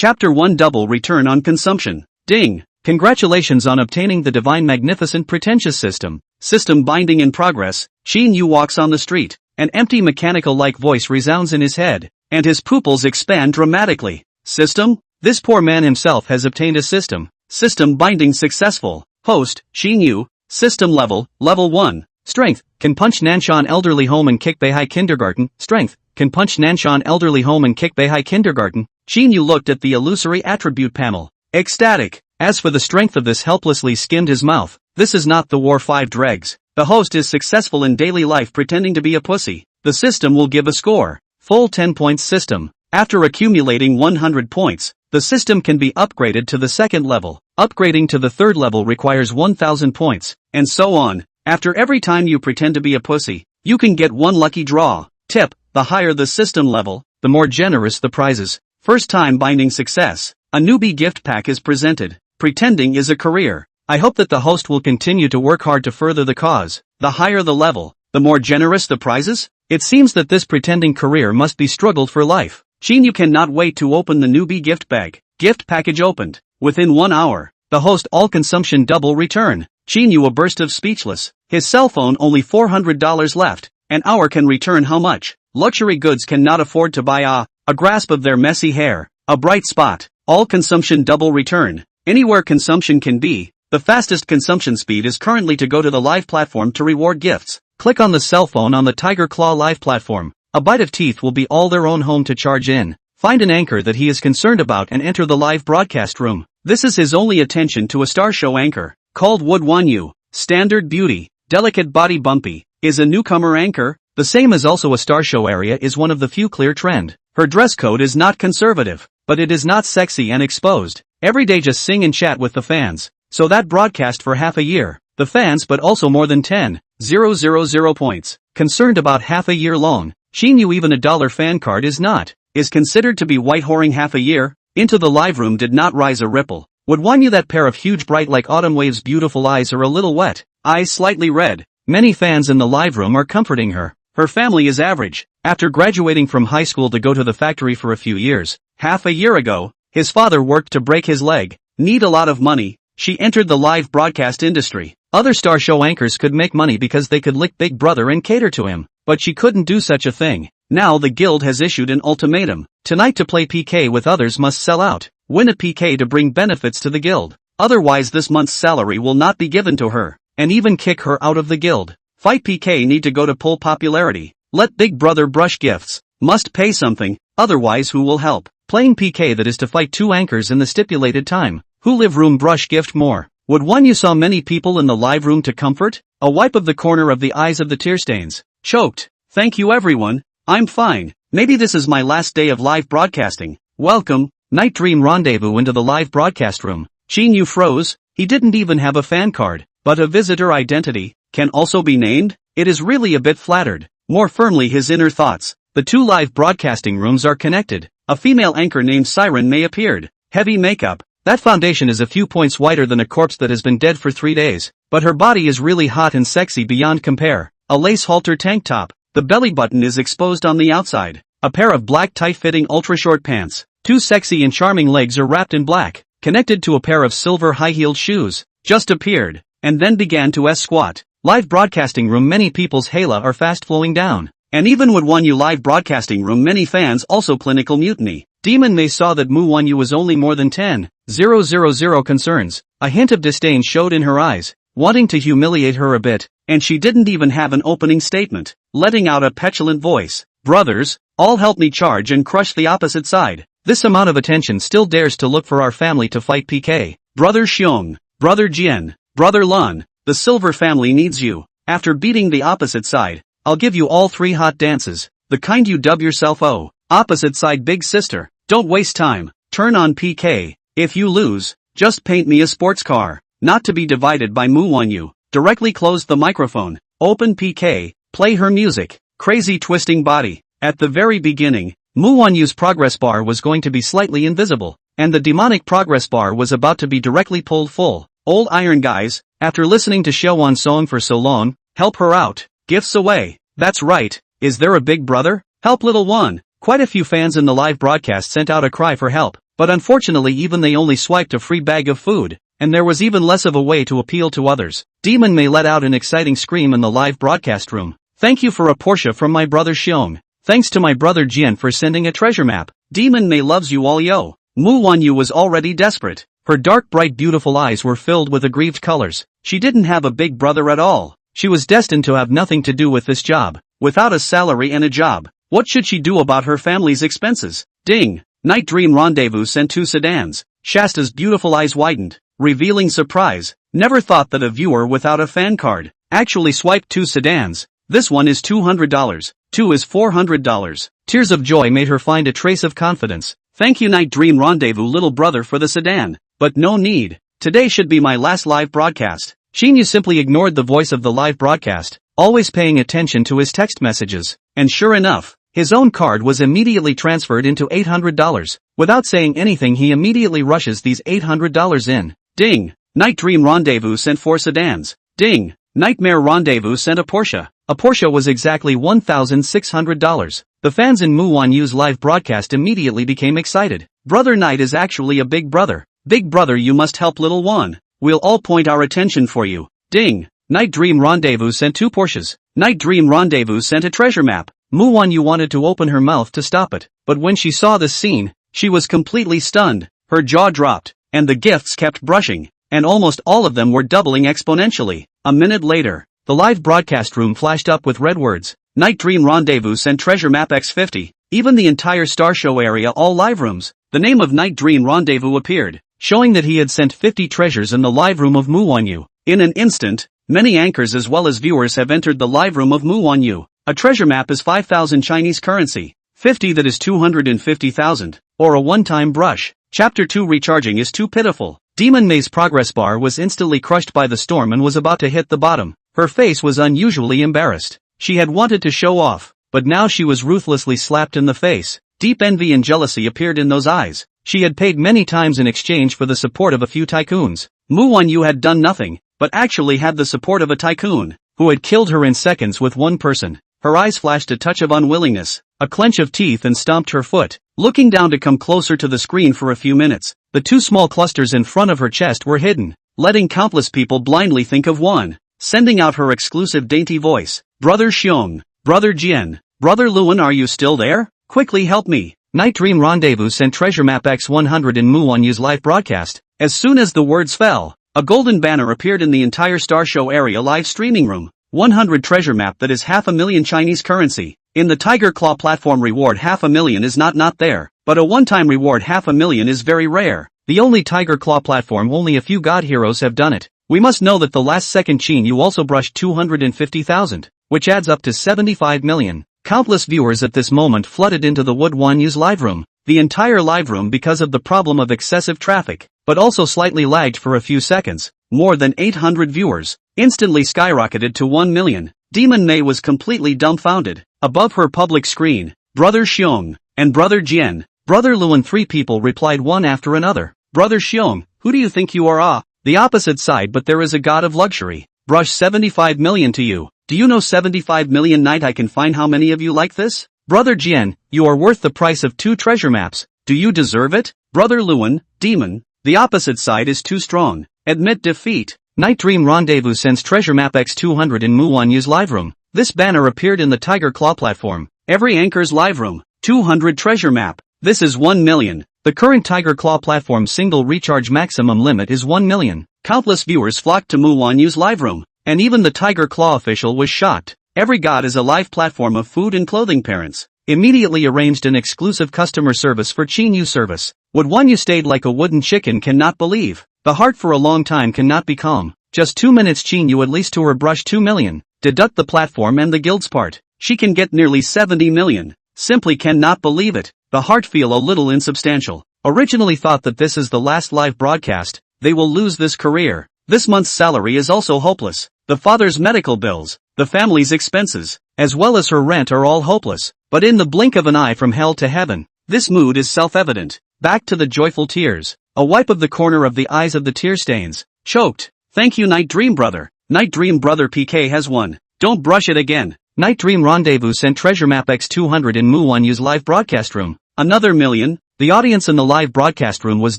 Chapter 1 Double Return on Consumption. Ding! Congratulations on obtaining the divine magnificent pretentious system. System binding in progress. Qin Yu walks on the street. An empty mechanical-like voice resounds in his head, and his pupils expand dramatically. System? This poor man himself has obtained a system. System binding successful. Host, Qin Yu. System level 1. Strength, can punch Nanshan elderly home and kick Beihai kindergarten. Strength, can punch Nanshan elderly home and kick Beihai kindergarten. Qin Yu looked at the illusory attribute panel. Ecstatic. As for the strength of this helplessly skimmed his mouth. This is not the War 5 dregs. The host is successful in daily life pretending to be a pussy. The system will give a score. Full 10 points system. After accumulating 100 points, the system can be upgraded to the second level. Upgrading to the third level requires 1000 points, and so on. After every time you pretend to be a pussy, you can get one lucky draw. Tip, the higher the system level, the more generous the prizes. First time binding success. A newbie gift pack is presented. Pretending is a career. I hope that the host will continue to work hard to further the cause. The higher the level, the more generous the prizes? It seems that this pretending career must be struggled for life. Qin Yu cannot wait to open the newbie gift bag. Gift package opened. Within 1 hour, the host all consumption double return. Qin Yu a burst of speechless. His cell phone only $400 left. An hour can return how much? Luxury goods cannot afford to buy a grasp of their messy hair. A bright spot. All consumption double return. Anywhere consumption can be. The fastest consumption speed is currently to go to the live platform to reward gifts. Click on the cell phone on the Tiger Claw live platform. A bite of teeth will be all their own home to charge in. Find an anchor that he is concerned about and enter the live broadcast room. This is his only attention to a star show anchor, called Wood Yu. Standard beauty, delicate body bumpy, is a newcomer anchor. The same as also a star show area is one of the few clear trend. Her dress code is not conservative, but it is not sexy and exposed. Every day just sing and chat with the fans. So that broadcast for half a year. The fans but also more than 10,000 points. Concerned about half a year long. Qin Yu even a $1 fan card is not. Is considered to be white whoring half a year. Into the live room did not rise a ripple. Would you that pair of huge bright like autumn waves beautiful eyes are a little wet. Eyes slightly red. Many fans in the live room are comforting her. Her family is average. After graduating from high school to go to the factory for a few years. Half a year ago, his father worked to break his leg. Need a lot of money. She entered the live broadcast industry. Other star show anchors could make money because they could lick Big Brother and cater to him. But she couldn't do such a thing. Now the guild has issued an ultimatum. Tonight to play PK with others must sell out. Win a PK to bring benefits to the guild. Otherwise this month's salary will not be given to her. And even kick her out of the guild. Fight PK need to go to pull popularity. Let Big Brother brush gifts. Must pay something, otherwise who will help? Playing PK that is to fight 2 anchors in the stipulated time. Who live room brush gift more? Would you saw many people in the live room to comfort? A wipe of the corner of the eyes of the tear stains. Choked. Thank you everyone. I'm fine. Maybe this is my last day of live broadcasting. Welcome. Night dream rendezvous into the live broadcast room. Qin Yu froze. He didn't even have a fan card. But a visitor identity can also be named? It is really a bit flattered. More firmly his inner thoughts. The 2 live broadcasting rooms are connected. A female anchor named Siren May appeared. Heavy makeup. That foundation is a few points whiter than a corpse that has been dead for 3 days. But her body is really hot and sexy beyond compare. A lace halter tank top. The belly button is exposed on the outside. A pair of black tight-fitting ultra-short pants. 2 sexy and charming legs are wrapped in black. Connected to a pair of silver high-heeled shoes. Just appeared. And then began to squat. Live broadcasting room many people's hala are fast flowing down. And even Wood Yu live broadcasting room many fans also clinical mutiny. Demon May saw that Wood Yu was only more than 10,000 concerns. A hint of disdain showed in her eyes, wanting to humiliate her a bit, and she didn't even have an opening statement, letting out a petulant voice. Brothers, all help me charge and crush the opposite side. This amount of attention still dares to look for our family to fight PK. Brother Xiong, Brother Jian, Brother Lun, the Silver family needs you. After beating the opposite side, I'll give you all 3 hot dances, the kind you dub yourself opposite side big sister. Don't waste time, turn on PK. If you lose, just paint me a sports car. Not to be divided by Wood Yu. Directly close the microphone, open PK, play her music, crazy twisting body. At the very beginning, Wood Yu's progress bar was going to be slightly invisible, and the demonic progress bar was about to be directly pulled full. Old iron guys, after listening to Xiaowan's song for so long, help her out. Gifts away. That's right. Is there a big brother? Help little one. Quite a few fans in the live broadcast sent out a cry for help. but unfortunately even they only swiped a free bag of food, and there was even less of a way to appeal to others. Demon May let out an exciting scream in the live broadcast room. Thank you for a Porsche from my brother Xiong. Thanks to my brother Jian for sending a treasure map. Demon May loves you all yo. Yu was already desperate. Her dark bright beautiful eyes were filled with aggrieved colors. She didn't have a big brother at all. She was destined to have nothing to do with this job. Without a salary and a job, what should she do about her family's expenses? Ding! Night Dream Rendezvous sent 2 sedans. Shasta's beautiful eyes widened, revealing surprise. Never thought that a viewer without a fan card actually swiped 2 sedans. This one is $200. 2 is $400. Tears of joy made her find a trace of confidence. Thank you Night Dream Rendezvous little brother for the sedan. But no need. Today should be my last live broadcast. Qin Yu simply ignored the voice of the live broadcast, always paying attention to his text messages. And sure enough, his own card was immediately transferred into $800. Without saying anything he immediately rushes these $800 in. Ding! Night Dream Rendezvous sent 4 sedans. Ding! Nightmare Rendezvous sent a Porsche. A Porsche was exactly $1,600. The fans in Yu's live broadcast immediately became excited. Brother Night is actually a big brother. Big brother you must help little one. We'll all point our attention for you. Ding! Night Dream Rendezvous sent 2 Porsches. Night Dream Rendezvous sent a treasure map. Yu wanted to open her mouth to stop it, but when she saw this scene, she was completely stunned. Her jaw dropped, and the gifts kept brushing, and almost all of them were doubling exponentially. A minute later, the live broadcast room flashed up with red words. Night Dream Rendezvous sent treasure map X50. Even the entire Star Show area, all live rooms. The name of Night Dream Rendezvous appeared, showing that he had sent 50 treasures in the live room of Yu. In an instant, many anchors as well as viewers have entered the live room of Yu. A treasure map is 5,000 Chinese currency. 50 that is 250,000. Or a one-time brush. Chapter 2 recharging is too pitiful. Demon May's progress bar was instantly crushed by the storm and was about to hit the bottom. Her face was unusually embarrassed. She had wanted to show off, but now she was ruthlessly slapped in the face. Deep envy and jealousy appeared in those eyes. She had paid many times in exchange for the support of a few tycoons. Yu had done nothing, but actually had the support of a tycoon, who had killed her in seconds with one person. Her eyes flashed a touch of unwillingness, a clench of teeth and stomped her foot, looking down to come closer to the screen for a few minutes. The 2 small clusters in front of her chest were hidden, letting countless people blindly think of one. Sending out her exclusive dainty voice. Brother Xiong, Brother Jian, Brother Luan, are you still there? Quickly help me. Night Dream Rendezvous sent treasure map X100 in Yu's live broadcast. As soon as the words fell, a golden banner appeared in the entire Star Show area live streaming room. 100 treasure map that is 500,000 Chinese currency. In the Tiger Claw platform reward 500,000 is not there, but a one-time reward 500,000 is very rare. The only Tiger Claw platform, only a few god heroes have done it. We must know that the last second Qin Yu also brushed 250,000, which adds up to 75 million. Countless viewers at this moment flooded into the Yu's live room. The entire live room, because of the problem of excessive traffic, but also slightly lagged for a few seconds. More than 800 viewers instantly skyrocketed to 1 million. Demon May was completely dumbfounded. Above her public screen, Brother Xiong and Brother Jian, Brother Luan, 3 people replied one after another. Brother Xiong, who do you think you are? The opposite side, but there is a god of luxury. Brush 75 million to you. Do you know 75 million night I can find how many of you like this? Brother Jian, you are worth the price of 2 treasure maps. Do you deserve it? Brother Luan, demon, the opposite side is too strong. Admit defeat. Night Dream Rendezvous sends treasure map X200 in Yu's live room. This banner appeared in the Tiger Claw platform. Every anchor's live room. 200 treasure map. This is 1 million. The current Tiger Claw platform single recharge maximum limit is 1 million. Countless viewers flocked to Yu's live room, and even the Tiger Claw official was shocked. Every god is a live platform of food and clothing. Parents immediately arranged an exclusive customer service for Qin Yu service. Yu stayed like a wooden chicken, cannot believe. The heart for a long time cannot be calm. Just 2 minutes Qin Yu at least to her brush 2 million. Deduct the platform and the guild's part. She can get nearly 70 million. Simply cannot believe it. The heart feel a little insubstantial. Originally thought that this is the last live broadcast, they will lose this career. This month's salary is also hopeless. The father's medical bills, the family's expenses, as well as her rent are all hopeless. But in the blink of an eye from hell to heaven, this mood is self-evident. Back to the joyful tears. A wipe of the corner of the eyes of the tear stains. Choked. Thank you Night Dream Brother. Night Dream Brother PK has won. Don't brush it again. Night Dream Rendezvous sent treasure map X200 in Yu's live broadcast room. Another million? The audience in the live broadcast room was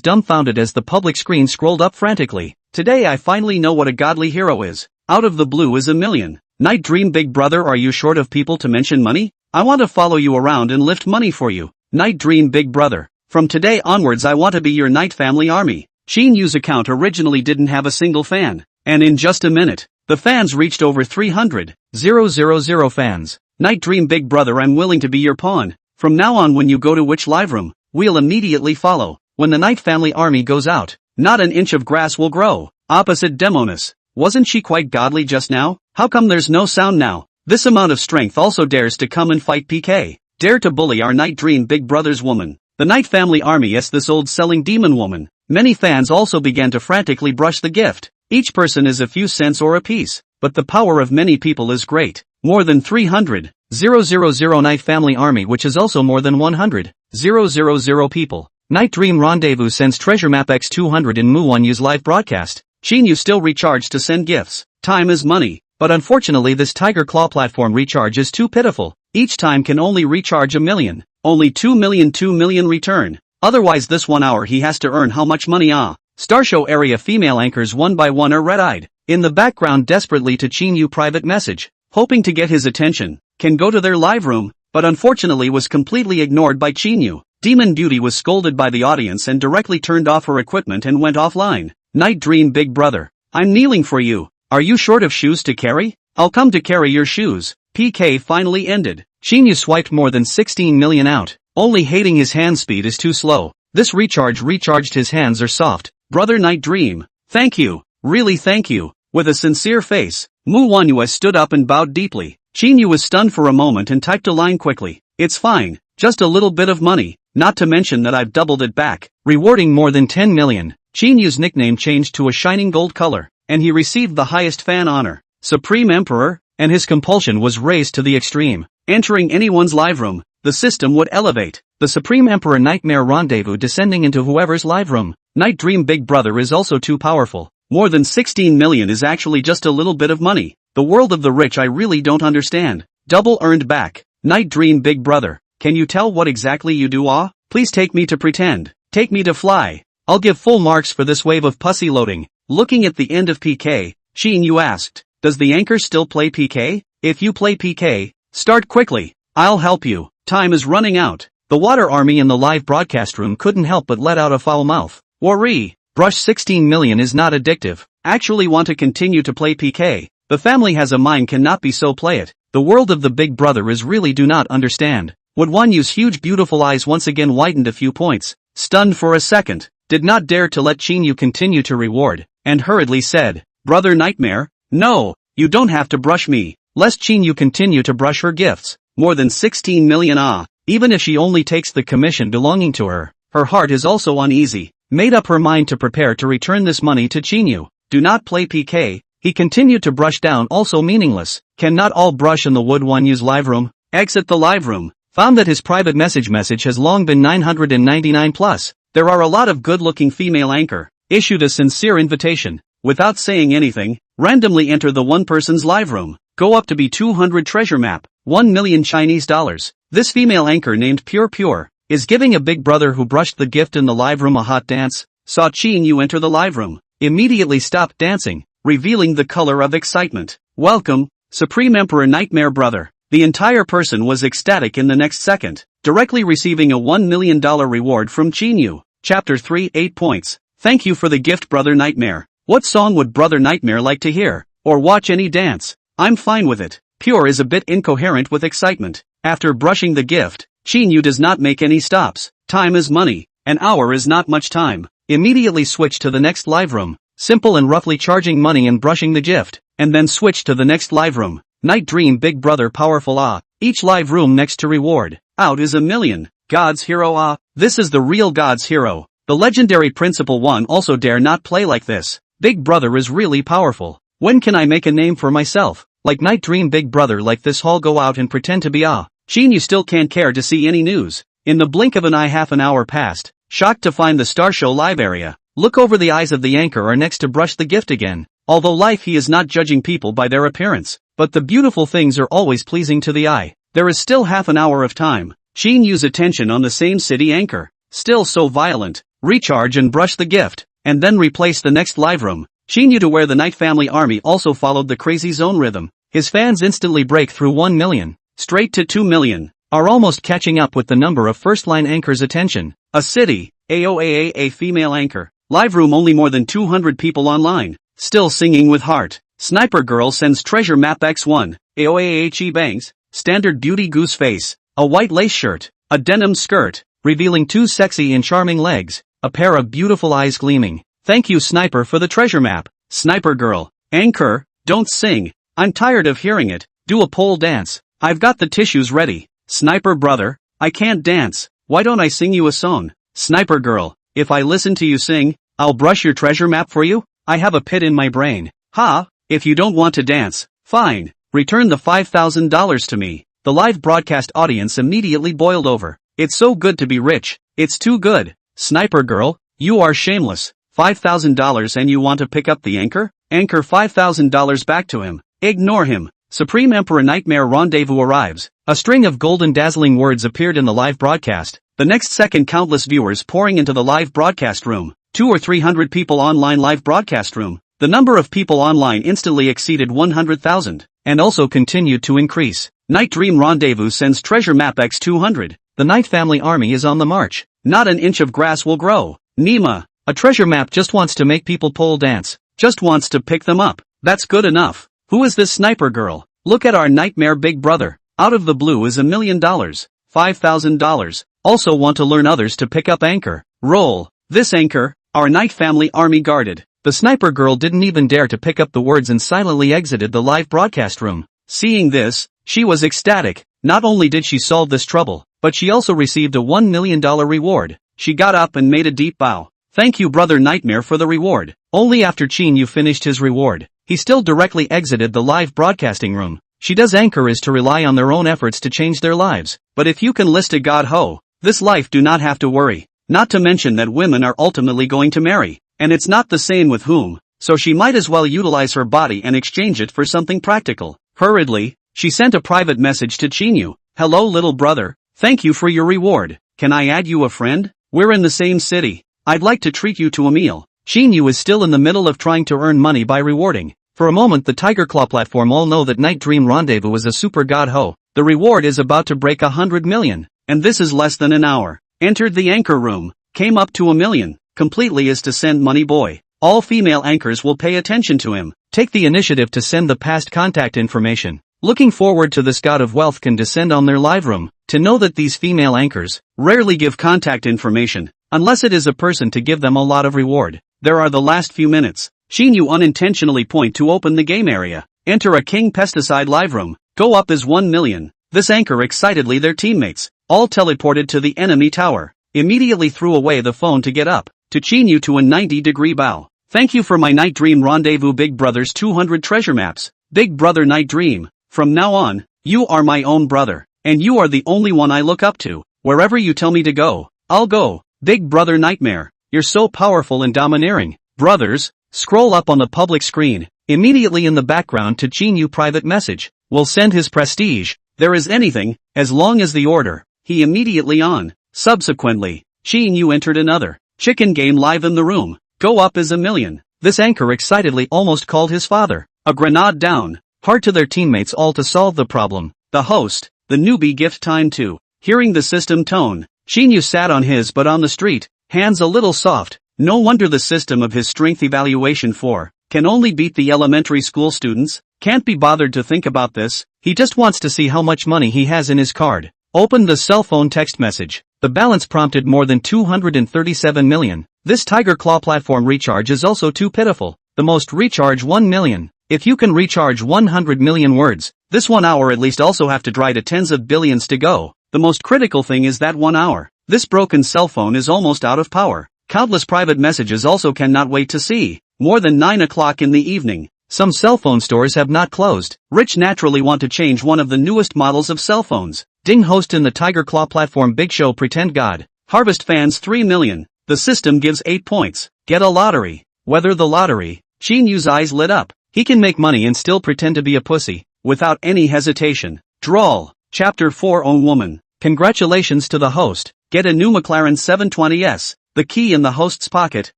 dumbfounded as the public screen scrolled up frantically. Today I finally know what a godly hero is. Out of the blue is a million. Night Dream Big Brother, are you short of people to mention money? I want to follow you around and lift money for you. Night Dream Big Brother. From today onwards I want to be your Night Family Army. Qin Yu's account originally didn't have a single fan. And in just a minute, the fans reached over 300,000 fans. Night Dream Big Brother, I'm willing to be your pawn. From now on when you go to which live room, we'll immediately follow. When the Night Family Army goes out, not an inch of grass will grow. Opposite Demonis. Wasn't she quite godly just now? How come there's no sound now? This amount of strength also dares to come and fight PK. Dare to bully our Night Dream Big Brother's woman. The Night Family Army, yes, this old selling demon woman. Many fans also began to frantically brush the gift. Each person is a few cents or a piece, but the power of many people is great. More than 300,000 Night Family Army, which is also more than 100,000 people. Night Dream Rendezvous sends Treasure Map X200 in Muwan Yu's live broadcast. Qin Yu still recharged to send gifts. Time is money. But unfortunately this Tiger Claw platform recharge is too pitiful. Each time can only recharge a million. Only 2 million return. Otherwise this 1 hour he has to earn how much money? Star Show area female anchors one by one are red-eyed. In the background desperately to Qin Yu private message, hoping to get his attention, can go to their live room, but unfortunately was completely ignored by Qin Yu. Demon Beauty was scolded by the audience and directly turned off her equipment and went offline. Night Dream Big Brother. I'm kneeling for you. Are you short of shoes to carry? I'll come to carry your shoes. PK finally ended. Qin Yu swiped more than 16 million out. Only hating his hand speed is too slow. This recharged his hands are soft. Brother Night Dream. Thank you. Really thank you. With a sincere face, Mu Wanyu stood up and bowed deeply. Qin Yu was stunned for a moment and typed a line quickly. It's fine. Just a little bit of money. Not to mention that I've doubled it back. Rewarding more than 10 million. Qin Yu's nickname changed to a shining gold color, and he received the highest fan honor, Supreme Emperor, and his compulsion was raised to the extreme. Entering anyone's live room, the system would elevate. The Supreme Emperor Nightmare Rendezvous descending into whoever's live room. Night Dream Big Brother is also too powerful. More than 16 million is actually just a little bit of money. The world of the rich I really don't understand. Double earned back. Night Dream Big Brother. Can you tell what exactly you do? Please take me to pretend. Take me to fly. I'll give full marks for this wave of pussy loading. Looking at the end of PK, Qin Yu asked, does the anchor still play PK? If you play PK, start quickly. I'll help you. Time is running out. The water army in the live broadcast room couldn't help but let out a foul mouth. Worry. Brush 16 million is not addictive. Actually want to continue to play PK. The family has a mind, cannot be so play it. The world of the Big Brother is really do not understand. Would Wanyu's huge beautiful eyes once again widened a few points. Stunned for a second. Did not dare to let Qin Yu continue to reward, and hurriedly said, Brother Nightmare, no, you don't have to brush me, lest Qin Yu continue to brush her gifts. More than 16 million even if she only takes the commission belonging to her, her heart is also uneasy, made up her mind to prepare to return this money to Qin Yu. Do not play PK, he continued to brush down, also meaningless. Can not all brush in the Wood Wanyu's live room? Exit the live room, found that his private message has long been 999 plus. There are a lot of good-looking female anchor, issued a sincere invitation, without saying anything, randomly enter the one person's live room, go up to be 200 treasure map, 1 million Chinese dollars. This female anchor named Pure, is giving a Big Brother who brushed the gift in the live room a hot dance, saw Qin Yu enter the live room, immediately stopped dancing, revealing the color of excitement. Welcome, Supreme Emperor Nightmare Brother. The entire person was ecstatic in the next second, directly receiving a $1 million reward from Qin Yu. Chapter 3 8 points. Thank you for the gift, Brother Nightmare. What song would Brother Nightmare like to hear? Or watch any dance? I'm fine with it. Pure is a bit incoherent with excitement. After brushing the gift, Qin Yu does not make any stops. Time is money. An hour is not much time. Immediately switch to the next live room. Simple and roughly charging money and brushing the gift. And then switch to the next live room. Night Dream Big Brother powerful Each live room next to reward. Out is a million. God's hero This is the real God's hero. The legendary Principal One also dare not play like this. Big Brother is really powerful. When can I make a name for myself? Like Night Dream Big Brother like this haul go out and pretend to be Qin Yu still can't care to see any news. In the blink of an eye half an hour passed. Shocked to find the Star Show live area. Look over the eyes of the anchor are next to brush the gift again. Although life he is not judging people by their appearance. But the beautiful things are always pleasing to the eye. There is still half an hour of time. Qin Yu's attention on the same city anchor. Still so violent. Recharge and brush the gift, and then replace the next live room. Qin Yu to where the Night Family Army also followed the crazy zone rhythm. His fans instantly break through 1 million. Straight to 2 million. Are almost catching up with the number of first-line anchors' attention. A city. AOAA female anchor. Live room only more than 200 people online. Still singing with heart. Sniper girl sends treasure map X1. AOAA bangs. Standard beauty goose face. A white lace shirt. A denim skirt. Revealing 2 sexy and charming legs. A pair of beautiful eyes gleaming. Thank you Sniper for the treasure map. Sniper girl. Anchor, don't sing. I'm tired of hearing it. Do a pole dance. I've got the tissues ready. Sniper brother, I can't dance. Why don't I sing you a song? Sniper girl, if I listen to you sing, I'll brush your treasure map for you? I have a pit in my brain. Ha, if you don't want to dance, fine. Return the $5,000 to me. The live broadcast audience immediately boiled over. It's so good to be rich. It's too good. Sniper girl, you are shameless. $5,000 and you want to pick up the anchor? Anchor $5,000 back to him. Ignore him. Supreme Emperor Nightmare Rendezvous arrives. A string of golden dazzling words appeared in the live broadcast. The next second countless viewers pouring into the live broadcast room. 200 or 300 people online live broadcast room. The number of people online instantly exceeded 100,000, and also continued to increase. Night Dream Rendezvous sends treasure map X200. The Night Family Army is on the march. Not an inch of grass will grow. Nima. A treasure map just wants to make people pole dance. Just wants to pick them up. That's good enough. Who is this sniper girl? Look at our nightmare big brother. Out of the blue is $1 million. $5,000. Also want to learn others to pick up anchor. Roll. This anchor, our Night Family Army guarded. The sniper girl didn't even dare to pick up the words and silently exited the live broadcast room. Seeing this, she was ecstatic. Not only did she solve this trouble, but she also received a $1 million reward. She got up and made a deep bow. Thank you Brother Nightmare for the reward. Only after Qin Yu finished his reward, he still directly exited the live broadcasting room. She does anchor is to rely on their own efforts to change their lives. But if you can list a god ho, this life do not have to worry. Not to mention that women are ultimately going to marry. And it's not the same with whom. So she might as well utilize her body and exchange it for something practical. Hurriedly, she sent a private message to Qin Yu. Hello little brother, thank you for your reward. Can I add you a friend? We're in the same city. I'd like to treat you to a meal. Qin Yu is still in the middle of trying to earn money by rewarding. For a moment the Tiger Claw platform all know that Night Dream Rendezvous is a super god ho. The reward is about to break 100 million. And this is less than an hour. Entered the anchor room. Came up to 1 million. Completely is to send money boy. All female anchors will pay attention to him. Take the initiative to send the past contact information. Looking forward to this god of wealth can descend on their live room. To know that these female anchors rarely give contact information. Unless it is a person to give them a lot of reward. There are the last few minutes. Qin Yu unintentionally point to open the game area. Enter a King Pesticide live room. Go up as 1 million. This anchor excitedly their teammates. All teleported to the enemy tower. Immediately threw away the phone to get up. To Qin Yu to a 90-degree bow. Thank you for my Night Dream Rendezvous Big Brother's 200 treasure maps. Big Brother Night Dream. From now on, you are my own brother. And you are the only one I look up to. Wherever you tell me to go, I'll go. Big Brother Nightmare. You're so powerful and domineering. Brothers, scroll up on the public screen. Immediately in the background to Qin Yu private message. Will send his prestige. There is anything, as long as the order. He immediately on. Subsequently, Qin Yu entered another chicken game live in the room. Go up as 1 million. This anchor excitedly almost called his father. A grenade down. Hard to their teammates all to solve the problem. The host, the newbie gift time too. Hearing the system tone, Qin Yu sat on his butt on the street, hands a little soft. No wonder the system of his strength evaluation 4 can only beat the elementary school students. Can't be bothered to think about this. He just wants to see how much money he has in his card. Opened the cell phone text message. The balance prompted more than 237 million. This Tiger Claw platform recharge is also too pitiful. The most recharge 1 million. If you can recharge 100 million words, this 1 hour at least also have to dry to tens of billions to go. The most critical thing is that 1 hour. This broken cell phone is almost out of power. Countless private messages also cannot wait to see. More than 9 o'clock in the evening. Some cell phone stores have not closed. Rich naturally want to change one of the newest models of cell phones. Ding host in the Tiger Claw platform Big Show Pretend God. Harvest fans 3 million. The system gives 8 points. Get a lottery. Whether the lottery. Qin Yu's eyes lit up. He can make money and still pretend to be a pussy. Without any hesitation. Drawl. Chapter 4 Own Woman. Congratulations to the host, get a new McLaren 720S, the key in the host's pocket.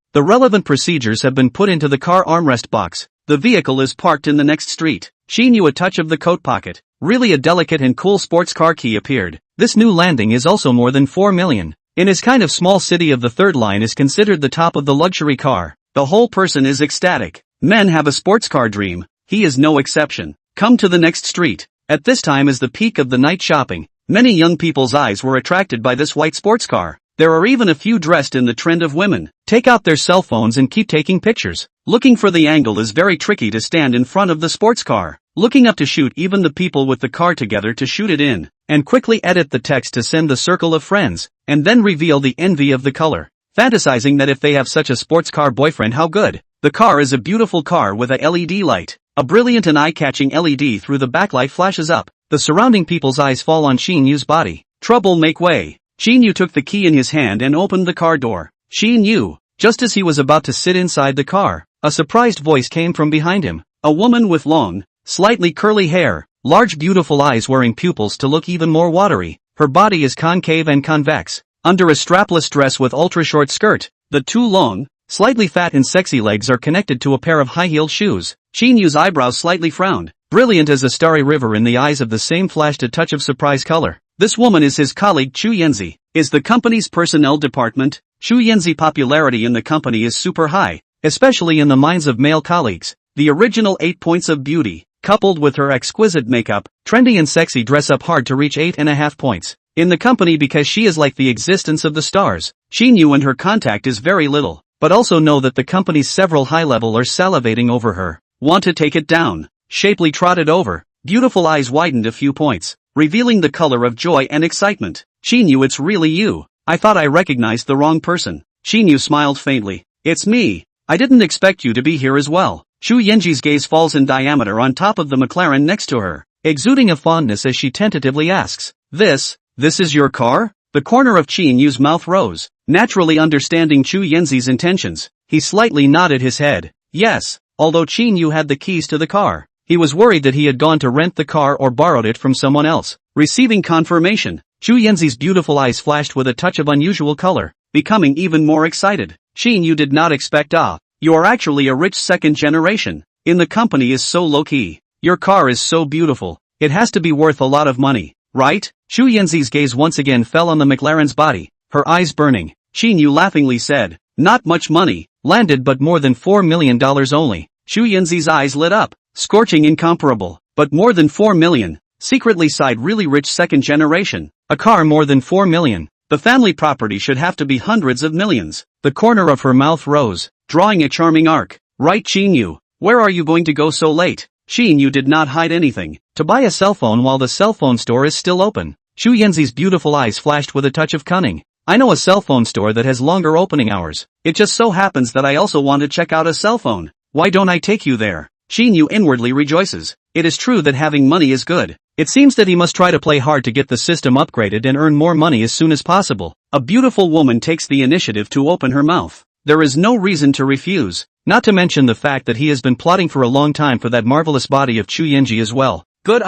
The relevant procedures have been put into the car armrest box. The vehicle is parked in the next street. Qin Yu a touch of the coat pocket. Really a delicate and cool sports car key appeared. This new landing is also more than 4 million. In his kind of small city of the third line is considered the top of the luxury car. The whole person is ecstatic. Men have a sports car dream. He is no exception. Come to the next street. At this time is the peak of the night shopping. Many young people's eyes were attracted by this white sports car. There are even a few dressed in the trend of women. Take out their cell phones and keep taking pictures. Looking for the angle is very tricky to stand in front of the sports car. Looking up to shoot even the people with the car together to shoot it in. And quickly edit the text to send the circle of friends. And then reveal the envy of the color. Fantasizing that if they have such a sports car boyfriend how good. The car is a beautiful car with a LED light. A brilliant and eye-catching LED through the backlight flashes up. The surrounding people's eyes fall on Qin Yu's body. Trouble make way. Qin Yu took the key in his hand and opened the car door. Qin Yu. Just as he was about to sit inside the car, a surprised voice came from behind him. A woman with long, slightly curly hair, large beautiful eyes wearing pupils to look even more watery. Her body is concave and convex. Under a strapless dress with ultra-short skirt, the two long, slightly fat and sexy legs are connected to a pair of high-heeled shoes. Qin Yu's eyebrows slightly frowned. Brilliant as a starry river in the eyes of the same flashed a touch of surprise color. This woman is his colleague Chu Yanzi. Is the company's personnel department. Chu Yanzi's popularity in the company is super high, especially in the minds of male colleagues. The original 8 points of beauty, coupled with her exquisite makeup, trendy and sexy dress up hard to reach 8.5 points. In the company because she is like the existence of the stars. Qin Yu and her contact is very little, but also know that the company's several high-level are salivating over her. Want to take it down. Shapely trotted over. Beautiful eyes widened a few points, revealing the color of joy and excitement. Qin Yu, it's really you. I thought I recognized the wrong person. Qin Yu smiled faintly. It's me. I didn't expect you to be here as well. Chu Yanji's gaze falls in diameter on top of the McLaren next to her, exuding a fondness as she tentatively asks, This is your car? The corner of Qin Yu's mouth rose. Naturally understanding Chu Yanzi's intentions, he slightly nodded his head. Yes, although Qin Yu had the keys to the car, he was worried that he had gone to rent the car or borrowed it from someone else. Receiving confirmation, Chu Yanzi's beautiful eyes flashed with a touch of unusual color, becoming even more excited. Qin Yu did not expect you are actually a rich second generation. In the company is so low-key. Your car is so beautiful. It has to be worth a lot of money, right? Chu Yanzi's gaze once again fell on the McLaren's body, her eyes burning. Qin Yu laughingly said, Not much money, landed but more than $4 million only. Chu Yanzi's eyes lit up, scorching incomparable, but more than 4 million. Secretly sighed really rich second generation. A car more than 4 million. The family property should have to be hundreds of millions. The corner of her mouth rose, drawing a charming arc. Right, Qin Yu, where are you going to go so late? Qin Yu did not hide anything. To buy a cell phone while the cell phone store is still open. Chu Yanzi's beautiful eyes flashed with a touch of cunning. I know a cell phone store that has longer opening hours. It just so happens that I also want to check out a cell phone. Why don't I take you there? Qin Yu inwardly rejoices. It is true that having money is good. It seems that he must try to play hard to get the system upgraded and earn more money as soon as possible. A beautiful woman takes the initiative to open her mouth. There is no reason to refuse, not to mention the fact that he has been plotting for a long time for that marvelous body of Chu Yanzi as well. Good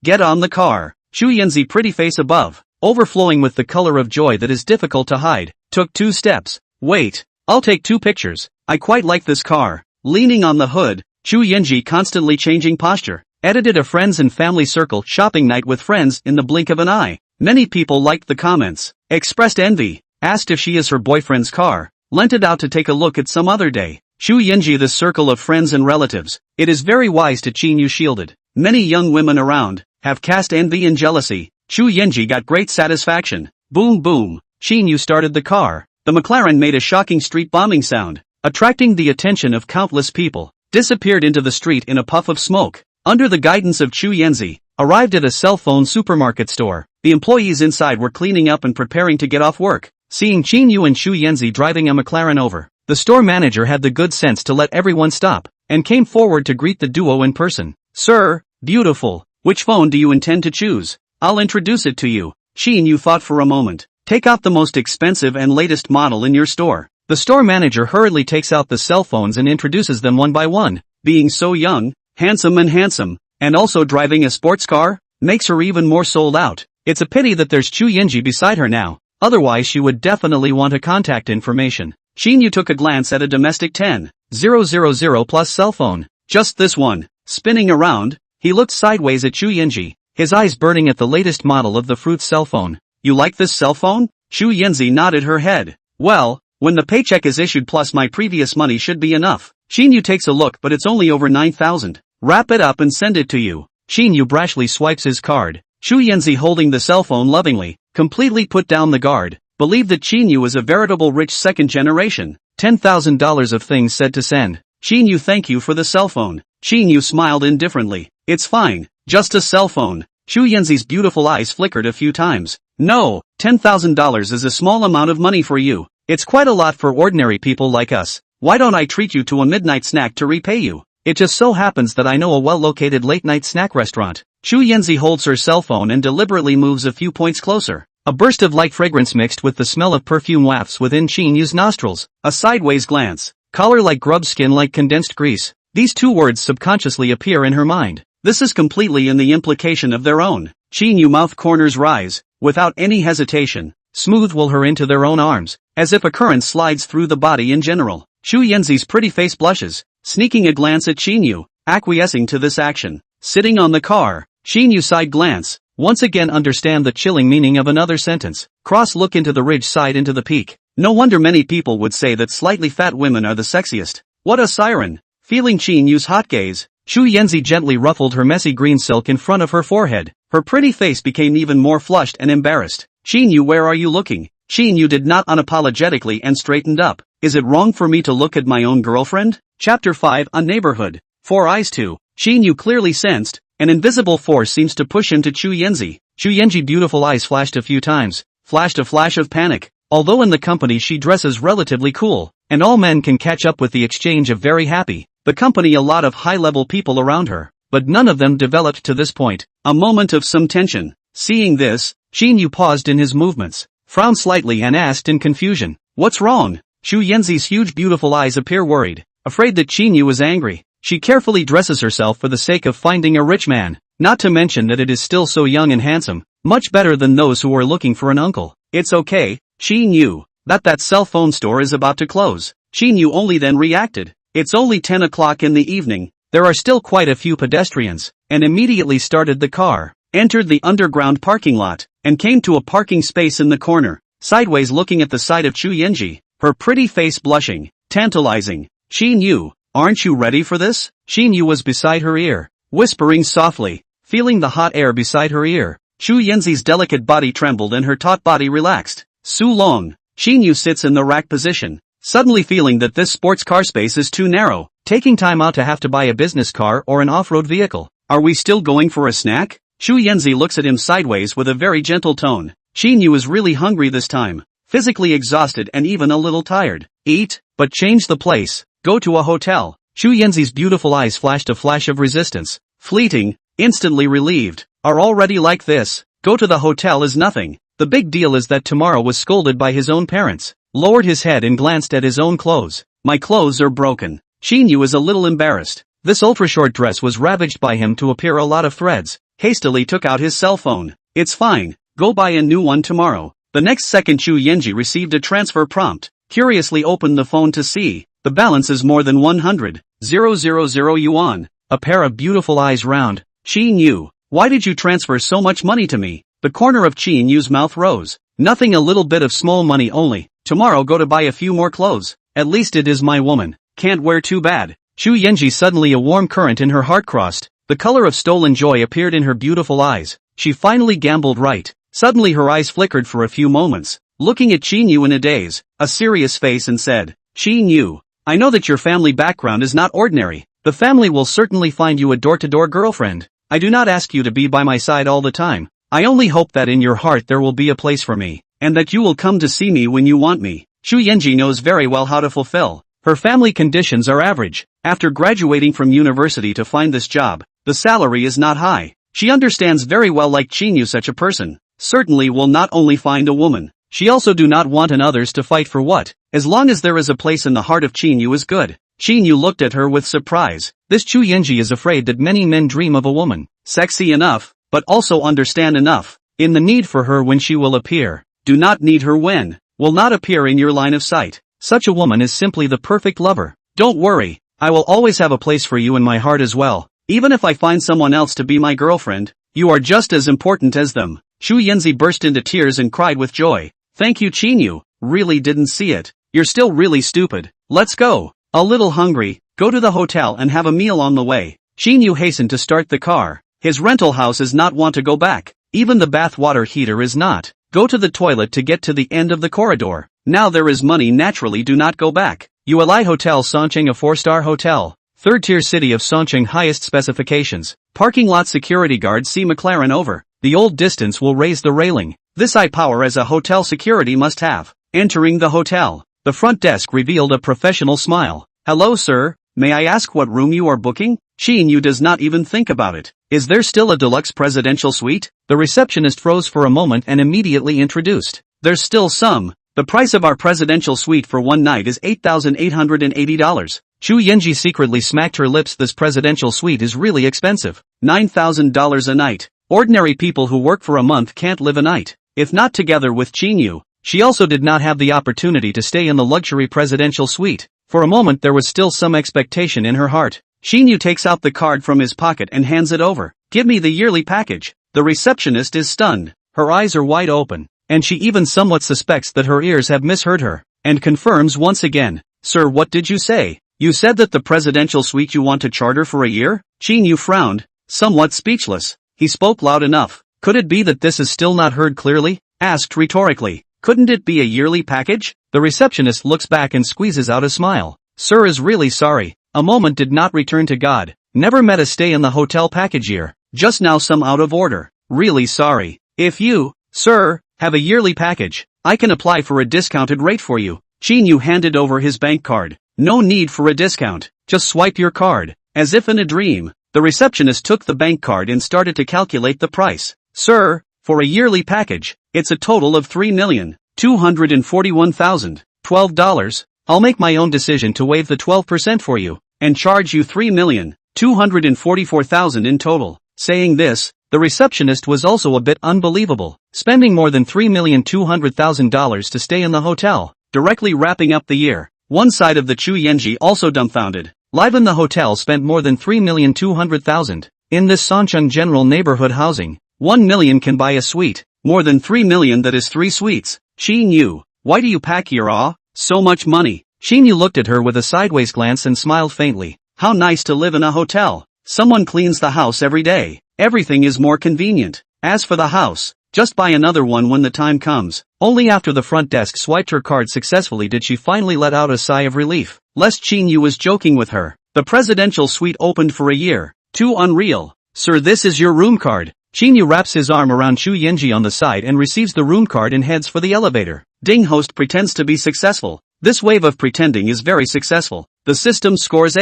get on the car. Chu Yanzi pretty face above, overflowing with the color of joy that is difficult to hide, took 2 steps. Wait, I'll take 2 pictures. I quite like this car. Leaning on the hood, Chu Yanzi constantly changing posture, edited a friends and family circle shopping night with friends in the blink of an eye. Many people liked the comments, expressed envy, asked if she is her boyfriend's car, lent it out to take a look at some other day. Chu Yanzi the circle of friends and relatives. It is very wise to Qin Yu shielded. Many young women around have cast envy and jealousy. Chu Yanzi got great satisfaction. Boom boom. Qin Yu started the car. The McLaren made a shocking street bombing sound, attracting the attention of countless people. Disappeared into the street in a puff of smoke. Under the guidance of Chu Yanzi, arrived at a cell phone supermarket store. The employees inside were cleaning up and preparing to get off work. Seeing Qin Yu and Chu Yanzi driving a McLaren over, the store manager had the good sense to let everyone stop, and came forward to greet the duo in person. Sir, beautiful, which phone do you intend to choose? I'll introduce it to you. Qin Yu thought for a moment. Take out the most expensive and latest model in your store. The store manager hurriedly takes out the cell phones and introduces them one by one. Being so young, handsome, and also driving a sports car, makes her even more sold out. It's a pity that there's Chu Yinji beside her now, otherwise she would definitely want a contact information. Qin Yu took a glance at a domestic 10,000 plus cell phone. Just this one. Spinning around, he looked sideways at Chu Yinji, his eyes burning at the latest model of the fruit cell phone. You like this cell phone? Chu Yinji nodded her head. Well, when the paycheck is issued plus my previous money should be enough. Qin Yu takes a look but it's only over 9,000. Wrap it up and send it to you. Qin Yu brashly swipes his card. Chu Yinji holding the cell phone lovingly, completely put down the guard, believed that Qin Yu is a veritable rich second generation. $10,000 of things said to send. Qin Yu, thank you for the cell phone. Qin Yu smiled indifferently. It's fine, just a cell phone. Chu Yinzi's beautiful eyes flickered a few times. No, $10,000 is a small amount of money for you. It's quite a lot for ordinary people like us. Why don't I treat you to a midnight snack to repay you? It just so happens that I know a well-located late-night snack restaurant. Chu Yinzi holds her cell phone and deliberately moves a few points closer. A burst of light fragrance mixed with the smell of perfume wafts within Qin Yu's nostrils. A sideways glance. Collar like grub, skin like condensed grease. These two words subconsciously appear in her mind. This is completely in the implication of their own. Qin Yu mouth corners rise. Without any hesitation, smooth will her into their own arms, as if a current slides through the body in general. Chu Yinzi's pretty face blushes, sneaking a glance at Qin Yu, acquiescing to this action. Sitting on the car, Qin Yu side glance, once again understand the chilling meaning of another sentence. Cross look into the ridge side into the peak. No wonder many people would say that slightly fat women are the sexiest. What a siren! Feeling Qin Yu's hot gaze, Chu Yinzi gently ruffled her messy green silk in front of her forehead. Her pretty face became even more flushed and embarrassed. Qin Yu, where are you looking? Qin Yu did not unapologetically and straightened up. Is it wrong for me to look at my own girlfriend? Chapter 5 on Neighborhood. 4 Eyes 2. Qin Yu clearly sensed, an invisible force seems to push him to Chu Yinzi. Chu Yinzi's beautiful eyes flashed a few times, flashed a flash of panic. Although in the company she dresses relatively cool, and all men can catch up with the exchange of very happy, the company a lot of high-level people around her, but none of them developed to this point. A moment of some tension. Seeing this, Qin Yu paused in his movements, frowned slightly and asked in confusion, what's wrong? Chu Yinzi's huge beautiful eyes appear worried, afraid that Qin Yu is angry. She carefully dresses herself for the sake of finding a rich man, not to mention that it is still so young and handsome, much better than those who are looking for an uncle. It's okay, Qin Yu, that cell phone store is about to close. Qin Yu only then reacted. It's only 10 o'clock in the evening, there are still quite a few pedestrians, and immediately started the car, entered the underground parking lot, and came to a parking space in the corner, sideways looking at the side of Chu Yinji, her pretty face blushing, tantalizing. Qin Yu, aren't you ready for this? Qin Yu was beside her ear, whispering softly, feeling the hot air beside her ear. Chu Yinzi's delicate body trembled and her taut body relaxed. Su Long. Qin Yu sits in the rack position, suddenly feeling that this sports car space is too narrow, taking time out to have to buy a business car or an off-road vehicle. Are we still going for a snack? Chu Yinzi looks at him sideways with a very gentle tone. Qin Yu is really hungry this time, physically exhausted and even a little tired. Eat, but change the place. Go to a hotel. Chu Yinzi's beautiful eyes flashed a flash of resistance. Fleeting, instantly relieved. Are already like this. Go to the hotel is nothing. The big deal is that tomorrow was scolded by his own parents. Lowered his head and glanced at his own clothes. My clothes are broken. Qin Yu is a little embarrassed. This ultra-short dress was ravaged by him to appear a lot of threads. Hastily took out his cell phone. It's fine. Go buy a new one tomorrow. The next second Chu Yinji received a transfer prompt. Curiously opened the phone to see. The balance is more than 100,000 yuan. A pair of beautiful eyes round. Qin Yu, why did you transfer so much money to me? The corner of Qin Yu's mouth rose. Nothing, a little bit of small money only. Tomorrow go to buy a few more clothes. At least it is my woman. Can't wear too bad. Chu Yinji suddenly a warm current in her heart crossed. The color of stolen joy appeared in her beautiful eyes. She finally gambled right. Suddenly her eyes flickered for a few moments, looking at Qin Yu in a daze, a serious face, and said, Qin Yu, I know that your family background is not ordinary. The family will certainly find you a door-to-door girlfriend. I do not ask you to be by my side all the time. I only hope that in your heart there will be a place for me, and that you will come to see me when you want me. Chu Yinji knows very well how to fulfill. Her family conditions are average. After graduating from university to find this job, the salary is not high. She understands very well, like Qin Yu, such a person certainly will not only find a woman. She also do not want and others to fight for what, as long as there is a place in the heart of Qin Yu is good. Qin Yu looked at her with surprise. This Chu Yinji is afraid that many men dream of a woman, sexy enough, but also understand enough, In the need for her when she will appear. Do not need her when. Will not appear in your line of sight. Such a woman is simply the perfect lover. Don't worry. I will always have a place for you in my heart as well. Even if I find someone else to be my girlfriend, you are just as important as them. Xu Yanzi burst into tears and cried with joy. Thank you Qin Yu. Really didn't see it. You're still really stupid. Let's go. A little hungry. Go to the hotel and have a meal on the way. Qin Yu hastened to start the car. His rental house is not want to go back. Even the bath water heater is not. Go to the toilet to get to the end of the corridor. Now there is money, naturally do not go back. Yuan Hotel Songqing, a 4-star hotel. 3rd-tier city of Songqing, highest specifications. Parking lot security guard, see McLaren over. The old distance will raise the railing. This eye power as a hotel security must have. Entering the hotel. The front desk revealed a professional smile. Hello sir, may I ask what room you are booking? Qin Yu does not even think about it. Is there still a deluxe presidential suite? The receptionist froze for a moment and immediately introduced. There's still some. The price of our presidential suite for one night is $8,880. Xu Yanji secretly smacked her lips. This presidential suite is really expensive. $9,000 a night. Ordinary people who work for a month can't live a night. If not together with Qin Yu. She also did not have the opportunity to stay in the luxury presidential suite. For a moment there was still some expectation in her heart. Qin Yu takes out the card from his pocket and hands it over. Give me the yearly package. The receptionist is stunned. Her eyes are wide open. And she even somewhat suspects that her ears have misheard her. And confirms once again. Sir, what did you say? You said that the presidential suite you want to charter for a year? Qin Yu frowned. Somewhat speechless. He spoke loud enough. Could it be that this is still not heard clearly? Asked rhetorically. Couldn't it be a yearly package? The receptionist looks back and squeezes out a smile. Sir is really sorry. A moment did not return to God. Never met a stay in the hotel package year. Just now some out of order. Really sorry. If you, sir, have a yearly package, I can apply for a discounted rate for you. Qin Yu handed over his bank card. No need for a discount. Just swipe your card. As if in a dream, the receptionist took the bank card and started to calculate the price. Sir, for a yearly package, it's a total of $3,241,012. I'll make my own decision to waive the 12% for you, and charge you $3,244,000 in total. Saying this, the receptionist was also a bit unbelievable, spending more than $3,200,000 to stay in the hotel, directly wrapping up the year. One side of the Chu Yanji also dumbfounded. Live in the hotel spent more than $3,200,000. In this Songqing general neighborhood housing, 1 million can buy a suite. More than 3 million, that is 3 suites. Qin Yu, why do you pack your so much money? Qin Yu looked at her with a sideways glance and smiled faintly. How nice to live in a hotel. Someone cleans the house every day. Everything is more convenient. As for the house, just buy another one when the time comes. Only after the front desk swiped her card successfully did she finally let out a sigh of relief. Lest Qin Yu was joking with her. The presidential suite opened for a year. Too unreal. Sir, this is your room card. Qin Yu wraps his arm around Xu Yanji on the side and receives the room card and heads for the elevator. Ding, host pretends to be successful. This wave of pretending is very successful. The system scores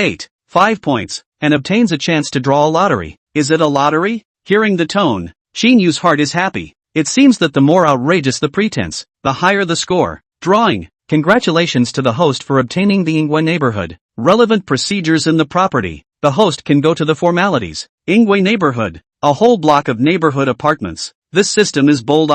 5 points, and obtains a chance to draw a lottery. Is it a lottery? Hearing the tone, Qin Yu's heart is happy. It seems that the more outrageous the pretense, the higher the score. Drawing. Congratulations to the host for obtaining the Ingwe neighborhood. Relevant procedures in the property. The host can go to the formalities. Ingwe neighborhood. A whole block of neighborhood apartments. This system is bold.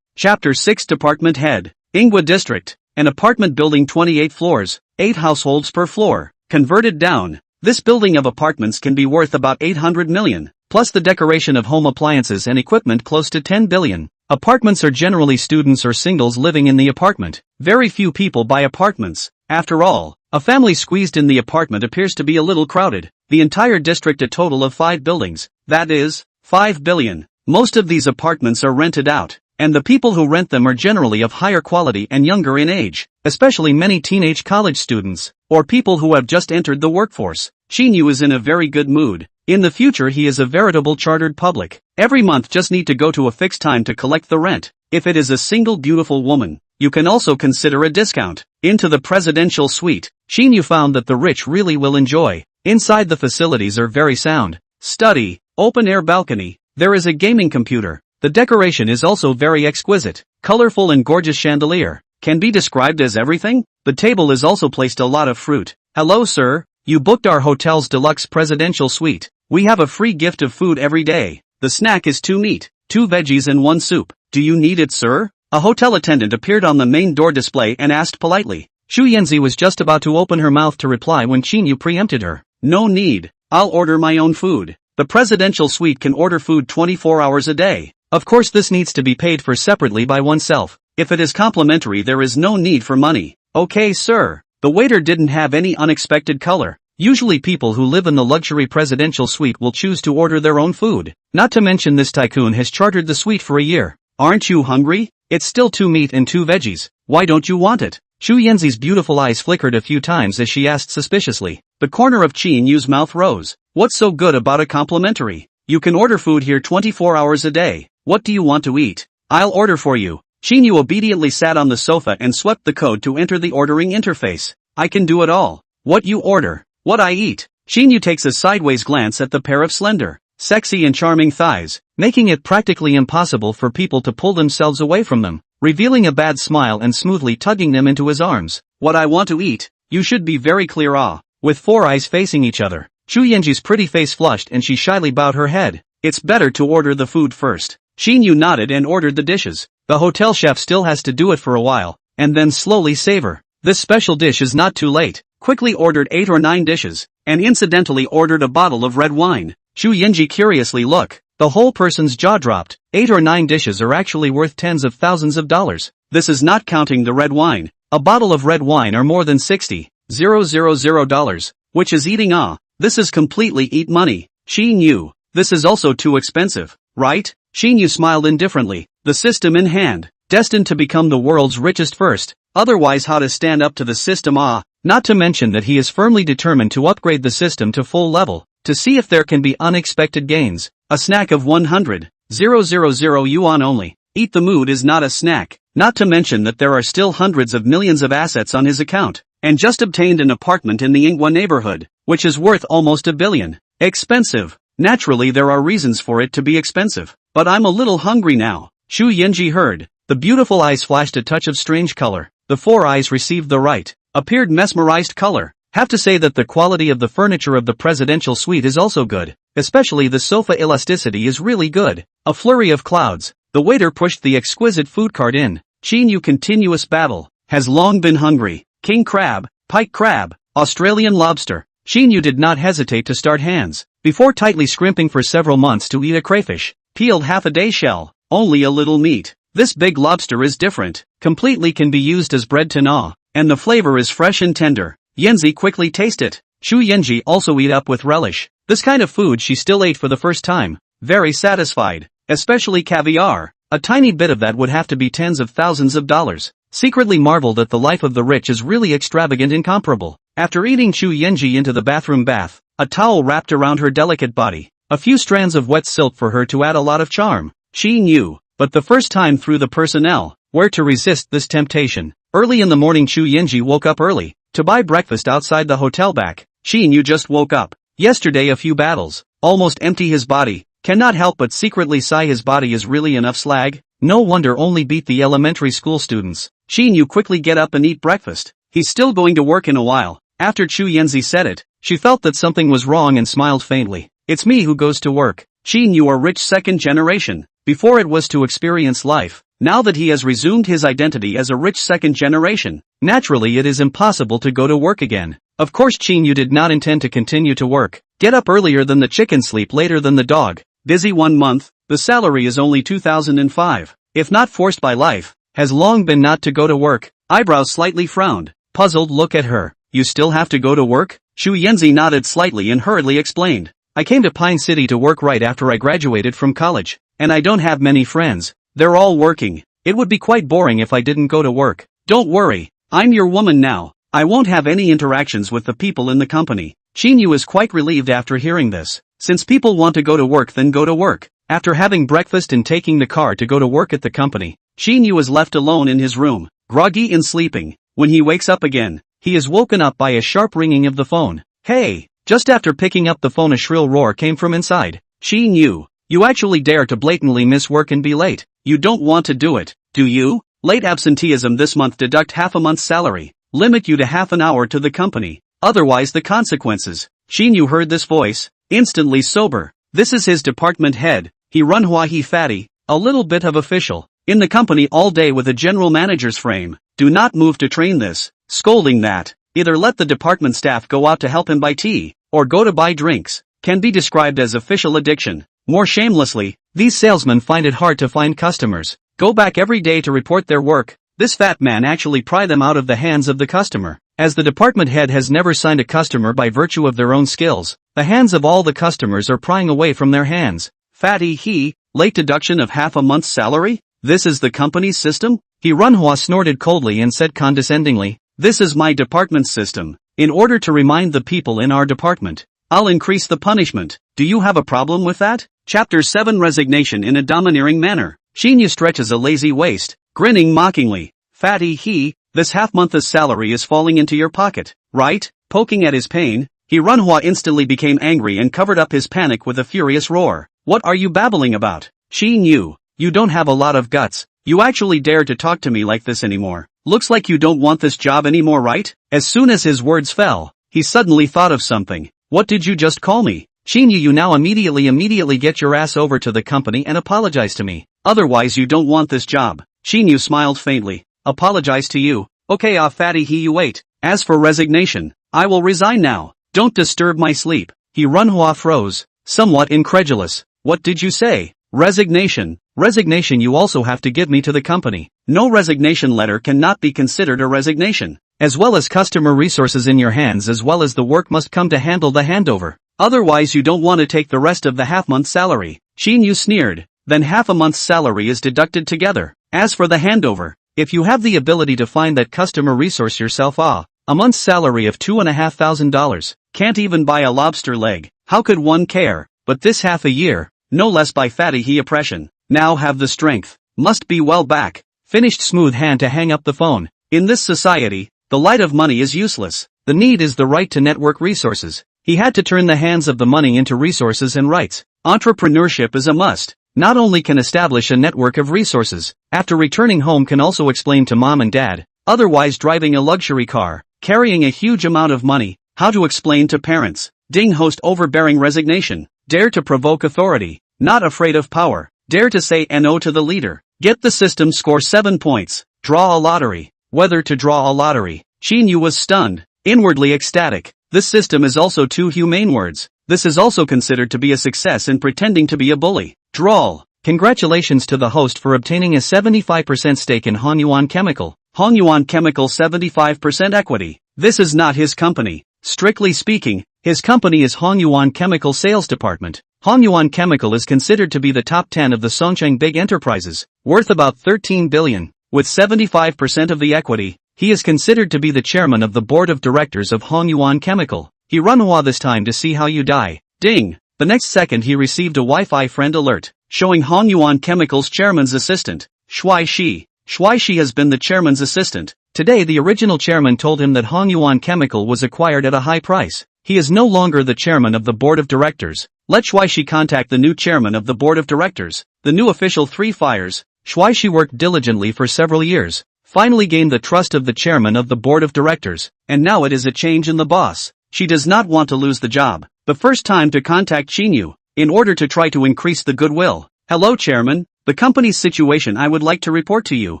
Chapter 6, Department Head. Ingwe District. An apartment building, 28 floors, 8 households per floor. Converted down. This building of apartments can be worth about 800 million, plus the decoration of home appliances and equipment close to 10 billion. Apartments are generally students or singles living in the apartment. Very few people buy apartments. After all, a family squeezed in the apartment appears to be a little crowded. The entire district, a total of 5 buildings. That is, 5 billion. Most of these apartments are rented out, and the people who rent them are generally of higher quality and younger in age, especially many teenage college students, or people who have just entered the workforce. Qin Yu is in a very good mood. In the future he is a veritable chartered public. Every month just need to go to a fixed time to collect the rent. If it is a single beautiful woman, you can also consider a discount. Into the presidential suite, Qin Yu found that the rich really will enjoy. Inside the facilities are very sound. Study, open-air balcony, there is a gaming computer. The decoration is also very exquisite. Colorful and gorgeous chandelier. Can be described as everything. The table is also placed a lot of fruit. Hello sir, you booked our hotel's deluxe presidential suite. We have a free gift of food every day. The snack is 2 meat, 2 veggies and 1 soup. Do you need it, sir? A hotel attendant appeared on the main door display and asked politely. Xu Yanzi was just about to open her mouth to reply when Qin Yu preempted her. No need. I'll order my own food. The presidential suite can order food 24 hours a day. Of course this needs to be paid for separately by oneself. If it is complimentary there is no need for money. Okay, sir. The waiter didn't have any unexpected color. Usually people who live in the luxury presidential suite will choose to order their own food. Not to mention this tycoon has chartered the suite for a year. Aren't you hungry? It's still 2 meat and 2 veggies. Why don't you want it? Xu Yanzi's beautiful eyes flickered a few times as she asked suspiciously. The corner of Qin Yu's mouth rose. What's so good about a complimentary? You can order food here 24 hours a day. What do you want to eat? I'll order for you. Qin Yu obediently sat on the sofa and swept the code to enter the ordering interface. I can do it all. What you order? What I eat? Qin Yu takes a sideways glance at the pair of slender, sexy and charming thighs, making it practically impossible for people to pull themselves away from them, revealing a bad smile and smoothly tugging them into his arms. What I want to eat? You should be very clear. With 4 eyes facing each other, Xu Yanji's pretty face flushed and she shyly bowed her head. It's better to order the food first. Qin Yu nodded and ordered the dishes. The hotel chef still has to do it for a while, and then slowly savor. This special dish is not too late. Quickly ordered 8 or 9 dishes, and incidentally ordered a bottle of red wine. Xu Yanji curiously look. The whole person's jaw dropped. 8 or 9 dishes are actually worth tens of thousands of dollars. This is not counting the red wine. A bottle of red wine are more than $60,000, which is eating. This is completely eat money. Qin Yu, this is also too expensive, right? Qin Yu smiled indifferently. The system in hand, destined to become the world's richest first. Otherwise how to stand up to the system. Not to mention that he is firmly determined to upgrade the system to full level, to see if there can be unexpected gains. A snack of 100,000 yuan only. Eat the mood is not a snack. Not to mention that there are still hundreds of millions of assets on his account, and just obtained an apartment in the Manhwa neighborhood, which is worth almost $1 billion. Expensive. Naturally there are reasons for it to be expensive, but I'm a little hungry now. Xu Yanji heard. The beautiful eyes flashed a touch of strange color. The 4 eyes received the right, appeared mesmerized color. Have to say that the quality of the furniture of the presidential suite is also good, especially the sofa elasticity is really good. A flurry of clouds. The waiter pushed the exquisite food cart in. Qin Yu continuous battle. Has long been hungry. King crab, pike crab, Australian lobster. Qin Yu did not hesitate to start hands. Before tightly scrimping for several months to eat a crayfish, peeled half a day shell, only a little meat. This big lobster is different, completely can be used as bread to gnaw, and the flavor is fresh and tender. Yanzi quickly taste it. Xu Yanji also eat up with relish. This kind of food she still ate for the first time, very satisfied, especially caviar. A tiny bit of that would have to be tens of thousands of dollars. Secretly marveled that the life of the rich is really extravagant, incomparable. After eating, Xu Yanji into the bathroom bath, a towel wrapped around her delicate body, a few strands of wet silk for her to add a lot of charm. Qin Yu, but the first time through the personnel, where to resist this temptation. Early in the morning Xu Yanji woke up early, to buy breakfast outside the hotel back. Qin Yu just woke up. Yesterday a few battles, almost empty his body, cannot help but secretly sigh his body is really enough slag. No wonder only beat the elementary school students. Qin Yu quickly get up and eat breakfast. He's still going to work in a while. After Xu Yanzi said it, she felt that something was wrong and smiled faintly. It's me who goes to work. Qin Yu are rich second generation. Before it was to experience life. Now that he has resumed his identity as a rich second generation, naturally it is impossible to go to work again. Of course Qin Yu did not intend to continue to work. Get up earlier than the chicken, sleep later than the dog. Busy 1 month, the salary is only 2005. If not forced by life, has long been not to go to work. Eyebrows slightly frowned. Puzzled look at her. You still have to go to work? Xu Yanzi nodded slightly and hurriedly explained. I came to Pine City to work right after I graduated from college, and I don't have many friends. They're all working. It would be quite boring if I didn't go to work. Don't worry, I'm your woman now. I won't have any interactions with the people in the company. Qin Yu is quite relieved after hearing this. Since people want to go to work, then go to work. After having breakfast and taking the car to go to work at the company, Qin Yu is left alone in his room, groggy and sleeping. When he wakes up again, he is woken up by a sharp ringing of the phone. Hey! Just after picking up the phone, a shrill roar came from inside. Qin Yu, you actually dare to blatantly miss work and be late. You don't want to do it, do you? Late absenteeism this month, deduct half a month's salary, limit you to half an hour to the company, otherwise the consequences. Qin Yu heard this voice, instantly sober. This is his department head. He run Hua he fatty, a little bit of official. in the company all day with a general manager's frame. Do not move to train this. Scolding that. Either let the department staff go out to help him buy tea, or go to buy drinks, can be described as official addiction. More shamelessly, these salesmen find it hard to find customers, go back every day to report their work. This fat man actually pry them out of the hands of the customer. As the department head has never signed a customer by virtue of their own skills, the hands of all the customers are prying away from their hands. Fatty he, late deduction of half a month's salary? This is the company's system? He Runhua snorted coldly and said condescendingly, this is my department's system. In order to remind the people in our department, I'll increase the punishment. Do you have a problem with that? Chapter 7 Resignation in a domineering manner. Qin Yu stretches a lazy waist, grinning mockingly. Fatty he, this half-month's salary is falling into your pocket, right? Poking at his pain, he Runhua instantly became angry and covered up his panic with a furious roar. What are you babbling about? Qin Yu, you don't have a lot of guts. You actually dare to talk to me like this anymore. Looks like you don't want this job anymore, right? As soon as his words fell, he suddenly thought of something. What did you just call me? Qin Yu, you now immediately get your ass over to the company and apologize to me. Otherwise you don't want this job. Qin Yu smiled faintly. Apologize to you? Okay, fatty he you wait. As for resignation, I will resign now. Don't disturb my sleep. He Runhua froze, somewhat incredulous. What did you say? Resignation. Resignation, you also have to give me to the company. No resignation letter cannot be considered a resignation. As well as customer resources in your hands, as well as the work must come to handle the handover. Otherwise you don't want to take the rest of the half-month salary. Qin Yu sneered. Then half a month's salary is deducted together. As for the handover, if you have the ability to find that customer resource yourself, a month's salary of $2,500, can't even buy a lobster leg. How could one care? But this half a year, no less by fatty he oppression. Now have the strength. Must be well back. Finished smooth hand to hang up the phone. In this society, the light of money is useless. The need is the right to network resources. He had to turn the hands of the money into resources and rights. Entrepreneurship is a must. Not only can establish a network of resources, after returning home can also explain to mom and dad, otherwise driving a luxury car, carrying a huge amount of money, how to explain to parents. Ding host overbearing resignation. Dare to provoke authority. Not afraid of power. Dare to say no to the leader. Get the system, score 7 points. Draw a lottery. Whether to draw a lottery. Qin Yu was stunned, inwardly ecstatic. This system is also 2 humane words. This is also considered to be a success in pretending to be a bully. Drawl. Congratulations to the host for obtaining a 75% stake in Hongyuan Chemical. Hongyuan Chemical 75% equity. This is not his company. Strictly speaking, his company is Hongyuan Chemical Sales Department. Hongyuan Chemical is considered to be the top 10 of the Songcheng big enterprises, worth about 13 billion. With 75% of the equity, he is considered to be the chairman of the board of directors of Hongyuan Chemical. He Runhua this time to see how you die. Ding! The next second he received a Wi-Fi friend alert, showing Hongyuan Chemical's chairman's assistant, Shuai Shi. Shuai Shi has been the chairman's assistant. Today the original chairman told him that Hongyuan Chemical was acquired at a high price. He is no longer the chairman of the board of directors. Let Shuai contact the new chairman of the board of directors. The new official 3 fires. Shuai worked diligently for several years, finally gained the trust of the chairman of the board of directors, and now it is a change in the boss. She does not want to lose the job. The first time to contact Qin Yu, in order to try to increase the goodwill. Hello chairman, the company's situation I would like to report to you.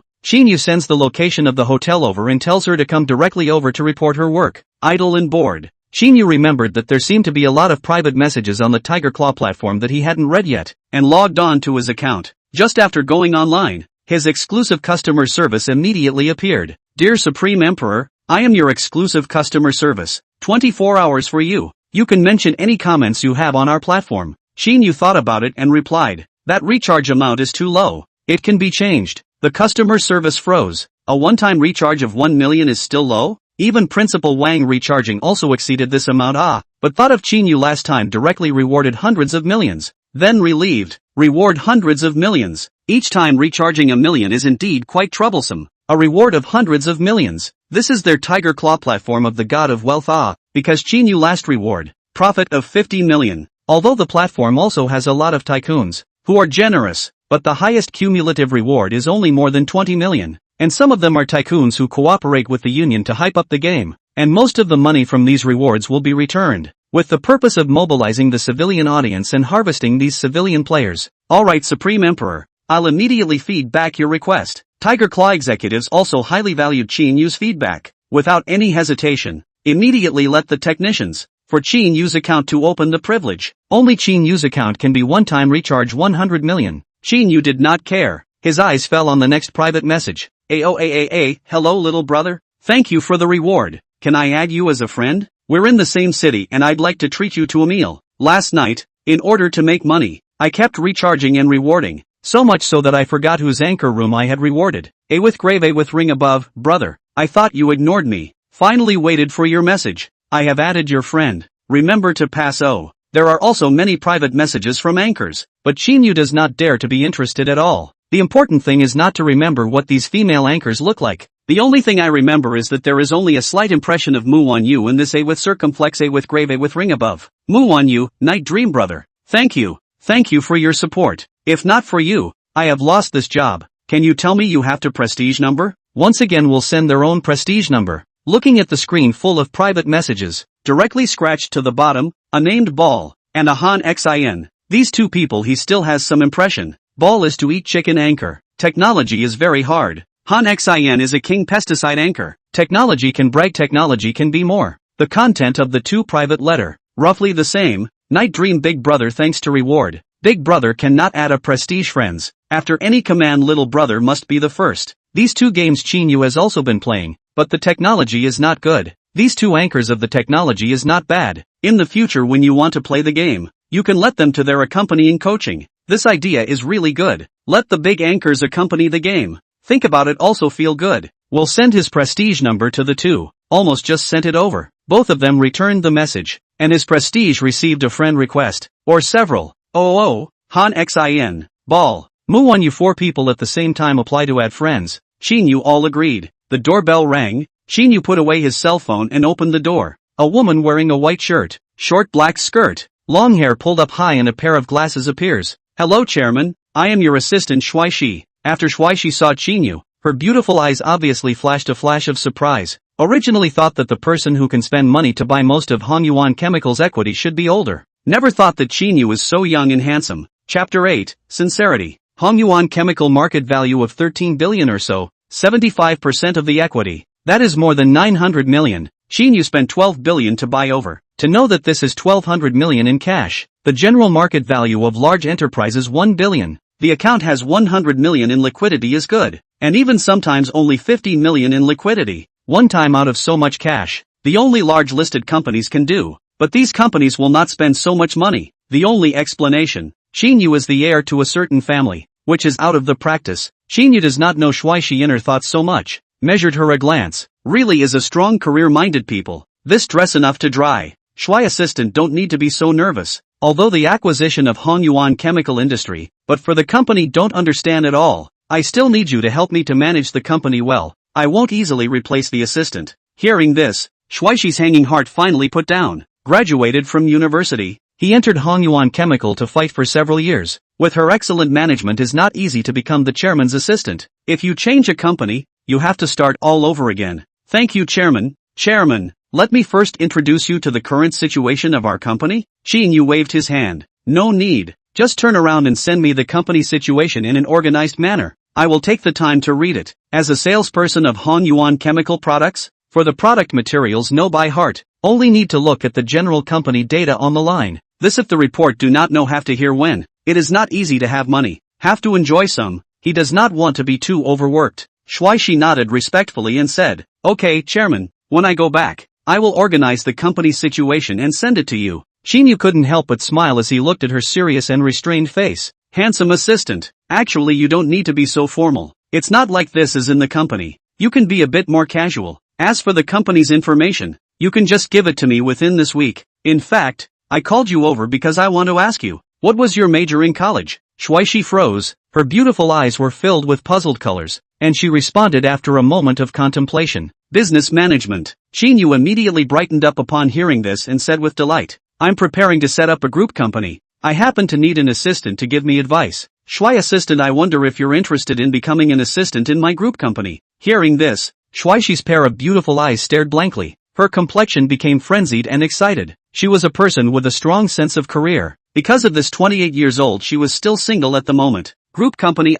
Qin Yu sends the location of the hotel over and tells her to come directly over to report her work. Idle and bored. Qin Yu remembered that there seemed to be a lot of private messages on the Tiger Claw platform that he hadn't read yet, and logged on to his account. Just after going online, his exclusive customer service immediately appeared. Dear Supreme Emperor, I am your exclusive customer service. 24 hours for you. You can mention any comments you have on our platform. Qin Yu thought about it and replied, that recharge amount is too low. It can be changed. The customer service froze. A one-time recharge of 1 million is still low? Even Principal Wang recharging also exceeded this amount, but thought of Qin Yu last time directly rewarded hundreds of millions. Then relieved, reward hundreds of millions. Each time recharging a million is indeed quite troublesome. A reward of hundreds of millions. This is their Tiger Claw platform of the God of Wealth, because Qin Yu last reward, profit of 50 million. Although the platform also has a lot of tycoons, who are generous, but the highest cumulative reward is only more than 20 million. And some of them are tycoons who cooperate with the union to hype up the game, and most of the money from these rewards will be returned, with the purpose of mobilizing the civilian audience and harvesting these civilian players. Alright Supreme Emperor, I'll immediately feed back your request. Tiger Claw executives also highly valued Qin Yu's feedback. Without any hesitation, immediately let the technicians for Qin Yu's account to open the privilege. Only Qin Yu's account can be one-time recharge 100 million. Qin Yu did not care. His eyes fell on the next private message. Aoaaa, hello little brother. Thank you for the reward. Can I add you as a friend? We're in the same city and I'd like to treat you to a meal. Last night, in order to make money, I kept recharging and rewarding. So much so that I forgot whose anchor room I had rewarded. A with grave A with ring above, brother. I thought you ignored me. Finally waited for your message. I have added your friend. Remember to pass O. There are also many private messages from anchors, but Qin Yu does not dare to be interested at all. The important thing is not to remember what these female anchors look like. The only thing I remember is that there is only a slight impression of Muan Yu in this A with circumflex A with grave A with ring above. Muan Yu, night dream brother. Thank you. Thank you for your support. If not for you, I have lost this job. Can you tell me you have to prestige number? Once again will send their own prestige number. Looking at the screen full of private messages, directly scratched to the bottom, a named Ball, and a Han Xin. These two people he still has some impression. Ball is to eat chicken anchor. Technology is very hard. Han Xin is a king pesticide anchor. Technology can brag, technology can be more. The content of the two private letter, roughly the same. Night dream big brother thanks to reward. Big brother cannot add a prestige friends. After any command little brother must be the first. These two games Qin Yu has also been playing, but the technology is not good. These two anchors of the technology is not bad. In the future when you want to play the game, you can let them to their accompanying coaching. This idea is really good. Let the big anchors accompany the game. Think about it, also feel good. We'll send his prestige number to the two. Almost just sent it over. Both of them returned the message, and his prestige received a friend request, or several. Han Xin, Ball, Muan Yu. Four people at the same time apply to add friends. Qin Yu all agreed. The doorbell rang. Qin Yu put away his cell phone and opened the door. A woman wearing a white shirt, short black skirt, long hair pulled up high and a pair of glasses appears. Hello chairman, I am your assistant Shuaishi. After Shuaishi saw Qin Yu, her beautiful eyes obviously flashed a flash of surprise. Originally thought that the person who can spend money to buy most of Hong Yuan Chemicals equity should be older. Never thought that Qin Yu is so young and handsome. Chapter 8, Sincerity. Hong Yuan Chemical market value of 13 billion or so, 75% of the equity. That is more than 900 million. Qin Yu spent 12 billion to buy over. To know that this is 1200 million in cash. The general market value of large enterprises 1 billion. The account has 100 million in liquidity is good. And even sometimes only 50 million in liquidity. One time out of so much cash. The only large listed companies can do. But these companies will not spend so much money. The only explanation. Qin Yu is the heir to a certain family, which is out of the practice. Qin Yu does not know Shuaishi inner thoughts so much. Measured her a glance. Really is a strong career-minded people. This dress enough to dry. Shui assistant don't need to be so nervous. Although the acquisition of Hong Yuan chemical industry, but for the company don't understand at all. I still need you to help me to manage the company well. I won't easily replace the assistant. Hearing this, Shuaishi's hanging heart finally put down. Graduated from university, he entered Hong Yuan Chemical to fight for several years. With her excellent management is not easy to become the chairman's assistant. If you change a company, you have to start all over again. Thank you chairman. Chairman, let me first introduce you to the current situation of our company. Qin Yu waved his hand. No need. Just turn around and send me the company situation in an organized manner. I will take the time to read it. As a salesperson of Hong Yuan Chemical Products, for the product materials know by heart, only need to look at the general company data on the line. This if the report do not know have to hear when. It is not easy to have money. Have to enjoy some. He does not want to be too overworked. Shuaishi nodded respectfully and said, okay chairman, when I go back, I will organize the company's situation and send it to you. Qin Yu couldn't help but smile as he looked at her serious and restrained face. Handsome assistant, actually you don't need to be so formal. It's not like this is in the company. You can be a bit more casual. As for the company's information, you can just give it to me within this week. In fact, I called you over because I want to ask you, what was your major in college? Shuaishi froze, her beautiful eyes were filled with puzzled colors, and she responded after a moment of contemplation. Business management. Qin Yu immediately brightened up upon hearing this and said with delight, I'm preparing to set up a group company. I happen to need an assistant to give me advice. Shui assistant, I wonder if you're interested in becoming an assistant in my group company. Hearing this, Shuaishi's pair of beautiful eyes stared blankly. Her complexion became frenzied and excited. She was a person with a strong sense of career. Because of this 28 years old she was still single at the moment. Group company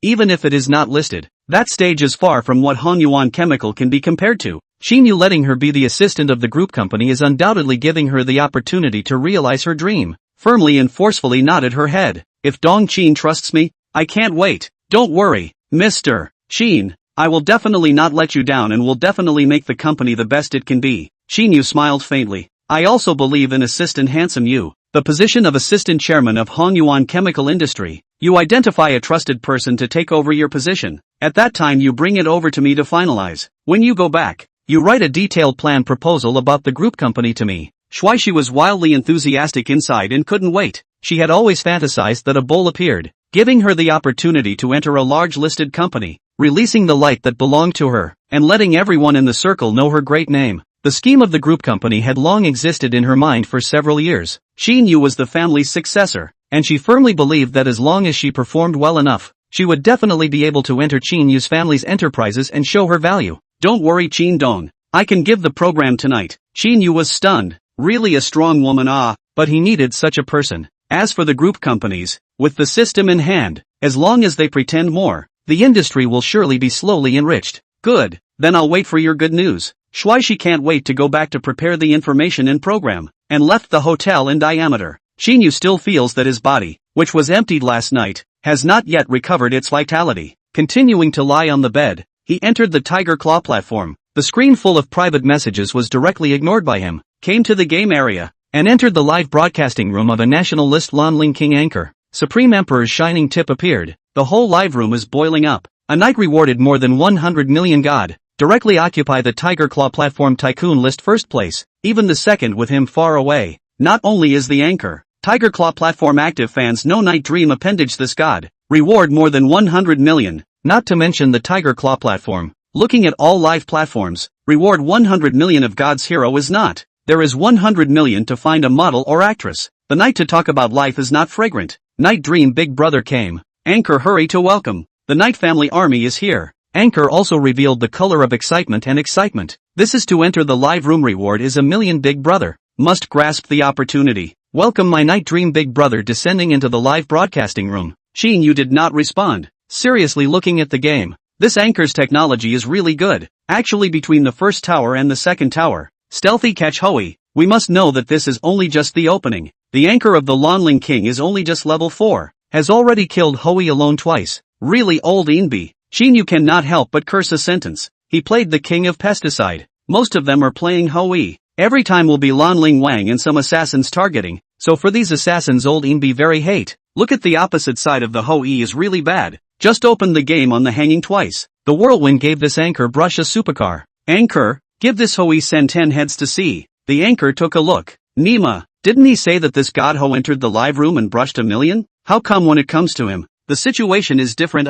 even if it is not listed. That stage is far from what Hongyuan Chemical can be compared to. Qin Yu letting her be the assistant of the group company is undoubtedly giving her the opportunity to realize her dream. Firmly and forcefully nodded her head. If Dong Qin trusts me, I can't wait. Don't worry, Mr. Qin. I will definitely not let you down and will definitely make the company the best it can be. Qin Yu smiled faintly. I also believe in Assistant Handsome Yu, the position of Assistant Chairman of Hongyuan Chemical Industry. You identify a trusted person to take over your position. At that time you bring it over to me to finalize. When you go back, you write a detailed plan proposal about the group company to me. Shuaishi was wildly enthusiastic inside and couldn't wait. She had always fantasized that a bull appeared, giving her the opportunity to enter a large listed company, releasing the light that belonged to her, and letting everyone in the circle know her great name. The scheme of the group company had long existed in her mind for several years. Qin Yu was the family's successor, and she firmly believed that as long as she performed well enough, she would definitely be able to enter Qin Yu's family's enterprises and show her value. Don't worry Qin Dong, I can give the program tonight. Qin Yu was stunned. Really a strong woman but he needed such a person. As for the group companies, with the system in hand, as long as they pretend more, the industry will surely be slowly enriched. Good, then I'll wait for your good news. Shuaishi can't wait to go back to prepare the information and program, and left the hotel in diameter. Qin Yu still feels that his body, which was emptied last night, has not yet recovered its vitality. Continuing to lie on the bed, he entered the Tiger Claw platform. The screen full of private messages was directly ignored by him, came to the game area, and entered the live broadcasting room of a national list Lanling King anchor. Supreme Emperor's shining tip appeared. The whole live room is boiling up. A night rewarded more than 100 million god. Directly occupy the Tiger Claw platform Tycoon list first place, even the second with him far away. Not only is the anchor, Tiger Claw platform active fans know Night Dream appendage this god. Reward more than 100 million. Not to mention the Tiger Claw platform. Looking at all live platforms, reward 100 million of God's hero is not. There is 100 million to find a model or actress. The night to talk about life is not fragrant. Night Dream Big Brother came. Anchor hurry to welcome. The Night Family Army is here. Anchor also revealed the color of excitement and excitement. This is to enter the live room reward is a million Big Brother. Must grasp the opportunity. Welcome my Night Dream Big Brother descending into the live broadcasting room. Qin Yu did not respond. Seriously looking at the game. This anchor's technology is really good. Actually between the first tower and the second tower. Stealthy catch Hui. We must know that this is only just the opening. The anchor of the Lanling King is only just level 4. Has already killed Hui alone twice. Really old Inbi. Qin Yu cannot help but curse a sentence. He played the king of pesticide. Most of them are playing Hui. Every time will be Lanling Wang and some assassins targeting. So for these assassins old Inbi very hate. Look at the opposite side of the Hui is really bad. Just opened the game on the hanging twice. The whirlwind gave this anchor brush a supercar. Anchor, give this Hui send 10 heads to see. The anchor took a look. Nima, didn't he say that this god Ho entered the live room and brushed a million? How come when it comes to him, the situation is different?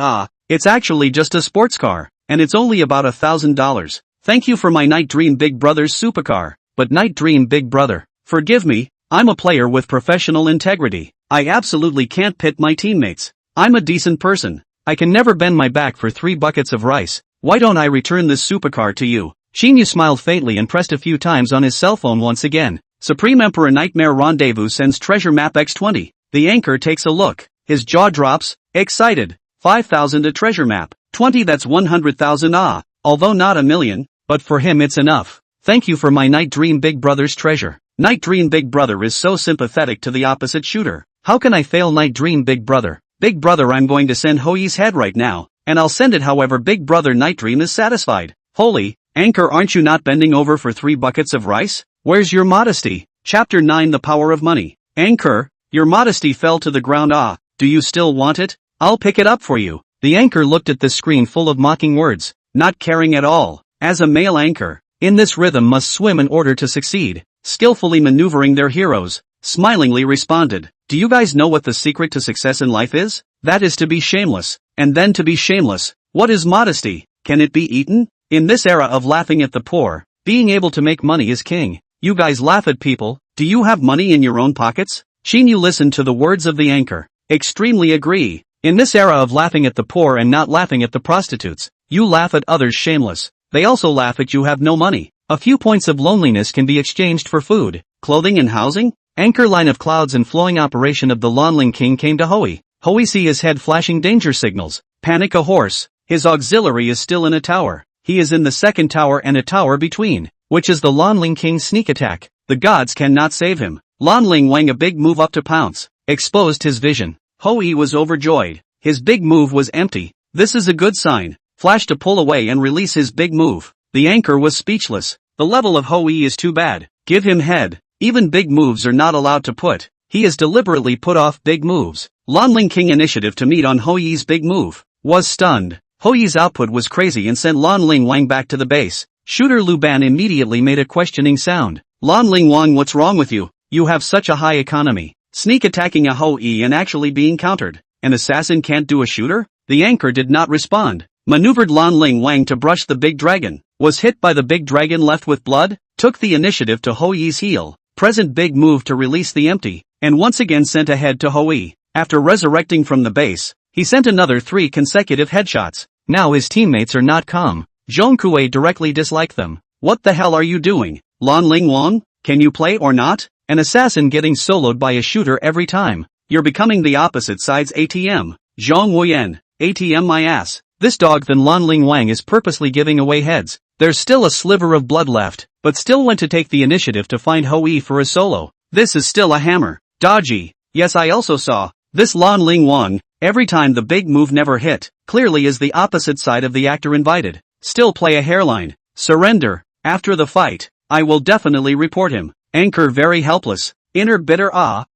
It's actually just a sports car, and it's only about $1,000. Thank you for my Night Dream Big Brother's supercar. But Night Dream Big Brother, forgive me, I'm a player with professional integrity. I absolutely can't pit my teammates. I'm a decent person. I can never bend my back for 3 buckets of rice. Why don't I return this supercar to you? Qin Yu smiled faintly and pressed a few times on his cell phone once again. Supreme Emperor Nightmare Rendezvous sends treasure map X20. The anchor takes a look. His jaw drops. Excited. 5,000 a treasure map. 20 that's 100,000 although not a million, but for him it's enough. Thank you for my Night Dream Big Brother's treasure. Night Dream Big Brother is so sympathetic to the opposite shooter. How can I fail Night Dream Big Brother? Big Brother I'm going to send Hoi's head right now, and I'll send it however Big Brother Night Dream is satisfied. Holy, anchor aren't you not bending over for 3 buckets of rice? Where's your modesty? Chapter 9 The Power of Money. Anchor, your modesty fell to the ground. Do you still want it? I'll pick it up for you. The anchor looked at the screen full of mocking words, not caring at all. As a male anchor, in this rhythm must swim in order to succeed. Skillfully maneuvering their heroes, smilingly responded, do you guys know what the secret to success in life is? That is to be shameless, and then to be shameless. What is modesty? Can it be eaten? In this era of laughing at the poor, being able to make money is king. You guys laugh at people, do you have money in your own pockets? Qin Yu listened to the words of the anchor. Extremely agree. In this era of laughing at the poor and not laughing at the prostitutes, you laugh at others shameless. They also laugh at you have no money. A few points of loneliness can be exchanged for food, clothing and housing. Anchor line of clouds and flowing operation of the Lanling King came to Hui. Hui see his head flashing danger signals. Panic a horse. His auxiliary is still in a tower. He is in the second tower and a tower between, which is the Lanling King's sneak attack. The gods cannot save him. Lanling Wang a big move up to pounce. Exposed his vision. Hui was overjoyed. His big move was empty. This is a good sign. Flash to pull away and release his big move. The anchor was speechless. The level of Hui is too bad. Give him head. Even big moves are not allowed to put. He has deliberately put off big moves. Lanling King initiative to meet on Hui's big move. Was stunned. Hui's output was crazy and sent Lanling Wang back to the base. Shooter Lu Ban immediately made a questioning sound. Lanling Wang, what's wrong with you? You have such a high economy. Sneak attacking a Hui and actually being countered. An assassin can't do a shooter? The anchor did not respond. Maneuvered Lanling Wang to brush the big dragon. Was hit by the big dragon left with blood. Took the initiative to Hui's heel. Present big move to release the empty. And once again sent ahead to Hui. After resurrecting from the base, he sent another 3 consecutive headshots. Now his teammates are not calm. Zhong Kuei directly disliked them. What the hell are you doing? Lanling Wang, can you play or not? An assassin getting soloed by a shooter every time. You're becoming the opposite side's ATM. Zhong Wuyan, ATM my ass. This dog than Lanling Wang is purposely giving away heads. There's still a sliver of blood left, but still went to take the initiative to find Hui for a solo. This is still a hammer. Dodgy. Yes, I also saw. This Lanling Wang, every time the big move never hit, clearly is the opposite side of the actor invited. Still play a hairline. Surrender. After the fight, I will definitely report him. Anchor very helpless. Inner bitter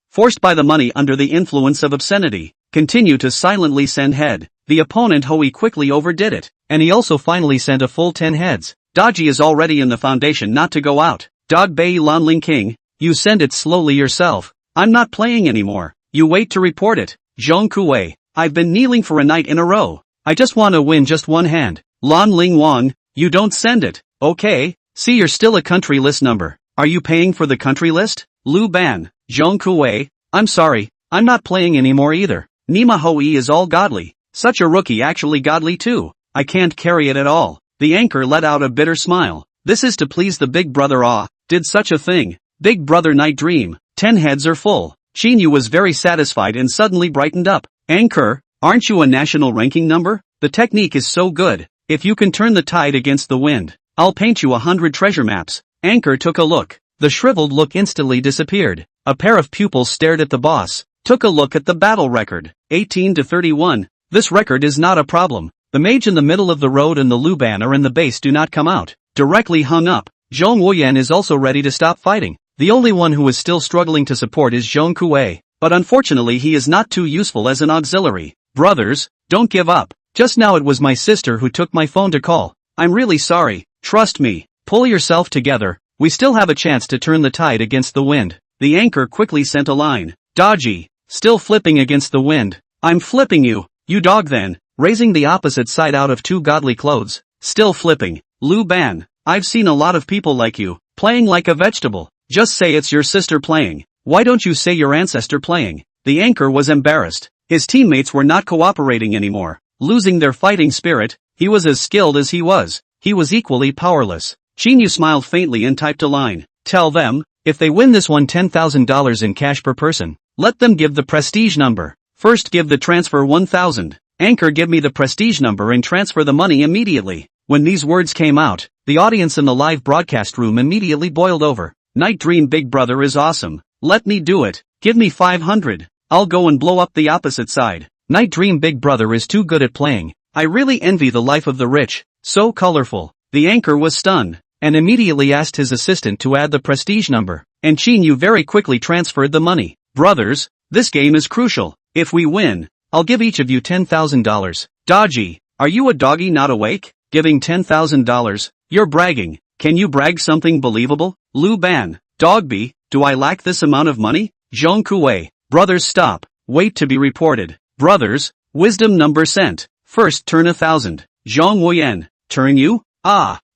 forced by the money under the influence of obscenity. Continue to silently send head. The opponent Hui quickly overdid it, and he also finally sent a full 10 heads. Dodgy is already in the foundation not to go out. Dog Bei Lanling King, you send it slowly yourself. I'm not playing anymore. You wait to report it. Zhong Kuei, I've been kneeling for a night in a row. I just want to win just one hand. Lanling Wang, you don't send it. Okay, see you're still a country list number. Are you paying for the country list? Lu Ban, Zhong Kuei, I'm sorry, I'm not playing anymore either. Nima Hui is all godly. Such a rookie actually godly too. I can't carry it at all. The anchor let out a bitter smile. This is to please the big brother did such a thing. Big brother night dream. 10 heads are full. Qin Yu was very satisfied and suddenly brightened up. Anchor, aren't you a national ranking number? The technique is so good. If you can turn the tide against the wind, I'll paint you 100 treasure maps. Anchor took a look. The shriveled look instantly disappeared. A pair of pupils stared at the boss. Took a look at the battle record. 18 to 31. This record is not a problem. The mage in the middle of the road and the Lu Ban are in the base do not come out. Directly hung up. Zhong Wuyan is also ready to stop fighting. The only one who is still struggling to support is Zhong Kuei. But unfortunately he is not too useful as an auxiliary. Brothers, don't give up. Just now it was my sister who took my phone to call. I'm really sorry. Trust me. Pull yourself together. We still have a chance to turn the tide against the wind. The anchor quickly sent a line. Dodgy. Still flipping against the wind. I'm flipping you. You dog then. Raising the opposite side out of 2 godly clothes. Still flipping. Lu Ban. I've seen a lot of people like you. Playing like a vegetable. Just say it's your sister playing. Why don't you say your ancestor playing? The anchor was embarrassed. His teammates were not cooperating anymore. Losing their fighting spirit, he was as skilled as he was. He was equally powerless. Qin Yu smiled faintly and typed a line. Tell them, if they win this one $10,000 in cash per person, let them give the prestige number. First give the transfer 1,000. Anchor give me the prestige number and transfer the money immediately. When these words came out, the audience in the live broadcast room immediately boiled over. Night Dream Big Brother is awesome. Let me do it. Give me 500. I'll go and blow up the opposite side. Night Dream Big Brother is too good at playing. I really envy the life of the rich. So colorful. The anchor was stunned, and immediately asked his assistant to add the prestige number, and Qin Yu very quickly transferred the money. Brothers, this game is crucial. If we win, I'll give each of you $10,000. Dodgy, are you a doggy not awake? Giving $10,000? You're bragging. Can you brag something believable? Lu Ban, Dogby, do I lack this amount of money? Zhong Kuei, brothers stop, wait to be reported. Brothers, wisdom number sent. First turn 1,000. Zhong Wuyan, turn you?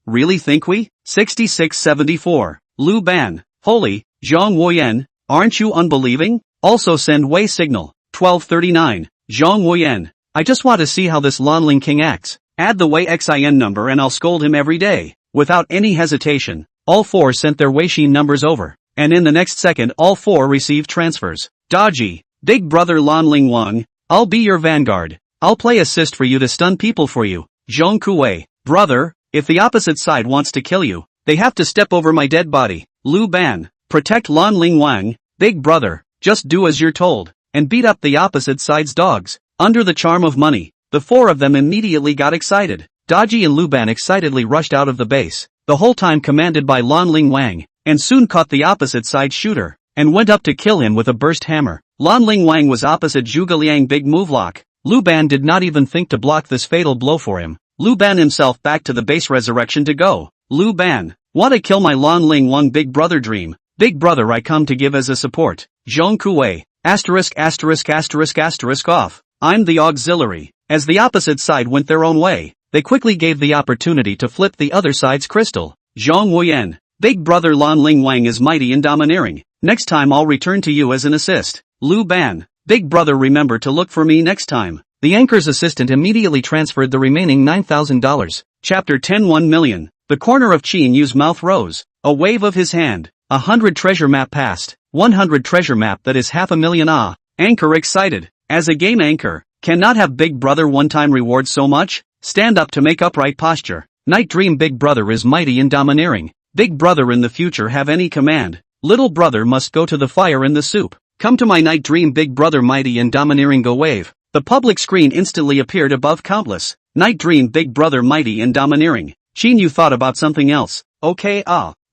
Really think we? 6674. Lu Ban, holy, Zhong Wuyan, aren't you unbelieving? Also send Wei signal. 1239. Zhong Wuyan, I just want to see how this Lanling King acts. Add the Wei XIN number and I'll scold him every day. Without any hesitation, all 4 sent their Weixin numbers over, and in the next second all 4 received transfers. Dodgy, Big Brother Lanling Wang, I'll be your vanguard. I'll play assist for you to stun people for you. Zhong Kuwei. Brother, if the opposite side wants to kill you, they have to step over my dead body. Lu Ban. Protect Lan Ling Wang. Big brother, just do as you're told, and beat up the opposite side's dogs. Under the charm of money, the four of them immediately got excited. Daji and Lu Ban excitedly rushed out of the base, the whole time commanded by Lan Ling Wang, and soon caught the opposite side shooter, and went up to kill him with a burst hammer. Lan Ling Wang was opposite Zhuge Liang big move lock. Lu Ban did not even think to block this fatal blow for him. Lu Ban himself back to the base resurrection to go. Lu Ban, wanna kill my Lan Ling Wang big brother dream? Big brother I come to give as a support. Zhong Kuwei, ***** off. I'm the auxiliary. As the opposite side went their own way, they quickly gave the opportunity to flip the other side's crystal. Zhong Wuyan, big brother Lan Ling Wang is mighty and domineering. Next time I'll return to you as an assist. Lu Ban, big brother remember to look for me next time. The anchor's assistant immediately transferred the remaining $9,000. Chapter 10 1 million. The corner of Qin Yu's mouth rose. A wave of his hand. 100 treasure map passed. 100 treasure map that is $500,000. Anchor excited. As a game anchor, cannot have big brother one-time reward so much? Stand up to make upright posture. Night dream big brother is mighty and domineering. Big brother in the future have any command. Little brother must go to the fire in the soup. Come to my night dream big brother mighty and domineering go wave. The public screen instantly appeared above countless. Night dream big brother mighty and domineering. Qin Yu thought about something else. Okay,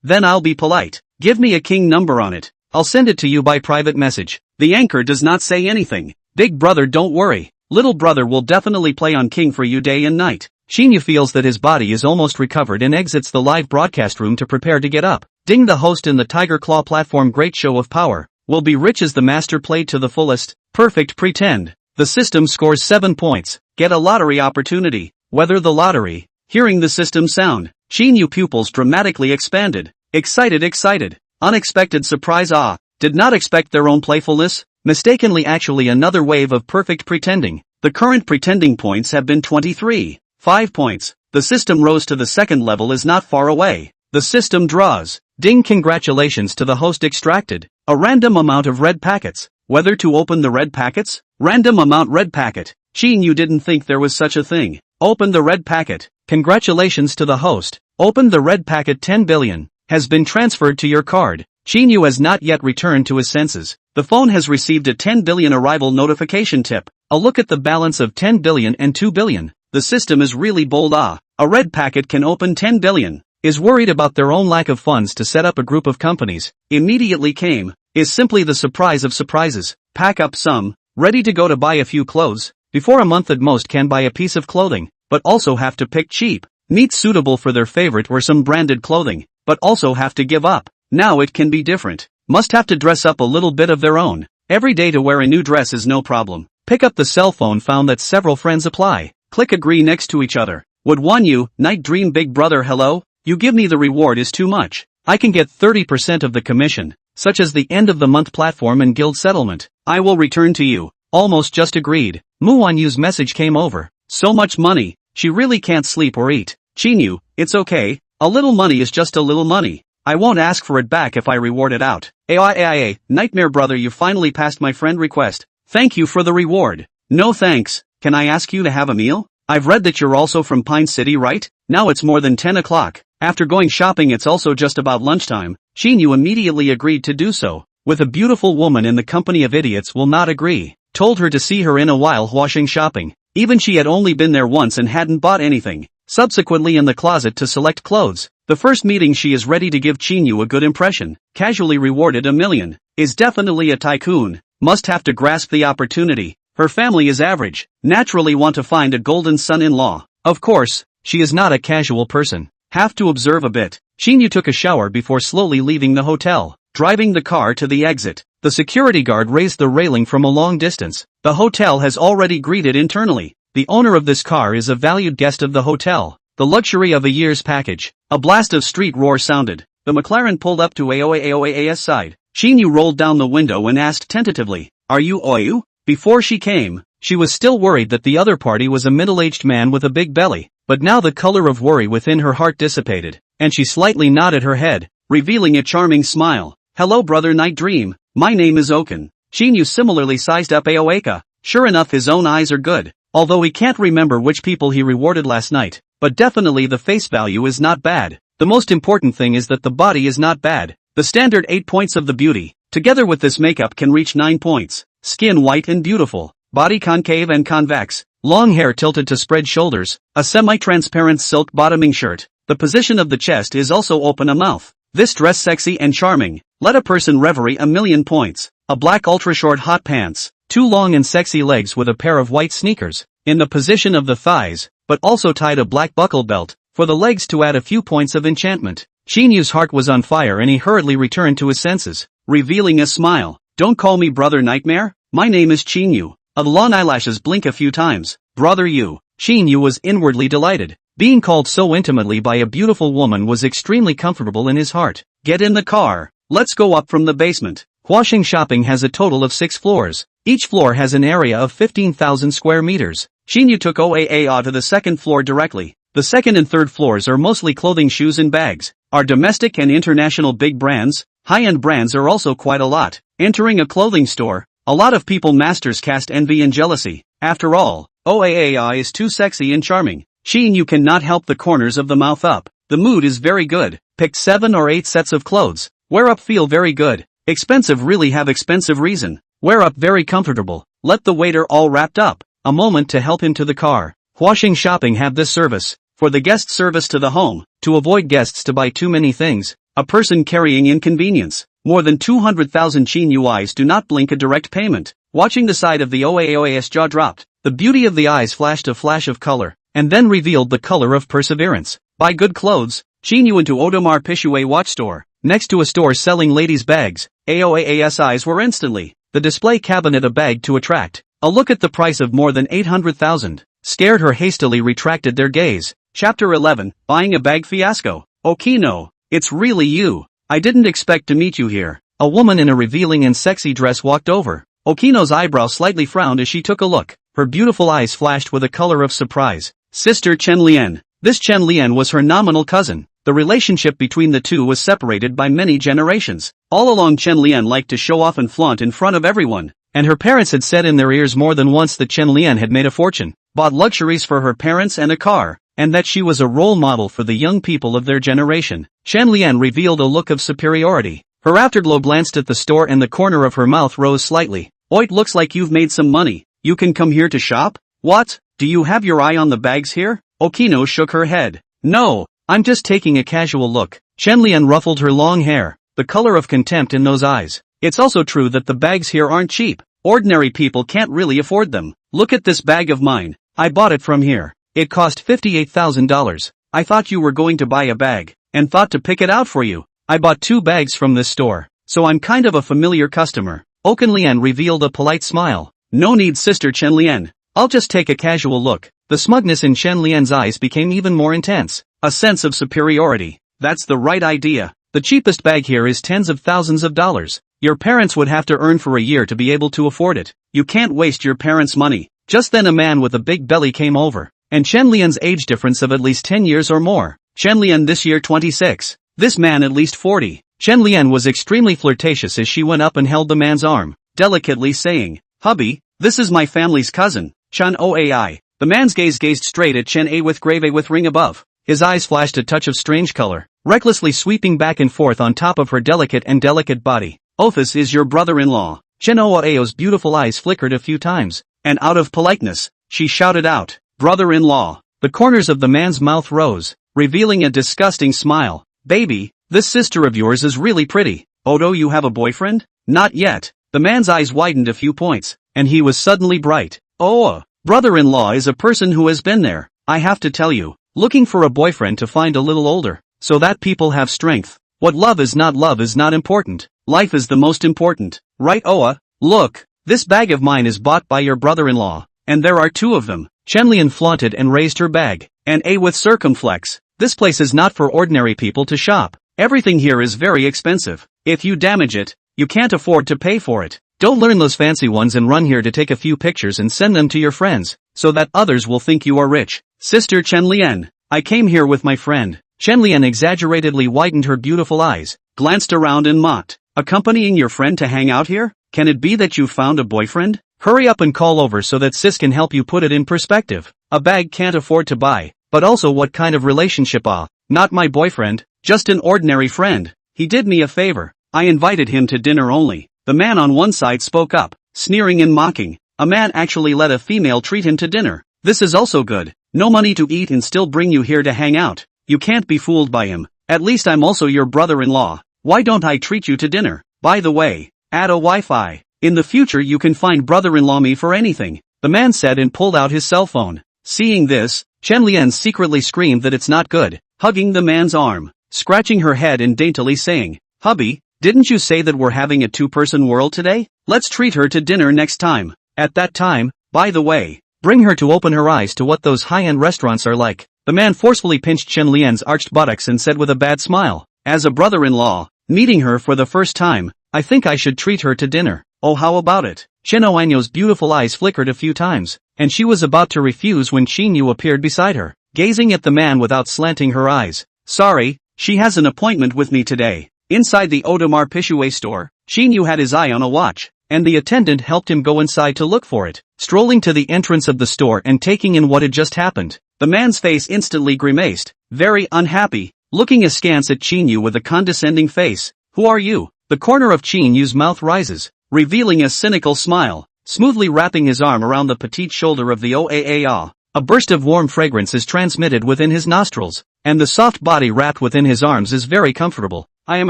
then I'll be polite. Give me a king number on it. I'll send it to you by private message. The anchor does not say anything. Big brother don't worry. Little brother will definitely play on king for you day and night. Qin Yu feels that his body is almost recovered and exits the live broadcast room to prepare to get up. Ding the host in the Tiger Claw platform great show of power. Will be rich as the master played to the fullest. Perfect pretend. The system scores 7 points. Get a lottery opportunity. Weather the lottery. Hearing the system sound. Qin Yu pupils dramatically expanded. Excited. Unexpected surprise Did not expect their own playfulness? Mistakenly actually another wave of perfect pretending. The current pretending points have been 23. 5 points. The system rose to the second level is not far away. The system draws. Ding congratulations to the host extracted. A random amount of red packets. Whether to open the red packets? Random amount red packet. Qin Yu didn't think there was such a thing. Open the red packet. Congratulations to the host. Open the red packet 10 billion. Has been transferred to your card. Qin Yu has not yet returned to his senses. The phone has received a 10 billion arrival notification tip. A look at the balance of 10 billion and 2 billion. The system is really bold A red packet can open 10 billion. Is worried about their own lack of funds to set up a group of companies. Immediately came. Is simply the surprise of surprises. Pack up some. Ready to go to buy a few clothes. Before a month at most can buy a piece of clothing. But also have to pick cheap. Neat suitable for their favorite or some branded clothing. But also have to give up. Now it can be different. Must have to dress up a little bit of their own. Every day to wear a new dress is no problem. Pick up the cell phone found that several friends apply. Click agree next to each other. Would want you, night dream big brother hello? You give me the reward is too much. I can get 30% of the commission, such as the end of the month platform and guild settlement. I will return to you. Almost just agreed. Muan Yu's message came over. So much money, she really can't sleep or eat. Qin Yu, it's okay. A little money is just a little money. I won't ask for it back if I reward it out. AIA, nightmare brother you finally passed my friend request. Thank you for the reward. No thanks. Can I ask you to have a meal? I've read that you're also from Pine City, right? Now it's more than 10 o'clock. After going shopping it's also just about lunchtime. Qin Yu immediately agreed to do so. With a beautiful woman in the company of idiots will not agree. Told her to see her in a while washing shopping. Even she had only been there once and hadn't bought anything. Subsequently in the closet to select clothes. The first meeting she is ready to give Qin Yu a good impression. Casually rewarded $1 million. Is definitely a tycoon. Must have to grasp the opportunity. Her family is average. Naturally want to find a golden son-in-law. Of course, she is not a casual person. Have to observe a bit. Qin Yu took a shower before slowly leaving the hotel. Driving the car to the exit. The security guard raised the railing from a long distance. The hotel has already greeted internally. The owner of this car is a valued guest of the hotel. The luxury of a year's package. A blast of street roar sounded. The McLaren pulled up to AOA's side. Qin Yu rolled down the window and asked tentatively, "Are you Oyu?" Before she came, she was still worried that the other party was a middle-aged man with a big belly, but now the color of worry within her heart dissipated, and she slightly nodded her head, revealing a charming smile. "Hello brother Night Dream, my name is Oken." Qin Yu similarly sized up Aoaka. Sure enough, his own eyes are good, although he can't remember which people he rewarded last night, but definitely the face value is not bad. The most important thing is that the body is not bad. The standard 8 points of the beauty, together with this makeup, can reach 9 points. Skin white and beautiful, body concave and convex, long hair tilted to spread shoulders, a semi-transparent silk bottoming shirt. The position of the chest is also open a mouth. This dress sexy and charming. Let a person reverie 1,000,000 points. A black ultra-short hot pants, 2 long and sexy legs with a pair of white sneakers, in the position of the thighs, but also tied a black buckle belt, for the legs to add a few points of enchantment. Qin Yu's heart was on fire and he hurriedly returned to his senses, revealing a smile. Don't call me Brother Nightmare, my name is Qin Yu. The long eyelashes blink a few times. Brother Yu. Qin Yu was inwardly delighted. Being called so intimately by a beautiful woman was extremely comfortable in his heart. Get in the car. Let's go up from the basement. Huaxing Shopping has a total of 6 floors. Each floor has an area of 15,000 square meters. Qin Yu took OAA to the second floor directly. The second and third floors are mostly clothing, shoes and bags. Are domestic and international big brands. High-end brands are also quite a lot. Entering a clothing store, a lot of people masters cast envy and jealousy. After all, OAAI is too sexy and charming. Qin Yu cannot help the corners of the mouth up. The mood is very good. Picked 7 or 8 sets of clothes. Wear up, feel very good. Expensive, really have expensive reason. Wear up, very comfortable. Let the waiter all wrapped up. A moment to help him to the car. Huaxing Shopping have this service. For the guest service to the home, to avoid guests to buy too many things. A person carrying inconvenience. More than 200,000 Qin Yu eyes do not blink a direct payment. Watching the side of the OAOAS jaw dropped. The beauty of the eyes flashed a flash of color, and then revealed the color of perseverance. Buy good clothes. Qin Yu into Audemars Piguet watch store. Next to a store selling ladies' bags. AOAAS eyes were instantly. The display cabinet a bag to attract. A look at the price of more than 800,000. Scared her, hastily retracted their gaze. Chapter 11, Buying a Bag Fiasco. Okino, it's really you. I didn't expect to meet you here. A woman in a revealing and sexy dress walked over. Okino's eyebrow slightly frowned as she took a look. Her beautiful eyes flashed with a color of surprise. Sister Chen Lian. This Chen Lian was her nominal cousin. The relationship between the two was separated by many generations. All along Chen Lian liked to show off and flaunt in front of everyone. And her parents had said in their ears more than once that Chen Lian had made a fortune, bought luxuries for her parents and a car, and that she was a role model for the young people of their generation. Chen Lian revealed a look of superiority. Her afterglow glanced at the store and the corner of her mouth rose slightly. Oit, looks like you've made some money. You can come here to shop? What? Do you have your eye on the bags here? Okino shook her head. No, I'm just taking a casual look. Chen Lian ruffled her long hair, the color of contempt in those eyes. It's also true that the bags here aren't cheap. Ordinary people can't really afford them. Look at this bag of mine. I bought it from here. It cost $58,000. I thought you were going to buy a bag, and thought to pick it out for you. I bought 2 bags from this store, so I'm kind of a familiar customer. Okan Lian revealed a polite smile. No need, Sister Chen Lian. I'll just take a casual look. The smugness in Chen Lian's eyes became even more intense. A sense of superiority. That's the right idea. The cheapest bag here is tens of thousands of dollars. Your parents would have to earn for a year to be able to afford it. You can't waste your parents' money. Just then a man with a big belly came over, and Chen Lian's age difference of at least 10 years or more. Chen Lian this year 26. This man at least 40. Chen Lian was extremely flirtatious as she went up and held the man's arm, delicately saying, "Hubby, this is my family's cousin, Chen Oai." The man's gaze gazed straight at Chen A with grave A with ring above. His eyes flashed a touch of strange color, recklessly sweeping back and forth on top of her delicate body. "Othis is your brother-in-law." Chen Oao's beautiful eyes flickered a few times, and out of politeness, she shouted out, "Brother-in-law." The corners of the man's mouth rose, revealing a disgusting smile. "Baby, this sister of yours is really pretty. Odo, you have a boyfriend?" "Not yet." The man's eyes widened a few points, and he was suddenly bright. "Oh, brother-in-law is a person who has been there, I have to tell you, looking for a boyfriend to find a little older, so that people have strength. What love is not important. Life is the most important, right Oa? Look, this bag of mine is bought by your brother-in-law, and there are 2 of them." Chen Lian flaunted and raised her bag, and A with circumflex. "This place is not for ordinary people to shop. Everything here is very expensive. If you damage it, you can't afford to pay for it. Don't learn those fancy ones and run here to take a few pictures and send them to your friends, so that others will think you are rich." "Sister Chen Lian, I came here with my friend." Chen Lian exaggeratedly widened her beautiful eyes, glanced around and mocked. "Accompanying your friend to hang out here? Can it be that you found a boyfriend?" Hurry up and call over so that sis can help you put it in perspective. A bag can't afford to buy, but also what kind of relationship? Not my boyfriend, just an ordinary friend. He did me a favor. I invited him to dinner only. The man on one side spoke up, sneering and mocking. A man actually let a female treat him to dinner. This is also good. No money to eat and still bring you here to hang out. You can't be fooled by him. At least I'm also your brother-in-law. Why don't I treat you to dinner? By the way, add a Wi-Fi. In the future you can find brother-in-law me for anything, the man said and pulled out his cell phone. Seeing this, Chen Lian secretly screamed that it's not good, hugging the man's arm, scratching her head and daintily saying, "Hubby, didn't you say that we're having a two-person world today? Let's treat her to dinner next time. At that time, by the way, bring her to open her eyes to what those high-end restaurants are like." The man forcefully pinched Chen Lian's arched buttocks and said with a bad smile, "As a brother-in-law, meeting her for the first time, I think I should treat her to dinner. Oh, how about it?" Chen Oanyo's beautiful eyes flickered a few times, and she was about to refuse when Qin Yu appeared beside her, gazing at the man without slanting her eyes. "Sorry, she has an appointment with me today." Inside the Audemars Piguet store, Qin Yu had his eye on a watch, and the attendant helped him go inside to look for it. Strolling to the entrance of the store and taking in what had just happened, the man's face instantly grimaced, very unhappy, looking askance at Qin Yu with a condescending face. "Who are you?" The corner of Qin Yu's mouth rises, revealing a cynical smile, smoothly wrapping his arm around the petite shoulder of the Oaa. A burst of warm fragrance is transmitted within his nostrils, and the soft body wrapped within his arms is very comfortable. "I am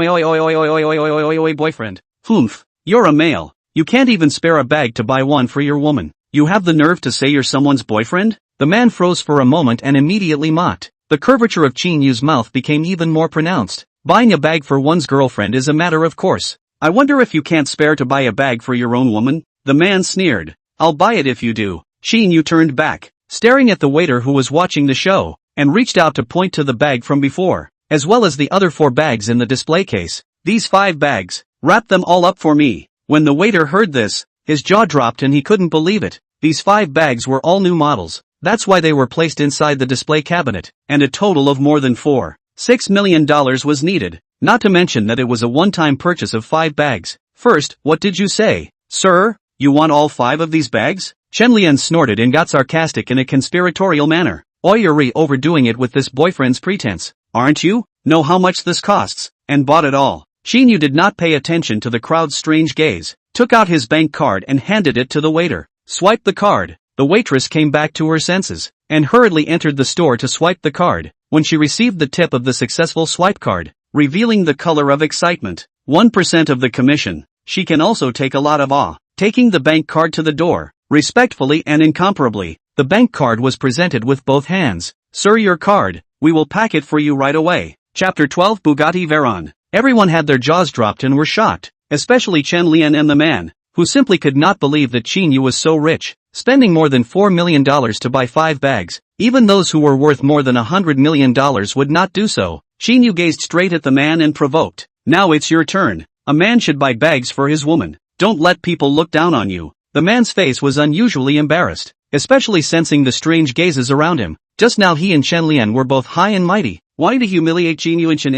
a boyfriend." "Humph, you're a male. You can't even spare a bag to buy one for your woman. You have the nerve to say you're someone's boyfriend?" The man froze for a moment and immediately mocked. The curvature of Qin Yu's mouth became even more pronounced. Buying a bag for one's girlfriend is a matter of course. "I wonder if you can't spare to buy a bag for your own woman?" The man sneered. "I'll buy it if you do." Qin Yu turned back, staring at the waiter who was watching the show, and reached out to point to the bag from before, as well as the other 4 bags in the display case. "These 5 bags, wrap them all up for me." When the waiter heard this, his jaw dropped and he couldn't believe it. These 5 bags were all new models. That's why they were placed inside the display cabinet, and a total of more than $4.6 million was needed, not to mention that it was a one-time purchase of 5 bags. "First, what did you say, sir? You want all 5 of these bags?" Chen Lian snorted and got sarcastic in a conspiratorial manner. "Oi, you're overdoing it with this boyfriend's pretense, aren't you? Know how much this costs, and bought it all." Qin Yu did not pay attention to the crowd's strange gaze, took out his bank card and handed it to the waiter. "Swipe the card." The waitress came back to her senses, and hurriedly entered the store to swipe the card. When she received the tip of the successful swipe card, revealing the color of excitement, 1% of the commission, she can also take a lot of awe. Taking the bank card to the door, respectfully and incomparably, the bank card was presented with both hands. "Sir, your card, we will pack it for you right away." Chapter 12 Bugatti Veyron. Everyone had their jaws dropped and were shocked, especially Chen Lian and the man, who simply could not believe that Qin Yu was so rich, spending more than $4 million to buy 5 bags. Even those who were worth more than $100 million would not do so. Qin Yu gazed straight at the man and provoked, "Now it's your turn. A man should buy bags for his woman. Don't let people look down on you." The man's face was unusually embarrassed, especially sensing the strange gazes around him. Just now he and Chen Lian were both high and mighty, wanting to humiliate Qin Yu and Chen.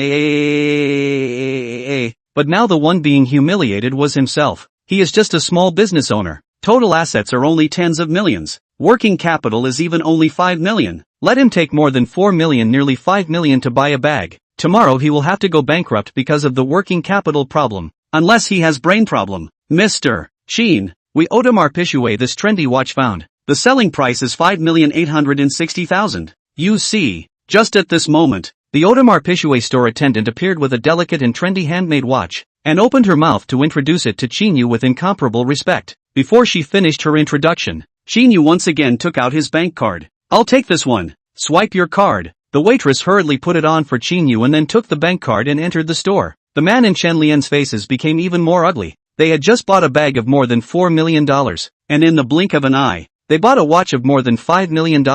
But now the one being humiliated was himself. He is just a small business owner. Total assets are only tens of millions. Working capital is even only 5 million. Let him take more than 4 million, nearly 5 million to buy a bag. Tomorrow he will have to go bankrupt because of the working capital problem. Unless he has brain problem. "Mr. Qin, we Audemars Piguet this trendy watch found. The selling price is 5,860,000. You see." Just at this moment, the Audemars Piguet store attendant appeared with a delicate and trendy handmade watch, and opened her mouth to introduce it to Qin Yu with incomparable respect. Before she finished her introduction, Qin Yu once again took out his bank card. "I'll take this one. Swipe your card." The waitress hurriedly put it on for Qin Yu and then took the bank card and entered the store. The man and Chen Lian's faces became even more ugly. They had just bought a bag of more than $4 million, and in the blink of an eye, they bought a watch of more than $5 million,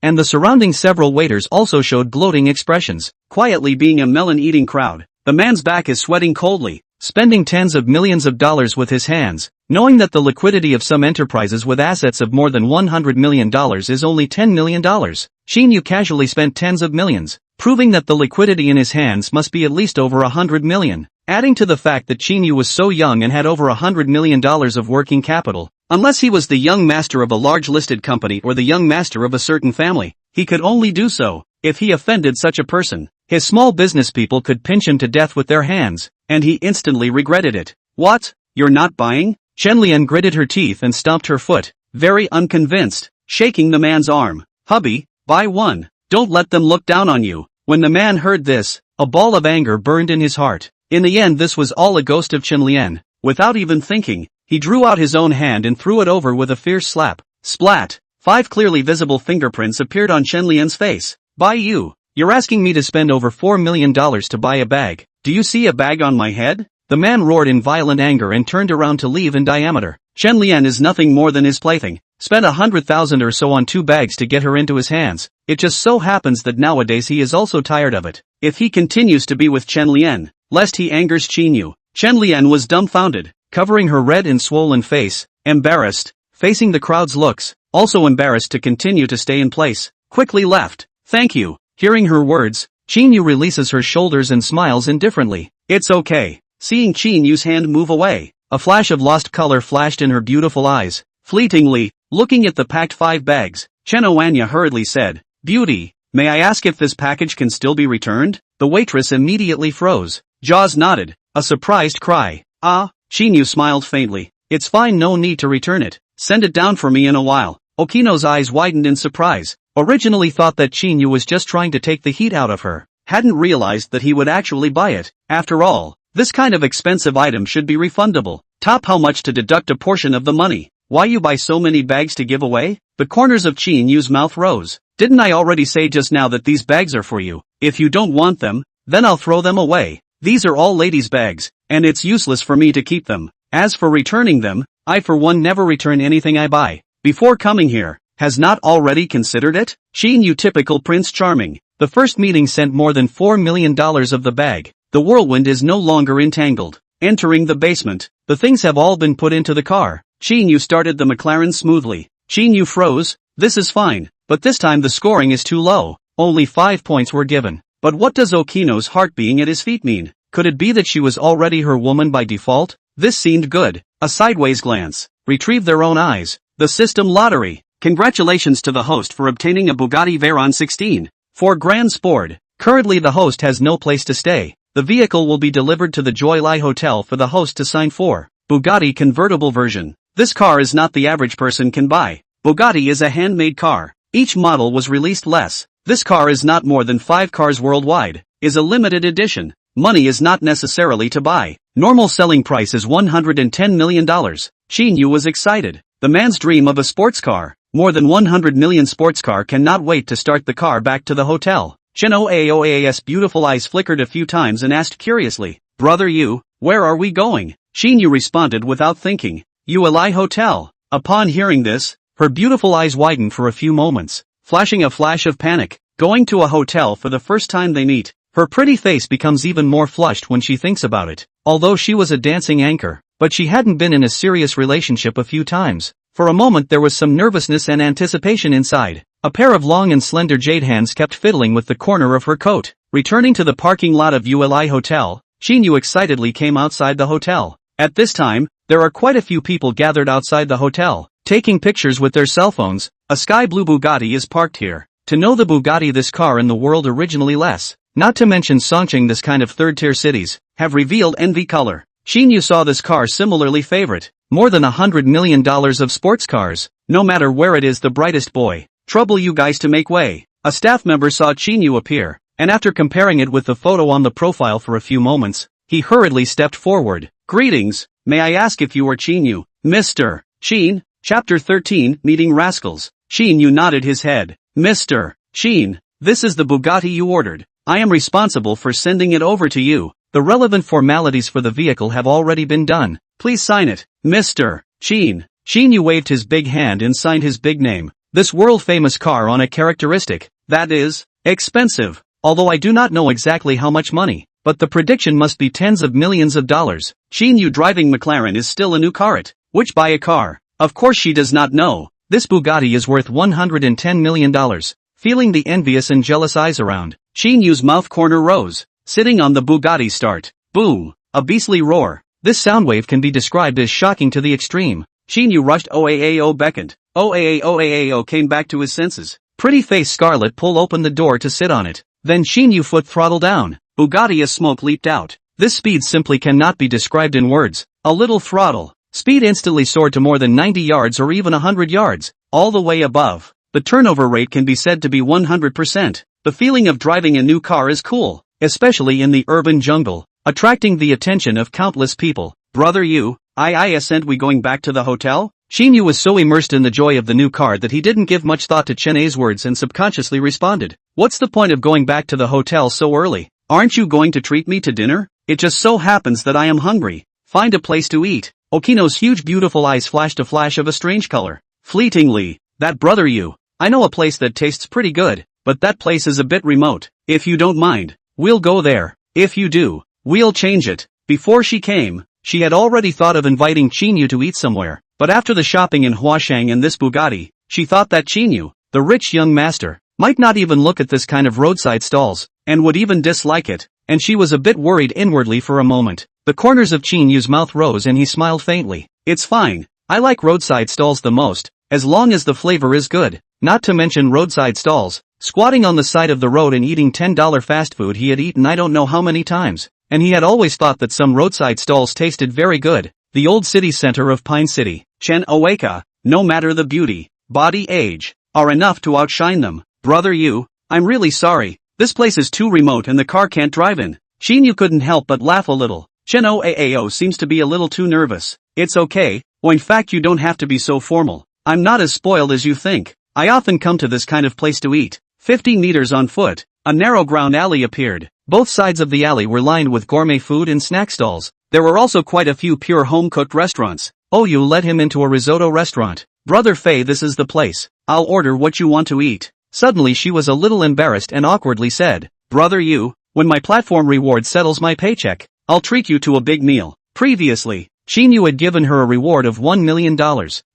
and the surrounding several waiters also showed gloating expressions, quietly being a melon-eating crowd. The man's back is sweating coldly, spending tens of millions of dollars with his hands, knowing that the liquidity of some enterprises with assets of more than $100 million is only $10 million. Qin Yu casually spent tens of millions, proving that the liquidity in his hands must be at least over $100 million. Adding to the fact that Qin Yu was so young and had over $100 million of working capital, Unless he was the young master of a large listed company or the young master of a certain family, he could only do so if he offended such a person. His small business people could pinch him to death with their hands, and he instantly regretted it. What? You're not buying? Chenlian gritted her teeth and stomped her foot, very unconvinced, shaking the man's arm. Hubby, buy one. Don't let them look down on you. When the man heard this, a ball of anger burned in his heart. In the end, this was all a ghost of Chenlian. Without even thinking, he drew out his own hand and threw it over with a fierce slap. Splat! 5 clearly visible fingerprints appeared on Chenlian's face. Buy you. You're asking me to spend over $4 million to buy a bag. Do you see a bag on my head? The man roared in violent anger and turned around to leave in diameter. Chenlian is nothing more than his plaything. Spent 100,000 or so on 2 bags to get her into his hands. It just so happens that nowadays he is also tired of it. If he continues to be with Chenlian, lest he angers Qin Yu. Chenlian was dumbfounded, covering her red and swollen face, embarrassed, facing the crowd's looks, also embarrassed to continue to stay in place, quickly left. Thank you. Hearing her words, Qin Yu releases her shoulders and smiles indifferently. It's okay. Seeing Qin Yu's hand move away, a flash of lost color flashed in her beautiful eyes. Fleetingly, looking at the packed 5 bags, Chen Oanya hurriedly said, Beauty, may I ask if this package can still be returned? The waitress immediately froze. Jaws nodded, a surprised cry. Ah, Qin Yu smiled faintly. It's fine, no need to return it. Send it down for me in a while. Okino's eyes widened in surprise. Originally thought that Qin Yu was just trying to take the heat out of her. Hadn't realized that he would actually buy it. After all, this kind of expensive item should be refundable. Top how much to deduct a portion of the money. Why you buy so many bags to give away? The corners of Qin Yu's mouth rose. Didn't I already say just now that these bags are for you? If you don't want them, then I'll throw them away. These are all ladies' bags, and it's useless for me to keep them. As for returning them, I for one never return anything I buy. Before coming here, has not already considered it? Qin Yu typical Prince Charming. The first meeting sent more than $4 million of the bag. The whirlwind is no longer entangled. Entering the basement, the things have all been put into the car. Qin Yu started the McLaren smoothly. Qin Yu froze. This is fine, but this time the scoring is too low. Only 5 points were given. But what does Okino's heart being at his feet mean? Could it be that she was already her woman by default? This seemed good. A sideways glance. Retrieve their own eyes. The system lottery. Congratulations to the host for obtaining a Bugatti Veyron 16. For Grand Sport. Currently the host has no place to stay. The vehicle will be delivered to the Joy Lai Hotel for the host to sign for. Bugatti convertible version. This car is not the average person can buy. Bugatti is a handmade car. Each model was released less. This car is not more than 5 cars worldwide. Is a limited edition. Money is not necessarily to buy. Normal selling price is $110 million. Qin Yu was excited. The man's dream of a sports car. More than 100 million sports car cannot wait to start the car back to the hotel. Chen Oaoa's beautiful eyes flickered a few times and asked curiously, Brother Yu, where are we going? Qin Yu responded without thinking, Ulai Hotel. Upon hearing this, her beautiful eyes widened for a few moments, flashing a flash of panic. Going to a hotel for the first time they meet. Her pretty face becomes even more flushed when she thinks about it. Although she was a dancing anchor, but she hadn't been in a serious relationship a few times. For a moment there was some nervousness and anticipation inside. A pair of long and slender jade hands kept fiddling with the corner of her coat. Returning to the parking lot of ULI Hotel, Qin Yu excitedly came outside the hotel. At this time, there are quite a few people gathered outside the hotel, taking pictures with their cell phones. A sky blue Bugatti is parked here. To know the Bugatti, this car in the world originally less, not to mention Songqing, this kind of third-tier cities, have revealed envy color. Qin Yu saw this car similarly favorite. More than $100 million of sports cars. No matter where it is, the brightest boy. Trouble you guys to make way. A staff member saw Qin Yu appear, and after comparing it with the photo on the profile for a few moments, he hurriedly stepped forward. Greetings, may I ask if you are Qin Yu? Mr. Qin, Chapter 13, Meeting Rascals. Qin Yu nodded his head. Mr. Qin, this is the Bugatti you ordered. I am responsible for sending it over to you. The relevant formalities for the vehicle have already been done. Please sign it. Mr. Qin. Qin Yu waved his big hand and signed his big name. This world-famous car on a characteristic, that is, expensive. Although I do not know exactly how much money, but the prediction must be tens of millions of dollars. Qin Yu driving McLaren is still a new car. Which buy a car? Of course she does not know. This Bugatti is worth $110 million. Feeling the envious and jealous eyes around, Qin Yu's mouth corner rose. Sitting on the Bugatti start. Boom. A beastly roar. This sound wave can be described as shocking to the extreme. Qin Yu rushed. Oaao beckoned. Oaao came back to his senses. Pretty face Scarlet pulled open the door to sit on it. Then Qin Yu foot throttle down. Bugatti as smoke leaped out. This speed simply cannot be described in words. A little throttle. Speed instantly soared to more than 90 yards or even 100 yards. All the way above. The turnover rate can be said to be 100%. The feeling of driving a new car is cool, especially in the urban jungle, attracting the attention of countless people. Brother Yu, I assent we going back to the hotel? Qin Yu was so immersed in the joy of the new car that he didn't give much thought to Chen Ai's words and subconsciously responded. What's the point of going back to the hotel so early? Aren't you going to treat me to dinner? It just so happens that I am hungry. Find a place to eat. Okino's huge beautiful eyes flashed a flash of a strange color. Fleetingly, that Brother Yu. I know a place that tastes pretty good, but that place is a bit remote. If you don't mind, we'll go there. If you do, we'll change it. Before she came, she had already thought of inviting Qin Yu to eat somewhere, but after the shopping in Huashang and this Bugatti, she thought that Qin Yu, the rich young master, might not even look at this kind of roadside stalls, and would even dislike it, and she was a bit worried inwardly for a moment. The corners of Qin Yu's mouth rose and he smiled faintly. It's fine. I like roadside stalls the most, as long as the flavor is good. Not to mention roadside stalls, squatting on the side of the road and eating $10 fast food he had eaten I don't know how many times, and he had always thought that some roadside stalls tasted very good. The old city center of Pine City, Chen Oaka, no matter the beauty, body, age, are enough to outshine them. Brother Yu, I'm really sorry, this place is too remote and the car can't drive in. Qin Yu couldn't help but laugh a little. Chen Oaao seems to be a little too nervous. It's okay, in fact you don't have to be so formal. I'm not as spoiled as you think. I often come to this kind of place to eat. 50 meters on foot, a narrow ground alley appeared. Both sides of the alley were lined with gourmet food and snack stalls. There were also quite a few pure home-cooked restaurants. Yu led him into a risotto restaurant. Brother Fei, this is the place. I'll order what you want to eat. Suddenly she was a little embarrassed and awkwardly said, Brother Yu, when my platform reward settles my paycheck, I'll treat you to a big meal. Previously, Qin Yu had given her a reward of $1 million.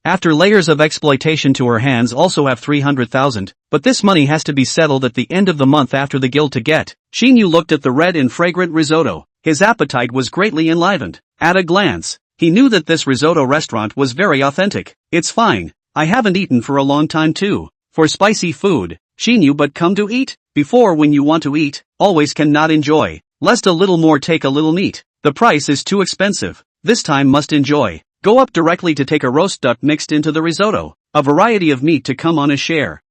After layers of exploitation to her hands also have 300,000, but this money has to be settled at the end of the month after the guild to get. Qin Yu looked at the red and fragrant risotto. His appetite was greatly enlivened. At a glance, he knew that this risotto restaurant was very authentic. It's fine. I haven't eaten for a long time too. For spicy food, Qin Yu, but come to eat? Before, when you want to eat, always cannot enjoy. Lest a little more take a little meat. The price is too expensive. This time must enjoy. Go up directly to take a roast duck mixed into the risotto. A variety of meat to come on a share.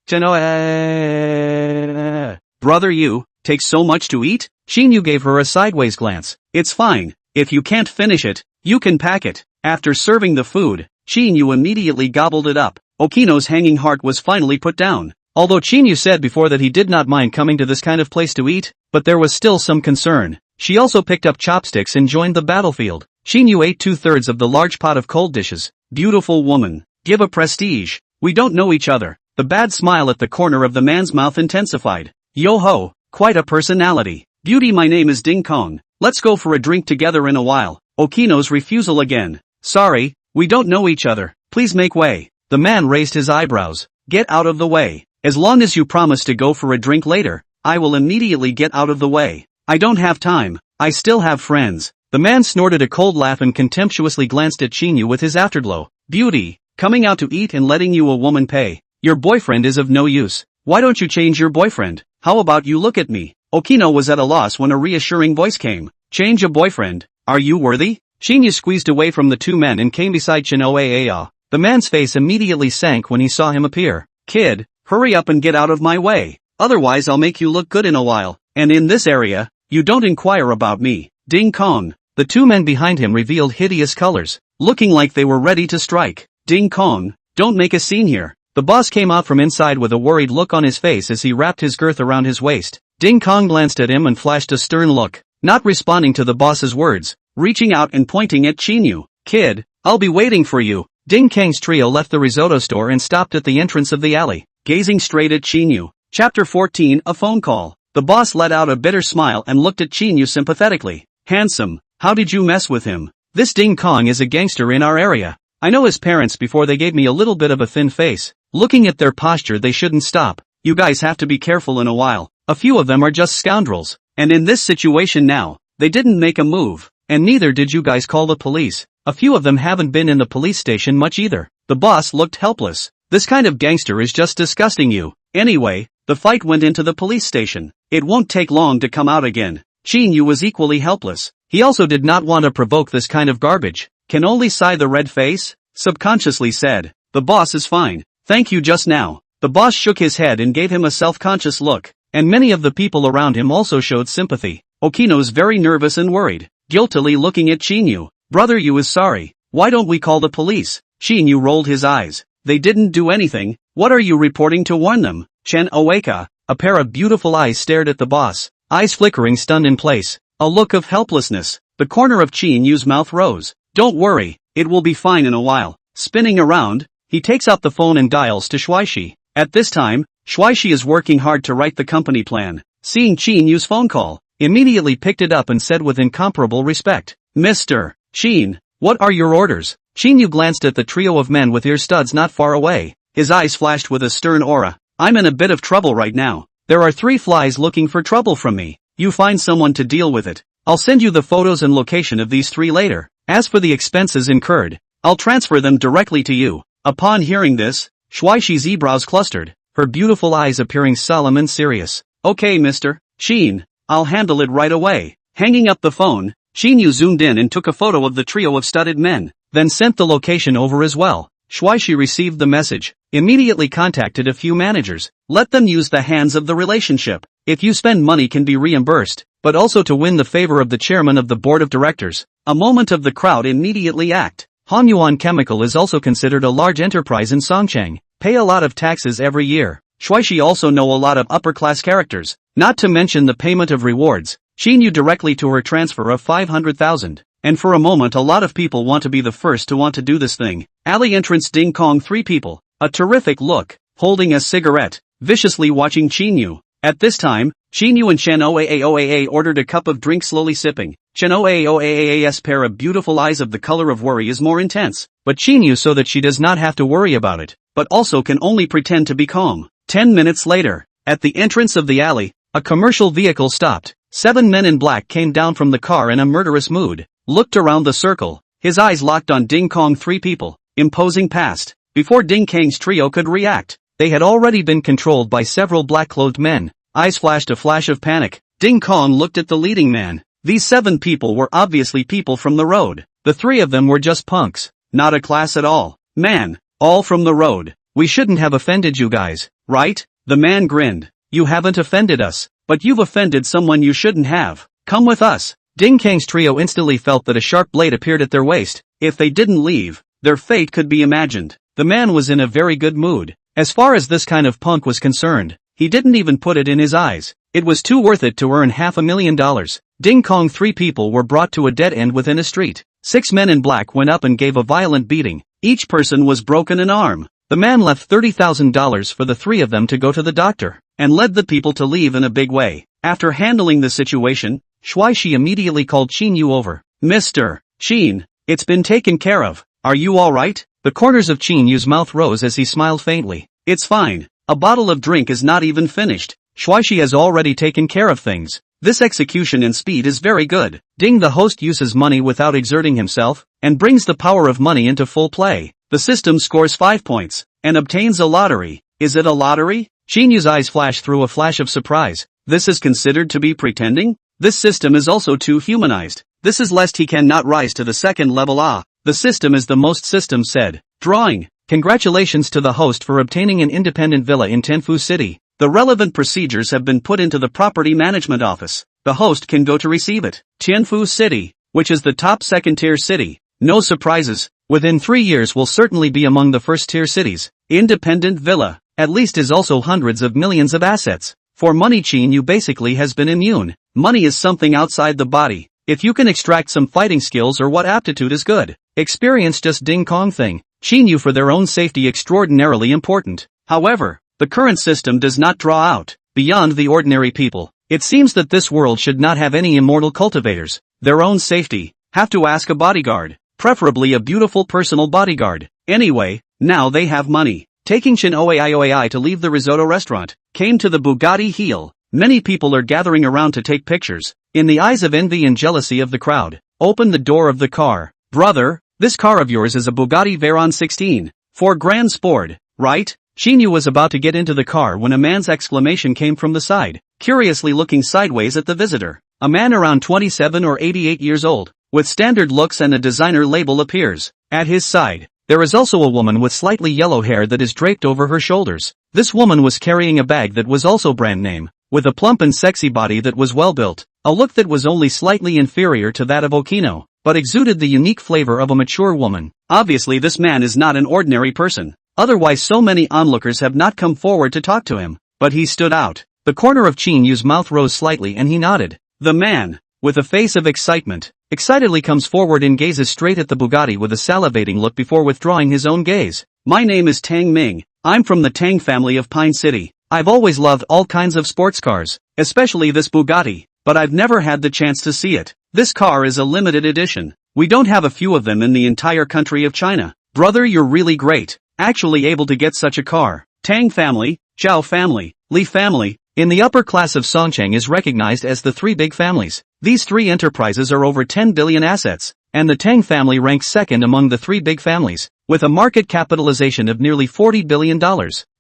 Brother Yu, take so much to eat? Qin Yu gave her a sideways glance. It's fine. If you can't finish it, you can pack it. After serving the food, Qin Yu immediately gobbled it up. Okino's hanging heart was finally put down. Although Qin Yu said before that he did not mind coming to this kind of place to eat, but there was still some concern. She also picked up chopsticks and joined the battlefield. Qin Yu ate 2/3 of the large pot of cold dishes. Beautiful woman, give a prestige. We don't know each other. The bad smile at the corner of the man's mouth intensified. Yo ho, quite a personality. Beauty, my name is Ding Kong. Let's go for a drink together in a while. Okino's refusal again. Sorry, we don't know each other. Please make way. The man raised his eyebrows. Get out of the way. As long as you promise to go for a drink later, I will immediately get out of the way. I don't have time. I still have friends. The man snorted a cold laugh and contemptuously glanced at Qin Yu with his afterglow. Beauty, coming out to eat and letting you a woman pay. Your boyfriend is of no use. Why don't you change your boyfriend? How about you look at me? Okino was at a loss when a reassuring voice came. Change a boyfriend? Are you worthy? Qin Yu squeezed away from the two men and came beside Chen Oaao. The man's face immediately sank when he saw him appear. Kid, hurry up and get out of my way. Otherwise I'll make you look good in a while. And in this area, you don't inquire about me. Ding Kong. The two men behind him revealed hideous colors, looking like they were ready to strike. Ding Kong, don't make a scene here. The boss came out from inside with a worried look on his face as he wrapped his girth around his waist. Ding Kong glanced at him and flashed a stern look, not responding to the boss's words, reaching out and pointing at Qin Yu. Kid, I'll be waiting for you. Ding Kang's trio left the risotto store and stopped at the entrance of the alley, gazing straight at Qin Yu. Chapter 14, a phone call. The boss let out a bitter smile and looked at Qin Yu sympathetically. Handsome, how did you mess with him? This Ding Kong is a gangster in our area. I know his parents before they gave me a little bit of a thin face. Looking at their posture they shouldn't stop. You guys have to be careful in a while. A few of them are just scoundrels. And in this situation now, they didn't make a move. and neither did you guys call the police. A few of them haven't been in the police station much either. The boss looked helpless. This kind of gangster is just disgusting you. Anyway, the fight went into the police station. It won't take long to come out again. Qin Yu was equally helpless. He also did not want to provoke this kind of garbage. Can only sigh the red face? Subconsciously said. The boss is fine. Thank you just now. The boss shook his head and gave him a self-conscious look, and many of the people around him also showed sympathy. Okino's very nervous and worried, guiltily looking at Qin Yu. Brother Yu is sorry. Why don't we call the police? Qin Yu rolled his eyes. They didn't do anything. What are you reporting to warn them? Chen Oeka, a pair of beautiful eyes stared at the boss, eyes flickering stunned in place. A look of helplessness. The corner of Qin Yu's mouth rose. Don't worry, it will be fine in a while. Spinning around, he takes out the phone and dials to Shuaishi. At this time, Shuaishi is working hard to write the company plan. Seeing Qin Yu's phone call, immediately picked it up and said with incomparable respect, Mr. Qin, what are your orders? Qin Yu glanced at the trio of men with ear studs not far away. His eyes flashed with a stern aura. I'm in a bit of trouble right now. There are 3 flies looking for trouble from me. You find someone to deal with it. I'll send you the photos and location of these 3 later. As for the expenses incurred, I'll transfer them directly to you. Upon hearing this, Shuaishi's eyebrows clustered, her beautiful eyes appearing solemn and serious. Okay, Mr. Qin, I'll handle it right away. Hanging up the phone, Qin Yu zoomed in and took a photo of the trio of studded men, then sent the location over as well. Shuaishi received the message, immediately contacted a few managers. Let them use the hands of the relationship. If you spend money can be reimbursed, but also to win the favor of the chairman of the board of directors. A moment of the crowd immediately act. Hanyuan Chemical is also considered a large enterprise in Songcheng. Pay a lot of taxes every year. Shuaishi also know a lot of upper-class characters, not to mention the payment of rewards. Qin Yu directly to her transfer of 500,000. And for a moment a lot of people want to be the first to want to do this thing. Alley entrance Ding Kong 3 people. A terrific look, holding a cigarette, viciously watching Qin Yu. At this time, Qin Yu and Chen Oaa ordered a cup of drink slowly sipping. Chen Oaa's pair of beautiful eyes of the color of worry is more intense, but Qin Yu so that she does not have to worry about it, but also can only pretend to be calm. 10 minutes later, at the entrance of the alley, a commercial vehicle stopped. 7 men in black came down from the car in a murderous mood, looked around the circle, his eyes locked on Ding Kong 3 people, imposing past. Before Ding Kang's trio could react, they had already been controlled by several black-clothed men. Eyes flashed a flash of panic. Ding Kong looked at the leading man. These 7 people were obviously people from the road. The 3 of them were just punks, not a class at all. Man, all from the road. We shouldn't have offended you guys, right? The man grinned. You haven't offended us, but you've offended someone you shouldn't have. Come with us. Ding Kang's trio instantly felt that a sharp blade appeared at their waist. If they didn't leave, their fate could be imagined. The man was in a very good mood. As far as this kind of punk was concerned, he didn't even put it in his eyes. It was too worth it to earn $500,000. Ding Kong 3 people were brought to a dead end within a street. 6 men in black went up and gave a violent beating. Each person was broken an arm. The man left $30,000 for the 3 of them to go to the doctor, and led the people to leave in a big way. After handling the situation, Shuaishi immediately called Qin Yu over. Mr. Qin, it's been taken care of. Are you alright? The corners of Qin Yu's mouth rose as he smiled faintly. It's fine. A bottle of drink is not even finished. Shuaishi has already taken care of things. This execution and speed is very good. Ding the host uses money without exerting himself, and brings the power of money into full play. The system scores 5 points, and obtains a lottery. Is it a lottery? Qin Yu's eyes flashed through a flash of surprise. This is considered to be pretending? This system is also too humanized. This is lest he cannot rise to the 2nd level. The system is the most system said. Drawing. Congratulations to the host for obtaining an independent villa in Tianfu City. The relevant procedures have been put into the property management office. The host can go to receive it. Tianfu City, which is the top 2nd-tier city. No surprises. Within 3 years will certainly be among the 1st-tier cities. Independent villa, at least is also hundreds of millions of assets. For money Qin Yu basically has been immune. Money is something outside the body. If you can extract some fighting skills or what aptitude is good. Experience just Ding Kong thing. Qin Yu for their own safety extraordinarily important. However, the current system does not draw out beyond the ordinary people. It seems that this world should not have any immortal cultivators. Their own safety. Have to ask a bodyguard. Preferably a beautiful personal bodyguard. Anyway, now they have money. Taking Shin Oai to leave the risotto restaurant, came to the Bugatti Heel. Many people are gathering around to take pictures. In the eyes of envy and jealousy of the crowd, opened the door of the car. Brother, this car of yours is a Bugatti Veyron 16. For grand sport, right? Qin Yu was about to get into the car when a man's exclamation came from the side, curiously looking sideways at the visitor. A man around 27 or 88 years old, with standard looks and a designer label appears. At his side, there is also a woman with slightly yellow hair that is draped over her shoulders. This woman was carrying a bag that was also brand name, with a plump and sexy body that was well built, a look that was only slightly inferior to that of Okino, but exuded the unique flavor of a mature woman. Obviously this man is not an ordinary person. Otherwise so many onlookers have not come forward to talk to him, but he stood out. The corner of Qin Yu's mouth rose slightly and he nodded. The man, with a face of excitement, excitedly comes forward and gazes straight at the Bugatti with a salivating look before withdrawing his own gaze. My name is Tang Ming. I'm from the Tang family of Pine City. I've always loved all kinds of sports cars, especially this Bugatti, but I've never had the chance to see it. This car is a limited edition. We don't have a few of them in the entire country of China. Brother, you're really great. Actually able to get such a car. Tang family, Zhao family, Li family, in the upper class of Songcheng is recognized as the three big families. These three enterprises are over 10 billion assets, and the Tang family ranks second among the three big families, with a market capitalization of nearly $40 billion.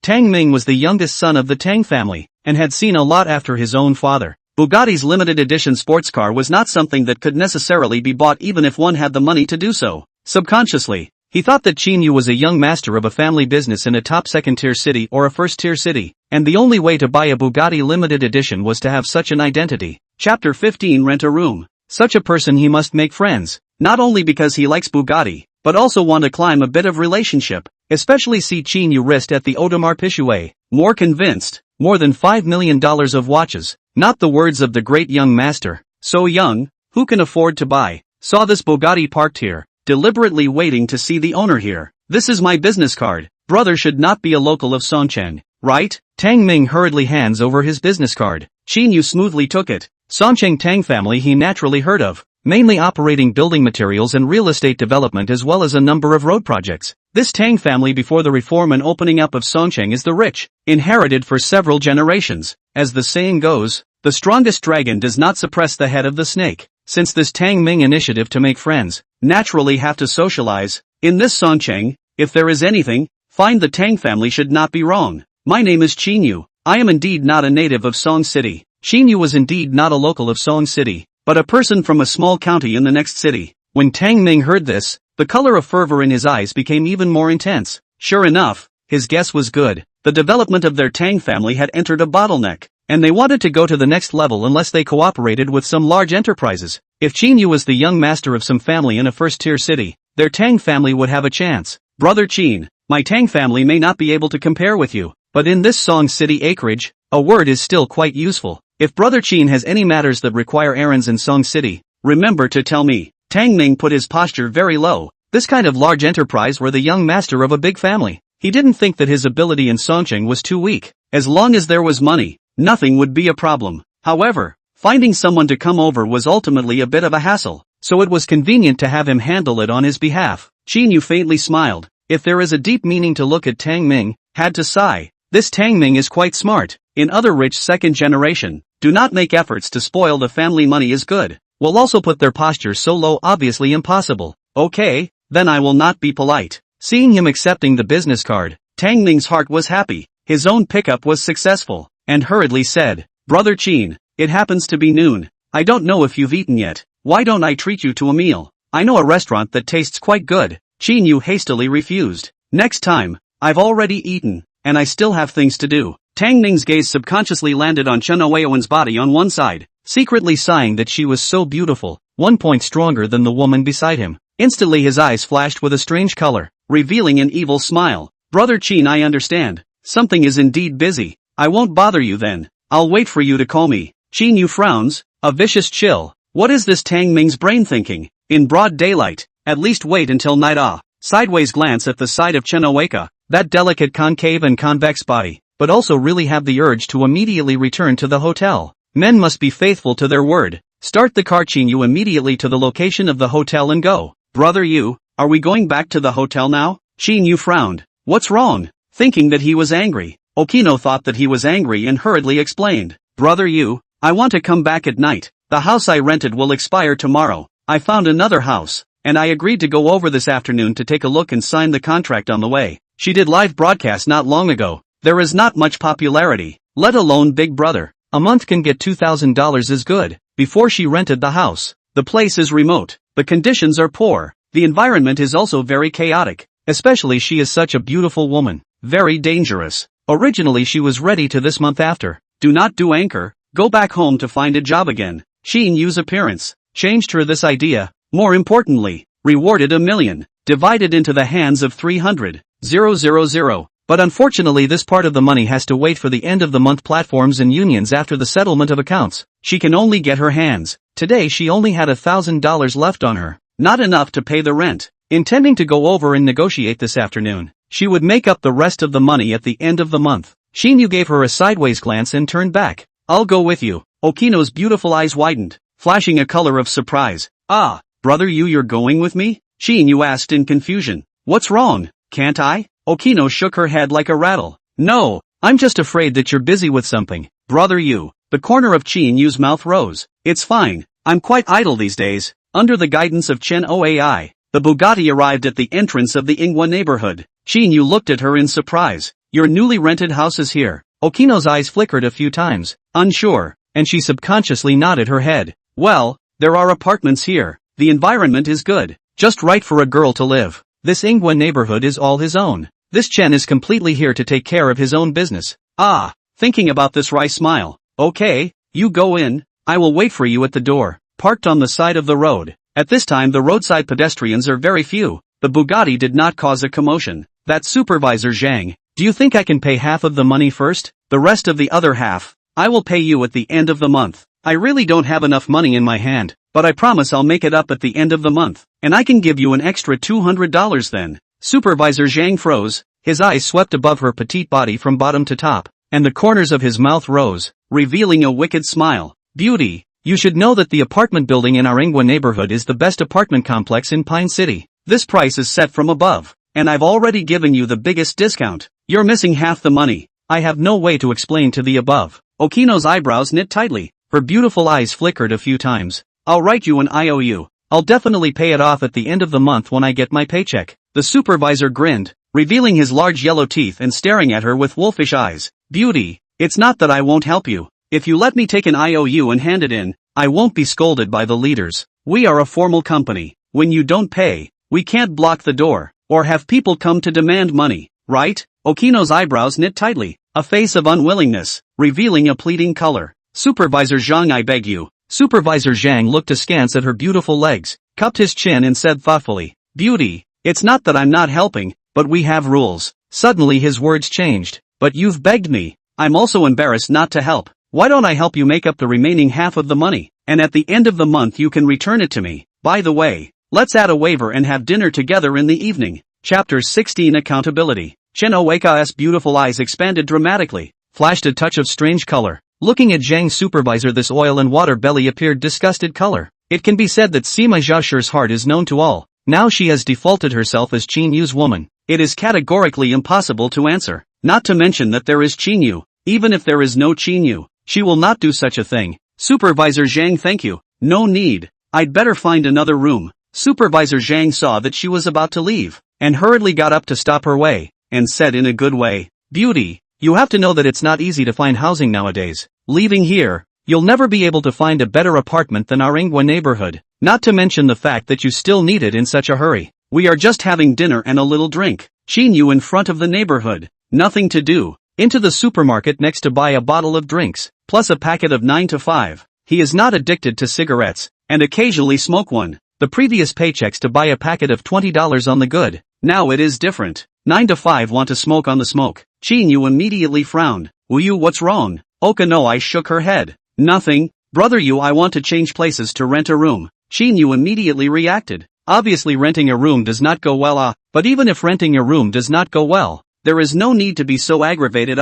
Tang Ming was the youngest son of the Tang family, and had seen a lot after his own father. Bugatti's limited edition sports car was not something that could necessarily be bought even if one had the money to do so. Subconsciously, he thought that Qin Yu was a young master of a family business in a top second-tier city or a first-tier city, and the only way to buy a Bugatti limited edition was to have such an identity. Chapter 15 Rent a room. Such a person he must make friends, not only because he likes Bugatti, but also want to climb a bit of relationship, especially see Qin Yu wrist at the Audemars Piguet. More convinced, more than $5 million of watches, not the words of the great young master. So young, who can afford to buy? Saw this Bugatti parked here, deliberately waiting to see the owner here. This is my business card. Brother should not be a local of Songcheng, right? Tang Ming hurriedly hands over his business card. Qin Yu smoothly took it. Songcheng Tang family he naturally heard of, mainly operating building materials and real estate development as well as a number of road projects. This Tang family before the reform and opening up of Songcheng is the rich, inherited for several generations. As the saying goes, the strongest dragon does not suppress the head of the snake. Since this Tang Ming initiative to make friends, naturally have to socialize, in this Songcheng, if there is anything, find the Tang family should not be wrong. My name is Qin Yu. I am indeed not a native of Song City. Qin Yu was indeed not a local of Song City, but a person from a small county in the next city. When Tang Ming heard this, the color of fervor in his eyes became even more intense. Sure enough, his guess was good. The development of their Tang family had entered a bottleneck, and they wanted to go to the next level unless they cooperated with some large enterprises. If Qin Yu was the young master of some family in a first-tier city, their Tang family would have a chance. Brother Qin, my Tang family may not be able to compare with you, but in this Song City acreage, a word is still quite useful. If Brother Qin has any matters that require errands in Song City, remember to tell me. Tang Ming put his posture very low. This kind of large enterprise were the young master of a big family. He didn't think that his ability in Songcheng was too weak. As long as there was money, nothing would be a problem. However, finding someone to come over was ultimately a bit of a hassle, so it was convenient to have him handle it on his behalf. Qin Yu faintly smiled. If there is a deep meaning to look at Tang Ming, had to sigh. This Tang Ming is quite smart. In other rich second generation, do not make efforts to spoil the family money is good. Will also put their posture so low obviously impossible. Okay, then I will not be polite. Seeing him accepting the business card, Tang Ming's heart was happy. His own pickup was successful, and hurriedly said, Brother Qin, it happens to be noon. I don't know if you've eaten yet. Why don't I treat you to a meal? I know a restaurant that tastes quite good. Qin Yu hastily refused. Next time, I've already eaten, and I still have things to do. Tang Ming's gaze subconsciously landed on Chen Ouyuan's body on one side, secretly sighing that she was so beautiful, 1 point stronger than the woman beside him. Instantly his eyes flashed with a strange color, revealing an evil smile. Brother Qin, I understand. Something is indeed busy. I won't bother you then. I'll wait for you to call me. Qin Yu frowns, a vicious chill. What is this Tang Ming's brain thinking? In broad daylight, at least wait until night. Sideways glance at the side of Chen Ouyuan, that delicate concave and convex body, but also really have the urge to immediately return to the hotel. Men must be faithful to their word. Start the car. Qin Yu immediately to the location of the hotel and go. Brother Yu, are we going back to the hotel now? Qin Yu frowned. What's wrong? Thinking that he was angry, Okino thought that he was angry and hurriedly explained. Brother Yu, I want to come back at night. The house I rented will expire tomorrow. I found another house, and I agreed to go over this afternoon to take a look and sign the contract on the way. She did live broadcast not long ago. There is not much popularity, let alone Big Brother. A month can get $2,000 is good. Before she rented the house. The place is remote. The conditions are poor. The environment is also very chaotic. Especially she is such a beautiful woman. Very dangerous. Originally she was ready to this month after. Do not do anchor. Go back home to find a job again. Qin Yu's appearance changed her this idea. More importantly, rewarded $1 million. Divided into the hands of 300,000. But unfortunately this part of the money has to wait for the end of the month platforms and unions after the settlement of accounts. She can only get her hands. Today she only had $1,000 left on her. Not enough to pay the rent. Intending to go over and negotiate this afternoon. She would make up the rest of the money at the end of the month. Qin Yu gave her a sideways glance and turned back. I'll go with you. Okino's beautiful eyes widened, flashing a color of surprise. Ah, brother Yu, you're going with me? Qin Yu asked in confusion. What's wrong? Can't I? Okino shook her head like a rattle. No, I'm just afraid that you're busy with something. Brother Yu. The corner of Qin Yu's mouth rose. It's fine. I'm quite idle these days. Under the guidance of Chen Oai, the Bugatti arrived at the entrance of the Ingwa neighborhood. Qin Yu looked at her in surprise. Your newly rented house is here. Okino's eyes flickered a few times, unsure, and she subconsciously nodded her head. Well, there are apartments here. The environment is good. Just right for a girl to live. This Ingwa neighborhood is all his own. This Chen is completely here to take care of his own business. Ah, thinking about this Rai smile. Okay, you go in. I will wait for you at the door. Parked on the side of the road. At this time the roadside pedestrians are very few. The Bugatti did not cause a commotion. That's Supervisor Zhang. Do you think I can pay half of the money first? The rest of the other half, I will pay you at the end of the month. I really don't have enough money in my hand, but I promise I'll make it up at the end of the month, and I can give you an extra $200 then. Supervisor Zhang froze, his eyes swept above her petite body from bottom to top, and the corners of his mouth rose, revealing a wicked smile. Beauty, you should know that the apartment building in our Ingwa neighborhood is the best apartment complex in Pine City. This price is set from above, and I've already given you the biggest discount. You're missing half the money. I have no way to explain to the above. Okino's eyebrows knit tightly, her beautiful eyes flickered a few times. I'll write you an IOU. I'll definitely pay it off at the end of the month when I get my paycheck. The supervisor grinned, revealing his large yellow teeth and staring at her with wolfish eyes. Beauty, it's not that I won't help you. If you let me take an IOU and hand it in, I won't be scolded by the leaders. We are a formal company. When you don't pay, we can't block the door, or have people come to demand money, right? Okino's eyebrows knit tightly, a face of unwillingness, revealing a pleading color. Supervisor Zhang, I beg you. Supervisor Zhang looked askance at her beautiful legs, cupped his chin and said thoughtfully, Beauty, it's not that I'm not helping, but we have rules. Suddenly his words changed. But you've begged me. I'm also embarrassed not to help. Why don't I help you make up the remaining half of the money, and at the end of the month you can return it to me. By the way, let's add a waiver and have dinner together in the evening. Chapter 16 Accountability. Chen Oaka's beautiful eyes expanded dramatically, flashed a touch of strange color. Looking at Zhang's supervisor, this oil and water belly appeared disgusted color. It can be said that Sima Zhaoshir's heart is known to all. Now she has defaulted herself as Qin Yu's woman. It is categorically impossible to answer. Not to mention that there is Qin Yu. Even if there is no Qin Yu, she will not do such a thing. Supervisor Zhang, thank you. No need. I'd better find another room. Supervisor Zhang saw that she was about to leave, and hurriedly got up to stop her way, and said in a good way, Beauty, you have to know that it's not easy to find housing nowadays. Leaving here, you'll never be able to find a better apartment than our Ingwa neighborhood. Not to mention the fact that you still need it in such a hurry. We are just having dinner and a little drink. Qin Yu in front of the neighborhood. Nothing to do. Into the supermarket next to buy a bottle of drinks, plus a packet of 9 to 5. He is not addicted to cigarettes, and occasionally smoke one. The previous paychecks to buy a packet of $20 on the good. Now it is different. 9 to 5 want to smoke on the smoke. Qin Yu immediately frowned. Will you, what's wrong? Oka no I shook her head. Nothing. Brother Yu, I want to change places to rent a room. Qin Yu immediately reacted. Obviously renting a room does not go well but even if renting a room does not go well, there is no need to be so aggravated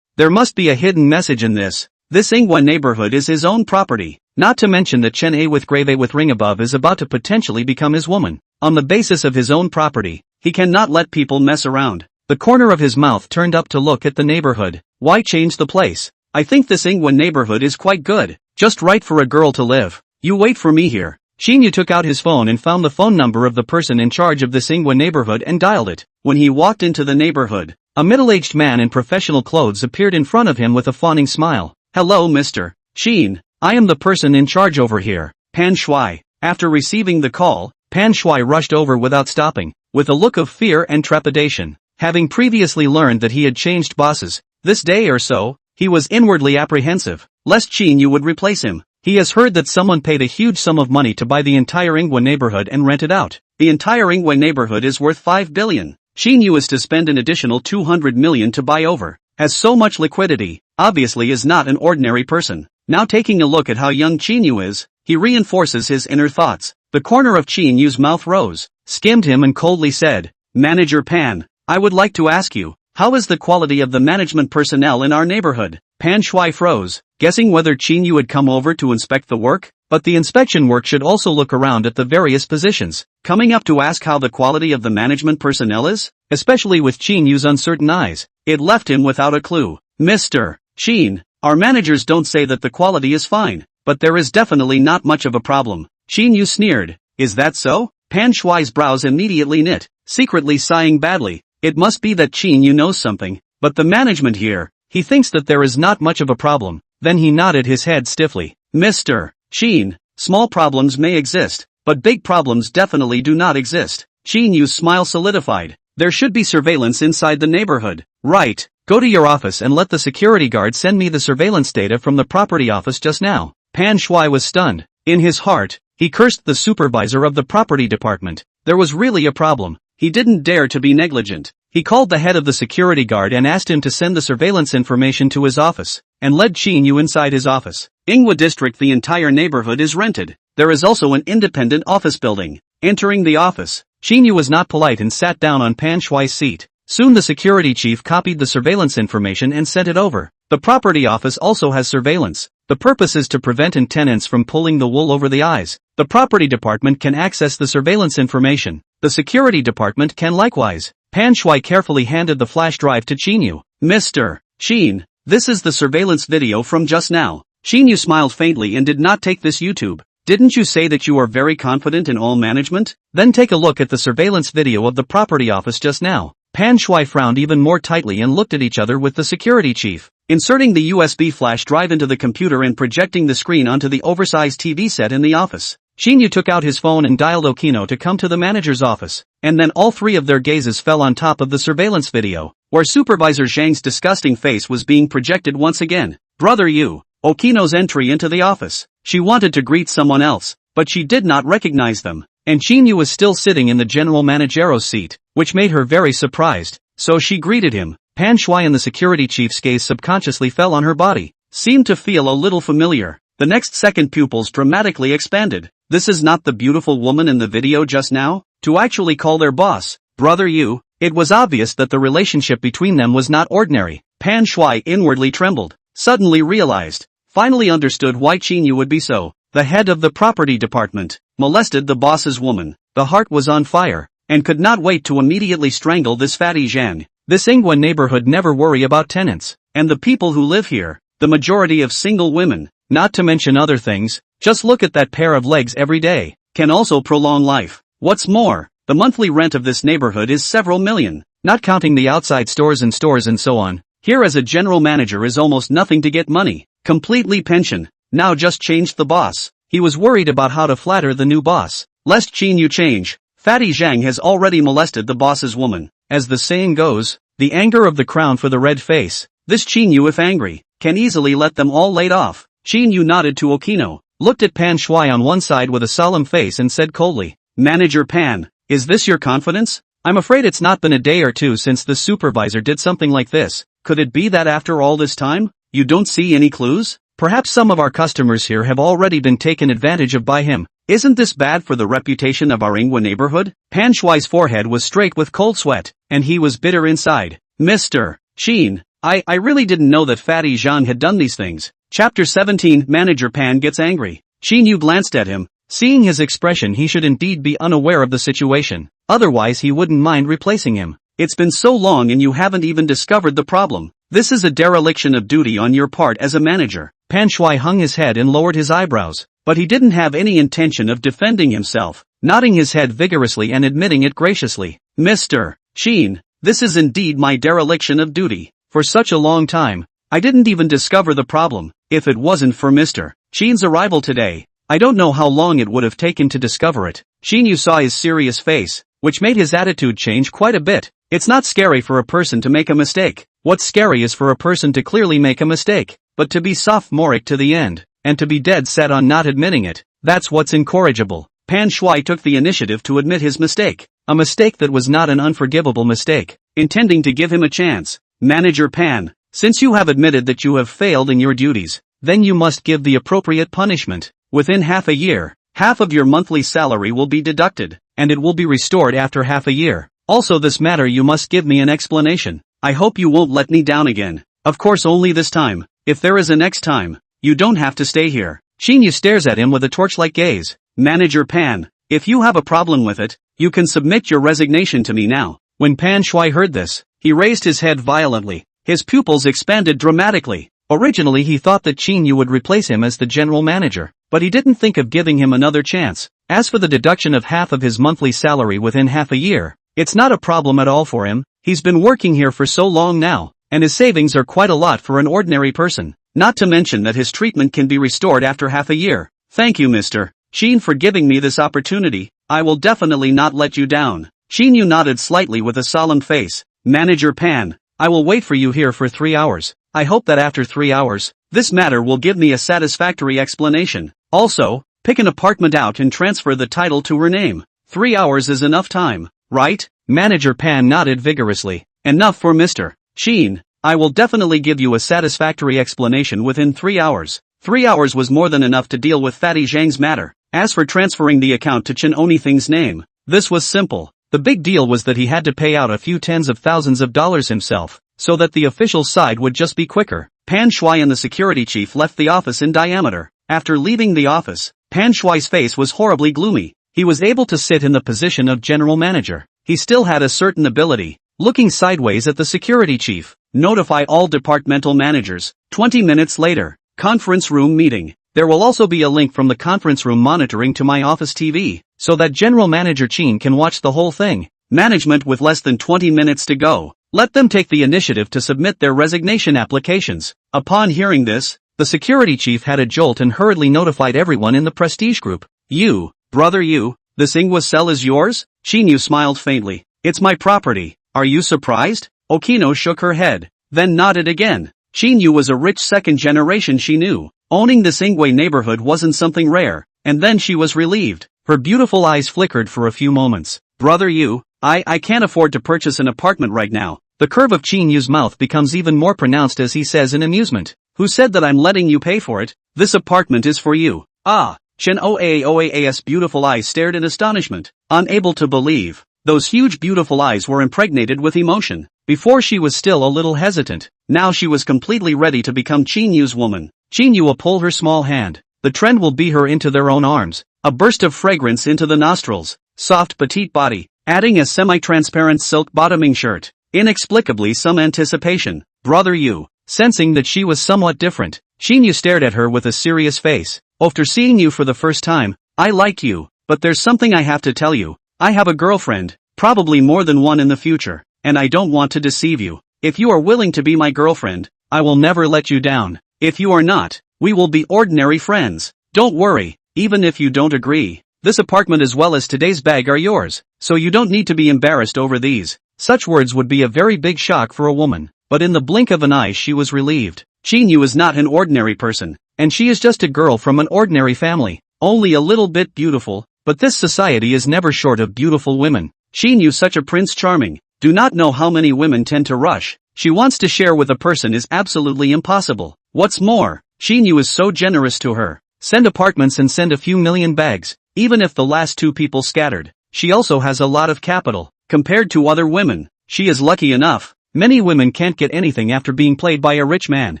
there must be a hidden message in this. This Ingwa neighborhood is his own property. Not to mention that Chen A with grave A with ring above is about to potentially become his woman. On the basis of his own property, he cannot let people mess around. The corner of his mouth turned up to look at the neighborhood. Why change the place? I think this Ingwa neighborhood is quite good. Just right for a girl to live. You wait for me here. Qin Yu took out his phone and found the phone number of the person in charge of this Ingwa neighborhood and dialed it. When he walked into the neighborhood, a middle-aged man in professional clothes appeared in front of him with a fawning smile. "Hello, Mr. Qin. I am the person in charge over here, Pan Shui." After receiving the call, Pan Shui rushed over without stopping, with a look of fear and trepidation. Having previously learned that he had changed bosses, this day or so, he was inwardly apprehensive, lest Qin Yu would replace him. He has heard that someone paid a huge sum of money to buy the entire Ingwa neighborhood and rent it out. The entire Ingwa neighborhood is worth 5 billion. Qin Yu is to spend an additional 200 million to buy over. Has so much liquidity, obviously is not an ordinary person. Now taking a look at how young Qin Yu is, he reinforces his inner thoughts. The corner of Qin Yu's mouth rose, skimmed him and coldly said, "Manager Pan, I would like to ask you, how is the quality of the management personnel in our neighborhood?" Pan Shui froze, guessing whether Qin Yu had come over to inspect the work, but the inspection work should also look around at the various positions. Coming up to ask how the quality of the management personnel is? Especially with Qin Yu's uncertain eyes, it left him without a clue. "Mr. Qin, our managers don't say that the quality is fine, but there is definitely not much of a problem." Qin Yu sneered. "Is that so?" Pan Shui's brows immediately knit, secretly sighing badly. It must be that Qin Yu knows something, but the management here, he thinks that there is not much of a problem. Then he nodded his head stiffly. "Mr. Qin, small problems may exist, but big problems definitely do not exist." Qin Yu's smile solidified. "There should be surveillance inside the neighborhood." "Right, go to your office and let the security guard send me the surveillance data from the property office just now." Pan Shui was stunned. In his heart, he cursed the supervisor of the property department. There was really a problem. He didn't dare to be negligent. He called the head of the security guard and asked him to send the surveillance information to his office, and led Qin Yu inside his office. Ingwa district, the entire neighborhood is rented. There is also an independent office building. Entering the office, Qin Yu was not polite and sat down on Pan Shui's seat. Soon the security chief copied the surveillance information and sent it over. The property office also has surveillance. The purpose is to prevent tenants from pulling the wool over the eyes. The property department can access the surveillance information. The security department can likewise. Pan Shui carefully handed the flash drive to Qin Yu. "Mr. Qin, this is the surveillance video from just now." Qin Yu smiled faintly and did not take this YouTube. "Didn't you say that you are very confident in all management? Then take a look at the surveillance video of the property office just now." Pan Shui frowned even more tightly and looked at each other with the security chief. Inserting the USB flash drive into the computer and projecting the screen onto the oversized TV set in the office, Qin Yu took out his phone and dialed Okino to come to the manager's office, and then all three of their gazes fell on top of the surveillance video, where Supervisor Zhang's disgusting face was being projected once again. "Brother Yu." Okino's entry into the office. She wanted to greet someone else, but she did not recognize them, and Qin Yu was still sitting in the general manager's seat, which made her very surprised, so she greeted him. Pan Shui and the security chief's gaze subconsciously fell on her body, seemed to feel a little familiar. The next second pupils dramatically expanded. This is not the beautiful woman in the video just now? To actually call their boss, Brother Yu, it was obvious that the relationship between them was not ordinary. Pan Shui inwardly trembled, suddenly realized, finally understood why Qin Yu would be so. The head of the property department molested the boss's woman. The heart was on fire, and could not wait to immediately strangle this fatty Zhang. This Ingwa neighborhood never worry about tenants, and the people who live here, the majority of single women, not to mention other things. Just look at that pair of legs every day, can also prolong life. What's more, the monthly rent of this neighborhood is several million, not counting the outside stores and so on. Here as a general manager is almost nothing to get money, completely pension. Now just changed the boss. He was worried about how to flatter the new boss, lest Qin Yu change. Fatty Zhang has already molested the boss's woman. As the saying goes, the anger of the crown for the red face. This Qin Yu, if angry, can easily let them all laid off. Qin Yu nodded to Okino, looked at Pan Shui on one side with a solemn face and said coldly, "Manager Pan, is this your confidence? I'm afraid it's not been a day or two since the supervisor did something like this. Could it be that after all this time, you don't see any clues? Perhaps some of our customers here have already been taken advantage of by him. Isn't this bad for the reputation of our Ingwa neighborhood?" Pan Shui's forehead was straight with cold sweat, and he was bitter inside. "Mr. Qin, I really didn't know that Fatty Zhang had done these things." Chapter 17. Manager Pan gets angry. Qin Yu glanced at him. Seeing his expression, he should indeed be unaware of the situation. Otherwise he wouldn't mind replacing him. "It's been so long and you haven't even discovered the problem. This is a dereliction of duty on your part as a manager." Pan Shui hung his head and lowered his eyebrows. but he didn't have any intention of defending himself, nodding his head vigorously and admitting it graciously. Mr. Qin, this is indeed my dereliction of duty. For such a long time, I didn't even discover the problem. If it wasn't for Mr. Qin's arrival today, I don't know how long it would have taken to discover it. Qin Yu saw his serious face, which made his attitude change quite a bit. It's not scary for a person to make a mistake. What's scary is for a person to clearly make a mistake, but to be sophomoric to the end, and to be dead set on not admitting it, that's what's incorrigible. Pan Shui took the initiative to admit his mistake, a mistake that was not an unforgivable mistake, intending to give him a chance. Manager Pan, since you have admitted that you have failed in your duties, then you must give the appropriate punishment. Within half a year, half of your monthly salary will be deducted, and it will be restored after half a year. Also, this matter you must give me an explanation. I hope you won't let me down again. Of course, only this time. If there is a next time, you don't have to stay here. Qin Yu stares at him with a torch-like gaze. Manager Pan, if you have a problem with it, you can submit your resignation to me now. When Pan Shui heard this, he raised his head violently. His pupils expanded dramatically. Originally he thought that Qin Yu would replace him as the general manager, but he didn't think of giving him another chance. As for the deduction of half of his monthly salary within half a year, it's not a problem at all for him. He's been working here for so long now, and his savings are quite a lot for an ordinary person. Not to mention that his treatment can be restored after half a year. Thank you, Mr. Qin, for giving me this opportunity. I will definitely not let you down. Qin Yu nodded slightly with a solemn face. Manager Pan, I will wait for you here for 3 hours. I hope that after 3 hours, this matter will give me a satisfactory explanation. Also, pick an apartment out and transfer the title to her name. 3 hours is enough time, right? Manager Pan nodded vigorously. Enough for Mr. Qin. I will definitely give you a satisfactory explanation within 3 hours. 3 hours was more than enough to deal with Fatty Zhang's matter. As for transferring the account to Chen Onithing's name, this was simple. The big deal was that he had to pay out a few tens of thousands of dollars himself, so that the official side would just be quicker. Pan Shui and the security chief left the office in diameter. After leaving the office, Pan Shui's face was horribly gloomy. He was able to sit in the position of general manager. He still had a certain ability. Looking sideways at the security chief, notify all departmental managers. 20 minutes later, conference room meeting. There will also be a link from the conference room monitoring to my office TV, so that General Manager Qin can watch the whole thing. Management with less than 20 minutes to go. Let them take the initiative to submit their resignation applications. Upon hearing this, the security chief had a jolt and hurriedly notified everyone in the prestige group. You, brother you, this Ingwa cell is yours? Qin Yu smiled faintly. It's my property. Are you surprised? Okino shook her head, then nodded again. Qin Yu was a rich second generation she knew. Owning this Ingwe neighborhood wasn't something rare, and then she was relieved. Her beautiful eyes flickered for a few moments. Brother Yu, I can't afford to purchase an apartment right now. The curve of Qin Yu's mouth becomes even more pronounced as he says in amusement. Who said that I'm letting you pay for it? This apartment is for you. Ah, Chen Oa's beautiful eyes stared in astonishment, unable to believe. Those huge beautiful eyes were impregnated with emotion. Before she was still a little hesitant. Now she was completely ready to become Qin Yu's woman. Qin Yu will pull her small hand. The trend will be her into their own arms. A burst of fragrance into the nostrils. Soft petite body, adding a semi-transparent silk bottoming shirt. Inexplicably some anticipation. Brother Yu, sensing that she was somewhat different, Qin Yu stared at her with a serious face. After seeing you for the first time, I like you, but there's something I have to tell you. I have a girlfriend, probably more than one in the future, and I don't want to deceive you. If you are willing to be my girlfriend, I will never let you down. If you are not, we will be ordinary friends. Don't worry, even if you don't agree. This apartment as well as today's bag are yours, so you don't need to be embarrassed over these. Such words would be a very big shock for a woman, but in the blink of an eye she was relieved. Qin Yu is not an ordinary person, and she is just a girl from an ordinary family, only a little bit beautiful, but this society is never short of beautiful women. Qin Yu, such a prince charming, do not know how many women tend to rush. She wants to share with a person is absolutely impossible. What's more, Qin Yu is so generous to her. Send apartments and send a few million bags, even if the last two people scattered. She also has a lot of capital. Compared to other women, she is lucky enough. Many women can't get anything after being played by a rich man.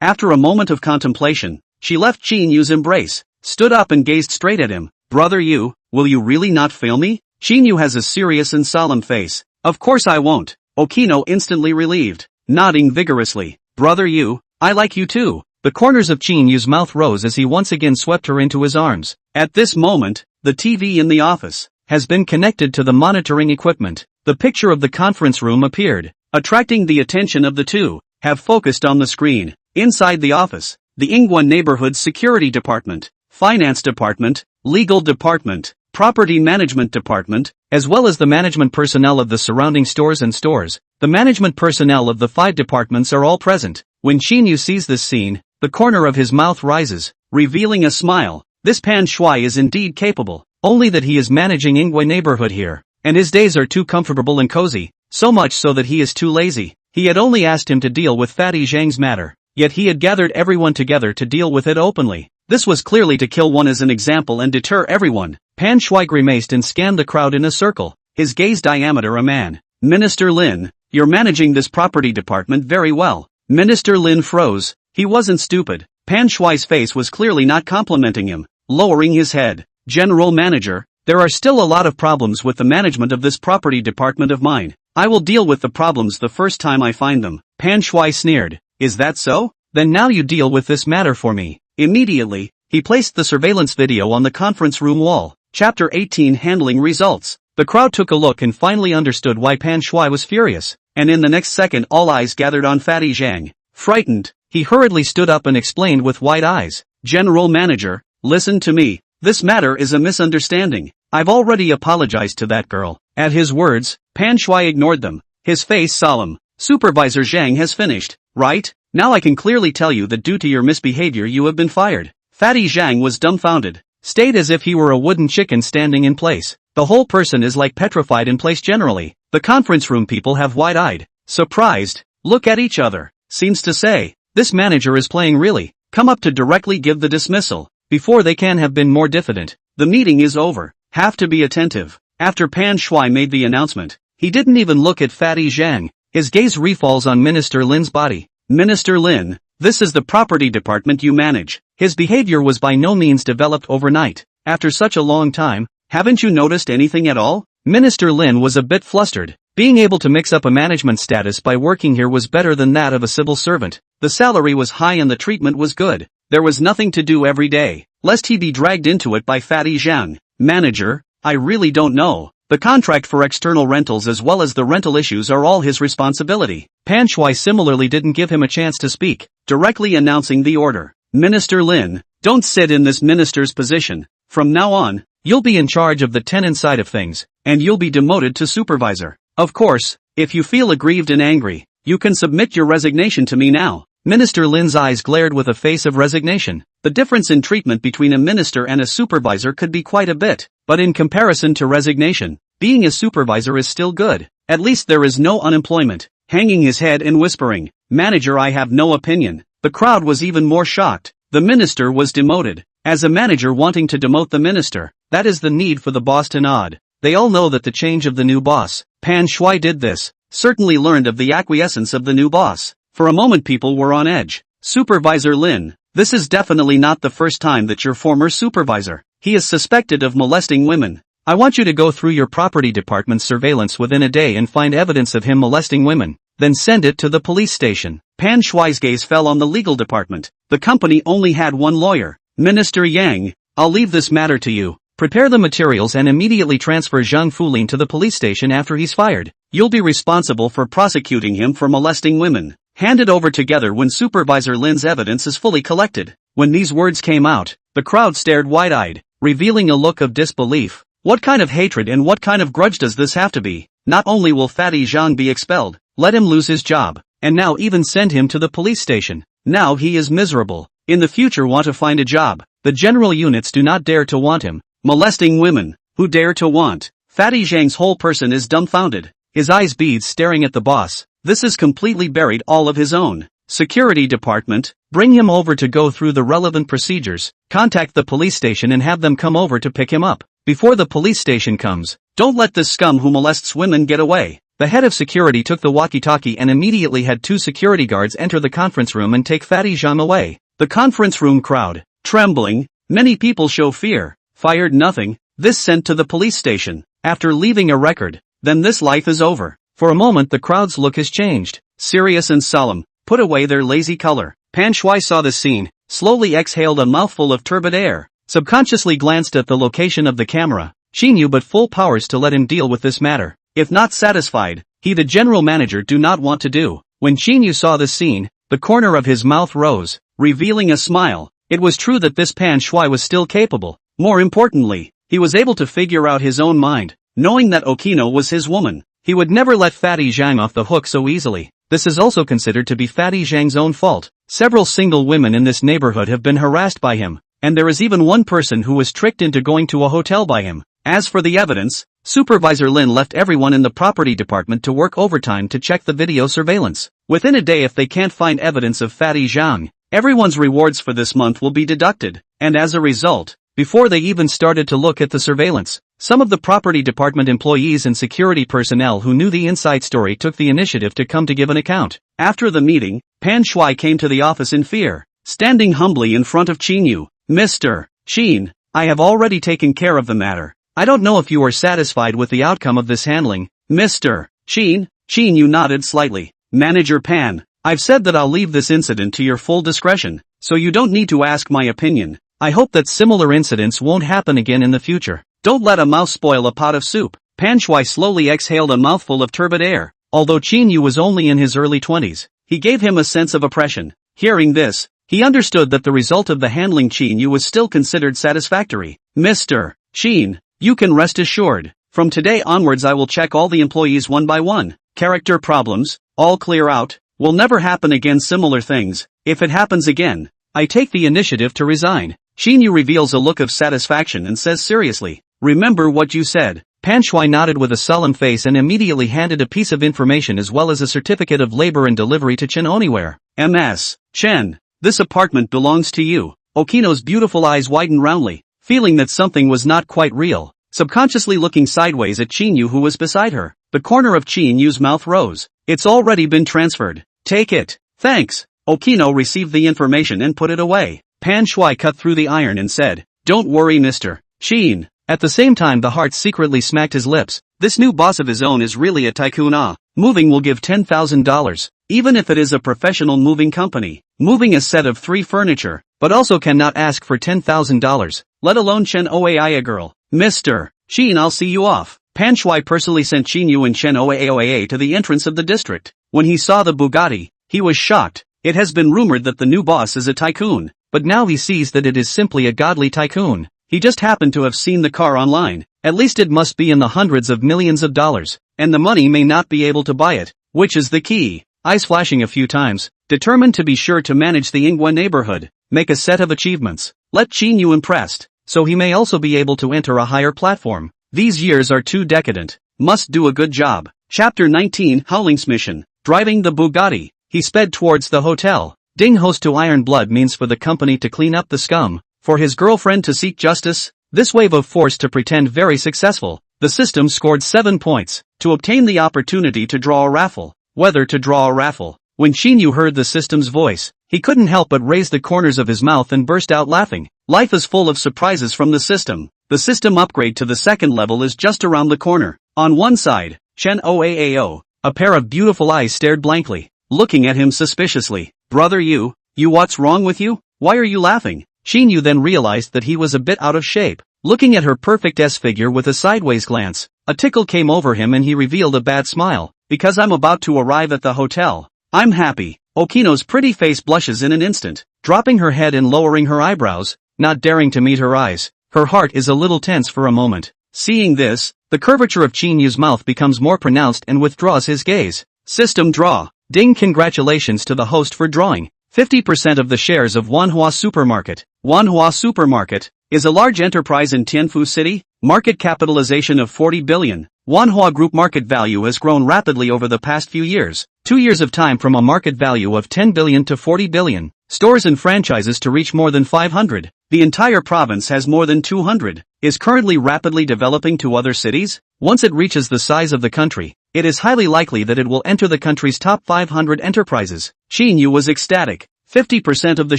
After a moment of contemplation, she left Qin Yu's embrace, stood up and gazed straight at him. Brother Yu, will you really not fail me? Qin Yu has a serious and solemn face. Of course I won't. Okino instantly relieved, nodding vigorously. Brother Yu, I like you too. The corners of Qin Yu's mouth rose as he once again swept her into his arms. At this moment, the TV in the office has been connected to the monitoring equipment. The picture of the conference room appeared, attracting the attention of the two, have focused on the screen. Inside the office, the Ingwan Neighborhood Security Department, Finance Department, Legal Department, Property Management Department, as well as the management personnel of the surrounding stores and stores. The management personnel of the 5 departments are all present. When Qin Yu sees this scene, the corner of his mouth rises, revealing a smile. This Pan Shui is indeed capable, only that he is managing Ingwan neighborhood here, and his days are too comfortable and cozy, so much so that he is too lazy. He had only asked him to deal with Fatty Zhang's matter, yet he had gathered everyone together to deal with it openly. This was clearly to kill one as an example and deter everyone. Pan Shui grimaced and scanned the crowd in a circle, his gaze diameter a man. Minister Lin, you're managing this property department very well. Minister Lin froze. He wasn't stupid. Pan Shui's face was clearly not complimenting him. Lowering his head, General Manager, there are still a lot of problems with the management of this property department of mine. I will deal with the problems the first time I find them. Pan Shui sneered. Is that so? Then now you deal with this matter for me. Immediately, he placed the surveillance video on the conference room wall. Chapter 18 Handling Results. The crowd took a look and finally understood why Pan Shui was furious, and in the next second all eyes gathered on Fatty Zhang. Frightened, he hurriedly stood up and explained with wide eyes. General Manager, listen to me. This matter is a misunderstanding. I've already apologized to that girl. At his words, Pan Shui ignored them, his face solemn. Supervisor Zhang has finished, right? Now I can clearly tell you that due to your misbehavior you have been fired. Fatty Zhang was dumbfounded, stayed as if he were a wooden chicken standing in place. The whole person is like petrified in place generally. The conference room people have wide-eyed, surprised, look at each other. Seems to say, this manager is playing really. Come up to directly give the dismissal, before they can have been more diffident. The meeting is over. Have to be attentive. After Pan Shui made the announcement, he didn't even look at Fatty Zhang. His gaze refalls on Minister Lin's body. Minister Lin, this is the property department you manage. His behavior was by no means developed overnight. After such a long time, haven't you noticed anything at all? Minister Lin was a bit flustered. Being able to mix up a management status by working here was better than that of a civil servant. The salary was high and the treatment was good. There was nothing to do every day, lest he be dragged into it by Fatty Zhang. Manager, I really don't know. The contract for external rentals as well as the rental issues are all his responsibility. Pan Shui similarly didn't give him a chance to speak, directly announcing the order. Minister Lin, don't sit in this minister's position. From now on, you'll be in charge of the tenant side of things, and you'll be demoted to supervisor. Of course, if you feel aggrieved and angry, you can submit your resignation to me now. Minister Lin's eyes glared with a face of resignation. The difference in treatment between a minister and a supervisor could be quite a bit, but in comparison to resignation, being a supervisor is still good. At least there is no unemployment. Hanging his head and whispering, Manager, I have no opinion. The crowd was even more shocked. The minister was demoted. As a manager wanting to demote the minister, that is the need for the boss to nod. They all know that the change of the new boss, Pan Shui did this, certainly learned of the acquiescence of the new boss. For a moment people were on edge. Supervisor Lin, this is definitely not the first time that your former supervisor, he is suspected of molesting women. I want you to go through your property department's surveillance within a day and find evidence of him molesting women. Then send it to the police station. Pan Shui's gaze fell on the legal department. The company only had one lawyer. Minister Yang, I'll leave this matter to you. Prepare the materials and immediately transfer Zhang Fulin to the police station after he's fired. You'll be responsible for prosecuting him for molesting women. Hand it over together when Supervisor Lin's evidence is fully collected. When these words came out, the crowd stared wide-eyed, revealing a look of disbelief. What kind of hatred and what kind of grudge does this have to be? Not only will Fatty Zhang be expelled, let him lose his job, and now even send him to the police station. Now he is miserable. In the future want to find a job. The general units do not dare to want him. Molesting women, who dare to want? Fatty Zhang's whole person is dumbfounded. His eyes beads staring at the boss. This is completely buried all of his own. Security department, bring him over to go through the relevant procedures. Contact the police station and have them come over to pick him up. Before the police station comes, don't let this scum who molests women get away. The head of security took the walkie-talkie and immediately had 2 security guards enter the conference room and take Fatty Zhang away. The conference room crowd, trembling, many people show fear. Fired nothing, this sent to the police station. After leaving a record, then this life is over. For a moment the crowd's look has changed. Serious and solemn, put away their lazy color. Pan Shui saw this scene, slowly exhaled a mouthful of turbid air, subconsciously glanced at the location of the camera. Qin Yu but full powers to let him deal with this matter. If not satisfied, he the general manager do not want to do. When Qin Yu saw this scene, the corner of his mouth rose, revealing a smile. It was true that this Pan Shui was still capable. More importantly, he was able to figure out his own mind, knowing that Okino was his woman. He would never let Fatty Zhang off the hook so easily. This is also considered to be Fatty Zhang's own fault. Several single women in this neighborhood have been harassed by him, and there is even one person who was tricked into going to a hotel by him. As for the evidence, Supervisor Lin left everyone in the property department to work overtime to check the video surveillance. Within a day, if they can't find evidence of Fatty Zhang, everyone's rewards for this month will be deducted, and as a result, before they even started to look at the surveillance, some of the property department employees and security personnel who knew the inside story took the initiative to come to give an account. After the meeting, Pan Shui came to the office in fear, standing humbly in front of Qin Yu. Mr. Qin, I have already taken care of the matter. I don't know if you are satisfied with the outcome of this handling. Mr. Qin Yu nodded slightly. Manager Pan, I've said that I'll leave this incident to your full discretion, so you don't need to ask my opinion. I hope that similar incidents won't happen again in the future. Don't let a mouse spoil a pot of soup. Pan Shui slowly exhaled a mouthful of turbid air. Although Qin Yu was only in his early 20s, he gave him a sense of oppression. Hearing this, he understood that the result of the handling Qin Yu was still considered satisfactory. Mr. Qin, you can rest assured. From today onwards I will check all the employees one by one. Character problems, all clear out, will never happen again. Similar things, if it happens again, I take the initiative to resign. Qin Yu reveals a look of satisfaction and says seriously, remember what you said. Pan Shui nodded with a solemn face and immediately handed a piece of information as well as a certificate of labor and delivery to Chen Oniware. Ms. Chen, this apartment belongs to you. Okino's beautiful eyes widened roundly, feeling that something was not quite real. Subconsciously looking sideways at Qin Yu who was beside her, the corner of Qin Yu's mouth rose. It's already been transferred. Take it. Thanks. Okino received the information and put it away. Pan Shui cut through the iron and said, don't worry Mr. Qin. At the same time the heart secretly smacked his lips. This new boss of his own is really a tycoon. Moving will give $10,000, even if it is a professional moving company. Moving a set of 3 furniture, but also cannot ask for $10,000, let alone Chen Oai a girl. Mr. Qin, I'll see you off. Pan Shui personally sent Qin Yu and Chen Oai to the entrance of the district. When he saw the Bugatti, he was shocked. It has been rumored that the new boss is a tycoon, but now he sees that it is simply a godly tycoon. He just happened to have seen the car online. At least it must be in the hundreds of millions of dollars, and the money may not be able to buy it, which is the key. Eyes flashing a few times, determined to be sure to manage the Yinghua neighborhood, make a set of achievements, let Qin Yu impressed, so he may also be able to enter a higher platform. These years are too decadent. Must do a good job. Chapter 19 Howling's Mission. Driving the Bugatti, he sped towards the hotel. Ding host to Iron Blood means for the company to clean up the scum, for his girlfriend to seek justice. This wave of force to pretend very successful. The system scored 7 points, to obtain the opportunity to draw a raffle. Whether to draw a raffle. When Qin Yu heard the system's voice, he couldn't help but raise the corners of his mouth and burst out laughing. Life is full of surprises from the system. The system upgrade to the second level is just around the corner. On one side, Chen Oaao, a pair of beautiful eyes stared blankly, looking at him suspiciously. Brother you what's wrong with you? Why are you laughing? Qin Yu then realized that he was a bit out of shape. Looking at her perfect S-figure with a sideways glance, a tickle came over him and he revealed a bad smile. Because I'm about to arrive at the hotel. I'm happy. Okino's pretty face blushes in an instant, dropping her head and lowering her eyebrows, not daring to meet her eyes. Her heart is a little tense for a moment. Seeing this, the curvature of Qin Yu's mouth becomes more pronounced and withdraws his gaze. System draw. Ding, congratulations to the host for drawing 50% of the shares of Manhwa Supermarket. Manhwa Supermarket is a large enterprise in Tianfu City, market capitalization of 40 billion. Manhwa Group market value has grown rapidly over the past few years. 2 years of time from a market value of 10 billion to 40 billion. Stores and franchises to reach more than 500. The entire province has more than 200. Is currently rapidly developing to other cities. Once it reaches the size of the country, it is highly likely that it will enter the country's top 500 enterprises. Qin Yu was ecstatic. 50% of the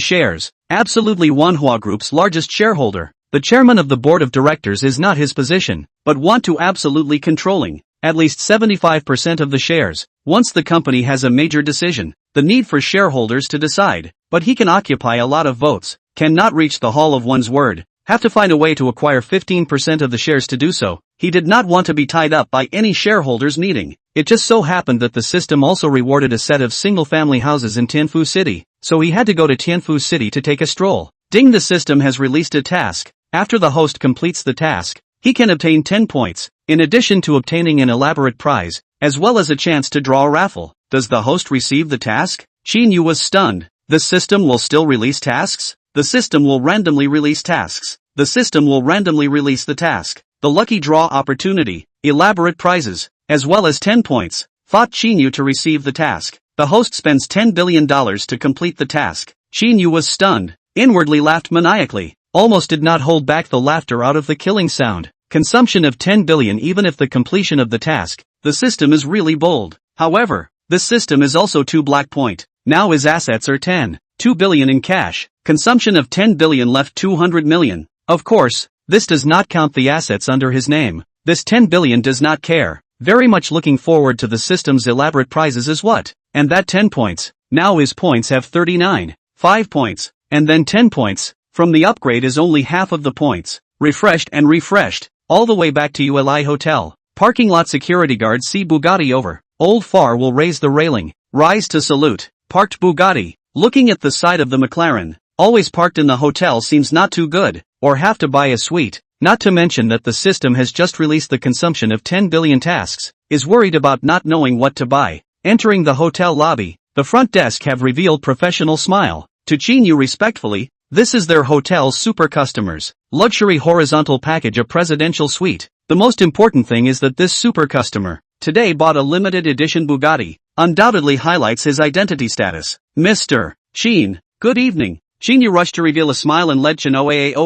shares. Absolutely Manhwa Group's largest shareholder. The chairman of the board of directors is not his position, but want to absolutely controlling at least 75% of the shares. Once the company has a major decision, the need for shareholders to decide, but he can occupy a lot of votes, cannot reach the hall of one's word, have to find a way to acquire 15% of the shares to do so. He did not want to be tied up by any shareholders meeting. It just so happened that the system also rewarded a set of single-family houses in Tianfu City, so he had to go to Tianfu City to take a stroll. Ding, the system has released a task. After the host completes the task, he can obtain 10 points, in addition to obtaining an elaborate prize, as well as a chance to draw a raffle. Does the host receive the task? Qin Yu was stunned. The system will still release tasks? The system will randomly release tasks. The system will randomly release the task. The lucky draw opportunity, elaborate prizes, as well as 10 points. Fought Qin Yu to receive the task. The host spends $10 billion to complete the task. Qin Yu was stunned, inwardly laughed maniacally, almost did not hold back the laughter out of the killing sound. Consumption of 10 billion even if the completion of the task. The system is really bold. However, this system is also too black point. Now his assets are 2 billion in cash. Consumption of 10 billion left 200 million. Of course, this does not count the assets under his name. This 10 billion does not care. Very much looking forward to the system's elaborate prizes is what? And that 10 points. Now his points have 39. 5 points. And then 10 points. From the upgrade is only half of the points. Refreshed and refreshed. All the way back to ULI Hotel. Parking lot security guards see Bugatti over. Old Far will raise the railing. Rise to salute. Parked Bugatti. Looking at the side of the McLaren. Always parked in the hotel seems not too good. Or have to buy a suite. Not to mention that the system has just released the consumption of 10 billion tasks. Is worried about not knowing what to buy. Entering the hotel lobby. The front desk have revealed professional smile. To Qin Yu respectfully. This is their hotel's super customers. Luxury horizontal package, a presidential suite. The most important thing is that this super customer today bought a limited edition Bugatti. Undoubtedly highlights his identity status. Mr. Qin, good evening. Qin Yu rushed to reveal a smile and led Qin OAA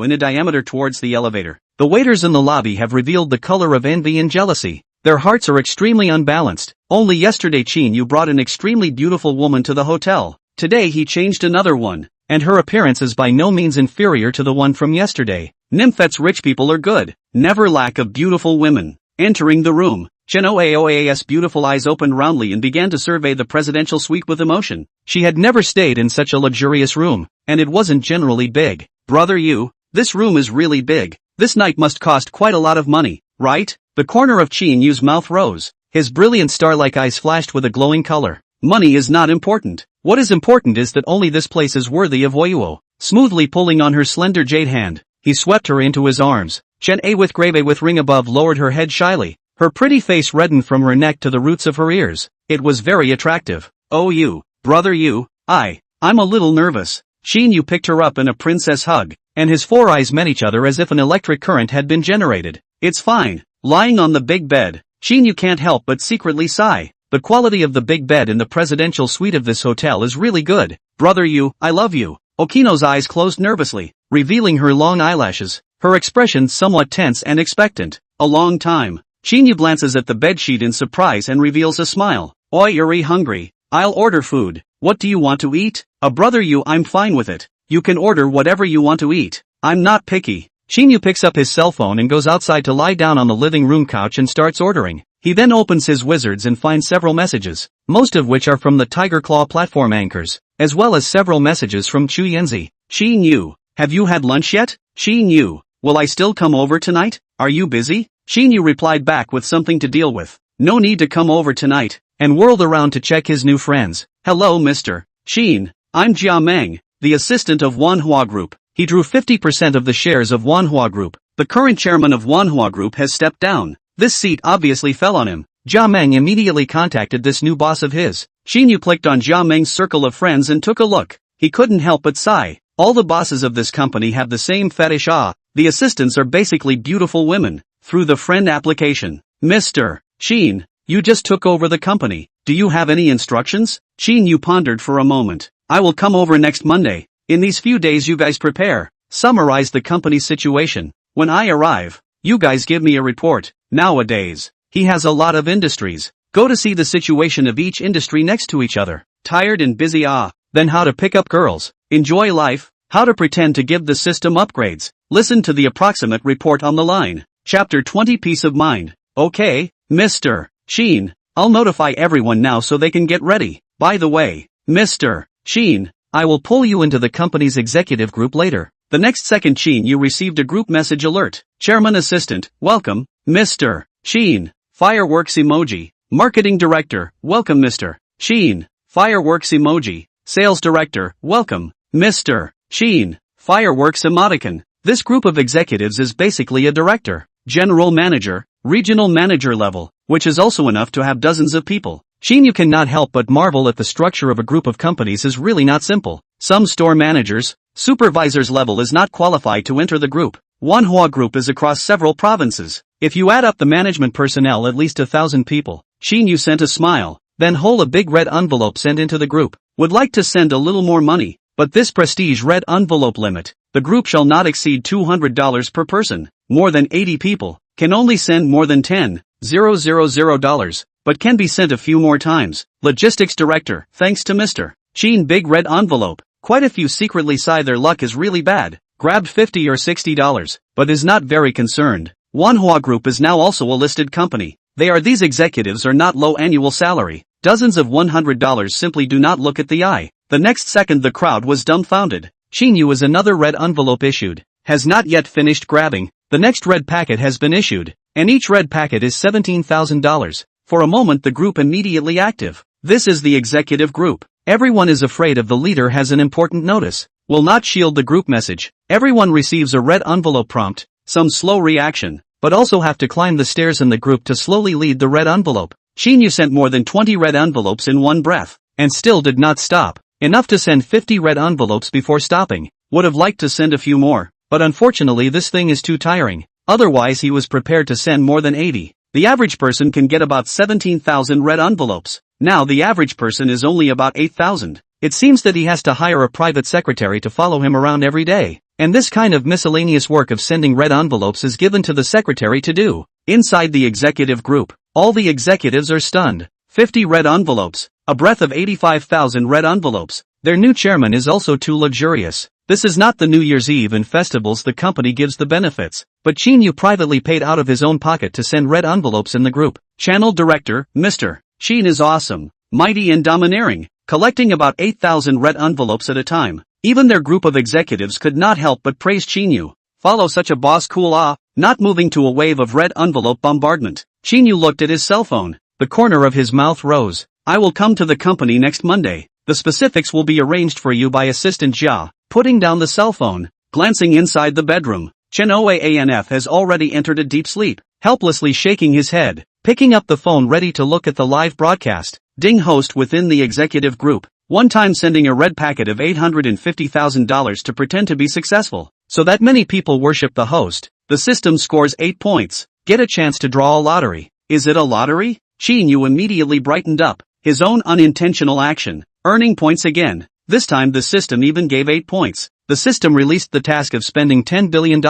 in a diameter towards the elevator. The waiters in the lobby have revealed the color of envy and jealousy. Their hearts are extremely unbalanced. Only yesterday Qin Yu brought an extremely beautiful woman to the hotel. Today he changed another one, and her appearance is by no means inferior to the one from yesterday. Nymphets, rich people are good, never lack of beautiful women. Entering the room, Qin Oaoa's beautiful eyes opened roundly and began to survey the presidential suite with emotion. She had never stayed in such a luxurious room, and it wasn't generally big. Brother Yu, this room is really big. This night must cost quite a lot of money, right? The corner of Qin Yu's mouth rose. His brilliant star-like eyes flashed with a glowing color. Money is not important. What is important is that only this place is worthy of Ouyuo. Smoothly pulling on her slender jade hand, he swept her into his arms. Chen A with grave A with ring above lowered her head shyly. Her pretty face reddened from her neck to the roots of her ears. It was very attractive. Oh you, brother you, I'm a little nervous. Qin Yu picked her up in a princess hug, and his four eyes met each other as if an electric current had been generated. It's fine. Lying on the big bed, Qin Yu can't help but secretly sigh. The quality of the big bed in the presidential suite of this hotel is really good. Brother Yu, I love you. Okino's eyes closed nervously, revealing her long eyelashes, her expression somewhat tense and expectant. A long time. Qin Yu glances at the bedsheet in surprise and reveals a smile. Oi, you're hungry. I'll order food. What do you want to eat? Brother Yu, I'm fine with it. You can order whatever you want to eat. I'm not picky. Qin Yu picks up his cell phone and goes outside to lie down on the living room couch and starts ordering. He then opens his wizards and finds several messages, most of which are from the Tiger Claw platform anchors, as well as several messages from Chu Yanzi. Qin Yu, have you had lunch yet? Qin Yu, will I still come over tonight? Are you busy? Qin Yu replied back with something to deal with. No need to come over tonight, and whirled around to check his new friends. Hello Mr. Qin, I'm Jia Meng, the assistant of Manhwa Group. He drew 50% of the shares of Manhwa Group. The current chairman of Manhwa Group has stepped down. This seat obviously fell on him. Jia Meng immediately contacted this new boss of his. Qin Yu clicked on Jia Meng's circle of friends and took a look. He couldn't help but sigh. All the bosses of this company have the same fetish. The assistants are basically beautiful women. Through the friend application. Mr. Qin, you just took over the company. Do you have any instructions? Qin Yu pondered for a moment. I will come over next Monday. In these few days you guys prepare. Summarize the company's situation. When I arrive, you guys give me a report. Nowadays, he has a lot of industries. Go to see the situation of each industry next to each other. Tired and busy. Then how to pick up girls. Enjoy life. How to pretend to give the system upgrades. Listen to the approximate report on the line. Chapter 20 Peace of Mind. Okay, Mr. Qin, I'll notify everyone now so they can get ready. By the way, Mr. Qin, I will pull you into the company's executive group later. The next second Qin Yu received a group message alert. Chairman Assistant, welcome, Mr. Qin. Fireworks emoji. Marketing Director, welcome Mr. Qin. Fireworks emoji. Sales Director, welcome, Mr. Qin. Fireworks emoticon. This group of executives is basically a director, general manager, regional manager level, which is also enough to have dozens of people. Qin Yu cannot help but marvel at the structure of a group of companies is really not simple. Some store managers, supervisors level is not qualified to enter the group. Manhwa group is across several provinces. If you add up the management personnel at least 1,000 people. Qin Yu sent a smile, then hold a big red envelope sent into the group. Would like to send a little more money, but this prestige red envelope limit. The group shall not exceed $200 per person. More than 80 people can only send more than $10,000, but can be sent a few more times. Logistics Director, thanks to Mr. Qin big red envelope. Quite a few secretly sigh their luck is really bad. Grabbed $50 or $60, but is not very concerned. Manhwa Group is now also a listed company. These executives are not low annual salary. Dozens of $100 simply do not look at the eye. The next second the crowd was dumbfounded. Qin Yu is another red envelope issued. Has not yet finished grabbing. The next red packet has been issued, and each red packet is $17,000. For a moment the group immediately active. This is the executive group. Everyone is afraid of the leader has an important notice. Will not shield the group message. Everyone receives a red envelope prompt, some slow reaction, but also have to climb the stairs in the group to slowly lead the red envelope. Qin Yu sent more than 20 red envelopes in one breath, and still did not stop. Enough to send 50 red envelopes before stopping. Would have liked to send a few more, but unfortunately this thing is too tiring. Otherwise he was prepared to send more than 80. The average person can get about 17,000 red envelopes. Now the average person is only about 8,000. It seems that he has to hire a private secretary to follow him around every day. And this kind of miscellaneous work of sending red envelopes is given to the secretary to do. Inside the executive group, all the executives are stunned. 50 red envelopes. A breath of 85,000 red envelopes. Their new chairman is also too luxurious. This is not the New Year's Eve and festivals the company gives the benefits, but Qin Yu privately paid out of his own pocket to send red envelopes in the group. Channel Director, Mr. Qin is awesome, mighty and domineering, collecting about 8,000 red envelopes at a time. Even their group of executives could not help but praise Qin Yu. Follow such a boss cool not moving to a wave of red envelope bombardment. Qin Yu looked at his cell phone. The corner of his mouth rose. I will come to the company next Monday. The specifics will be arranged for you by Assistant Jia. Putting down the cell phone, glancing inside the bedroom, Chen Oanf has already entered a deep sleep, helplessly shaking his head, picking up the phone ready to look at the live broadcast. Ding host within the executive group, one time sending a red packet of $850,000 to pretend to be successful, so that many people worship the host. The system scores 8 points, get a chance to draw a lottery. Is it a lottery? Qin Yu immediately brightened up, his own unintentional action, earning points again. This time the system even gave 8 points. The system released the task of spending $10 billion.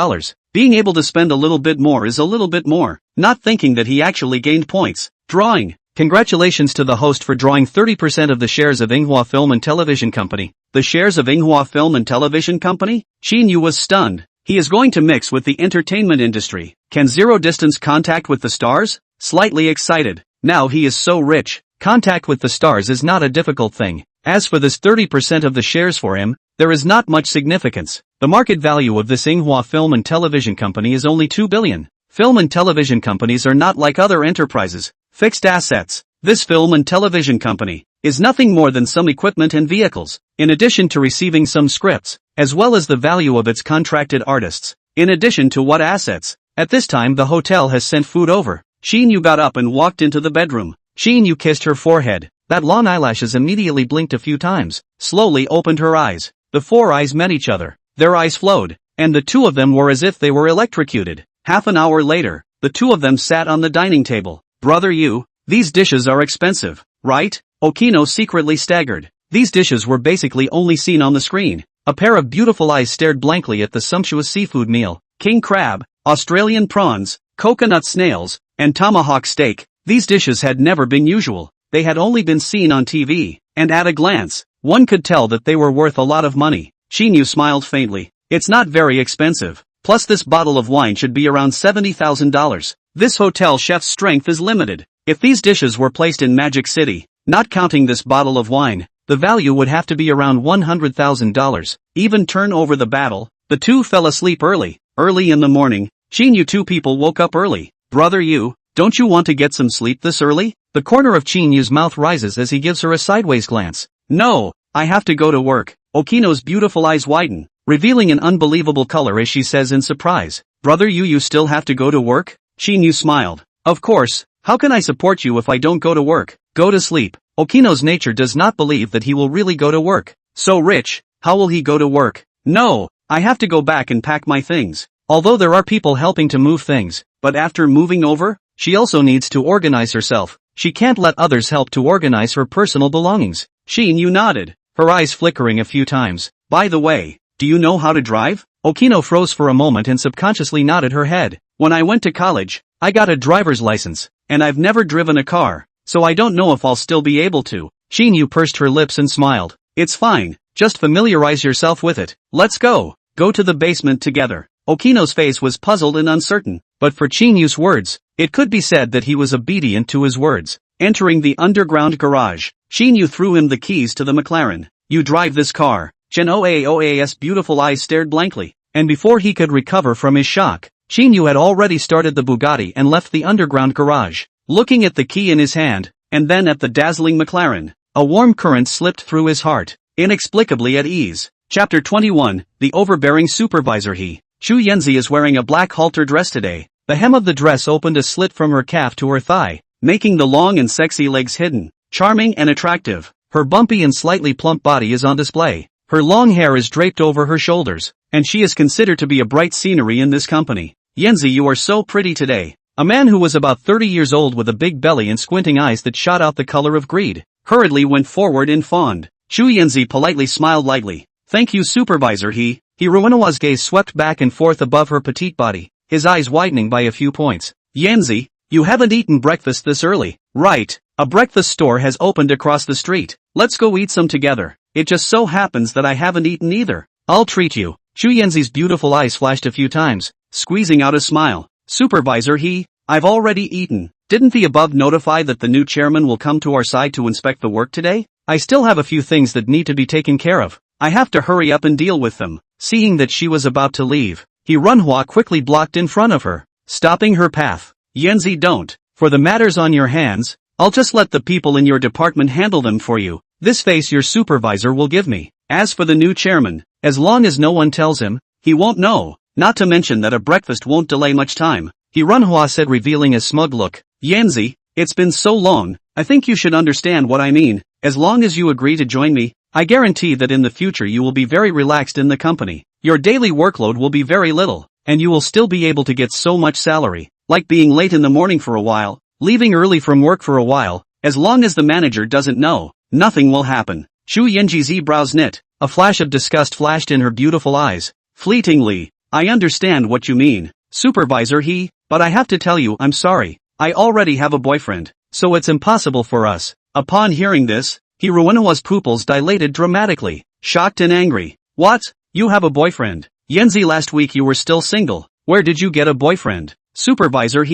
Being able to spend a little bit more is a little bit more, not thinking that he actually gained points. Drawing. Congratulations to the host for drawing 30% of the shares of Inghua Film and Television Company. The shares of Inghua Film and Television Company? Qin Yu was stunned. He is going to mix with the entertainment industry. Can zero distance contact with the stars? Slightly excited. Now he is so rich. Contact with the stars is not a difficult thing. As for this 30% of the shares for him, there is not much significance. The market value of this Inghua Film and Television Company is only 2 billion. Film and television companies are not like other enterprises, fixed assets. This film and television company is nothing more than some equipment and vehicles, in addition to receiving some scripts, as well as the value of its contracted artists. In addition to what assets? At this time the hotel has sent food over. Qin Yu got up and walked into the bedroom. Qin Yu kissed her forehead. That long eyelashes immediately blinked a few times, slowly opened her eyes. The 4 eyes met each other. Their eyes flowed, and the 2 of them were as if they were electrocuted. Half an hour later, the 2 of them sat on the dining table. Brother Yu, these dishes are expensive, right? Okino secretly staggered. These dishes were basically only seen on the screen. A pair of beautiful eyes stared blankly at the sumptuous seafood meal. King crab, Australian prawns, coconut snails, and tomahawk steak. These dishes had never been usual. They had only been seen on TV, and at a glance, one could tell that they were worth a lot of money. Qin Yu smiled faintly. It's not very expensive. Plus this bottle of wine should be around $70,000. This hotel chef's strength is limited. If these dishes were placed in Magic City, not counting this bottle of wine, the value would have to be around $100,000. Even turn over the battle, the two fell asleep early. Early in the morning, Qin Yu two people woke up early. Brother Yu, don't you want to get some sleep this early? The corner of Qin Yu's mouth rises as he gives her a sideways glance. No, I have to go to work. Okino's beautiful eyes widen, revealing an unbelievable color as she says in surprise. Brother Yu, you still have to go to work? Qin Yu smiled. Of course, how can I support you if I don't go to work? Go to sleep. Okino's nature does not believe that he will really go to work. So rich, how will he go to work? No, I have to go back and pack my things. Although there are people helping to move things, but after moving over, she also needs to organize herself. She can't let others help to organize her personal belongings. Qin Yu nodded, her eyes flickering a few times. By the way, do you know how to drive? Okino froze for a moment and subconsciously nodded her head. When I went to college, I got a driver's license, and I've never driven a car, so I don't know if I'll still be able to. Qin Yu pursed her lips and smiled. It's fine, just familiarize yourself with it. Let's go. Go to the basement together. Okino's face was puzzled and uncertain, but for Qin Yu's words, it could be said that he was obedient to his words. Entering the underground garage, Qin Yu threw him the keys to the McLaren. You drive this car. Chen Oaoa's beautiful eyes stared blankly, and before he could recover from his shock, Qin Yu had already started the Bugatti and left the underground garage. Looking at the key in his hand, and then at the dazzling McLaren, a warm current slipped through his heart, inexplicably at ease. Chapter 21, The Overbearing Supervisor. Xu Yanzi is wearing a black halter dress today. The hem of the dress opened a slit from her calf to her thigh, making the long and sexy legs hidden. Charming and attractive, her bumpy and slightly plump body is on display. Her long hair is draped over her shoulders, and she is considered to be a bright scenery in this company. Yanzi, you are so pretty today. A man who was about 30 years old with a big belly and squinting eyes that shot out the color of greed, hurriedly went forward and fawned. Xu Yanzi politely smiled lightly. Thank you, supervisor. Hiruinoa's gaze swept back and forth above her petite body, his eyes widening by a few points. Yanzi, you haven't eaten breakfast this early, right? A breakfast store has opened across the street. Let's go eat some together. It just so happens that I haven't eaten either. I'll treat you. Xu Yanzi's beautiful eyes flashed a few times, squeezing out a smile. Supervisor, I've already eaten. Didn't the above notify that the new chairman will come to our side to inspect the work today? I still have a few things that need to be taken care of. I have to hurry up and deal with them. Seeing that she was about to leave, Manhwa quickly blocked in front of her, stopping her path. Yanzi, don't. For the matters on your hands, I'll just let the people in your department handle them for you. This face your supervisor will give me. As for the new chairman, as long as no one tells him, he won't know. Not to mention that a breakfast won't delay much time. Manhwa said, revealing a smug look. Yanzi, it's been so long, I think you should understand what I mean. As long as you agree to join me, I guarantee that in the future you will be very relaxed in the company. Your daily workload will be very little, and you will still be able to get so much salary, like being late in the morning for a while, leaving early from work for a while. As long as the manager doesn't know, nothing will happen. Xu Yanji's brows knit, a flash of disgust flashed in her beautiful eyes. Fleetingly, I understand what you mean, supervisor, but I have to tell you I'm sorry. I already have a boyfriend, so it's impossible for us. Upon hearing this, Hiruinoa's pupils dilated dramatically, shocked and angry. What? You have a boyfriend? Yanzi, last week you were still single. Where did you get a boyfriend? Supervisor,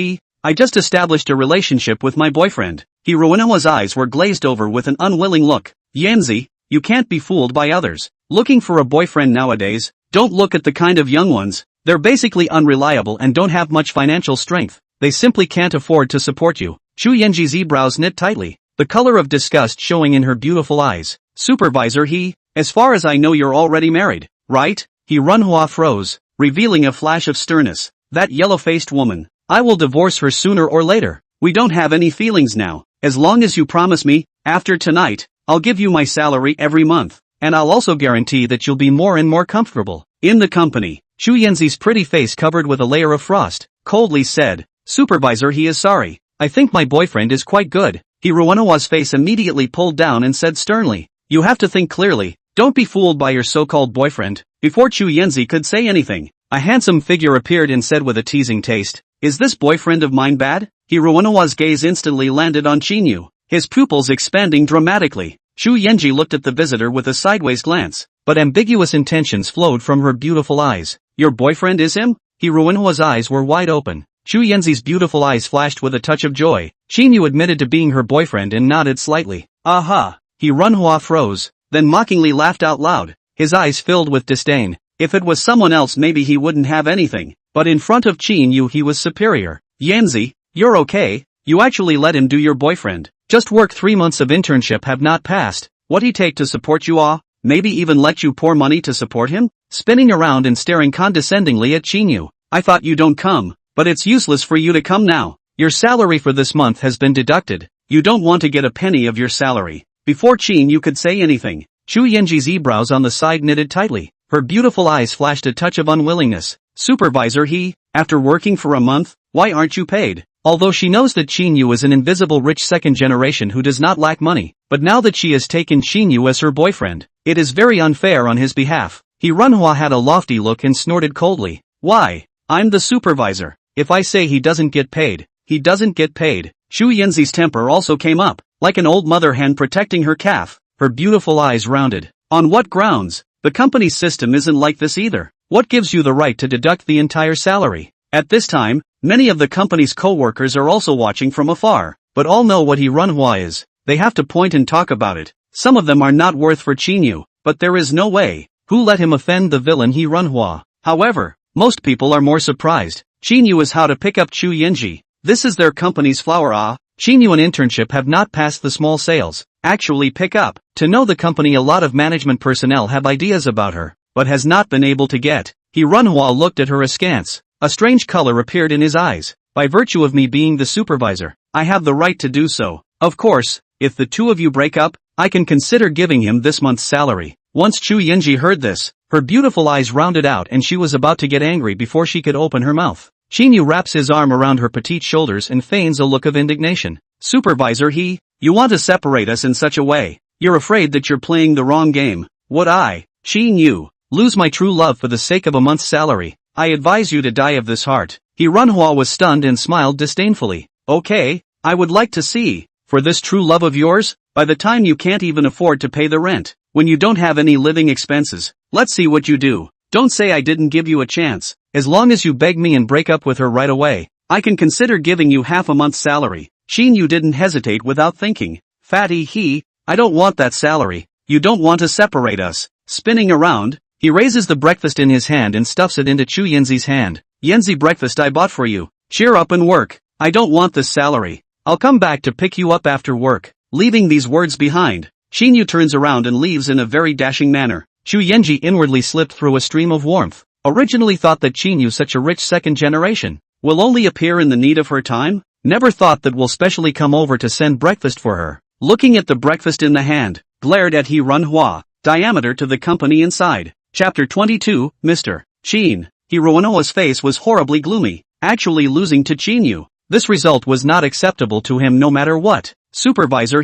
I just established a relationship with my boyfriend. Hiruinoa's eyes were glazed over with an unwilling look. Yanzi, you can't be fooled by others. Looking for a boyfriend nowadays, don't look at the kind of young ones. They're basically unreliable and don't have much financial strength. They simply can't afford to support you. Xu Yanji's brows knit tightly, the color of disgust showing in her beautiful eyes. Supervisor, as far as I know you're already married, right? Manhwa froze, revealing a flash of sternness. That yellow-faced woman, I will divorce her sooner or later. We don't have any feelings now. As long as you promise me, after tonight, I'll give you my salary every month, and I'll also guarantee that you'll be more and more comfortable in the company. Xu Yanzi's pretty face covered with a layer of frost, coldly said, Supervisor, he is sorry. I think my boyfriend is quite good. Hiruinoa's face immediately pulled down and said sternly, you have to think clearly. Don't be fooled by your so-called boyfriend. Before Xu Yanzi could say anything, a handsome figure appeared and said with a teasing taste, is this boyfriend of mine bad? Hiruinoa's gaze instantly landed on Qin Yu, his pupils expanding dramatically. Xu Yanji looked at the visitor with a sideways glance, but ambiguous intentions flowed from her beautiful eyes. Your boyfriend is him? Hiruinoa's eyes were wide open. Xu Yanzi's beautiful eyes flashed with a touch of joy. Qin Yu admitted to being her boyfriend and nodded slightly. Aha! He Runhua froze, then mockingly laughed out loud, his eyes filled with disdain. If it was someone else maybe he wouldn't have anything, but in front of Qin Yu he was superior. Yanzi, you're okay, you actually let him do your boyfriend. Just work 3 months of internship have not passed, what he take to support you all? Maybe even let you pour money to support him? Spinning around and staring condescendingly at Qin Yu. I thought you don't come, but it's useless for you to come now. Your salary for this month has been deducted. You don't want to get a penny of your salary. Before Qin Yu could say anything, Xu Yanji's eyebrows on the side knitted tightly. Her beautiful eyes flashed a touch of unwillingness. Supervisor after working for a month, why aren't you paid? Although she knows that Qin Yu is an invisible rich second generation who does not lack money, but now that she has taken Qin Yu as her boyfriend, it is very unfair on his behalf. Runhua had a lofty look and snorted coldly. Why? I'm the supervisor. If I say he doesn't get paid, he doesn't get paid. Xu Yanzi's temper also came up, like an old mother hen protecting her calf, her beautiful eyes rounded. On what grounds? The company's system isn't like this either. What gives you the right to deduct the entire salary? At this time, many of the company's co-workers are also watching from afar, but all know what Runhua is. They have to point and talk about it. Some of them are not worth for Qin Yu, but there is no way. Who let him offend the villain Runhua? However, most people are more surprised. Qin Yu is how to pick up Xu Yanji. This is their company's flower. Qin Yu and internship have not passed the small sales. Actually pick up. To know the company, a lot of management personnel have ideas about her, but has not been able to get. Runhua looked at her askance. A strange color appeared in his eyes. By virtue of me being the supervisor, I have the right to do so. Of course, if the two of you break up, I can consider giving him this month's salary. Once Xu Yanji heard this, her beautiful eyes rounded out and she was about to get angry before she could open her mouth. Qin Yu wraps his arm around her petite shoulders and feigns a look of indignation. Supervisor you want to separate us in such a way. You're afraid that you're playing the wrong game. Would I, Qin Yu, lose my true love for the sake of a month's salary? I advise you to die of this heart. Runhua was stunned and smiled disdainfully. Okay, I would like to see. For this true love of yours? By the time you can't even afford to pay the rent, when you don't have any living expenses, let's see what you do. Don't say I didn't give you a chance. As long as you beg me and break up with her right away, I can consider giving you half a month's salary. Qin Yu didn't hesitate without thinking. Fatty I don't want that salary. You don't want to separate us. Spinning around, he raises the breakfast in his hand and stuffs it into Xu Yanzi's hand. Yanzi, breakfast I bought for you. Cheer up and work. I don't want this salary. I'll come back to pick you up after work. Leaving these words behind, Qin Yu turns around and leaves in a very dashing manner. Xu Yanji inwardly slipped through a stream of warmth. Originally thought that Qin Yu, such a rich second generation, will only appear in the need of her time? Never thought that will specially come over to send breakfast for her. Looking at the breakfast in the hand, glared at Runhua, diameter to the company inside. Chapter 22, Mr. Qin. Runhua's face was horribly gloomy, actually losing to Qin Yu. This result was not acceptable to him no matter what. Supervisor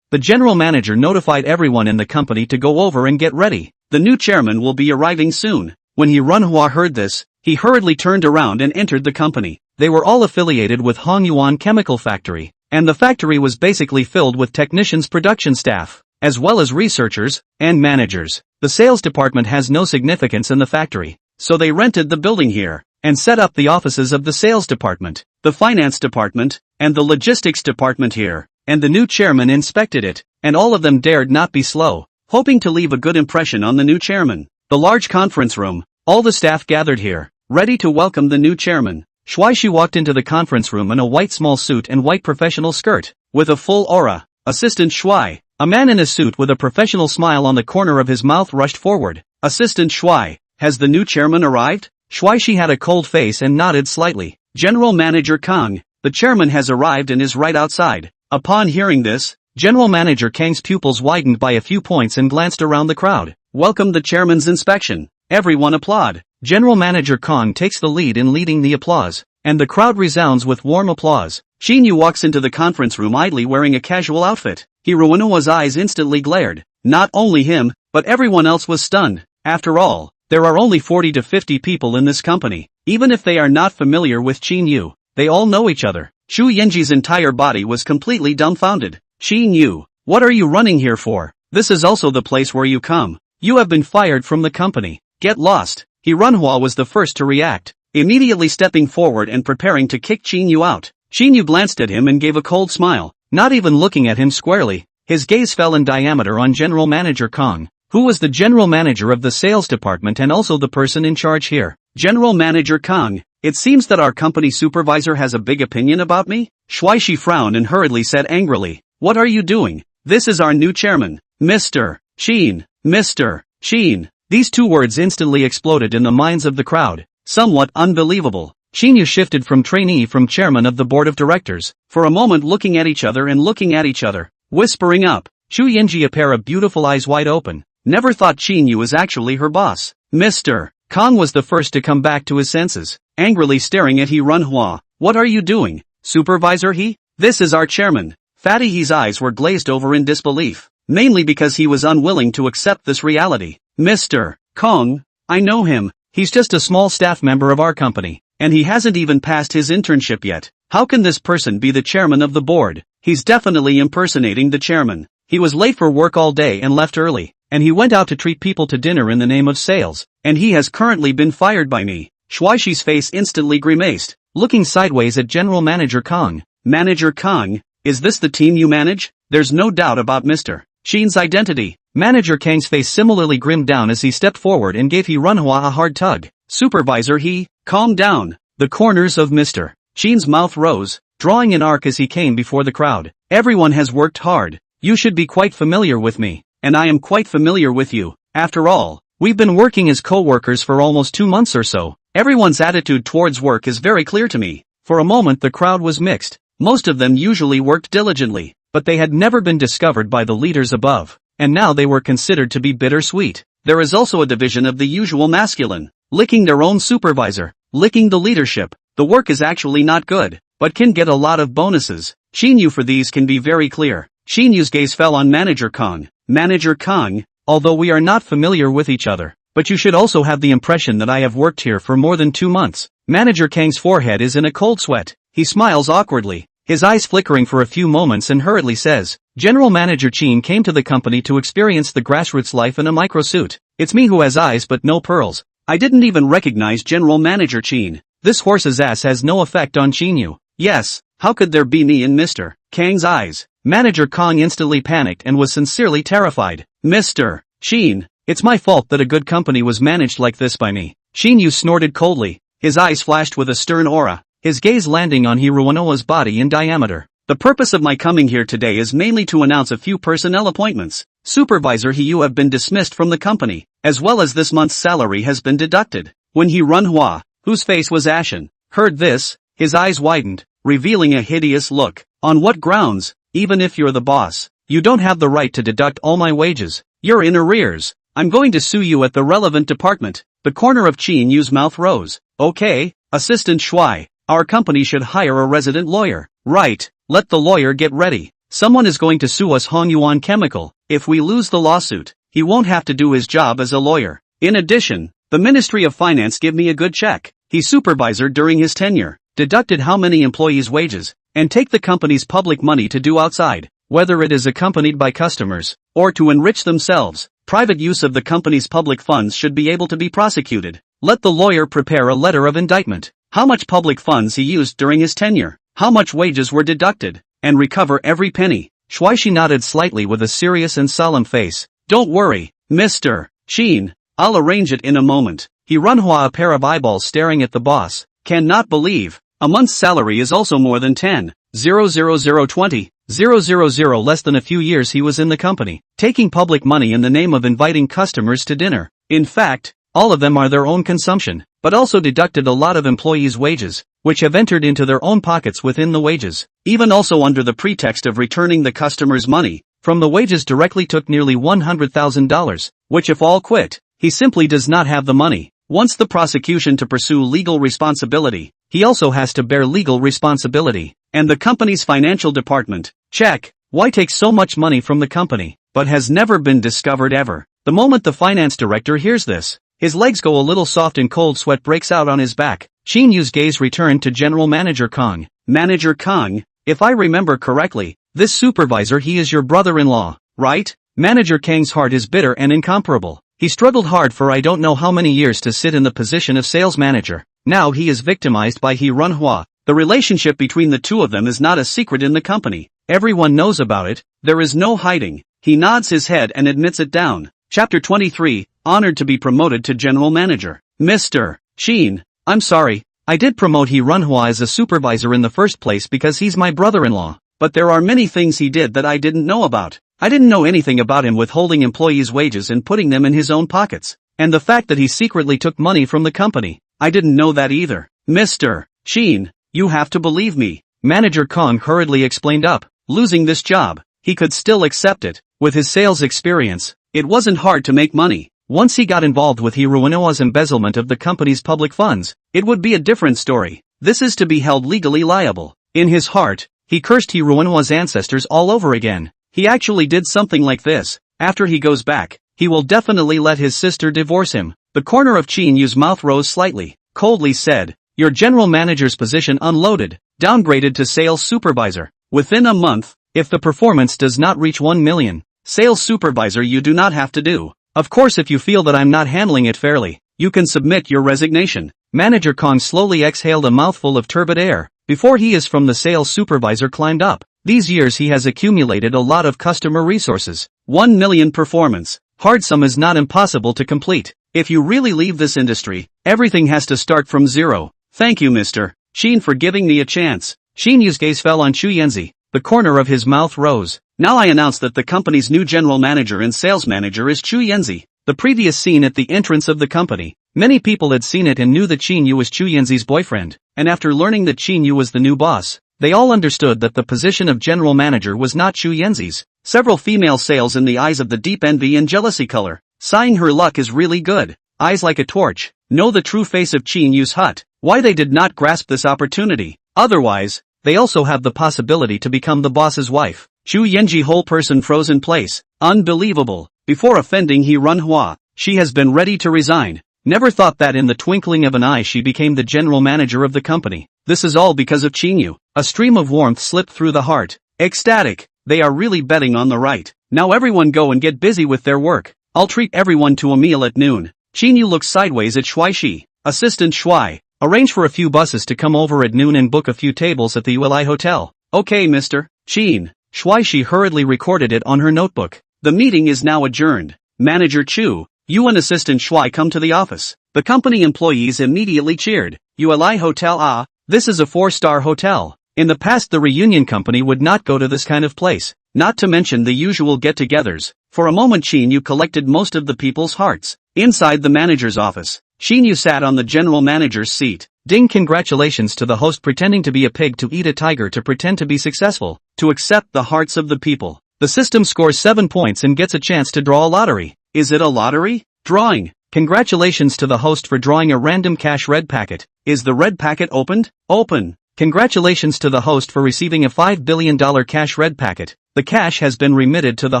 the general manager notified everyone in the company to go over and get ready. The new chairman will be arriving soon. When Runhua heard this, he hurriedly turned around and entered the company. They were all affiliated with Hongyuan Chemical Factory, and the factory was basically filled with technicians, production staff, as well as researchers and managers. The sales department has no significance in the factory, so they rented the building here and set up the offices of the sales department, the finance department, and the logistics department here. And the new chairman inspected it, and all of them dared not be slow, hoping to leave a good impression on the new chairman. The large conference room, all the staff gathered here, ready to welcome the new chairman. She walked into the conference room in a white small suit and white professional skirt, with a full aura. Assistant Shui, a man in a suit with a professional smile on the corner of his mouth, rushed forward. Assistant Shui, has the new chairman arrived? She had a cold face and nodded slightly. General Manager Kang, the chairman has arrived and is right outside. Upon hearing this, General Manager Kang's pupils widened by a few points and glanced around the crowd. Welcome the chairman's inspection. Everyone applaud. General Manager Kang takes the lead in leading the applause, and the crowd resounds with warm applause. Qin Yu walks into the conference room idly wearing a casual outfit. Runhua's eyes instantly glared. Not only him, but everyone else was stunned. After all, there are only 40 to 50 people in this company. Even if they are not familiar with Qin Yu, they all know each other. Xu Yanji's entire body was completely dumbfounded. Qin Yu, what are you running here for? This is also the place where you come. You have been fired from the company. Get lost. Runhua was the first to react. immediately stepping forward and preparing to kick Qin Yu out. Qin Yu glanced at him and gave a cold smile, not even looking at him squarely. His gaze fell in diameter on General Manager Kong, who was the general manager of the sales department and also the person in charge here. General Manager Kong, it seems that our company supervisor has a big opinion about me? Shuaishi frowned and hurriedly said angrily, what are you doing? This is our new chairman, Mr. Qin. Mr. Qin. These two words instantly exploded in the minds of the crowd. Somewhat unbelievable. Qin Yu shifted from trainee from chairman of the board of directors, for a moment looking at each other and looking at each other, whispering up. Shu Yinji, a pair of beautiful eyes wide open. Never thought Qin Yu was actually her boss. Mr. Kong was the first to come back to his senses, angrily staring at He Runhua. What are you doing, supervisor He? This is our chairman. Fatty He's eyes were glazed over in disbelief, mainly because he was unwilling to accept this reality. Mr. Kong, I know him. He's just a small staff member of our company, and he hasn't even passed his internship yet. How can this person be the chairman of the board? He's definitely impersonating the chairman. He was late for work all day and left early, and he went out to treat people to dinner in the name of sales, and he has currently been fired by me. Shuaishi's face instantly grimaced, looking sideways at General Manager Kong. Manager Kong, is this the team you manage? There's no doubt about Mr. Qin's identity. Manager Kang's face similarly grimmed down as he stepped forward and gave He Runhua a hard tug. Supervisor He, calm down. The corners of Mr. Qin's mouth rose, drawing an arc as he came before the crowd. Everyone has worked hard. You should be quite familiar with me, and I am quite familiar with you. After all, we've been working as co-workers for almost 2 months or so. Everyone's attitude towards work is very clear to me. For a moment the crowd was mixed. Most of them usually worked diligently, but they had never been discovered by the leaders above, and now they were considered to be bittersweet. There is also a division of the usual masculine, licking their own supervisor, licking the leadership. The work is actually not good, but can get a lot of bonuses. Qin Yu for these can be very clear. Qin Yu's gaze fell on Manager Kong. Manager Kong, although we are not familiar with each other, but you should also have the impression that I have worked here for more than 2 months. Manager Kang's forehead is in a cold sweat. He smiles awkwardly, his eyes flickering for a few moments, and hurriedly says, General Manager Qin came to the company to experience the grassroots life in a microsuit. It's me who has eyes but no pearls. I didn't even recognize General Manager Qin. This horse's ass has no effect on Qin Yu. Yes, how could there be me in Mr. Kang's eyes? Manager Kong instantly panicked and was sincerely terrified. Mr. Qin, it's my fault that a good company was managed like this by me. Qin Yu snorted coldly, his eyes flashed with a stern aura, his gaze landing on He Ruanoa's body in diameter. The purpose of my coming here today is mainly to announce a few personnel appointments. Supervisor He Yu have been dismissed from the company, as well as this month's salary has been deducted. When He Runhua, whose face was ashen, heard this, his eyes widened, revealing a hideous look. On what grounds? Even if you're the boss, you don't have the right to deduct all my wages. You're in arrears. I'm going to sue you at the relevant department. The corner of Qin Yu's mouth rose. Okay, Assistant Shuai, our company should hire a resident lawyer. Right, let the lawyer get ready. Someone is going to sue us Hongyuan Chemical. If we lose the lawsuit, he won't have to do his job as a lawyer. In addition, the Ministry of Finance give me a good check. He's supervisor during his tenure, deducted how many employees' wages, and take the company's public money to do outside, whether it is accompanied by customers, or to enrich themselves. Private use of the company's public funds should be able to be prosecuted. Let the lawyer prepare a letter of indictment. How much public funds he used during his tenure, how much wages were deducted, and recover every penny. Shuaishi nodded slightly with a serious and solemn face. Don't worry, Mr. Qin, I'll arrange it in a moment. He Runhua, a pair of eyeballs staring at the boss, cannot believe. A month's salary is also more than 10,00020, 000 less than a few years he was in the company, taking public money in the name of inviting customers to dinner. In fact, all of them are their own consumption, but also deducted a lot of employees' wages, which have entered into their own pockets within the wages. Even also under the pretext of returning the customers' money from the wages directly took nearly $100,000, which if all quit, he simply does not have the money. Once the prosecution to pursue legal responsibility, he also has to bear legal responsibility. And the company's financial department, check, why take so much money from the company, but has never been discovered ever. The moment the finance director hears this, his legs go a little soft and cold sweat breaks out on his back. Qin Yu's gaze returned to General Manager Kong. Manager Kong, if I remember correctly, this supervisor he is your brother-in-law, right? Manager Kang's heart is bitter and incomparable. He struggled hard for I don't know how many years to sit in the position of sales manager. Now he is victimized by He Runhua. The relationship between the two of them is not a secret in the company. Everyone knows about it, there is no hiding. He nods his head and admits it down. Chapter 23, honored to be promoted to general manager. Mr. Qin, I'm sorry, I did promote He Runhua as a supervisor in the first place because he's my brother-in-law. But there are many things he did that I didn't know about. I didn't know anything about him withholding employees' wages and putting them in his own pockets. And the fact that he secretly took money from the company. I didn't know that either. Mr. Qin, you have to believe me. Manager Kong hurriedly explained up. Losing this job, he could still accept it. With his sales experience, it wasn't hard to make money. Once he got involved with He Runua's embezzlement of the company's public funds, it would be a different story. This is to be held legally liable. In his heart, he cursed He Runua's ancestors all over again. He actually did something like this. After he goes back, he will definitely let his sister divorce him. The corner of Qin Yu's mouth rose slightly, coldly said, your general manager's position unloaded, downgraded to sales supervisor. Within a month, if the performance does not reach 1 million, sales supervisor you do not have to do. Of course if you feel that I'm not handling it fairly, you can submit your resignation. Manager Kong slowly exhaled a mouthful of turbid air. Before he is from the sales supervisor climbed up. These years he has accumulated a lot of customer resources. 1 million performance. Hard sum is not impossible to complete. If you really leave this industry, everything has to start from zero. Thank you Mr. Qin for giving me a chance. Qin Yu's gaze fell on Chu Yanzi. The corner of his mouth rose. Now I announce that the company's new general manager and sales manager is Chu Yanzi. The previous scene at the entrance of the company. Many people had seen it and knew that Qin Yu was Chu Yanzi's boyfriend, and after learning that Qin Yu was the new boss, they all understood that the position of general manager was not Chu Yanzi's. Several female sails in the eyes of the deep envy and jealousy color. Sighing her luck is really good. Eyes like a torch. Know the true face of Qin Yu's hut. Why they did not grasp this opportunity. Otherwise, they also have the possibility to become the boss's wife. Chu Yanji whole person froze in place. Unbelievable. Before offending He Runhua, she has been ready to resign. Never thought that in the twinkling of an eye she became the general manager of the company. This is all because of Qin Yu. A stream of warmth slipped through the heart. Ecstatic. They are really betting on the right. Now everyone go and get busy with their work. I'll treat everyone to a meal at noon. Qin Yu looks sideways at Shuai Shi. Assistant Shuai, arrange for a few buses to come over at noon and book a few tables at the ULI hotel. Okay Mr. Qin. Shuai Shi hurriedly recorded it on her notebook. The meeting is now adjourned. Manager Chu, you and Assistant Shuai come to the office. The company employees immediately cheered. ULI Hotel this is a 4-star hotel. In the past the reunion company would not go to this kind of place, not to mention the usual get-togethers. For a moment Qin Yu collected most of the people's hearts. Inside the manager's office, Qin Yu sat on the general manager's seat. Ding, congratulations to the host pretending to be a pig to eat a tiger to pretend to be successful, to accept the hearts of the people. The system scores 7 points and gets a chance to draw a lottery. Is it a lottery? Drawing. Congratulations to the host for drawing a random cash red packet. Is the red packet opened? Open. Congratulations to the host for receiving a $5 billion cash red packet. The cash has been remitted to the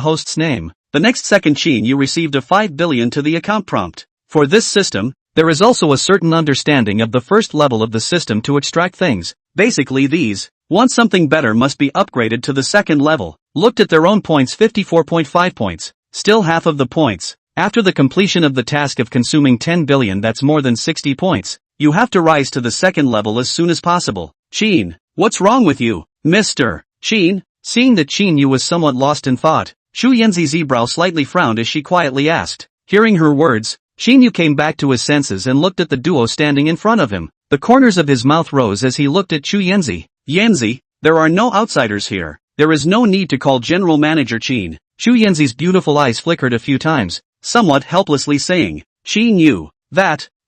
host's name. The next second Qin Yu received a $5 billion to the account prompt. For this system, there is also a certain understanding of the first level of the system to extract things. Basically these. Want something better must be upgraded to the second level. Looked at their own points 54.5 points. Still half of the points. After the completion of the task of consuming 10 billion that's more than 60 points. You have to rise to the second level as soon as possible. Qin, what's wrong with you? Mr. Qin, seeing that Qin Yu was somewhat lost in thought, Chu Yanzi's brow slightly frowned as she quietly asked. Hearing her words, Qin Yu came back to his senses and looked at the duo standing in front of him. The corners of his mouth rose as he looked at Chu Yanzi. Yanzi, there are no outsiders here. There is no need to call General Manager Qin. Chu Yanzi's beautiful eyes flickered a few times, somewhat helplessly saying, Qin Yu,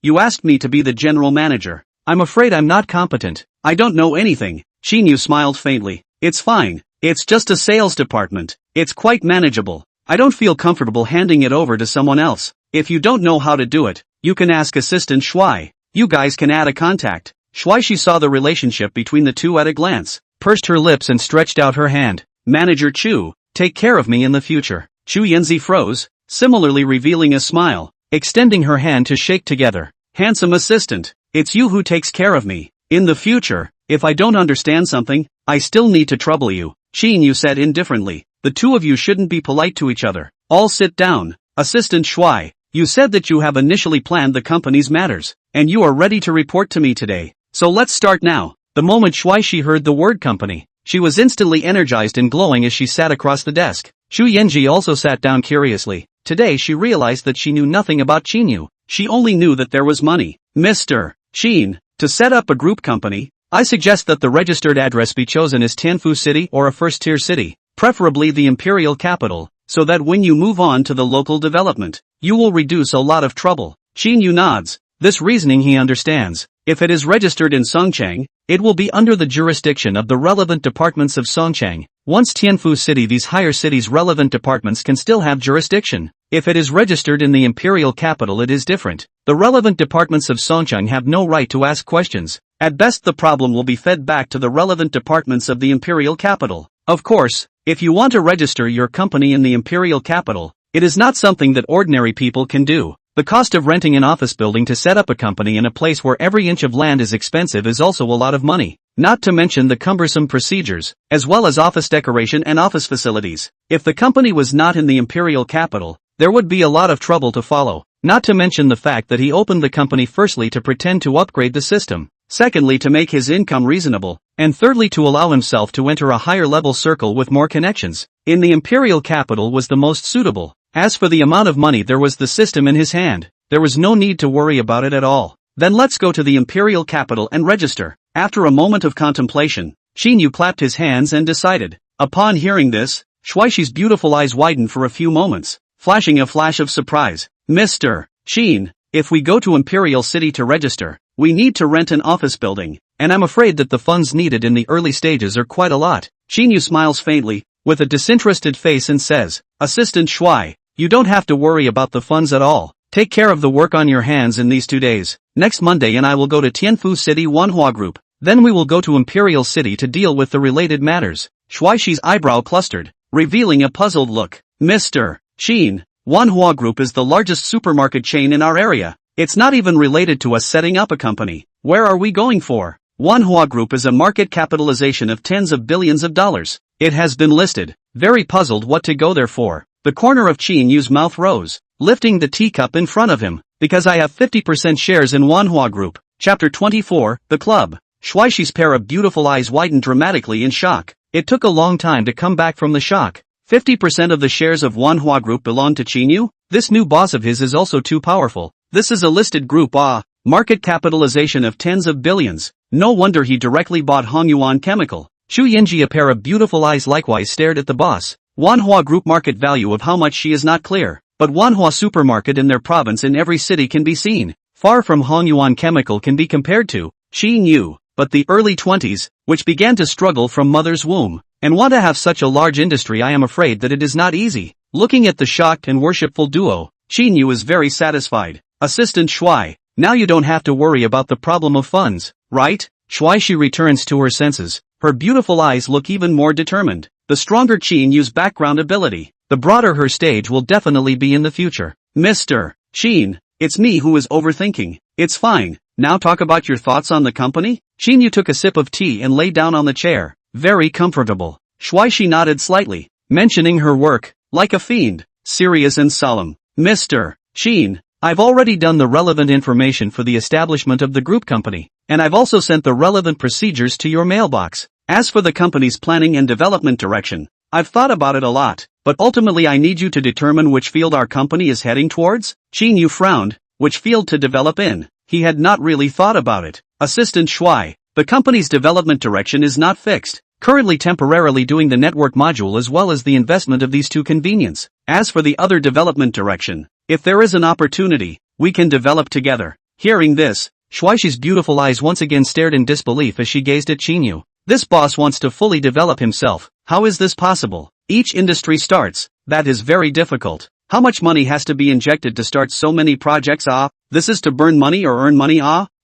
you asked me to be the general manager. I'm afraid I'm not competent. I don't know anything. Qin Yu smiled faintly. It's fine. It's just a sales department. It's quite manageable. I don't feel comfortable handing it over to someone else. If you don't know how to do it, you can ask Assistant Shuai. You guys can add a contact. Shuai Shi saw the relationship between the two at a glance, pursed her lips and stretched out her hand. Manager Chu, take care of me in the future. Chu Yanzi froze, similarly revealing a smile, extending her hand to shake together. Handsome assistant, it's you who takes care of me. In the future, if I don't understand something, I still need to trouble you. Qin Yu said indifferently. The two of you shouldn't be polite to each other. All sit down. Assistant Shuai, You said that you have initially planned the company's matters, and you are ready to report to me today. So let's start now. The moment Shuaishi heard the word company, she was instantly energized and glowing as she sat across the desk. Shu Yenji also sat down curiously. Today she realized that she knew nothing about Qin Yu. She only knew that there was money. Mr. Qin, to set up a group company, I suggest that the registered address be chosen as Tianfu City or a first-tier city, preferably the imperial capital, so that when you move on to the local development, you will reduce a lot of trouble. Qin Yu nods. This reasoning he understands. If it is registered in Songchang, it will be under the jurisdiction of the relevant departments of Songchang. Once Tianfu City, these higher cities' relevant departments can still have jurisdiction. If it is registered in the imperial capital, it is different. The relevant departments of Songchang have no right to ask questions. At best, the problem will be fed back to the relevant departments of the imperial capital. Of course, if you want to register your company in the imperial capital, it is not something that ordinary people can do. The cost of renting an office building to set up a company in a place where every inch of land is expensive is also a lot of money. Not to mention the cumbersome procedures, as well as office decoration and office facilities. If the company was not in the imperial capital, there would be a lot of trouble to follow. Not to mention the fact that he opened the company firstly to pretend to upgrade the system, secondly to make his income reasonable, and thirdly to allow himself to enter a higher level circle with more connections. In the imperial capital was the most suitable. As for the amount of money, there was the system in his hand. There was no need to worry about it at all. Then let's go to the imperial capital and register. After a moment of contemplation, Qin Yu clapped his hands and decided. Upon hearing this, Shuaishi's beautiful eyes widened for a few moments, flashing a flash of surprise. Mr. Qin, if we go to Imperial City to register, we need to rent an office building, and I'm afraid that the funds needed in the early stages are quite a lot. Qin Yu smiles faintly, with a disinterested face, and says, Assistant Shuai, you don't have to worry about the funds at all. Take care of the work on your hands in these 2 days. Next Monday and I will go to Tianfu City Wanhua Group. Then we will go to Imperial City to deal with the related matters. Shuaishi's eyebrow clustered, revealing a puzzled look. Mr. Qin, Wanhua Group is the largest supermarket chain in our area. It's not even related to us setting up a company. Where are we going for? Wanhua Group is a market capitalization of tens of billions of dollars. It has been listed. Very puzzled what to go there for. The corner of Qin Yu's mouth rose, lifting the teacup in front of him. Because I have 50% shares in Wanhua Group. Chapter 24, The Club. Shuaishi's pair of beautiful eyes widened dramatically in shock. It took a long time to come back from the shock. 50% of the shares of Wanhua Group belong to Qin Yu? This new boss of his is also too powerful. This is a listed group, market capitalization of tens of billions. No wonder he directly bought Hongyuan Chemical. Shu Yenji, a pair of beautiful eyes, likewise stared at the boss. Wanhua Group market value of how much she is not clear, but Wanhua supermarket in their province in every city can be seen. Far from Hongyuan Chemical can be compared to Qin Yu, but the early 20s, which began to struggle from mother's womb, and want to have such a large industry. I am afraid that it is not easy. Looking at the shocked and worshipful duo, Qin Yu is very satisfied. Assistant Shuai, now you don't have to worry about the problem of funds, right? Shuaishi returns to her senses. Her beautiful eyes look even more determined. The stronger Qin Yu's background ability, the broader her stage will definitely be in the future. Mr. Qin, it's me who is overthinking. It's fine. Now talk about your thoughts on the company? Qin Yu took a sip of tea and lay down on the chair. Very comfortable. Shuaishi nodded slightly, mentioning her work, like a fiend, serious and solemn. Mr. Qin, I've already done the relevant information for the establishment of the group company, and I've also sent the relevant procedures to your mailbox. As for the company's planning and development direction, I've thought about it a lot, but ultimately I need you to determine which field our company is heading towards. Qin Yu frowned. Which field to develop in? He had not really thought about it. Assistant Shuai, the company's development direction is not fixed. Currently temporarily doing the network module as well as the investment of these two convenience. As for the other development direction, if there is an opportunity, we can develop together. Hearing this, Shuaishi's beautiful eyes once again stared in disbelief as she gazed at Qin Yu. This boss wants to fully develop himself. How is this possible? Each industry starts. That is very difficult. How much money has to be injected to start so many projects? This is to burn money or earn money?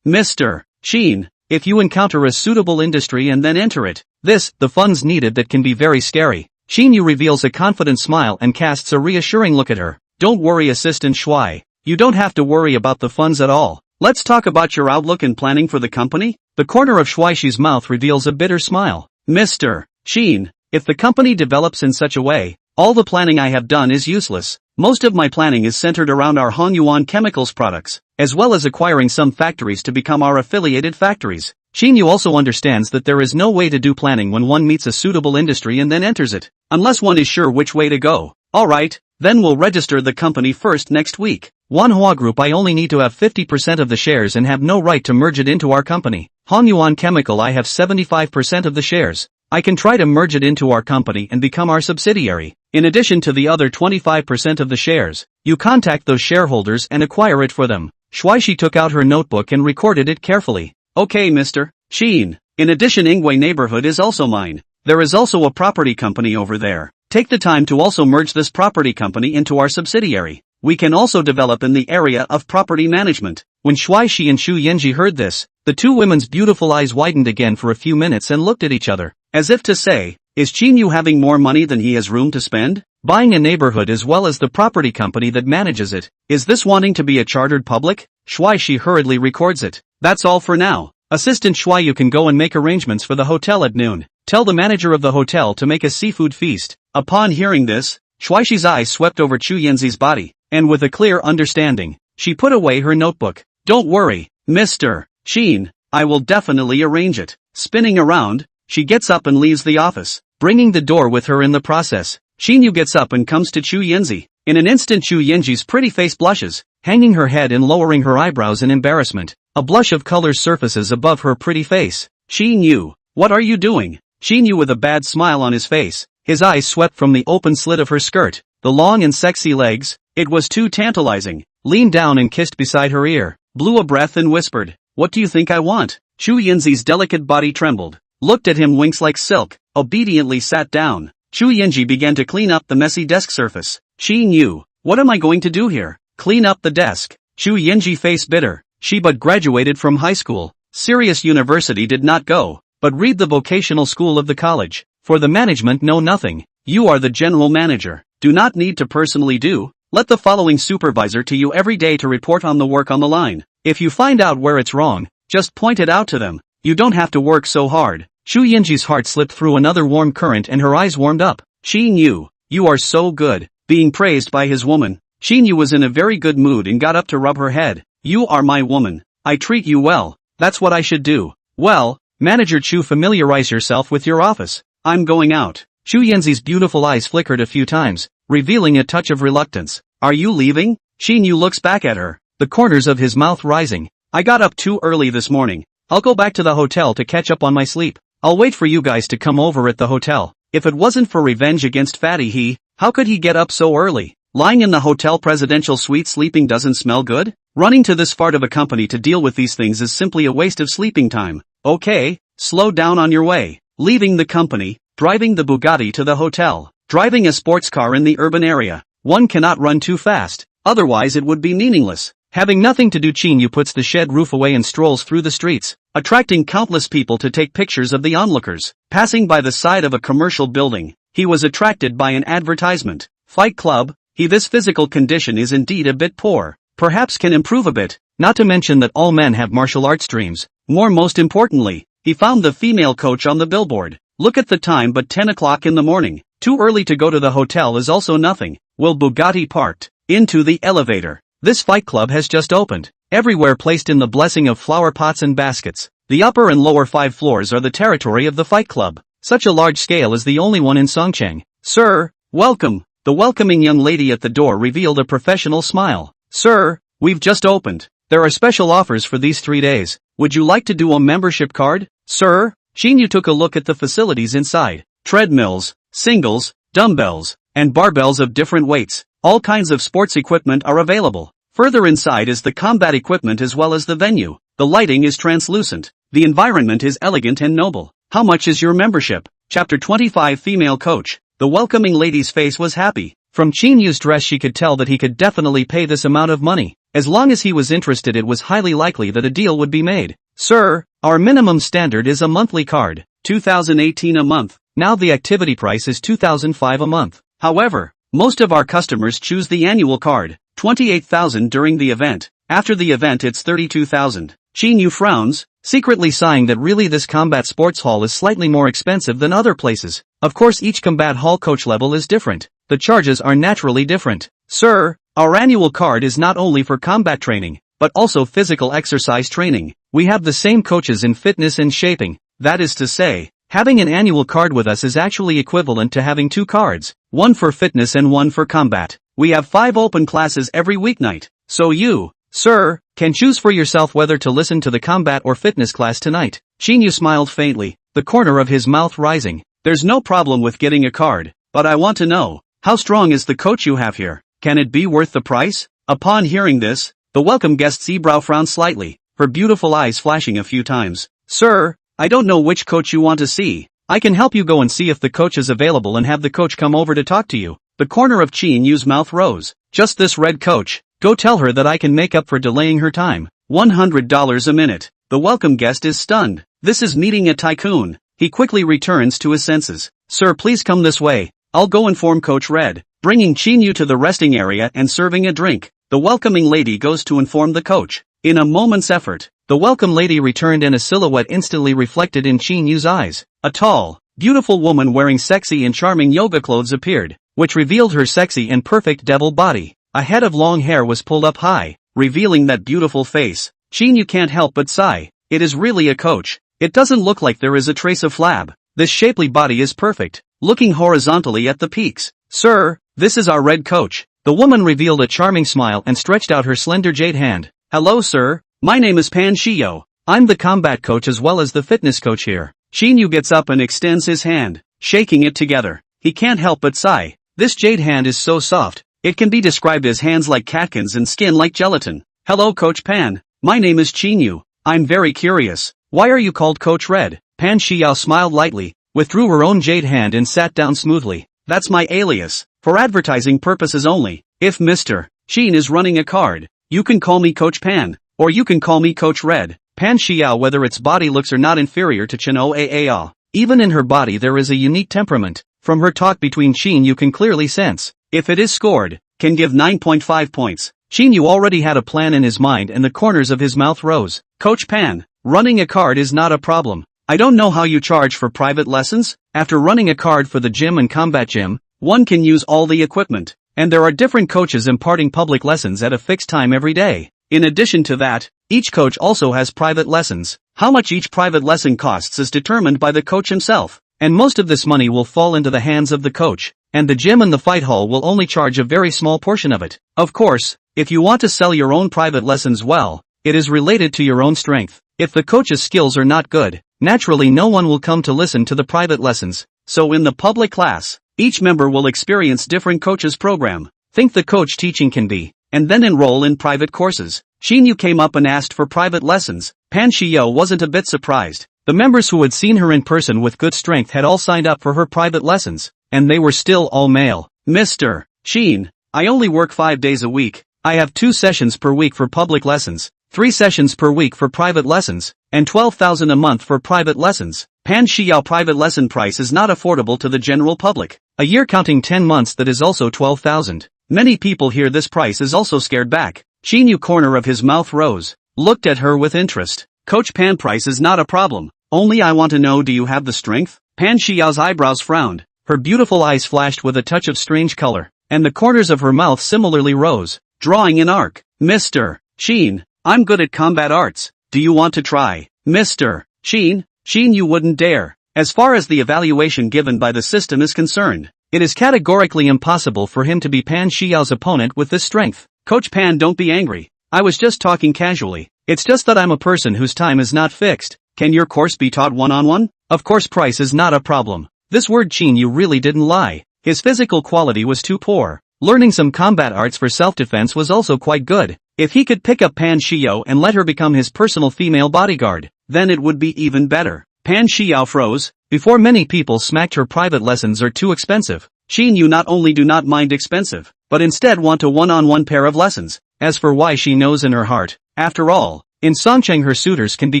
Mr. Qin, if you encounter a suitable industry and then enter it, the funds needed, that can be very scary. Qin Yu reveals a confident smile and casts a reassuring look at her. Don't worry, Assistant Shuai. You don't have to worry about the funds at all. Let's talk about your outlook and planning for the company. The corner of Shuaishi's mouth reveals a bitter smile. Mr. Qin, if the company develops in such a way, All the planning I have done is useless. Most of my planning is centered around our Hongyuan chemicals products, as well as acquiring some factories to become our affiliated factories. Qin Yu also understands that there is no way to do planning when one meets a suitable industry and then enters it, unless one is sure which way to go. Alright, then we'll register the company first next week. Manhwa Group, I only need to have 50% of the shares and have no right to merge it into our company. Hongyuan Chemical, I have 75% of the shares. I can try to merge it into our company and become our subsidiary. In addition to the other 25% of the shares, you contact those shareholders and acquire it for them. Shuaishi took out her notebook and recorded it carefully. Okay, Mr. Qin. In addition, Ingwei neighborhood is also mine. There is also a property company over there. Take the time to also merge this property company into our subsidiary. We can also develop in the area of property management. When Shuaishi and Shu Yenji heard this, the two women's beautiful eyes widened again for a few minutes and looked at each other, as if to say, is Qin Yu having more money than he has room to spend? Buying a neighborhood as well as the property company that manages it, is this wanting to be a chartered public? Shuaishi hurriedly records it. That's all for now. Assistant Shuai, you can go and make arrangements for the hotel at noon. Tell the manager of the hotel to make a seafood feast. Upon hearing this, Shuaishi's eyes swept over Chu Yenzi's body, and with a clear understanding, she put away her notebook. Don't worry, Mr. Qin, I will definitely arrange it. Spinning around, she gets up and leaves the office, bringing the door with her in the process. Qin Yu gets up and comes to Chu Yenzi. In an instant, Chu Yenji's pretty face blushes, hanging her head and lowering her eyebrows in embarrassment. A blush of color surfaces above her pretty face. Qin Yu, what are you doing? Qin Yu, with a bad smile on his face, his eyes swept from the open slit of her skirt, the long and sexy legs. It was too tantalizing. Leaned down and kissed beside her ear, blew a breath and whispered, what do you think I want? Chu Yenzi's delicate body trembled, looked at him, winks like silk, obediently sat down. Chu Yenji began to clean up the messy desk surface. Qin Yu, what am I going to do here? Clean up the desk. Chu Yenji face bitter. She but graduated from high school. Serious university did not go, but read the vocational school of the college. For the management know nothing. You are the general manager. Do not need to personally do. Let the following supervisor to you every day to report on the work on the line. If you find out where it's wrong, just point it out to them. You don't have to work so hard. Chu Yenji's heart slipped through another warm current and her eyes warmed up. Qin Yu, you are so good. Being praised by his woman, Qin Yu was in a very good mood and got up to rub her head. You are my woman. I treat you well. That's what I should do. Well, Manager Chu, familiarize yourself with your office. I'm going out. Chu Yenzi's beautiful eyes flickered a few times, revealing a touch of reluctance. Are you leaving? Qin Yu looks back at her, the corners of his mouth rising. I got up too early this morning. I'll go back to the hotel to catch up on my sleep. I'll wait for you guys to come over at the hotel. If it wasn't for revenge against Fatty, how could he get up so early? Lying in the hotel presidential suite sleeping doesn't smell good? Running to this fart of a company to deal with these things is simply a waste of sleeping time. Okay, slow down on your way. Leaving the company, driving the Bugatti to the hotel, driving a sports car in the urban area. One cannot run too fast, otherwise it would be meaningless. Having nothing to do, Qin Yu puts the shed roof away and strolls through the streets, attracting countless people to take pictures of the onlookers. Passing by the side of a commercial building, he was attracted by an advertisement. Fight Club. This physical condition is indeed a bit poor. Perhaps can improve a bit, not to mention that all men have martial arts dreams. Most importantly, he found the female coach on the billboard. Look at the time, but 10 o'clock in the morning. Too early to go to the hotel is also nothing. Will Bugatti parked into the elevator. This fight club has just opened. Everywhere placed in the blessing of flower pots and baskets. The upper and lower 5 floors are the territory of the fight club. Such a large scale is the only one in Songcheng. Sir, welcome. The welcoming young lady at the door revealed a professional smile. Sir, we've just opened. There are special offers for these 3 days. Would you like to do a membership card? Sir? Qin Yu took a look at the facilities inside. Treadmills, singles, dumbbells, and barbells of different weights. All kinds of sports equipment are available. Further inside is the combat equipment as well as the venue. The lighting is translucent. The environment is elegant and noble. How much is your membership? Chapter 25 Female Coach. The welcoming lady's face was happy. From Qin Yu's dress she could tell that he could definitely pay this amount of money. As long as he was interested, it was highly likely that a deal would be made. Sir, our minimum standard is a monthly card. 2018 a month. Now the activity price is 2005 a month. However, most of our customers choose the annual card. 28,000 during the event. After the event it's 32,000. Qin Yu frowns, secretly sighing that really this combat sports hall is slightly more expensive than other places. Of course each combat hall coach level is different. the charges are naturally different. Sir, our annual card is not only for combat training, but also physical exercise training. We have the same coaches in fitness and shaping. That is to say, having an annual card with us is actually equivalent to having 2 cards, one for fitness and one for combat. We have 5 open classes every weeknight, so you, sir, can choose for yourself whether to listen to the combat or fitness class tonight. Qin Yu smiled faintly, the corner of his mouth rising. There's no problem with getting a card, but I want to know, how strong is the coach you have here? Can it be worth the price? Upon hearing this, the welcome guest's eyebrow frowned slightly, her beautiful eyes flashing a few times. Sir, I don't know which coach you want to see. I can help you go and see if the coach is available and have the coach come over to talk to you. The corner of Qin Yu's mouth rose. Just this red coach. Go tell her that I can make up for delaying her time. $100 a minute. The welcome guest is stunned. This is meeting a tycoon. He quickly returns to his senses. Sir, please come this way. I'll go inform Coach Red. Bringing Qin Yu to the resting area and serving a drink, the welcoming lady goes to inform the coach. In a moment's effort, the welcome lady returned and a silhouette instantly reflected in Qin Yu's eyes. A tall, beautiful woman wearing sexy and charming yoga clothes appeared, which revealed her sexy and perfect devil body. A head of long hair was pulled up high, revealing that beautiful face. Qin Yu can't help but sigh. It is really a coach. It doesn't look like there is a trace of flab. This shapely body is perfect. Looking horizontally at the peaks. Sir, this is our red coach. The woman revealed a charming smile and stretched out her slender jade hand. Hello sir, my name is Pan Shio. I'm the combat coach as well as the fitness coach here. Qin Yu gets up and extends his hand, shaking it together. He can't help but sigh. This jade hand is so soft, it can be described as hands like catkins and skin like gelatin. Hello Coach Pan, my name is Qin Yu. I'm very curious. Why are you called Coach Red? Pan Xiao smiled lightly, withdrew her own jade hand and sat down smoothly. That's my alias, for advertising purposes only. If Mr. Qin is running a card, you can call me Coach Pan, or you can call me Coach Red. Pan Xiao, whether its body looks are not inferior to Chen Oaa. Even in her body there is a unique temperament. From her talk between Qin you can clearly sense, if it is scored, can give 9.5 points. Qin Yu already had a plan in his mind and the corners of his mouth rose. Coach Pan, running a card is not a problem. I don't know how you charge for private lessons. After running a card for the gym and combat gym, one can use all the equipment, and there are different coaches imparting public lessons at a fixed time every day. In addition to that, each coach also has private lessons. How much each private lesson costs is determined by the coach himself, and most of this money will fall into the hands of the coach, and the gym and the fight hall will only charge a very small portion of it. Of course, if you want to sell your own private lessons, well, it is related to your own strength. If the coach's skills are not good, naturally no one will come to listen to the private lessons. So in the public class, each member will experience different coaches' program, think the coach teaching can be, and then enroll in private courses. Qin Yu came up and asked for private lessons. Pan Shio wasn't a bit surprised. The members who had seen her in person with good strength had all signed up for her private lessons, and they were still all male. Mr. Qin, I only work 5 days a week. I have 2 sessions per week for public lessons, 3 sessions per week for private lessons, and 12,000 a month for private lessons. Pan Xiao private lesson price is not affordable to the general public. A year counting 10 months, that is also 12,000. Many people hear this price is also scared back. Qin Yu corner of his mouth rose, looked at her with interest. Coach Pan, price is not a problem. Only I want to know, do you have the strength? Pan Xiao's eyebrows frowned. Her beautiful eyes flashed with a touch of strange color, and the corners of her mouth similarly rose, drawing an arc. Mr. Qin, I'm good at combat arts. Do you want to try? Mr. Qin, Qin Yu wouldn't dare. As far as the evaluation given by the system is concerned, it is categorically impossible for him to be Pan Xiao's opponent with this strength. Coach Pan, don't be angry. I was just talking casually. It's just that I'm a person whose time is not fixed. Can your course be taught one-on-one? Of course, price is not a problem. This word Qin Yu really didn't lie. His physical quality was too poor. Learning some combat arts for self-defense was also quite good. If he could pick up Pan Xiao and let her become his personal female bodyguard, then it would be even better. Pan Xiao froze. Before many people smacked her private lessons are too expensive. Qin Yu not only do not mind expensive, but instead want a one-on-one pair of lessons. As for why, she knows in her heart. After all, in Songcheng her suitors can be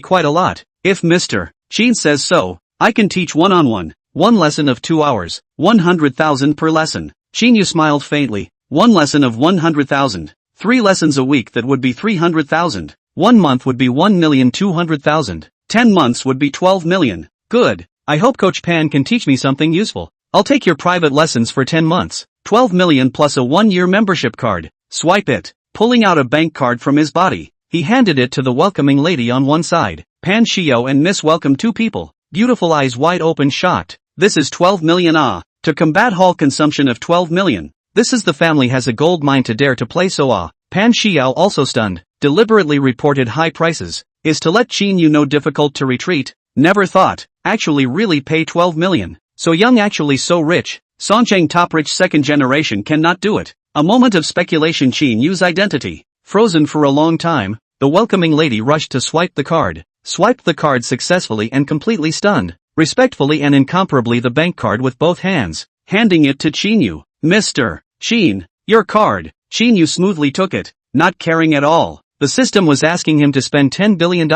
quite a lot. If Mr. Qin says so, I can teach one-on-one. 1 lesson of 2 hours, 100,000 per lesson. Qin Yu smiled faintly. 1 lesson of 100,000. 3 lessons a week, that would be 300,000. 1 month would be 1,200,000. 10 months would be 12 million. Good. I hope Coach Pan can teach me something useful. I'll take your private lessons for 10 months. 12 million plus a 1-year membership card. Swipe it. Pulling out a bank card from his body, he handed it to the welcoming lady on one side. Pan Xiao and Miss welcome two people. Beautiful eyes wide open shocked. This is 12 million to combat hall consumption of 12 million. This is the family has a gold mine to dare to play so Pan Xiao also stunned. Deliberately reported high prices. Is to let Qin Yu know difficult to retreat. Never thought. Actually really pay 12 million. So young actually so rich. Songcheng top rich second generation cannot do it. A moment of speculation. Qin Yu's identity. Frozen for a long time, the welcoming lady rushed to swipe the card. Swiped the card successfully and completely stunned. Respectfully and incomparably the bank card with both hands. Handing it to Qin Yu. Mr. Qin, your card. Qin Yu smoothly took it, not caring at all. The system was asking him to spend $10 billion.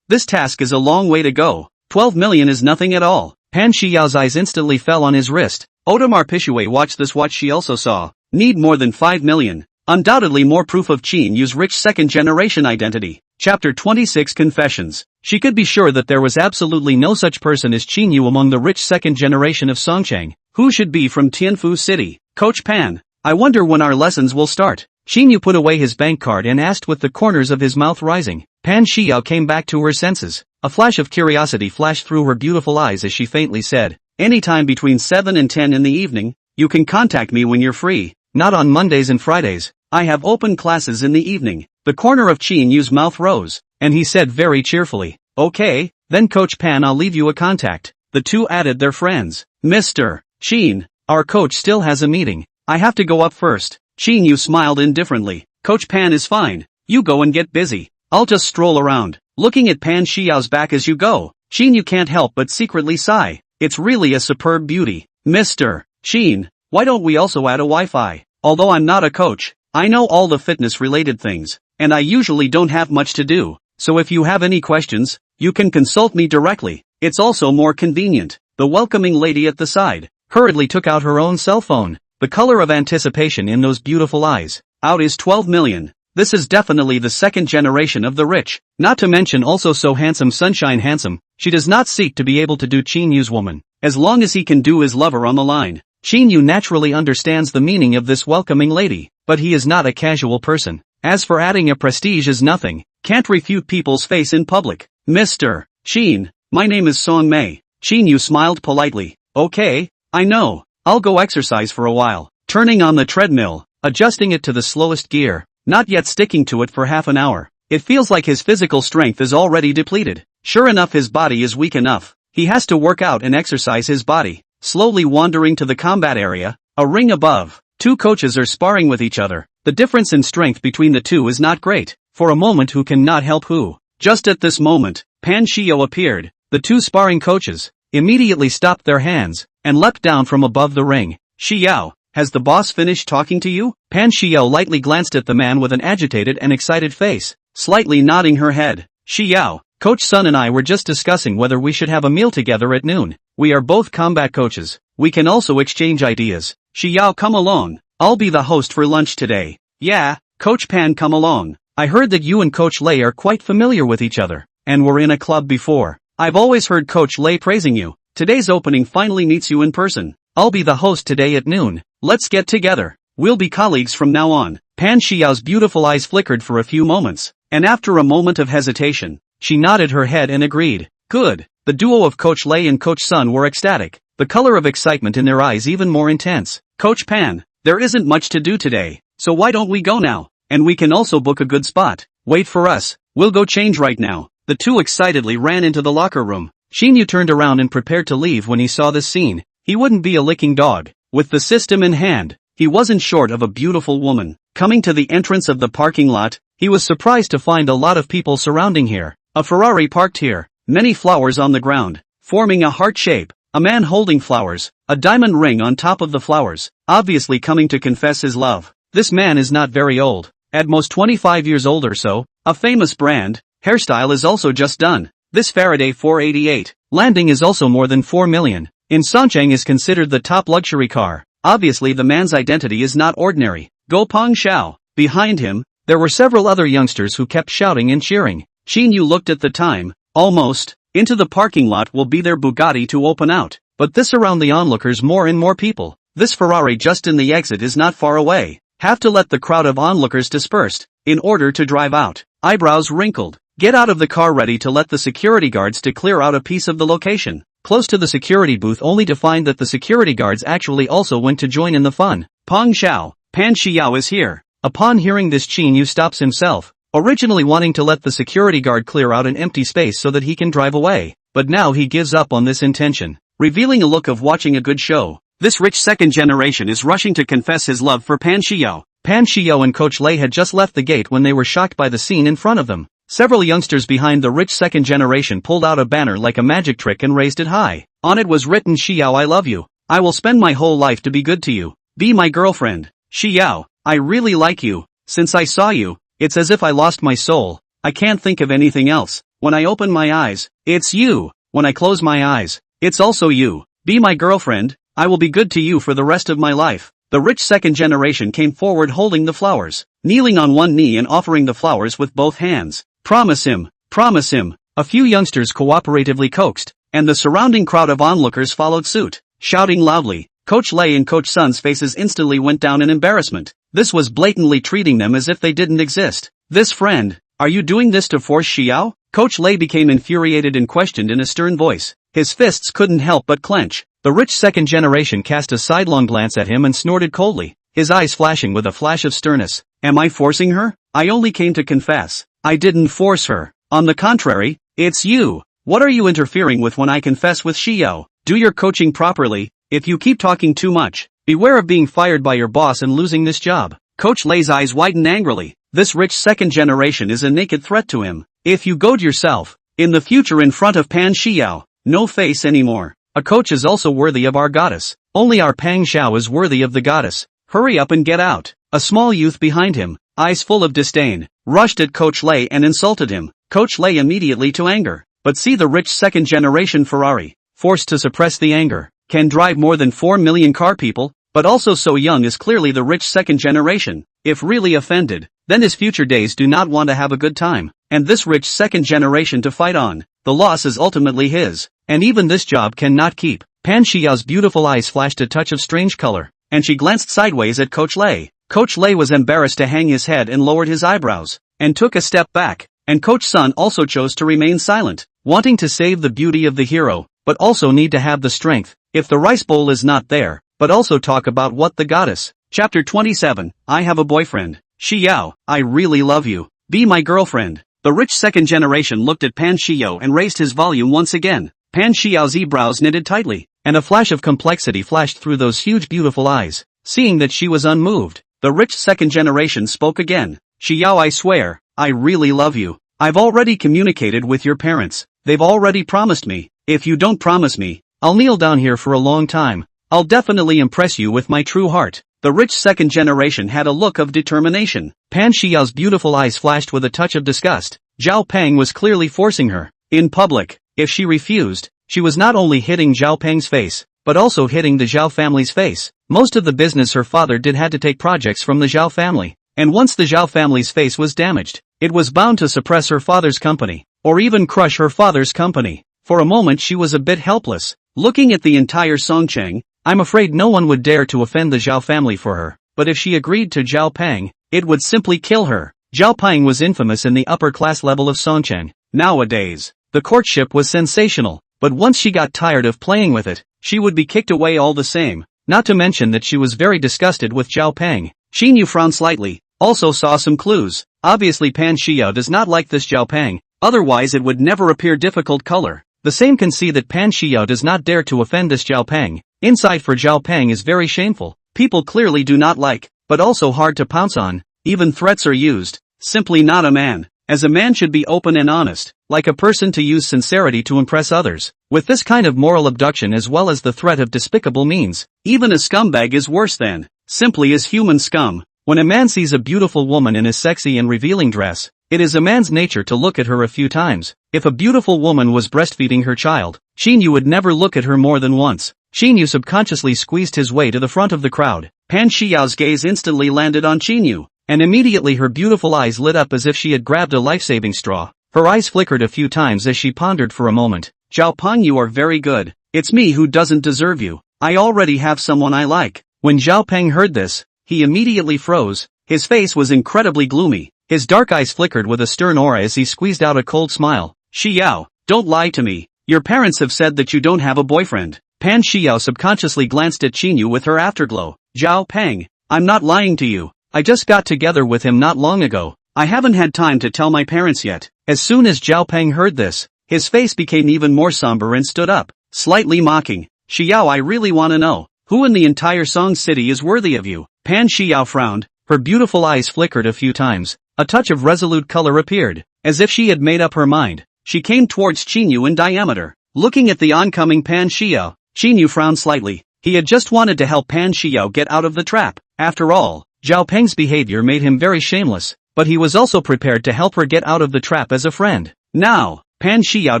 This task is a long way to go. 12 million is nothing at all. Pan Xiao's eyes instantly fell on his wrist. Audemars Piguet watched this watch. She also saw. Need more than 5 million. Undoubtedly more proof of Qin Yu's rich second-generation identity. Chapter 26 Confessions. She could be sure that there was absolutely no such person as Qin Yu among the rich second generation of Songcheng, who should be from Tianfu City. Coach Pan, I wonder when our lessons will start. Qin Yu put away his bank card and asked with the corners of his mouth rising. Pan Xiao came back to her senses. A flash of curiosity flashed through her beautiful eyes as she faintly said, anytime between 7 and 10 in the evening, you can contact me when you're free. Not on Mondays and Fridays. I have open classes in the evening. The corner of Qin Yu's mouth rose, and he said very cheerfully, okay, then Coach Pan, I'll leave you a contact. The two added their friends. Mr. Qin, our coach still has a meeting. I have to go up first. Qin Yu smiled indifferently. Coach Pan is fine. You go and get busy. I'll just stroll around, looking at Pan Xiao's back as you go. Qin Yu can't help but secretly sigh. It's really a superb beauty. Mr. Qin, why don't we also add a Wi-Fi? Although I'm not a coach, I know all the fitness-related things, and I usually don't have much to do, so if you have any questions, you can consult me directly. It's also more convenient. The welcoming lady at the side hurriedly took out her own cell phone. The color of anticipation in those beautiful eyes. Out is 12 million. This is definitely the second generation of the rich, not to mention also so handsome sunshine handsome. She does not seek to be able to do Qin Yu's woman, as long as he can do his lover on the line. Qin Yu naturally understands the meaning of this welcoming lady, but he is not a casual person. As for adding a prestige is nothing, can't refute people's face in public. Mr. Qin, my name is Song Mei. Qin Yu smiled politely. Okay, I know. I'll go exercise for a while. Turning on the treadmill, adjusting it to the slowest gear, not yet sticking to it for half an hour. It feels like his physical strength is already depleted. Sure enough, his body is weak enough. He has to work out and exercise his body. Slowly wandering to the combat area, a ring above. Two coaches are sparring with each other. The difference in strength between the two is not great. For a moment, who can not help who? Just at this moment, Pan Xiao appeared. The two sparring coaches immediately stopped their hands and leapt down from above the ring. Xiao, has the boss finished talking to you? Pan Xiao lightly glanced at the man with an agitated and excited face, slightly nodding her head. Xiao, Coach Sun and I were just discussing whether we should have a meal together at noon. We are both combat coaches. We can also exchange ideas. Xiao, come along. I'll be the host for lunch today. Yeah, Coach Pan, come along. I heard that you and Coach Lei are quite familiar with each other, and were in a club before. I've always heard Coach Lei praising you. Today's opening finally meets you in person. I'll be the host today at noon. Let's get together. We'll be colleagues from now on. Pan Xiao's beautiful eyes flickered for a few moments, and after a moment of hesitation, she nodded her head and agreed. Good. The duo of Coach Lei and Coach Sun were ecstatic, the color of excitement in their eyes even more intense. Coach Pan, there isn't much to do today, so why don't we go now? And we can also book a good spot. Wait for us. We'll go change right now. The two excitedly ran into the locker room. Qin Yu turned around and prepared to leave when he saw this scene. He wouldn't be a licking dog. With the system in hand, he wasn't short of a beautiful woman. Coming to the entrance of the parking lot, he was surprised to find a lot of people surrounding here. A Ferrari parked here, many flowers on the ground, forming a heart shape, a man holding flowers, a diamond ring on top of the flowers, obviously coming to confess his love. This man is not very old, at most 25 years old or so, a famous brand. Hairstyle is also just done. This Faraday 488 landing is also more than 4 million. In Songcheng is considered the top luxury car. Obviously the man's identity is not ordinary. Go Peng Xiao. Behind him, there were several other youngsters who kept shouting and cheering. Qin Yu looked at the time. Almost. Into the parking lot will be their Bugatti to open out. But this around the onlookers more and more people. This Ferrari just in the exit is not far away. Have to let the crowd of onlookers dispersed, in order to drive out. Eyebrows wrinkled. Get out of the car ready to let the security guards to clear out a piece of the location. Close to the security booth only to find that the security guards actually also went to join in the fun. Peng Xiao, Pan Xiao is here. Upon hearing this, Qin Yu stops himself, originally wanting to let the security guard clear out an empty space so that he can drive away, but now he gives up on this intention, revealing a look of watching a good show. This rich second generation is rushing to confess his love for Pan Xiao. Pan Xiao and Coach Lei had just left the gate when they were shocked by the scene in front of them. Several youngsters behind the rich second generation pulled out a banner like a magic trick and raised it high. On it was written, "Xiao, I love you. I will spend my whole life to be good to you. Be my girlfriend. Xiao, I really like you. Since I saw you, it's as if I lost my soul. I can't think of anything else. When I open my eyes, it's you. When I close my eyes, it's also you. Be my girlfriend. I will be good to you for the rest of my life." The rich second generation came forward holding the flowers, kneeling on one knee and offering the flowers with both hands. Promise him, promise him. A few youngsters cooperatively coaxed, and the surrounding crowd of onlookers followed suit, shouting loudly. Coach Lei and Coach Sun's faces instantly went down in embarrassment. This was blatantly treating them as if they didn't exist. "This friend, are you doing this to force Xiao?" Coach Lei became infuriated and questioned in a stern voice. His fists couldn't help but clench. The rich second generation cast a sidelong glance at him and snorted coldly, his eyes flashing with a flash of sternness. "Am I forcing her? I only came to confess. I didn't force her. On the contrary, it's you. What are you interfering with when I confess with Xiao? Do your coaching properly. If you keep talking too much, beware of being fired by your boss and losing this job." Coach Lei's eyes widened angrily. This rich second generation is a naked threat to him. If you goad yourself, in the future in front of Pan Xiao, no face anymore. A coach is also worthy of our goddess. Only our Pang Xiao is worthy of the goddess. Hurry up and get out. A small youth behind him, eyes full of disdain, rushed at Coach Lei and insulted him. Coach Lei immediately to anger. But see the rich second generation Ferrari, forced to suppress the anger, can drive more than 4 million car people, but also so young is clearly the rich second generation. If really offended, then his future days do not want to have a good time. And this rich second generation to fight on, the loss is ultimately his. And even this job cannot keep. Pan Xiao's beautiful eyes flashed a touch of strange color, and she glanced sideways at Coach Lei. Coach Lei was embarrassed to hang his head and lowered his eyebrows, and took a step back, and Coach Sun also chose to remain silent, wanting to save the beauty of the hero, but also need to have the strength, if the rice bowl is not there, but also talk about what the goddess. Chapter 27, I have a boyfriend. Xiao, I really love you. Be my girlfriend. The rich second generation looked at Pan Xiao and raised his volume once again. Pan Xiao's eyebrows knitted tightly, and a flash of complexity flashed through those huge beautiful eyes. Seeing that she was unmoved, the rich second generation spoke again. Xiao, I swear, I really love you. I've already communicated with your parents. They've already promised me. If you don't promise me, I'll kneel down here for a long time. I'll definitely impress you with my true heart. The rich second generation had a look of determination. Pan Xiao's beautiful eyes flashed with a touch of disgust. Zhao Peng was clearly forcing her. In public, if she refused, she was not only hitting Zhao Peng's face, but also hitting the Zhao family's face. Most of the business her father did had to take projects from the Zhao family, and once the Zhao family's face was damaged, it was bound to suppress her father's company, or even crush her father's company. For a moment she was a bit helpless, looking at the entire Songcheng. I'm afraid no one would dare to offend the Zhao family for her, but if she agreed to Zhao Peng, it would simply kill her. Zhao Peng was infamous in the upper class level of Songcheng. Nowadays, the courtship was sensational, but once she got tired of playing with it, she would be kicked away all the same. Not to mention that she was very disgusted with Zhao Peng. Qin Yu frowned slightly, also saw some clues. Obviously Pan Xiao does not like this Zhao Peng, otherwise it would never appear difficult color. The same can see that Pan Xiao does not dare to offend this Zhao Peng. Inside for Zhao Peng is very shameful. People clearly do not like, but also hard to pounce on. Even threats are used. Simply not a man. As a man should be open and honest, like a person to use sincerity to impress others. With this kind of moral abduction as well as the threat of despicable means, even a scumbag is worse than simply as human scum. When a man sees a beautiful woman in a sexy and revealing dress, it is a man's nature to look at her a few times. If a beautiful woman was breastfeeding her child, Qin Yu would never look at her more than once. Qin Yu subconsciously squeezed his way to the front of the crowd. Pan Xiao's gaze instantly landed on Qin Yu, and immediately her beautiful eyes lit up as if she had grabbed a life-saving straw. Her eyes flickered a few times as she pondered for a moment. Zhao Peng, you are very good. It's me who doesn't deserve you. I already have someone I like. When Zhao Peng heard this, he immediately froze. His face was incredibly gloomy. His dark eyes flickered with a stern aura as he squeezed out a cold smile. Xiao, don't lie to me. Your parents have said that you don't have a boyfriend. Pan Xiao subconsciously glanced at Qin Yu with her afterglow. Zhao Peng, I'm not lying to you. I just got together with him not long ago. I haven't had time to tell my parents yet. As soon as Zhao Peng heard this, his face became even more somber and stood up, slightly mocking. Xiao, I really wanna know, who in the entire Song City is worthy of you? Pan Xiao frowned, her beautiful eyes flickered a few times. A touch of resolute color appeared, as if she had made up her mind. She came towards Qin Yu in diameter. Looking at the oncoming Pan Xiao, Qin Yu frowned slightly. He had just wanted to help Pan Xiao get out of the trap. After all, Zhao Peng's behavior made him very shameless, but he was also prepared to help her get out of the trap as a friend. Now, Pan Xiao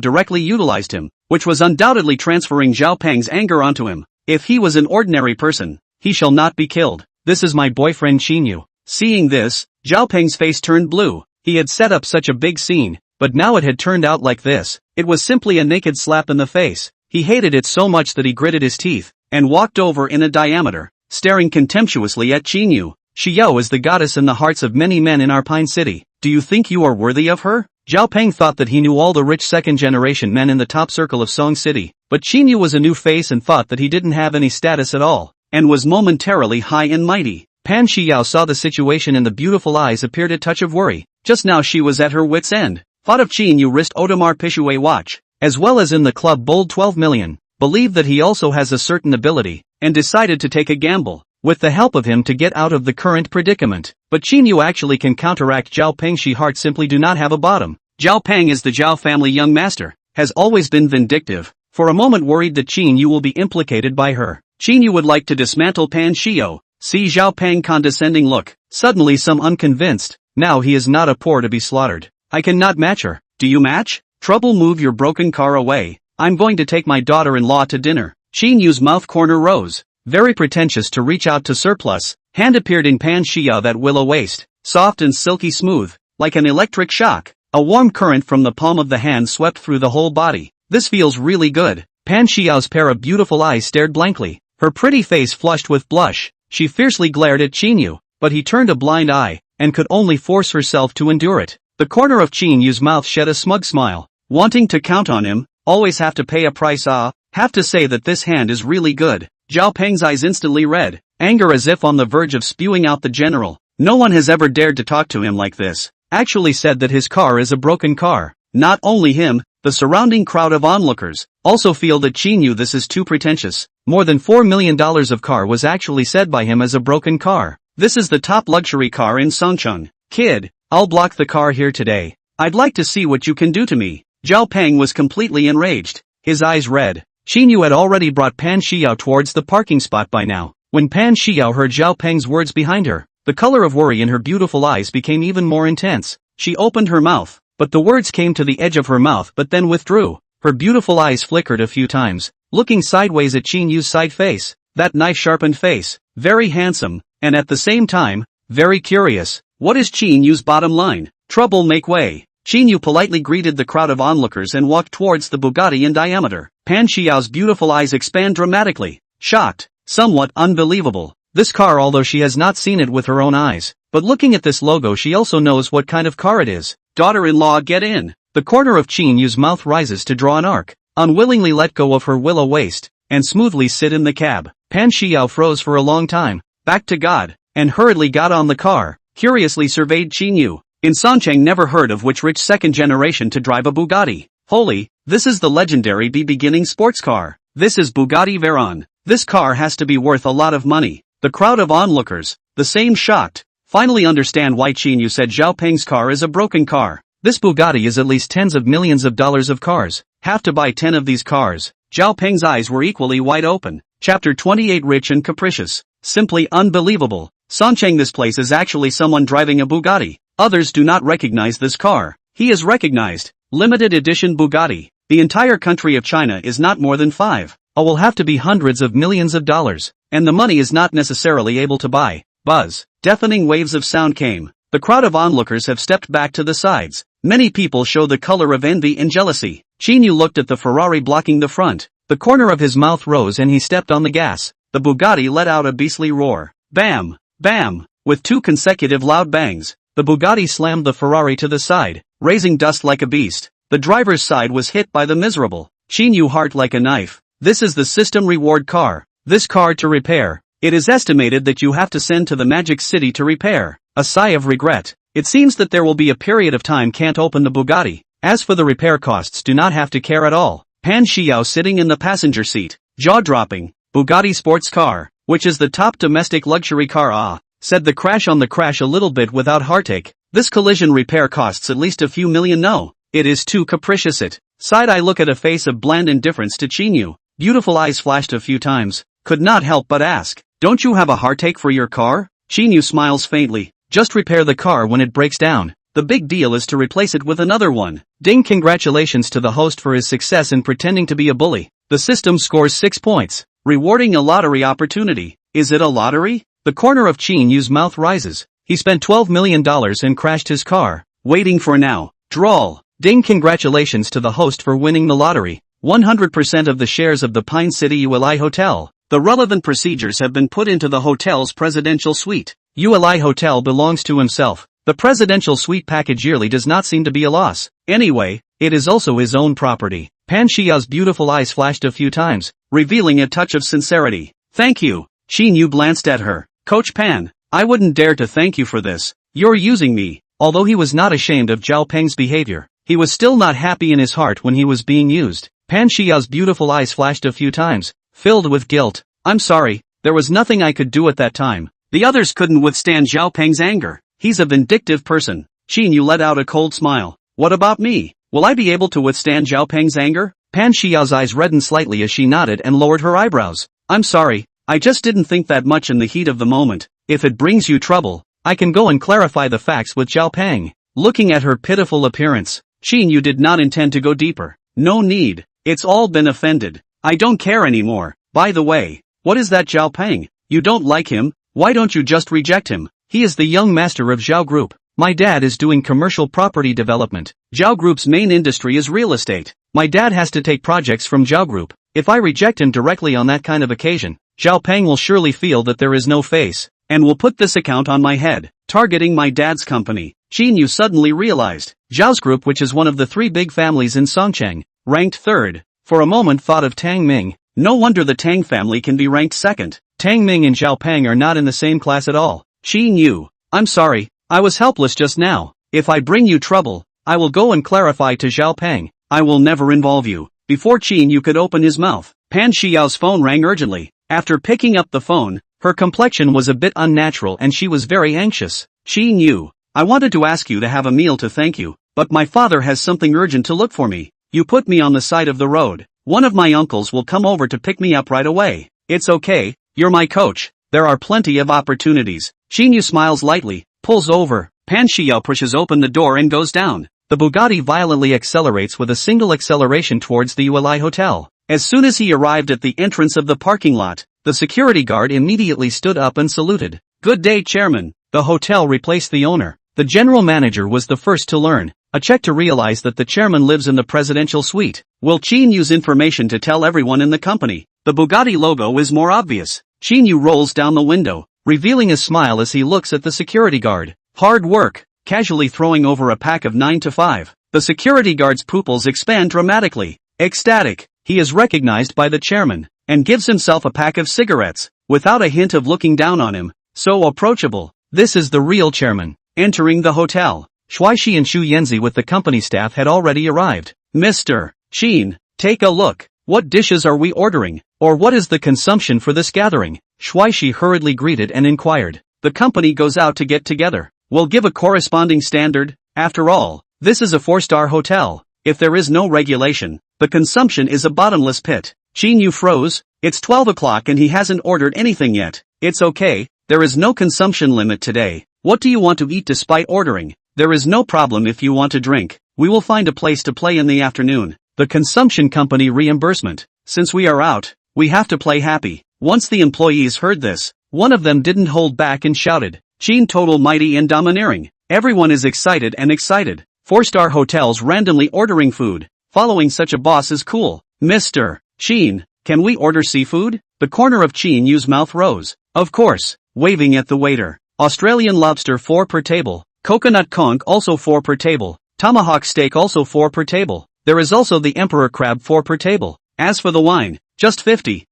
directly utilized him, which was undoubtedly transferring Zhao Peng's anger onto him. If he was an ordinary person, he shall not be killed. This is my boyfriend Qin Yu. Seeing this, Zhao Peng's face turned blue. He had set up such a big scene, but now it had turned out like this. It was simply a naked slap in the face. He hated it so much that he gritted his teeth, and walked over in a diameter, staring contemptuously at Qin Yu. Xiao is the goddess in the hearts of many men in our Pine City. Do you think you are worthy of her? Zhao Peng thought that he knew all the rich second-generation men in the top circle of Song City, but Qin Yu was a new face and thought that he didn't have any status at all, and was momentarily high and mighty. Pan Xiao saw the situation and the beautiful eyes appeared a touch of worry. Just now she was at her wit's end. Thought of Qin Yu wrist Audemars Piguet watch, as well as in the club bold 12 million, believed that he also has a certain ability, and decided to take a gamble, with the help of him to get out of the current predicament. But Qin Yu actually can counteract Zhao Peng. She heart simply do not have a bottom. Zhao Peng is the Zhao family young master, has always been vindictive, for a moment worried that Qin Yu will be implicated by her. Qin Yu would like to dismantle Pan Xiao. See Zhao Peng condescending look, suddenly some unconvinced. Now he is not a poor to be slaughtered. I cannot match her. Do you match? Trouble, move your broken car away. I'm going to take my daughter-in-law to dinner. Qin Yu's mouth corner rose, very pretentious to reach out to surplus. Hand appeared in Pan Xiao, that willow waist, soft and silky smooth, like an electric shock. A warm current from the palm of the hand swept through the whole body. This feels really good. Pan Xiao's pair of beautiful eyes stared blankly, her pretty face flushed with blush. She fiercely glared at Qin Yu, but he turned a blind eye, and could only force herself to endure it. The corner of Qin Yu's mouth shed a smug smile. Wanting to count on him, always have to pay a price. Have to say that this hand is really good. Zhao Peng's eyes instantly red, anger as if on the verge of spewing out the general. No one has ever dared to talk to him like this. Actually said that his car is a broken car. Not only him, the surrounding crowd of onlookers also feel that Qin Yu this is too pretentious. More than $4 million of car was actually said by him as a broken car. This is the top luxury car in Songcheng. Kid, I'll block the car here today. I'd like to see what you can do to me. Zhao Peng was completely enraged, his eyes red. Qin Yu had already brought Pan Xiao towards the parking spot by now. When Pan Xiao heard Zhao Peng's words behind her, the color of worry in her beautiful eyes became even more intense. She opened her mouth, but the words came to the edge of her mouth but then withdrew. Her beautiful eyes flickered a few times, looking sideways at Qin Yu's side face. That knife-sharpened face, very handsome, and at the same time, very curious. What is Qin Yu's bottom line? Trouble, make way. Qin Yu politely greeted the crowd of onlookers and walked towards the Bugatti in diameter. Pan Xiao's beautiful eyes expand dramatically, shocked, somewhat unbelievable. This car, although she has not seen it with her own eyes, but looking at this logo she also knows what kind of car it is. Daughter-in-law, get in. The corner of Qin Yu's mouth rises to draw an arc, unwillingly let go of her willow waist, and smoothly sit in the cab. Pan Xiao froze for a long time, back to God, and hurriedly got on the car, curiously surveyed Qin Yu. In Songcheng never heard of which rich second generation to drive a Bugatti. Holy, this is the legendary beginning sports car. This is Bugatti Veyron. This car has to be worth a lot of money. The crowd of onlookers, the same shocked, finally understand why Qin Yu said Zhao Peng's car is a broken car. This Bugatti is at least tens of millions of dollars of cars. Have to buy 10 of these cars. Zhao Peng's eyes were equally wide open. Chapter 28, Rich and Capricious. Simply unbelievable. Songcheng, this place is actually someone driving a Bugatti. Others do not recognize this car. He is recognized. Limited edition Bugatti. The entire country of China is not more than 5. Will have to be hundreds of millions of dollars. And the money is not necessarily able to buy. Buzz. Deafening waves of sound came. The crowd of onlookers have stepped back to the sides. Many people show the color of envy and jealousy. Qin Yu looked at the Ferrari blocking the front. The corner of his mouth rose and he stepped on the gas. the Bugatti let out a beastly roar. Bam! Bam! With 2 consecutive loud bangs, the Bugatti slammed the Ferrari to the side, raising dust like a beast. The driver's side was hit by the miserable Qin Yu heart like a knife. This is the system reward car. This car to repair. It is estimated that you have to send to the Magic City to repair. A sigh of regret. It seems that there will be a period of time can't open the Bugatti. As for the repair costs, do not have to care at all. Pan Xiao sitting in the passenger seat, jaw-dropping. Bugatti sports car, which is the top domestic luxury car, said the crash on the crash a little bit without heartache. This collision repair costs at least a few million. No, it is too capricious. It sighed. I look at a face of bland indifference to Qin Yu. Beautiful eyes flashed a few times. Could not help but ask, don't you have a heartache for your car? Qin Yu smiles faintly. Just repair the car when it breaks down. The big deal is to replace it with another one. Ding! Congratulations to the host for his success in pretending to be a bully. The system scores 6 points, rewarding a lottery opportunity. Is it a lottery? The corner of Qin Yu's mouth rises. He spent $12 million and crashed his car. Waiting for now. Drawl. Ding! Congratulations to the host for winning the lottery. 100% of the shares of the Pine City ULI Hotel. The relevant procedures have been put into the hotel's presidential suite. ULI Hotel belongs to himself. The presidential suite package yearly does not seem to be a loss. Anyway, it is also his own property. Pan Xiao's beautiful eyes flashed a few times, revealing a touch of sincerity. Thank you. Qin Yu glanced at her. Coach Pan, I wouldn't dare to thank you for this. You're using me. Although he was not ashamed of Zhao Peng's behavior, he was still not happy in his heart when he was being used. Pan Xiao's beautiful eyes flashed a few times, filled with guilt. I'm sorry, there was nothing I could do at that time. The others couldn't withstand Zhao Peng's anger. He's a vindictive person. Qin Yu let out a cold smile. What about me? Will I be able to withstand Zhao Peng's anger? Pan Xiao's eyes reddened slightly as she nodded and lowered her eyebrows. I'm sorry, I just didn't think that much in the heat of the moment. If it brings you trouble, I can go and clarify the facts with Zhao Peng. Looking at her pitiful appearance, Qin Yu did not intend to go deeper. No need. It's all been offended. I don't care anymore. By the way, what is that Zhao Peng? You don't like him? Why don't you just reject him? He is the young master of Zhao Group. My dad is doing commercial property development. Zhao Group's main industry is real estate. My dad has to take projects from Zhao Group. If I reject him directly on that kind of occasion, Zhao Peng will surely feel that there is no face, and will put this account on my head, targeting my dad's company. Qin Yu suddenly realized, Zhao's Group, which is one of the 3 big families in Songcheng, ranked 3rd. For a moment thought of Tang Ming. No wonder the Tang family can be ranked 2nd. Tang Ming and Zhao Peng are not in the same class at all. Qin Yu, I'm sorry, I was helpless just now. If I bring you trouble, I will go and clarify to Zhao Peng. I will never involve you. Before Qin Yu could open his mouth, Pan Xiao's phone rang urgently. After picking up the phone, her complexion was a bit unnatural and she was very anxious. Qin Yu, I wanted to ask you to have a meal to thank you, but my father has something urgent to look for me. You put me on the side of the road. One of my uncles will come over to pick me up right away. It's okay, you're my coach. There are plenty of opportunities. Qin Yu smiles lightly, pulls over. Pan Xiao pushes open the door and goes down. The Bugatti violently accelerates with a single acceleration towards the ULI Hotel. As soon as he arrived at the entrance of the parking lot, the security guard immediately stood up and saluted. Good day, Chairman. The hotel replaced the owner. The general manager was the first to learn. A check to realize that the chairman lives in the presidential suite. Will Qin use information to tell everyone in the company? The Bugatti logo is more obvious. Qin Yu rolls down the window, revealing a smile as he looks at the security guard. Hard work. Casually throwing over a pack of 9 to 5. The security guard's pupils expand dramatically. Ecstatic, he is recognized by the chairman, and gives himself a pack of cigarettes, without a hint of looking down on him. So approachable. This is the real chairman. Entering the hotel, Shuaishi and Xu Yanzi with the company staff had already arrived. Mr. Qin, take a look. What dishes are we ordering? Or what is the consumption for this gathering? Shuaishi hurriedly greeted and inquired. The company goes out to get together. We'll give a corresponding standard. After all, this is a 4-star hotel. If there is no regulation, the consumption is a bottomless pit. Qin Yu froze. It's 12 o'clock and he hasn't ordered anything yet. It's okay, there is no consumption limit today. What do you want to eat despite ordering? There is no problem if you want to drink. We will find a place to play in the afternoon. The consumption company reimbursement. Since we are out, we have to play happy. Once the employees heard this, one of them didn't hold back and shouted. Qin total mighty and domineering. Everyone is excited and excited. 4-star hotels randomly ordering food. Following such a boss is cool. Mr. Qin, can we order seafood? The corner of Qin Yu's mouth rose. Of course, waving at the waiter. Australian lobster 4 per table. Coconut conch also 4 per table. Tomahawk steak also 4 per table. There is also the emperor crab 4 per table. As for the wine, just 50,000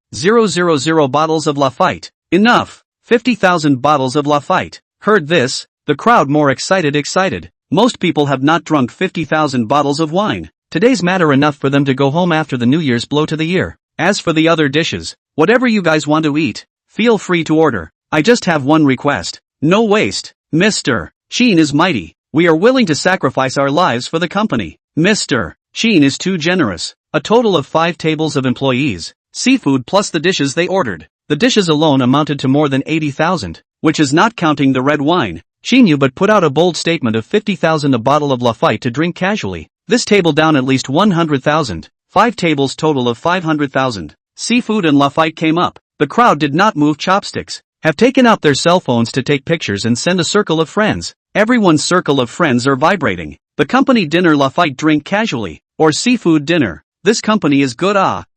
bottles of Lafite. Enough. 50,000 bottles of Lafite. Heard this, the crowd more excited. Most people have not drunk 50,000 bottles of wine. Today's matter enough for them to go home after the New Year's blow to the year. As for the other dishes, whatever you guys want to eat, feel free to order. I just have one request. No waste. Mr. Qin is mighty. We are willing to sacrifice our lives for the company. Mr. Qin is too generous. A total of 5 tables of employees. Seafood plus the dishes they ordered. The dishes alone amounted to more than 80,000, which is not counting the red wine. Qin Yu but put out a bold statement of 50,000 a bottle of Lafite to drink casually. This table down at least 100,000. 5 tables total of 500,000. Seafood and Lafite came up. The crowd did not move chopsticks. Have taken out their cell phones to take pictures and send a circle of friends. Everyone's circle of friends are vibrating. The company dinner Lafite drink casually. Or seafood dinner. This company is good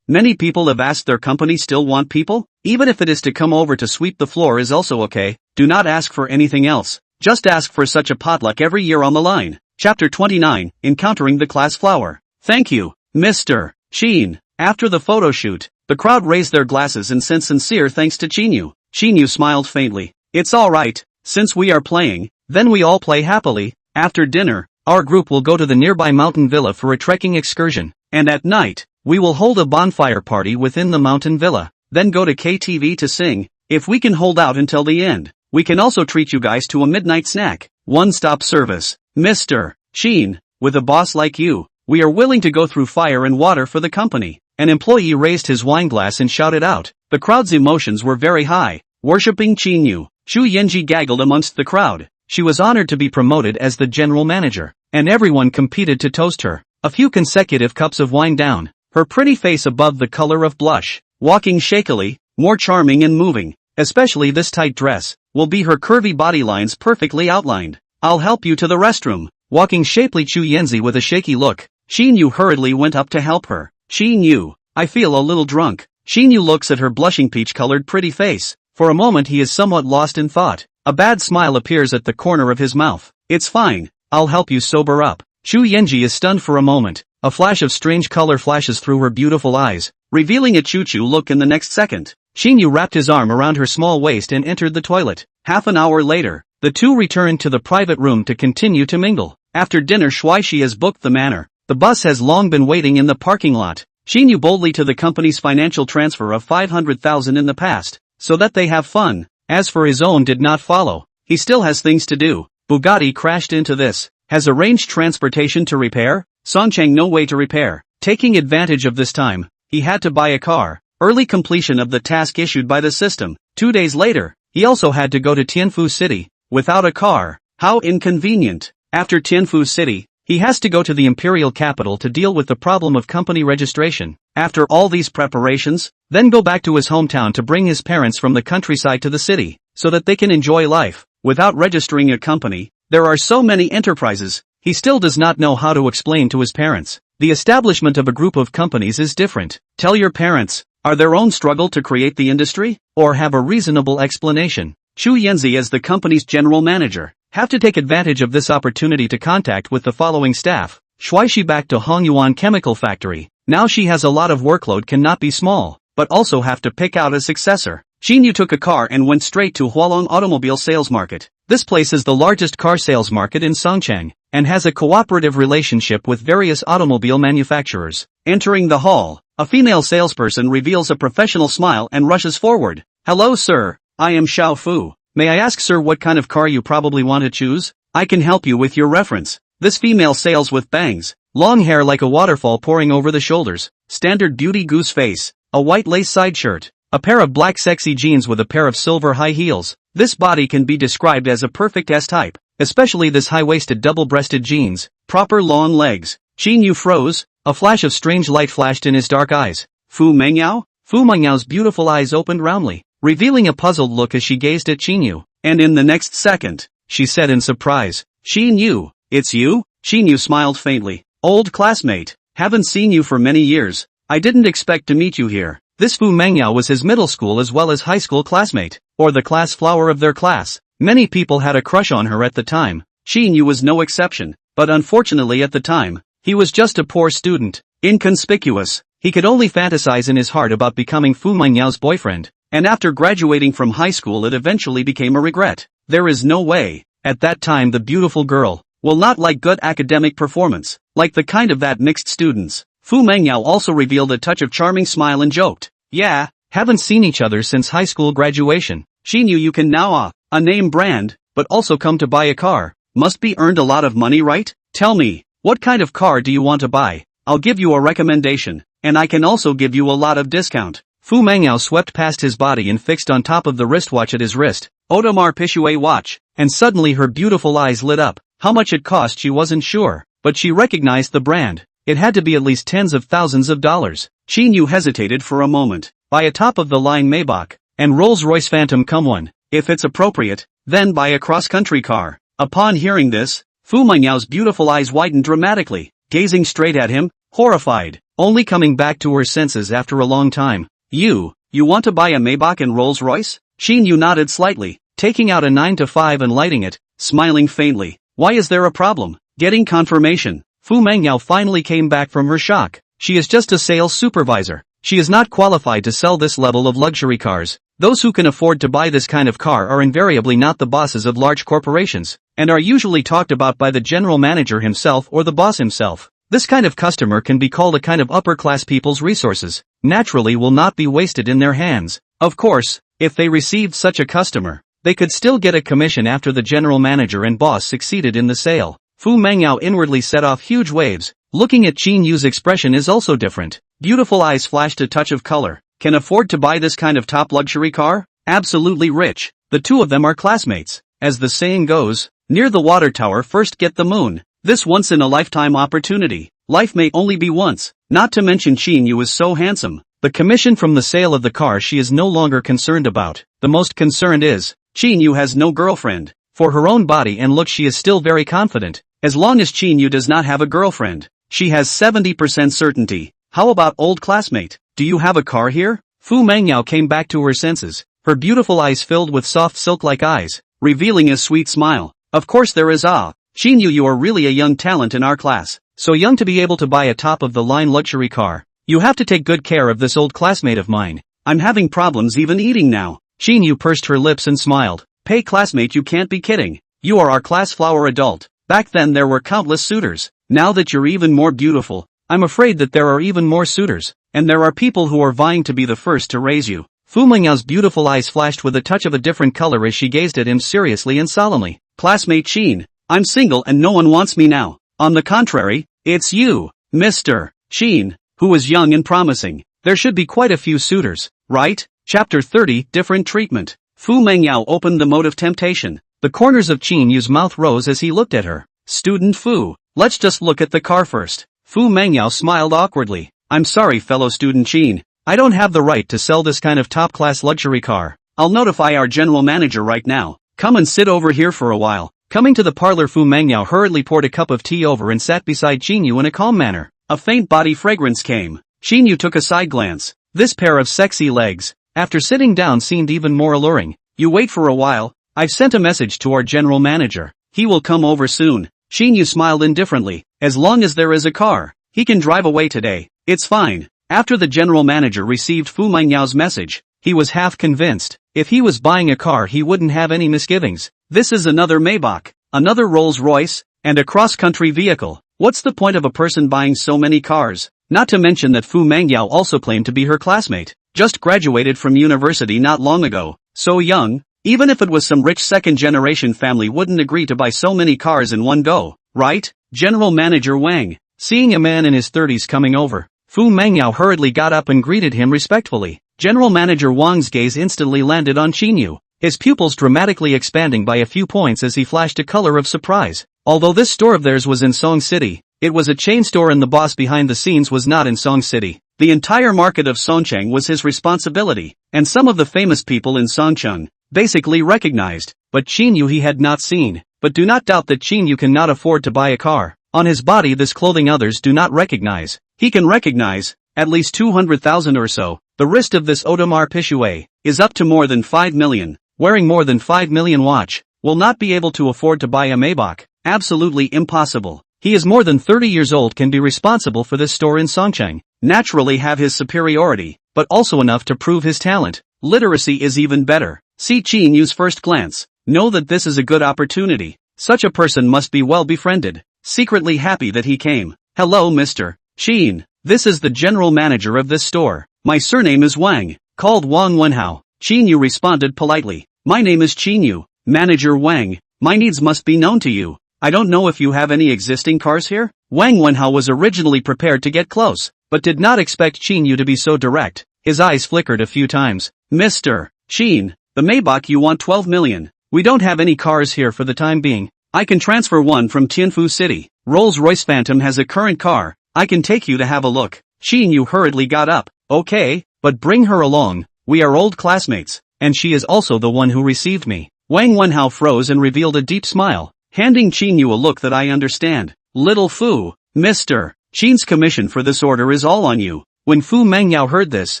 Many people have asked their company still want people? Even if it is to come over to sweep the floor is also okay. Do not ask for anything else. Just ask for such a potluck every year on the line. Chapter 29, Encountering the Class Flower. Thank you, Mr. Qin. After the photo shoot, the crowd raised their glasses and sent sincere thanks to Qin Yu. Qin Yu smiled faintly. It's alright, since we are playing, then we all play happily. After dinner, our group will go to the nearby mountain villa for a trekking excursion, and at night, we will hold a bonfire party within the mountain villa, then go to KTV to sing. If we can hold out until the end, we can also treat you guys to a midnight snack. One-stop service. Mr. Qin, with a boss like you, we are willing to go through fire and water for the company. An employee raised his wine glass and shouted out. The crowd's emotions were very high. Worshipping Qin Yu, Xu Yanji gaggled amongst the crowd. She was honored to be promoted as the general manager, and everyone competed to toast her. A few consecutive cups of wine down, her pretty face above the color of blush, walking shakily, more charming and moving, especially this tight dress, will be her curvy body lines perfectly outlined. I'll help you to the restroom. Walking shapely Chu Yanzi with a shaky look, Qin Yu hurriedly went up to help her. Qin Yu, I feel a little drunk. Qin Yu looks at her blushing peach-colored pretty face. For a moment he is somewhat lost in thought. A bad smile appears at the corner of his mouth. It's fine, I'll help you sober up. Chu Yanji is stunned for a moment. A flash of strange color flashes through her beautiful eyes, revealing a choo-choo look in the next second. Qin Yu wrapped his arm around her small waist and entered the toilet. Half an hour later, the two returned to the private room to continue to mingle. After dinner Shuaishi has booked the manor. The bus has long been waiting in the parking lot. Qin Yu boldly to the company's financial transfer of 500,000 in the past, so that they have fun. As for his own did not follow. He still has things to do. Bugatti crashed into this. Has arranged transportation to repair. Songchang no way to repair. Taking advantage of this time, he had to buy a car. Early completion of the task issued by the system. 2 days later, he also had to go to Tianfu City. Without a car. How inconvenient. After Tianfu City, he has to go to the imperial capital to deal with the problem of company registration. After all these preparations, then go back to his hometown to bring his parents from the countryside to the city, so that they can enjoy life. Without registering a company, there are so many enterprises, he still does not know how to explain to his parents. The establishment of a group of companies is different. Tell your parents, are their own struggle to create the industry, or have a reasonable explanation. Chu Yanzi as the company's general manager, have to take advantage of this opportunity to contact with the following staff. Shuaishi back to Hongyuan Chemical Factory. Now she has a lot of workload cannot be small, but also have to pick out a successor. Qin Yu took a car and went straight to Hualong Automobile Sales Market. This place is the largest car sales market in Songcheng, and has a cooperative relationship with various automobile manufacturers. Entering the hall, a female salesperson reveals a professional smile and rushes forward. Hello sir, I am Xiao Fu. May I ask sir what kind of car you probably want to choose? I can help you with your reference. This female sails with bangs, long hair like a waterfall pouring over the shoulders, standard beauty goose face, a white lace side shirt, a pair of black sexy jeans with a pair of silver high heels. This body can be described as a perfect S-type, especially this high-waisted double-breasted jeans, proper long legs. Qin Yu froze, a flash of strange light flashed in his dark eyes. Fu Mengyao? Fu Mengyao's beautiful eyes opened roundly, revealing a puzzled look as she gazed at Qin Yu. And in the next second, she said in surprise, Qin Yu, it's you? Qin Yu smiled faintly. Old classmate, haven't seen you for many years. I didn't expect to meet you here. This Fu Mangyao was his middle school as well as high school classmate, or the class flower of their class. Many people had a crush on her at the time. Qin Yu was no exception, but unfortunately at the time, he was just a poor student, inconspicuous. He could only fantasize in his heart about becoming Fu Mangyao's boyfriend, and after graduating from high school it eventually became a regret. There is no way, at that time the beautiful girl, will not like good academic performance, like the kind of that mixed students. Fu Mangyao also revealed a touch of charming smile and joked, "Yeah, haven't seen each other since high school graduation. Qin Yu, you can now a name brand, but also come to buy a car. Must be earned a lot of money, right? Tell me, what kind of car do you want to buy? I'll give you a recommendation, and I can also give you a lot of discount." Fu Mangyao swept past his body and fixed on top of the wristwatch at his wrist, Audemars Piguet watch, and suddenly her beautiful eyes lit up. How much it cost she wasn't sure, but she recognized the brand. It had to be at least tens of thousands of dollars. Qin Yu hesitated for a moment. Buy a top-of-the-line Maybach, and Rolls-Royce Phantom come one. If it's appropriate, then buy a cross-country car. Upon hearing this, Fu Mangyao's beautiful eyes widened dramatically, gazing straight at him, horrified, only coming back to her senses after a long time. You want to buy a Maybach and Rolls-Royce? Qin Yu nodded slightly, taking out a 9 to 5 and lighting it, smiling faintly. Why is there a problem? Getting confirmation. Fu Mangyao finally came back from her shock. She is just a sales supervisor. She is not qualified to sell this level of luxury cars. Those who can afford to buy this kind of car are invariably not the bosses of large corporations, and are usually talked about by the general manager himself or the boss himself. This kind of customer can be called a kind of upper-class people's resources, naturally will not be wasted in their hands. Of course, if they received such a customer, they could still get a commission after the general manager and boss succeeded in the sale. Fu Mangyao inwardly set off huge waves. Looking at Qin Yu's expression is also different. Beautiful eyes flashed a touch of color. Can afford to buy this kind of top luxury car? Absolutely rich. The two of them are classmates. As the saying goes, near the water tower first get the moon. This once in a lifetime opportunity. Life may only be once. Not to mention Qin Yu is so handsome. The commission from the sale of the car she is no longer concerned about. The most concerned is, Qin Yu has no girlfriend. For her own body and look she is still very confident. As long as Qin Yu does not have a girlfriend, she has 70% certainty. How about old classmate? Do you have a car here? Fu Mangyao came back to her senses, her beautiful eyes filled with soft silk-like eyes, revealing a sweet smile. Of course there is. Qin Yu, you are really a young talent in our class, so young to be able to buy a top-of-the-line luxury car. You have to take good care of this old classmate of mine. I'm having problems even eating now. Qin Yu pursed her lips and smiled. Pay classmate, you can't be kidding. You are our class flower adult. Back then there were countless suitors. Now that you're even more beautiful, I'm afraid that there are even more suitors, and there are people who are vying to be the first to raise you. Fu Mangyao's beautiful eyes flashed with a touch of a different color as she gazed at him seriously and solemnly. Classmate Qin, I'm single and no one wants me now. On the contrary, it's you, Mr. Qin, who is young and promising. There should be quite a few suitors, right? Chapter 30, Different Treatment. Fu Mangyao opened the mode of temptation. The corners of Qin Yu's mouth rose as he looked at her. Student Fu, let's just look at the car first. Fu Mangyao smiled awkwardly. I'm sorry fellow student Qin, I don't have the right to sell this kind of top-class luxury car. I'll notify our general manager right now. Come and sit over here for a while. Coming to the parlor, Fu Mangyao hurriedly poured a cup of tea over and sat beside Qin Yu in a calm manner. A faint body fragrance came. Qin Yu took a side glance. This pair of sexy legs, after sitting down, seemed even more alluring. You wait for a while. I've sent a message to our general manager. He will come over soon. Qin Yu smiled indifferently. As long as there is a car, he can drive away today. It's fine. After the general manager received Fu Mangyao's message, he was half convinced. If he was buying a car he wouldn't have any misgivings. This is another Maybach, another Rolls-Royce, and a cross-country vehicle. What's the point of a person buying so many cars? Not to mention that Fu Mangyao also claimed to be her classmate. Just graduated from university not long ago. So young. Even if it was some rich second-generation family wouldn't agree to buy so many cars in one go, right? General Manager Wang, seeing a man in his 30s coming over, Fu Mangyao hurriedly got up and greeted him respectfully. General Manager Wang's gaze instantly landed on Qin Yu, his pupils dramatically expanding by a few points as he flashed a color of surprise. Although this store of theirs was in Song City, it was a chain store and the boss behind the scenes was not in Song City. The entire market of Songcheng was his responsibility, and some of the famous people in Songcheng basically recognized, but Qin Yu he had not seen. But do not doubt that Qin Yu cannot afford to buy a car. On his body this clothing others do not recognize. He can recognize, at least 200,000 or so. The wrist of this Audemars Piguet is up to more than 5 million. Wearing more than 5 million watch will not be able to afford to buy a Maybach. Absolutely impossible. He is more than 30 years old, can be responsible for this store in Songcheng. Naturally have his superiority, but also enough to prove his talent. Literacy is even better. See Qin Yu's first glance. Know that this is a good opportunity. Such a person must be well befriended. Secretly happy that he came. Hello Mr. Qin. This is the general manager of this store. My surname is Wang, called Wang Wenhao. Qin Yu responded politely. My name is Qin Yu, Manager Wang. My needs must be known to you. I don't know if you have any existing cars here? Wang Wenhao was originally prepared to get close, but did not expect Qin Yu to be so direct. His eyes flickered a few times. Mr. Qin, the Maybach you want 12 million. We don't have any cars here for the time being. I can transfer one from Tianfu City. Rolls-Royce Phantom has a current car. I can take you to have a look. Qin Yu hurriedly got up. Okay, but bring her along. We are old classmates, and she is also the one who received me. Wang Wenhao froze and revealed a deep smile, handing Qin Yu a look that I understand. Little Fu, Mr. Qin's commission for this order is all on you. When Fu Mengyao heard this,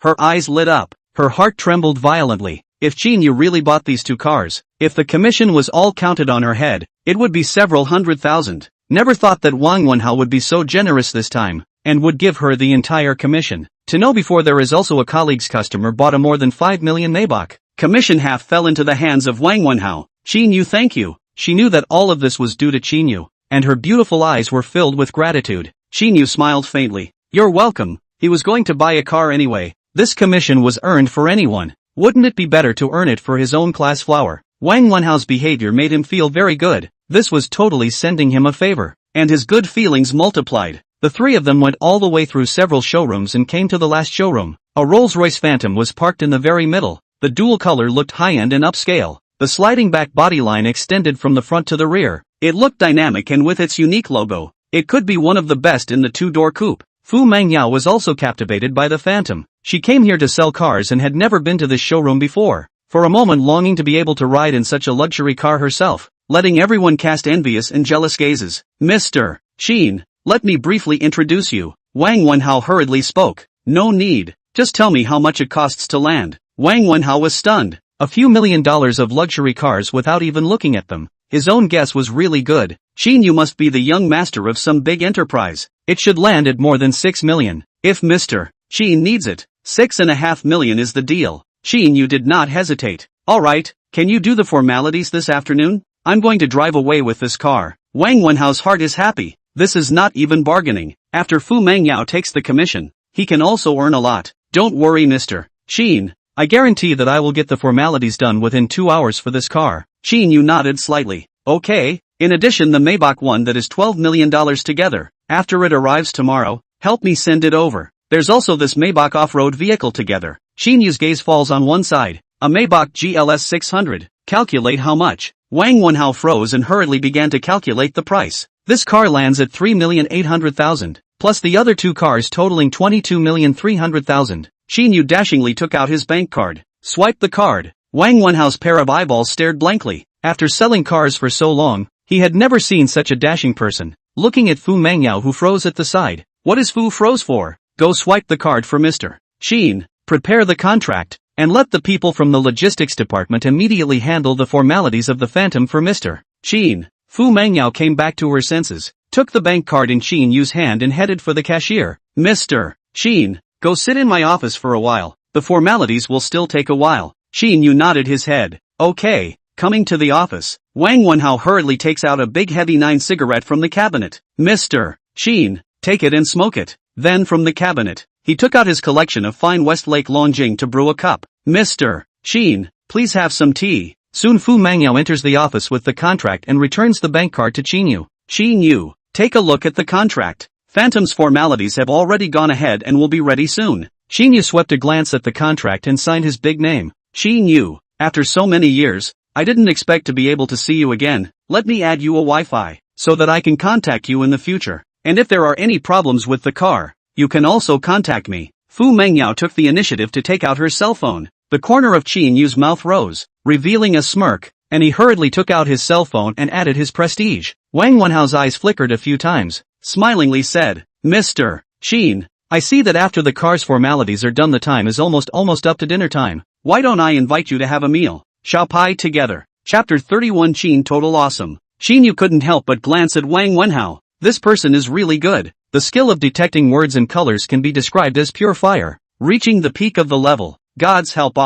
her eyes lit up, her heart trembled violently. If Qin Yu really bought these two cars, if the commission was all counted on her head, it would be several 100,000. Never thought that Wang Wenhao would be so generous this time, and would give her the entire commission. To know before there is also a colleague's customer bought a more than 5 million Maybach. Commission half fell into the hands of Wang Wenhao. Qin Yu, thank you. She knew that all of this was due to Qin Yu, and her beautiful eyes were filled with gratitude. Qin Yu smiled faintly. You're welcome. He was going to buy a car anyway. This commission was earned for anyone. Wouldn't it be better to earn it for his own class flower? Wang Wenhao's behavior made him feel very good. This was totally sending him a favor, and his good feelings multiplied. The three of them went all the way through several showrooms and came to the last showroom. A Rolls-Royce Phantom was parked in the very middle. The dual color looked high-end and upscale. The sliding back bodyline extended from the front to the rear. It looked dynamic, and with its unique logo, it could be one of the best in the two-door coupe. Fu Mengyao was also captivated by the Phantom. She came here to sell cars and had never been to this showroom before. For a moment longing to be able to ride in such a luxury car herself, letting everyone cast envious and jealous gazes. Mr. Qin, let me briefly introduce you. Wang Wenhao hurriedly spoke. No need. Just tell me how much it costs to land. Wang Wenhao was stunned. A few $1 million of luxury cars without even looking at them. His own guess was really good. Qin Yu must be the young master of some big enterprise. It should land at more than 6 million. If Mr. Qin needs it, 6.5 million is the deal. Qin Yu did not hesitate. Alright, can you do the formalities this afternoon? I'm going to drive away with this car. Wang Wenhao's heart is happy. This is not even bargaining. After Fu Mengyao takes the commission, he can also earn a lot. Don't worry Mr. Qin. I guarantee that I will get the formalities done within 2 hours for this car. Qin Yu nodded slightly. Okay, in addition the Maybach one that is $12 million together. After it arrives tomorrow, help me send it over. There's also this Maybach off-road vehicle together. Qin Yu's gaze falls on one side. A Maybach GLS 600. Calculate how much. Wang Wenhao froze and hurriedly began to calculate the price. This car lands at 3,800,000, plus the other two cars totaling 22,300,000. Qin Yu dashingly took out his bank card, swiped the card. Wang Wenhao's pair of eyeballs stared blankly. After selling cars for so long, he had never seen such a dashing person. Looking at Fu Mengyao, who froze at the side. What is Fu froze for? Go swipe the card for Mr. Qin. Prepare the contract, and let the people from the logistics department immediately handle the formalities of the Phantom for Mr. Qin. Fu Mengyao came back to her senses, took the bank card in Qin Yu's hand and headed for the cashier. Mr. Qin, go sit in my office for a while. The formalities will still take a while. Qin Yu nodded his head. Okay, coming to the office. Wang Wenhao hurriedly takes out a big heavy 9 cigarette from the cabinet. Mr. Qin, take it and smoke it. Then from the cabinet, he took out his collection of fine Westlake Longjing to brew a cup. Mr. Qin, please have some tea. Soon Fu Mengyao enters the office with the contract and returns the bank card to Qin Yu. Qin Yu, take a look at the contract. Phantom's formalities have already gone ahead and will be ready soon. Qin Yu swept a glance at the contract and signed his big name. Qin Yu, after so many years, I didn't expect to be able to see you again. Let me add you a Wi-Fi, so that I can contact you in the future. And if there are any problems with the car, you can also contact me. Fu Mengyao took the initiative to take out her cell phone. The corner of Qin Yu's mouth rose, revealing a smirk, and he hurriedly took out his cell phone and added his prestige. Wang Wenhao's eyes flickered a few times, smilingly said, Mr. Qin, I see that after the car's formalities are done the time is almost up to dinner time. Why don't I invite you to have a meal? Shao Pai together. Chapter 31 Qin Total Awesome. Qin Yu couldn't help but glance at Wang Wenhao. This person is really good. The skill of detecting words and colors can be described as pure fire. Reaching the peak of the level. God's help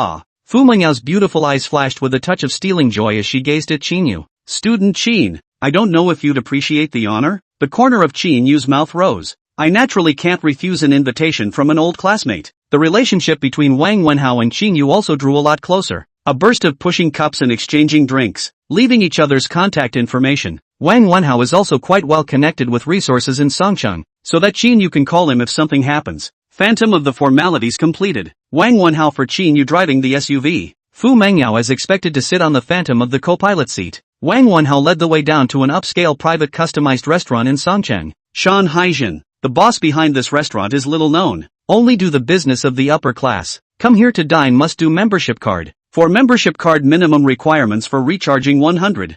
Fu Mengyao's beautiful eyes flashed with a touch of stealing joy as she gazed at Qin Yu. Student Qin, I don't know if you'd appreciate the honor? The corner of Qin Yu's mouth rose. I naturally can't refuse an invitation from an old classmate. The relationship between Wang Wenhao and Qin Yu also drew a lot closer. A burst of pushing cups and exchanging drinks, leaving each other's contact information. Wang Wenhao is also quite well connected with resources in Songcheng, so that Qin Yu can call him if something happens. Phantom of the formalities completed. Wang Wenhao for Qin Yu driving the SUV. Fu Mengyao is expected to sit on the phantom of the co-pilot seat. Wang Wenhao led the way down to an upscale private customized restaurant in Songcheng. Shan Haijin, the boss behind this restaurant, is little known. Only do the business of the upper class. Come here to dine must do membership card. For membership card minimum requirements for recharging 100,000.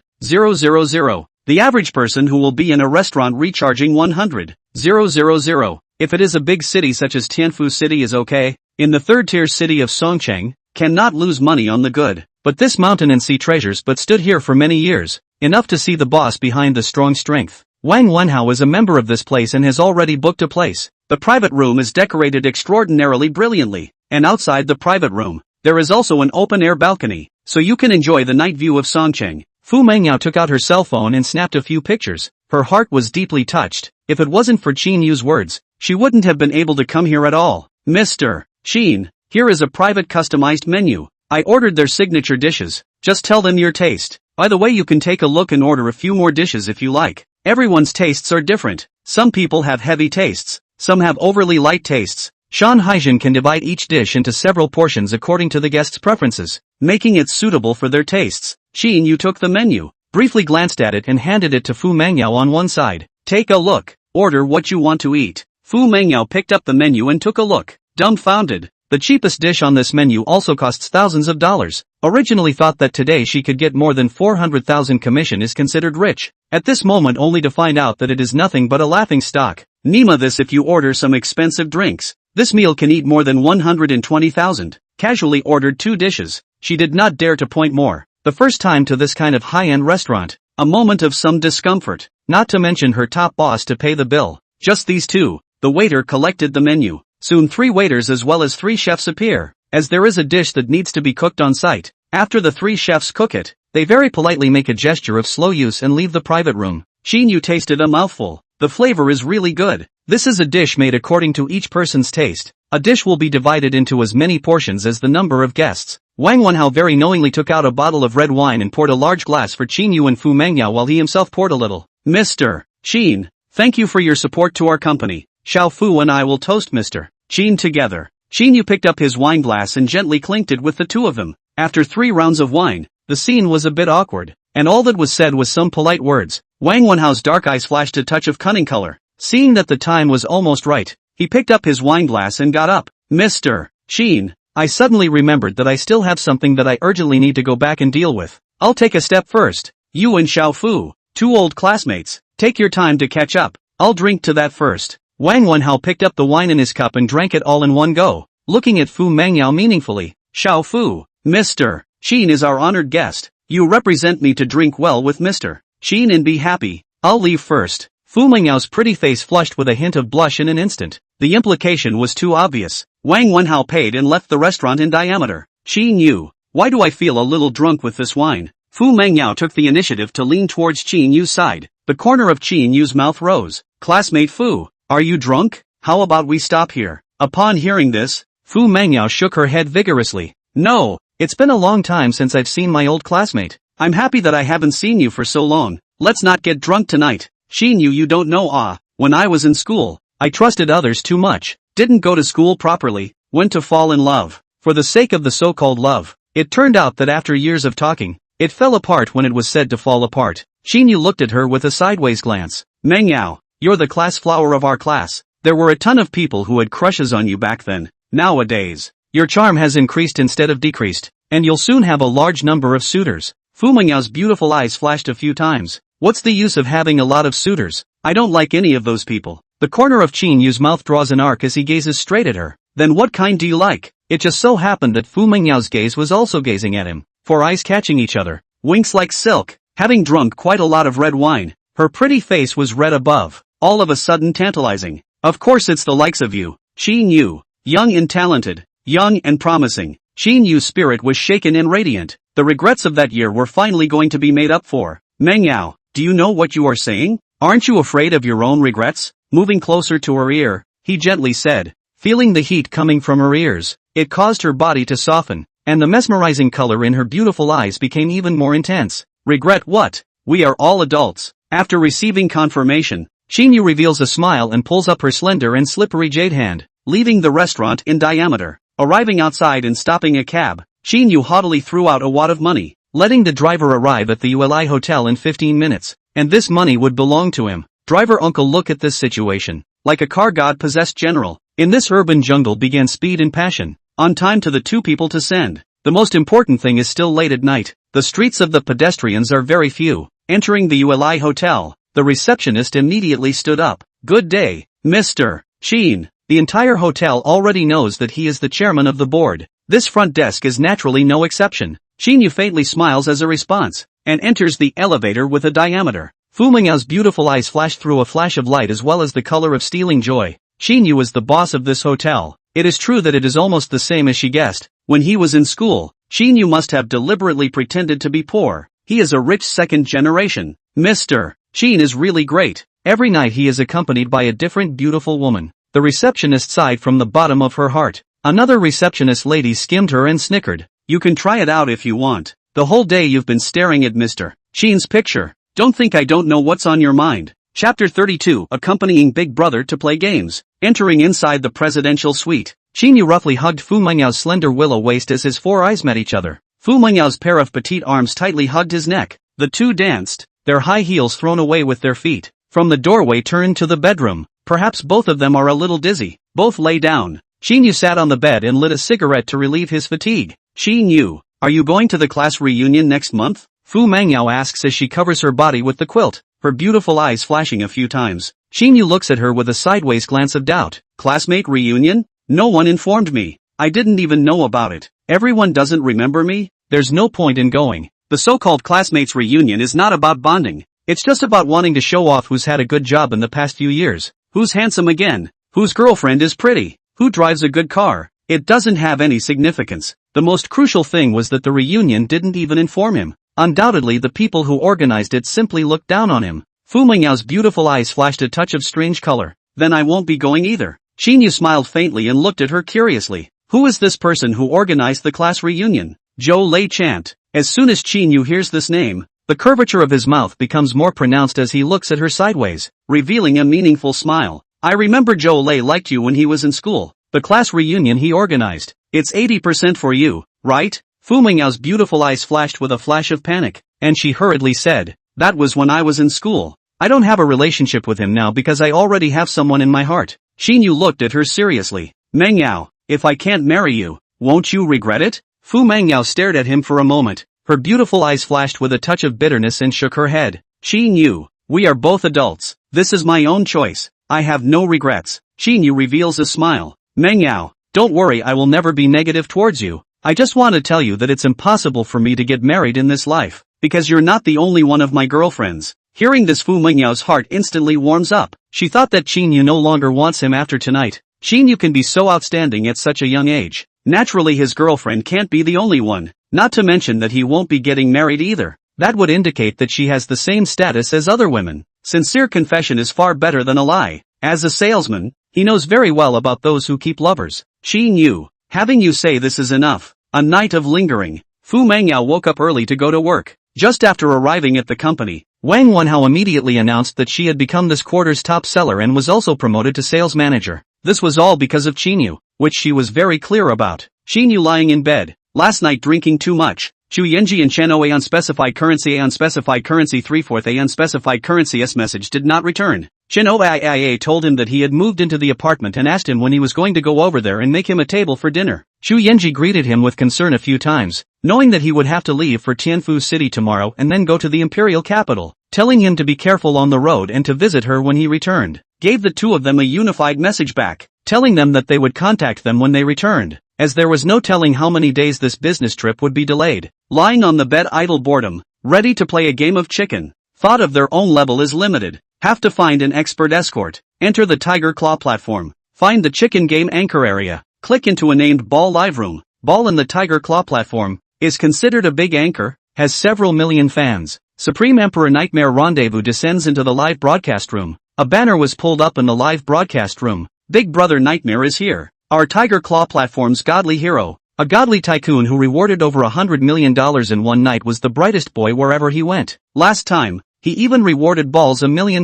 The average person who will be in a restaurant recharging 100,000. If it is a big city such as Tianfu City is okay. In the third tier city of Songcheng, cannot lose money on the good. But this mountain and sea treasures but stood here for many years. Enough to see the boss behind the strong strength. Wang Wenhao is a member of this place and has already booked a place. The private room is decorated extraordinarily brilliantly. And outside the private room, there is also an open-air balcony, so you can enjoy the night view of Songcheng. Fu Mengyao took out her cell phone and snapped a few pictures. Her heart was deeply touched. If it wasn't for Qin Yu's words, she wouldn't have been able to come here at all. Mr. Qin, here is a private customized menu. I ordered their signature dishes. Just tell them your taste. By the way, you can take a look and order a few more dishes if you like. Everyone's tastes are different. Some people have heavy tastes. Some have overly light tastes. Shan Haijin can divide each dish into several portions according to the guest's preferences, making it suitable for their tastes. Qin Yu took the menu, briefly glanced at it and handed it to Fu Mengyao on one side. Take a look. Order what you want to eat. Fu Mengyao picked up the menu and took a look, dumbfounded. The cheapest dish on this menu also costs thousands of dollars. Originally thought that today she could get more than 400,000 commission is considered rich. At this moment only to find out that it is nothing but a laughing stock. Nima this if you order some expensive drinks. This meal can eat more than 120,000. Casually ordered 2 dishes. She did not dare to point more. The first time to this kind of high-end restaurant. A moment of some discomfort. Not to mention her top boss to pay the bill. Just these two. The waiter collected the menu. Soon 3 waiters as well as 3 chefs appear. As there is a dish that needs to be cooked on site. After the 3 chefs cook it, they very politely make a gesture of slow use and leave the private room. Qin Yu tasted a mouthful. The flavor is really good. This is a dish made according to each person's taste. A dish will be divided into as many portions as the number of guests. Wang Wenhao very knowingly took out a bottle of red wine and poured a large glass for Qin Yu and Fu Mengyao while he himself poured a little. Mr. Qin, thank you for your support to our company. Xiao Fu and I will toast Mr. Qin together. Qin Yu picked up his wine glass and gently clinked it with the two of them. After 3 rounds of wine, the scene was a bit awkward, and all that was said was some polite words. Wang Wenhao's dark eyes flashed a touch of cunning color. Seeing that the time was almost right, he picked up his wine glass and got up. Mr. Qin, I suddenly remembered that I still have something that I urgently need to go back and deal with. I'll take a step first. You and Xiao Fu, 2 old classmates, take your time to catch up. I'll drink to that first. Wang Wenhao picked up the wine in his cup and drank it all in one go, looking at Fu Mengyao meaningfully. Xiao Fu, Mr. Qin is our honored guest. You represent me to drink well with Mr. Qin and be happy. I'll leave first. Fu Mengyao's pretty face flushed with a hint of blush in an instant. The implication was too obvious. Wang Wenhao paid and left the restaurant in diameter. Qin Yu, why do I feel a little drunk with this wine? Fu Mengyao took the initiative to lean towards Qin Yu's side. The corner of Qin Yu's mouth rose. Classmate Fu, are you drunk? How about we stop here? Upon hearing this, Fu Mengyao shook her head vigorously. No, it's been a long time since I've seen my old classmate. I'm happy that I haven't seen you for so long. Let's not get drunk tonight. Qin Yu, you don't know when I was in school, I trusted others too much, didn't go to school properly, went to fall in love. For the sake of the so-called love, it turned out that after years of talking, it fell apart when it was said to fall apart. Qin Yu looked at her with a sideways glance. Mengyao, you're the class flower of our class. There were a ton of people who had crushes on you back then. Nowadays, your charm has increased instead of decreased, and you'll soon have a large number of suitors. Fu Mengyao's beautiful eyes flashed a few times. What's the use of having a lot of suitors? I don't like any of those people. The corner of Qin Yu's mouth draws an arc as he gazes straight at her. Then what kind do you like? It just so happened that Fu Mengyao's gaze was also gazing at him, 4 eyes catching each other, winks like silk. Having drunk quite a lot of red wine, her pretty face was red above, all of a sudden tantalizing. Of course it's the likes of you, Qin Yu. Young and talented, young and promising. Qin Yu's spirit was shaken and radiant. The regrets of that year were finally going to be made up for. Mengyao, do you know what you are saying? Aren't you afraid of your own regrets? Moving closer to her ear, he gently said, feeling the heat coming from her ears. It caused her body to soften, and the mesmerizing color in her beautiful eyes became even more intense. Regret what? We are all adults. After receiving confirmation, Qin Yu reveals a smile and pulls up her slender and slippery jade hand, leaving the restaurant in diameter. Arriving outside and stopping a cab, Qin Yu haughtily threw out a wad of money, letting the driver arrive at the ULI hotel in 15 minutes, and this money would belong to him. Driver uncle, look at this situation. Like a car god-possessed general, in this urban jungle began speed and passion. On time to the 2 people to send. The most important thing is still late at night. The streets of the pedestrians are very few. Entering the ULI hotel, the receptionist immediately stood up. Good day, Mr. Qin. The entire hotel already knows that he is the chairman of the board. This front desk is naturally no exception. Qin Yu faintly smiles as a response, and enters the elevator with a diameter. Fu Mengyao's beautiful eyes flashed through a flash of light as well as the color of stealing joy. Qin Yu is the boss of this hotel. It is true that it is almost the same as she guessed. When he was in school, Qin Yu must have deliberately pretended to be poor. He is a rich second generation. Mr. Qin is really great. Every night he is accompanied by a different beautiful woman. The receptionist sighed from the bottom of her heart. Another receptionist lady skimmed her and snickered. You can try it out if you want. The whole day you've been staring at Mr. Qin's picture. Don't think I don't know what's on your mind. Chapter 32, accompanying Big Brother to play games. Entering inside the presidential suite, Qin Yu roughly hugged Fu Mengyao's slender willow waist as his 4 eyes met each other. Fu Mengyao's pair of petite arms tightly hugged his neck. The 2 danced, their high heels thrown away with their feet. From the doorway turned to the bedroom. Perhaps both of them are a little dizzy. Both lay down. Qin Yu sat on the bed and lit a cigarette to relieve his fatigue. Qin Yu, are you going to the class reunion next month? Fu Mengyao asks as she covers her body with the quilt, her beautiful eyes flashing a few times. Qin Yu looks at her with a sideways glance of doubt. Classmate reunion? No one informed me. I didn't even know about it. Everyone doesn't remember me? There's no point in going. The so-called classmates reunion is not about bonding. It's just about wanting to show off who's had a good job in the past few years. Who's handsome again? Whose girlfriend is pretty? Who drives a good car? It doesn't have any significance. The most crucial thing was that the reunion didn't even inform him. Undoubtedly the people who organized it simply looked down on him. Fu Mengyao's beautiful eyes flashed a touch of strange color. Then I won't be going either. Qin Yu smiled faintly and looked at her curiously. Who is this person who organized the class reunion? Zhou Lei Chant. As soon as Qin Yu hears this name, the curvature of his mouth becomes more pronounced as he looks at her sideways, revealing a meaningful smile. I remember Zhou Lei liked you when he was in school. The class reunion he organized. It's 80% for you, right? Fu Mengyao's beautiful eyes flashed with a flash of panic, and she hurriedly said, that was when I was in school. I don't have a relationship with him now because I already have someone in my heart. Qin Yu looked at her seriously. Mengyao, if I can't marry you, won't you regret it? Fu Mengyao stared at him for a moment. Her beautiful eyes flashed with a touch of bitterness and shook her head. Qin Yu, we are both adults. This is my own choice. I have no regrets. Qin Yu reveals a smile. Mengyao, don't worry, I will never be negative towards you. I just want to tell you that it's impossible for me to get married in this life, because you're not the only one of my girlfriends. Hearing this, Fu Mengyao's heart instantly warms up. She thought that Qin Yu no longer wants him after tonight. Qin Yu can be so outstanding at such a young age. Naturally his girlfriend can't be the only one, not to mention that he won't be getting married either. That would indicate that she has the same status as other women. Sincere confession is far better than a lie. As a salesman, he knows very well about those who keep lovers. Qin Yu, having you say this is enough. A night of lingering. Fu Mengyao woke up early to go to work. Just after arriving at the company, Wang Wenhao immediately announced that she had become this quarter's top seller and was also promoted to sales manager. This was all because of Qin Yu, which she was very clear about. Qin Yu lying in bed, last night drinking too much. Chu Yenji and Chen O a unspecified currency 3/4 a unspecified currency S message did not return. Chen Oia told him that he had moved into the apartment and asked him when he was going to go over there and make him a table for dinner. Chu Yenji greeted him with concern a few times, knowing that he would have to leave for Tianfu City tomorrow and then go to the imperial capital, telling him to be careful on the road and to visit her when he returned. gave the two of them a unified message back, telling them that they would contact them when they returned, as there was no telling how many days this business trip would be delayed. Lying on the bed idle boredom, ready to play a game of chicken. Thought of their own level is limited. Have to find an expert escort. Enter the Tiger Claw platform. Find the chicken game anchor area. Click into a named Ball live room. Ball in the Tiger Claw platform is considered a big anchor, has several million fans. Supreme Emperor Nightmare Rendezvous descends into the live broadcast room. A banner was pulled up in the live broadcast room. Big Brother Nightmare is here. Our Tiger Claw platform's godly hero. A godly tycoon who rewarded over $100 million in one night was the brightest boy wherever he went. Last time, he even rewarded Balls $1 million.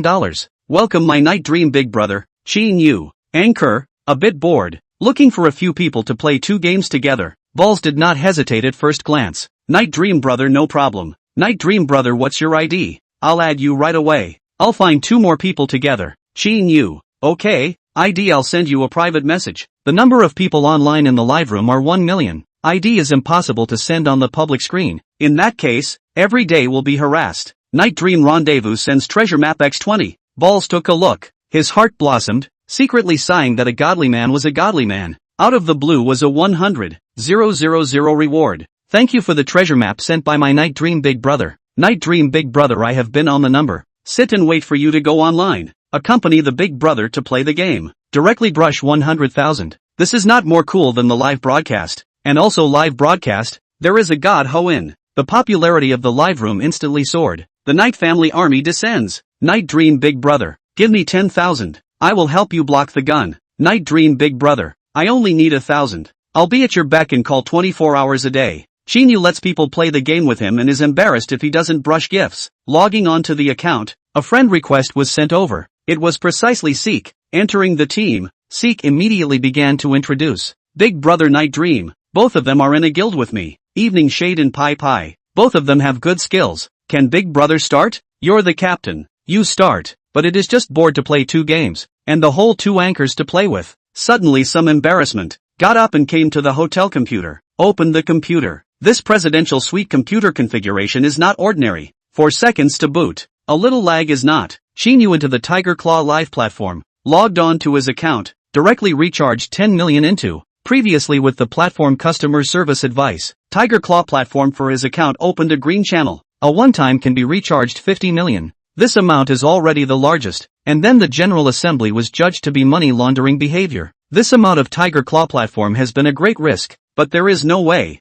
Welcome my night dream Big Brother, Qin Yu. Anchor, a bit bored, looking for a few people to play 2 games together. Balls did not hesitate at first glance. Night dream brother no problem. Night dream brother what's your ID? I'll add you right away. I'll find 2 more people together. Qin Yu. Okay, ID I'll send you a private message. The number of people online in the live room are 1 million. ID is impossible to send on the public screen. In that case, every day will be harassed. Night Dream Rendezvous sends treasure map X20. Balls took a look. His heart blossomed, secretly sighing that a godly man was a godly man. Out of the blue was a 100,000 reward. Thank you for the treasure map sent by my Night Dream Big Brother. Night Dream Big Brother I have been on the number. Sit and wait for you to go online. Accompany the Big Brother to play the game. Directly brush 100,000. This is not more cool than the live broadcast. And also live broadcast, there is a God Ho in. The popularity of the live room instantly soared. The Night Family Army descends. Night Dream Big Brother, give me 10,000. I will help you block the gun. Night Dream Big Brother, I only need 1,000. I'll be at your beck and call 24 hours a day. Qin Yu lets people play the game with him and is embarrassed if he doesn't brush gifts. Logging on to the account, a friend request was sent over. It was precisely Seek. Entering the team, Seek immediately began to introduce Big Brother Night Dream. Both of them are in a guild with me. Evening Shade and Pai Pai. Both of them have good skills. Can Big Brother start? You're the captain. You start. But it is just bored to play 2 games. And the whole 2 anchors to play with. Suddenly some embarrassment. Got up and came to the hotel computer. Opened the computer. This presidential suite computer configuration is not ordinary. 4 seconds to boot. A little lag is not. Qin Yu into the Tiger Claw live platform. Logged on to his account. Directly recharged 10 million into. Previously with the platform customer service advice. Tiger Claw platform for his account opened a green channel. A one-time can be recharged 50 million. This amount is already the largest. And then the General Assembly was judged to be money laundering behavior. This amount of Tiger Claw platform has been a great risk. But there is no way.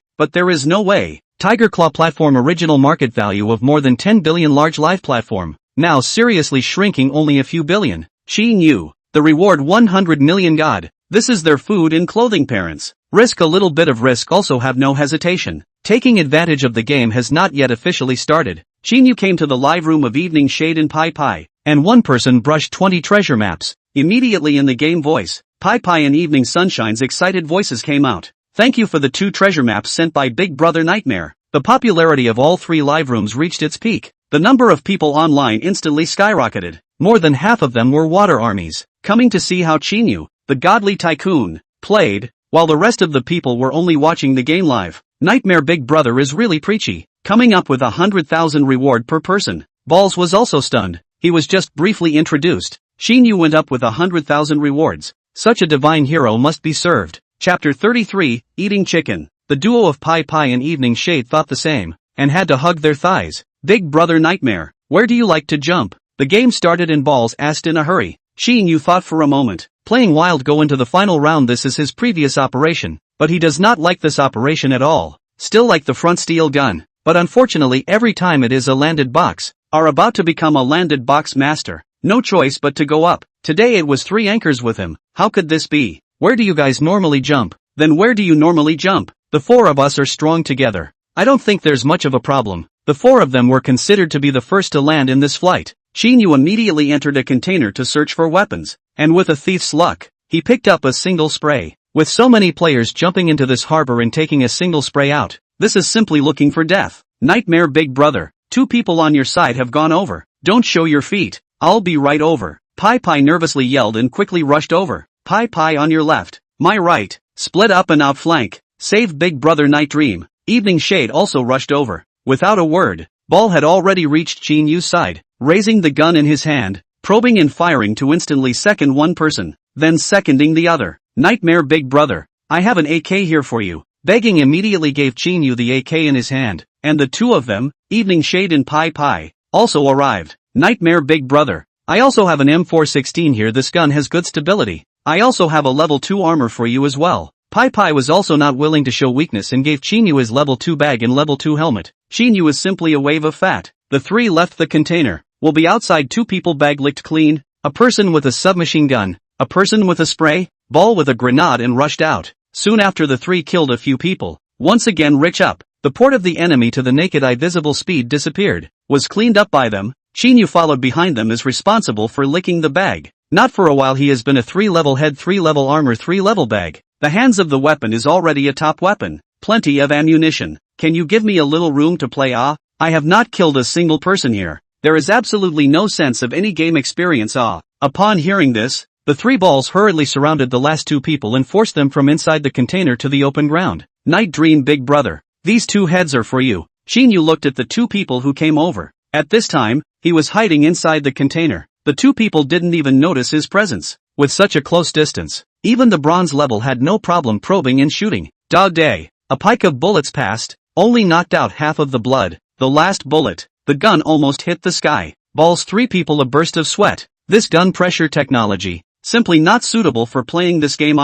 Tiger Claw platform original market value of more than 10 billion large live platform. Now seriously shrinking only a few billion. Qin Yu. The reward 100 million God. This is their food and clothing parents. Risk a little bit of risk also have no hesitation. Taking advantage of the game has not yet officially started. Qin Yu came to the live room of Evening Shade and Pai Pai. And one person brushed 20 treasure maps. Immediately in the game voice, Pai Pai and Evening Sunshine's excited voices came out. Thank you for the 2 treasure maps sent by Big Brother Nightmare. The popularity of all 3 live rooms reached its peak. The number of people online instantly skyrocketed. More than half of them were water armies, coming to see how Qin Yu, the godly tycoon, played, while the rest of the people were only watching the game live. Nightmare Big Brother is really preachy, coming up with 100,000 reward per person. Balls was also stunned. He was just briefly introduced. Qin Yu went up with 100,000 rewards. Such a divine hero must be served. Chapter 33, Eating Chicken. The duo of Pai Pai and Evening Shade thought the same, and had to hug their thighs. Big Brother Nightmare, where do you like to jump? The game started and Balls asked in a hurry. Qin Yu thought for a moment. Playing wild go into the final round. This is his previous operation, but he does not like this operation at all. Still like the front steel gun, but unfortunately every time it is a landed box. Are about to become a landed box master. No choice but to go up. Today it was 3 anchors with him. How could this be? Where do you guys normally jump? Then where do you normally jump? The 4 of us are strong together. I don't think there's much of a problem. The 4 of them were considered to be the first to land in this flight. Qin Yu immediately entered a container to search for weapons, and with a thief's luck, he picked up a single spray. With so many players jumping into this harbor and taking a single spray out, this is simply looking for death. Nightmare Big Brother, 2 people on your side have gone over. Don't show your feet. I'll be right over. Pai Pai nervously yelled and quickly rushed over. Pai Pai on your left, my right, split up and outflank. Save Big Brother Night Dream. Evening Shade also rushed over. Without a word, Ball had already reached Qin Yu's side. Raising the gun in his hand, probing and firing to instantly second one person, then seconding the other. Nightmare Big Brother, I have an AK here for you. Begging immediately gave Qin Yu the AK in his hand, and the two of them, Evening Shade and Pai Pai, also arrived. Nightmare Big Brother, I also have an M416 here. This gun has good stability. I also have a level 2 armor for you as well. Pai Pai was also not willing to show weakness and gave Qin Yu his level 2 bag and level 2 helmet. Qin Yu is simply a wave of fat. The three left the container. Will be outside. 2 people bag licked clean, a person with a submachine gun, a person with a spray ball with a grenade, and rushed out. Soon after, the 3 killed a few people. Once again rich up. The port of the enemy to the naked eye visible speed disappeared, was cleaned up by them. Qin Yu followed behind them, is responsible for licking the bag. Not for a while. He has been a 3-level head, 3-level armor, 3-level bag. The hands of the weapon is already a top weapon. Plenty of ammunition. Can you give me a little room to play? I have not killed a single person here. There is absolutely no sense of any game experience. Upon hearing this, the 3 balls hurriedly surrounded the last 2 people and forced them from inside the container to the open ground. Night Dream Big Brother, these 2 heads are for you. Qin Yu looked at the 2 people who came over. At this time, he was hiding inside the container. The 2 people didn't even notice his presence. With such a close distance, even the bronze level had no problem probing and shooting. Dog day. A pike of bullets passed, only knocked out half of the blood. The last bullet, the gun almost hit the sky. Balls 3 people, a burst of sweat. This gun pressure technology, simply not suitable for playing this game.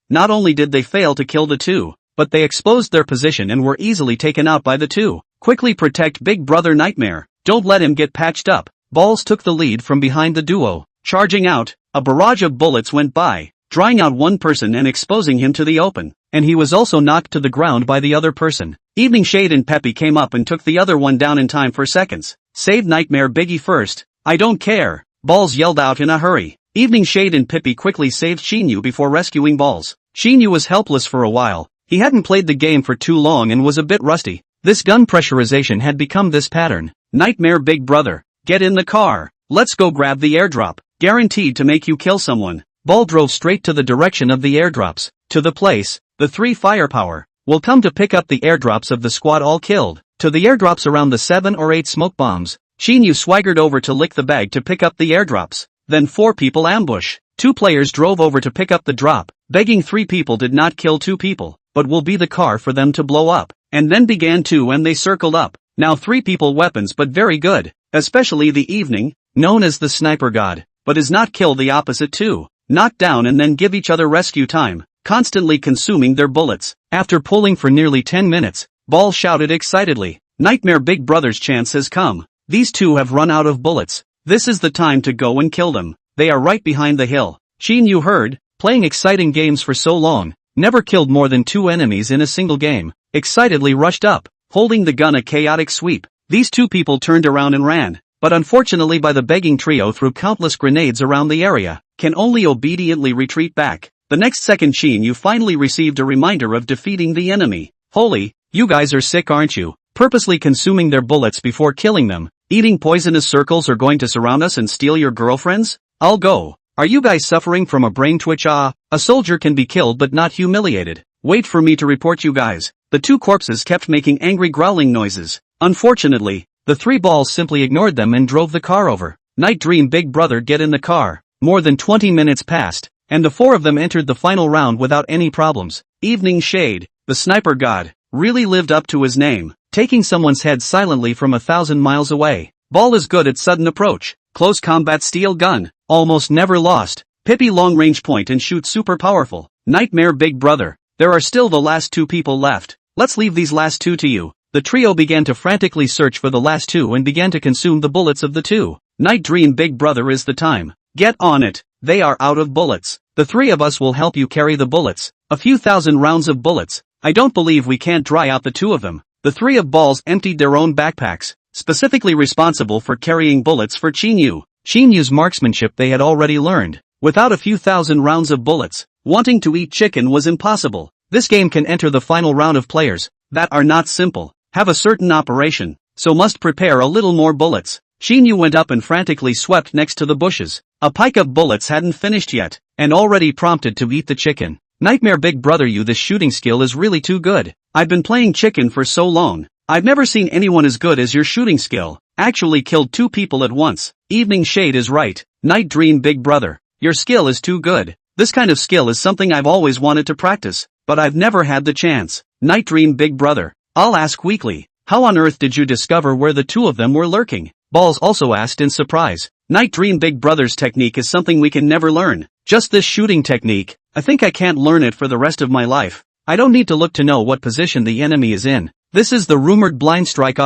Not only did they fail to kill the 2, but they exposed their position and were easily taken out by the 2. Quickly protect Big Brother Nightmare. Don't let him get patched up. Balls took the lead from behind the duo. Charging out, a barrage of bullets went by, drying out one person and exposing him to the open, and he was also knocked to the ground by the other person. Evening Shade and Peppy came up and took the other one down in time for seconds. Save Nightmare Biggie first. I don't care. Balls yelled out in a hurry. Evening Shade and Peppy quickly saved Qin Yu before rescuing Balls. Qin Yu was helpless for a while. He hadn't played the game for too long and was a bit rusty. This gun pressurization had become this pattern. Nightmare Big Brother, get in the car. Let's go grab the airdrop. Guaranteed to make you kill someone. Ball drove straight to the direction of the airdrops. To the place, the 3 firepower will come to pick up the airdrops of the squad all killed. To the airdrops around the 7 or 8 smoke bombs. Qin Yu swaggered over to lick the bag to pick up the airdrops. Then 4 people ambush. 2 players drove over to pick up the drop. Begging 3 people did not kill 2 people, but will be the car for them to blow up. And then began 2 and they circled up. Now 3 people weapons but very good. Especially the evening, known as the sniper god, but is not kill the opposite 2. Knock down and then give each other rescue time, constantly consuming their bullets. After pulling for nearly 10 minutes, Ball shouted excitedly, Nightmare Big Brother's chance has come. These 2 have run out of bullets. This is the time to go and kill them. They are right behind the hill. Qin Yu heard, playing exciting games for so long, never killed more than 2 enemies in a single game, excitedly rushed up, holding the gun a chaotic sweep. These 2 people turned around and ran, but unfortunately by the begging trio threw countless grenades around the area, can only obediently retreat back. The next second Qin Yu finally received a reminder of defeating the enemy. Holy, you guys are sick, aren't you? Purposely consuming their bullets before killing them, eating poisonous circles are going to surround us and steal your girlfriends? I'll go. Are you guys suffering from a brain twitch? A soldier can be killed but not humiliated. Wait for me to report you guys. The 2 corpses kept making angry growling noises. Unfortunately, the 3 balls simply ignored them and drove the car over. Night Dream Big Brother, get in the car. More than 20 minutes passed, and the 4 of them entered the final round without any problems. Evening Shade, the sniper god, really lived up to his name, taking someone's head silently from 1,000 miles away. Ball is good at sudden approach, close combat steel gun, almost never lost. Pippi long range point and shoot super powerful. Nightmare Big Brother, there are still the last 2 people left. Let's leave these last 2 to you. The trio began to frantically search for the last 2 and began to consume the bullets of the 2. Night Dream Big Brother is the time. Get on it. They are out of bullets. The 3 of us will help you carry the bullets. A few thousand rounds of bullets. I don't believe we can't dry out the 2 of them. The 3 of balls emptied their own backpacks, specifically responsible for carrying bullets for Qin Yu. Qin Yu's marksmanship they had already learned. Without a few thousand rounds of bullets, wanting to eat chicken was impossible. This game can enter the final round of players that are not simple, have a certain operation, so must prepare a little more bullets. Qin Yu went up and frantically swept next to the bushes. A pike of bullets hadn't finished yet, and already prompted to eat the chicken. Nightmare Big Brother, you, this shooting skill is really too good. I've been playing chicken for so long. I've never seen anyone as good as your shooting skill. Actually killed 2 people at once. Evening shade is right. Night dream big brother. Your skill is too good. This kind of skill is something I've always wanted to practice, but I've never had the chance. Night dream big brother. I'll ask weakly. How on earth did you discover where the 2 of them were lurking? Balls also asked in surprise. Night dream big brother's technique is something we can never learn. Just this shooting technique. I think I can't learn it for the rest of my life. I don't need to look to know what position the enemy is in. This is the rumored blind strike.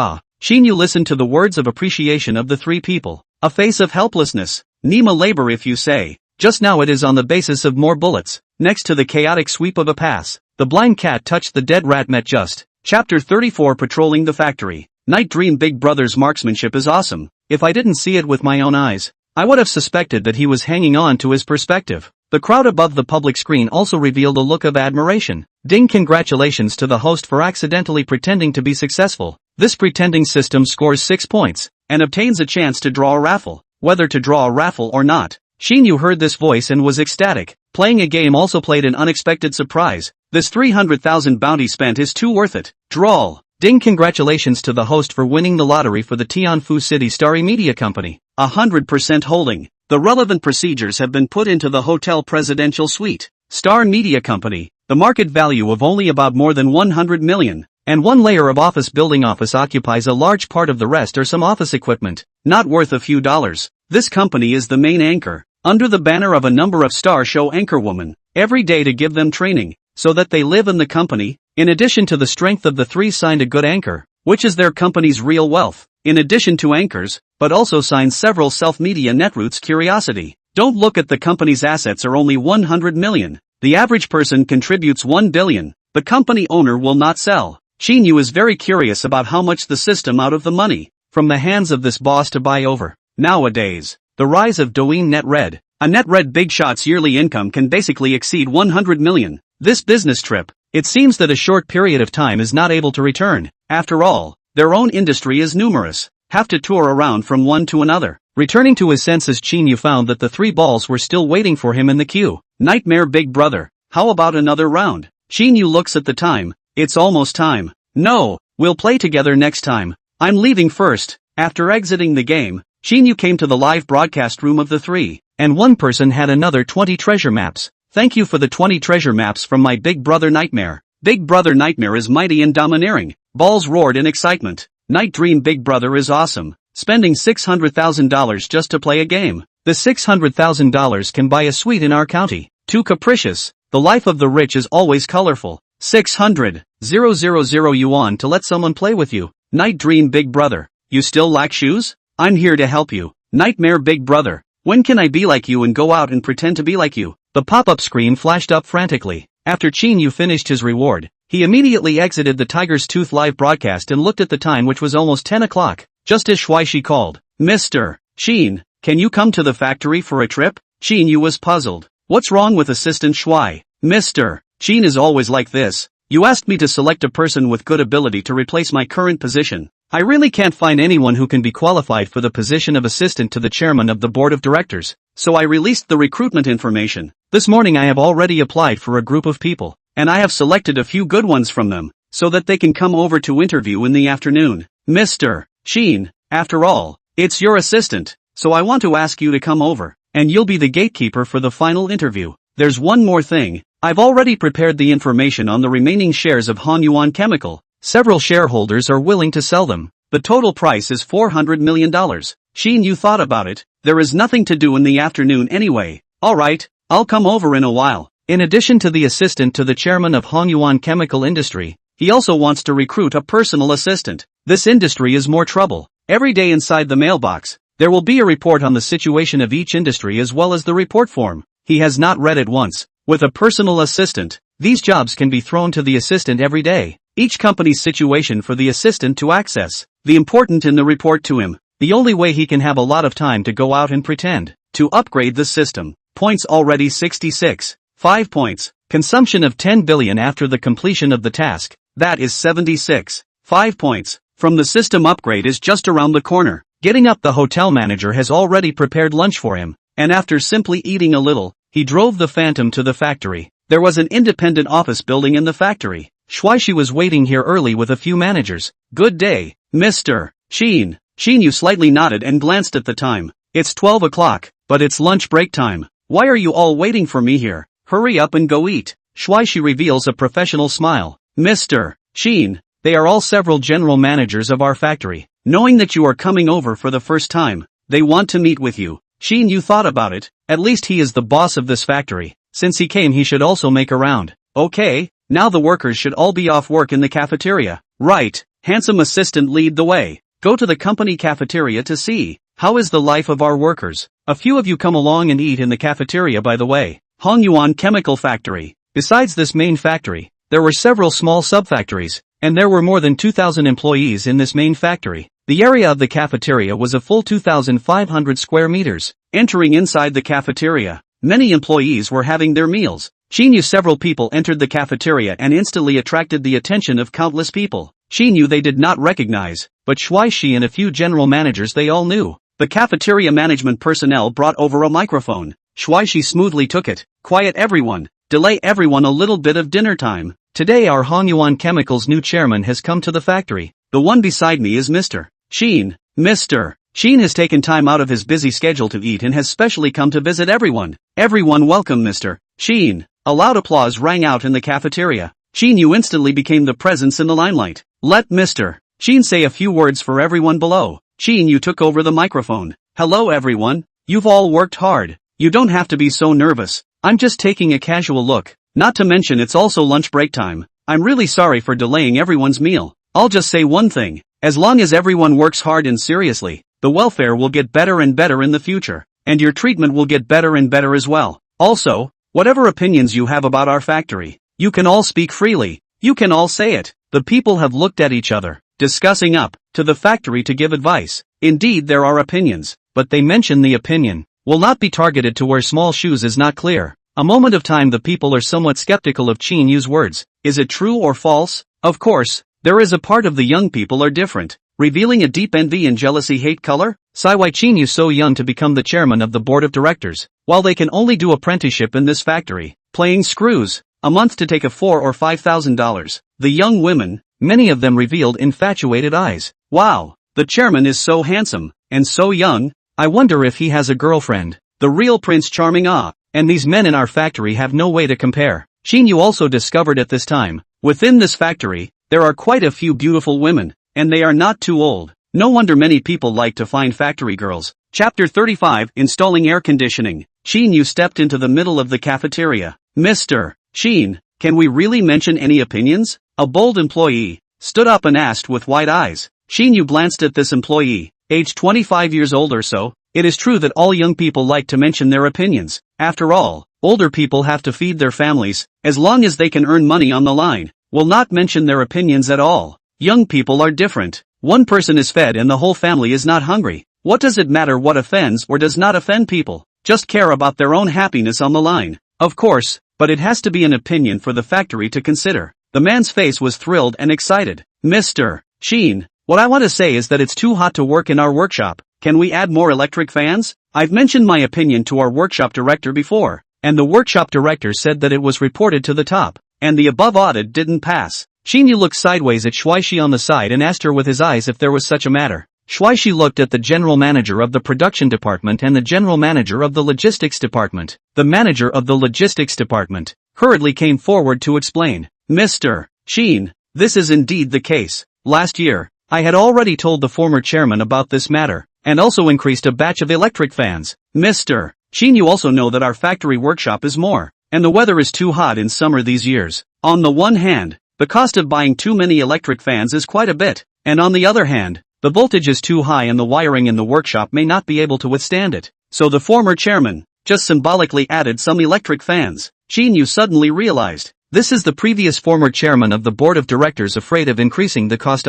Qin Yu listened to the words of appreciation of the 3 people. A face of helplessness. Nima labor if you say. Just now it is on the basis of more bullets. Next to the chaotic sweep of a pass, the blind cat touched the dead rat met just. Chapter 34 Patrolling the Factory. Night dream big brother's marksmanship is awesome. If I didn't see it with my own eyes, I would have suspected that he was hanging on to his perspective. The crowd above the public screen also revealed a look of admiration. Ding, congratulations to the host for accidentally pretending to be successful. This pretending system scores 6 points, and obtains a chance to draw a raffle. Whether to draw a raffle or not. Qin Yu heard this voice and was ecstatic. Playing a game also played an unexpected surprise. This 300,000 bounty spent is too worth it. Drawl. Ding, congratulations to the host for winning the lottery for the Tianfu City Starry Media Company. 100% holding. The relevant procedures have been put into the hotel presidential suite. Star Media Company. The market value of only about more than 100 million. And 1 layer of office building office occupies a large part of the rest are some office equipment. Not worth a few dollars. This company is the main anchor. Under the banner of a number of star show anchorwomen. Every day to give them training. So that they live in the company. In addition to the strength of the 3 signed a good anchor, which is their company's real wealth. In addition to anchors, but also signed several self-media netroots curiosity. Don't look at the company's assets are only 100 million. The average person contributes 1 billion. The company owner will not sell. Qin Yu is very curious about how much the system out of the money from the hands of this boss to buy over. Nowadays, the rise of Douyin NetRed. A NetRed big shot's yearly income can basically exceed 100 million. This business trip, it seems that a short period of time is not able to return. After all, their own industry is numerous. Have to tour around from one to another. Returning to his senses, Qin Yu found that the 3 balls were still waiting for him in the queue. Nightmare big brother. How about another round? Qin Yu looks at the time. It's almost time. No, we'll play together next time. I'm leaving first. After exiting the game, Qin Yu came to the live broadcast room of the 3, and one person had another 20 treasure maps. Thank you for the 20 treasure maps from my big brother Nightmare. Big brother Nightmare is mighty and domineering. Balls roared in excitement. Night dream big brother is awesome. Spending $600,000 just to play a game. The $600,000 can buy a suite in our county. Too capricious. The life of the rich is always colorful. 600,000 yuan to let someone play with you. Night dream big brother. You still lack shoes? I'm here to help you. Nightmare big brother. When can I be like you and go out and pretend to be like you? The pop-up screen flashed up frantically. After Qin Yu finished his reward, he immediately exited the Tiger's Tooth live broadcast and looked at the time, which was almost 10 o'clock. Just as Shuaishi called. Mr. Qin, can you come to the factory for a trip? Qin Yu was puzzled. What's wrong with assistant Shuai? Mr. Qin is always like this. You asked me to select a person with good ability to replace my current position. I really can't find anyone who can be qualified for the position of assistant to the chairman of the board of directors. So I released the recruitment information. This morning I have already applied for a group of people, and I have selected a few good ones from them, so that they can come over to interview in the afternoon. Mr. Qin, after all, it's your assistant, so I want to ask you to come over, and you'll be the gatekeeper for the final interview. There's one more thing. I've already prepared the information on the remaining shares of Yuan Chemical. Several shareholders are willing to sell them. The total price is $400 million. Qin Yu thought about it. There is nothing to do in the afternoon anyway. Alright, I'll come over in a while. In addition to the assistant to the chairman of Yuan Chemical Industry, he also wants to recruit a personal assistant. This industry is more trouble. Every day inside the mailbox, there will be a report on the situation of each industry as well as the report form. He has not read it once. With a personal assistant, these jobs can be thrown to the assistant every day. Each company's situation for the assistant to access. The important in the report to him. The only way he can have a lot of time to go out and pretend. To upgrade the system. Points already 66. 5 points. Consumption of 10 billion after the completion of the task. That is 76. 5 points. From the system upgrade is just around the corner. Getting up, the hotel manager has already prepared lunch for him. And after simply eating a little, he drove the Phantom to the factory. There was an independent office building in the factory. Shuaishi was waiting here early with a few managers. Good day, Mr. Qin. Qin Yu slightly nodded and glanced at the time. It's 12 o'clock, but it's lunch break time. Why are you all waiting for me here? Hurry up and go eat. Shuaishi reveals a professional smile. Mr. Qin, they are all several general managers of our factory. Knowing that you are coming over for the first time, they want to meet with you. Qin Yu thought about it. At least he is the boss of this factory. Since he came, he should also make a round. Okay, now the workers should all be off work in the cafeteria. Right, handsome assistant, lead the way. Go to the company cafeteria to see how is the life of our workers. A few of you come along and eat in the cafeteria, by the way. Hongyuan Chemical Factory. Besides this main factory, there were several small sub-factories, and there were more than 2,000 employees in this main factory. The area of the cafeteria was a full 2,500 square meters. Entering inside the cafeteria, many employees were having their meals. Qin Yu, several people entered the cafeteria and instantly attracted the attention of countless people. Qin Yu they did not recognize, but Shuaishi and a few general managers they all knew. The cafeteria management personnel brought over a microphone. Shuaishi smoothly took it. Quiet everyone. Delay everyone a little bit of dinner time. Today our Hongyuan Chemical's new chairman has come to the factory. The one beside me is Mr. Qin. Mr. Qin has taken time out of his busy schedule to eat and has specially come to visit everyone. Everyone welcome Mr. Qin. A loud applause rang out in the cafeteria. Qin Yu instantly became the presence in the limelight. Let Mr. Qin say a few words for everyone below. Qin Yu took over the microphone. Hello everyone. You've all worked hard. You don't have to be so nervous. I'm just taking a casual look. Not to mention it's also lunch break time. I'm really sorry for delaying everyone's meal. I'll just say one thing. As long as everyone works hard and seriously, the welfare will get better and better in the future. And your treatment will get better and better as well. Also, whatever opinions you have about our factory, you can all speak freely. You can all say it. The people have looked at each other, discussing up to the factory to give advice. Indeed there are opinions, but they mention the opinion will not be targeted to wear small shoes is not clear. A moment of time the people are somewhat skeptical of Qin Yu's words. Is it true or false? Of course, there is a part of the young people are different, revealing a deep envy and jealousy hate color. Why Qin Yu so young to become the chairman of the board of directors, while they can only do apprenticeship in this factory, playing screws, a month to take a $4,000 or $5,000. The young women, many of them revealed infatuated eyes. Wow, the chairman is so handsome, and so young. I wonder if he has a girlfriend. The real Prince Charming. And these men in our factory have no way to compare. Qin Yu also discovered at this time, within this factory, there are quite a few beautiful women, and they are not too old. No wonder many people like to find factory girls. Chapter 35, Installing Air Conditioning. Qin Yu stepped into the middle of the cafeteria. Mr. Qin, can we really mention any opinions? A bold employee stood up and asked with wide eyes. Qin Yu glanced at this employee, aged 25 years old or so. It is true that all young people like to mention their opinions. After all, older people have to feed their families. As long as they can earn money on the line, will not mention their opinions at all. Young people are different. One person is fed and the whole family is not hungry. What does it matter what offends or does not offend people? Just care about their own happiness on the line. Of course, but it has to be an opinion for the factory to consider. The man's face was thrilled and excited. Mr. Qin, what I want to say is that it's too hot to work in our workshop. Can we add more electric fans? I've mentioned my opinion to our workshop director before, and the workshop director said that it was reported to the top, and the above audit didn't pass. Qin Yu looked sideways at Shuaishi on the side and asked her with his eyes if there was such a matter. Shuaishi looked at the general manager of the production department and the general manager of the logistics department. The manager of the logistics department hurriedly came forward to explain. Mr. Qin, this is indeed the case. Last year, I had already told the former chairman about this matter, and also increased a batch of electric fans. Mr. Qin, you also know that our factory workshop is more, and the weather is too hot in summer these years. On the one hand, the cost of buying too many electric fans is quite a bit, and on the other hand, the voltage is too high and the wiring in the workshop may not be able to withstand it. So the former chairman just symbolically added some electric fans. Qin Yu suddenly realized, this is the previous former chairman of the board of directors afraid of increasing the cost.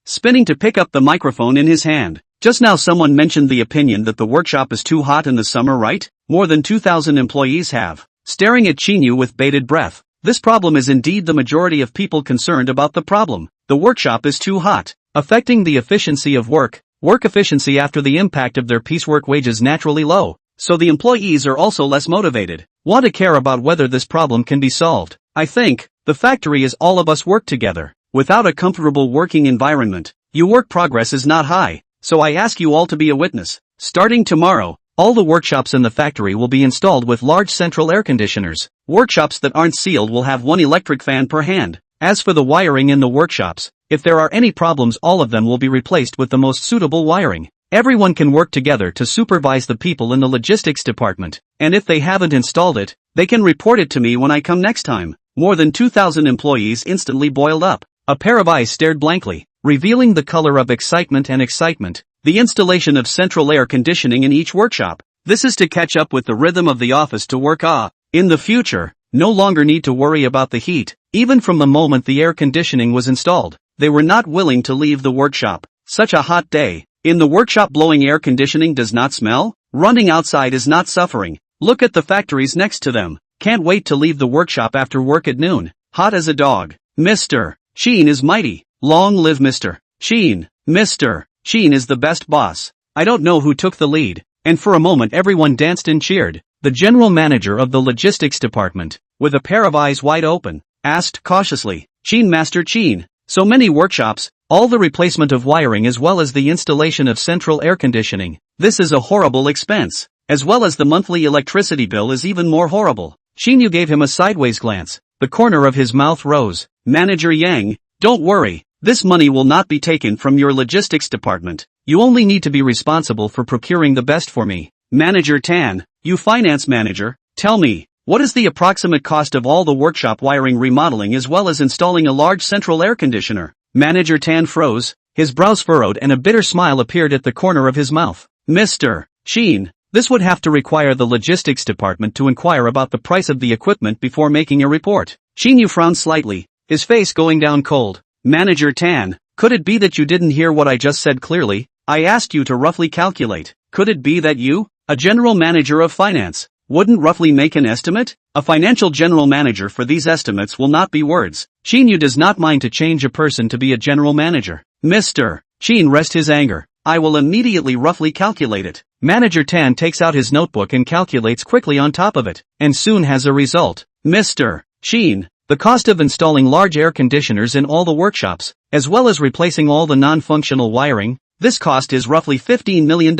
Spinning to pick up the microphone in his hand. Just now someone mentioned the opinion that the workshop is too hot in the summer, right? More than 2,000 employees have. Staring at Qin Yu with bated breath. This problem is indeed the majority of people concerned about the problem. The workshop is too hot, affecting the efficiency of work. Work efficiency after the impact of their piecework wages naturally low. So the employees are also less motivated. Want to care about whether this problem can be solved. I think, the factory is all of us work together. Without a comfortable working environment, your work progress is not high. so I ask you all to be a witness. Starting tomorrow, all the workshops in the factory will be installed with large central air conditioners. Workshops that aren't sealed will have one electric fan per hand. As for the wiring in the workshops, if there are any problems, all of them will be replaced with the most suitable wiring. Everyone can work together to supervise the people in the logistics department, and if they haven't installed it, they can report it to me when I come next time. More than 2,000 employees instantly boiled up. A pair of eyes stared blankly, revealing the color of excitement and excitement. The installation of central air conditioning in each workshop. This is to catch up with the rhythm of the office to work. In the future, no longer need to worry about the heat. Even from the moment the air conditioning was installed, they were not willing to leave the workshop. Such a hot day. In the workshop, blowing air conditioning does not smell. Running outside is not suffering. Look at the factories next to them. Can't wait to leave the workshop after work at noon. Hot as a dog. Mr. Qin is mighty. Long live Mr. Qin. Mr. Qin is the best boss. I don't know who took the lead. And for a moment everyone danced and cheered. The general manager of the logistics department, with a pair of eyes wide open, asked cautiously, Qin, Master Qin, so many workshops, all the replacement of wiring as well as the installation of central air conditioning. This is a horrible expense. As well as the monthly electricity bill is even more horrible. Qin Yu gave him a sideways glance. The corner of his mouth rose. Manager Yang, don't worry. This money will not be taken from your logistics department. You only need to be responsible for procuring the best for me. Manager Tan, you finance manager, tell me, what is the approximate cost of all the workshop wiring remodeling as well as installing a large central air conditioner? Manager Tan froze, his brows furrowed and a bitter smile appeared at the corner of his mouth. Mr. Qin, this would have to require the logistics department to inquire about the price of the equipment before making a report. Qin Yu frowned slightly, his face going down cold. Manager Tan, could it be that you didn't hear what I just said clearly? I asked you to roughly calculate. Could it be that you, a general manager of finance, wouldn't roughly make an estimate? A financial general manager for these estimates will not be words. Qin Yu does not mind to change a person to be a general manager. Mr. Qin, rest his anger. I will immediately roughly calculate it. Manager Tan takes out his notebook and calculates quickly on top of it, and soon has a result. Mr. Qin, the cost of installing large air conditioners in all the workshops, as well as replacing all the non-functional wiring, this cost is roughly $15 million.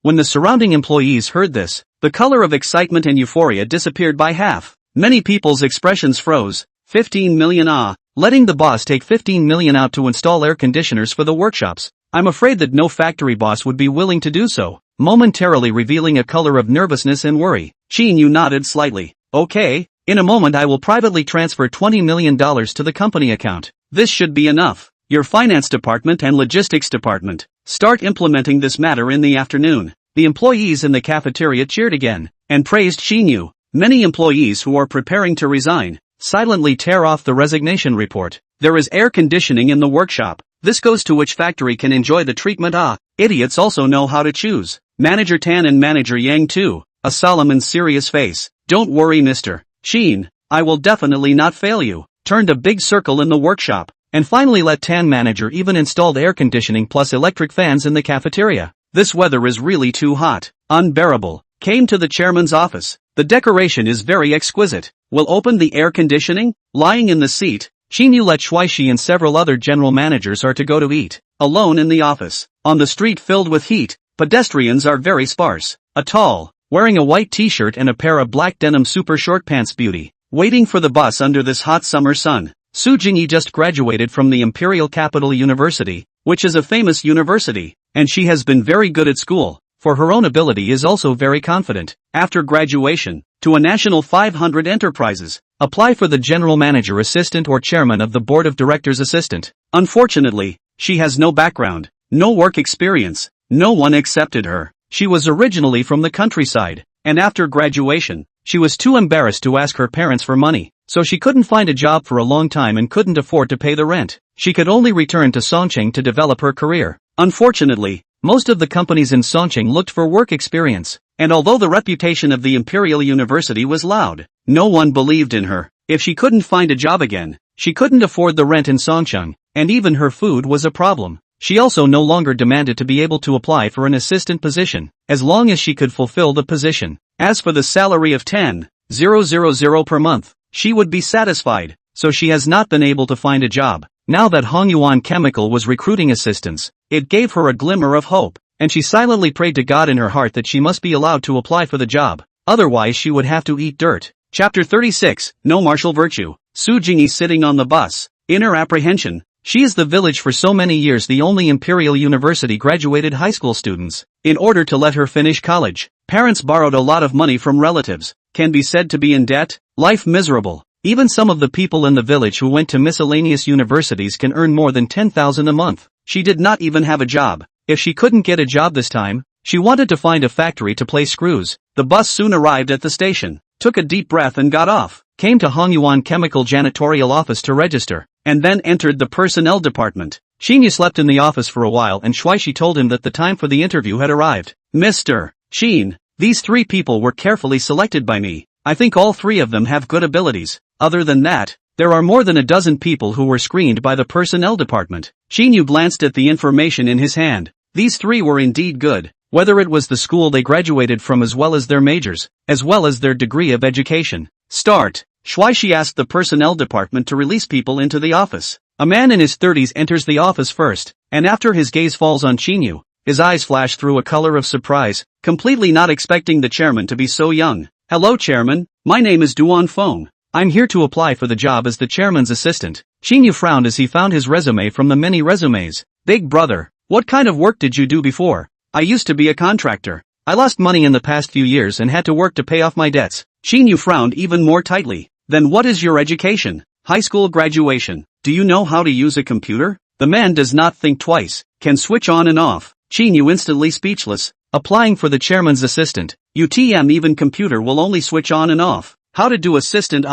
When the surrounding employees heard this, the color of excitement and euphoria disappeared by half. Many people's expressions froze. 15 million. Letting the boss take 15 million out to install air conditioners for the workshops. I'm afraid that no factory boss would be willing to do so. Momentarily revealing a color of nervousness and worry, Qin Yu nodded slightly. Okay, in a moment I will privately transfer $20 million to the company account. This should be enough. Your finance department and logistics department, start implementing this matter in the afternoon. The employees in the cafeteria cheered again, and praised Qin Yu. Many employees who are preparing to resign, silently tear off the resignation report. There is air conditioning in the workshop. This goes to which factory can enjoy the treatment. Idiots also know how to choose. Manager Tan and Manager Yang too, a solemn and serious face. Don't worry Mr. Qin, I will definitely not fail you. Turned a big circle in the workshop, and finally let Tan manager even installed air conditioning plus electric fans in the cafeteria. This weather is really too hot. Unbearable. Came to the chairman's office. The decoration is very exquisite. Will open the air conditioning? Lying in the seat, Qin Yu let Shuaishi and several other general managers are to go to eat. Alone in the office. On the street filled with heat, pedestrians are very sparse. A tall, wearing a white t-shirt and a pair of black denim super short pants beauty, waiting for the bus under this hot summer sun. Su Jingyi just graduated from the Imperial Capital University, which is a famous university, and she has been very good at school. For her own ability is also very confident. After graduation, to a national 500 enterprises, apply for the general manager assistant or chairman of the board of directors assistant. Unfortunately, she has no background, no work experience, no one accepted her. She was originally from the countryside, and after graduation, she was too embarrassed to ask her parents for money, so she couldn't find a job for a long time and couldn't afford to pay the rent. She could only return to Songqing to develop her career. Unfortunately, most of the companies in Songqing looked for work experience, and although the reputation of the Imperial University was loud, no one believed in her. If she couldn't find a job again, she couldn't afford the rent in Songqing, and even her food was a problem. She also no longer demanded to be able to apply for an assistant position, as long as she could fulfill the position. As for the salary of 10,000 per month, she would be satisfied, so she has not been able to find a job. Now that Hongyuan Chemical was recruiting assistants, it gave her a glimmer of hope, and she silently prayed to God in her heart that she must be allowed to apply for the job, otherwise she would have to eat dirt. Chapter 36, No Martial Virtue. Su Jingyi sitting on the bus. Inner apprehension. She is the village for so many years the only Imperial University graduated high school students. In order to let her finish college, parents borrowed a lot of money from relatives. Can be said to be in debt. Life miserable. Even some of the people in the village who went to miscellaneous universities can earn more than 10,000 a month. She did not even have a job. If she couldn't get a job this time, she wanted to find a factory to play screws. The bus soon arrived at the station, took a deep breath and got off, came to Hongyuan Chemical janitorial office to register, and then entered the personnel department. Qin Yu slept in the office for a while and Shuaishi told him that the time for the interview had arrived. Mr. Qin, these 3 people were carefully selected by me. I think all 3 of them have good abilities. Other than that, there are more than a dozen people who were screened by the personnel department. Qin Yu glanced at the information in his hand. These 3 were indeed good, whether it was the school they graduated from as well as their majors, as well as their degree of education. Start. Shuaishi asked the personnel department to release people into the office. A man in his 30s enters the office first, and after his gaze falls on Qin Yu, his eyes flash through a color of surprise, completely not expecting the chairman to be so young. Hello chairman, my name is Duan Feng. I'm here to apply for the job as the chairman's assistant. Qin Yu frowned as he found his resume from the many resumes. Big brother, what kind of work did you do before? I used to be a contractor. I lost money in the past few years and had to work to pay off my debts. Qin Yu frowned even more tightly. Then what is your education? High school graduation. Do you know how to use a computer? The man does not think twice, can switch on and off. Qin Yu instantly speechless. Applying for the chairman's assistant. UTM even computer will only switch on and off. How to do assistant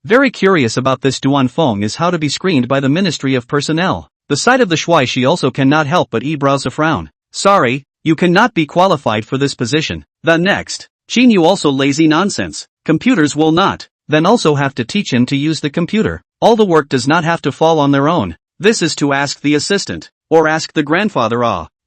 Very curious about this Duan Feng is how to be screened by the Ministry of Personnel. The sight of the Shuaishi also cannot help but eyebrows a frown. Sorry, you cannot be qualified for this position. The next. Qin Yu also lazy nonsense. Computers will not. Then also have to teach him to use the computer. All the work does not have to fall on their own. This is to ask the assistant. Or ask the grandfather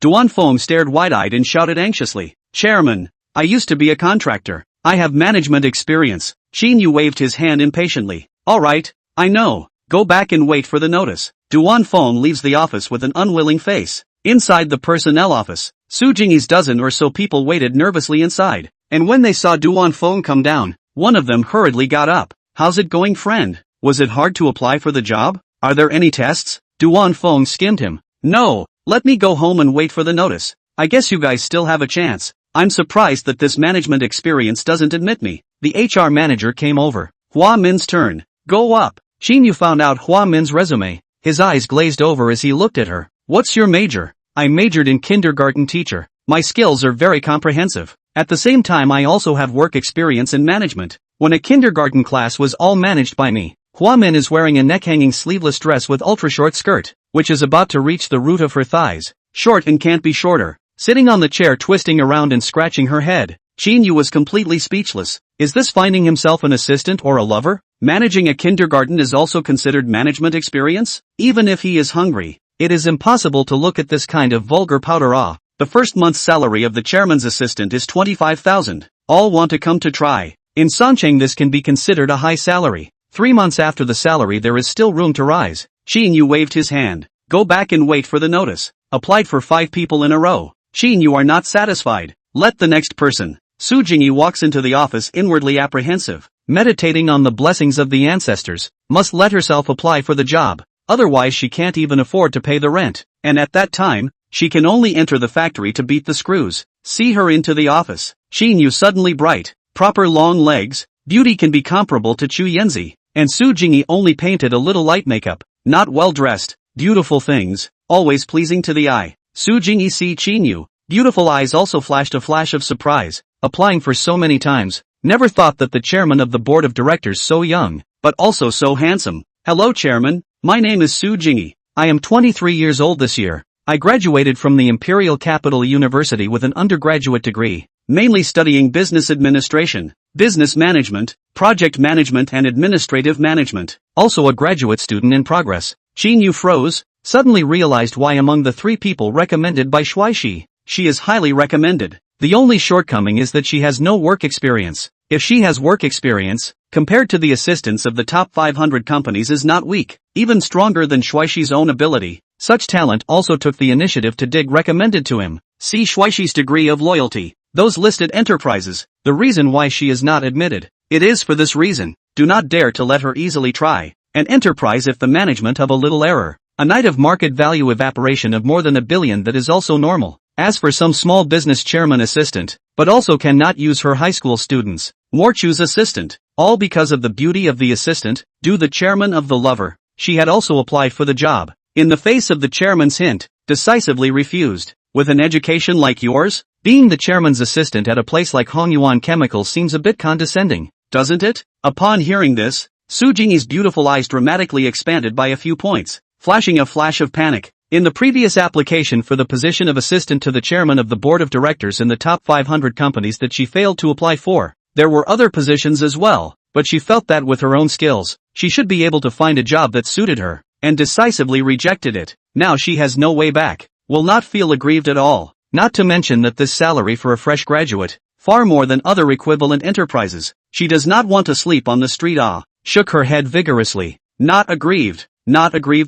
Duan Feng stared wide-eyed and shouted anxiously. Chairman, I used to be a contractor. I have management experience. Qin Yu waved his hand impatiently. Alright, I know. Go back and wait for the notice. Duan Feng leaves the office with an unwilling face. Inside the personnel office, Su Jingyi's dozen or so people waited nervously inside. And when they saw Duan Feng come down, one of them hurriedly got up. How's it going, friend? Was it hard to apply for the job? Are there any tests? Duan Feng skimmed him. No, let me go home and wait for the notice. I guess you guys still have a chance. I'm surprised that this management experience doesn't admit me. The HR manager came over. Hua Min's turn. Go up. Qin Yu found out Hua Min's resume. His eyes glazed over as he looked at her. What's your major? I majored in kindergarten teacher. My skills are very comprehensive. At the same time I also have work experience in management. When a kindergarten class was all managed by me. Hua Min is wearing a neck-hanging sleeveless dress with ultra-short skirt, which is about to reach the root of her thighs. Short and can't be shorter. Sitting on the chair twisting around and scratching her head. Qin Yu was completely speechless. Is this finding himself an assistant or a lover? Managing a kindergarten is also considered management experience? Even if he is hungry, it is impossible to look at this kind of vulgar powder. The first month's salary of the chairman's assistant is 25,000. All want to come to try. In Sancheng this can be considered a high salary. 3 months after the salary there is still room to rise. Qin Yu waved his hand. Go back and wait for the notice. Applied for 5 people in a row. Qin Yu are not satisfied. Let the next person. Su Jingyi walks into the office inwardly apprehensive. Meditating on the blessings of the ancestors. Must let herself apply for the job. Otherwise she can't even afford to pay the rent. And at that time, she can only enter the factory to beat the screws. See her into the office. Qin Yu suddenly bright. Proper long legs. Beauty can be comparable to Chu Yenzi. And Su Jingyi only painted a little light makeup. Not well dressed. Beautiful things. Always pleasing to the eye. Su Jingyi see Qin Yu. Beautiful eyes also flashed a flash of surprise. Applying for so many times. Never thought that the chairman of the board of directors so young, but also so handsome. Hello chairman, my name is Su Jingyi. I am 23 years old this year. I graduated from the Imperial Capital University with an undergraduate degree, mainly studying business administration, business management, project management and administrative management. Also a graduate student in progress. Qin Yu froze, suddenly realized why among the 3 people recommended by Shuaishi, she is highly recommended. The only shortcoming is that she has no work experience. If she has work experience, compared to the assistants of the top 500 companies is not weak, even stronger than Shuaixi's own ability. Such talent also took the initiative to dig recommended to him. See Shuaixi's degree of loyalty. Those listed enterprises, the reason why she is not admitted. It is for this reason. Do not dare to let her easily try. An enterprise if the management of a little error. A night of market value evaporation of more than $1 billion that is also normal. As for some small business chairman assistant, but also cannot use her high school students. More choose assistant. All because of the beauty of the assistant, do the chairman of the lover. She had also applied for the job. In the face of the chairman's hint, decisively refused. With an education like yours, being the chairman's assistant at a place like Hongyuan Chemical seems a bit condescending, doesn't it? Upon hearing this, Su Jingyi's beautiful eyes dramatically expanded by a few points, flashing a flash of panic. In the previous application for the position of assistant to the chairman of the board of directors in the top 500 companies that she failed to apply for, there were other positions as well, but she felt that with her own skills, she should be able to find a job that suited her, and decisively rejected it. Now she has no way back, will not feel aggrieved at all, not to mention that this salary for a fresh graduate, far more than other equivalent enterprises. She does not want to sleep on the street. Shook her head vigorously. Not aggrieved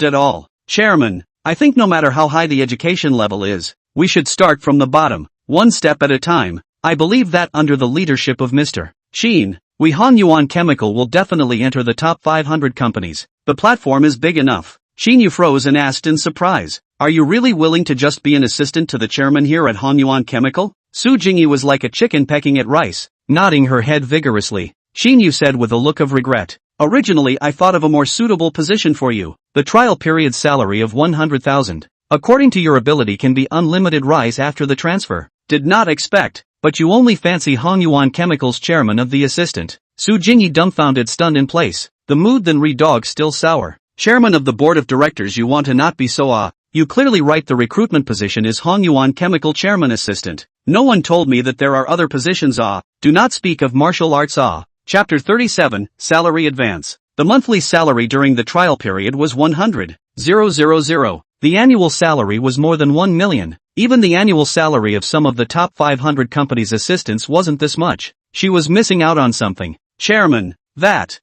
at all. Chairman, I think no matter how high the education level is, we should start from the bottom, one step at a time. I believe that under the leadership of Mr. Qin, we Hongyuan Chemical will definitely enter the top 500 companies. The platform is big enough. Qin Yu froze and asked in surprise, are you really willing to just be an assistant to the chairman here at Hongyuan Chemical? Su Jingyi was like a chicken pecking at rice, nodding her head vigorously. Qin Yu said with a look of regret, originally I thought of a more suitable position for you. The trial period salary of 100,000, according to your ability, can be unlimited rise after the transfer. Did not expect, but you only fancy Hongyuan Chemical's chairman of the assistant. Su Jingyi dumbfounded, stunned in place. The mood then re-dog still sour. Chairman of the board of directors, you want to not be so you clearly right. The recruitment position is Hongyuan Chemical chairman assistant. No one told me that there are other positions. Do not speak of martial arts. Chapter 37, Salary Advance. The monthly salary during the trial period was 100,000. The annual salary was more than 1 million. Even the annual salary of some of the top 500 companies' assistants wasn't this much. She was missing out on something. Chairman, that,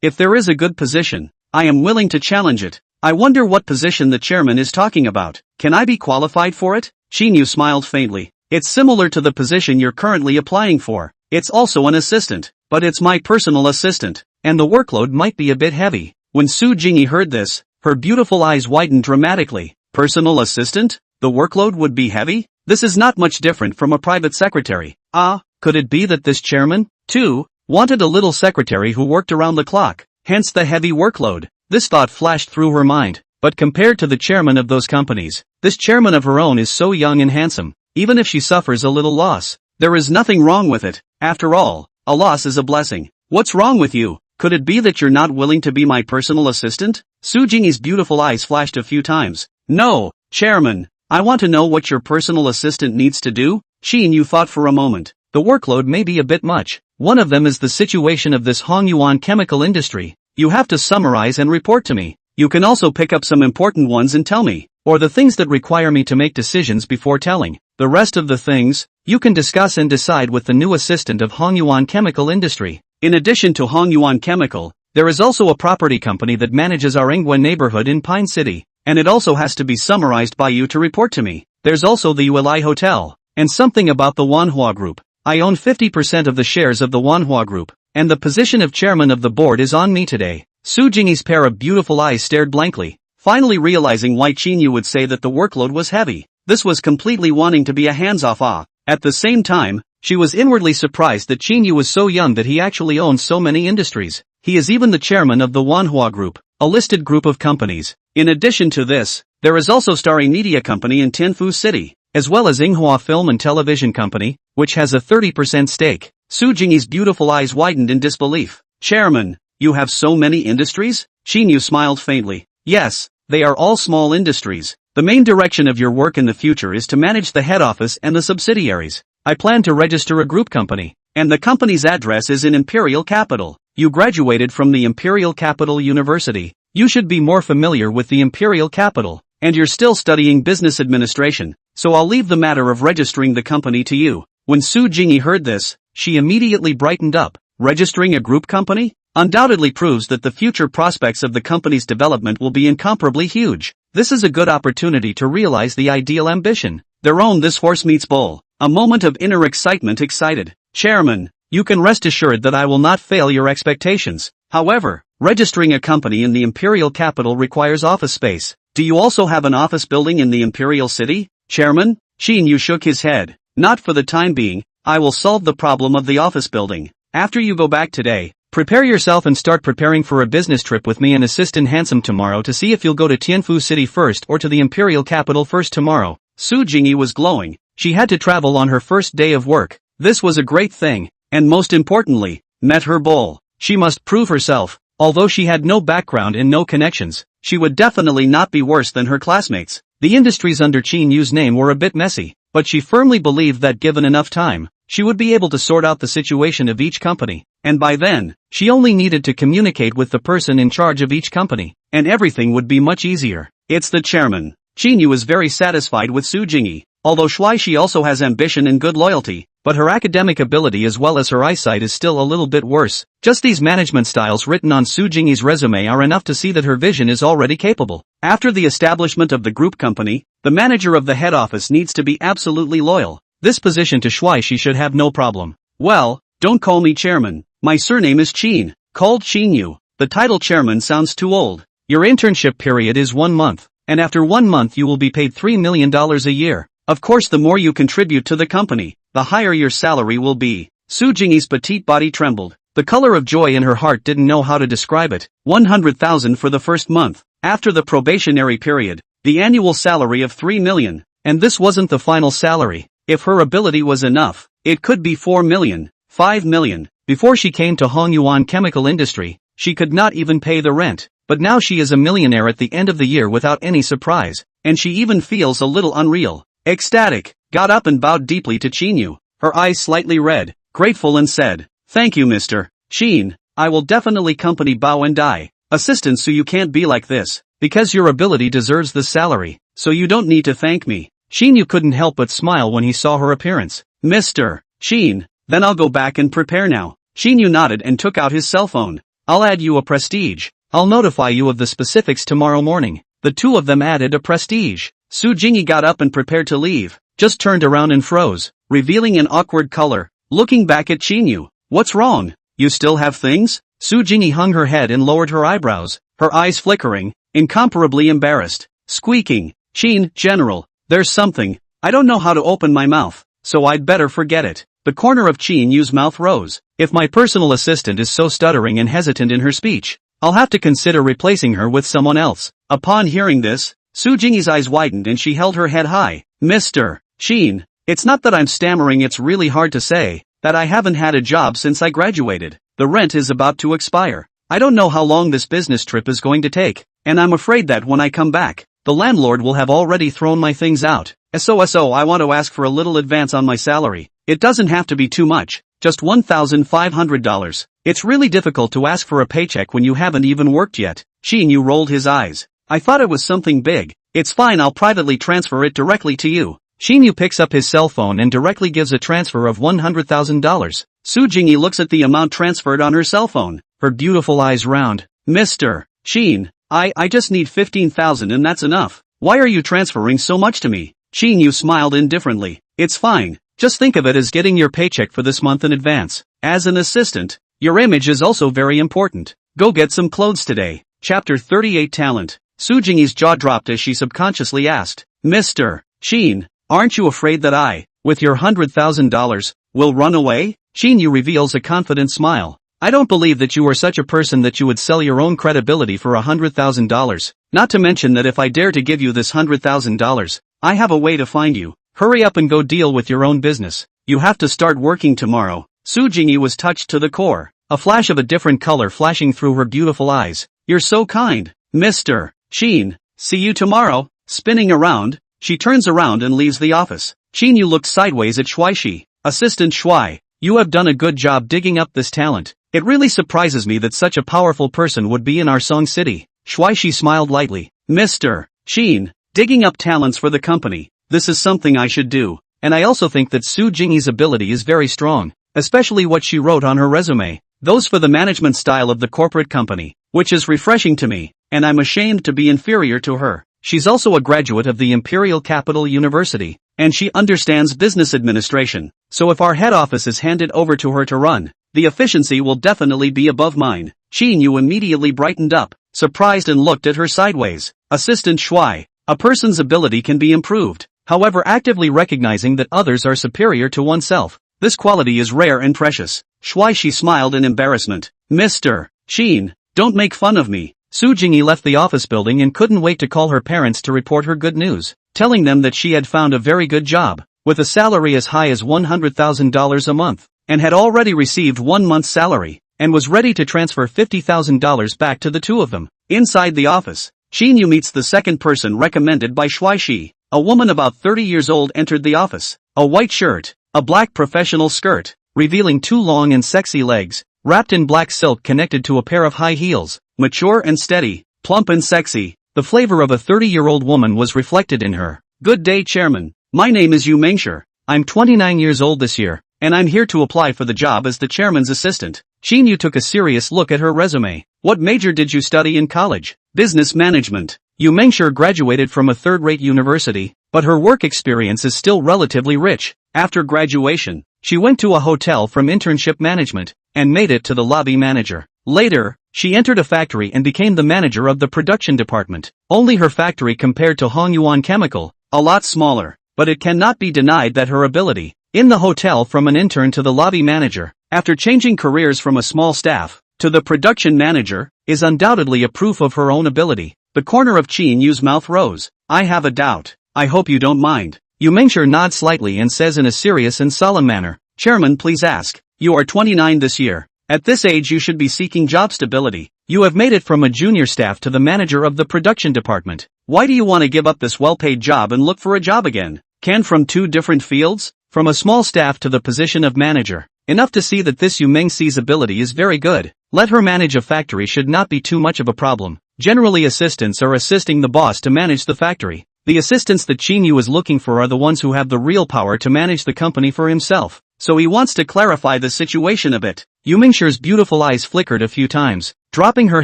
if there is a good position, I am willing to challenge it. I wonder what position the chairman is talking about. Can I be qualified for it? Qin Yu smiled faintly. It's similar to the position you're currently applying for. It's also an assistant, but it's my personal assistant, and the workload might be a bit heavy. When Su Jingyi heard this, her beautiful eyes widened dramatically. Personal assistant? The workload would be heavy? This is not much different from a private secretary. Could it be that this chairman, too, wanted a little secretary who worked around the clock, hence the heavy workload? This thought flashed through her mind, but compared to the chairman of those companies, this chairman of her own is so young and handsome. Even if she suffers a little loss, there is nothing wrong with it. After all, a loss is a blessing. What's wrong with you? Could it be that you're not willing to be my personal assistant? Su Jingyi's beautiful eyes flashed a few times. No, chairman, I want to know what your personal assistant needs to do. Qin Yu thought for a moment. The workload may be a bit much. One of them is the situation of this Hongyuan chemical industry. You have to summarize and report to me. You can also pick up some important ones and tell me, or the things that require me to make decisions before telling. The rest of the things, you can discuss and decide with the new assistant of Hongyuan Chemical Industry. In addition to Hongyuan Chemical, there is also a property company that manages our Ingwen neighborhood in Pine City, and it also has to be summarized by you to report to me. There's also the Ulai Hotel, and something about the Manhwa Group. I own 50% of the shares of the Manhwa Group, and the position of chairman of the board is on me today. Su Jingyi's pair of beautiful eyes stared blankly, finally realizing why Qin Yu would say that the workload was heavy. This was completely wanting to be a hands-off. At the same time, she was inwardly surprised that Qin Yu was so young that he actually owns so many industries. He is even the chairman of the Wanhua Group, a listed group of companies. In addition to this, there is also Starry Media Company in Tianfu City, as well as Inghua Film and Television Company, which has a 30% stake. Su Jingyi's beautiful eyes widened in disbelief. Chairman, you have so many industries? Qin Yu smiled faintly. Yes, they are all small industries. The main direction of your work in the future is to manage the head office and the subsidiaries. I plan to register a group company, and the company's address is in Imperial Capital. You graduated from the Imperial Capital University. You should be more familiar with the Imperial Capital, and you're still studying business administration. so I'll leave the matter of registering the company to you. When Su Jingyi heard this, she immediately brightened up. Registering a group company? Undoubtedly proves that the future prospects of the company's development will be incomparably huge. This is a good opportunity to realize the ideal ambition. Their own this horse meets bull. A moment of inner excitement excited. Chairman, you can rest assured that I will not fail your expectations. However, registering a company in the imperial capital requires office space. Do you also have an office building in the imperial city? Chairman? Qin Yu shook his head. Not for the time being. I will solve the problem of the office building. After you go back today, prepare yourself and start preparing for a business trip with me and Assistant Handsome tomorrow to see if you'll go to Tianfu City first or to the imperial capital first tomorrow. Su Jingyi was glowing. She had to travel on her first day of work. This was a great thing, and most importantly, met her goal. She must prove herself. Although she had no background and no connections, she would definitely not be worse than her classmates. The industries under Qin Yu's name were a bit messy, but she firmly believed that given enough time, she would be able to sort out the situation of each company, and by then, she only needed to communicate with the person in charge of each company, and everything would be much easier. It's the chairman. Qin Yu is very satisfied with Su Jingyi, although She also has ambition and good loyalty, but her academic ability as well as her eyesight is still a little bit worse. Just these management styles written on Su Jingyi's resume are enough to see that her vision is already capable. After the establishment of the group company, the manager of the head office needs to be absolutely loyal. This position to She should have no problem. Well, don't call me chairman. My surname is Qin, called Qin Yu. The title chairman sounds too old. Your internship period is 1 month, and after 1 month you will be paid $3 million a year. Of course, the more you contribute to the company, the higher your salary will be. Su Jingyi's petite body trembled. The color of joy in her heart didn't know how to describe it. 100,000 for the first month. After the probationary period, the annual salary of 3 million. And this wasn't the final salary. If her ability was enough, it could be 4 million, 5 million. Before she came to Hongyuan chemical industry, she could not even pay the rent. But now she is a millionaire at the end of the year without any surprise. And she even feels a little unreal. Ecstatic, got up and bowed deeply to Qin Yu, her eyes slightly red, grateful, and said, "Thank you, Mr. Qin, I will definitely company bow and die. Assistant, so you can't be like this, because your ability deserves the salary, so you don't need to thank me." Qin Yu couldn't help but smile when he saw her appearance. "Mr. Qin, then I'll go back and prepare now." Qin Yu nodded and took out his cell phone. "I'll add you a prestige. I'll notify you of the specifics tomorrow morning." The two of them added a prestige. Su Jingyi got up and prepared to leave, just turned around and froze, revealing an awkward color, looking back at Qin Yu. "What's wrong? You still have things?" Su Jingyi hung her head and lowered her eyebrows, her eyes flickering, incomparably embarrassed, squeaking, "Qin, General, there's something, I don't know how to open my mouth, so I'd better forget it." The corner of Qin Yu's mouth rose. "If my personal assistant is so stuttering and hesitant in her speech, I'll have to consider replacing her with someone else." Upon hearing this, Su Jingyi's eyes widened and she held her head high. "Mr. Qin, it's not that I'm stammering, it's really hard to say that I haven't had a job since I graduated. The rent is about to expire. I don't know how long this business trip is going to take, and I'm afraid that when I come back, the landlord will have already thrown my things out. So I want to ask for a little advance on my salary. It doesn't have to be too much, just $1,500. It's really difficult to ask for a paycheck when you haven't even worked yet." Qin Yu rolled his eyes. "I thought it was something big." "It's fine, I'll privately transfer it directly to you." Qin Yu picks up his cell phone and directly gives a transfer of $100,000. Su Jingyi looks at the amount transferred on her cell phone, her beautiful eyes round. "Mr. Qin, I just need 15,000 and that's enough. Why are you transferring so much to me?" Qin Yu smiled indifferently. "It's fine, just think of it as getting your paycheck for this month in advance. As an assistant, your image is also very important. Go get some clothes today." Chapter 38 Talent. Su Jingyi's jaw dropped as she subconsciously asked, "Mr. Qin, aren't you afraid that I, with your $100,000, will run away?" Qin Yu reveals a confident smile. "I don't believe that you are such a person that you would sell your own credibility for $100,000, not to mention that if I dare to give you this $100,000, I have a way to find you. Hurry up and go deal with your own business. You have to start working tomorrow." Su Jingyi was touched to the core, a flash of a different color flashing through her beautiful eyes. "You're so kind, Mr. Qin. See you tomorrow." Spinning around, she turns around and leaves the office. Qin Yu looked sideways at Shi. "Assistant Shui, you have done a good job digging up this talent. It really surprises me that such a powerful person would be in our Song City." Shi smiled lightly. "Mr. Qin, digging up talents for the company, this is something I should do. And I also think that Su Jingyi's ability is very strong, especially what she wrote on her resume. Those for the management style of the corporate company, which is refreshing to me, and I'm ashamed to be inferior to her. She's also a graduate of the Imperial Capital University, and she understands business administration, so if our head office is handed over to her to run, the efficiency will definitely be above mine. Qin Yu immediately brightened up, surprised and looked at her sideways. Assistant Shui, a person's ability can be improved, however actively recognizing that others are superior to oneself. This quality is rare and precious. Shui, she smiled in embarrassment. Mr. Qin, don't make fun of me. Su Jingyi left the office building and couldn't wait to call her parents to report her good news, telling them that she had found a very good job, with a salary as high as $100,000 a month, and had already received 1 month's salary, and was ready to transfer $50,000 back to the two of them. Inside the office, Qin Yu meets the second person recommended by Shui Shi. A woman about 30 years old entered the office. A white shirt, a black professional skirt, revealing 2 long and sexy legs, wrapped in black silk connected to a pair of high heels, mature and steady, plump and sexy. The flavor of a 30-year-old woman was reflected in her. Good day, Chairman. My name is Yu Mengshi. I'm 29 years old this year, and I'm here to apply for the job as the chairman's assistant. Qin Yu took a serious look at her resume. What major did you study in college? Business management. Yu Mengshi graduated from a third-rate university, but her work experience is still relatively rich. After graduation, she went to a hotel from internship management, and made it to the lobby manager. Later, she entered a factory and became the manager of the production department. Only her factory compared to Hongyuan Chemical, a lot smaller, but it cannot be denied that her ability, in the hotel from an intern to the lobby manager, after changing careers from a small staff, to the production manager, is undoubtedly a proof of her own ability. The corner of Qin Yu's mouth rose. I have a doubt. I hope you don't mind. Yu Mengshi nods slightly and says in a serious and solemn manner, Chairman, please ask. You are 29 this year. At this age you should be seeking job stability. You have made it from a junior staff to the manager of the production department. Why do you want to give up this well-paid job and look for a job again? Can from 2 different fields? From a small staff to the position of manager. Enough to see that this Yu Mengxi's ability is very good. Let her manage a factory should not be too much of a problem. Generally assistants are assisting the boss to manage the factory. The assistants that Qin Yu is looking for are the ones who have the real power to manage the company for himself. So he wants to clarify the situation a bit. Yu Mengshi's beautiful eyes flickered a few times, dropping her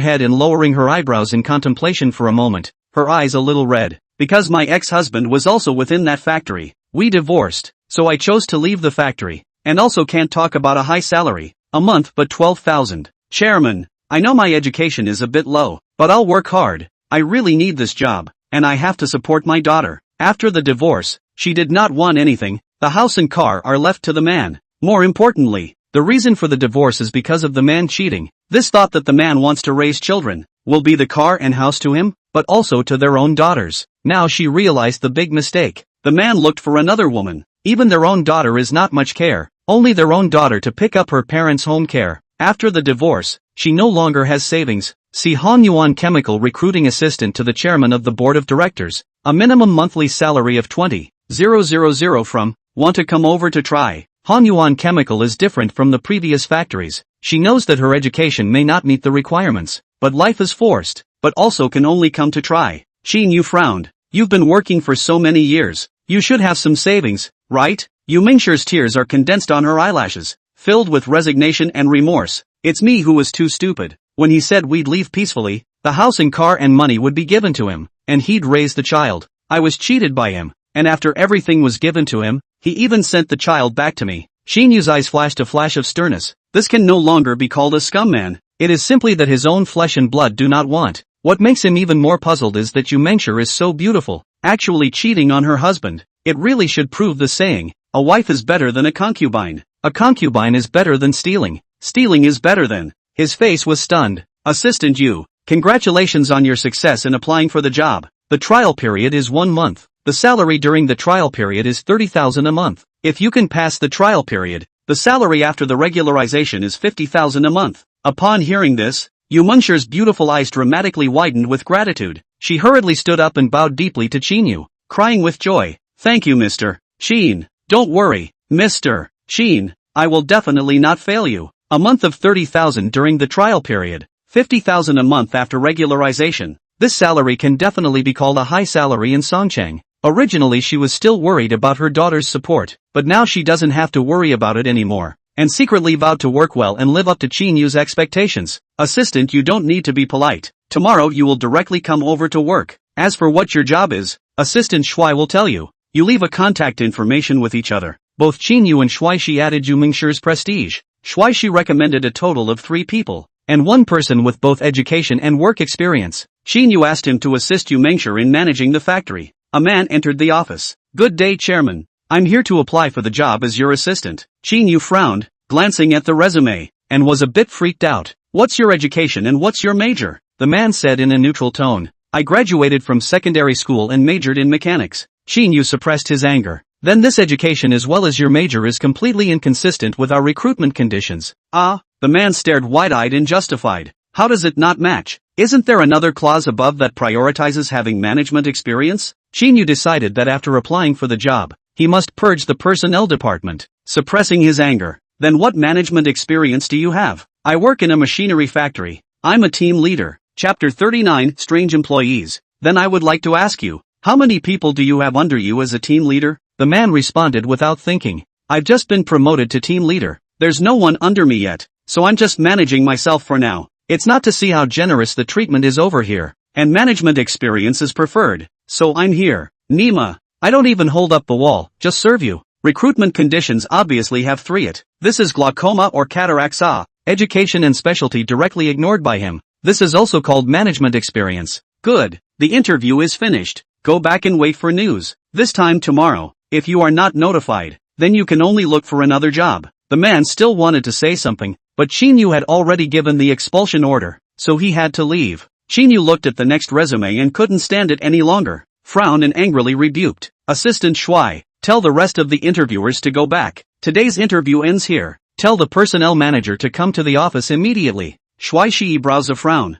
head and lowering her eyebrows in contemplation for a moment, her eyes a little red. Because my ex-husband was also within that factory. We divorced, so I chose to leave the factory, and also can't talk about a high salary, a month but 12,000. Chairman, I know my education is a bit low, but I'll work hard. I really need this job, and I have to support my daughter. After the divorce, she did not want anything. The house and car are left to the man. More importantly, the reason for the divorce is because of the man cheating. This thought that the man wants to raise children will be the car and house to him, but also to their own daughters. Now she realized the big mistake. The man looked for another woman. Even their own daughter is not much care, only their own daughter to pick up her parents' home care. After the divorce, she no longer has savings. See Hongyuan Chemical recruiting assistant to the chairman of the board of directors. A minimum monthly salary of 20,000 from, want to come over to try. Hongyuan Chemical is different from the previous factories. She knows that her education may not meet the requirements, but life is forced, but also can only come to try. Qin Yu frowned. You've been working for so many years. You should have some savings, right? Yu Mengshi's tears are condensed on her eyelashes, filled with resignation and remorse. It's me who was too stupid. When he said we'd leave peacefully, the house and car and money would be given to him, and he'd raise the child. I was cheated by him, and after everything was given to him, he even sent the child back to me. Qin Yu's eyes flashed a flash of sternness. This can no longer be called a scumman. It is simply that his own flesh and blood do not want. What makes him even more puzzled is that Yu Mengshi is so beautiful, actually cheating on her husband. It really should prove the saying, a wife is better than a concubine. A concubine is better than stealing. Stealing is better than. His face was stunned. Assistant Yu, congratulations on your success in applying for the job. The trial period is 1 month. The salary during the trial period is 30,000 a month. If you can pass the trial period, the salary after the regularization is 50,000 a month. Upon hearing this, Yu Mengshi's beautiful eyes dramatically widened with gratitude. She hurriedly stood up and bowed deeply to Qin Yu, crying with joy. Thank you, Mr. Qin. Don't worry, Mr. Qin. I will definitely not fail you. A month of 30,000 during the trial period, 50,000 a month after regularization. This salary can definitely be called a high salary in Songcheng. Originally she was still worried about her daughter's support, but now she doesn't have to worry about it anymore, and secretly vowed to work well and live up to Qin Yu's expectations. Assistant, you don't need to be polite. Tomorrow you will directly come over to work. As for what your job is, Assistant Shuai will tell you. You leave a contact information with each other. Both Qin Yu and Shuaishi added Yu Mingshi's prestige. Shuaishi recommended a total of 3 people, and one person with both education and work experience. Qin Yu asked him to assist Yu Mingshi in managing the factory. A man entered the office. Good day, Chairman. I'm here to apply for the job as your assistant. Qin Yu frowned, glancing at the resume, and was a bit freaked out. What's your education and what's your major? The man said in a neutral tone. I graduated from secondary school and majored in mechanics. Qin Yu suppressed his anger. Then this education as well as your major is completely inconsistent with our recruitment conditions. Ah, the man stared wide-eyed and justified. How does it not match? Isn't there another clause above that prioritizes having management experience? Qin Yu decided that after applying for the job, he must purge the personnel department, suppressing his anger. Then what management experience do you have? I work in a machinery factory. I'm a team leader. Chapter 39, Strange Employees. Then I would like to ask you, how many people do you have under you as a team leader? The man responded without thinking. I've just been promoted to team leader. There's no one under me yet, so I'm just managing myself for now. It's not to see how generous the treatment is over here, and management experience is preferred, so I'm here. Nima, I don't even hold up the wall, just serve you. Recruitment conditions obviously have 3 it. This is glaucoma or cataracts. Education and specialty directly ignored by him. This is also called management experience. Good. The interview is finished. Go back and wait for news. This time tomorrow. If you are not notified, then you can only look for another job. The man still wanted to say something, but Qin Yu had already given the expulsion order, so he had to leave. Qin Yu looked at the next resume and couldn't stand it any longer, frowned and angrily rebuked. Assistant Shuai, tell the rest of the interviewers to go back. Today's interview ends here. Tell the personnel manager to come to the office immediately. Shuaishi brows a frown,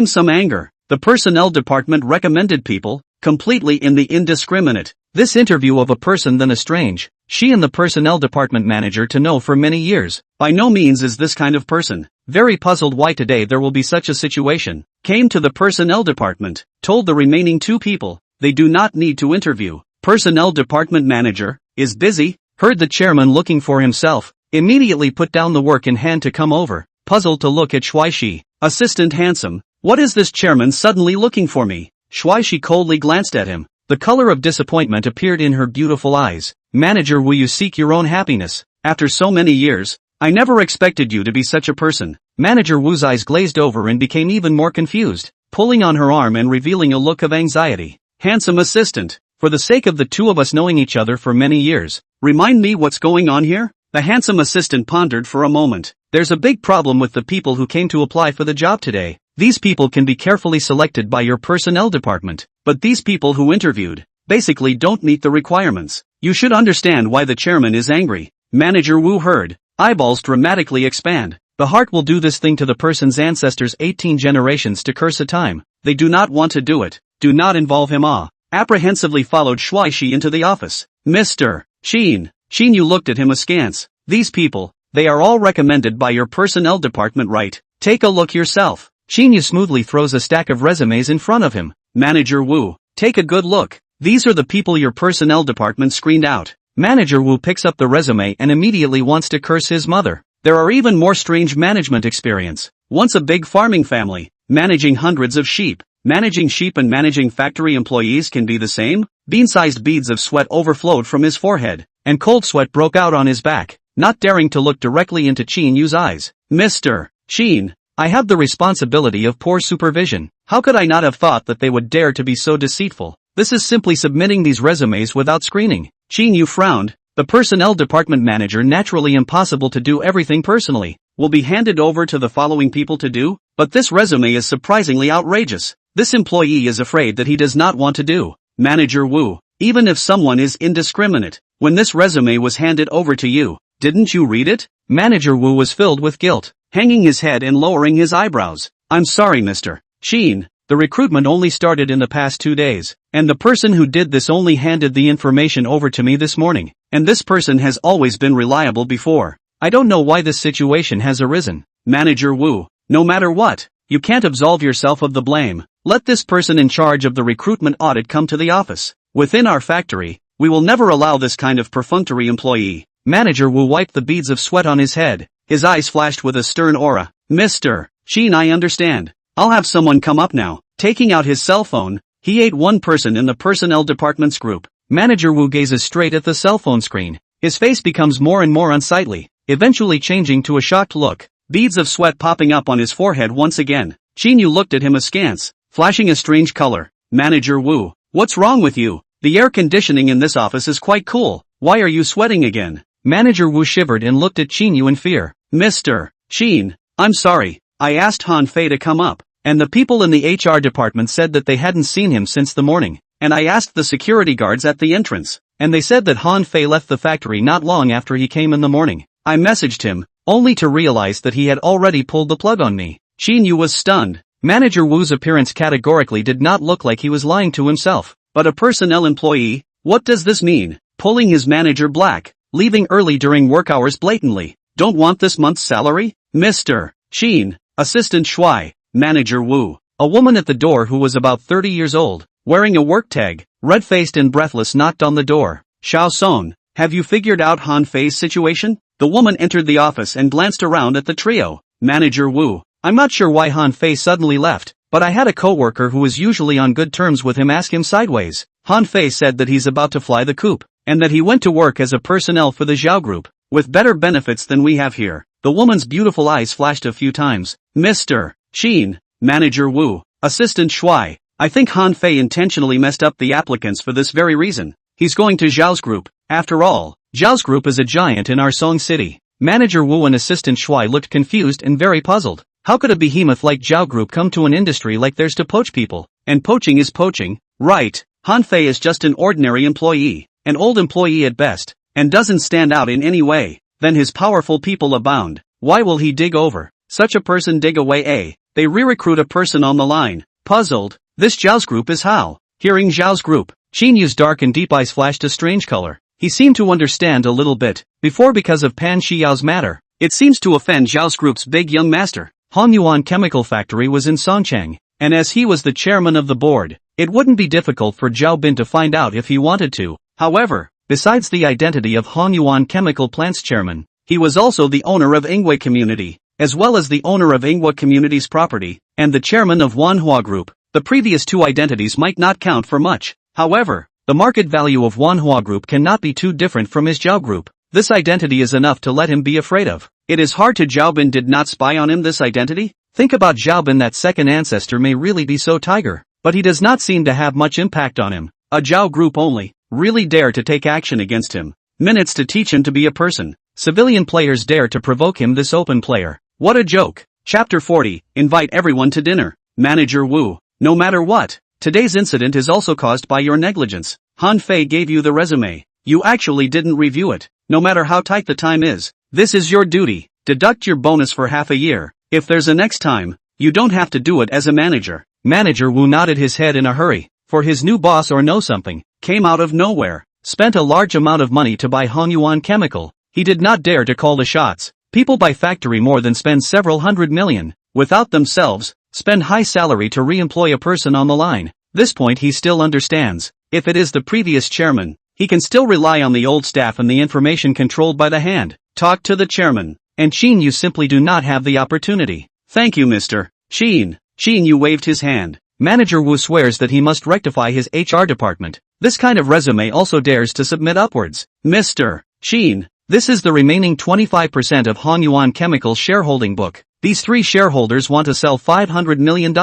some anger. The personnel department recommended people, completely in the indiscriminate. This interview of a person then a strange, she and the personnel department manager to know for many years. By no means is this kind of person. Very puzzled why today there will be such a situation. Came to the personnel department, told the remaining 2 people, they do not need to interview. Personnel department manager, is busy, heard the chairman looking for himself, immediately put down the work in hand to come over, puzzled to look at Shuaishi. Assistant handsome, what is this chairman suddenly looking for me? Shuaishi coldly glanced at him. The color of disappointment appeared in her beautiful eyes. Manager, will you seek your own happiness? After so many years, I never expected you to be such a person. Manager Wu's eyes glazed over and became even more confused, pulling on her arm and revealing a look of anxiety. Handsome assistant, for the sake of the 2 of us knowing each other for many years, remind me what's going on here? The handsome assistant pondered for a moment. There's a big problem with the people who came to apply for the job today. These people can be carefully selected by your personnel department, but these people who interviewed, basically don't meet the requirements. You should understand why the chairman is angry. Manager Wu heard, eyeballs dramatically expand. The heart will do this thing to the person's ancestors 18 generations to curse a time. They do not want to do it. Do not involve him. Apprehensively followed Shuaishi into the office. Mr. Qin Yu looked at him askance. These people, they are all recommended by your personnel department, right? Take a look yourself. Qin Yu smoothly throws a stack of resumes in front of him. Manager Wu, take a good look. These are the people your personnel department screened out. Manager Wu picks up the resume and immediately wants to curse his mother. There are even more strange management experience. Once a big farming family, managing hundreds of sheep. Managing sheep and managing factory employees can be the same? Bean-sized beads of sweat overflowed from his forehead, and cold sweat broke out on his back, not daring to look directly into Qin Yu's eyes. Mr. Qin, I have the responsibility of poor supervision. How could I not have thought that they would dare to be so deceitful? This is simply submitting these resumes without screening. Qin Yu frowned. The personnel department manager, naturally impossible to do everything personally, will be handed over to the following people to do, but this resume is surprisingly outrageous. This employee is afraid that he does not want to do. Manager Wu, even if someone is indiscriminate, when this resume was handed over to you, didn't you read it? Manager Wu was filled with guilt, hanging his head and lowering his eyebrows. I'm sorry, Mr. Qin, the recruitment only started in the past 2 days, and the person who did this only handed the information over to me this morning, and this person has always been reliable before. I don't know why this situation has arisen. Manager Wu, no matter what, you can't absolve yourself of the blame. Let this person in charge of the recruitment audit come to the office. Within our factory, we will never allow this kind of perfunctory employee. Manager Wu wiped the beads of sweat on his head. His eyes flashed with a stern aura. Mr. Qin, I understand. I'll have someone come up now. Taking out his cell phone, he ate one person in the personnel department's group. Manager Wu gazes straight at the cell phone screen. His face becomes more and more unsightly, eventually changing to a shocked look. Beads of sweat popping up on his forehead once again. Qin Yu looked at him askance, flashing a strange color. Manager Wu, what's wrong with you? The air conditioning in this office is quite cool. Why are you sweating again? Manager Wu shivered and looked at Qin Yu in fear. Mr. Qin, I'm sorry. I asked Han Fei to come up, and the people in the HR department said that they hadn't seen him since the morning. And I asked the security guards at the entrance, and they said that Han Fei left the factory not long after he came in the morning. I messaged him, only to realize that he had already pulled the plug on me. Qin Yu was stunned. Manager Wu's appearance categorically did not look like he was lying to himself. But a personnel employee? What does this mean? Pulling his manager black, leaving early during work hours blatantly. Don't want this month's salary? Mr. Qin, Assistant Shuai, Manager Wu. A woman at the door who was about 30 years old, wearing a work tag, red-faced and breathless, knocked on the door. Xiao Song, have you figured out Han Fei's situation? The woman entered the office and glanced around at the trio. Manager Wu, I'm not sure why Han Fei suddenly left, but I had a co-worker who was usually on good terms with him ask him sideways. Han Fei said that he's about to fly the coop, and that he went to work as a personnel for the Zhao group, with better benefits than we have here. The woman's beautiful eyes flashed a few times. Mr. Qin, Manager Wu, Assistant Shuai, I think Han Fei intentionally messed up the applicants for this very reason. He's going to Zhao's group. After all, Zhao's group is a giant in our Song city. Manager Wu and Assistant Shuai looked confused and very puzzled. How could a behemoth like Zhao Group come to an industry like theirs to poach people? And poaching is poaching, right? Han Fei is just an ordinary employee, an old employee at best, and doesn't stand out in any way. Then his powerful people abound. Why will he dig over such a person dig away? They re-recruit a person on the line. Puzzled, this Zhao's group is how? Hearing Zhao's group, Qin Yu's dark and deep eyes flashed a strange color. He seemed to understand a little bit, before because of Pan Xiao's matter. It seems to offend Zhao's group's big young master. Yuan Chemical Factory was in Songcheng, and as he was the chairman of the board, it wouldn't be difficult for Zhao Bin to find out if he wanted to. However, besides the identity of Yuan Chemical Plant's chairman, he was also the owner of Ingwei Community, as well as the owner of Ingwa Community's property, and the chairman of Manhwa Group. The previous two identities might not count for much. However, the market value of Manhwa Group cannot be too different from his Zhao Group. This identity is enough to let him be afraid of. It is hard to Zhao Bin did not spy on him this identity? Think about Zhao Bin, that second ancestor may really be so tiger, but he does not seem to have much impact on him. A Zhao group only really dare to take action against him. Minutes to teach him to be a person. Civilian players dare to provoke him, this open player. What a joke. Chapter 40, invite everyone to dinner. Manager Wu, no matter what, today's incident is also caused by your negligence. Han Fei gave you the resume. You actually didn't review it. No matter how tight the time is, this is your duty. Deduct your bonus for half a year. If there's a next time, you don't have to do it as a manager. Manager Wu nodded his head in a hurry, for his new boss, or know something, came out of nowhere, spent a large amount of money to buy Yuan Chemical. He did not dare to call the shots. People buy factory more than spend several hundred million, without themselves, spend high salary to re-employ a person on the line. This point he still understands. If it is the previous chairman, he can still rely on the old staff and the information controlled by the hand. Talk to the chairman. And Qin Yu simply do not have the opportunity. Thank you, Mr. Qin. Qin Yu waved his hand. Manager Wu swears that he must rectify his HR department. This kind of resume also dares to submit upwards. Mr. Qin, this is the remaining 25% of Yuan Chemical's shareholding book. These three shareholders want to sell $500 million.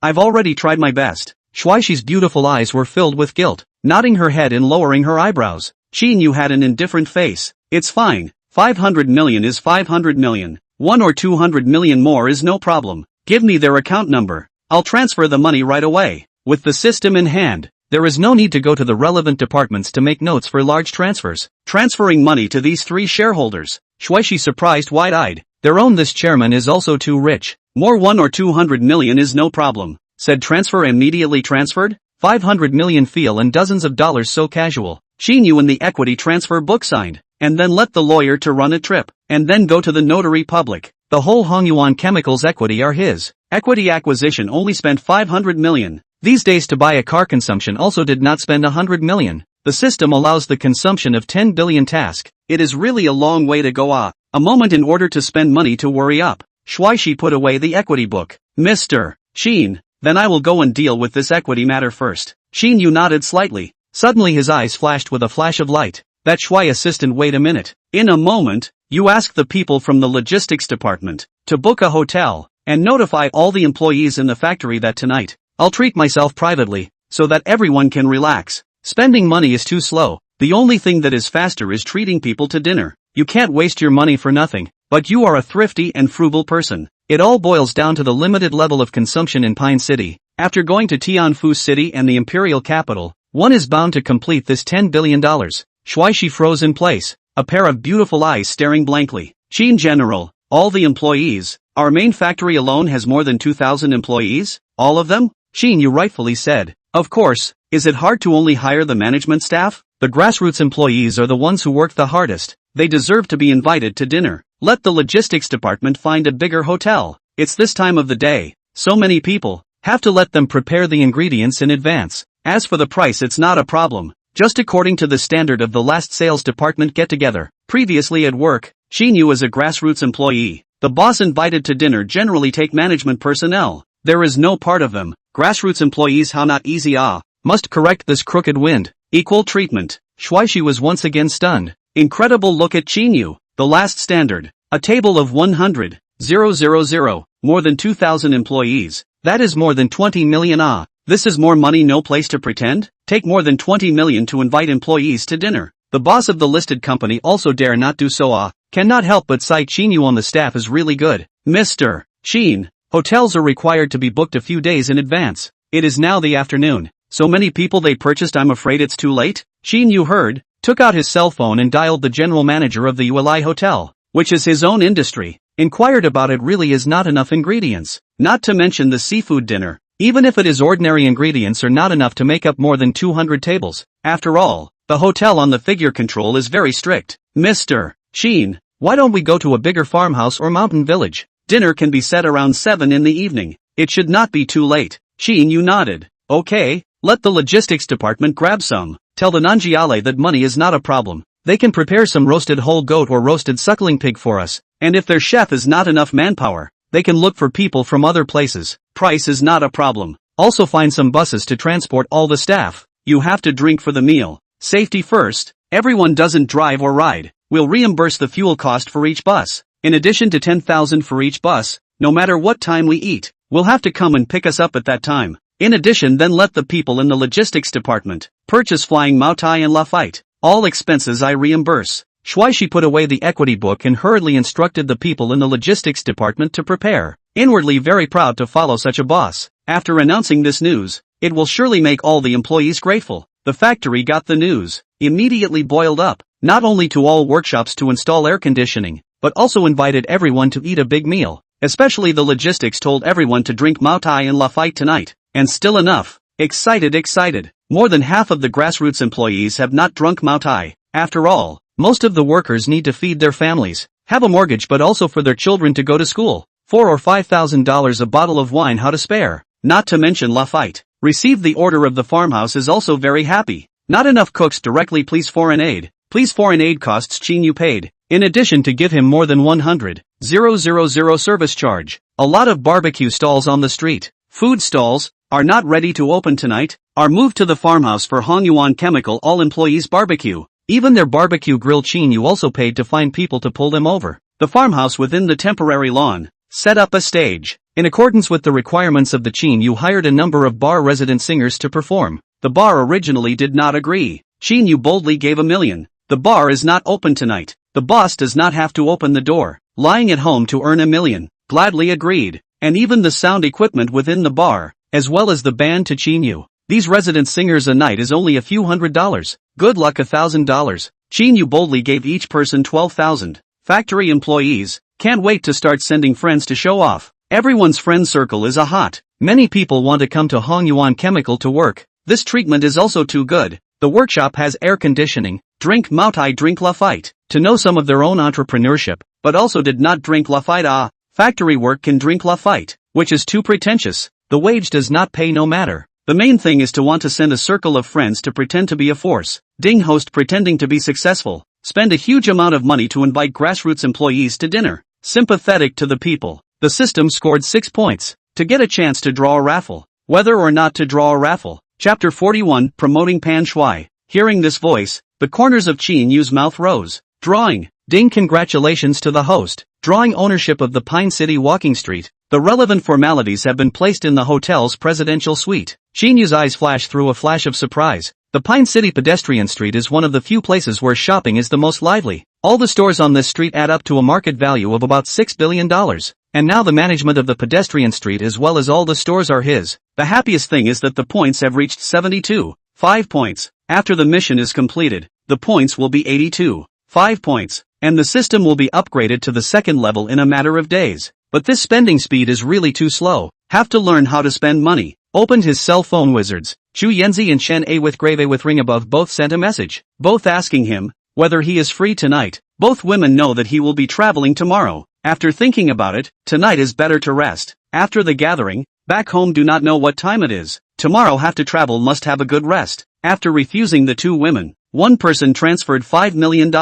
I've already tried my best. Shuaishi's beautiful eyes were filled with guilt, nodding her head and lowering her eyebrows. Qin Yu had an indifferent face. It's fine. 500 million is 500 million. 1 or 200 million more is no problem. Give me their account number. I'll transfer the money right away. With the system in hand, there is no need to go to the relevant departments to make notes for large transfers. Transferring money to these three shareholders. Shuaishi surprised, wide-eyed. Their own this chairman is also too rich. More 1 or 200 million is no problem. Said transfer immediately transferred. 500 million feel and dozens of dollars so casual. Qin Yu in the equity transfer book signed, and then let the lawyer to run a trip, and then go to the notary public. The whole Yuan Chemicals equity are his. Equity acquisition only spent 500 million. These days to buy a car consumption also did not spend 100 million. The system allows the consumption of 10 billion task. It is really a long way to go. A moment in order to spend money to worry up. Shuaishi put away the equity book. Mr. Qin, then I will go and deal with this equity matter first. Qin Yu nodded slightly. Suddenly his eyes flashed with a flash of light. That Shui assistant, wait a minute. In a moment, you ask the people from the logistics department to book a hotel and notify all the employees in the factory that tonight I'll treat myself privately so that everyone can relax. Spending money is too slow. The only thing that is faster is treating people to dinner. You can't waste your money for nothing, but you are a thrifty and frugal person. It all boils down to the limited level of consumption in Pine City. After going to Tianfu City and the imperial capital, one is bound to complete this $10 billion. Shuaishi froze in place, a pair of beautiful eyes staring blankly. Qin General, all the employees. Our main factory alone has more than 2,000 employees? All of them? Qin Yu rightfully said. Of course. Is it hard to only hire the management staff? The grassroots employees are the ones who work the hardest. They deserve to be invited to dinner. Let the logistics department find a bigger hotel. It's this time of the day. So many people. Have to let them prepare the ingredients in advance. As for the price, it's not a problem. Just according to the standard of the last sales department get-together. Previously at work, Qin Yu is a grassroots employee. The boss invited to dinner generally take management personnel. There is no part of them. Grassroots employees, how not easy. Must correct this crooked wind. Equal treatment. Shuaishi was once again stunned. Incredible, look at Qin Yu. The last standard. A table of 100,000. More than 2,000 employees. That is more than 20 million. This is more money, no place to pretend. Take more than 20 million to invite employees to dinner. The boss of the listed company also dare not do so. Cannot help but cite Qin Yu on the staff is really good. Mr. Qin, hotels are required to be booked a few days in advance. It is now the afternoon. So many people they purchased, I'm afraid it's too late. Qin Yu heard, took out his cell phone and dialed the general manager of the Ulai Hotel, which is his own industry. Inquired about it. Really is not enough ingredients. Not to mention the seafood dinner. Even if it is ordinary ingredients are not enough to make up more than 200 tables. After all, the hotel on the figure control is very strict. Mr. Qin, why don't we go to a bigger farmhouse or mountain village? Dinner can be set around 7 in the evening. It should not be too late. Qin Yu nodded. Okay, let the logistics department grab some. Tell the Nanjiale that money is not a problem. They can prepare some roasted whole goat or roasted suckling pig for us. And if their chef is not enough manpower, they can look for people from other places. Price is not a problem. Also find some buses to transport all the staff. You have to drink for the meal. Safety first. Everyone doesn't drive or ride. We'll reimburse the fuel cost for each bus. In addition to 10,000 for each bus, no matter what time we eat, we'll have to come and pick us up at that time. In addition, then let the people in the logistics department purchase flying Maotai and Lafite. All expenses I reimburse. Shuaishi put away the equity book and hurriedly instructed the people in the logistics department to prepare. Inwardly very proud to follow such a boss. After announcing this news, it will surely make all the employees grateful. The factory got the news, immediately boiled up, not only to all workshops to install air conditioning, but also invited everyone to eat a big meal. Especially the logistics told everyone to drink Maotai and Lafite tonight. And still enough. Excited. More than half of the grassroots employees have not drunk Maotai. After all, most of the workers need to feed their families, have a mortgage, but also for their children to go to school. $4,000 or $5,000 a bottle of wine, how to spare. Not to mention Lafite. Received the order of the farmhouse is also very happy. Not enough cooks directly, please foreign aid. Please foreign aid costs Qin Yu paid. In addition to give him more than 100,000 service charge. A lot of barbecue stalls on the street. Food stalls are not ready to open tonight. Are moved to the farmhouse for Hongyuan Chemical. All employees barbecue. Even their barbecue grill Qin Yu also paid to find people to pull them over. The farmhouse within the temporary lawn. Set up a stage. In accordance with the requirements of the Qin Yu hired a number of bar resident singers to perform. The bar originally did not agree. Qin Yu boldly gave $1 million. The bar is not open tonight. The boss does not have to open the door. Lying at home to earn $1 million. Gladly agreed. And even the sound equipment within the bar, as well as the band to Qin Yu. These resident singers a night is only a few $100. Good luck $1,000. Qin Yu boldly gave each person 12,000. Factory employees can't wait to start sending friends to show off. Everyone's friend circle is a hot. Many people want to come to Hongyuan Chemical to work. This treatment is also too good. The workshop has air conditioning. Drink Maotai, drink Lafite. To know some of their own entrepreneurship, but also did not drink Lafite. Factory work can drink Lafite, which is too pretentious. The wage does not pay no matter. The main thing is to want to send a circle of friends to pretend to be a force. Ding host pretending to be successful. Spend a huge amount of money to invite grassroots employees to dinner. Sympathetic to the people. The system scored 6 points. To get a chance to draw a raffle. Whether or not to draw a raffle. Chapter 41, Promoting Pan Shui. Hearing this voice, the corners of Qin Yu's mouth rose. Drawing. Ding, congratulations to the host. Drawing ownership of the Pine City walking street. The relevant formalities have been placed in the hotel's presidential suite. Qin Yu's eyes flashed through a flash of surprise. The Pine City pedestrian street is one of the few places where shopping is the most lively. All the stores on this street add up to a market value of about $6 billion. And now the management of the pedestrian street as well as all the stores are his. The happiest thing is that the points have reached 72. 5 points. After the mission is completed, the points will be 82. 5 points. And the system will be upgraded to the second level in a matter of days. But this spending speed is really too slow. Have to learn how to spend money. Opened his cell phone wizards. Chu Yanzi and Shen A with grave A with ring above both sent a message. Both asking him whether he is free tonight. Both women know that he will be traveling tomorrow. After thinking about it, tonight is better to rest. After the gathering, back home do not know what time it is. Tomorrow have to travel, must have a good rest. After refusing the two women, one person transferred $5 million.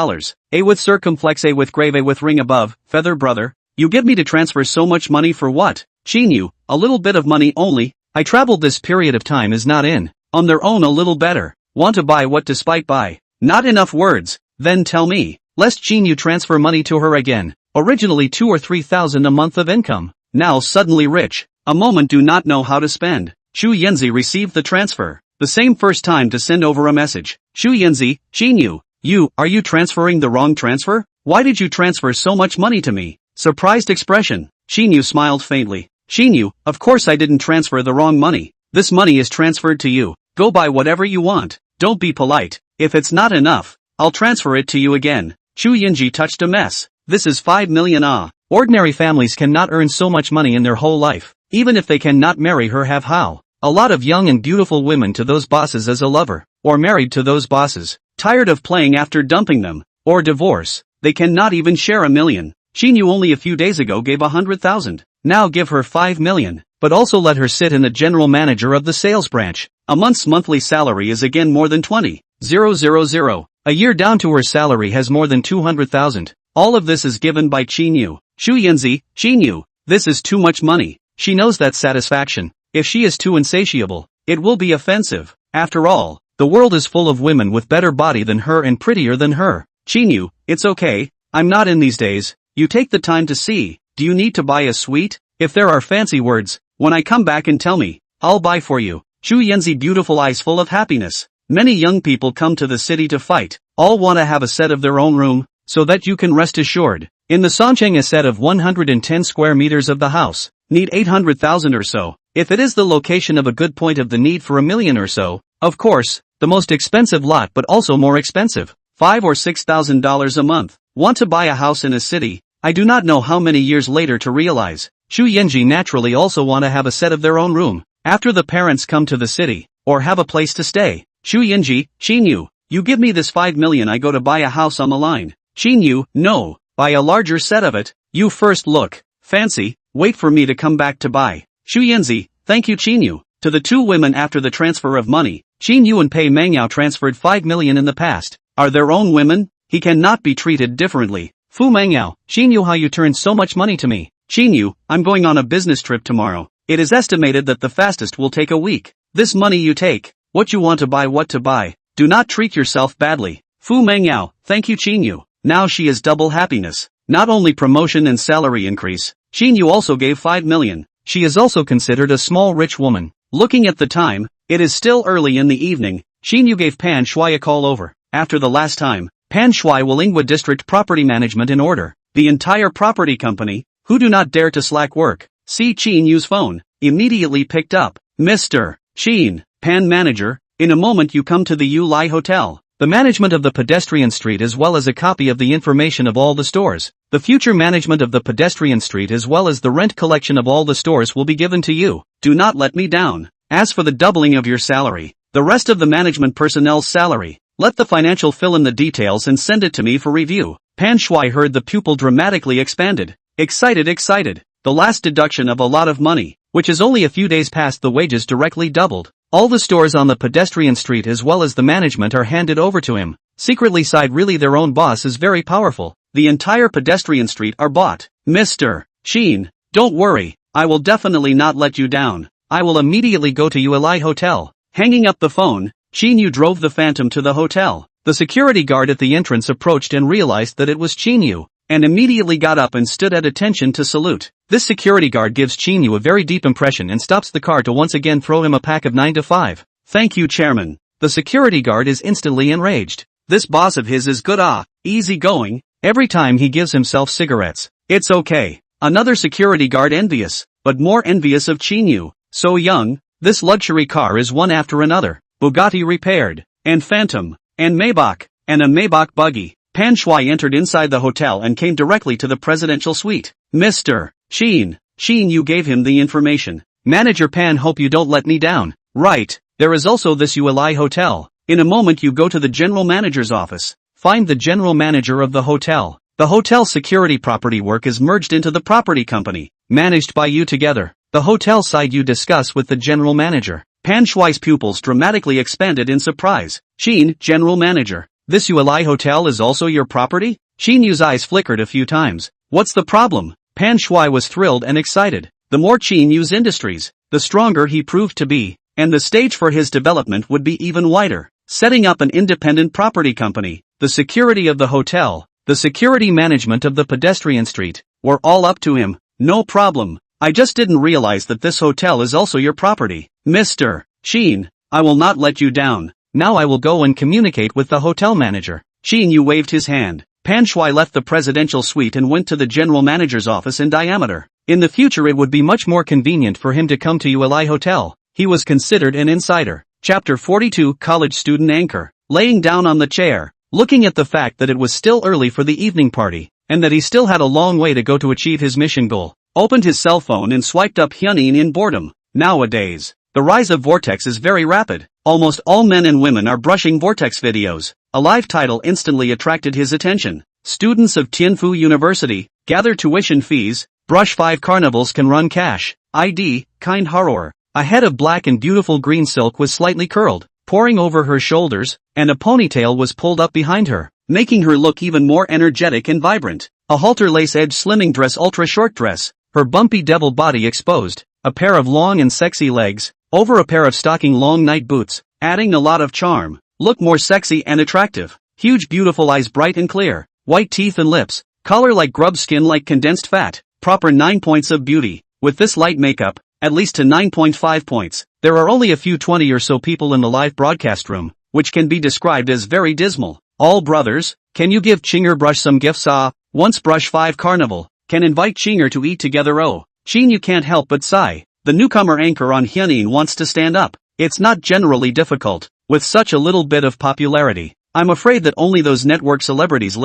A with circumflex A with grave A with ring above, feather brother. You get me to transfer so much money for what? Qin Yu, a little bit of money only. I traveled this period of time is not in. On their own a little better. Want to buy what despite buy. Not enough words. Then tell me. Lest Qin Yu transfer money to her again. Originally 2 or 3,000 a month of income. Now suddenly rich. A moment do not know how to spend. Chu Yanzi received the transfer. The same first time to send over a message. Chu Yanzi, Qin Yu, are you transferring the wrong transfer? Why did you transfer so much money to me? Surprised expression. Qin Yu smiled faintly. Qin Yu, of course I didn't transfer the wrong money. This money is transferred to you. Go buy whatever you want. Don't be polite. If it's not enough, I'll transfer it to you again. Chu Yanji touched a mess. This is 5 million ah. Ordinary families cannot earn so much money in their whole life. Even if they cannot marry her have how. A lot of young and beautiful women to those bosses as a lover. Or married to those bosses. Tired of playing after dumping them. Or divorce. They cannot even share $1 million. Qin Yu only a few days ago gave 100,000. Now give her 5 million. But also let her sit in the general manager of the sales branch. A month's monthly salary is again more than 20,000. A year down to her salary has more than 200,000. All of this is given by Qin Yu. Chu Yanzi, Qin Yu, this is too much money. She knows that satisfaction. If she is too insatiable, it will be offensive. After all, the world is full of women with better body than her and prettier than her. Qin Yu, it's okay. I'm not in these days. You take the time to see. Do you need to buy a sweet? If there are fancy words, when I come back and tell me, I'll buy for you. Chu Yanzi beautiful eyes full of happiness. Many young people come to the city to fight. All want to have a set of their own room, so that you can rest assured. In the Songcheng a set of 110 square meters of the house, need 800,000 or so. If it is the location of a good point of the need for $1 million or so, of course, the most expensive lot but also more expensive. $5,000 or $6,000 a month. Want to buy a house in a city, I do not know how many years later to realize. Chu Yanji naturally also want to have a set of their own room, after the parents come to the city, or have a place to stay. Chu Yanji, Qin Yu, you give me this 5 million I go to buy a house on the line. Qin Yu, no, buy a larger set of it. You first look fancy, wait for me to come back to buy. Chu Yanzi, thank you Qin Yu. To the two women after the transfer of money, Qin Yu and Pei Mangyao transferred 5 million in the past. Are their own women? He cannot be treated differently. Fu Mangyao, Qin Yu, how you turned so much money to me. Qin Yu, I'm going on a business trip tomorrow. It is estimated that the fastest will take a week. This money you take, what you want to buy, what to buy. Do not treat yourself badly. Fu Mangyao, thank you Qin Yu. Now she is double happiness. Not only promotion and salary increase, Qin Yu also gave 5 million. She is also considered a small rich woman. Looking at the time, it is still early in the evening. Qin Yu gave Pan Shui a call over. After the last time, Pan Shui will Ingwa District Property Management in order. The entire property company, who do not dare to slack work. See Qin Yu's phone, immediately picked up. Mr. Qin, Pan Manager, in a moment you come to the Yu Lai Hotel. The management of the pedestrian street as well as a copy of the information of all the stores. The future management of the pedestrian street as well as the rent collection of all the stores will be given to you. Do not let me down. As for the doubling of your salary, the rest of the management personnel's salary, let the financial fill in the details and send it to me for review. Pan Shui heard the pupil dramatically expanded. Excited. The last deduction of a lot of money, which is only a few days past the wages directly doubled. All the stores on the pedestrian street as well as the management are handed over to him. Secretly side really their own boss is very powerful. The entire pedestrian street are bought. Mr. Qin, don't worry, I will definitely not let you down. I will immediately go to Uli Hotel. Hanging up the phone, Qin Yu drove the Phantom to the hotel. The security guard at the entrance approached and realized that it was Qin Yu, and immediately got up and stood at attention to salute. This security guard gives Qin Yu a very deep impression and stops the car to once again throw him a pack of 9 to 5. Thank you, chairman. The security guard is instantly enraged. This boss of his is good, easy going. Every time he gives himself cigarettes. It's okay. Another security guard envious, but more envious of Qin Yu. So young, this luxury car is one after another. Bugatti repaired, and Phantom, and Maybach, and a Maybach buggy. Pan Shui entered inside the hotel and came directly to the presidential suite. Mr. Qin Yu gave him the information. Manager Pan, hope you don't let me down. Right, there is also this Uli Hotel. In a moment you go to the general manager's office. Find the general manager of the hotel. The hotel security property work is merged into the property company, managed by you together. The hotel side you discuss with the general manager. Pan Shui's pupils dramatically expanded in surprise. Qin, general manager. This Uli Hotel is also your property? Qin Yu's eyes flickered a few times. What's the problem? Pan Shui was thrilled and excited. The more Qin Yu's industries, the stronger he proved to be, and the stage for his development would be even wider. Setting up an independent property company, the security of the hotel, the security management of the pedestrian street, were all up to him. No problem. I just didn't realize that this hotel is also your property. Mr. Qin, I will not let you down. Now I will go and communicate with the hotel manager. Qin Yu waved his hand. Pan Shui left the presidential suite and went to the general manager's office in diameter. In the future it would be much more convenient for him to come to Uli Hotel. He was considered an insider. Chapter 42, College Student Anchor. Laying down on the chair, looking at the fact that it was still early for the evening party, and that he still had a long way to go to achieve his mission goal, opened his cell phone and swiped up Hyunin in boredom. Nowadays, the rise of Vortex is very rapid. Almost all men and women are brushing Vortex videos. A live title instantly attracted his attention. Students of Tianfu University, gather tuition fees, brush 5 carnivals can run cash. ID, kind horror. A head of black and beautiful green silk was slightly curled, pouring over her shoulders, and a ponytail was pulled up behind her, making her look even more energetic and vibrant. A halter lace-edged slimming dress, ultra short dress, her bumpy devil body exposed, a pair of long and sexy legs, over a pair of stocking long night boots, adding a lot of charm. Look more sexy and attractive. Huge beautiful eyes, bright and clear, white teeth and lips, color like grub, skin like condensed fat, proper 9 points of beauty. With this light makeup, at least to 9.5 points. There are only a few 20 or so people in the live broadcast room, which can be described as very dismal. All brothers, can you give Chinger Brush some gifts? Once brush 5 carnival, can invite Chinger to eat together. Oh, Qin Yu can't help but sigh. The newcomer anchor on Hyunin wants to stand up. It's not generally difficult, with such a little bit of popularity. I'm afraid that only those network celebrities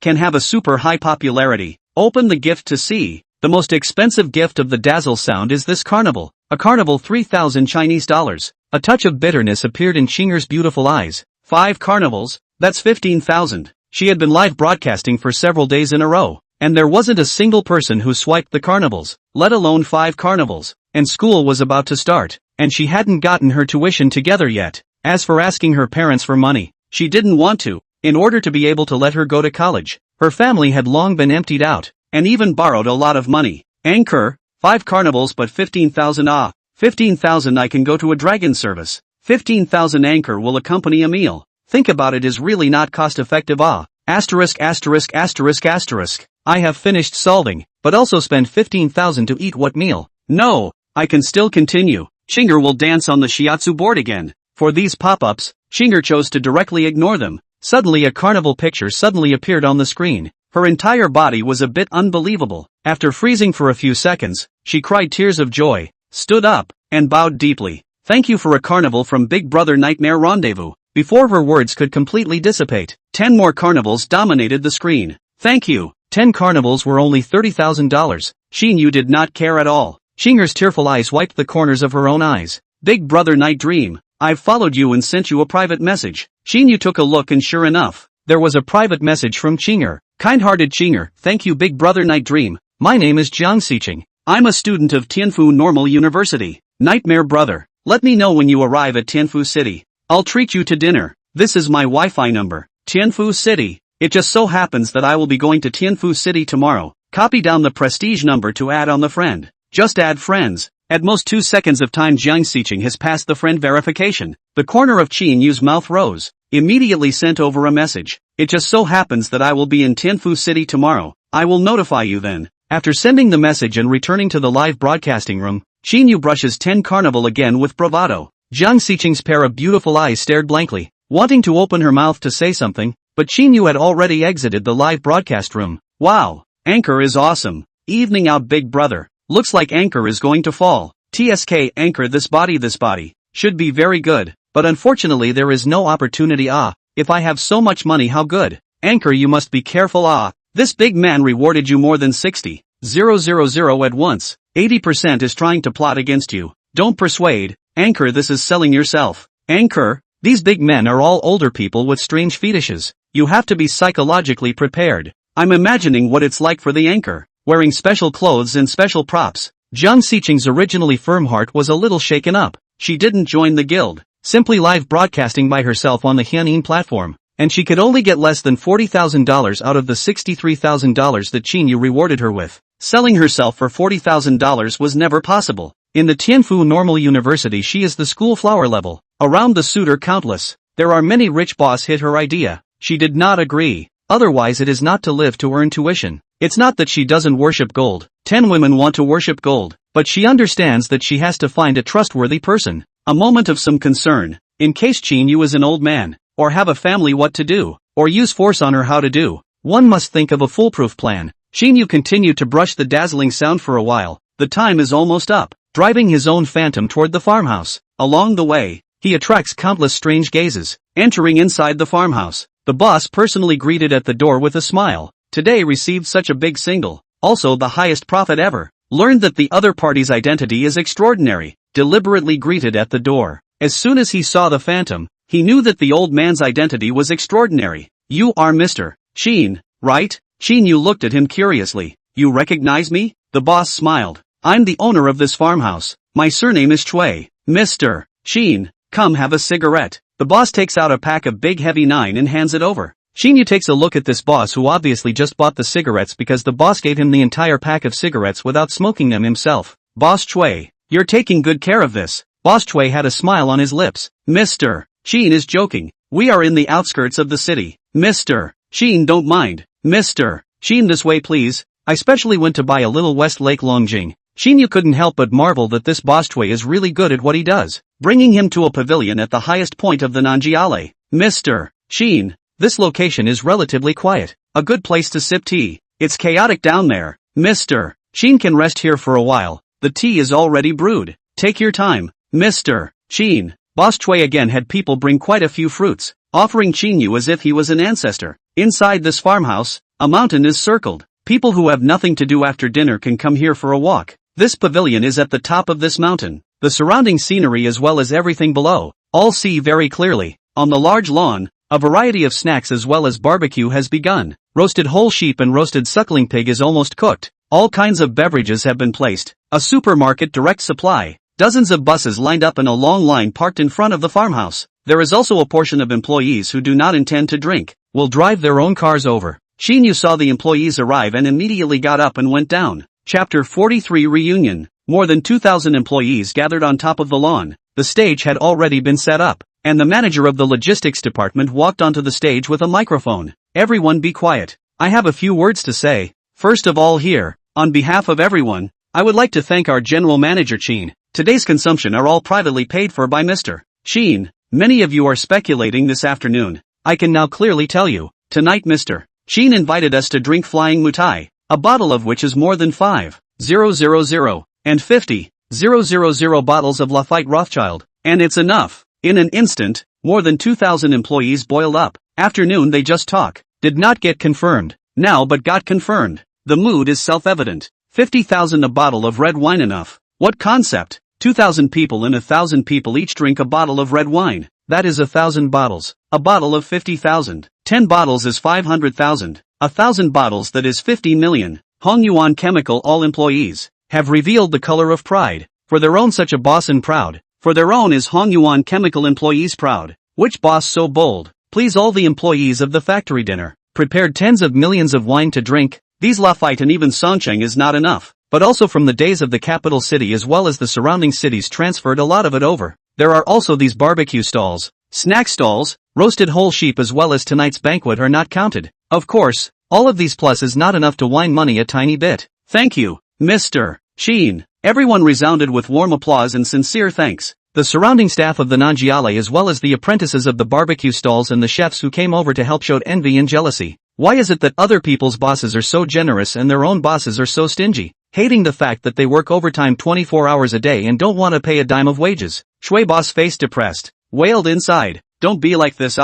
can have a super high popularity. Open the gift to see. The most expensive gift of the Dazzle Sound is this carnival. A carnival, 3,000 Chinese dollars. A touch of bitterness appeared in Chinger's beautiful eyes. 5 carnivals, that's 15,000. She had been live broadcasting for several days in a row, and there wasn't a single person who swiped the carnivals, let alone 5 carnivals. And school was about to start, and she hadn't gotten her tuition together yet. As for asking her parents for money, she didn't want to. In order to be able to let her go to college, her family had long been emptied out, and even borrowed a lot of money. Anchor, 5 carnivals but 15,000. 15,000 I can go to a dragon service. 15,000 anchor will accompany a meal. Think about it, is really not cost effective. Asterisk asterisk asterisk asterisk. I have finished solving, but also spend 15,000 to eat what meal? No, I can still continue. Chinger will dance on the shiatsu board again. For these pop-ups, Chinger chose to directly ignore them. Suddenly a carnival picture suddenly appeared on the screen. Her entire body was a bit unbelievable. After freezing for a few seconds, she cried tears of joy, stood up, and bowed deeply. Thank you for a carnival from Big Brother Nightmare Rendezvous. Before her words could completely dissipate, 10 more carnivals dominated the screen. Thank you. 10 carnivals were only $30,000. Qin Yu did not care at all. Chinger's tearful eyes wiped the corners of her own eyes. Big Brother Night Dream, I've followed you and sent you a private message. Qin Yu took a look and sure enough, there was a private message from Chinger. Kind-hearted Chinger, thank you Big Brother Night Dream. My name is Jiang Xiqing. I'm a student of Tianfu Normal University. Nightmare Brother, Let me know when you arrive at Tianfu City. I'll treat you to dinner. This is my Wi-Fi number. Tianfu City. It just so happens that I will be going to Tianfu City tomorrow. Copy down the prestige number to add on the friend. Just add friends. At most 2 seconds of time Jiang Xiqing has passed the friend verification. The corner of Qin Yu's mouth rose. Immediately sent over a message. It just so happens that I will be in Tianfu City tomorrow. I will notify you then. After sending the message and returning to the live broadcasting room, Qin Yu brushes 10 carnival again with bravado. Jiang Xiqing's pair of beautiful eyes stared blankly, wanting to open her mouth to say something, but Qin Yu had already exited the live broadcast room. Wow! Anchor is awesome. Evening out big brother. Looks like Anchor is going to fall. TSK Anchor this body should be very good, but unfortunately there is no opportunity. If I have so much money how good. Anchor you must be careful. This big man rewarded you more than 60,000 at once. 80% is trying to plot against you. Don't persuade. Anchor this is selling yourself. Anchor, these big men are all older people with strange fetishes. You have to be psychologically prepared. I'm imagining what it's like for the anchor, wearing special clothes and special props. Jiang Xiqing's originally firm heart was a little shaken up. She didn't join the guild, simply live broadcasting by herself on the Hyanin platform, and she could only get less than $40,000 out of the $63,000 that Qin Yu rewarded her with. Selling herself for $40,000 was never possible. In the Tianfu Normal University she is the school flower level. Around the suitor countless. There are many rich boss hit her idea. She did not agree. Otherwise it is not to live to earn tuition. It's not that she doesn't worship gold. 10 women want to worship gold, but she understands that she has to find a trustworthy person. A moment of some concern. In case Qin Yu is an old man, or have a family what to do, or use force on her how to do. One must think of a foolproof plan. Qin Yu continued to brush the dazzling sound for a while. The time is almost up. Driving his own phantom toward the farmhouse. Along the way, he attracts countless strange gazes. Entering inside the farmhouse, the boss personally greeted at the door with a smile. Today received such a big single, also the highest profit ever. Learned that the other party's identity is extraordinary. Deliberately greeted at the door. As soon as he saw the phantom, he knew that the old man's identity was extraordinary. You are Mr. Qin, right? Qin Yu looked at him curiously. You recognize me? The boss smiled. I'm the owner of this farmhouse. My surname is Chui. Mr. Qin, come have a cigarette. The boss takes out a pack of big heavy 9 and hands it over. Qin Yu takes a look at this boss who obviously just bought the cigarettes because the boss gave him the entire pack of cigarettes without smoking them himself. Boss Chui, you're taking good care of this. Boss Chui had a smile on his lips. Mr. Qin is joking. We are in the outskirts of the city. Mr. Qin don't mind. Mr. Qin this way please. I specially went to buy a little West Lake Longjing. Qin Yu couldn't help but marvel that this boss Chui is really good at what he does, bringing him to a pavilion at the highest point of the Nanjiale. Mr. Qin, this location is relatively quiet, a good place to sip tea. It's chaotic down there. Mr. Qin can rest here for a while. The tea is already brewed. Take your time. Mr. Qin. Boss Chui again had people bring quite a few fruits, offering Qin Yu as if he was an ancestor. Inside this farmhouse, a mountain is circled. People who have nothing to do after dinner can come here for a walk. This pavilion is at the top of this mountain. The surrounding scenery as well as everything below, all see very clearly. On the large lawn, a variety of snacks as well as barbecue has begun. Roasted whole sheep and roasted suckling pig is almost cooked. All kinds of beverages have been placed. A supermarket direct supply. Dozens of buses lined up in a long line parked in front of the farmhouse. There is also a portion of employees who do not intend to drink, will drive their own cars over. Qin Yu saw the employees arrive and immediately got up and went down. Chapter 43 Reunion. More than 2,000 employees gathered on top of the lawn. The stage had already been set up, and the manager of the logistics department walked onto the stage with a microphone. Everyone be quiet. I have a few words to say. First of all here, on behalf of everyone, I would like to thank our general manager Qin. Today's consumption are all privately paid for by Mr. Qin. Many of you are speculating this afternoon. I can now clearly tell you, tonight Mr. Qin invited us to drink flying mutai, a bottle of which is more than 5,000 and 50,000 bottles of Lafite Rothschild, and it's enough. In an instant, more than 2,000 employees boiled up. Afternoon they just talk. Did not get confirmed. Now but got confirmed. The mood is self-evident. 50,000 a bottle of red wine enough. What concept? 2,000 people and 1,000 people each drink a bottle of red wine. That is 1,000 bottles. A bottle of 50,000. 10 bottles is 500,000. 1,000 bottles that is 50 million. Hong Yuan Chemical all employees have revealed the color of pride. For their own such a boss and proud. For their own is Hongyuan chemical employees proud. Which boss so bold? Please all the employees of the factory dinner. Prepared tens of millions of wine to drink. These Lafite and even Songcheng is not enough. But also from the days of the capital city as well as the surrounding cities transferred a lot of it over. There are also these barbecue stalls, snack stalls, roasted whole sheep as well as tonight's banquet are not counted. Of course, all of these plus is not enough to wine money a tiny bit. Thank you, Mr. Qin. Everyone resounded with warm applause and sincere thanks. The surrounding staff of the Nanjiale as well as the apprentices of the barbecue stalls and the chefs who came over to help showed envy and jealousy. Why is it that other people's bosses are so generous and their own bosses are so stingy? Hating the fact that they work overtime 24 hours a day and don't want to pay a dime of wages. Shui boss face depressed, wailed inside. Don't be like this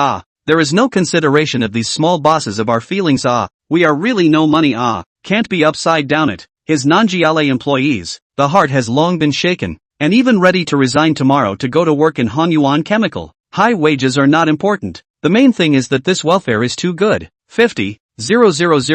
there is no consideration of these small bosses of our feelings we are really no money can't be upside down it. His Nanjiale employees, the heart has long been shaken, and even ready to resign tomorrow to go to work in Honyuan Chemical. High wages are not important, the main thing is that this welfare is too good. 50,000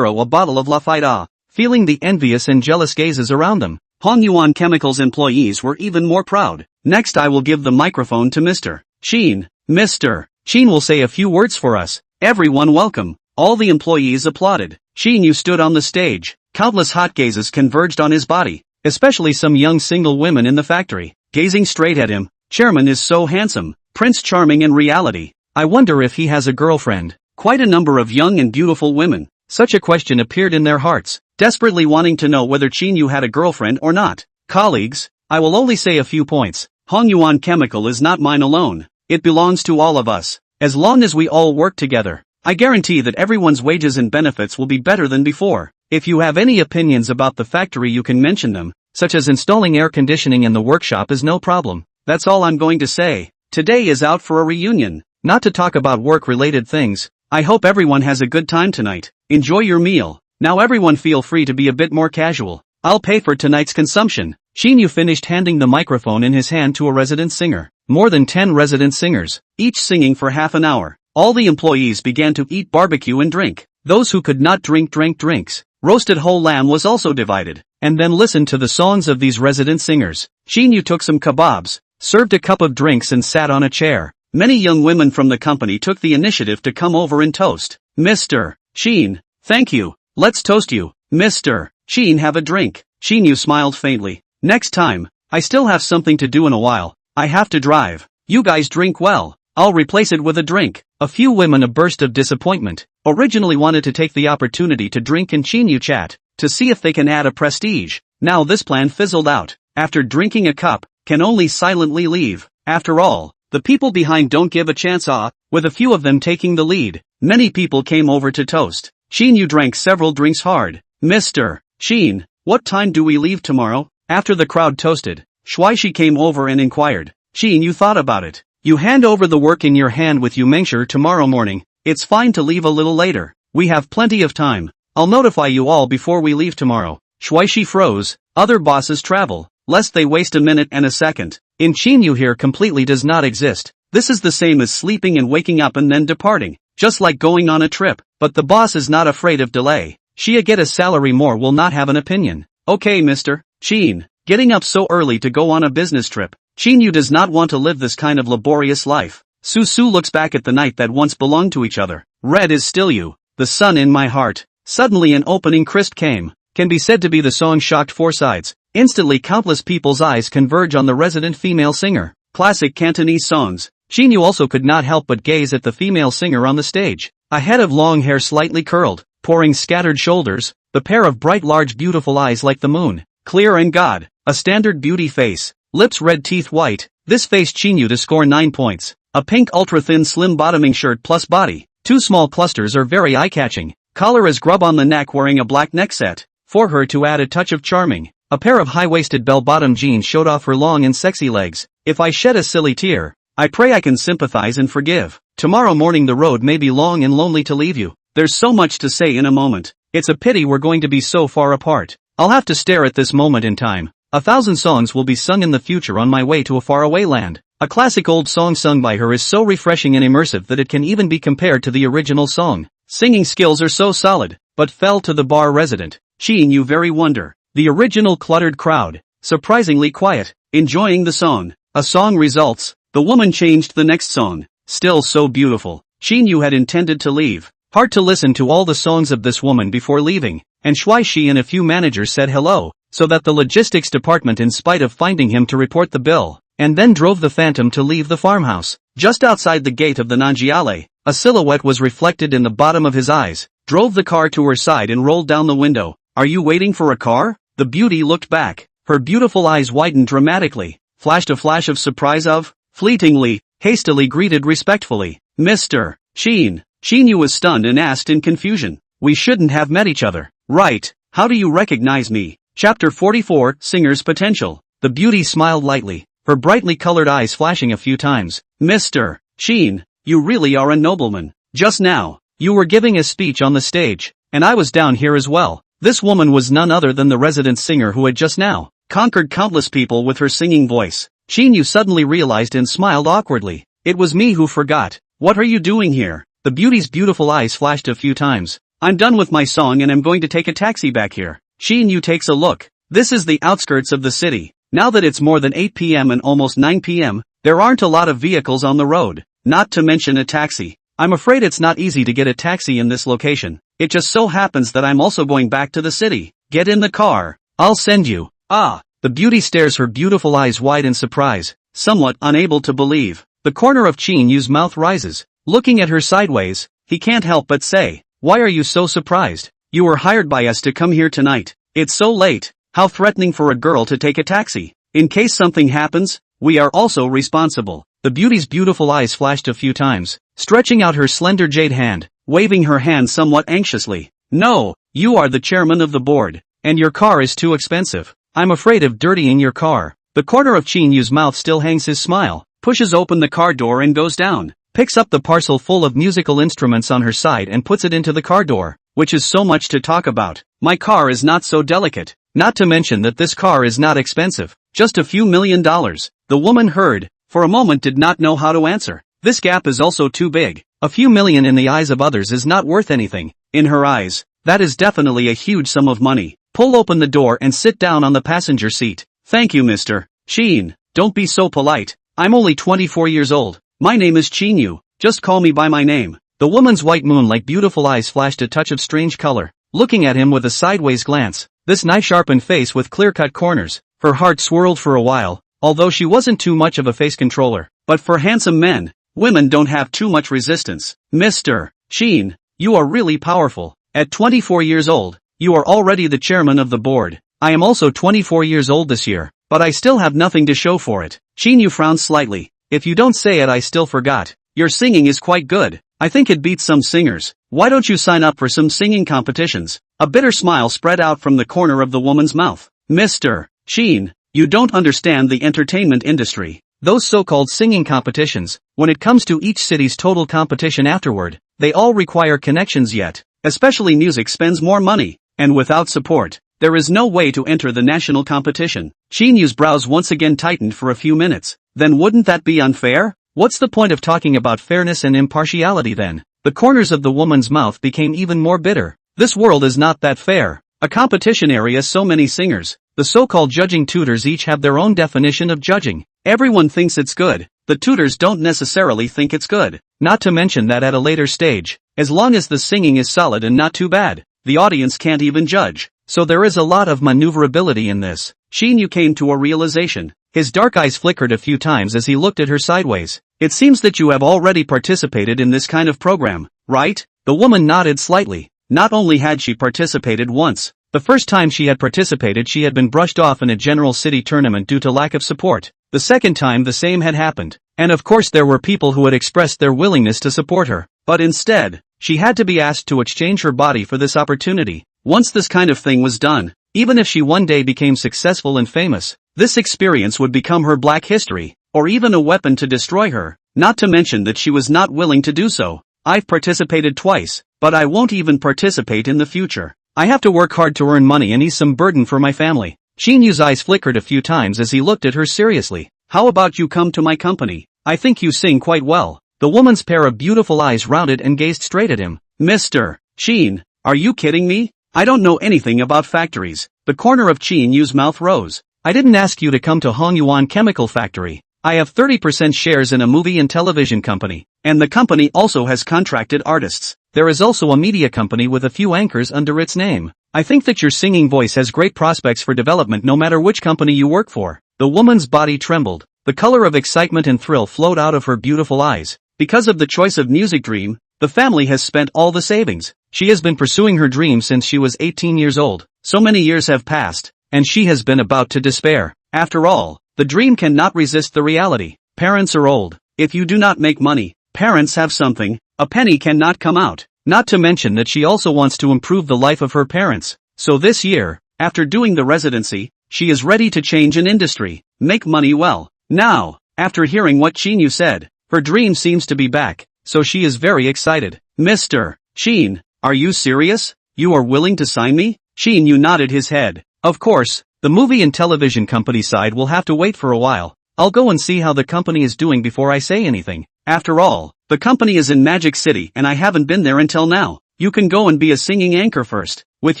a bottle of Lafite feeling the envious and jealous gazes around them. Hongyuan Chemical's employees were even more proud. Next I will give the microphone to Mr. Qin. Mr. Qin will say a few words for us. Everyone welcome. All the employees applauded. Qin Yu stood on the stage. Countless hot gazes converged on his body, especially some young single women in the factory, gazing straight at him. Chairman is so handsome, Prince Charming in reality. I wonder if he has a girlfriend. Quite a number of young and beautiful women. Such a question appeared in their hearts, desperately wanting to know whether Qin Yu had a girlfriend or not. Colleagues, I will only say a few points. Hongyuan Chemical is not mine alone. It belongs to all of us. As long as we all work together, I guarantee that everyone's wages and benefits will be better than before. If you have any opinions about the factory you can mention them, such as installing air conditioning in the workshop is no problem. That's all I'm going to say. Today is out for a reunion, not to talk about work-related things. I hope everyone has a good time tonight. Enjoy your meal. Now everyone feel free to be a bit more casual. I'll pay for tonight's consumption. Qin Yu finished handing the microphone in his hand to a resident singer. More than 10 resident singers, each singing for half an hour. All the employees began to eat barbecue and drink. Those who could not drink drank drinks. Roasted whole lamb was also divided, and then listened to the songs of these resident singers. Qin Yu took some kebabs, served a cup of drinks and sat on a chair. Many young women from the company took the initiative to come over and toast. Mr. Qin, thank you. Let's toast you. Mr. Qin, have a drink. Qin Yu smiled faintly. Next time. I still have something to do in a while. I have to drive. You guys drink well. I'll replace it with a drink. A few women, a burst of disappointment, originally wanted to take the opportunity to drink and Qin Yu chat, to see if they can add a prestige. Now this plan fizzled out. After drinking a cup, can only silently leave. After all, the people behind don't give a chance with a few of them taking the lead. Many people came over to toast. Qin Yu drank several drinks hard. Mr. Qin, what time do we leave tomorrow? After the crowd toasted, Shuaishi came over and inquired. Qin Yu thought about it. You hand over the work in your hand with you Mengsher tomorrow morning. It's fine to leave a little later. We have plenty of time. I'll notify you all before we leave tomorrow. Shuaishi froze. Other bosses travel, lest they waste a minute and a second. In Qin Yu here completely does not exist. This is the same as sleeping and waking up and then departing. Just like going on a trip. But the boss is not afraid of delay. She get a salary more will not have an opinion. Okay Mr. Qin, getting up so early to go on a business trip. Qin Yu does not want to live this kind of laborious life. Su looks back at the night that once belonged to each other. Red is still you, the sun in my heart. Suddenly an opening crisp came. Can be said to be the song shocked four sides. Instantly countless people's eyes converge on the resident female singer. Classic Cantonese songs. Qin Yu also could not help but gaze at the female singer on the stage. A head of long hair slightly curled, pouring scattered shoulders, the pair of bright large beautiful eyes like the moon, clear and god, a standard beauty face, lips red teeth white. This face Qin Yu to score 9 points. A pink ultra-thin slim bottoming shirt plus body. Two small clusters are very eye-catching. Collar as grub on the neck wearing a black neck set. For her to add a touch of charming. A pair of high-waisted bell-bottom jeans showed off her long and sexy legs. If I shed a silly tear, I pray I can sympathize and forgive. Tomorrow morning the road may be long and lonely to leave you. There's so much to say in a moment. It's a pity we're going to be so far apart. I'll have to stare at this moment in time. 1,000 songs will be sung in the future on my way to a faraway land. A classic old song sung by her is so refreshing and immersive that it can even be compared to the original song. Singing skills are so solid, but fell to the bar resident. Qin Yu very wonder. The original cluttered crowd, surprisingly quiet, enjoying the song. A song results. The woman changed the next song. Still so beautiful. Qin Yu had intended to leave. Hard to listen to all the songs of this woman before leaving, and Shi and a few managers said hello, so that the logistics department in spite of finding him to report the bill, and then drove the phantom to leave the farmhouse. Just outside the gate of the Nanjiale, a silhouette was reflected in the bottom of his eyes, drove the car to her side and rolled down the window. Are you waiting for a car? The beauty looked back. Her beautiful eyes widened dramatically, flashed a flash of surprise fleetingly, hastily greeted respectfully. Mr. Qin. Qin Yu was stunned and asked in confusion. We shouldn't have met each other. Right. How do you recognize me? Chapter 44, Singer's Potential. The beauty smiled lightly, her brightly colored eyes flashing a few times. Mr. Qin, you really are a nobleman. Just now, you were giving a speech on the stage, and I was down here as well. This woman was none other than the resident singer who had just now conquered countless people with her singing voice. Qin Yu suddenly realized and smiled awkwardly. It was me who forgot. What are you doing here? The beauty's beautiful eyes flashed a few times. I'm done with my song and I'm going to take a taxi back here. Qin Yu takes a look. This is the outskirts of the city. Now that it's more than 8 p.m. and almost 9 p.m., there aren't a lot of vehicles on the road, not to mention a taxi. I'm afraid it's not easy to get a taxi in this location. It just so happens that I'm also going back to the city. Get in the car. I'll send you. Ah, the beauty stares her beautiful eyes wide in surprise, somewhat unable to believe. The corner of Qin Yu's mouth rises. Looking at her sideways, he can't help but say, why are you so surprised? You were hired by us to come here tonight. It's so late. How threatening for a girl to take a taxi. In case something happens, we are also responsible. The beauty's beautiful eyes flashed a few times, stretching out her slender jade hand, waving her hand somewhat anxiously. No, you are the chairman of the board, and your car is too expensive. I'm afraid of dirtying your car. The corner of Qin Yu's mouth still hangs his smile, pushes open the car door and goes down, picks up the parcel full of musical instruments on her side and puts it into the car door, which is so much to talk about. My car is not so delicate, not to mention that this car is not expensive, just a few $1 million. The woman heard, for a moment did not know how to answer. This gap is also too big. A few million in the eyes of others is not worth anything. In her eyes, that is definitely a huge sum of money. Pull open the door and sit down on the passenger seat. Thank you, Mr. Qin. Don't be so polite. I'm only 24 years old. My name is Qin Yu. Just call me by my name. The woman's white moon-like beautiful eyes flashed a touch of strange color, looking at him with a sideways glance. This knife-sharpened face with clear-cut corners. Her heart swirled for a while, although she wasn't too much of a face controller. But for handsome men, women don't have too much resistance. Mr. Qin, you are really powerful. At 24 years old, you are already the chairman of the board. I am also 24 years old this year, but I still have nothing to show for it. Qin Yu frowned slightly. If you don't say it, I still forgot. Your singing is quite good. I think it beats some singers. Why don't you sign up for some singing competitions? A bitter smile spread out from the corner of the woman's mouth. Mr. Qin, you don't understand the entertainment industry. Those so-called singing competitions, when it comes to each city's total competition afterward, they all require connections yet. Especially music spends more money, and without support, there is no way to enter the national competition. Qin Yu's brows once again tightened for a few minutes. Then wouldn't that be unfair? What's the point of talking about fairness and impartiality then? The corners of the woman's mouth became even more bitter. This world is not that fair. A competition area, so many singers. The so-called judging tutors each have their own definition of judging. Everyone thinks it's good. The tutors don't necessarily think it's good. Not to mention that at a later stage, as long as the singing is solid and not too bad, the audience can't even judge. So there is a lot of maneuverability in this. Qin Yu came to a realization. His dark eyes flickered a few times as he looked at her sideways. It seems that you have already participated in this kind of program, right? The woman nodded slightly. Not only had she participated once, the first time she had participated she had been brushed off in a general city tournament due to lack of support. The second time the same had happened. And of course there were people who had expressed their willingness to support her. But instead, she had to be asked to exchange her body for this opportunity. Once this kind of thing was done, even if she one day became successful and famous, this experience would become her black history, or even a weapon to destroy her, not to mention that she was not willing to do so. I've participated twice, but I won't even participate in the future. I have to work hard to earn money and ease some burden for my family. Qin Yu's eyes flickered a few times as he looked at her seriously. How about you come to my company? I think you sing quite well. The woman's pair of beautiful eyes rounded and gazed straight at him. Mr. Qin, are you kidding me? I don't know anything about factories. The corner of Qin Yu's mouth rose. I didn't ask you to come to Hongyuan Chemical Factory. I have 30% shares in a movie and television company, and the company also has contracted artists. There is also a media company with a few anchors under its name. I think that your singing voice has great prospects for development no matter which company you work for. The woman's body trembled. The color of excitement and thrill flowed out of her beautiful eyes. Because of the choice of music dream, the family has spent all the savings. She has been pursuing her dream since she was 18 years old. So many years have passed, and she has been about to despair. After all, the dream cannot resist the reality. Parents are old. If you do not make money, parents have something, a penny cannot come out. Not to mention that she also wants to improve the life of her parents. So this year, after doing the residency, she is ready to change an industry, make money well. Now, after hearing what Qin Yu said, her dream seems to be back, so she is very excited. Mr. Qin, are you serious? You are willing to sign me? Qin Yu nodded his head. Of course, the movie and television company side will have to wait for a while. I'll go and see how the company is doing before I say anything. After all, the company is in Magic City and I haven't been there until now. You can go and be a singing anchor first. With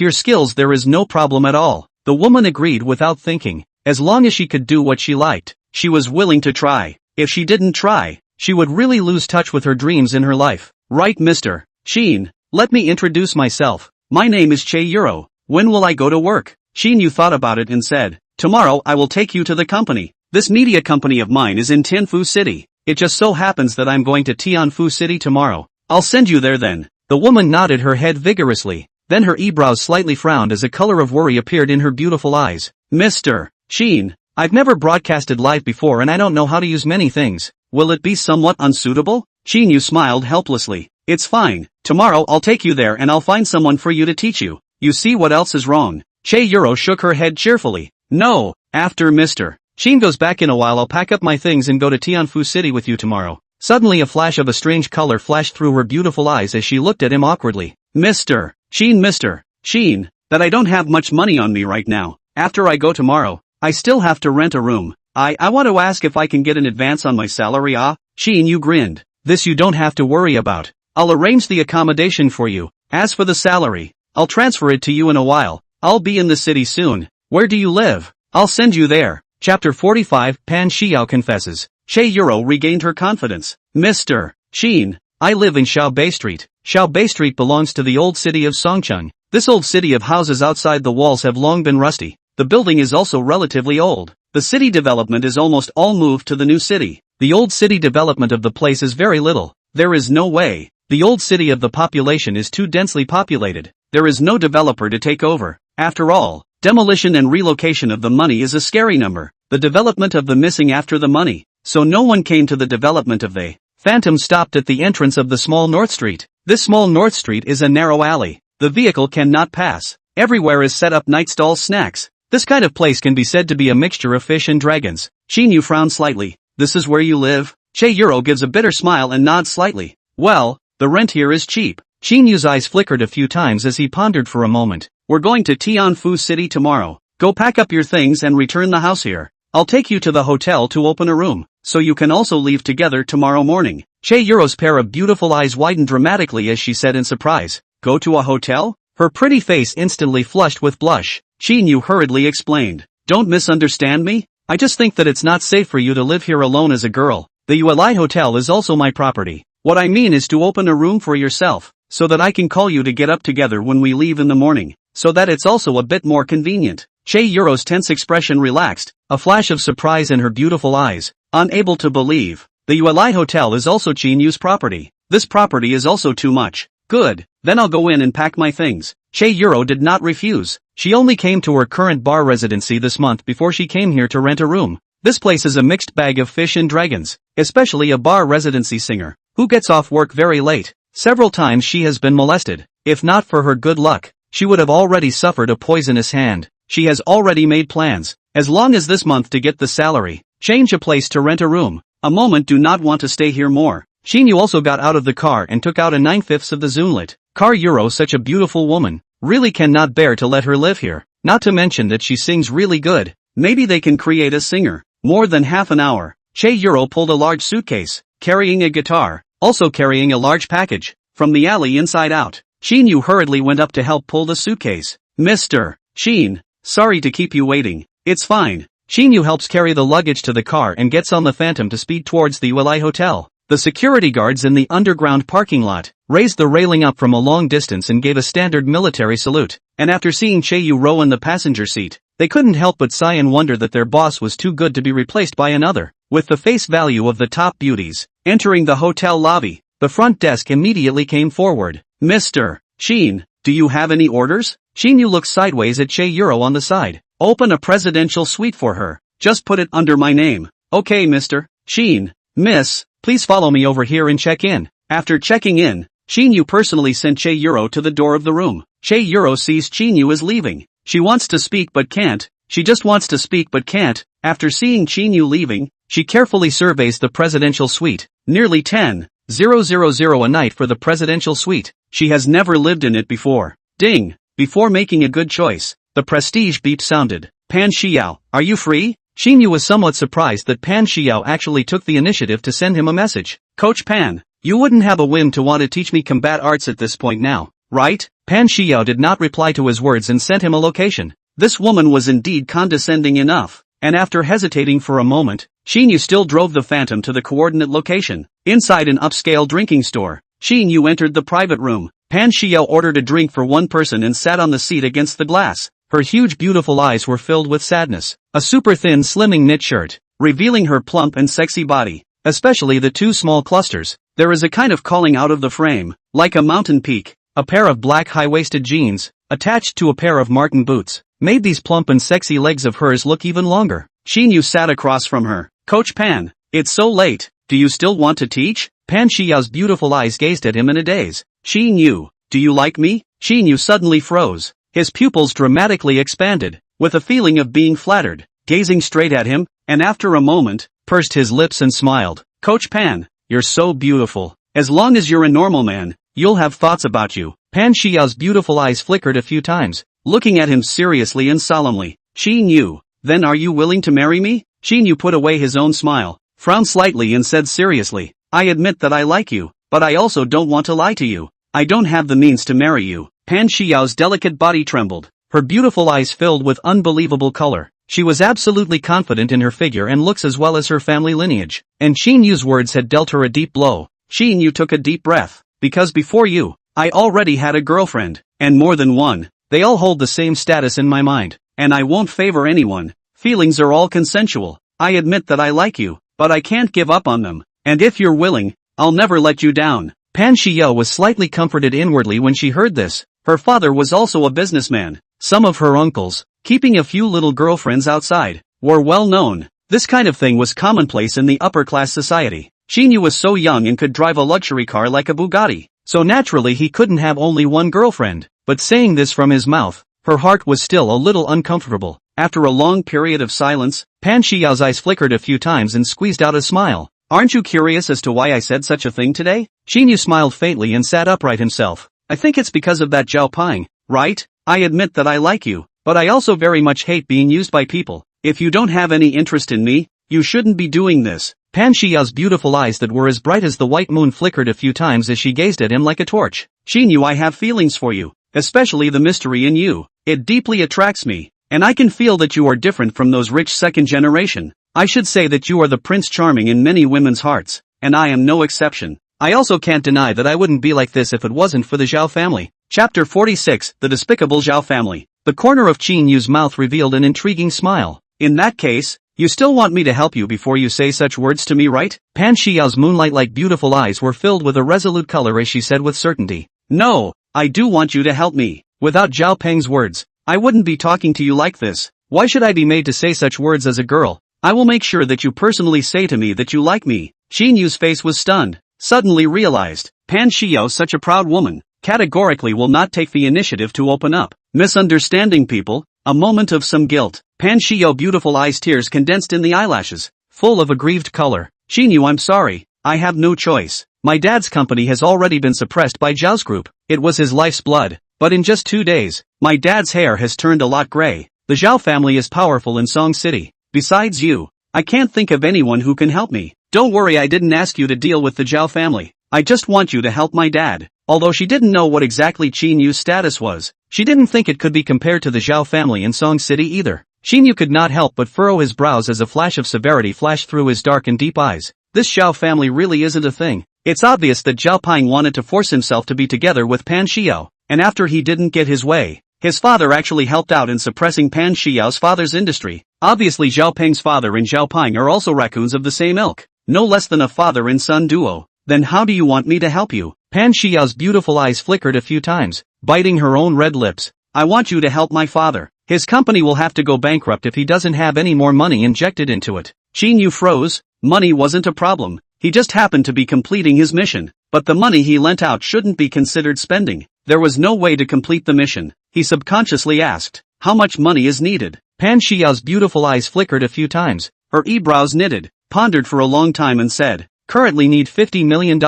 your skills there is no problem at all. The woman agreed without thinking. As long as she could do what she liked, she was willing to try. If she didn't try, she would really lose touch with her dreams in her life. Right, Mr. Qin, let me introduce myself. My name is Qin Yu. When will I go to work? Qin Yu thought about it and said, tomorrow I will take you to the company. This media company of mine is in Tianfu City. It just so happens that I'm going to Tianfu City tomorrow. I'll send you there then. The woman nodded her head vigorously. Then her eyebrows slightly frowned as a color of worry appeared in her beautiful eyes. Mr. Qin, I've never broadcasted live before and I don't know how to use many things. Will it be somewhat unsuitable? Qin Yu smiled helplessly. It's fine. Tomorrow I'll take you there and I'll find someone for you to teach you. You see what else is wrong? Qin Yu shook her head cheerfully. No, after Mr. Qin goes back in a while I'll pack up my things and go to Tianfu City with you tomorrow. Suddenly a flash of a strange color flashed through her beautiful eyes as she looked at him awkwardly. Mr. Qin, that I don't have much money on me right now. After I go tomorrow, I still have to rent a room. I want to ask if I can get an advance on my salary. Qin Yu grinned. This you don't have to worry about. I'll arrange the accommodation for you. As for the salary, I'll transfer it to you in a while. I'll be in the city soon. Where do you live? I'll send you there. Chapter 45 Pan Xiao confesses. Qin Yu regained her confidence. Mr. Qin, I live in Xiaobei Street. Xiaobei Street belongs to the old city of Songcheng. This old city of houses outside the walls have long been rusty. The building is also relatively old. The city development is almost all moved to the new city. The old city development of the place is very little. There is no way. The old city of the population is too densely populated. There is no developer to take over. After all, demolition and relocation of the money is a scary number. The development of the missing after the money. So no one came to the development of the Phantom stopped at the entrance of the small North Street. This small North Street is a narrow alley. The vehicle cannot pass. Everywhere is set up night stall snacks. This kind of place can be said to be a mixture of fish and dragons. Qin Yu frowned slightly. This is where you live? Qin Yu gives a bitter smile and nods slightly. Well, the rent here is cheap. Qin Yu's eyes flickered a few times as he pondered for a moment. We're going to Tianfu City tomorrow. Go pack up your things and return the house here. I'll take you to the hotel to open a room, so you can also leave together tomorrow morning. Qin Yu's pair of beautiful eyes widened dramatically as she said in surprise. Go to a hotel? Her pretty face instantly flushed with blush. Qin Yu hurriedly explained. Don't misunderstand me. I just think that it's not safe for you to live here alone as a girl. The Yuan Hotel is also my property. What I mean is to open a room for yourself, so that I can call you to get up together when we leave in the morning, so that it's also a bit more convenient. Qin Yu's tense expression relaxed, a flash of surprise in her beautiful eyes, unable to believe. The Yuan Hotel is also Qin Yu's property. This property is also too much. Good, then I'll go in and pack my things. Qin Yu did not refuse. She only came to her current bar residency this month before she came here to rent a room. This place is a mixed bag of fish and dragons, especially a bar residency singer, who gets off work very late. Several times she has been molested. If not for her good luck, she would have already suffered a poisonous hand. She has already made plans, as long as this month to get the salary, change a place to rent a room. A moment do not want to stay here more. Qin Yu also got out of the car and took out a 9/5 of the Zoomlet. Car Euro, such a beautiful woman, really cannot bear to let her live here. Not to mention that she sings really good. Maybe they can create a singer. More than half an hour. Qin Yu pulled a large suitcase, carrying a guitar, also carrying a large package, from the alley inside out. Qin Yu hurriedly went up to help pull the suitcase. Mr. Qin, sorry to keep you waiting. It's fine. Qin Yu helps carry the luggage to the car and gets on the Phantom to speed towards the Ulai Hotel. The security guards in the underground parking lot raised the railing up from a long distance and gave a standard military salute, and after seeing Che-Yu row in the passenger seat, they couldn't help but sigh and wonder that their boss was too good to be replaced by another. With the face value of the top beauties entering the hotel lobby, the front desk immediately came forward. Mr. Shin, do you have any orders? Qin Yu looked sideways at Che-Euro on the side. Open a presidential suite for her. Just put it under my name. Okay, Mr. Shin. Miss, please follow me over here and check in. After checking in, Qin Yu personally sent Che-Euro to the door of the room. Che-Euro sees Qin Yu is leaving. She wants to speak but can't. She just wants to speak but can't. After seeing Qin Yu leaving, she carefully surveys the presidential suite. Nearly 10,000 a night for the presidential suite. She has never lived in it before. Ding! Before making a good choice, the prestige beep sounded. Pan Xiao, are you free? Qin Yu was somewhat surprised that Pan Xiao actually took the initiative to send him a message. Coach Pan, you wouldn't have a whim to want to teach me combat arts at this point now, right? Pan Xiao did not reply to his words and sent him a location. This woman was indeed condescending enough, and after hesitating for a moment, Qin Yu still drove the Phantom to the coordinate location. Inside an upscale drinking store, Qin Yu entered the private room. Pan Xiao ordered a drink for one person and sat on the seat against the glass. Her huge beautiful eyes were filled with sadness. A super thin slimming knit shirt, revealing her plump and sexy body, especially the two small clusters. There is a kind of calling out of the frame, like a mountain peak. A pair of black high-waisted jeans, attached to a pair of Martin boots, made these plump and sexy legs of hers look even longer. Qin Yu sat across from her. Coach Pan, it's so late, do you still want to teach? Pan Xiao's beautiful eyes gazed at him in a daze. Qin Yu, do you like me? Qin Yu suddenly froze. His pupils dramatically expanded, with a feeling of being flattered, gazing straight at him, and after a moment, pursed his lips and smiled. Coach Pan, you're so beautiful. As long as you're a normal man, you'll have thoughts about you. Pan Xiao's beautiful eyes flickered a few times, looking at him seriously and solemnly. Qin Yu, then are you willing to marry me? Qin Yu put away his own smile, frowned slightly and said seriously, I admit that I like you, but I also don't want to lie to you. I don't have the means to marry you. Pan Xiao's delicate body trembled. Her beautiful eyes filled with unbelievable color. She was absolutely confident in her figure and looks as well as her family lineage. And Qin Yu's words had dealt her a deep blow. Qin Yu took a deep breath. Because before you, I already had a girlfriend. And more than one. They all hold the same status in my mind. And I won't favor anyone. Feelings are all consensual. I admit that I like you, but I can't give up on them. And if you're willing, I'll never let you down. Pan Xiao was slightly comforted inwardly when she heard this. Her father was also a businessman. Some of her uncles, keeping a few little girlfriends outside, were well known. This kind of thing was commonplace in the upper-class society. Qin Yu was so young and could drive a luxury car like a Bugatti, so naturally he couldn't have only one girlfriend. But saying this from his mouth, her heart was still a little uncomfortable. After a long period of silence, Pan Xiao's eyes flickered a few times and squeezed out a smile. Aren't you curious as to why I said such a thing today? Qin Yu smiled faintly and sat upright himself. I think it's because of that Zhao Ping, right? I admit that I like you, but I also very much hate being used by people. If you don't have any interest in me, you shouldn't be doing this. Pan Xiao's beautiful eyes that were as bright as the white moon flickered a few times as she gazed at him like a torch. Qin Yu, I have feelings for you, especially the mystery in you. It deeply attracts me, and I can feel that you are different from those rich second generation. I should say that you are the Prince Charming in many women's hearts, and I am no exception. I also can't deny that I wouldn't be like this if it wasn't for the Zhao family. Chapter 46, The Despicable Zhao Family. The corner of Qin Yu's mouth revealed an intriguing smile. In that case, you still want me to help you before you say such words to me, right? Pan Xiao's moonlight-like beautiful eyes were filled with a resolute color as she said with certainty. No, I do want you to help me. Without Zhao Peng's words, I wouldn't be talking to you like this. Why should I be made to say such words as a girl? I will make sure that you personally say to me that you like me. Qin Yu's face was stunned. Suddenly realized, Pan Xiao, such a proud woman, categorically will not take the initiative to open up. Misunderstanding people, a moment of some guilt. Pan Xiao beautiful eyes tears condensed in the eyelashes, full of aggrieved color. Qin Yu, I'm sorry, I have no choice. My dad's company has already been suppressed by Zhao's group. It was his life's blood, but in just 2 days, my dad's hair has turned a lot gray. The Zhao family is powerful in Song City. Besides you, I can't think of anyone who can help me. Don't worry, I didn't ask you to deal with the Zhao family. I just want you to help my dad. Although she didn't know what exactly Qin Yu's status was, she didn't think it could be compared to the Zhao family in Song City either. Qin Yu could not help but furrow his brows as a flash of severity flashed through his dark and deep eyes. This Zhao family really isn't a thing. It's obvious that Zhao Peng wanted to force himself to be together with Pan Xiao, and after he didn't get his way, his father actually helped out in suppressing Pan Xiao's father's industry. Obviously Zhao Peng's father and Zhao Peng are also raccoons of the same ilk, no less than a father and son duo. Then how do you want me to help you? Pan Xiao's beautiful eyes flickered a few times, biting her own red lips. I want you to help my father. His company will have to go bankrupt if he doesn't have any more money injected into it. Qin Yu froze. Money wasn't a problem. He just happened to be completing his mission. But the money he lent out shouldn't be considered spending. There was no way to complete the mission. He subconsciously asked, how much money is needed? Pan Xiao's beautiful eyes flickered a few times. Her eyebrows knitted, pondered for a long time and said, currently need $50 million.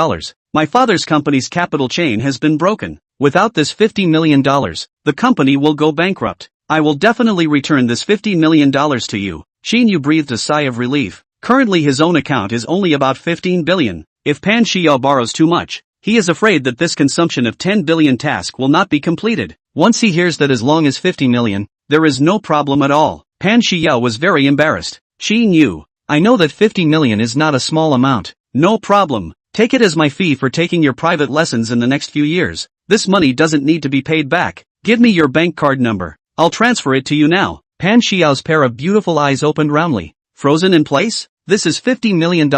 My father's company's capital chain has been broken. Without this $50 million, the company will go bankrupt. I will definitely return this $50 million to you. Qin Yu breathed a sigh of relief. Currently his own account is only about 15 billion. If Pan Xiao borrows too much, he is afraid that this consumption of 10 billion task will not be completed. Once he hears that as long as 50 million, there is no problem at all. Pan Xiao was very embarrassed. Qin Yu, I know that 50 million is not a small amount. No problem. Take it as my fee for taking your private lessons in the next few years. This money doesn't need to be paid back. Give me your bank card number. I'll transfer it to you now. Pan Xiao's pair of beautiful eyes opened roundly. Frozen in place? This is $50 million.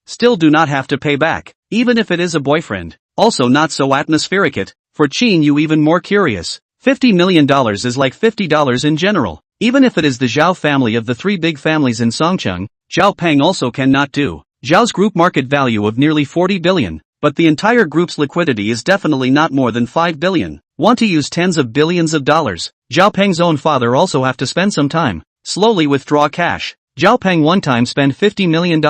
Still do not have to pay back, even if it is a boyfriend. Also not so atmospheric it, for Qin Yu even more curious. $50 million is like $50 in general. Even if it is the Zhao family of the three big families in Songcheng, Zhao Peng also cannot do. Zhao's group market value of nearly 40 billion, but the entire group's liquidity is definitely not more than 5 billion. Want to use tens of billions of dollars. Zhao Peng's own father also have to spend some time. Slowly withdraw cash. Zhao Peng one time spent $50 million,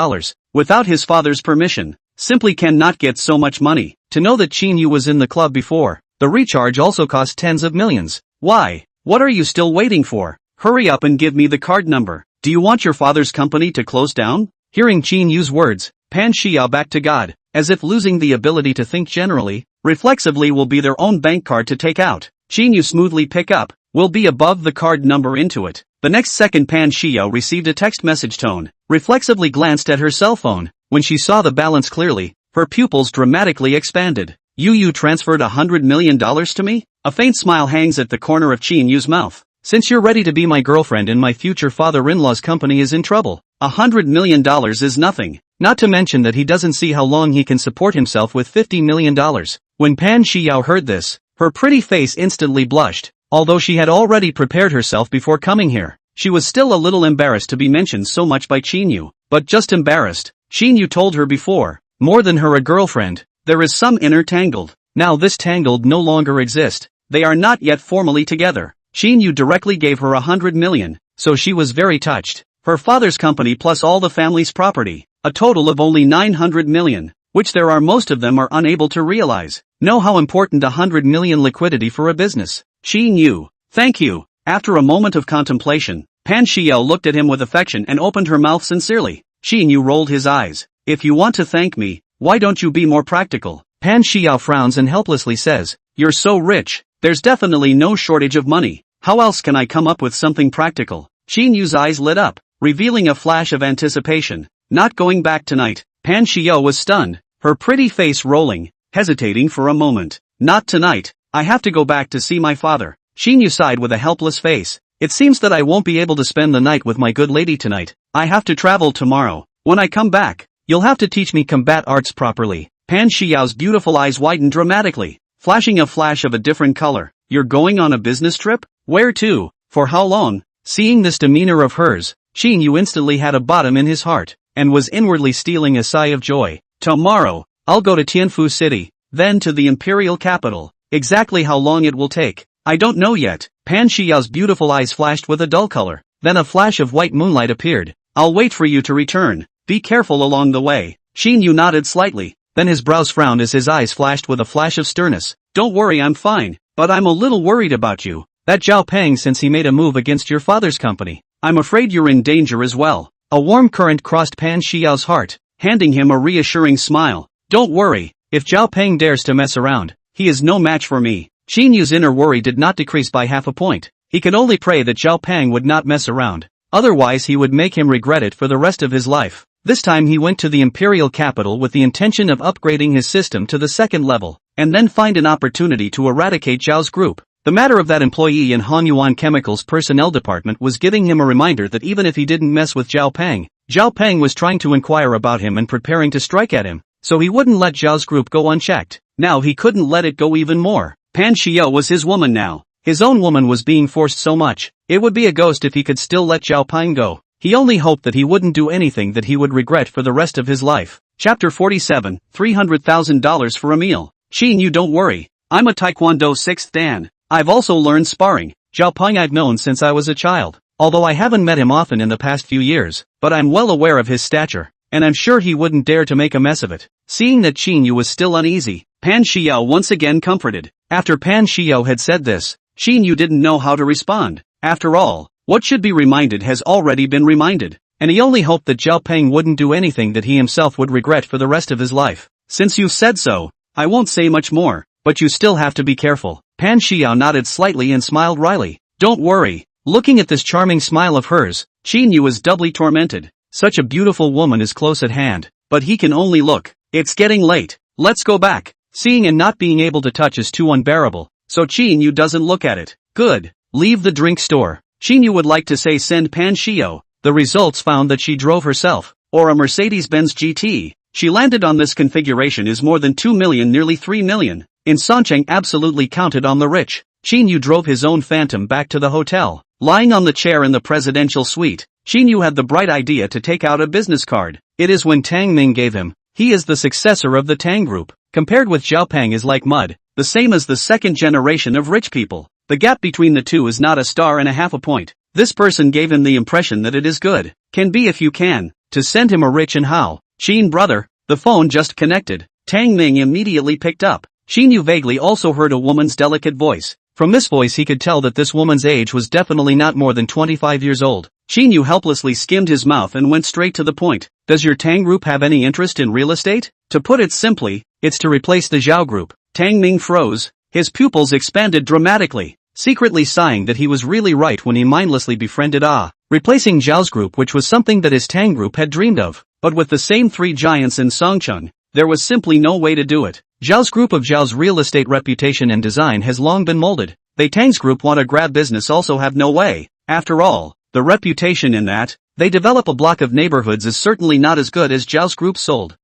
without his father's permission. Simply cannot get so much money. To know that Qin Yu was in the club before, the recharge also cost tens of millions. Why? What are you still waiting for? Hurry up and give me the card number. Do you want your father's company to close down? Hearing Qin Yu's words, Pan Xiao backed to God, as if losing the ability to think generally, reflexively will be their own bank card to take out. Qin Yu smoothly pick up, will be above the card number into it. The next second Pan Xiao received a text message tone, reflexively glanced at her cell phone. When she saw the balance clearly, her pupils dramatically expanded. You transferred $100 million to me? A faint smile hangs at the corner of Qin Yu's mouth. Since you're ready to be my girlfriend and my future father-in-law's company is in trouble, $100 million is nothing. Not to mention that he doesn't see how long he can support himself with $50 million. When Pan Xiao heard this, her pretty face instantly blushed. Although she had already prepared herself before coming here, she was still a little embarrassed to be mentioned so much by Qin Yu. But just embarrassed. Qin Yu told her before, more than her a girlfriend, there is some inner tangled. Now this tangled no longer exist. They are not yet formally together. Qin Yu directly gave her 100 million, so she was very touched. Her father's company plus all the family's property, a total of only 900 million, which there are most of them are unable to realize. Know how important 100 million liquidity for a business. Qin Yu, thank you. After a moment of contemplation, Pan Xiao looked at him with affection and opened her mouth sincerely. Qin Yu rolled his eyes. If you want to thank me, why don't you be more practical? Pan Xiao frowns and helplessly says, you're so rich, there's definitely no shortage of money. How else can I come up with something practical? Qin Yu's eyes lit up, revealing a flash of anticipation. Not going back tonight. Pan Xiao was stunned, her pretty face rolling, hesitating for a moment. Not tonight. I have to go back to see my father. Qin Yu sighed with a helpless face. It seems that I won't be able to spend the night with my good lady tonight. I have to travel tomorrow. When I come back, you'll have to teach me combat arts properly. Pan Xiao's beautiful eyes widened dramatically, flashing a flash of a different color. You're going on a business trip? Where to? For how long? Seeing this demeanor of hers, Qin Yu instantly had a bottom in his heart, and was inwardly stealing a sigh of joy. Tomorrow, I'll go to Tianfu City, then to the imperial capital. Exactly how long it will take, I don't know yet. Pan Xiao's beautiful eyes flashed with a dull color. Then a flash of white moonlight appeared. I'll wait for you to return. Be careful along the way. Qin Yu nodded slightly. Then his brows frowned as his eyes flashed with a flash of sternness. Don't worry, I'm fine, but I'm a little worried about you. That Zhao Peng, since he made a move against your father's company, I'm afraid you're in danger as well. A warm current crossed Pan Xiao's heart, handing him a reassuring smile. Don't worry, if Zhao Peng dares to mess around, he is no match for me. Qin Yu's inner worry did not decrease by half a point. He could only pray that Zhao Pang would not mess around. Otherwise he would make him regret it for the rest of his life. This time he went to the imperial capital with the intention of upgrading his system to the second level, and then find an opportunity to eradicate Zhao's group. The matter of that employee in Hanyuan Chemicals personnel department was giving him a reminder that even if he didn't mess with Zhao Pang was trying to inquire about him and preparing to strike at him, so he wouldn't let Zhao's group go unchecked. Now he couldn't let it go even more. Pan Xiao was his woman now. His own woman was being forced so much, it would be a ghost if he could still let Zhao Pang go. He only hoped that he wouldn't do anything that he would regret for the rest of his life. Chapter 47, $300,000 for a meal. Qin Yu, don't worry. I'm a Taekwondo 6th Dan. I've also learned sparring. Zhao Pang I've known since I was a child, although I haven't met him often in the past few years, but I'm well aware of his stature, and I'm sure he wouldn't dare to make a mess of it. Seeing that Qin Yu was still uneasy, Pan Xiao once again comforted. After Pan Xiao had said this, Qin Yu didn't know how to respond. After all, what should be reminded has already been reminded, and he only hoped that Zhao Pang wouldn't do anything that he himself would regret for the rest of his life. Since you said so, I won't say much more, but you still have to be careful. Pan Xiao nodded slightly and smiled wryly. Don't worry. Looking at this charming smile of hers, Qin Yu was doubly tormented. Such a beautiful woman is close at hand, but he can only look. It's getting late. Let's go back. Seeing and not being able to touch is too unbearable, so Qin Yu doesn't look at it. Good. Leave the drink store. Qin Yu would like to say send Pan Xiao. The results found that she drove herself, or a Mercedes-Benz GT. She landed on this configuration is more than 2 million, nearly 3 million. In Sancheng absolutely counted on the rich. Qin Yu drove his own Phantom back to the hotel. Lying on the chair in the presidential suite, Qin Yu had the bright idea to take out a business card. It is when Tang Ming gave him. He is the successor of the Tang group. Compared with Zhao Pang is like mud, the same as the second generation of rich people. The gap between the two is not a star and a half a point. This person gave him the impression that it is good. Can be if you can. To send him a rich and how. Qin brother, the phone just connected. Tang Ming immediately picked up. Qin Yu vaguely also heard a woman's delicate voice. From this voice he could tell that this woman's age was definitely not more than 25 years old. Qin Yu helplessly skimmed his mouth and went straight to the point. Does your Tang group have any interest in real estate? To put it simply, it's to replace the Zhao group. Tang Ming froze. His pupils expanded dramatically, secretly sighing that he was really right when he mindlessly befriended replacing Zhao's group, which was something that his Tang group had dreamed of. But with the same three giants in Songcheng, there was simply no way to do it. Zhao's group of Zhao's real estate reputation and design has long been molded. They Tang's group want to grab business also have no way. After all, the reputation in that they develop a block of neighborhoods is certainly not as good as Zhao's group sold,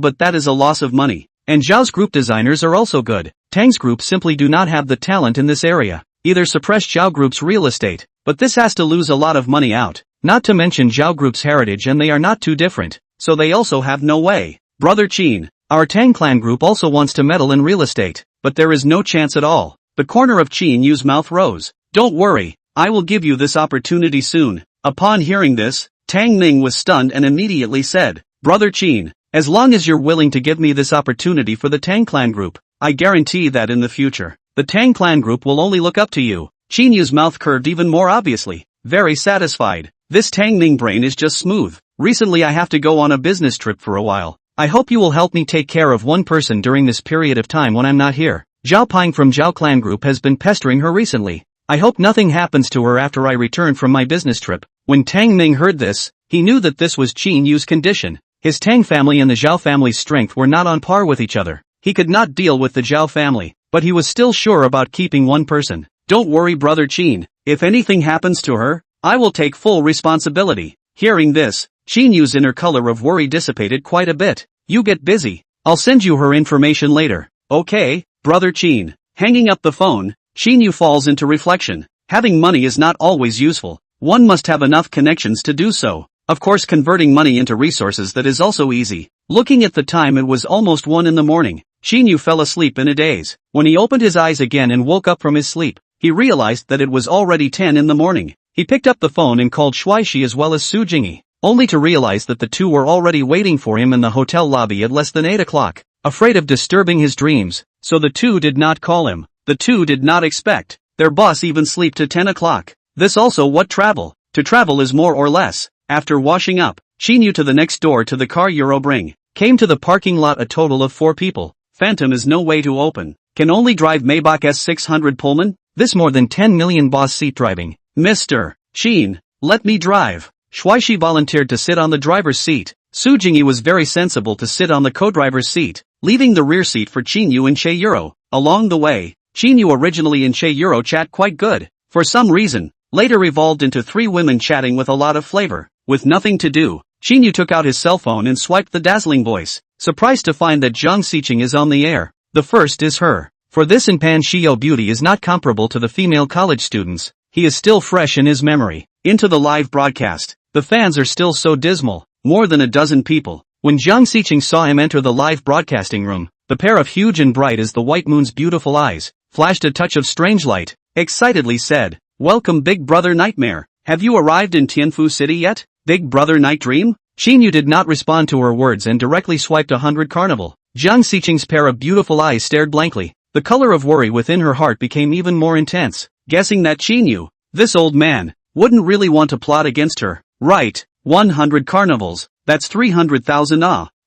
but that is a loss of money. And Zhao's group designers are also good. Tang's group simply do not have the talent in this area. Either suppress Zhao group's real estate, but this has to lose a lot of money out. Not to mention Zhao group's heritage, and they are not too different, so they also have no way. Brother Qin, our Tang clan group also wants to meddle in real estate, but there is no chance at all. The corner of Qin Yu's mouth rose. Don't worry, I will give you this opportunity soon. Upon hearing this, Tang Ming was stunned and immediately said, Brother Qin, as long as you're willing to give me this opportunity for the Tang clan group, I guarantee that in the future, the Tang clan group will only look up to you. Qin Yu's mouth curved even more obviously, very satisfied. This Tang Ming brain is just smooth. Recently I have to go on a business trip for a while. I hope you will help me take care of one person during this period of time when I'm not here. Zhao Pang from Zhao clan group has been pestering her recently. I hope nothing happens to her after I return from my business trip. When Tang Ming heard this, he knew that this was Qin Yu's condition. His Tang family and the Zhao family's strength were not on par with each other. He could not deal with the Zhao family, but he was still sure about keeping one person. Don't worry, Brother Qin, if anything happens to her, I will take full responsibility. Hearing this, Qin Yu's inner color of worry dissipated quite a bit. You get busy. I'll send you her information later. Okay, Brother Qin. Hanging up the phone, Qin Yu falls into reflection. Having money is not always useful. One must have enough connections to do so. Of course, converting money into resources, that is also easy. Looking at the time, it was almost 1 in the morning. Qin Yu fell asleep in a daze. When he opened his eyes again and woke up from his sleep, he realized that it was already 10 in the morning. He picked up the phone and called Shuaishi as well as Su Jingyi, only to realize that the two were already waiting for him in the hotel lobby at less than 8 o'clock. Afraid of disturbing his dreams, so the two did not call him. The two did not expect their boss even sleep to 10 o'clock. This also what travel. To travel is more or less. After washing up, Qin Yu to the next door to the car Eurobring. Came to the parking lot a total of 4 people. Phantom is no way to open. Can only drive Maybach S600 Pullman. This more than 10 million boss seat driving. Mr. Qin, let me drive. Shuaishi volunteered to sit on the driver's seat. Su Jingyi was very sensible to sit on the co-driver's seat, leaving the rear seat for Qin Yu and Che Euro. Along the way, Qin Yu originally and Che Euro chat quite good, for some reason, later evolved into three women chatting with a lot of flavor. With nothing to do, Qin Yu took out his cell phone and swiped the dazzling voice, surprised to find that Zhang Xiqing is on the air. The first is her. For this in Pan Shio beauty is not comparable to the female college students. He is still fresh in his memory. Into the live broadcast. The fans are still so dismal. More than a dozen people. When Zhang Xiqing saw him enter the live broadcasting room, the pair of huge and bright as the white moon's beautiful eyes, flashed a touch of strange light, excitedly said, "Welcome Big Brother Nightmare. Have you arrived in Tianfu City yet, Big Brother Night Dream?" Qin Yu did not respond to her words and directly swiped 100 carnival. Zhang Xiqing's pair of beautiful eyes stared blankly. The color of worry within her heart became even more intense, guessing that Qin Yu, this old man, wouldn't really want to plot against her. Right, 100 carnivals, that's 300,000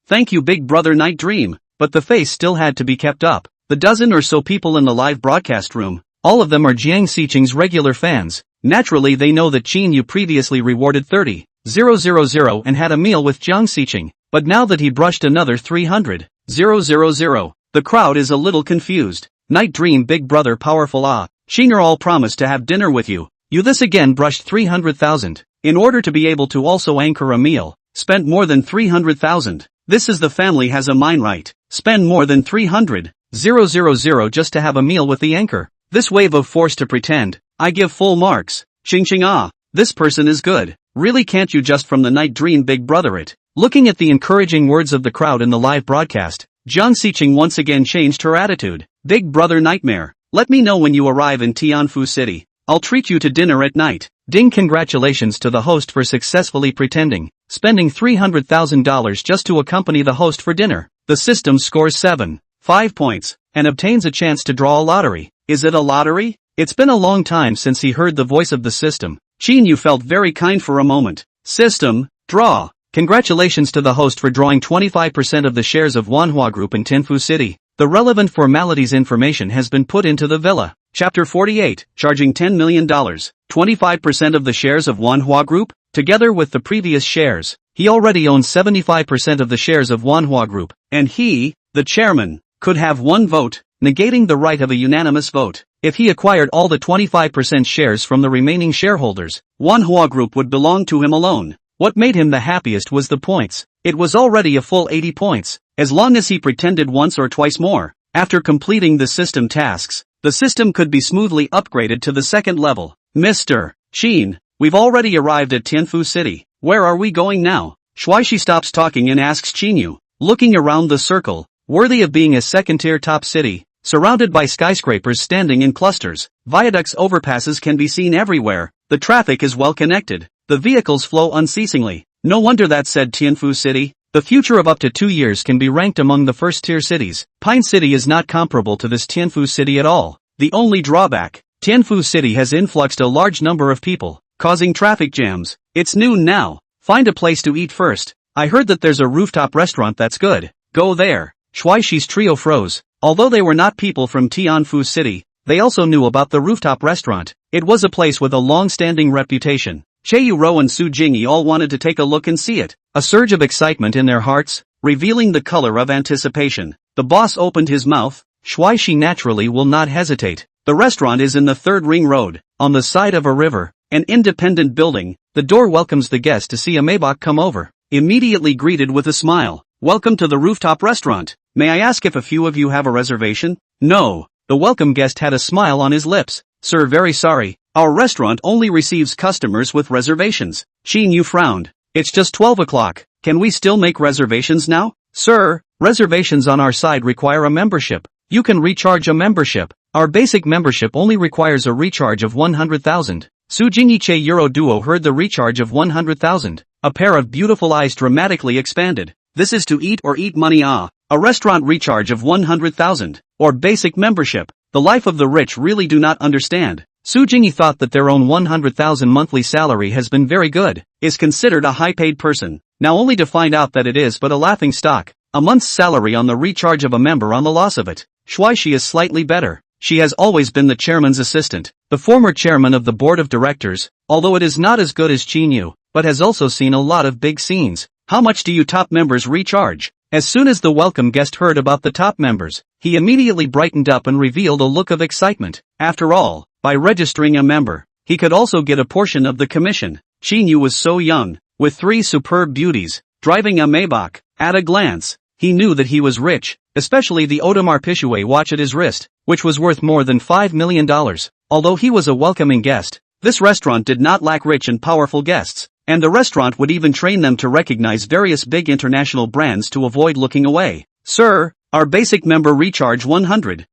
Thank you Big Brother Night Dream, but the face still had to be kept up. The dozen or so people in the live broadcast room, all of them are Zhang Xiqing's regular fans. Naturally they know that Qin Yu previously rewarded 30,000 and had a meal with Zhang Xiqing, but now that he brushed another 300,000, the crowd is a little confused. Night Dream Big Brother Powerful Qin all promised to have dinner with you. You this again brushed 300,000. In order to be able to also anchor a meal, spent more than 300,000. This is the family has a mind right. Spend more than 300,000 just to have a meal with the anchor. This wave of force to pretend, I give full marks. Ching this person is good. Really can't you just from the Night Dream Big Brother it? Looking at the encouraging words of the crowd in the live broadcast, Zhang Xiqing once again changed her attitude. Big Brother Nightmare, let me know when you arrive in Tianfu City. I'll treat you to dinner at night. Ding congratulations to the host for successfully pretending, spending $300,000 just to accompany the host for dinner. The system scores 5 points, and obtains a chance to draw a lottery. Is it a lottery? It's been a long time since he heard the voice of the system. Qin Yu felt very kind for a moment. System, draw. Congratulations to the host for drawing 25% of the shares of Manhwa Group in Tianfu City. The relevant formalities information has been put into the villa. Chapter 48, charging $10 million, 25% of the shares of Manhwa Group, together with the previous shares. He already owns 75% of the shares of Manhwa Group, and he, the chairman, could have one vote, negating the right of a unanimous vote. If he acquired all the 25% shares from the remaining shareholders, Manhwa Group would belong to him alone. What made him the happiest was the points. It was already a full 80 points, as long as he pretended once or twice more. After completing the system tasks, the system could be smoothly upgraded to the second level. Mr. Qin, we've already arrived at Tianfu City. Where are we going now? Shuaishi stops talking and asks Qin Yu, looking around the circle, worthy of being a second-tier top city, surrounded by skyscrapers standing in clusters. Viaducts overpasses can be seen everywhere. The traffic is well connected. The vehicles flow unceasingly. No wonder that said Tianfu City. The future of up to 2 years can be ranked among the first-tier cities. Pine City is not comparable to this Tianfu City at all. The only drawback, Tianfu City has influxed a large number of people, causing traffic jams. It's noon now. Find a place to eat first. I heard that there's a rooftop restaurant that's good. Go there. Shuaishi's trio froze. Although they were not people from Tianfu City, they also knew about the rooftop restaurant. It was a place with a long-standing reputation. Che Yuro and Su Jingyi all wanted to take a look and see it. A surge of excitement in their hearts, revealing the color of anticipation. The boss opened his mouth. Shuaishi naturally will not hesitate. The restaurant is in the third ring road, on the side of a river, an independent building. The door welcomes the guest to see a Maybach come over, immediately greeted with a smile. Welcome to the rooftop restaurant. May I ask if a few of you have a reservation? No. The welcome guest had a smile on his lips. Sir, very sorry. Our restaurant only receives customers with reservations. Qin Yu frowned. It's just 12 o'clock. Can we still make reservations now? Sir, reservations on our side require a membership. You can recharge a membership. Our basic membership only requires a recharge of 100,000. Su Jingyi Che Euro duo heard the recharge of 100,000. A pair of beautiful eyes dramatically expanded. This is to eat or eat money A restaurant recharge of 100,000. Or basic membership. The life of the rich really do not understand. Su Jingyi thought that their own 100,000 monthly salary has been very good, is considered a high-paid person, now only to find out that it is but a laughing stock. A month's salary on the recharge of a member on the loss of it. Shuaishi is slightly better. she has always been the chairman's assistant, the former chairman of the board of directors, although it is not as good as Qin Yu, but has also seen a lot of big scenes. How much do you top members recharge? As soon as the welcome guest heard about the top members, he immediately brightened up and revealed a look of excitement. After all, by registering a member, he could also get a portion of the commission. Qin Yu was so young, with 3 superb beauties, driving a Maybach. At a glance, he knew that he was rich, especially the Audemars Piguet watch at his wrist, which was worth more than $5 million. Although he was a welcoming guest, this restaurant did not lack rich and powerful guests, and the restaurant would even train them to recognize various big international brands to avoid looking away. Sir, our basic member recharge 100,000,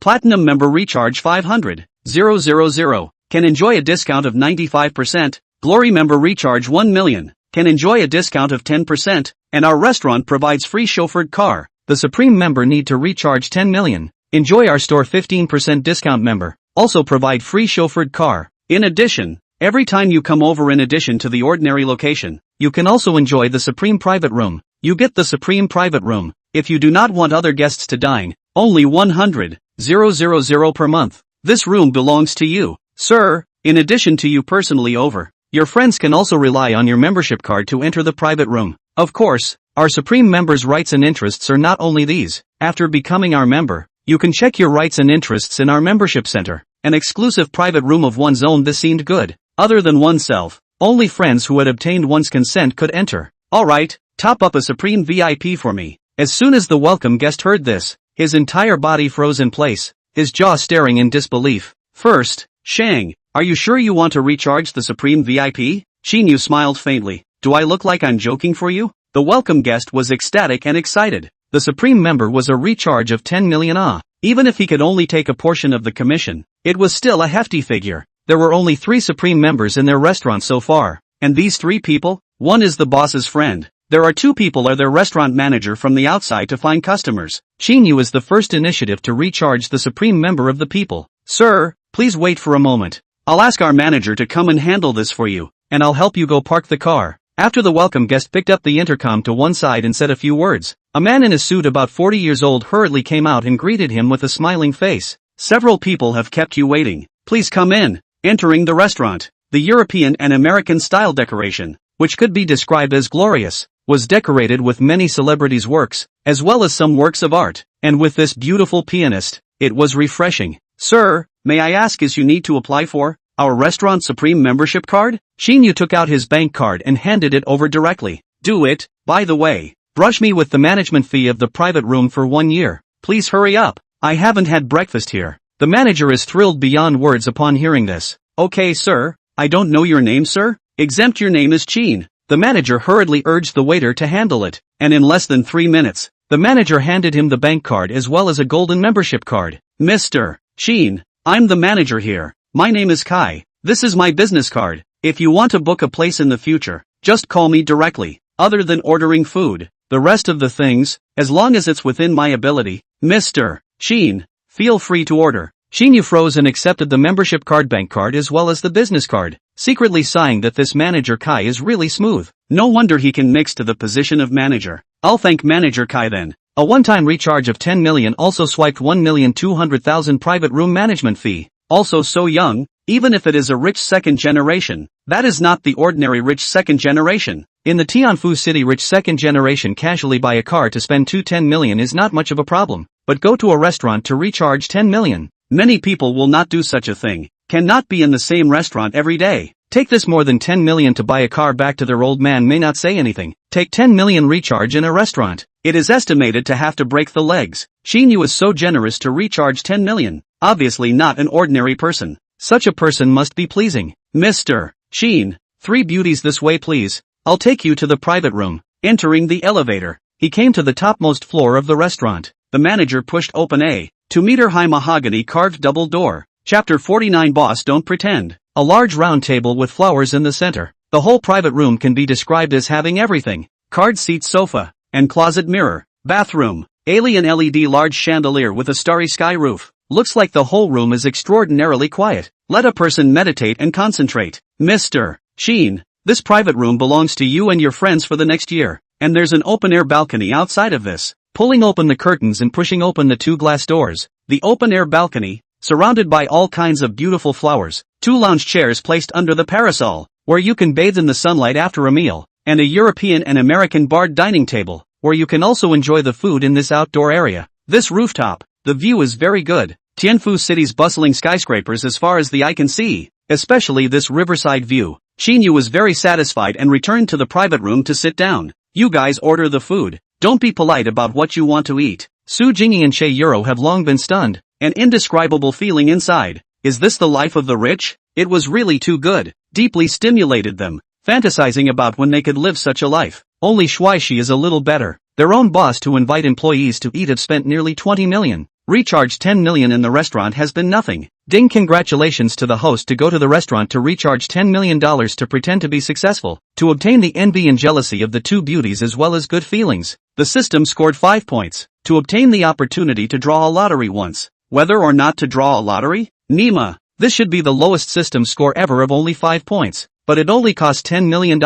platinum member recharge 500,000, can enjoy a discount of 95%, glory member recharge 1 million, can enjoy a discount of 10%, and our restaurant provides free chauffeured car. The Supreme member need to recharge 10 million. Enjoy our store 15% discount member, also provide free chauffeured car. In addition, every time you come over in addition to the ordinary location, you can also enjoy the Supreme private room. You get the Supreme private room. If you do not want other guests to dine, only 100,000 per month. This room belongs to you, sir. In addition to you personally over, your friends can also rely on your membership card to enter the private room. Of course, our Supreme members' rights and interests are not only these. After becoming our member, you can check your rights and interests in our membership center. An exclusive private room of one's own. This seemed good. Other than oneself, only friends who had obtained one's consent could enter. Alright, top up a Supreme VIP for me. As soon as the welcome guest heard this, his entire body froze in place, his jaw staring in disbelief. First, Shang, are you sure you want to recharge the Supreme VIP? Qin Yu smiled faintly. Do I look like I'm joking for you? The welcome guest was ecstatic and excited. The Supreme member was a recharge of 10 million. Even if he could only take a portion of the commission, it was still a hefty figure. There were only 3 Supreme members in their restaurant so far, and these 3 people, one is the boss's friend. There are 2 people are their restaurant manager from the outside to find customers. Qin Yu is the first initiative to recharge the Supreme member of the people. Sir, please wait for a moment. I'll ask our manager to come and handle this for you, and I'll help you go park the car. After the welcome guest picked up the intercom to one side and said a few words, a man in a suit about 40 years old hurriedly came out and greeted him with a smiling face. Several people have kept you waiting. Please come in. Entering the restaurant, the European and American style decoration, which could be described as glorious, was decorated with many celebrities' works, as well as some works of art, and with this beautiful pianist, it was refreshing. Sir, may I ask is you need to apply for our restaurant Supreme membership card? Qin Yu took out his bank card and handed it over directly. Do it, by the way. Brush me with the management fee of the private room for 1 year. Please hurry up. I haven't had breakfast here. The manager is thrilled beyond words upon hearing this. Okay sir, I don't know your name sir? Exempt your name is Qin. The manager hurriedly urged the waiter to handle it, and in less than 3 minutes, the manager handed him the bank card as well as a golden membership card. Mr. Qin, I'm the manager here. My name is Kai. This is my business card. If you want to book a place in the future, just call me directly. Other than ordering food, the rest of the things, as long as it's within my ability, Mr. Qin, feel free to order. Qin Yu froze and accepted the membership card bank card as well as the business card, secretly sighing that this manager Kai is really smooth. No wonder he can mix to the position of manager. I'll thank manager Kai then. A one-time recharge of 10 million also swiped 1,200,000 private room management fee. Also so young, even if it is a rich second generation, that is not the ordinary rich second generation. In the Tianfu city rich second generation casually buy a car to spend 10 million is not much of a problem, but go to a restaurant to recharge 10 million. Many people will not do such a thing, cannot be in the same restaurant every day. Take this more than 10 million to buy a car back to their old man may not say anything. Take 10 million recharge in a restaurant. It is estimated to have to break the legs. Qin Yu is so generous to recharge 10 million. Obviously not an ordinary person. Such a person must be pleasing. Mr. Qin, 3 beauties this way please. I'll take you to the private room. Entering the elevator, he came to the topmost floor of the restaurant. The manager pushed open a 2-meter high mahogany carved double door. Chapter 49 Boss Don't Pretend. A large round table with flowers in the center. The whole private room can be described as having everything. Card seat sofa, and closet mirror. Bathroom, alien LED large chandelier with a starry sky roof. Looks like the whole room is extraordinarily quiet. Let a person meditate and concentrate. Mr. Qin, this private room belongs to you and your friends for the next year. And there's an open-air balcony outside of this. pulling open the curtains and pushing open the two glass doors, the open-air balcony, surrounded by all kinds of beautiful flowers, two lounge chairs placed under the parasol, where you can bathe in the sunlight after a meal, and a European and American barred dining table, where you can also enjoy the food in this outdoor area. This rooftop, the view is very good. Tianfu City's bustling skyscrapers as far as the eye can see, especially this riverside view. Qin Yu was very satisfied and returned to the private room to sit down. You guys order the food. Don't be polite about what you want to eat. Su Jingyi and Che Euro have long been stunned, an indescribable feeling inside. Is this the life of the rich? It was really too good, deeply stimulated them, fantasizing about when they could live such a life. Only Shuaishi is a little better. Their own boss to invite employees to eat have spent nearly 20 million. Recharge 10 million in the restaurant has been nothing. Ding, congratulations to the host to go to the restaurant to recharge $10 million to pretend to be successful, to obtain the envy and jealousy of the two beauties as well as good feelings. The system scored 5 points, to obtain the opportunity to draw a lottery once. Whether or not to draw a lottery? Nima. This should be the lowest system score ever of only 5 points, but it only cost $10 million.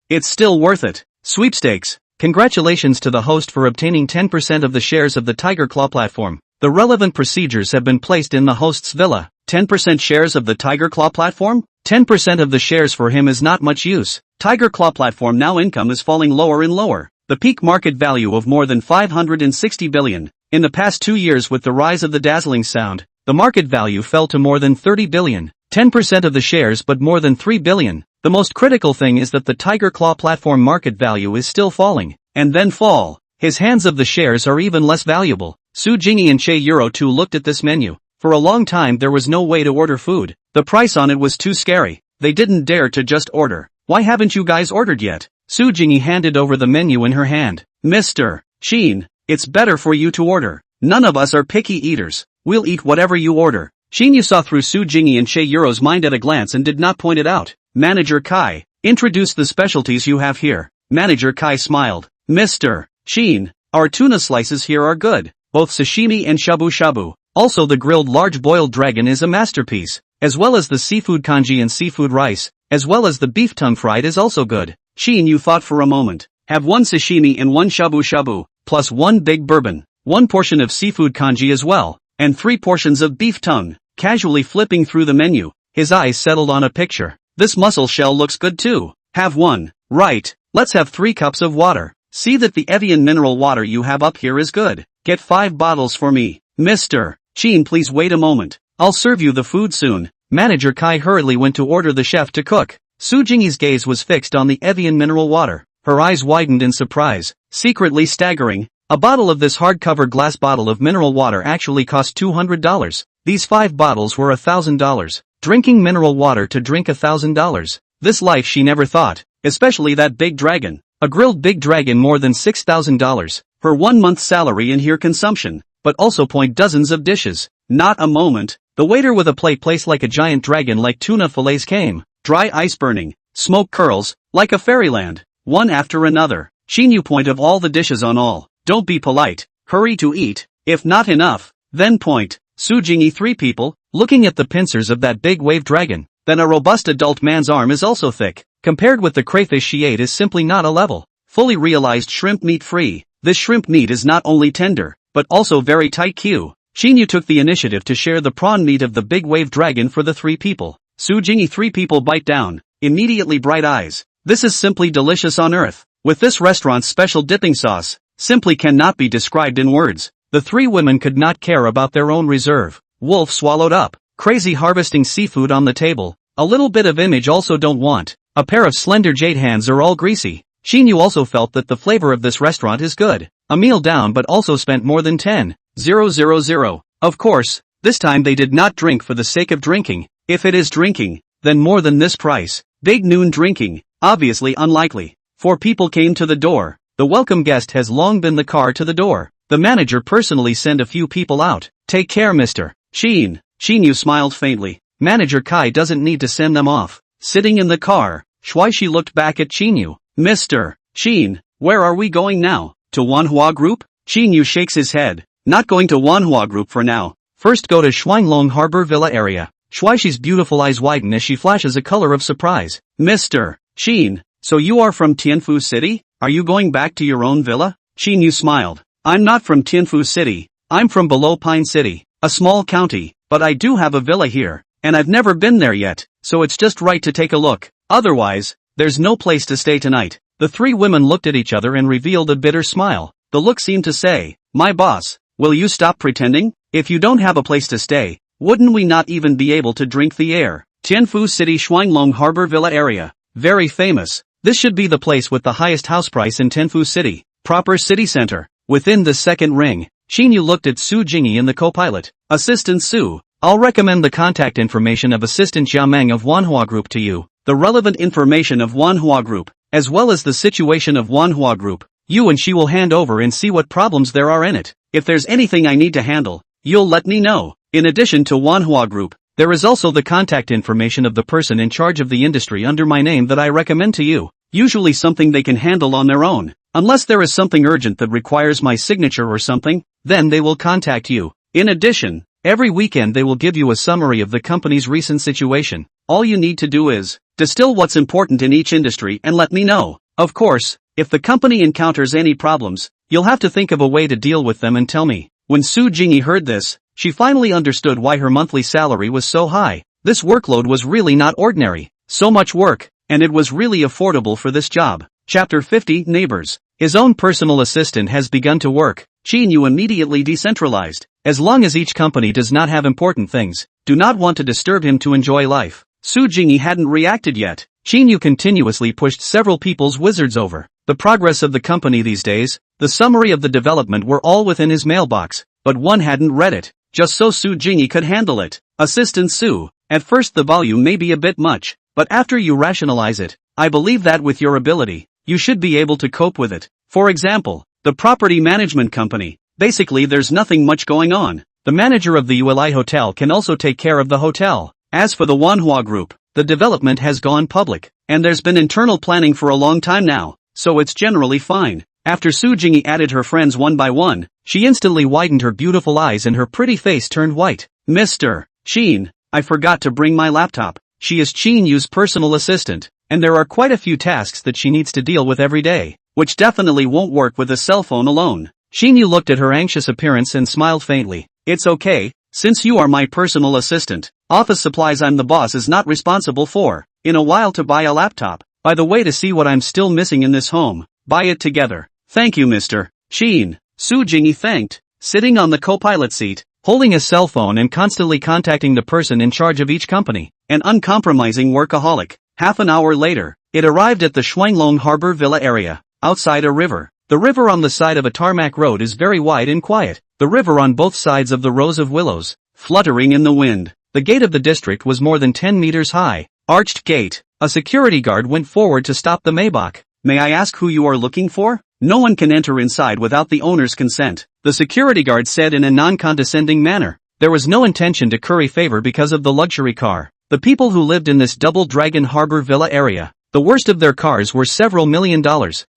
It's still worth it. Sweepstakes. Congratulations to the host for obtaining 10% of the shares of the Tiger Claw platform. The relevant procedures have been placed in the host's villa. 10% shares of the Tiger Claw platform? 10% of the shares for him is not much use. Tiger Claw platform now income is falling lower and lower. The peak market value of more than 560 billion. In the past 2 years with the rise of the dazzling sound, the market value fell to more than 30 billion. 10% of the shares but more than 3 billion. The most critical thing is that the Tiger Claw platform market value is still falling, and then fall. His hands of the shares are even less valuable. Su Jingyi and Che Euro too looked at this menu. For a long time there was no way to order food. The price on it was too scary. They didn't dare to just order. Why haven't you guys ordered yet? Su Jingyi handed over the menu in her hand. Mr. Qin, it's better for you to order. None of us are picky eaters. We'll eat whatever you order. Qin Yu saw through Su Jingyi and Che Euro's mind at a glance and did not point it out. Manager Kai, introduce the specialties you have here. Manager Kai smiled. Mr. Qin, our tuna slices here are good. Both sashimi and shabu-shabu. Also the grilled large boiled dragon is a masterpiece, as well as the seafood congee and seafood rice, as well as the beef tongue fried is also good. Qin Yu thought for a moment. Have 1 sashimi and 1 shabu-shabu, plus 1 big bourbon, 1 portion of seafood congee as well, and 3 portions of beef tongue. Casually flipping through the menu, his eyes settled on a picture. This mussel shell looks good too. Have 1. Right, let's have 3 cups of water. See that the Evian mineral water you have up here is good. Get 5 bottles for me. Mr. Qin, please wait a moment. I'll serve you the food soon. Manager Kai hurriedly went to order the chef to cook. Su Jingyi's gaze was fixed on the Evian mineral water. Her eyes widened in surprise, secretly staggering. A bottle of this hardcover glass bottle of mineral water actually cost $200. These 5 bottles were $1,000. Drinking mineral water to drink $1,000. This life she never thought, especially that big dragon. A grilled big dragon more than $6,000. Her 1 month's salary in here consumption, but also point dozens of dishes. Not a moment. The waiter with a plate placed like a giant dragon like tuna fillets came. Dry ice burning, smoke curls, like a fairyland. One after another. Qin Yu point of all the dishes on all. Don't be polite. Hurry to eat. If not enough, then point. Su Jingyi 3 people, looking at the pincers of that big wave dragon. Then a robust adult man's arm is also thick. Compared with the crayfish she ate is simply not a level. Fully realized shrimp meat free. This shrimp meat is not only tender, but also very tight. Qin Yu took the initiative to share the prawn meat of the big wave dragon for the 3 people. Su Jingyi 3 people bite down, immediately bright eyes. This is simply delicious on earth. With this restaurant's special dipping sauce, simply cannot be described in words. The 3 women could not care about their own reserve. Wolf swallowed up. Crazy harvesting seafood on the table. A little bit of image also don't want. A pair of slender jade hands are all greasy. Qin Yu also felt that the flavor of this restaurant is good. A meal down but also spent more than 10,000. Of course, this time they did not drink for the sake of drinking. If it is drinking, then more than this price. Big noon drinking, obviously unlikely. 4 people came to the door. The welcome guest has long been the car to the door. The manager personally sent a few people out. Take care, Mr. Qin. Qin Yu smiled faintly. Manager Kai doesn't need to send them off. Sitting in the car, Shuaishi looked back at Qin Yu. Mr. Qin, where are we going now? To Manhwa Group? Qin Yu shakes his head. Not going to Manhwa Group for now. First go to Shuanglong Harbor Villa area. Shuaishi's beautiful eyes widen as she flashes a color of surprise. Mr. Qin, so you are from Tianfu City? Are you going back to your own villa? Qin Yu smiled. I'm not from Tianfu City, I'm from below Pine City, a small county, but I do have a villa here, and I've never been there yet, so it's just right to take a look. Otherwise, there's no place to stay tonight. The three women looked at each other and revealed a bitter smile. The look seemed to say, my boss, will you stop pretending? If you don't have a place to stay, wouldn't we not even be able to drink the air? Tianfu City Shuanglong Harbor Villa area. Very famous. This should be the place with the highest house price in Tianfu City. Proper city center. Within the second ring, Qin Yu looked at Su Jingyi and the co-pilot. Assistant Su, I'll recommend the contact information of Assistant Jia Meng of Manhwa Group to you. The relevant information of Manhwa Group, as well as the situation of Manhwa Group, you and she will hand over and see what problems there are in it. If there's anything I need to handle, you'll let me know. In addition to Manhwa Group, there is also the contact information of the person in charge of the industry under my name that I recommend to you. Usually something they can handle on their own. Unless there is something urgent that requires my signature or something, then they will contact you. In addition, every weekend they will give you a summary of the company's recent situation. All you need to do is distill what's important in each industry and let me know. Of course, if the company encounters any problems, you'll have to think of a way to deal with them and tell me. When Su Jingyi heard this, she finally understood why her monthly salary was so high. This workload was really not ordinary. So much work, and it was really affordable for this job. Chapter 50 Neighbors. His own personal assistant has begun to work. Qin Yu immediately decentralized. As long as each company does not have important things, do not want to disturb him to enjoy life. Su Jingyi hadn't reacted yet. Qin Yu continuously pushed several people's wizards over. The progress of the company these days, the summary of the development were all within his mailbox, but one hadn't read it, just so Su Jingyi could handle it. Assistant Su, at first the volume may be a bit much, but after you rationalize it, I believe that with your ability, you should be able to cope with it. For example, the property management company. Basically there's nothing much going on. The manager of the ULI hotel can also take care of the hotel. As for the Manhwa Group, the development has gone public, and there's been internal planning for a long time now, so it's generally fine. After Su Jingyi added her friends one by one, she instantly widened her beautiful eyes and her pretty face turned white. Mr. Qin, I forgot to bring my laptop. She is Qin Yu's personal assistant, and there are quite a few tasks that she needs to deal with every day, which definitely won't work with a cell phone alone. Qin Yu looked at her anxious appearance and smiled faintly. It's okay, since you are my personal assistant. Office supplies I'm the boss is not responsible for. In a while to buy a laptop. By the way, to see what I'm still missing in this home. Buy it together. Thank you, Mr. Qin. Su Jingyi thanked. Sitting on the co-pilot seat, holding a cell phone and constantly contacting the person in charge of each company. An uncompromising workaholic. Half an hour later, it arrived at the Shuanglong Harbor Villa area, outside a river. The river on the side of a tarmac road is very wide and quiet. The river on both sides of the rows of willows, fluttering in the wind. The gate of the district was more than 10 meters high. Arched gate. A security guard went forward to stop the Maybach. May I ask who you are looking for? No one can enter inside without the owner's consent, the security guard said in a non-condescending manner. There was no intention to curry favor because of the luxury car. The people who lived in this Double Dragon Harbor Villa area, the worst of their cars were several $1 million.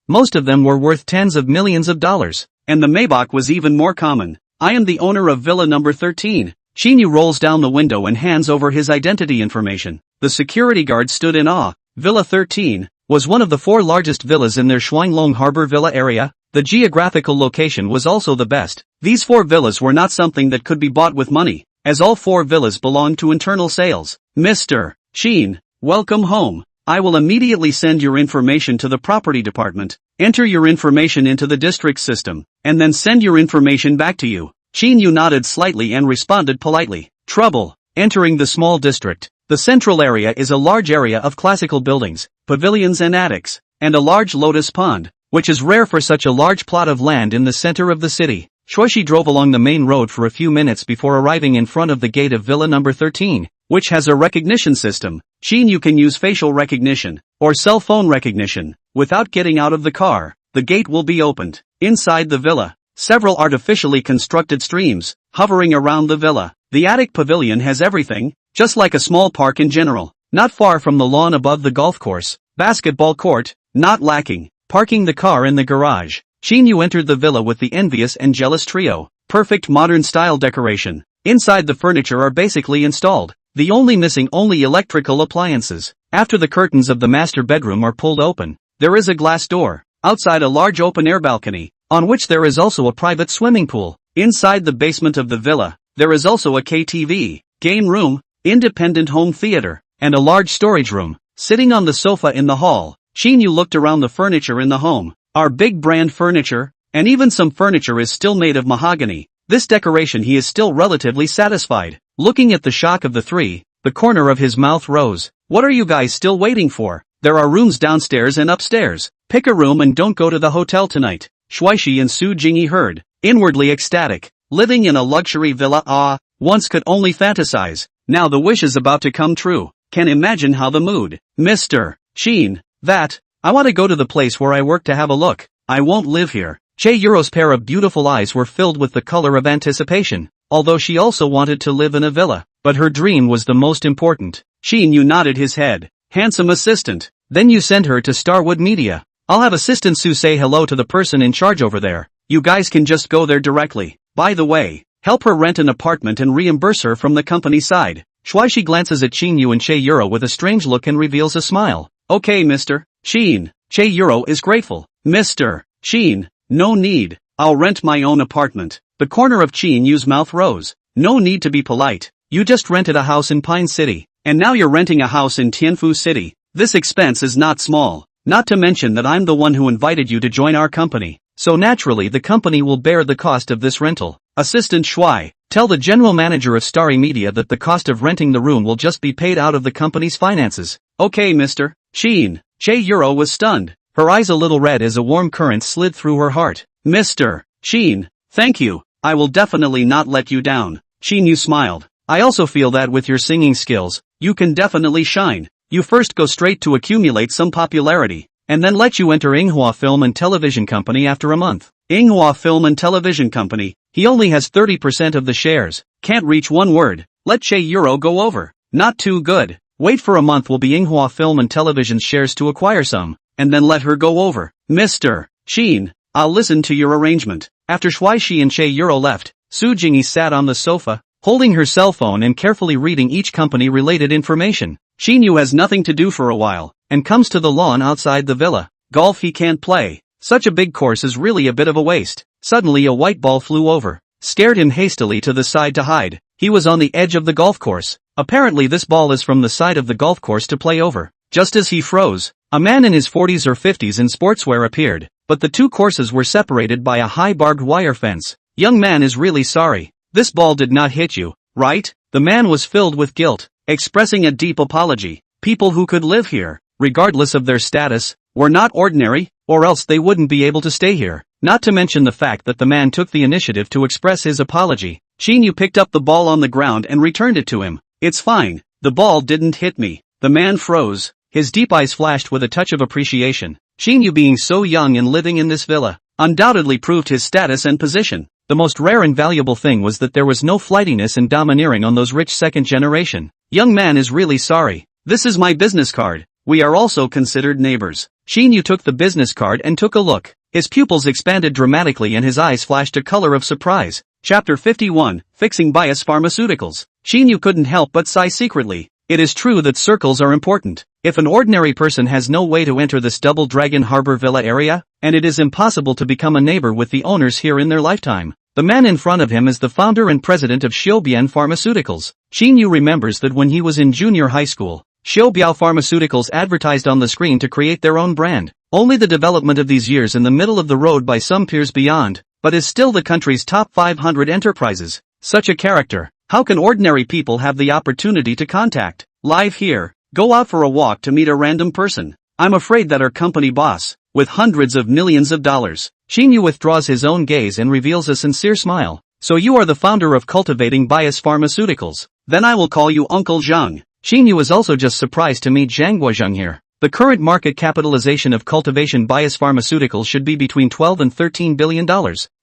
Most of them were worth tens of millions of dollars. And the Maybach was even more common. I am the owner of Villa number 13. Qin Yu rolls down the window and hands over his identity information. The security guard stood in awe. Villa 13 was one of the 4 largest villas in their Shuanglong Harbor Villa area. The geographical location was also the best. These 4 villas were not something that could be bought with money, as all 4 villas belonged to internal sales. Mr. Qin, welcome home. I will immediately send your information to the property department. Enter your information into the district system, and then send your information back to you. Qin Yu nodded slightly and responded politely. Trouble. Entering the small district. The central area is a large area of classical buildings, pavilions and attics, and a large lotus pond, which is rare for such a large plot of land in the center of the city. Shuishi drove along the main road for a few minutes before arriving in front of the gate of Villa number 13, which has a recognition system. Qin Yu can use facial recognition, or cell phone recognition. Without getting out of the car, the gate will be opened. Inside the villa, several artificially constructed streams, hovering around the villa. The attic pavilion has everything, just like a small park in general. Not far from the lawn above the golf course, basketball court, not lacking. Parking the car in the garage, Qin Yu entered the villa with the envious and jealous trio. Perfect modern style decoration. Inside the furniture are basically installed. The only missing electrical appliances. After the curtains of the master bedroom are pulled open, there is a glass door. Outside a large open-air balcony, on which there is also a private swimming pool. Inside the basement of the villa, there is also a KTV, game room, independent home theater, and a large storage room. Sitting on the sofa in the hall, Qin Yu looked around the furniture in the home. Our big brand furniture, and even some furniture is still made of mahogany. This decoration he is still relatively satisfied. Looking at the shock of the three, the corner of his mouth rose. What are you guys still waiting for? There are rooms downstairs and upstairs. Pick a room and don't go to the hotel tonight. Shuaishi and Su Jingyi heard, inwardly ecstatic. Living in a luxury villa, once could only fantasize. Now the wish is about to come true. Can imagine how the mood. Mr. Qin, I want to go to the place where I work to have a look. I won't live here. Yuro's pair of beautiful eyes were filled with the color of anticipation, although she also wanted to live in a villa, but her dream was the most important. Qin Yu nodded his head. Handsome assistant. Then you send her to Starwood Media. I'll have assistant Su say hello to the person in charge over there. You guys can just go there directly. By the way, help her rent an apartment and reimburse her from the company side. Shuaishi glances at Qin Yu and Yuro with a strange look and reveals a smile. Okay, Mr. Qin. Yuro is grateful. Mr. Qin, no need. I'll rent my own apartment. The corner of Qin Yu's mouth rose. No need to be polite. You just rented a house in Pine City, and now you're renting a house in Tianfu City. This expense is not small. Not to mention that I'm the one who invited you to join our company, so naturally the company will bear the cost of this rental. Assistant Shuai, tell the general manager of Starry Media that the cost of renting the room will just be paid out of the company's finances. Okay, Mr. Qin. Yuro was stunned, her eyes a little red as a warm current slid through her heart. Mr. Qin, thank you. I will definitely not let you down. Qin Yu smiled. I also feel that with your singing skills, you can definitely shine. You first go straight to accumulate some popularity, and then let you enter Manhwa Film and Television Company after a month. Manhwa Film and Television Company, he only has 30% of the shares. Can't reach one word. Let Yuro go over. Not too good. Wait for a month will be Manhwa Film and Television's shares to acquire some, and then let her go over. Mr. Qin, I'll listen to your arrangement. After Shuaishi and Yuro left, Su Jingyi sat on the sofa, holding her cell phone and carefully reading each company-related information. Qin Yu has nothing to do for a while, and comes to the lawn outside the villa. Golf he can't play. Such a big course is really a bit of a waste. Suddenly a white ball flew over, scared him hastily to the side to hide. He was on the edge of the golf course. Apparently this ball is from the side of the golf course to play over. Just as he froze, a man in his 40s or 50s in sportswear appeared, but the two courses were separated by a high barbed wire fence. Young man is really sorry. This ball did not hit you, right? The man was filled with guilt, expressing a deep apology. People who could live here, regardless of their status, were not ordinary, or else they wouldn't be able to stay here. Not to mention the fact that the man took the initiative to express his apology. Qin Yu picked up the ball on the ground and returned it to him. It's fine. The ball didn't hit me. The man froze. His deep eyes flashed with a touch of appreciation. Qin Yu being so young and living in this villa, undoubtedly proved his status and position. The most rare and valuable thing was that there was no flightiness and domineering on those rich second generation. Young man is really sorry. This is my business card. We are also considered neighbors. Qin Yu took the business card and took a look. His pupils expanded dramatically and his eyes flashed a color of surprise. Chapter 51, Fixing Bias Pharmaceuticals. Qin Yu couldn't help but sigh secretly. It is true that circles are important. If an ordinary person has no way to enter this Double Dragon Harbor Villa area, and it is impossible to become a neighbor with the owners here in their lifetime. The man in front of him is the founder and president of Xiaobian Pharmaceuticals. Qin Yu remembers that when he was in junior high school, Xiaobiao Pharmaceuticals advertised on the screen to create their own brand. Only the development of these years in the middle of the road by some peers beyond, but is still the country's top 500 enterprises. Such a character, how can ordinary people have the opportunity to contact? Live here, go out for a walk to meet a random person. I'm afraid that our company boss, with hundreds of millions of dollars. Qin Yu withdraws his own gaze and reveals a sincere smile. So you are the founder of Cultivating Bias Pharmaceuticals. Then I will call you Uncle Zhang. Qin Yu is also just surprised to meet Zhang Guozheng here. The current market capitalization of Cultivation Bias Pharmaceuticals should be between $12 and $13 billion.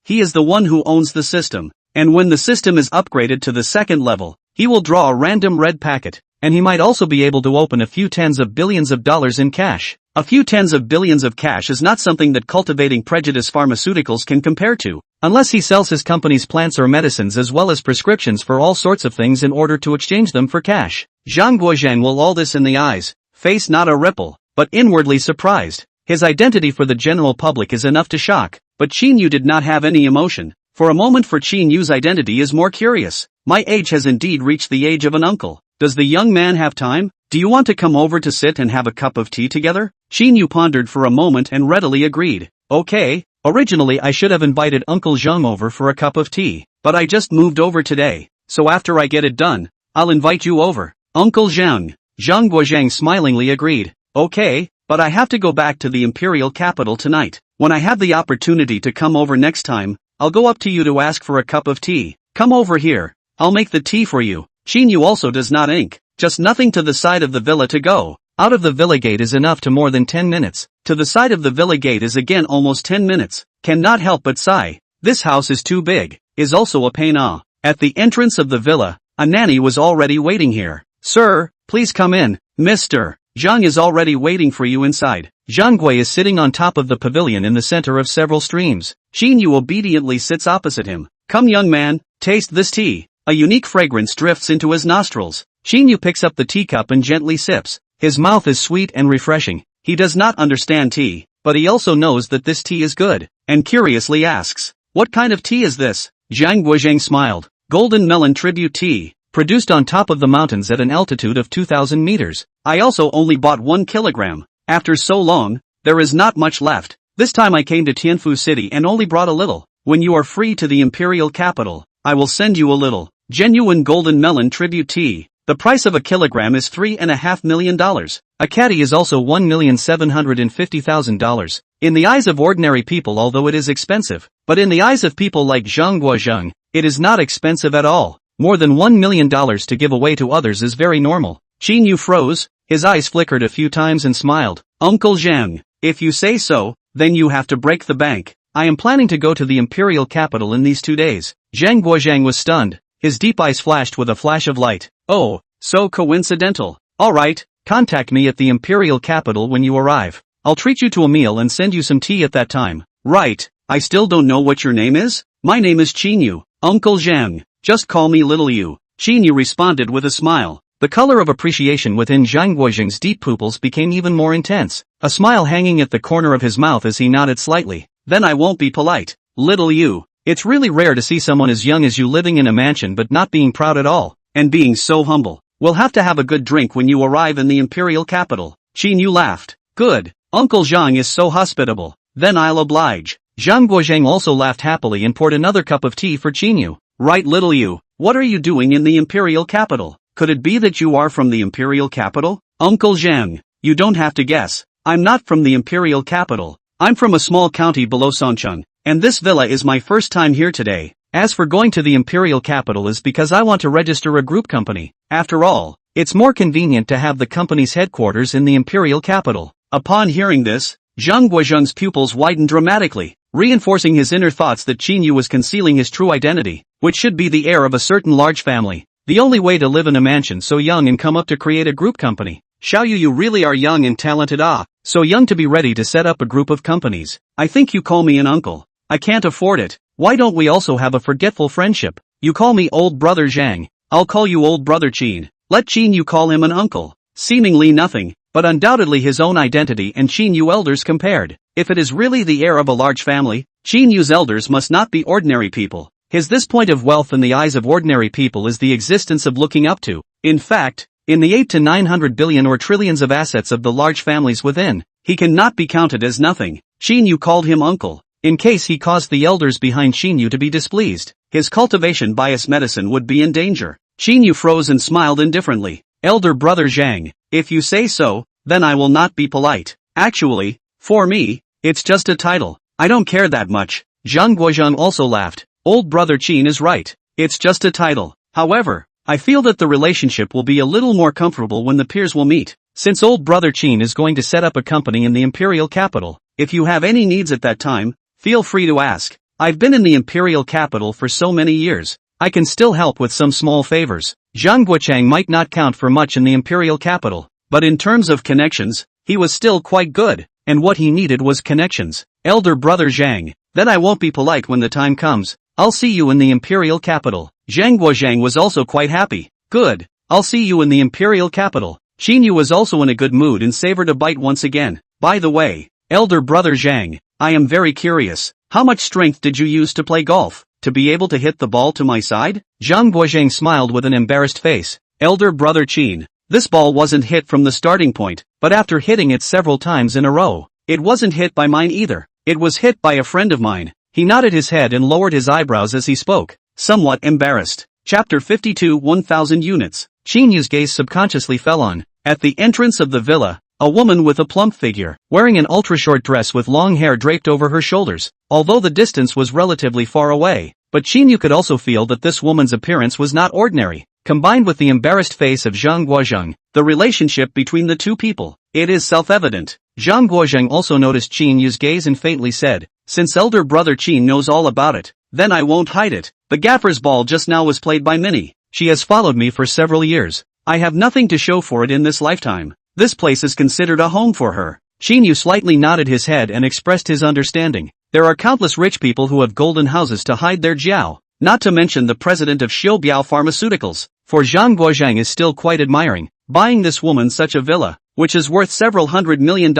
He is the one who owns the system. And when the system is upgraded to the second level, he will draw a random red packet. And he might also be able to open a few tens of billions of dollars in cash. A few tens of billions of cash is not something that Cultivating Prejudice Pharmaceuticals can compare to, unless he sells his company's plants or medicines as well as prescriptions for all sorts of things in order to exchange them for cash. Zhang Guozheng will all this in the eyes, face not a ripple, but inwardly surprised. His identity for the general public is enough to shock, but Qin Yu did not have any emotion. For a moment for Qin Yu's identity is more curious. My age has indeed reached the age of an uncle. Does the young man have time? Do you want to come over to sit and have a cup of tea together? Qin Yu pondered for a moment and readily agreed. Okay, originally I should have invited Uncle Zhang over for a cup of tea, but I just moved over today, so after I get it done, I'll invite you over. Uncle Zhang. Zhang Guozhang smilingly agreed. Okay, but I have to go back to the imperial capital tonight. When I have the opportunity to come over next time, I'll go up to you to ask for a cup of tea. Come over here. I'll make the tea for you. Qin Yu also does not ink. Just nothing to the side of the villa to go. Out of the villa gate is enough to more than 10 minutes. To the side of the villa gate is again almost 10 minutes. Cannot help but sigh. This house is too big. Is also a pain. At the entrance of the villa, a nanny was already waiting here. Sir, please come in. Mr. Zhang is already waiting for you inside. Zhang Gui is sitting on top of the pavilion in the center of several streams. Qin Yu obediently sits opposite him. Come young man, taste this tea. A unique fragrance drifts into his nostrils. Qin Yu picks up the teacup and gently sips. His mouth is sweet and refreshing. He does not understand tea, but he also knows that this tea is good, and curiously asks, what kind of tea is this? Zhang Guozhang smiled. Golden melon tribute tea, produced on top of the mountains at an altitude of 2,000 meters. I also only bought 1 kilogram. After so long, there is not much left. This time I came to Tianfu City and only brought a little. When you are free to the imperial capital, I will send you a little. Genuine golden melon tribute tea. The price of a kilogram is $3.5 million. A caddy is also $1,750,000. In the eyes of ordinary people, although it is expensive, but in the eyes of people like Zhang Guozhang, it is not expensive at all. More than $1 million to give away to others is very normal. Qin Yu froze, his eyes flickered a few times and smiled. Uncle Zhang, if you say so, then you have to break the bank. I am planning to go to the imperial capital in these 2 days. Zhang Guozhang was stunned. His deep eyes flashed with a flash of light. Oh, so coincidental. Alright, contact me at the imperial capital when you arrive. I'll treat you to a meal and send you some tea at that time. Right, I still don't know what your name is? My name is Qin Yu. Uncle Zhang, just call me Little Yu. Qin Yu responded with a smile. The color of appreciation within Zhang Guozhang's deep pupils became even more intense, a smile hanging at the corner of his mouth as he nodded slightly. Then I won't be polite. Little Yu, it's really rare to see someone as young as you living in a mansion but not being proud at all, and being so humble. We'll have to have a good drink when you arrive in the imperial capital. Qin Yu laughed. Good. Uncle Zhang is so hospitable. Then I'll oblige. Zhang Guozhang also laughed happily and poured another cup of tea for Qin Yu. Right, Little Yu, what are you doing in the imperial capital? Could it be that you are from the imperial capital? Uncle Zhang, you don't have to guess. I'm not from the imperial capital. I'm from a small county below Songcheng, and this villa is my first time here today. As for going to the imperial capital is because I want to register a group company. After all, it's more convenient to have the company's headquarters in the imperial capital. Upon hearing this, Zhang Guozhang's pupils widened dramatically, reinforcing his inner thoughts that Qin Yu was concealing his true identity, which should be the heir of a certain large family. The only way to live in a mansion so young and come up to create a group company. Xiao Yu, you really are young and talented. So young to be ready to set up a group of companies. I think you call me an uncle. I can't afford it. Why don't we also have a forgetful friendship? You call me old brother Zhang. I'll call you old brother Qin. Let Qin Yu call him an uncle. Seemingly nothing, but undoubtedly his own identity and Qin Yu elders compared. If it is really the heir of a large family, Qin Yu's elders must not be ordinary people. This point of wealth in the eyes of ordinary people is the existence of looking up to. In fact, in the 8 to 900 billion or trillions of assets of the large families within, he cannot be counted as nothing. Qin Yu called him uncle. In case he caused the elders behind Qin Yu to be displeased, his cultivation bias medicine would be in danger. Qin Yu froze and smiled indifferently. Elder brother Zhang, if you say so, then I will not be polite. Actually, for me, it's just a title. I don't care that much. Zhang Guozhang also laughed. Old brother Qin is right. It's just a title. However, I feel that the relationship will be a little more comfortable when the peers will meet. Since old brother Qin is going to set up a company in the imperial capital, if you have any needs at that time, feel free to ask. I've been in the imperial capital for so many years. I can still help with some small favors. Zhang Guochang might not count for much in the imperial capital, but in terms of connections, he was still quite good, and what he needed was connections. Elder brother Zhang, then I won't be polite when the time comes. I'll see you in the imperial capital. Zhang Guozhang was also quite happy. Good. I'll see you in the imperial capital. Qin Yu was also in a good mood and savored a bite once again. By the way, Elder brother Zhang, I am very curious. How much strength did you use to play golf, to be able to hit the ball to my side? Zhang Guozhang smiled with an embarrassed face. Elder brother Qin, this ball wasn't hit from the starting point, but after hitting it several times in a row. It wasn't hit by mine either. It was hit by a friend of mine. He nodded his head and lowered his eyebrows as he spoke, somewhat embarrassed. Chapter 52 1000 units. Qin Yu's gaze subconsciously fell on, at the entrance of the villa, a woman with a plump figure, wearing an ultra-short dress with long hair draped over her shoulders, although the distance was relatively far away. But Qin Yu could also feel that this woman's appearance was not ordinary. Combined with the embarrassed face of Zhang Guozhang, the relationship between the two people, it is self-evident. Zhang Guozhang also noticed Qin Yu's gaze and faintly said, since elder brother Qin knows all about it, then I won't hide it. The gaffer's ball just now was played by Minnie. She has followed me for several years. I have nothing to show for it in this lifetime. This place is considered a home for her. Qin Yu slightly nodded his head and expressed his understanding. There are countless rich people who have golden houses to hide their jiao, not to mention the president of Xiaobiao Pharmaceuticals. For Zhang Guozhang is still quite admiring, buying this woman such a villa, which is worth several $100 million.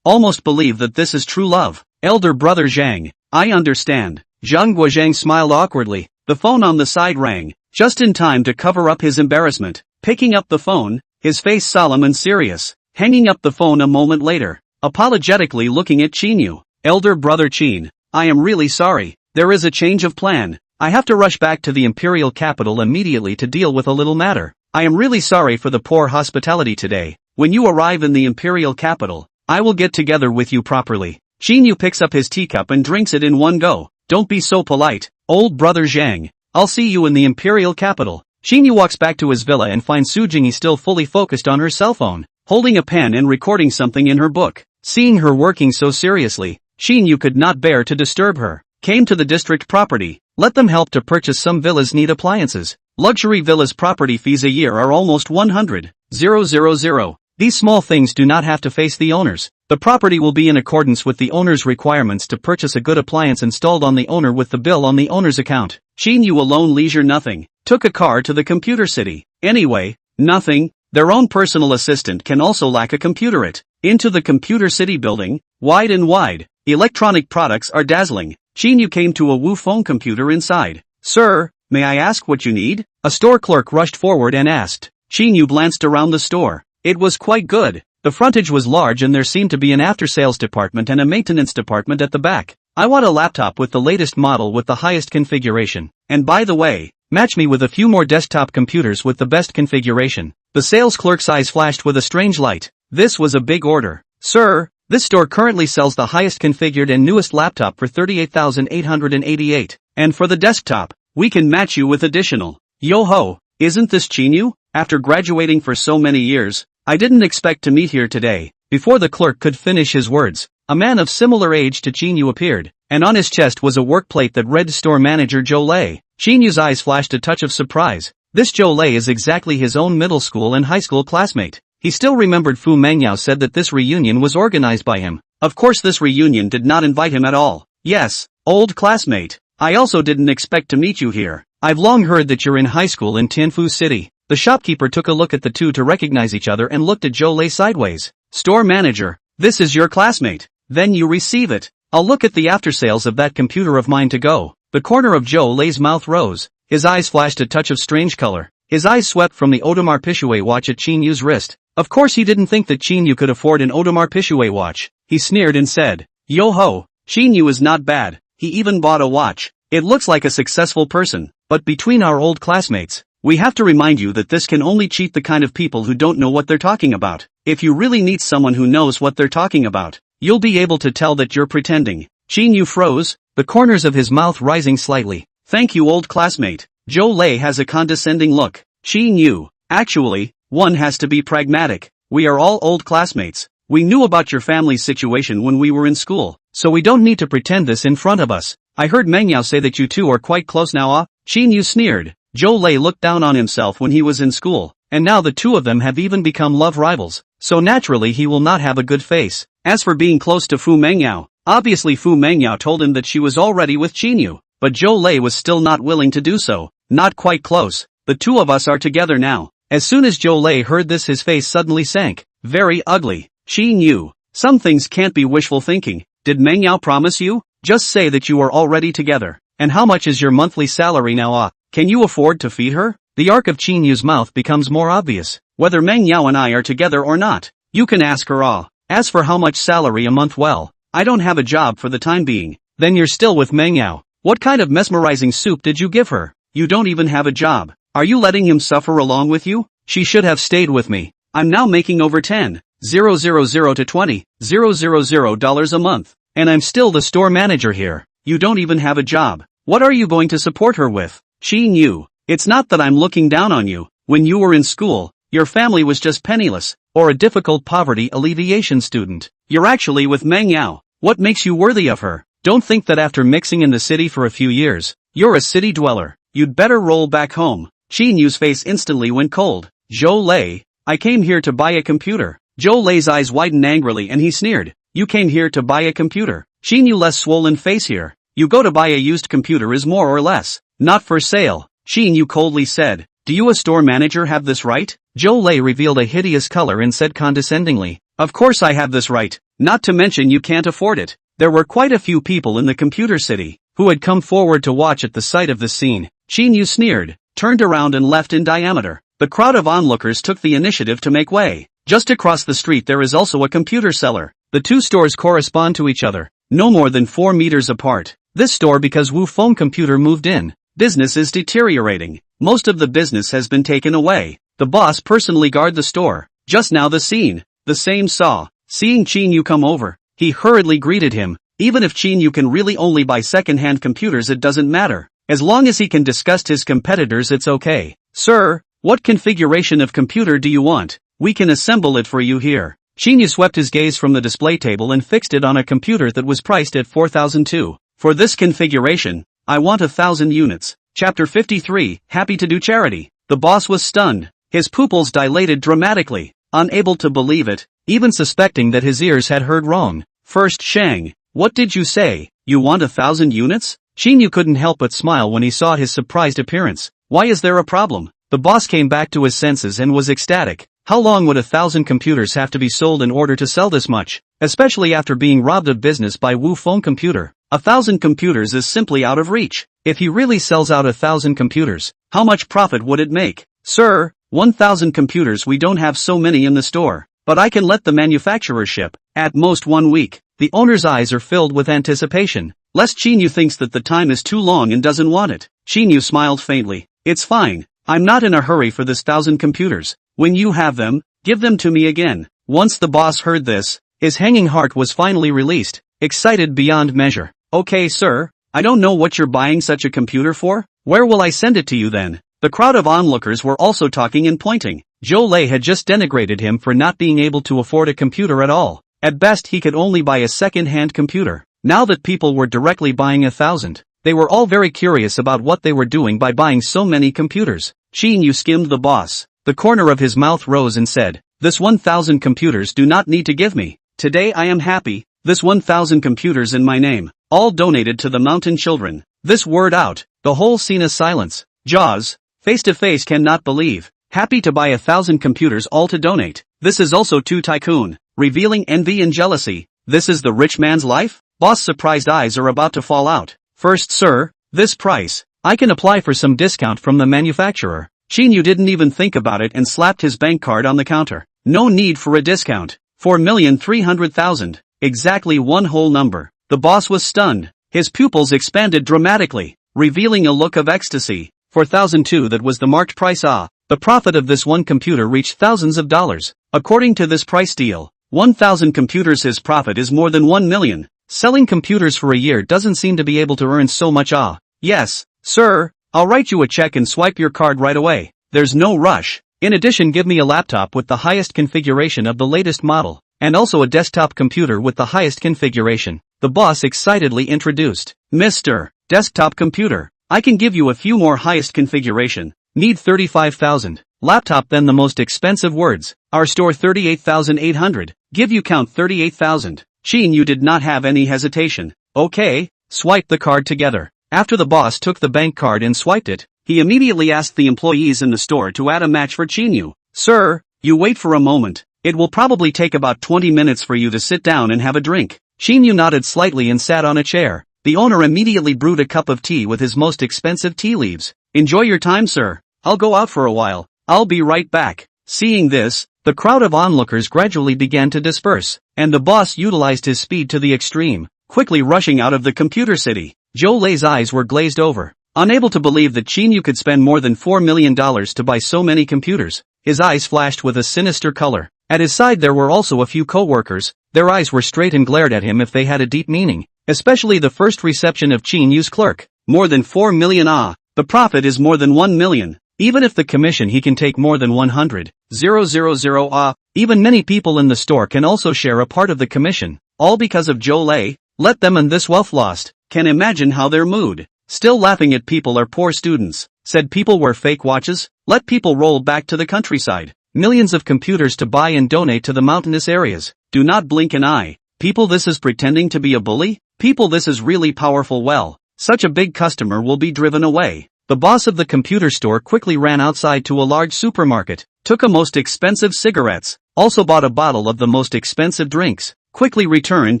Almost believe that this is true love. Elder brother Zhang, I understand. Zhang Guozhang smiled awkwardly. The phone on the side rang, just in time to cover up his embarrassment. Picking up the phone, his face solemn and serious, hanging up the phone a moment later, apologetically looking at Qin Yu. Elder brother Qin, I am really sorry. There is a change of plan. I have to rush back to the imperial capital immediately to deal with a little matter. I am really sorry for the poor hospitality today. When you arrive in the imperial capital, I will get together with you properly. Qin Yu picks up his teacup and drinks it in one go. Don't be so polite, old brother Zhang. I'll see you in the imperial capital. Qin Yu walks back to his villa and finds Su Jingyi still fully focused on her cell phone, holding a pen and recording something in her book. Seeing her working so seriously, Qin Yu could not bear to disturb her. Came to the district property. Let them help to purchase some villas need appliances. Luxury villas property fees a year are almost 100,000. These small things do not have to face the owners. The property will be in accordance with the owner's requirements to purchase a good appliance installed on the owner with the bill on the owner's account. Qin Yu alone leisure nothing. Took a car to the computer city. Anyway, nothing. Their own personal assistant can also lack a computer it. Into the computer city building, wide and wide. Electronic products are dazzling. Qin Yu came to a Wu phone computer inside. Sir, may I ask what you need? A store clerk rushed forward and asked. Qin Yu glanced around the store. It was quite good. The frontage was large and there seemed to be an after-sales department and a maintenance department at the back. I want a laptop with the latest model with the highest configuration. And by the way, match me with a few more desktop computers with the best configuration. The sales clerk's eyes flashed with a strange light. This was a big order. Sir, this store currently sells the highest configured and newest laptop for 38,888. And for the desktop, we can match you with additional. Yo-ho, isn't this Qin Yu? After graduating for so many years, I didn't expect to meet here today. Before the clerk could finish his words, a man of similar age to Qin Yu appeared, and on his chest was a work plate that read store manager Zhou Lei. Qin Yu's eyes flashed a touch of surprise. This Zhou Lei is exactly his own middle school and high school classmate. He still remembered Fu Mengyao said that this reunion was organized by him. Of course this reunion did not invite him at all. Yes, old classmate. I also didn't expect to meet you here. I've long heard that you're in high school in Tianfu City. The shopkeeper took a look at the two to recognize each other and looked at Zhou Lei sideways. Store manager, this is your classmate. Then you receive it. I'll look at the after-sales of that computer of mine to go. The corner of Zhou Lei's mouth rose. His eyes flashed a touch of strange color. His eyes swept from the Audemars Piguet watch at Qin Yu's wrist. Of course he didn't think that Qin Yu could afford an Audemars Piguet watch. He sneered and said, Yo-ho, Qin Yu is not bad. He even bought a watch. It looks like a successful person. But between our old classmates, we have to remind you that this can only cheat the kind of people who don't know what they're talking about. If you really need someone who knows what they're talking about, you'll be able to tell that you're pretending. Qin Yu froze, the corners of his mouth rising slightly. Thank you old classmate. Zhou Lei has a condescending look. Qin Yu, actually, one has to be pragmatic. We are all old classmates. We knew about your family's situation when we were in school, so we don't need to pretend this in front of us. I heard Mengyao say that you two are quite close now. Qin Yu sneered. Zhou Lei looked down on himself when he was in school, and now the two of them have even become love rivals, so naturally he will not have a good face. As for being close to Fu Mengyao, obviously Fu Mengyao told him that she was already with Qin Yu, but Zhou Lei was still not willing to do so. Not quite close. The two of us are together now. As soon as Zhou Lei heard this his face suddenly sank. Very ugly. Qin Yu, Some things can't be wishful thinking. Did Meng Yao promise you? Just say that you are already together. And how much is your monthly salary now? Can you afford to feed her? The arc of Qin Yu's mouth becomes more obvious. Whether Meng Yao and I are together or not, you can ask her. As for how much salary a month, well, I don't have a job for the time being. Then you're still with Meng Yao. What kind of mesmerizing soup did you give her? You don't even have a job. Are you letting him suffer along with you? She should have stayed with me. I'm now making over 10,000 to $20,000 a month. And I'm still the store manager here. You don't even have a job. What are you going to support her with? Qin Yu, it's not that I'm looking down on you. When you were in school, your family was just penniless, or a difficult poverty alleviation student. You're actually with Meng Yao. What makes you worthy of her? Don't think that after mixing in the city for a few years, you're a city dweller. You'd better roll back home. Qin Yu's face instantly went cold. Zhou Lei, I came here to buy a computer. Zhou Lei's eyes widened angrily and he sneered. You came here to buy a computer. Qin Yu less swollen face here. You go to buy a used computer is more or less not for sale. Qin Yu coldly said. Do you, a store manager, have this right? Zhou Lei revealed a hideous color and said condescendingly. Of course I have this right. Not to mention you can't afford it. There were quite a few people in the computer city who had come forward to watch at the sight of this scene. Qin Yu sneered, turned around and left in diameter. The crowd of onlookers took the initiative to make way. Just across the street there is also a computer seller. The two stores correspond to each other, no more than 4 meters apart. This store because Wu Feng Computer moved in. Business is deteriorating. Most of the business has been taken away. The boss personally guard the store. Just now the scene. The same saw. Seeing Qin Yu come over, he hurriedly greeted him. Even if Qin Yu can really only buy second-hand computers, it doesn't matter. As long as he can disgust his competitors, it's okay. Sir, what configuration of computer do you want? We can assemble it for you here. Qin Yu swept his gaze from the display table and fixed it on a computer that was priced at 4,002. For this configuration, I want 1,000 units. Chapter 53, Happy to do charity. The boss was stunned. His pupils dilated dramatically, unable to believe it, even suspecting that his ears had heard wrong. First Shang, what did you say? You want 1,000 units? Qin Yu couldn't help but smile when he saw his surprised appearance. Why is there a problem? The boss came back to his senses and was ecstatic. How long would 1,000 computers have to be sold in order to sell this much? Especially after being robbed of business by Wu Feng Computer. 1,000 computers is simply out of reach. If he really sells out 1,000 computers, how much profit would it make? Sir, 1,000 computers, we don't have so many in the store, but I can let the manufacturer ship, at most 1 week. The owner's eyes are filled with anticipation, lest Qin Yu thinks that the time is too long and doesn't want it. Qin Yu smiled faintly. It's fine. I'm not in a hurry for this 1,000 computers. When you have them, give them to me again. Once the boss heard this, his hanging heart was finally released, excited beyond measure. Okay, sir, I don't know what you're buying such a computer for. Where will I send it to you then? The crowd of onlookers were also talking and pointing. Zhou Lei had just denigrated him for not being able to afford a computer at all. At best he could only buy a second-hand computer. Now that people were directly buying 1,000, they were all very curious about what they were doing by buying so many computers. Qin Yu skimmed the boss. The corner of his mouth rose and said, this 1,000 computers do not need to give me. Today I am happy. This 1,000 computers in my name, all donated to the mountain children. This word out, the whole scene is silence. Jaws, face to face, cannot believe. Happy to buy 1,000 computers all to donate. This is also to Tycoon, revealing envy and jealousy. This is the rich man's life? Boss' surprised eyes are about to fall out. First, sir, this price. I can apply for some discount from the manufacturer. Qin Yu didn't even think about it and slapped his bank card on the counter. No need for a discount. 4,300,000. Exactly one whole number. The boss was stunned. His pupils expanded dramatically, revealing a look of ecstasy. 4,002, that was the marked price. The profit of this one computer reached thousands of dollars. According to this price deal, 1,000 computers, his profit is more than 1 million. Selling computers for a year doesn't seem to be able to earn so much. Yes, sir, I'll write you a check and swipe your card right away. There's no rush. In addition, give me a laptop with the highest configuration of the latest model, and also a desktop computer with the highest configuration. The boss excitedly introduced. Mr. Desktop Computer, I can give you a few more highest configuration. Need 35,000. Laptop, then the most expensive words. Our store 38,800. Give you count 38,000. Qin Yu did not have any hesitation. Okay, swipe the card together. After the boss took the bank card and swiped it, he immediately asked the employees in the store to add a match for Qin Yu. Sir, you wait for a moment. It will probably take about 20 minutes for you to sit down and have a drink. Qin Yu nodded slightly and sat on a chair. The owner immediately brewed a cup of tea with his most expensive tea leaves. Enjoy your time, sir. I'll go out for a while. I'll be right back. Seeing this, the crowd of onlookers gradually began to disperse, and the boss utilized his speed to the extreme, quickly rushing out of the computer city. Zhou Lei's eyes were glazed over, unable to believe that Qin Yu could spend more than $4 million to buy so many computers. His eyes flashed with a sinister color. At his side there were also a few co-workers. Their eyes were straight and glared at him if they had a deep meaning, especially the first reception of Qin Yu's clerk. More than 4 million the profit is more than 1 million. Even if the commission he can take more than 100,000 even many people in the store can also share a part of the commission, all because of Zhou Lei. Let them and this wealth lost. Can imagine how their mood. Still laughing at people are poor students. Said people wear fake watches. Let people roll back to the countryside. Millions of computers to buy and donate to the mountainous areas. Do not blink an eye. People, this is pretending to be a bully? People, this is really powerful. Well, such a big customer will be driven away. The boss of the computer store quickly ran outside to a large supermarket, took a most expensive cigarettes, also bought a bottle of the most expensive drinks, quickly returned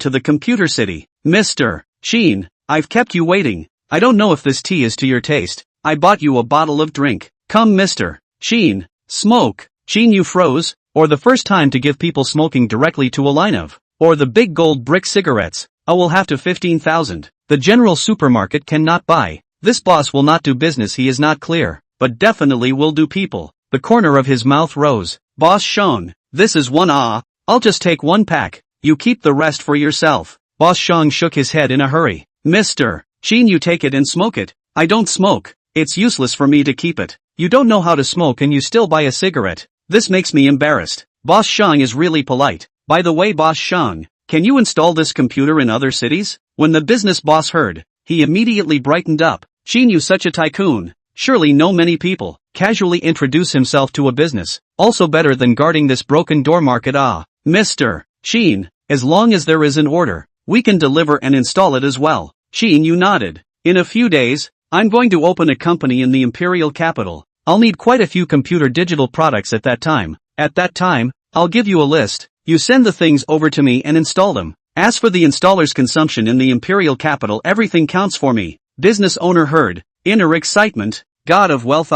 to the computer city. Mr. Qin, I've kept you waiting. I don't know if this tea is to your taste. I bought you a bottle of drink. Come, Mr. Qin, smoke. Qin Yu froze, or the first time to give people smoking directly to a line of, or the big gold brick cigarettes. I will have to 15,000. The general supermarket cannot buy. This boss will not do business, he is not clear, but definitely will do people. The corner of his mouth rose. Boss Shang, this is one I'll just take one pack. You keep the rest for yourself. Boss Shang shook his head in a hurry. Mr. Qin, you take it and smoke it. I don't smoke. It's useless for me to keep it. You don't know how to smoke and you still buy a cigarette. This makes me embarrassed. Boss Shang is really polite. By the way, Boss Shang, can you install this computer in other cities? When the business boss heard, he immediately brightened up. Qin Yu, such a tycoon. Surely know many people. Casually introduce himself to a business. Also better than guarding this broken door market. Mr. Qin, as long as there is an order, we can deliver and install it as well. Qin Yu nodded. In a few days, I'm going to open a company in the imperial capital. I'll need quite a few computer digital products at that time. At that time, I'll give you a list. You send the things over to me and install them. As for the installer's consumption in the imperial capital, everything counts for me. Business owner heard. Inner excitement. God of wealth.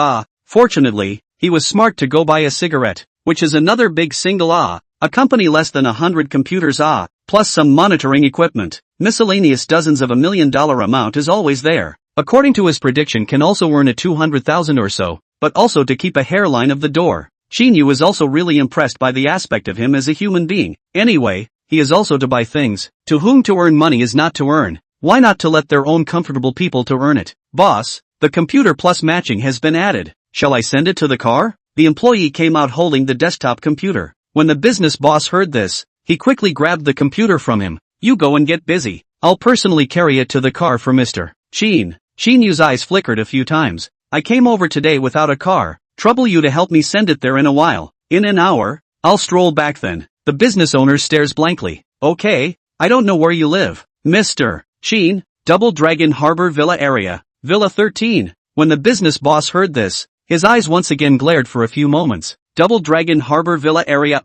Fortunately, he was smart to go buy a cigarette, which is another big single a company less than 100 computers plus some monitoring equipment. Miscellaneous dozens of $1 million amount is always there. According to his prediction, can also earn a 200,000 or so, but also to keep a hairline of the door. Qin Yu is also really impressed by the aspect of him as a human being. Anyway, he is also to buy things. To whom to earn money is not to earn. Why not to let their own comfortable people to earn it? Boss, the computer plus matching has been added. Shall I send it to the car? The employee came out holding the desktop computer. When the business boss heard this, he quickly grabbed the computer from him. You go and get busy. I'll personally carry it to the car for Mr. Qin. Qin Yu's eyes flickered a few times. I came over today without a car. Trouble you to help me send it there in a while. In an hour? I'll stroll back then. The business owner stares blankly. Okay, I don't know where you live. Mr. Qin, Double Dragon Harbor Villa area. Villa 13. When the business boss heard this, his eyes once again glared for a few moments. Double Dragon Harbor Villa area.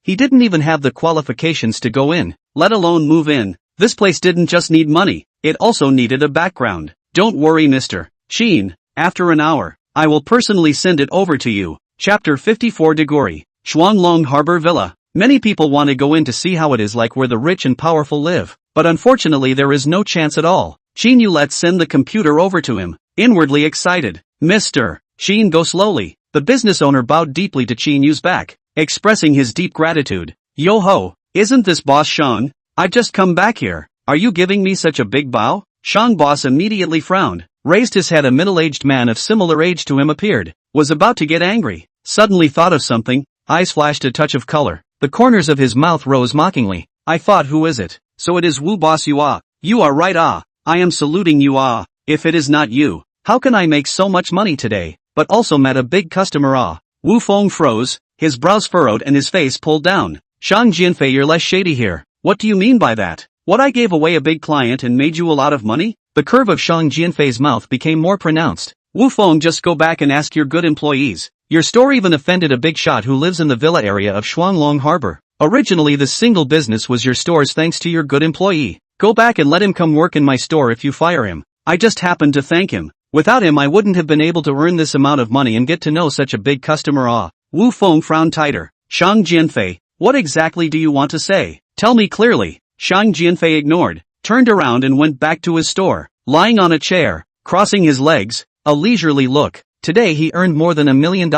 He didn't even have the qualifications to go in, let alone move in. This place didn't just need money, it also needed a background. Don't worry, Mr. Qin, after an hour, I will personally send it over to you. Chapter 54 Degori. Shuanglong Harbor Villa. Many people want to go in to see how it is like where the rich and powerful live, but unfortunately there is no chance at all. Qin Yu, let's send the computer over to him, inwardly excited. Mr. Qin, go slowly. The business owner bowed deeply to Qin Yu's back, expressing his deep gratitude. Yo ho, isn't this Boss Shang? I've just come back here. Are you giving me such a big bow? Shang boss immediately frowned, raised his head. A middle-aged man of similar age to him appeared, was about to get angry, suddenly thought of something, eyes flashed a touch of color. The corners of his mouth rose mockingly. I thought, who is it? So it is Wu Boss Yu. You are right. I am saluting you. If it is not you, how can I make so much money today? But also met a big customer. Wu Feng froze, his brows furrowed and his face pulled down. Shang Jianfei, you're less shady here. What do you mean by that? What, I gave away a big client and made you a lot of money? The curve of Shang Jianfei's mouth became more pronounced. Wu Feng, just go back and ask your good employees. Your store even offended a big shot who lives in the villa area of Shuanglong Harbor. Originally this single business was your store's thanks to your good employee. Go back and let him come work in my store if you fire him. I just happened to thank him. Without him I wouldn't have been able to earn this amount of money and get to know such a big customer. Wu Feng frowned tighter. Shang Jianfei, what exactly do you want to say? Tell me clearly. Shang Jianfei ignored, turned around and went back to his store, lying on a chair, crossing his legs, a leisurely look. Today he earned more than $1 million.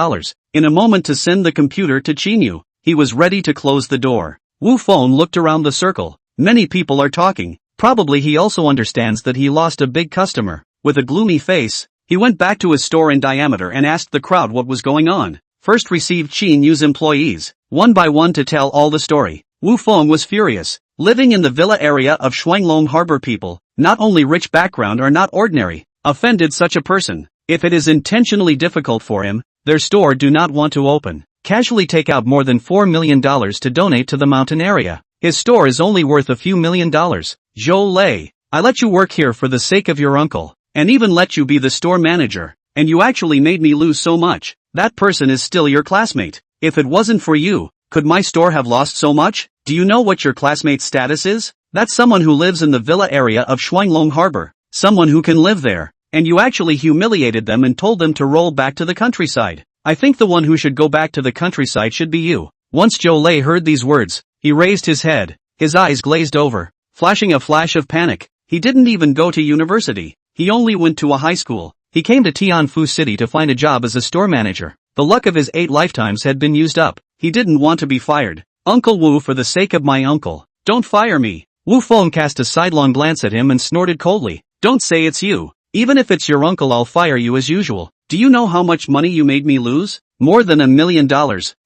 In a moment to send the computer to Qin Yu, he was ready to close the door. Wu Feng looked around the circle. Many people are talking. Probably he also understands that he lost a big customer. With a gloomy face, he went back to his store in diameter and asked the crowd what was going on. First received Qin Yu's employees, one by one to tell all the story. Wu Feng was furious. Living in the villa area of Shuanglong Harbor people, not only rich background are not ordinary, offended such a person. If it is intentionally difficult for him, their store do not want to open. Casually take out more than $4 million to donate to the mountain area. His store is only worth a few $1,000,000. Zhou Lei, I let you work here for the sake of your uncle, and even let you be the store manager, and you actually made me lose so much. That person is still your classmate. If it wasn't for you, could my store have lost so much? Do you know what your classmate's status is? That's someone who lives in the villa area of Shuanglong Harbor. Someone who can live there. And you actually humiliated them and told them to roll back to the countryside. I think the one who should go back to the countryside should be you. Once Zhou Lei heard these words, he raised his head, his eyes glazed over, flashing a flash of panic. He didn't even go to university. He only went to a high school. He came to Tianfu City to find a job as a store manager. The luck of his 8 lifetimes had been used up. He didn't want to be fired. Uncle Wu, for the sake of my uncle, don't fire me. Wu Feng cast a sidelong glance at him and snorted coldly. Don't say it's you. Even if it's your uncle, I'll fire you as usual. Do you know how much money you made me lose? More than $1 million.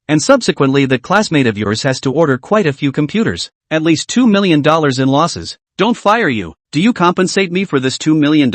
And subsequently that classmate of yours has to order quite a few computers. At least $2 million in losses. Don't fire you. Do you compensate me for this $2 million?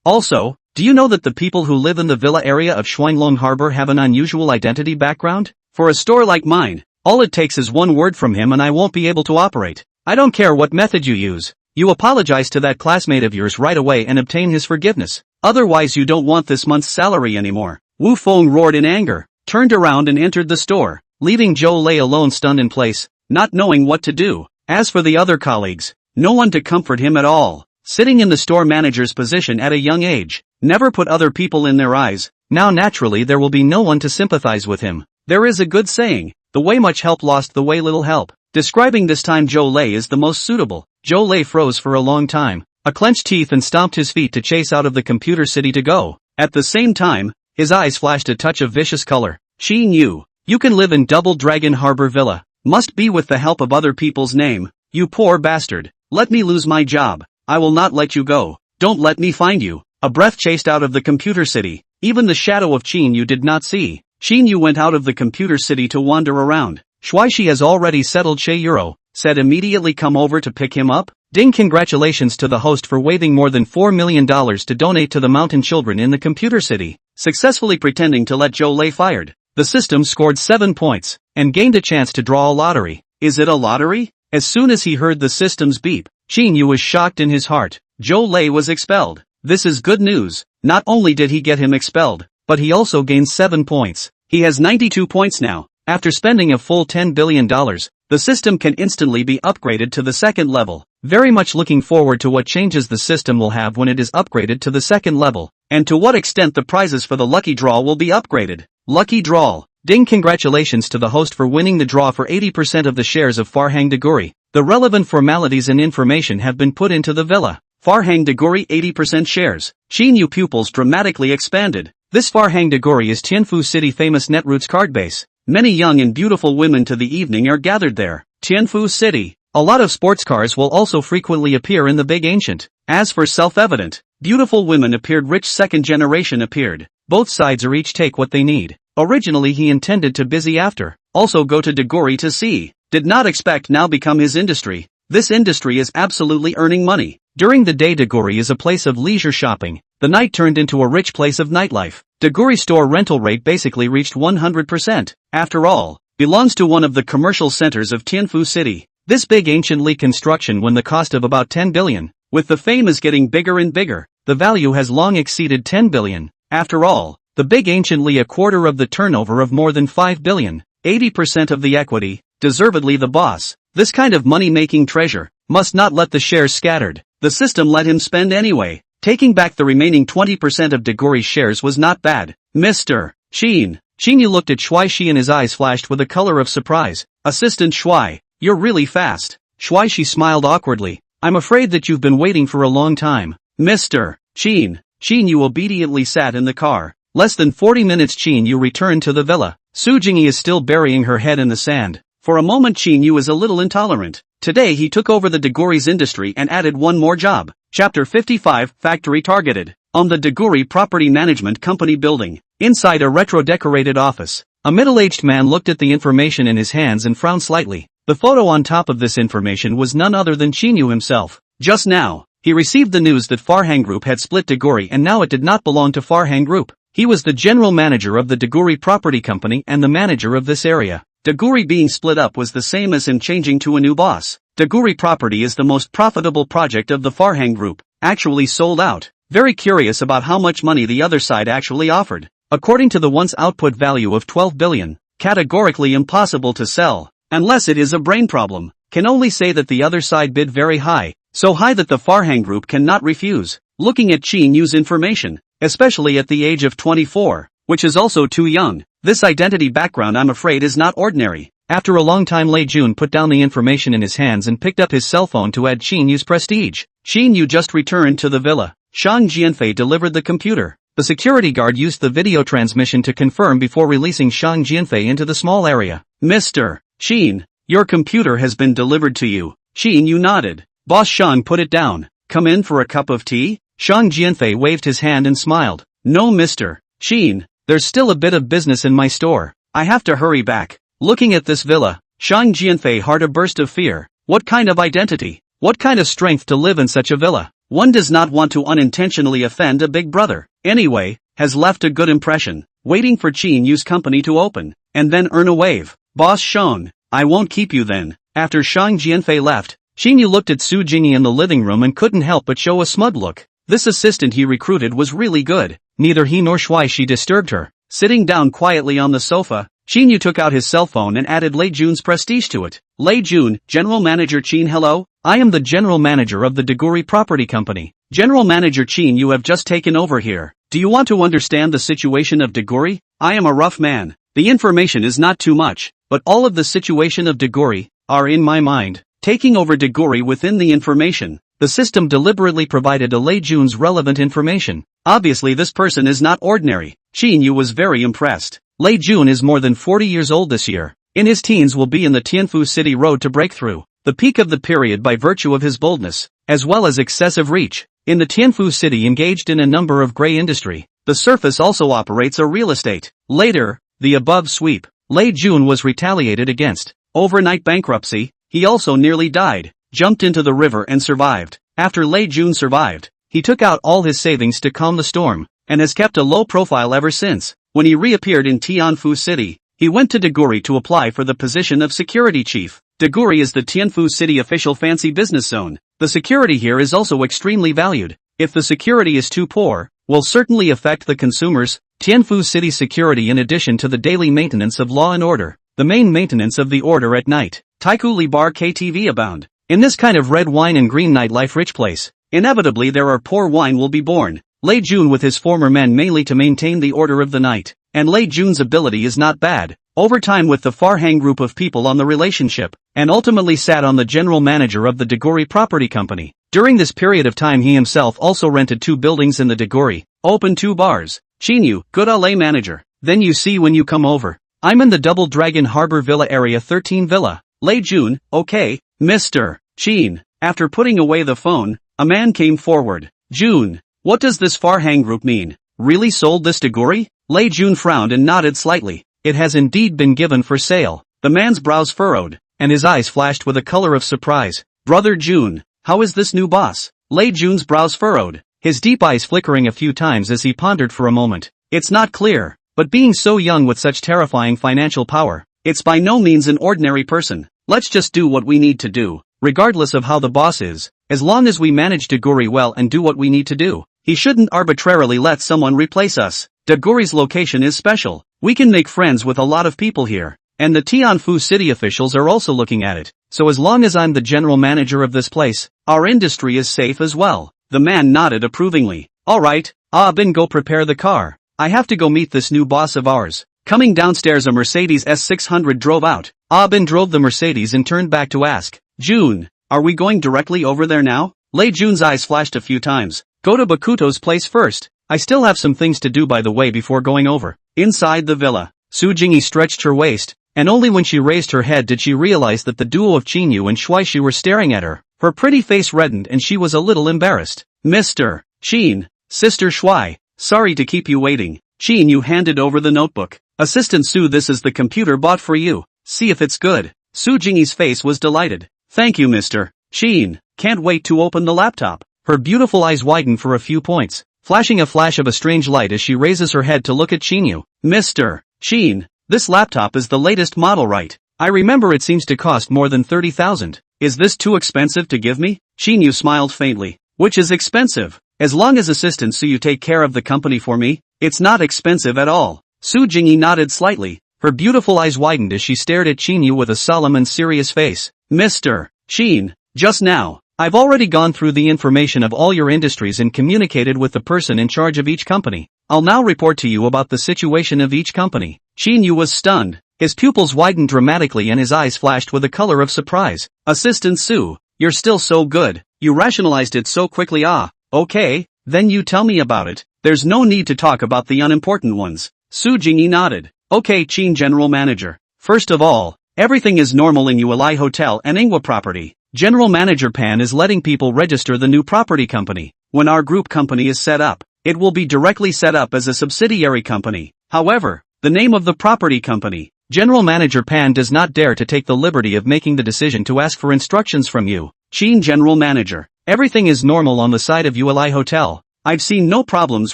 Also, do you know that the people who live in the villa area of Shuanglong Harbor have an unusual identity background? For a store like mine, all it takes is one word from him and I won't be able to operate. I don't care what method you use. You apologize to that classmate of yours right away and obtain his forgiveness. Otherwise you don't want this month's salary anymore. Wu Feng roared in anger, turned around and entered the store, leaving Zhou Lei alone stunned in place, not knowing what to do. As for the other colleagues, no one to comfort him at all. Sitting in the store manager's position at a young age, never put other people in their eyes. Now naturally there will be no one to sympathize with him. There is a good saying, the way much help lost the way little help. Describing this time Zhou Lei is the most suitable. Zhou Lei froze for a long time, clenched teeth and stomped his feet to chase out of the computer city to go. At the same time, his eyes flashed a touch of vicious color. Qin Yu, you can live in Double Dragon Harbor Villa. Must be with the help of other people's name. You poor bastard. Let me lose my job. I will not let you go. Don't let me find you. A breath chased out of the computer city. Even the shadow of Qin Yu did not see. Qin Yu went out of the computer city to wander around. Shuaishi has already settled Che Euro, said immediately come over to pick him up. Ding, congratulations to the host for waiving more than $4 million to donate to the mountain children in the computer city, successfully pretending to let Zhou Lei fired. The system scored 7 points, and gained a chance to draw a lottery. Is it a lottery? As soon as he heard the system's beep, Qin Yu was shocked in his heart. Zhou Lei was expelled. This is good news. Not only did he get him expelled, but he also gained 7 points. He has 92 points now. After spending a full $10 billion, the system can instantly be upgraded to the second level. Very much looking forward to what changes the system will have when it is upgraded to the second level, and to what extent the prizes for the lucky draw will be upgraded. Lucky draw. Ding, congratulations to the host for winning the draw for 80% of the shares of Farhang Deguri. The relevant formalities and information have been put into the villa. Farhang Deguri 80% shares. Qin Yu pupils dramatically expanded. This Farhang Deguri is Tianfu City famous Netroots card base. Many young and beautiful women to the evening are gathered there. Tianfu City. A lot of sports cars will also frequently appear in the big ancient. As for self-evident, beautiful women appeared, rich second generation appeared. Both sides are each take what they need. Originally he intended to busy after, also go to Deguri to see. Did not expect now become his industry. This industry is absolutely earning money. During the day Deguri is a place of leisure shopping. The night turned into a rich place of nightlife. Deguri store rental rate basically reached 100%. After all, belongs to one of the commercial centers of Tianfu City. This big anciently construction when the cost of about 10 billion. With the fame is getting bigger and bigger, the value has long exceeded 10 billion. After all, the big anciently a quarter of the turnover of more than 5 billion, 80% of the equity, deservedly the boss. This kind of money-making treasure must not let the shares scattered. The system let him spend anyway. Taking back the remaining 20% of Deguri's shares was not bad. Mr. Qin Yu looked at Shuai Shi and his eyes flashed with a color of surprise. Assistant Shuai, you're really fast. Shuai Shi smiled awkwardly. I'm afraid that you've been waiting for a long time. Mr. Qin Yu obediently sat in the car. Less than 40 minutes Qin Yu returned to the villa. Su Jingyi is still burying her head in the sand. For a moment Qin Yu is a little intolerant. Today he took over the Deguri's industry and added one more job. Chapter 55, Factory Targeted. On the Deguri Property Management Company building. Inside a retro-decorated office, a middle-aged man looked at the information in his hands and frowned slightly. The photo on top of this information was none other than Qin Yu himself. Just now, he received the news that Farhang Group had split Deguri and now it did not belong to Farhang Group. He was the general manager of the Deguri Property Company and the manager of this area. Deguri being split up was the same as him changing to a new boss. Deguri Property is the most profitable project of the Farhang Group, actually sold out. Very curious about how much money the other side actually offered. According to the once output value of 12 billion, categorically impossible to sell, unless it is a brain problem. Can only say that the other side bid very high, so high that the Farhang Group cannot refuse. Looking at Qin Yu's information, especially at the age of 24, which is also too young, this identity background I'm afraid is not ordinary. After a long time Lei Jun put down the information in his hands and picked up his cell phone to add Qin Yu's prestige. Qin Yu just returned to the villa. Shang Jianfei delivered the computer. The security guard used the video transmission to confirm before releasing Shang Jianfei into the small area. Mr. Qin, your computer has been delivered to you. Qin Yu nodded. Boss Shang put it down. Come in for a cup of tea? Shang Jianfei waved his hand and smiled. No Mr. Qin, there's still a bit of business in my store. I have to hurry back. Looking at this villa, Shang Jianfei had a burst of fear. What kind of identity? What kind of strength to live in such a villa? One does not want to unintentionally offend a big brother. Anyway, has left a good impression. Waiting for Qin Yu's company to open, and then earn a wave. Boss Shang, I won't keep you then. After Shang Jianfei left, Qin Yu looked at Su Jingyi in the living room and couldn't help but show a smug look. This assistant he recruited was really good. Neither he nor Shuai Shi disturbed her. Sitting down quietly on the sofa, Qin Yu took out his cell phone and added Lei Jun's prestige to it. Lei Jun, General Manager Qin. Hello, I am the General Manager of the Deguri Property Company. General Manager Qin, you have just taken over here. Do you want to understand the situation of Deguri? I am a rough man. The information is not too much, but all of the situation of Deguri are in my mind. Taking over Deguri within the information, the system deliberately provided a Lei Jun's relevant information. Obviously this person is not ordinary. Qin Yu was very impressed. Lei Jun is more than 40 years old this year. In his teens will be in the Tianfu City road to breakthrough, the peak of the period by virtue of his boldness, as well as excessive reach. In the Tianfu City engaged in a number of gray industry, the surface also operates a real estate. Later, the above sweep, Lei Jun was retaliated against. Overnight bankruptcy, he also nearly died, jumped into the river and survived. After Lei Jun survived, he took out all his savings to calm the storm, and has kept a low profile ever since. When he reappeared in Tianfu City, he went to Deguri to apply for the position of security chief. Deguri is the Tianfu City official fancy business zone. The security here is also extremely valued. If the security is too poor, will certainly affect the consumers. Tianfu City security in addition to the daily maintenance of law and order, the main maintenance of the order at night. Tycoon bar KTV abound. In this kind of red wine and green nightlife rich place, inevitably there are poor wine will be born. Lei Jun with his former men mainly to maintain the order of the night, and Lei Jun's ability is not bad. Over time with the Farhang group of people on the relationship, and ultimately sat on the general manager of the Deguri Property Company. During this period of time he himself also rented 2 buildings in the Deguri, opened 2 bars. Qin Yu, good LA manager. Then you see when you come over. I'm in the Double Dragon Harbor Villa Area 13 Villa. Lei Jun, okay, Mr. Qin. After putting away the phone, a man came forward. Jun, what does this Farhang group mean? Really sold this Deguri? Lei Jun frowned and nodded slightly. It has indeed been given for sale. The man's brows furrowed, and his eyes flashed with a color of surprise. Brother Jun, how is this new boss? Lei Jun's brows furrowed, his deep eyes flickering a few times as he pondered for a moment. It's not clear, but being so young with such terrifying financial power, it's by no means an ordinary person. Let's just do what we need to do, regardless of how the boss is, as long as we manage Deguri well and do what we need to do. He shouldn't arbitrarily let someone replace us. Daguri's location is special. We can make friends with a lot of people here. And the Tianfu city officials are also looking at it. So as long as I'm the general manager of this place, our industry is safe as well. The man nodded approvingly. Alright, Bin, go prepare the car. I have to go meet this new boss of ours. Coming downstairs, a Mercedes S600 drove out. Bin drove the Mercedes and turned back to ask, June, are we going directly over there now? Lei Jun's eyes flashed a few times. Go to Bakuto's place first. I still have some things to do by the way before going over. Inside the villa, Su Jingyi stretched her waist, and only when she raised her head did she realize that the duo of Qin Yu and Shuaishi were staring at her. Her pretty face reddened and she was a little embarrassed. Mr. Qin, Sister Shuai, sorry to keep you waiting. Qin Yu handed over the notebook. Assistant Su, this is the computer bought for you. See if it's good. Su Jingyi's face was delighted. Thank you, Mr. Qin. Can't wait to open the laptop. Her beautiful eyes widen for a few points, flashing a flash of a strange light as she raises her head to look at Qin Yu. Mr. Qin, this laptop is the latest model, right? I remember it seems to cost more than 30,000. Is this too expensive to give me? Qin Yu smiled faintly. Which is expensive? As long as Assistant Su you take care of the company for me, it's not expensive at all. Su Jingyi nodded slightly. Her beautiful eyes widened as she stared at Qin Yu with a solemn and serious face. Mr. Qin, just now, I've already gone through the information of all your industries and communicated with the person in charge of each company. I'll now report to you about the situation of each company. Qin Yu was stunned. His pupils widened dramatically and his eyes flashed with a color of surprise. Assistant Su, you're still so good. You rationalized it so quickly. Okay, then you tell me about it. There's no need to talk about the unimportant ones. Su Jingyi nodded. Okay, Qin General Manager. First of all, everything is normal in Yuan Hotel and Ingwa property. General Manager Pan is letting people register the new property company. When our group company is set up, it will be directly set up as a subsidiary company. However, the name of the property company, General Manager Pan does not dare to take the liberty of making the decision to ask for instructions from you. Qin General Manager, everything is normal on the side of Yuan Hotel. I've seen no problems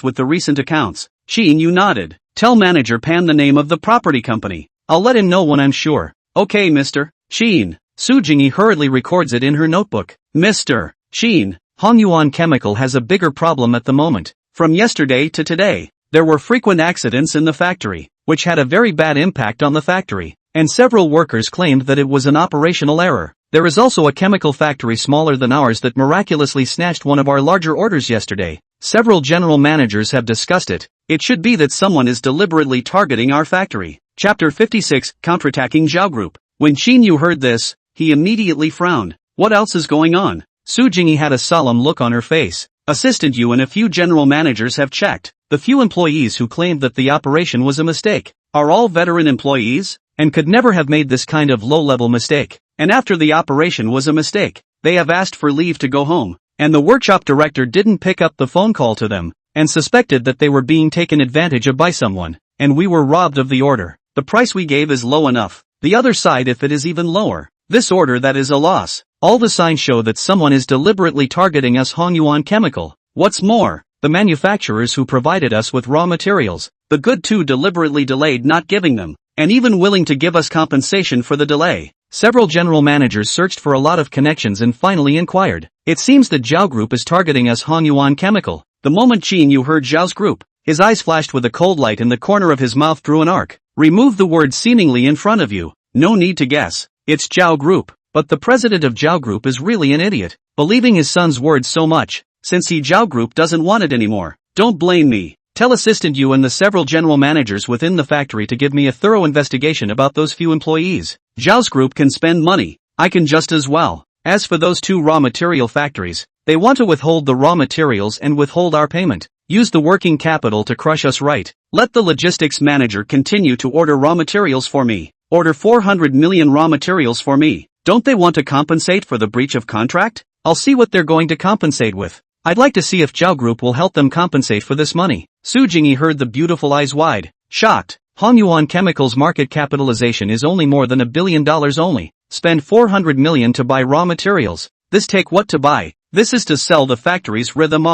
with the recent accounts. Qin Yu nodded. Tell Manager Pan the name of the property company. I'll let him know when I'm sure. Okay, Mr. Qin. Su Jingyi hurriedly records it in her notebook. Mr. Qin, Hongyuan Chemical has a bigger problem at the moment. From yesterday to today, there were frequent accidents in the factory, which had a very bad impact on the factory, and several workers claimed that it was an operational error. There is also a chemical factory smaller than ours that miraculously snatched one of our larger orders yesterday. Several general managers have discussed it. It should be that someone is deliberately targeting our factory. Chapter 56, Counterattacking Zhao Group. When Qin Yu heard this, he immediately frowned. What else is going on? Su Jingyi had a solemn look on her face. Assistant Yu and a few general managers have checked. The few employees who claimed that the operation was a mistake are all veteran employees, and could never have made this kind of low-level mistake. And after the operation was a mistake, they have asked for leave to go home, and the workshop director didn't pick up the phone call to them, and suspected that they were being taken advantage of by someone, and we were robbed of the order. The price we gave is low enough. The other side if it is even lower. This order that is a loss. All the signs show that someone is deliberately targeting us Hongyuan Chemical. What's more, the manufacturers who provided us with raw materials, the good too deliberately delayed not giving them, and even willing to give us compensation for the delay. Several general managers searched for a lot of connections and finally inquired. It seems that Zhao Group is targeting us Hongyuan Chemical. The moment Qin Yu heard Zhao's group, his eyes flashed with a cold light and the corner of his mouth drew an arc. Remove the word seemingly in front of you. No need to guess. It's Zhao Group. But the president of Zhao Group is really an idiot, believing his son's words so much, since Zhao Group doesn't want it anymore. Don't blame me. Tell Assistant Yu and the several general managers within the factory to give me a thorough investigation about those few employees. Zhao's group can spend money. I can just as well. As for those two raw material factories, they want to withhold the raw materials and withhold our payment. Use the working capital to crush us, right? Let the logistics manager continue to order raw materials for me. Order 400 million raw materials for me. Don't they want to compensate for the breach of contract? I'll see what they're going to compensate with. I'd like to see if Zhao Group will help them compensate for this money. Su Jingyi heard the beautiful eyes wide, shocked. Hongyuan Chemical's market capitalization is only more than $1 billion only. Spend 400 million to buy raw materials. This take what to buy? This is to sell the factory's rhythm.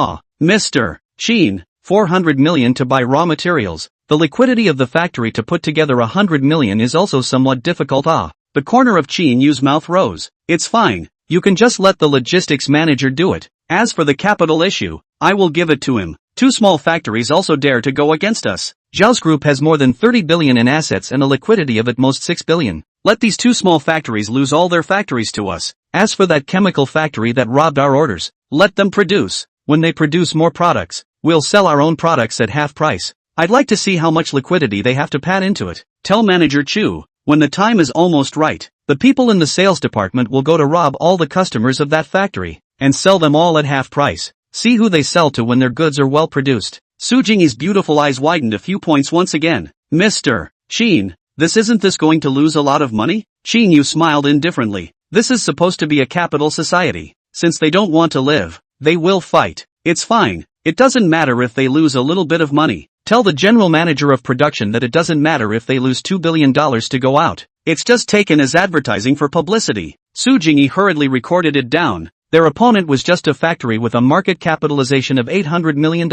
Mr. Qin, 400 million to buy raw materials. The liquidity of the factory to put together 100 million is also somewhat difficult. The corner of Qin Yu's mouth rose. It's fine. You can just let the logistics manager do it. As for the capital issue, I will give it to him. Two small factories also dare to go against us. Zhao's group has more than 30 billion in assets and a liquidity of at most 6 billion. Let these two small factories lose all their factories to us. As for that chemical factory that robbed our orders, let them produce. When they produce more products, we'll sell our own products at half price. I'd like to see how much liquidity they have to pad into it. Tell Manager Chu, when the time is almost right, the people in the sales department will go to rob all the customers of that factory, and sell them all at half price. See who they sell to when their goods are well produced. Su Jingyi's beautiful eyes widened a few points once again. Mr. Qin, isn't this going to lose a lot of money? Qin Yu smiled indifferently. This is supposed to be a capital society. Since they don't want to live, they will fight. It's fine. It doesn't matter if they lose a little bit of money. Tell the general manager of production that it doesn't matter if they lose $2 billion to go out. It's just taken as advertising for publicity. Su Jingyi hurriedly recorded it down. Their opponent was just a factory with a market capitalization of $800 million.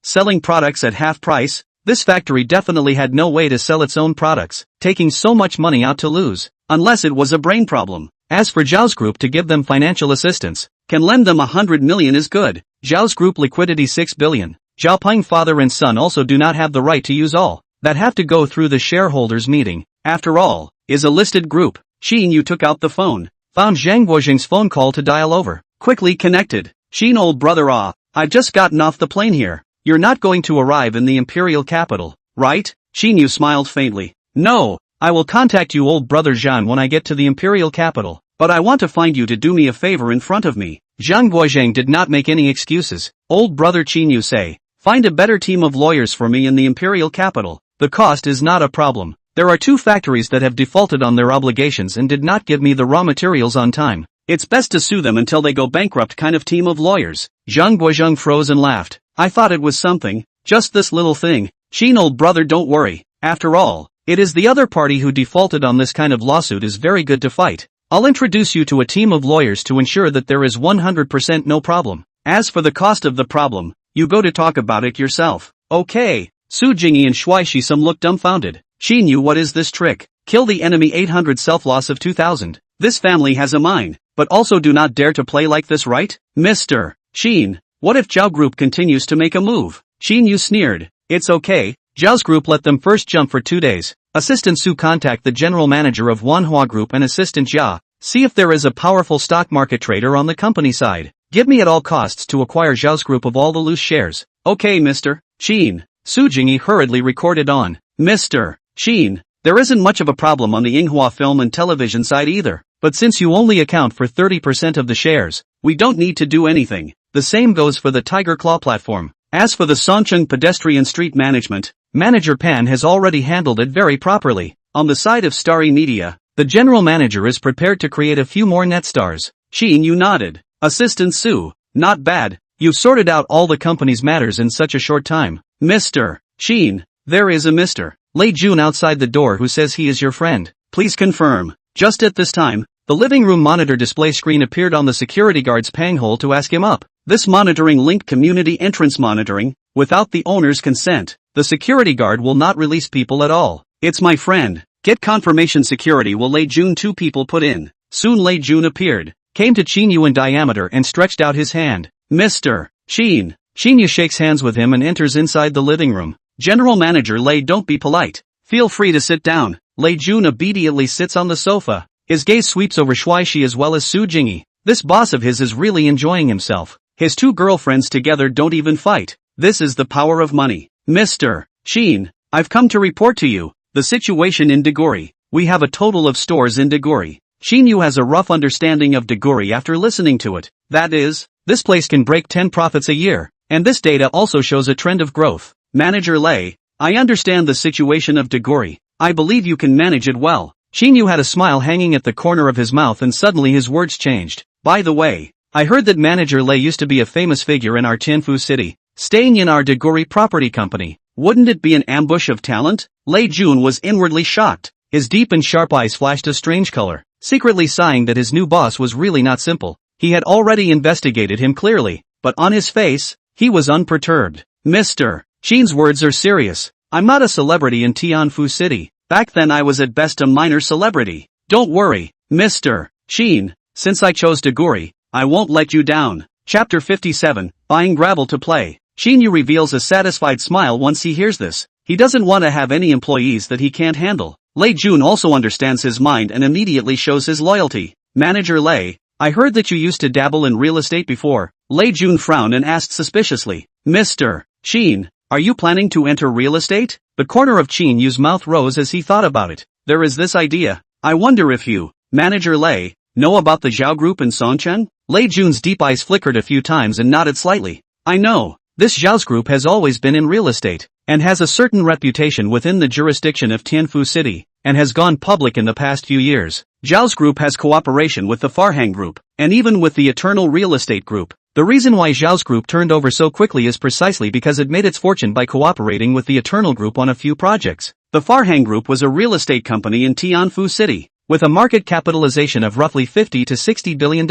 Selling products at half price, this factory definitely had no way to sell its own products, taking so much money out to lose, unless it was a brain problem. As for Zhao's group to give them financial assistance, can lend them 100 million is good. Zhao's group liquidity 6 billion. Zhao Peng father and son also do not have the right to use all. That have to go through the shareholders meeting. After all, is a listed group. Qin Yu took out the phone, found Zhang Guozheng's phone call to dial over. Quickly connected. Qin old brother I've just gotten off the plane here. You're not going to arrive in the imperial capital, right? Qin Yu smiled faintly. No, I will contact you old brother Zhang when I get to the imperial capital, but I want to find you to do me a favor in front of me. Zhang Guozheng did not make any excuses. Old brother Qin Yu say, find a better team of lawyers for me in the imperial capital. The cost is not a problem. There are two factories that have defaulted on their obligations and did not give me the raw materials on time. It's best to sue them until they go bankrupt kind of team of lawyers. Zhang Guozheng froze and laughed. I thought it was something, just this little thing. Qin old brother don't worry. After all, it is the other party who defaulted on this kind of lawsuit is very good to fight. I'll introduce you to a team of lawyers to ensure that there is 100% no problem. As for the cost of the problem, you go to talk about it yourself. Okay. Su Jingyi and Shuai Shisum looked dumbfounded. Qin Yu, what is this trick? Kill the enemy 800 self-loss of 2000. This family has a mind, but also do not dare to play like this, right? Mr. Qin, what if Zhao Group continues to make a move? Qin Yu sneered. It's okay. Zhao's group let them first jump for 2 days. Assistant Su contact the general manager of Manhwa Group and Assistant Jia. See if there is a powerful stock market trader on the company side. Give me at all costs to acquire Zhao's group of all the loose shares. Okay, Mr. Qin. Su Jingyi hurriedly recorded on. Mr. Qin, there isn't much of a problem on the Yinghua film and television side either, but since you only account for 30% of the shares, we don't need to do anything. The same goes for the Tiger Claw platform. As for the Songcheng pedestrian street management, Manager Pan has already handled it very properly. On the side of Starry Media, the general manager is prepared to create a few more net stars. Qin Yu nodded. Assistant Su, not bad. You've sorted out all the company's matters in such a short time. Mr. Qin, there is a Mr. Lei Jun outside the door who says he is your friend. Please confirm. Just at this time, the living room monitor display screen appeared on the security guard's panghole to ask him up. This monitoring linked community entrance monitoring, without the owner's consent. The security guard will not release people at all. It's my friend. Get confirmation security will Lei Jun 2 people put in. Soon Lei Jun appeared, came to Qin Yu in diameter and stretched out his hand. Mr. Qin. Qin Yu shakes hands with him and enters inside the living room. General Manager Lei, don't be polite. Feel free to sit down. Lei Jun obediently sits on the sofa. His gaze sweeps over Shuai Shi as well as Su Jingyi. This boss of his is really enjoying himself. His two girlfriends together don't even fight. This is the power of money. Mr. Qin, I've come to report to you the situation in Degori. We have a total of stores in Degori. Qin Yu has a rough understanding of Degori after listening to it. That is, this place can break 10 profits a year, and this data also shows a trend of growth. Manager Lei, I understand the situation of Degori. I believe you can manage it well. Qin Yu had a smile hanging at the corner of his mouth and suddenly his words changed. By the way, I heard that Manager Lei used to be a famous figure in our Tianfu city, staying in our Degori property company. Wouldn't it be an ambush of talent? Lei Jun was inwardly shocked. His deep and sharp eyes flashed a strange color, secretly sighing that his new boss was really not simple. He had already investigated him clearly, but on his face, he was unperturbed. Mr. Qin's words are serious. I'm not a celebrity in Tianfu City. Back then I was at best a minor celebrity. Don't worry, Mr. Qin. Since I chose Degori, I won't let you down. Chapter 57, Buying Gravel to Play. Qin Yu reveals a satisfied smile once he hears this. He doesn't want to have any employees that he can't handle. Lei Jun also understands his mind and immediately shows his loyalty. Manager Lei, I heard that you used to dabble in real estate before. Lei Jun frowned and asked suspiciously, Mr. Qin, are you planning to enter real estate? The corner of Qin Yu's mouth rose as he thought about it. There is this idea. I wonder if you, Manager Lei, know about the Zhao Group in Songcheng? Lei Jun's deep eyes flickered a few times and nodded slightly. I know. This Zhao's group has always been in real estate, and has a certain reputation within the jurisdiction of Tianfu City, and has gone public in the past few years. Zhao's group has cooperation with the Farhang Group, and even with the Eternal Real Estate Group. The reason why Zhao's group turned over so quickly is precisely because it made its fortune by cooperating with the Eternal Group on a few projects. The Farhang Group was a real estate company in Tianfu City, with a market capitalization of roughly $50 to $60 billion.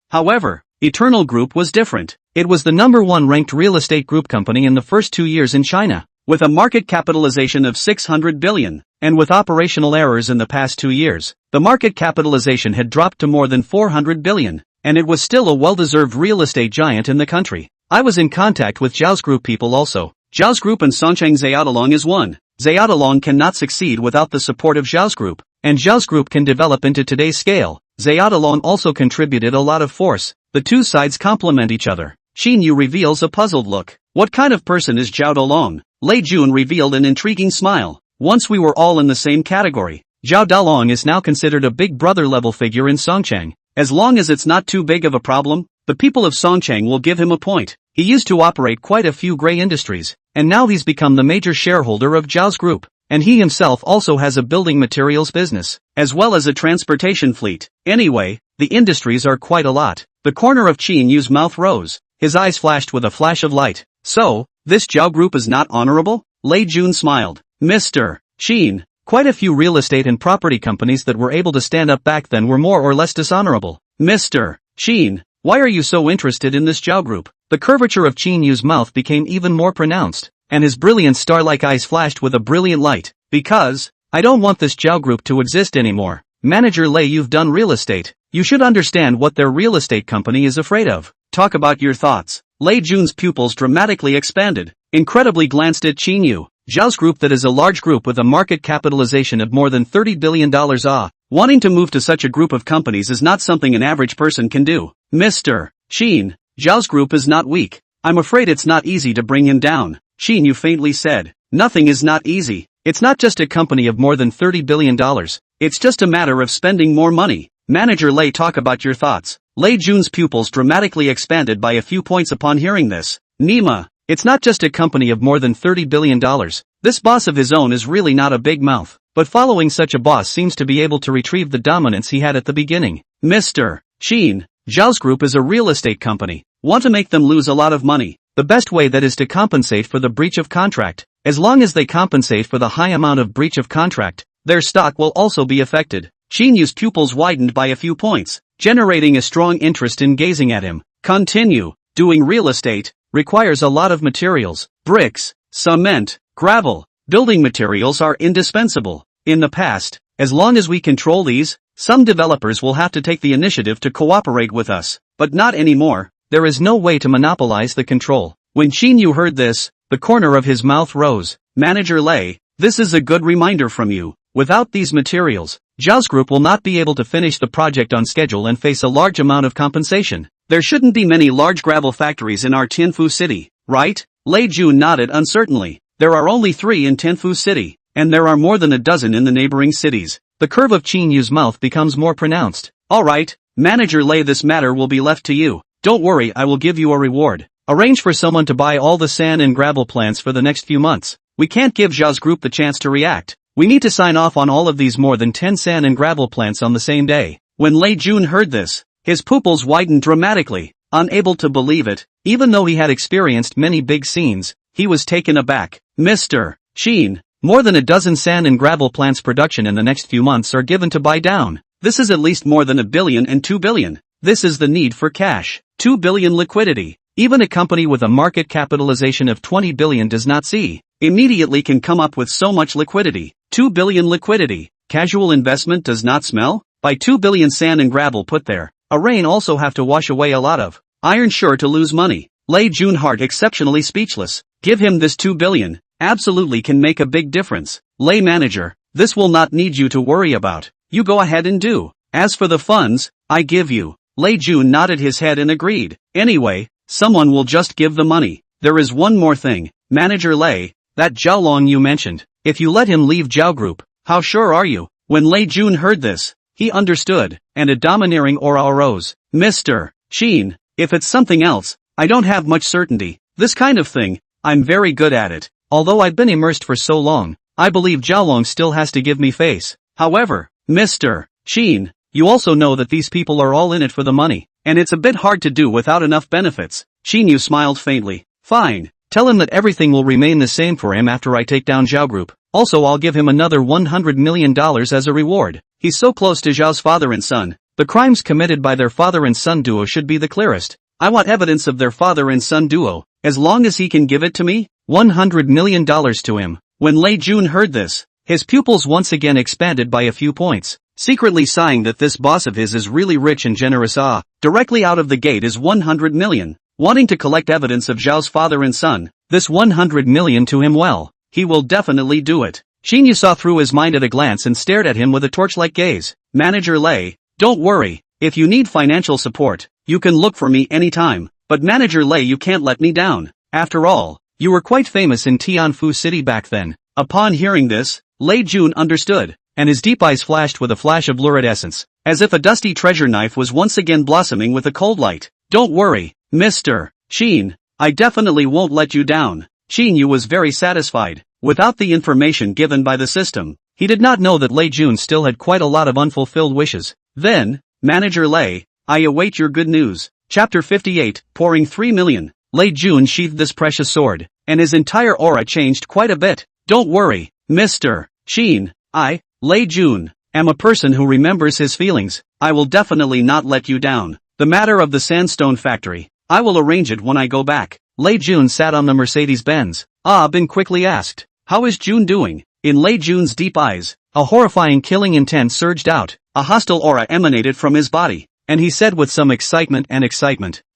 However, Eternal Group was different. It was the number one ranked real estate group company in the first 2 years in China, with a market capitalization of $600 billion, and with operational errors in the past 2 years, the market capitalization had dropped to more than $400 billion, and it was still a well-deserved real estate giant in the country. I was in contact with Zhao's group people also. Zhao's group and Songcheng Zayadalong is one. Zayadalong cannot succeed without the support of Zhao's group, and Zhao's group can develop into today's scale. Zayadalong also contributed a lot of force. The two sides complement each other. Qin Yu reveals a puzzled look. What kind of person is Zhao Dalong? Lei Jun revealed an intriguing smile. Once we were all in the same category. Zhao Dalong is now considered a big brother level figure in Songcheng. As long as it's not too big of a problem, the people of Songcheng will give him a point. He used to operate quite a few gray industries, and now he's become the major shareholder of Zhao's group. And he himself also has a building materials business, as well as a transportation fleet. Anyway, the industries are quite a lot. The corner of Qin Yu's mouth rose. His eyes flashed with a flash of light. So, this Zhao group is not honorable? Lei Jun smiled. Mr. Qin, quite a few real estate and property companies that were able to stand up back then were more or less dishonorable. Mr. Qin, why are you so interested in this Zhao group? The curvature of Qin Yu's mouth became even more pronounced, and his brilliant star-like eyes flashed with a brilliant light. Because, I don't want this Zhao group to exist anymore. Manager Lei, you've done real estate. You should understand what their real estate company is afraid of. Talk about your thoughts. Lei Jun's pupils dramatically expanded, incredibly glanced at Qin Yu. Zhao's group, that is a large group with a market capitalization of more than $30 billion. Wanting to move to such a group of companies is not something an average person can do. Mr. Qin, Zhao's group is not weak. I'm afraid it's not easy to bring him down. Qin Yu faintly said. Nothing is not easy. It's not just a company of more than $30 billion. It's just a matter of spending more money. Manager Lei, talk about your thoughts. Lei Jun's pupils dramatically expanded by a few points upon hearing this. Nima, it's not just a company of more than $30 billion. This boss of his own is really not a big mouth, but following such a boss seems to be able to retrieve the dominance he had at the beginning. Mr. Qin, Zhao's group is a real estate company. Want to make them lose a lot of money? The best way that is to compensate for the breach of contract. As long as they compensate for the high amount of breach of contract, their stock will also be affected. Qin Yu's pupils widened by a few points, generating a strong interest in gazing at him. Continue. Doing real estate requires a lot of materials. Bricks, cement, gravel, building materials are indispensable. In the past, as long as we control these, some developers will have to take the initiative to cooperate with us, but not anymore. There is no way to monopolize the control. When Qin Yu heard this, the corner of his mouth rose. Manager Lei, this is a good reminder from you. Without these materials, Zhao's group will not be able to finish the project on schedule and face a large amount of compensation. There shouldn't be many large gravel factories in our Tianfu City, right? Lei Jun nodded uncertainly. There are only 3 in Tianfu City, and there are more than a dozen in the neighboring cities. The curve of Qin Yu's mouth becomes more pronounced. Alright, Manager Lei, this matter will be left to you. Don't worry, I will give you a reward. Arrange for someone to buy all the sand and gravel plants for the next few months. We can't give Zhao's group the chance to react. We need to sign off on all of these more than 10 sand and gravel plants on the same day. When Lei Jun heard this, his pupils widened dramatically, unable to believe it. Even though he had experienced many big scenes, he was taken aback. Mr. Qin, more than a dozen sand and gravel plants production in the next few months are given to buy down. This is at least more than $1 billion and $2 billion. This is the need for cash. 2 billion liquidity. Even a company with a market capitalization of 20 billion does not see. Immediately can come up with so much liquidity. 2 billion liquidity. Casual investment does not smell? By 2 billion sand and gravel put there, a rain also have to wash away a lot of. Iron sure to lose money. Lei Jun heart exceptionally speechless. Give him this 2 billion. Absolutely can make a big difference. Lei manager, this will not need you to worry about. You go ahead and do. As for the funds, I give you. Lei Jun nodded his head and agreed. Anyway, someone will just give the money. There is one more thing. Manager Lei, that Zhao Long you mentioned. If you let him leave Zhao Group, how sure are you? When Lei Jun heard this, he understood, and a domineering aura arose. Mr. Qin, if it's something else, I don't have much certainty. This kind of thing, I'm very good at it. Although I've been immersed for so long, I believe Zhao Long still has to give me face. However, Mr. Qin, you also know that these people are all in it for the money, and it's a bit hard to do without enough benefits. Qin Yu smiled faintly. Fine, tell him that everything will remain the same for him after I take down Zhao Group. Also I'll give him another $100 million as a reward. He's so close to Zhao's father and son. The crimes committed by their father and son duo should be the clearest. I want evidence of their father and son duo. As long as he can give it to me, $100 million to him. When Lei Jun heard this, his pupils once again expanded by a few points. Secretly sighing that this boss of his is really rich and generous. Directly out of the gate is 100 million. Wanting to collect evidence of Zhao's father and son, this 100 million to him well, he will definitely do it. Qin Yu saw through his mind at a glance and stared at him with a torch-like gaze. Manager Lei, don't worry, if you need financial support, you can look for me anytime, but Manager Lei you can't let me down. After all, you were quite famous in Tianfu City back then. Upon hearing this, Lei Jun understood, and his deep eyes flashed with a flash of lurid essence, as if a dusty treasure knife was once again blossoming with a cold light. Don't worry, Mr. Qin, I definitely won't let you down. Qin Yu was very satisfied. Without the information given by the system, he did not know that Lei Jun still had quite a lot of unfulfilled wishes. Then, Manager Lei, I await your good news. Chapter 58, pouring 3 million. Lei Jun sheathed this precious sword, and his entire aura changed quite a bit. Don't worry, Mr. Qin, I, Lei Jun, am a person who remembers his feelings. I will definitely not let you down. The matter of the sandstone factory, I will arrange it when I go back. Lei Jun sat on the Mercedes-Benz. Bin quickly asked, how is Jun doing? In Lei Jun's deep eyes, a horrifying killing intent surged out. A hostile aura emanated from his body, and he said with some excitement,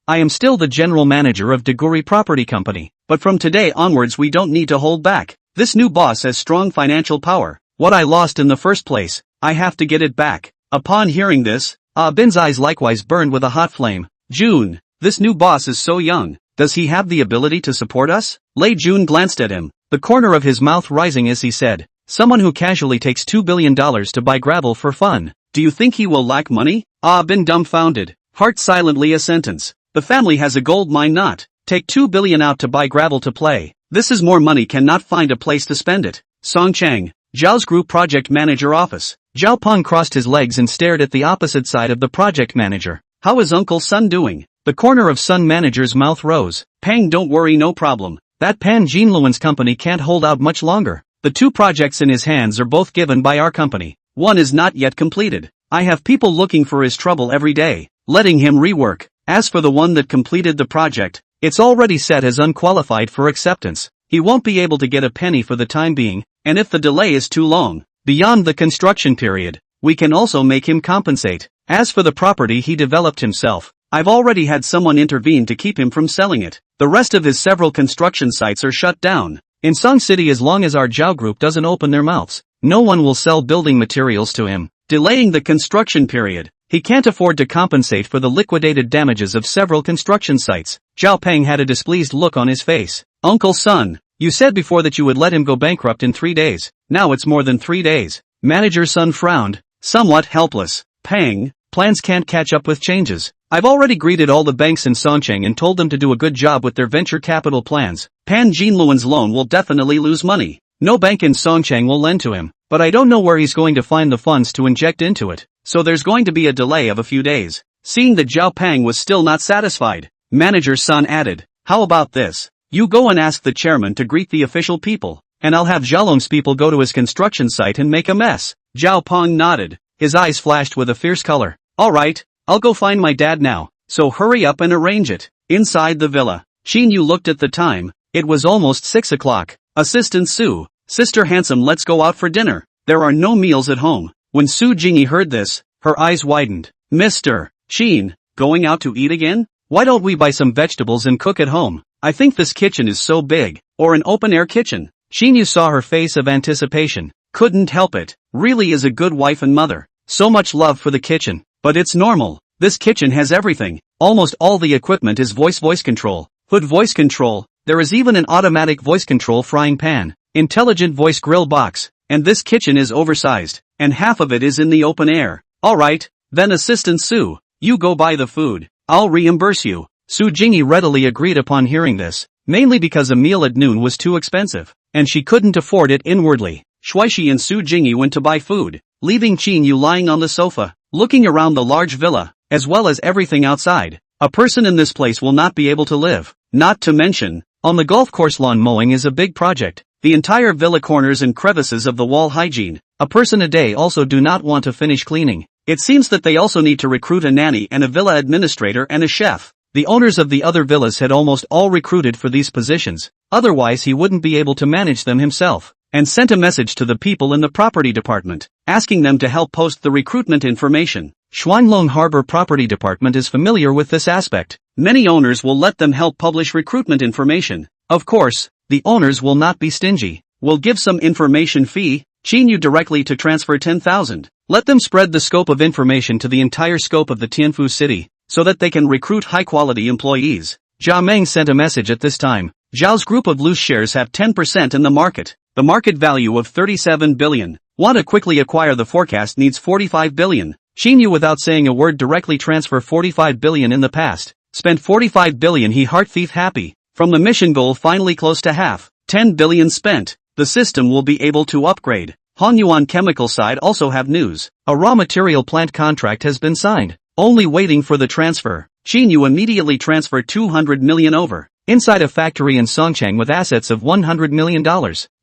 I am still the general manager of Deguri Property Company, but from today onwards we don't need to hold back. This new boss has strong financial power. What I lost in the first place, I have to get it back. Upon hearing this, Bin's eyes likewise burned with a hot flame. Jun, this new boss is so young. Does he have the ability to support us? Lei Jun glanced at him, the corner of his mouth rising as he said, someone who casually takes $2 billion to buy gravel for fun. Do you think he will lack money? Bin dumbfounded, heart silently a sentence. The family has a gold mine not. Take 2 billion out to buy gravel to play. This is more money cannot find a place to spend it. Song Chang, Zhao's group project manager office. Zhao Peng crossed his legs and stared at the opposite side of the project manager. How is Uncle Sun doing? The corner of Sun manager's mouth rose. Peng, don't worry, no problem. That Pan Jinluan's company can't hold out much longer. The 2 projects in his hands are both given by our company. One is not yet completed. I have people looking for his trouble every day, letting him rework. As for the one that completed the project, it's already set as unqualified for acceptance. He won't be able to get a penny for the time being, and if the delay is too long, beyond the construction period, we can also make him compensate. As for the property he developed himself, I've already had someone intervene to keep him from selling it. The rest of his several construction sites are shut down. In Song City, as long as our Zhao group doesn't open their mouths, no one will sell building materials to him. Delaying the construction period, he can't afford to compensate for the liquidated damages of several construction sites. Zhao Peng had a displeased look on his face. Uncle Sun, you said before that you would let him go bankrupt in 3 days. Now it's more than 3 days. Manager Sun frowned, somewhat helpless. Peng, plans can't catch up with changes. I've already greeted all the banks in Songcheng and told them to do a good job with their venture capital plans. Pan Jinluan's loan will definitely lose money. No bank in Songcheng will lend to him, but I don't know where he's going to find the funds to inject into it, so there's going to be a delay of a few days. Seeing that Zhao Peng was still not satisfied, Manager Sun added, how about this? You go and ask the chairman to greet the official people, and I'll have Zhalong's people go to his construction site and make a mess. Zhao Peng nodded, his eyes flashed with a fierce color. Alright, I'll go find my dad now, so hurry up and arrange it. Inside the villa, Qin Yu looked at the time. It was almost 6 o'clock. Assistant Su, Sister Handsome, let's go out for dinner. There are no meals at home. When Su Jingyi heard this, her eyes widened. Mr. Qin, going out to eat again? Why don't we buy some vegetables and cook at home? I think this kitchen is so big. Or an open-air kitchen. Qin Yu saw her face of anticipation. Couldn't help it. Really is a good wife and mother. So much love for the kitchen. But it's normal. This kitchen has everything. Almost all the equipment is voice control. Hood voice control. There is even an automatic voice control frying pan. Intelligent voice grill box. And this kitchen is oversized. And half of it is in the open air. Alright, then Assistant Su, you go buy the food. I'll reimburse you. Su Jingyi readily agreed upon hearing this. Mainly because a meal at noon was too expensive. And she couldn't afford it inwardly. Shuishi and Su Jingyi went to buy food, leaving Qin Yu lying on the sofa, looking around the large villa, as well as everything outside. A person in this place will not be able to live. Not to mention, on the golf course lawn mowing is a big project. The entire villa corners and crevices of the wall hygiene. A person a day also do not want to finish cleaning. It seems that they also need to recruit a nanny and a villa administrator and a chef. The owners of the other villas had almost all recruited for these positions. Otherwise he wouldn't be able to manage them himself. And sent a message to the people in the property department, asking them to help post the recruitment information. Xuanlong Harbor Property Department is familiar with this aspect. Many owners will let them help publish recruitment information. Of course, the owners will not be stingy. Will give some information fee, Qin Yu directly to transfer 10,000. Let them spread the scope of information to the entire scope of the Tianfu city, so that they can recruit high-quality employees. Jia Meng sent a message at this time. Zhao's group of loose shares have 10% in the market. The market value of 37 billion. Want to quickly acquire the forecast needs 45 billion. Qin Yu without saying a word directly transfer 45 billion in the past. Spent 45 billion he heart thief happy. From the mission goal finally close to half. 10 billion spent. The system will be able to upgrade. Hanyuan chemical side also have news. A raw material plant contract has been signed. Only waiting for the transfer. Qin Yu immediately transferred 200 million over. Inside a factory in Songcheng with assets of $100 million.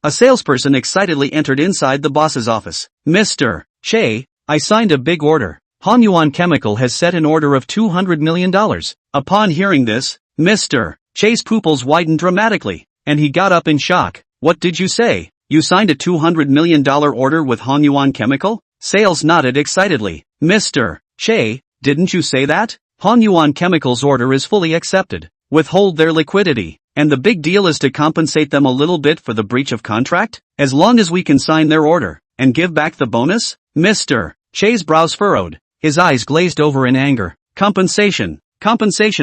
A salesperson excitedly entered inside the boss's office. Mr. Che, I signed a big order. Hanyuan Chemical has set an order of $200 million. Upon hearing this, Mr. Che's pupils widened dramatically, and he got up in shock. What did you say? You signed a $200 million order with Hanyuan Chemical? Sales nodded excitedly. Mr. Che, didn't you say that? Hanyuan Chemical's order is fully accepted. Withhold their liquidity, and the big deal is to compensate them a little bit for the breach of contract? As long as we can sign their order, and give back the bonus? Mr. Che's brows furrowed, his eyes glazed over in anger. Compensation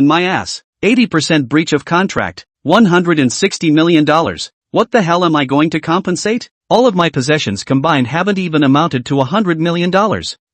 my ass. 80% breach of contract, $160 million. What the hell am I going to compensate? All of my possessions combined haven't even amounted to $100 million.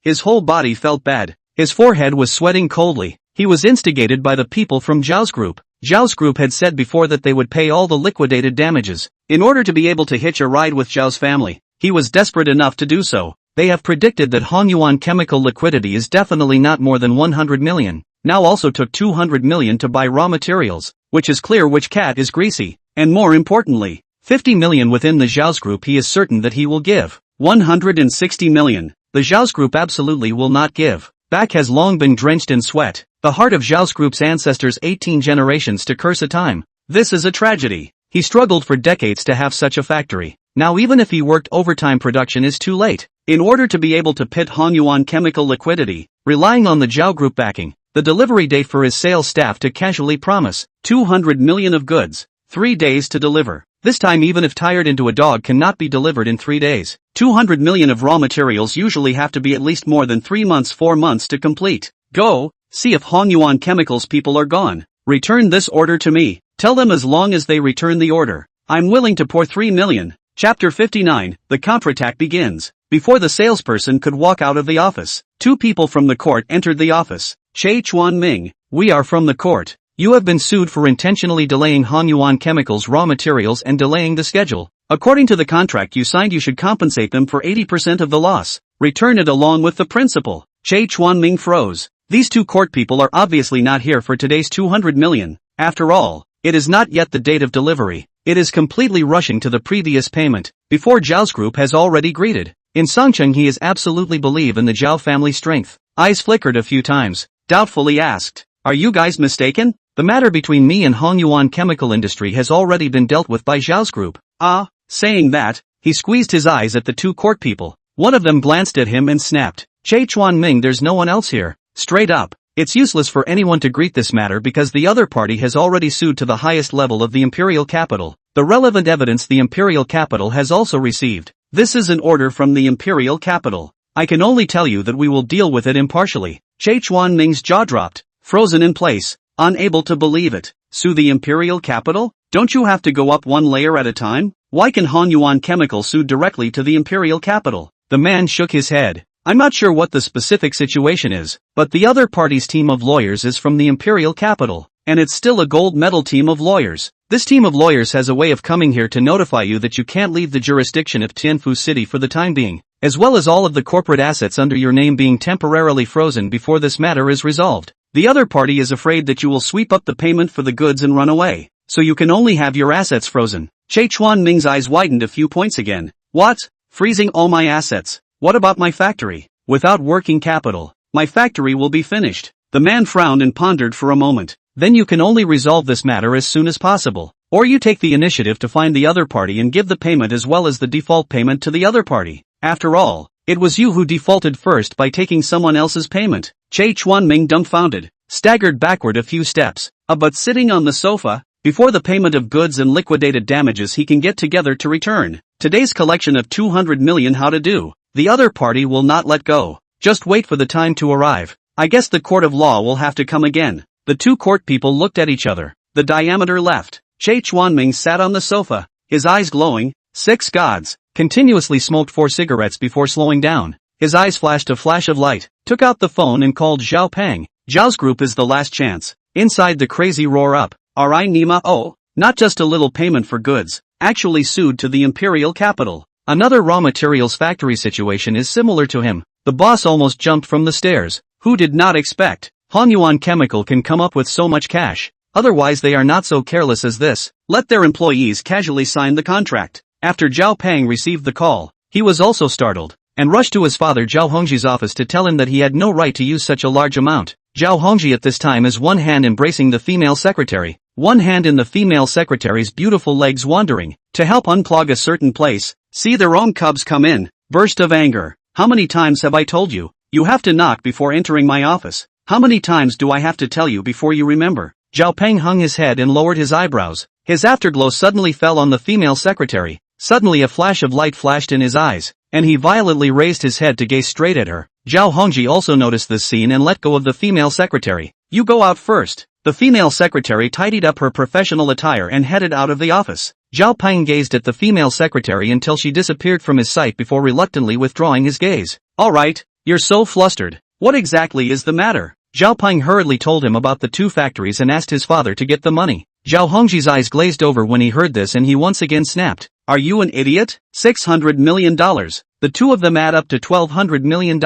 His whole body felt bad. His forehead was sweating coldly. He was instigated by the people from Zhao's group. Zhao's group had said before that they would pay all the liquidated damages, in order to be able to hitch a ride with Zhao's family. He was desperate enough to do so. They have predicted that Hanyuan Chemical liquidity is definitely not more than 100 million. Now also took 200 million to buy raw materials, which is clear which cat is greasy. And more importantly, 50 million within the Zhao's group he is certain that he will give. 160 million. The Zhao's group absolutely will not give. Back has long been drenched in sweat. The heart of Zhao's group's ancestors 18 generations to curse a time. This is a tragedy. He struggled for decades to have such a factory. Now even if he worked overtime production is too late. In order to be able to pit Hanyuan Chemical liquidity, relying on the Zhao group backing, the delivery date for his sales staff to casually promise 200 million of goods, 3 days to deliver. This time even if tired into a dog cannot be delivered in 3 days. 200 million of raw materials usually have to be at least more than 3 months 4 months to complete. Go, see if Hanyuan Chemicals people are gone. Return this order to me. Tell them as long as they return the order, I'm willing to pour 3 million. Chapter 59, the counterattack begins. Before the salesperson could walk out of the office, 2 people from the court entered the office. Che Chuanming, we are from the court. You have been sued for intentionally delaying Hanyuan Chemicals raw materials and delaying the schedule. According to the contract you signed you should compensate them for 80% of the loss. Return it along with the principal. Che Chuanming froze. These 2 court people are obviously not here for today's 200 million. After all, it is not yet the date of delivery. It is completely rushing to the previous payment, before Zhao's group has already greeted. In Songcheng he is absolutely believe in the Zhao family strength. Eyes flickered a few times, doubtfully asked, are you guys mistaken? The matter between me and Hanyuan Chemical Industry has already been dealt with by Zhao's group. Saying that, he squeezed his eyes at the 2 court people. One of them glanced at him and snapped, Che Chuanming there's no one else here. Straight up, It's useless for anyone to greet this matter because the other party has already sued to the highest level of the imperial capital. The relevant evidence the imperial capital has also received. This is an order from the imperial capital. I can only tell you that we will deal with it impartially. Che Chuanming's jaw dropped, frozen in place, unable to believe it. Sue the imperial capital? Don't you have to go up one layer at a time? Why can Han Yuan Chemical sue directly to the imperial capital? The man shook his head. I'm not sure what the specific situation is, but the other party's team of lawyers is from the imperial capital, and it's still a gold medal team of lawyers. This team of lawyers has a way of coming here to notify you that you can't leave the jurisdiction of Tianfu City for the time being, as well as all of the corporate assets under your name being temporarily frozen before this matter is resolved. The other party is afraid that you will sweep up the payment for the goods and run away, so you can only have your assets frozen. Che Chuanming's eyes widened a few points again. What? Freezing all my assets? What about my factory? Without working capital, my factory will be finished. The man frowned and pondered for a moment. Then you can only resolve this matter as soon as possible. Or you take the initiative to find the other party and give the payment as well as the default payment to the other party. After all, it was you who defaulted first by taking someone else's payment. Che Chuanming, dumbfounded, staggered backward a few steps. But sitting on the sofa, before the payment of goods and liquidated damages he can get together to return today's collection of 200 million. How to do? The other party will not let go. Just wait for the time to arrive. I guess the court of law will have to come again. The two court people looked at each other. The diameter left. Che Chuanming sat on the sofa, his eyes glowing. 6 gods. Continuously smoked 4 cigarettes before slowing down. His eyes flashed a flash of light, took out the phone and called Zhao Peng. Zhao's group is the last chance. Inside the crazy roar up. Ri Nima oh, not just a little payment for goods, actually sued to the imperial capital. Another raw materials factory situation is similar to him. The boss almost jumped from the stairs. Who did not expect Han Yuan Chemical can come up with so much cash? Otherwise they are not so careless as this. Let their employees casually sign the contract. After Zhao Peng received the call, he was also startled, and rushed to his father Zhao Hongji's office to tell him that he had no right to use such a large amount. Zhao Hongji at this time is one hand embracing the female secretary, one hand in the female secretary's beautiful legs wandering, to help unclog a certain place. See their own cubs come in. Burst of anger. How many times have I told you? You have to knock before entering my office. How many times do I have to tell you before you remember? Zhao Peng hung his head and lowered his eyebrows. His afterglow suddenly fell on the female secretary. Suddenly a flash of light flashed in his eyes, and he violently raised his head to gaze straight at her. Zhao Hongji also noticed this scene and let go of the female secretary. You go out first. The female secretary tidied up her professional attire and headed out of the office. Zhao Peng gazed at the female secretary until she disappeared from his sight before reluctantly withdrawing his gaze. Alright, you're so flustered. What exactly is the matter? Zhao Peng hurriedly told him about the 2 factories and asked his father to get the money. Zhao Hongji's eyes glazed over when he heard this and he once again snapped. Are you an idiot? $600 million. The 2 of them add up to $1,200 million.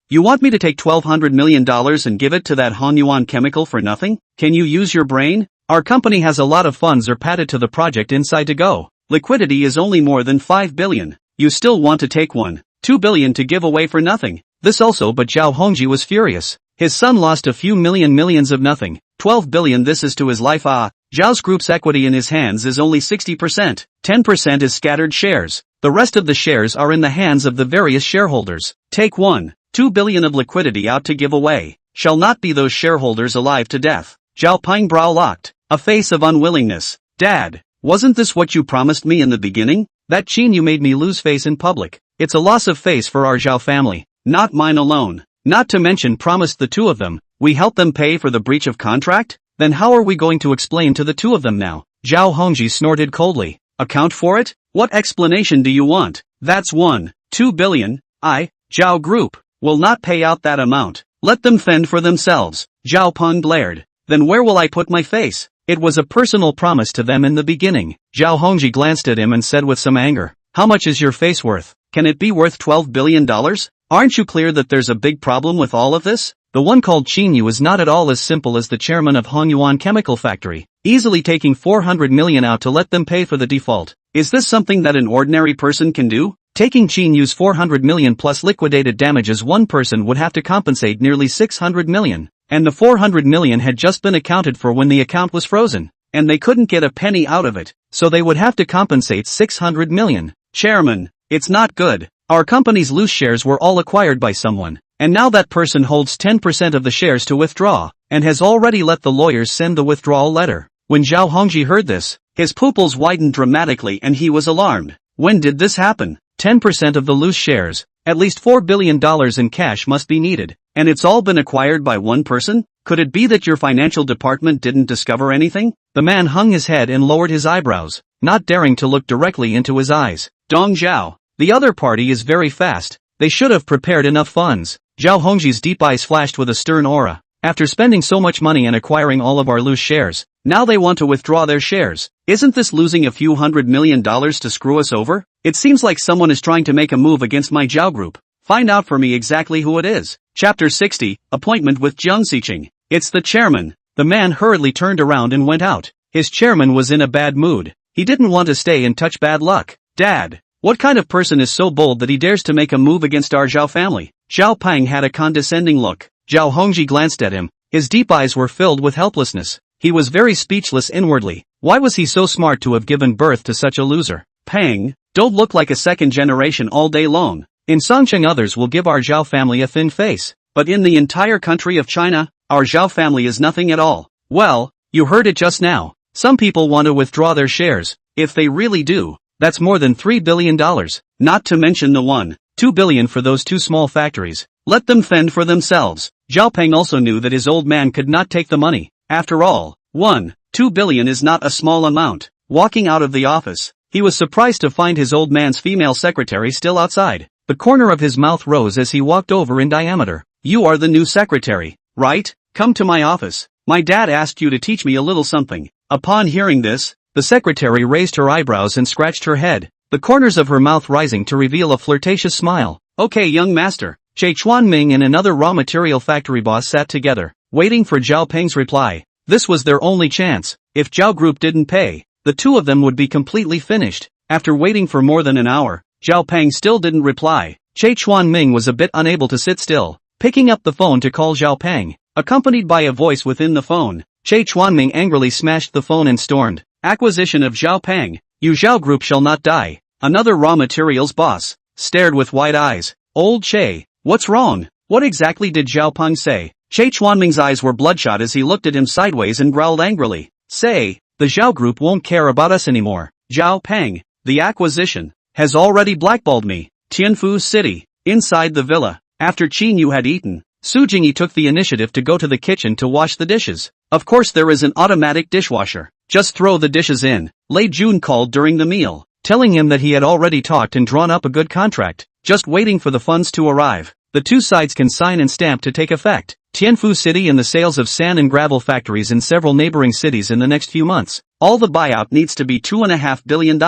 You want me to take $1,200 million and give it to that Han Yuan Chemical for nothing? Can you use your brain? Our company has a lot of funds are padded to the project inside to go. Liquidity is only more than 5 billion. You still want to take 2 billion to give away for nothing. This also, but Zhao Hongji was furious. His son lost a few millions of nothing. 12 billion, this is to his life. Zhao's group's equity in his hands is only 60%. 10% is scattered shares. The rest of the shares are in the hands of the various shareholders. Take 2 billion of liquidity out to give away. Shall not be those shareholders alive to death. Zhao Peng brow locked, a face of unwillingness. Dad, wasn't this what you promised me in the beginning? That Qin Yu made me lose face in public. It's a loss of face for our Zhao family, not mine alone. Not to mention promised the 2 of them, we help them pay for the breach of contract? Then how are we going to explain to the 2 of them now? Zhao Hongji snorted coldly. Account for it? What explanation do you want? That's 2 billion. Zhao Group, will not pay out that amount. Let them fend for themselves. Zhao Peng glared. Then where will I put my face? It was a personal promise to them in the beginning. Zhao Hongji glanced at him and said with some anger, how much is your face worth? Can it be worth $12 billion? Aren't you clear that there's a big problem with all of this? The one called Qin Yu is not at all as simple as the chairman of Han Yuan Chemical Factory, easily taking 400 million out to let them pay for the default. Is this something that an ordinary person can do? Taking Qin Yu's 400 million plus liquidated damages, one person would have to compensate nearly 600 million. And the 400 million had just been accounted for when the account was frozen. And they couldn't get a penny out of it, so they would have to compensate 600 million. Chairman, it's not good. Our company's loose shares were all acquired by someone, and now that person holds 10% of the shares to withdraw, and has already let the lawyers send the withdrawal letter. When Zhao Hongji heard this, his pupils widened dramatically and he was alarmed. When did this happen? 10% of the loose shares, at least $4 billion in cash must be needed, and it's all been acquired by one person? Could it be that your financial department didn't discover anything? The man hung his head and lowered his eyebrows, not daring to look directly into his eyes. Dong Zhao, the other party is very fast. They should have prepared enough funds. Zhao Hongji's deep eyes flashed with a stern aura. After spending so much money and acquiring all of our loose shares, now they want to withdraw their shares. Isn't this losing a few $100 million to screw us over? It seems like someone is trying to make a move against my Zhao group. Find out for me exactly who it is. Chapter 60, Appointment with Jiang Xiqing. It's the chairman. The man hurriedly turned around and went out. His chairman was in a bad mood. He didn't want to stay and touch bad luck. Dad, what kind of person is so bold that he dares to make a move against our Zhao family? Zhao Pang had a condescending look. Zhao Hongji glanced at him. His deep eyes were filled with helplessness. He was very speechless inwardly. Why was he so smart to have given birth to such a loser? Pang, don't look like a second generation all day long. In Songcheng others will give our Zhao family a thin face. But in the entire country of China, our Zhao family is nothing at all. Well, you heard it just now. Some people want to withdraw their shares. If they really do, that's more than $3 billion. Not to mention the $1.2 billion for those two small factories. Let them fend for themselves. Zhao Peng also knew that his old man could not take the money. After all, $1.2 billion is not a small amount. Walking out of the office, he was surprised to find his old man's female secretary still outside. The corner of his mouth rose as he walked over in diameter. You are the new secretary, right? Come to my office. My dad asked you to teach me a little something. Upon hearing this, the secretary raised her eyebrows and scratched her head, the corners of her mouth rising to reveal a flirtatious smile. Okay, young master. Che Chuanming and another raw material factory boss sat together, waiting for Zhao Peng's reply. This was their only chance. If Zhao Group didn't pay, the two of them would be completely finished. After waiting for more than an hour, Zhao Peng still didn't reply. Che Chuanming was a bit unable to sit still, picking up the phone to call Zhao Peng, accompanied by a voice within the phone. Che Chuanming angrily smashed the phone and stormed. Acquisition of Zhao Peng. You Zhao Group shall not die. Another raw materials boss stared with wide eyes. Old Che, what's wrong? What exactly did Zhao Peng say? Che Chuanming's eyes were bloodshot as he looked at him sideways and growled angrily. Say, the Zhao Group won't care about us anymore. Zhao Peng, the acquisition, has already blackballed me. Tianfu City, inside the villa, after Qin Yu had eaten, Su Jingyi took the initiative to go to the kitchen to wash the dishes. Of course there is an automatic dishwasher. Just throw the dishes in. Lei Jun called during the meal, telling him that he had already talked and drawn up a good contract, just waiting for the funds to arrive. The two sides can sign and stamp to take effect. Tianfu City and the sales of sand and gravel factories in several neighboring cities in the next few months. All the buyout needs to be $2.5 billion.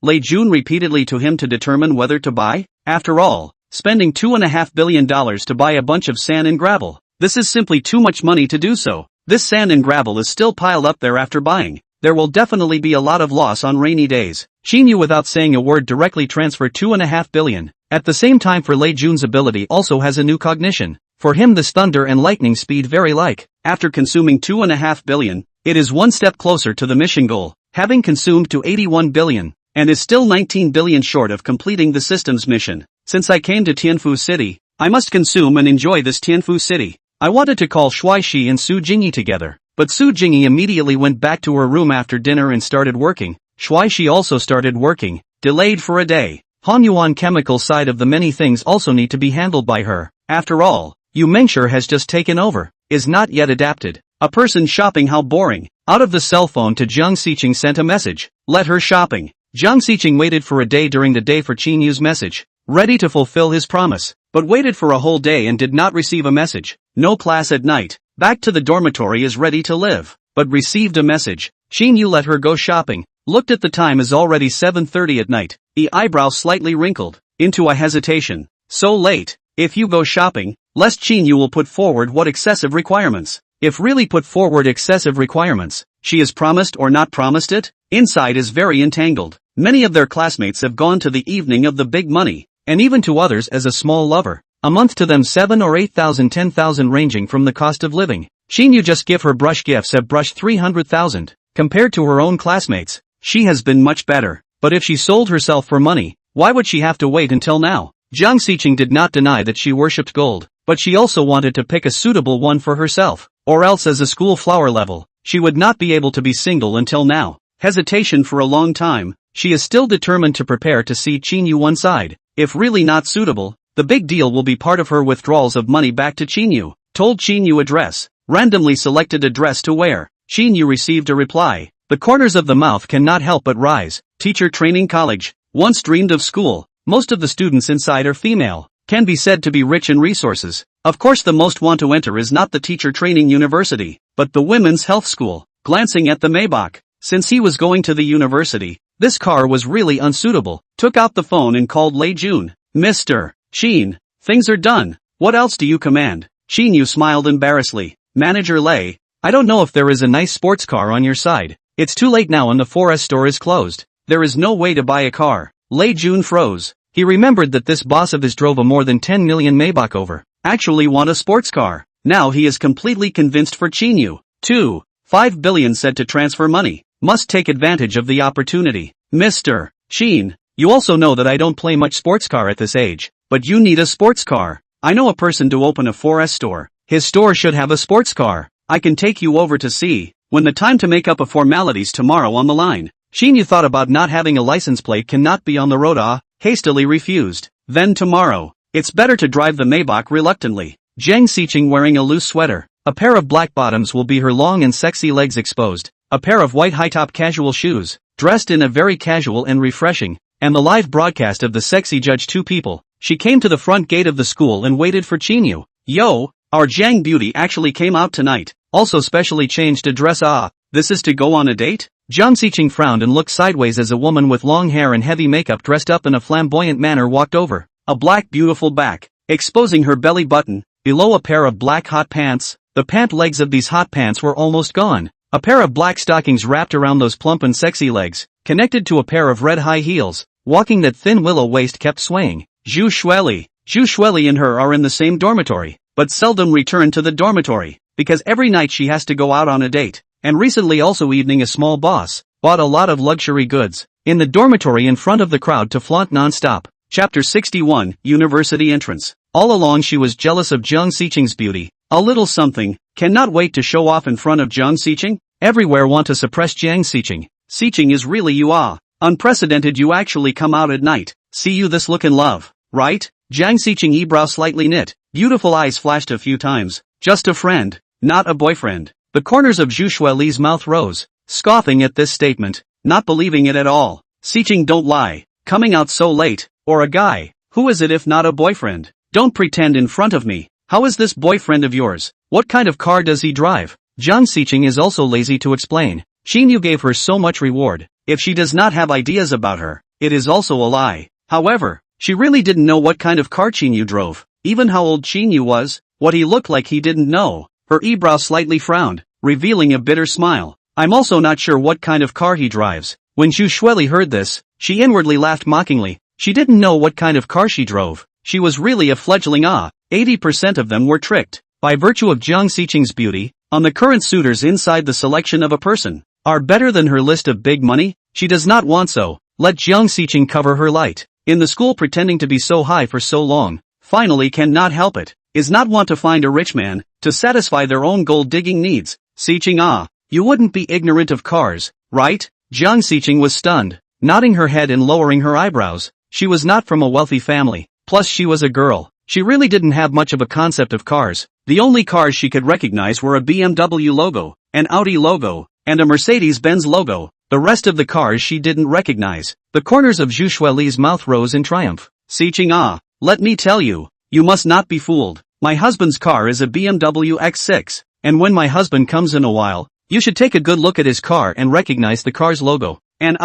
Lei Jun repeatedly to him to determine whether to buy. After all, spending $2.5 billion to buy a bunch of sand and gravel. This is simply too much money to do so. This sand and gravel is still piled up there after buying. There will definitely be a lot of loss on rainy days. Qin Yu without saying a word directly transferred $2.5 billion. At the same time for Lei Jun's ability also has a new cognition. For him this thunder and lightning speed very like. After consuming $2.5 billion, it is one step closer to the mission goal, having consumed to $81 billion, and is still $19 billion short of completing the system's mission. Since I came to Tianfu City, I must consume and enjoy this Tianfu City. I wanted to call Shuai Shi and Su Jingyi together, but Su Jingyi immediately went back to her room after dinner and started working. Shuai Shi also started working, delayed for a day. Han Yuan chemical side of the many things also need to be handled by her. After all, Yu Mengshi has just taken over, is not yet adapted. A person shopping, how boring. Out of the cell phone to Jiang Xiqing sent a message. Let her shopping. Jiang Xiqing waited for a day during the day for Qin Yu's message, ready to fulfill his promise, but waited for a whole day and did not receive a message. No class at night. Back to the dormitory is ready to live, but received a message. Qin Yu let her go shopping. Looked at the time is already 7:30 at night. The eyebrow slightly wrinkled into a hesitation. So late. If you go shopping, lest Qin Yu will put forward what excessive requirements. If really put forward excessive requirements, she has promised or not promised it? Inside is very entangled. Many of their classmates have gone to the evening of the big money, and even to others as a small lover. A month to them 7 or 8,000 10,000 ranging from the cost of living. Qin Yu just give her brush gifts have brushed 300,000. Compared to her own classmates, she has been much better. But if she sold herself for money, why would she have to wait until now? Jiang Xiqing did not deny that she worshipped gold, but she also wanted to pick a suitable one for herself, or else as a school flower level, she would not be able to be single until now. Hesitation for a long time, she is still determined to prepare to see Qin Yu one side. If really not suitable, the big deal will be part of her withdrawals of money back to Qin Yu. Told Qin Yu address, randomly selected a dress to wear. Qin Yu received a reply. The corners of the mouth cannot help but rise. Teacher training college. Once dreamed of school. Most of the students inside are female. Can be said to be rich in resources. Of course the most want to enter is not the teacher training university, but the women's health school. Glancing at the Maybach. Since he was going to the university, this car was really unsuitable. Took out the phone and called Lei Jun. Mr. Qin, things are done. What else do you command? Qin Yu smiled embarrassedly. Manager Lei, I don't know if there is a nice sports car on your side. It's too late now and the 4S store is closed. There is no way to buy a car. Lei Jun froze. He remembered that this boss of his drove a more than 10 million Maybach over. Actually want a sports car. Now he is completely convinced for Qin Yu. 5 billion said to transfer money. Must take advantage of the opportunity. Mr. Qin, you also know that I don't play much sports car at this age, but you need a sports car. I know a person to open a 4S store. His store should have a sports car. I can take you over to see. When the time to make up a formalities tomorrow on the line. Qin Yu thought about not having a license plate cannot be on the road hastily refused. Then tomorrow. It's better to drive the Maybach reluctantly. Jiang Xiqing wearing a loose sweater. A pair of black bottoms will be her long and sexy legs exposed. A pair of white high-top casual shoes. Dressed in a very casual and refreshing. And the live broadcast of the sexy judge 2 people. She came to the front gate of the school and waited for Qin Yu. Yo, our Jiang beauty actually came out tonight. Also specially changed to dress. This is to go on a date? Jiang Xiqing frowned and looked sideways as a woman with long hair and heavy makeup dressed up in a flamboyant manner walked over. A black beautiful back, exposing her belly button, below a pair of black hot pants. The pant legs of these hot pants were almost gone. A pair of black stockings wrapped around those plump and sexy legs, connected to a pair of red high heels. Walking that thin willow waist kept swaying. Zhu Shueli and her are in the same dormitory, but seldom return to the dormitory, because every night she has to go out on a date. And recently also evening a small boss, bought a lot of luxury goods, in the dormitory in front of the crowd to flaunt non-stop. Chapter 61, University Entrance. All along she was jealous of Jiang Xiqing's beauty. A little something, cannot wait to show off in front of Jiang Xiqing. Everywhere want to suppress Jiang Xiqing. Xiqing is really you unprecedented, you actually come out at night. See you this look in love, right? Jiang Xiqing eyebrow slightly knit, beautiful eyes flashed a few times. Just a friend, not a boyfriend. The corners of Zhu Shueli's mouth rose, scoffing at this statement, not believing it at all. Xiqing, don't lie, coming out so late, or a guy, who is it if not a boyfriend? Don't pretend in front of me. How is this boyfriend of yours? What kind of car does he drive? Jiang Xiqing is also lazy to explain. Qin Yu gave her so much reward. If she does not have ideas about her, it is also a lie. However, she really didn't know what kind of car Qin Yu drove. Even how old Qin Yu was, what he looked like he didn't know. Her eyebrow slightly frowned, revealing a bitter smile. I'm also not sure what kind of car he drives. When Zhu Shueli heard this, she inwardly laughed mockingly. She didn't know what kind of car she drove. She was really a fledgling. 80% of them were tricked. By virtue of Jiang Xiqing's beauty, on the current suitors inside the selection of a person, are better than her list of big money? She does not want so. Let Jiang Xiqing cover her light. In the school pretending to be so high for so long, finally cannot help it. Is not want to find a rich man, to satisfy their own gold-digging needs. Xiqing, you wouldn't be ignorant of cars, right? Jiang Xiqing was stunned, nodding her head and lowering her eyebrows. She was not from a wealthy family, plus she was a girl. She really didn't have much of a concept of cars. The only cars she could recognize were a BMW logo, an Audi logo, and a Mercedes-Benz logo. The rest of the cars she didn't recognize. The corners of Zhu Shueli's mouth rose in triumph. Xiqing, let me tell you, you must not be fooled. My husband's car is a BMW X6, and when my husband comes in a while, you should take a good look at his car and recognize the car's logo. And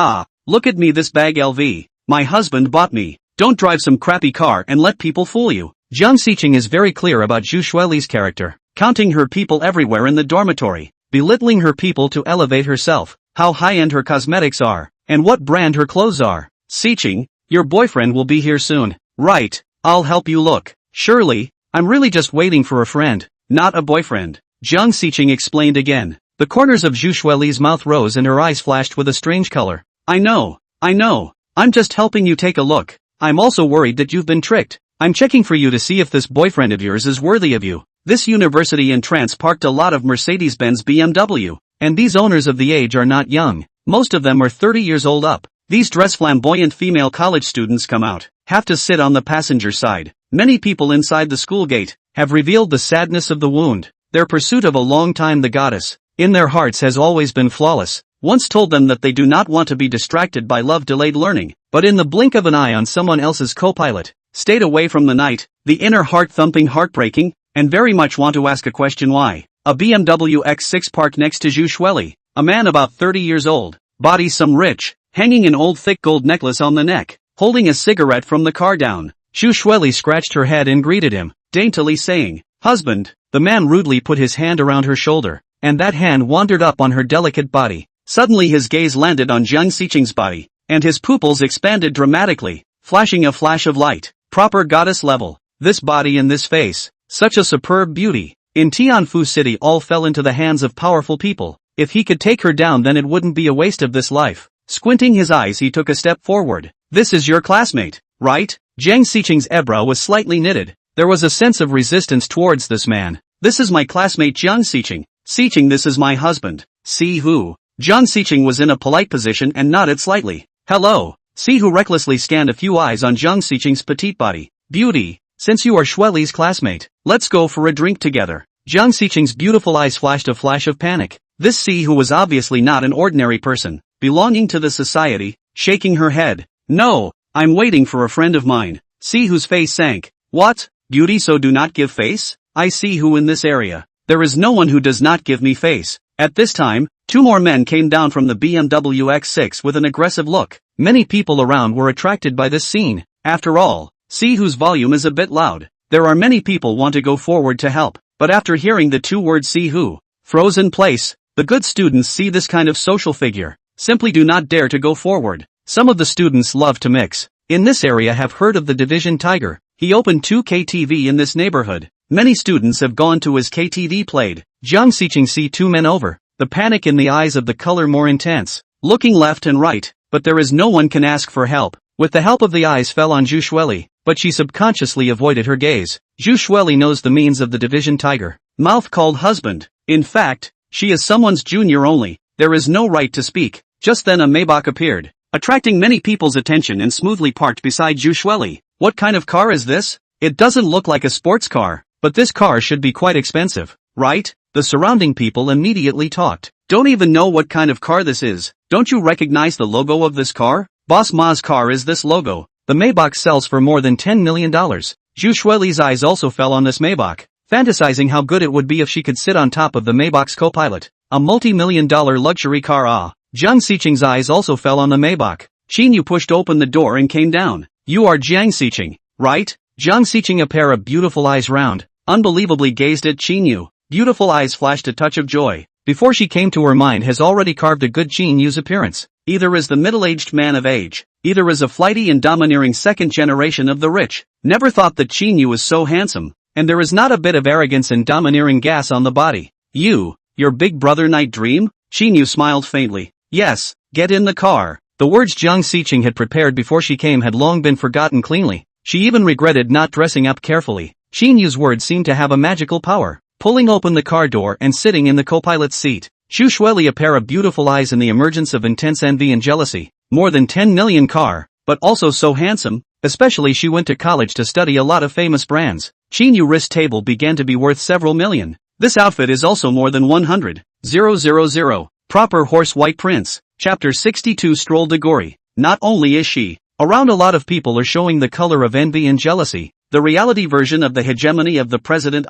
look at me, this bag LV. My husband bought me. Don't drive some crappy car and let people fool you. Jiang Xiqing is very clear about Zhu Shueli's character, counting her people everywhere in the dormitory, belittling her people to elevate herself, how high-end her cosmetics are, and what brand her clothes are. Xiqing, your boyfriend will be here soon. Right, I'll help you look. Surely, I'm really just waiting for a friend, not a boyfriend. Jiang Xiqing explained again. The corners of Zhu Shueli's mouth rose and her eyes flashed with a strange color. I know, I'm just helping you take a look. I'm also worried that you've been tricked. I'm checking for you to see if this boyfriend of yours is worthy of you. This university entrance parked a lot of Mercedes-Benz BMW, and these owners of the age are not young. Most of them are 30 years old up. These dress flamboyant female college students come out, have to sit on the passenger side. Many people inside the school gate have revealed the sadness of the wound. Their pursuit of a long time the goddess, in their hearts has always been flawless, once told them that they do not want to be distracted by love-delayed learning, but in the blink of an eye on someone else's co-pilot, stayed away from the night, the inner heart-thumping heartbreaking, and very much want to ask a question why. A BMW X6 parked next to Zhu Shueli, a man about 30 years old, body some rich, hanging an old thick gold necklace on the neck, holding a cigarette from the car down. Zhu Shueli scratched her head and greeted him, daintily saying, "Husband." The man rudely put his hand around her shoulder, and that hand wandered up on her delicate body. Suddenly his gaze landed on Jiang Xiqing's body, and his pupils expanded dramatically, flashing a flash of light. Proper goddess level. This body and this face, such a superb beauty. In Tianfu City all fell into the hands of powerful people. If he could take her down then it wouldn't be a waste of this life. Squinting his eyes he took a step forward. "This is your classmate, right?" Jiang Xiqing's eyebrow was slightly knitted. There was a sense of resistance towards this man. "This is my classmate Jiang Xiqing. Xiqing, this is my husband, Si Hu." Jiang Xiqing was in a polite position and nodded slightly. "Hello." Si Hu recklessly scanned a few eyes on Jiang Xiqing's petite body. "Beauty, since you are Shueli's classmate, let's go for a drink together." Jiang Xiqing's beautiful eyes flashed a flash of panic. This Si Hu was obviously not an ordinary person, belonging to the society, shaking her head. "No, I'm waiting for a friend of mine." Si Hu's face sank. "What? Beauty, so do not give face? I see who in this area. There is no one who does not give me face." At this time, two more men came down from the BMW X6 with an aggressive look. Many people around were attracted by this scene. After all, Si Hu's volume is a bit loud. There are many people want to go forward to help, but after hearing the two words Si Hu, froze in place, the good students see this kind of social figure, simply do not dare to go forward. Some of the students love to mix. In this area have heard of the Division Tiger. He opened 2 KTV in this neighborhood. Many students have gone to his KTV played. Jiang Xiqing see two men over, the panic in the eyes of the color more intense, looking left and right, but there is no one can ask for help. With the help of the eyes fell on Zhu Shueli, but she subconsciously avoided her gaze. Zhu Shueli knows the means of the Division Tiger. Mouth called husband. In fact, she is someone's junior only. There is no right to speak. Just then a Maybach appeared, attracting many people's attention and smoothly parked beside Zhu Shueli. "What kind of car is this? It doesn't look like a sports car, but this car should be quite expensive, right?" The surrounding people immediately talked. "Don't even know what kind of car this is. Don't you recognize the logo of this car? Boss Ma's car is this logo. The Maybach sells for more than $10 million. Zhu Shueli's eyes also fell on this Maybach, fantasizing how good it would be if she could sit on top of the Maybach's co-pilot. A multi-million-dollar luxury car. Jiang Xiqing's eyes also fell on the Maybach. Qin Yu pushed open the door and came down. "You are Jiang Xiqing, right?" Jiang Xiqing, a pair of beautiful eyes round, unbelievably gazed at Qin Yu. Beautiful eyes flashed a touch of joy. Before she came to her mind has already carved a good Qin Yu's appearance. Either as the middle-aged man of age, either as a flighty and domineering second generation of the rich. Never thought that Qin Yu was so handsome, and there is not a bit of arrogance and domineering gas on the body. Your big brother night dream?" Qin Yu smiled faintly. "Yes, get in the car." The words Jiang Xiqing had prepared before she came had long been forgotten cleanly. She even regretted not dressing up carefully. Qin Yu's words seemed to have a magical power. Pulling open the car door and sitting in the co-pilot's seat, Zhu Shueli, a pair of beautiful eyes in the emergence of intense envy and jealousy. More than 10 million car, but also so handsome, especially she went to college to study a lot of famous brands. Qin Yu wrist table began to be worth several million. This outfit is also more than 100,000. Proper horse white prince. Chapter 62 Stroll de Gory. Not only is she around, a lot of people are showing the color of envy and jealousy. The reality version of the hegemony of the president.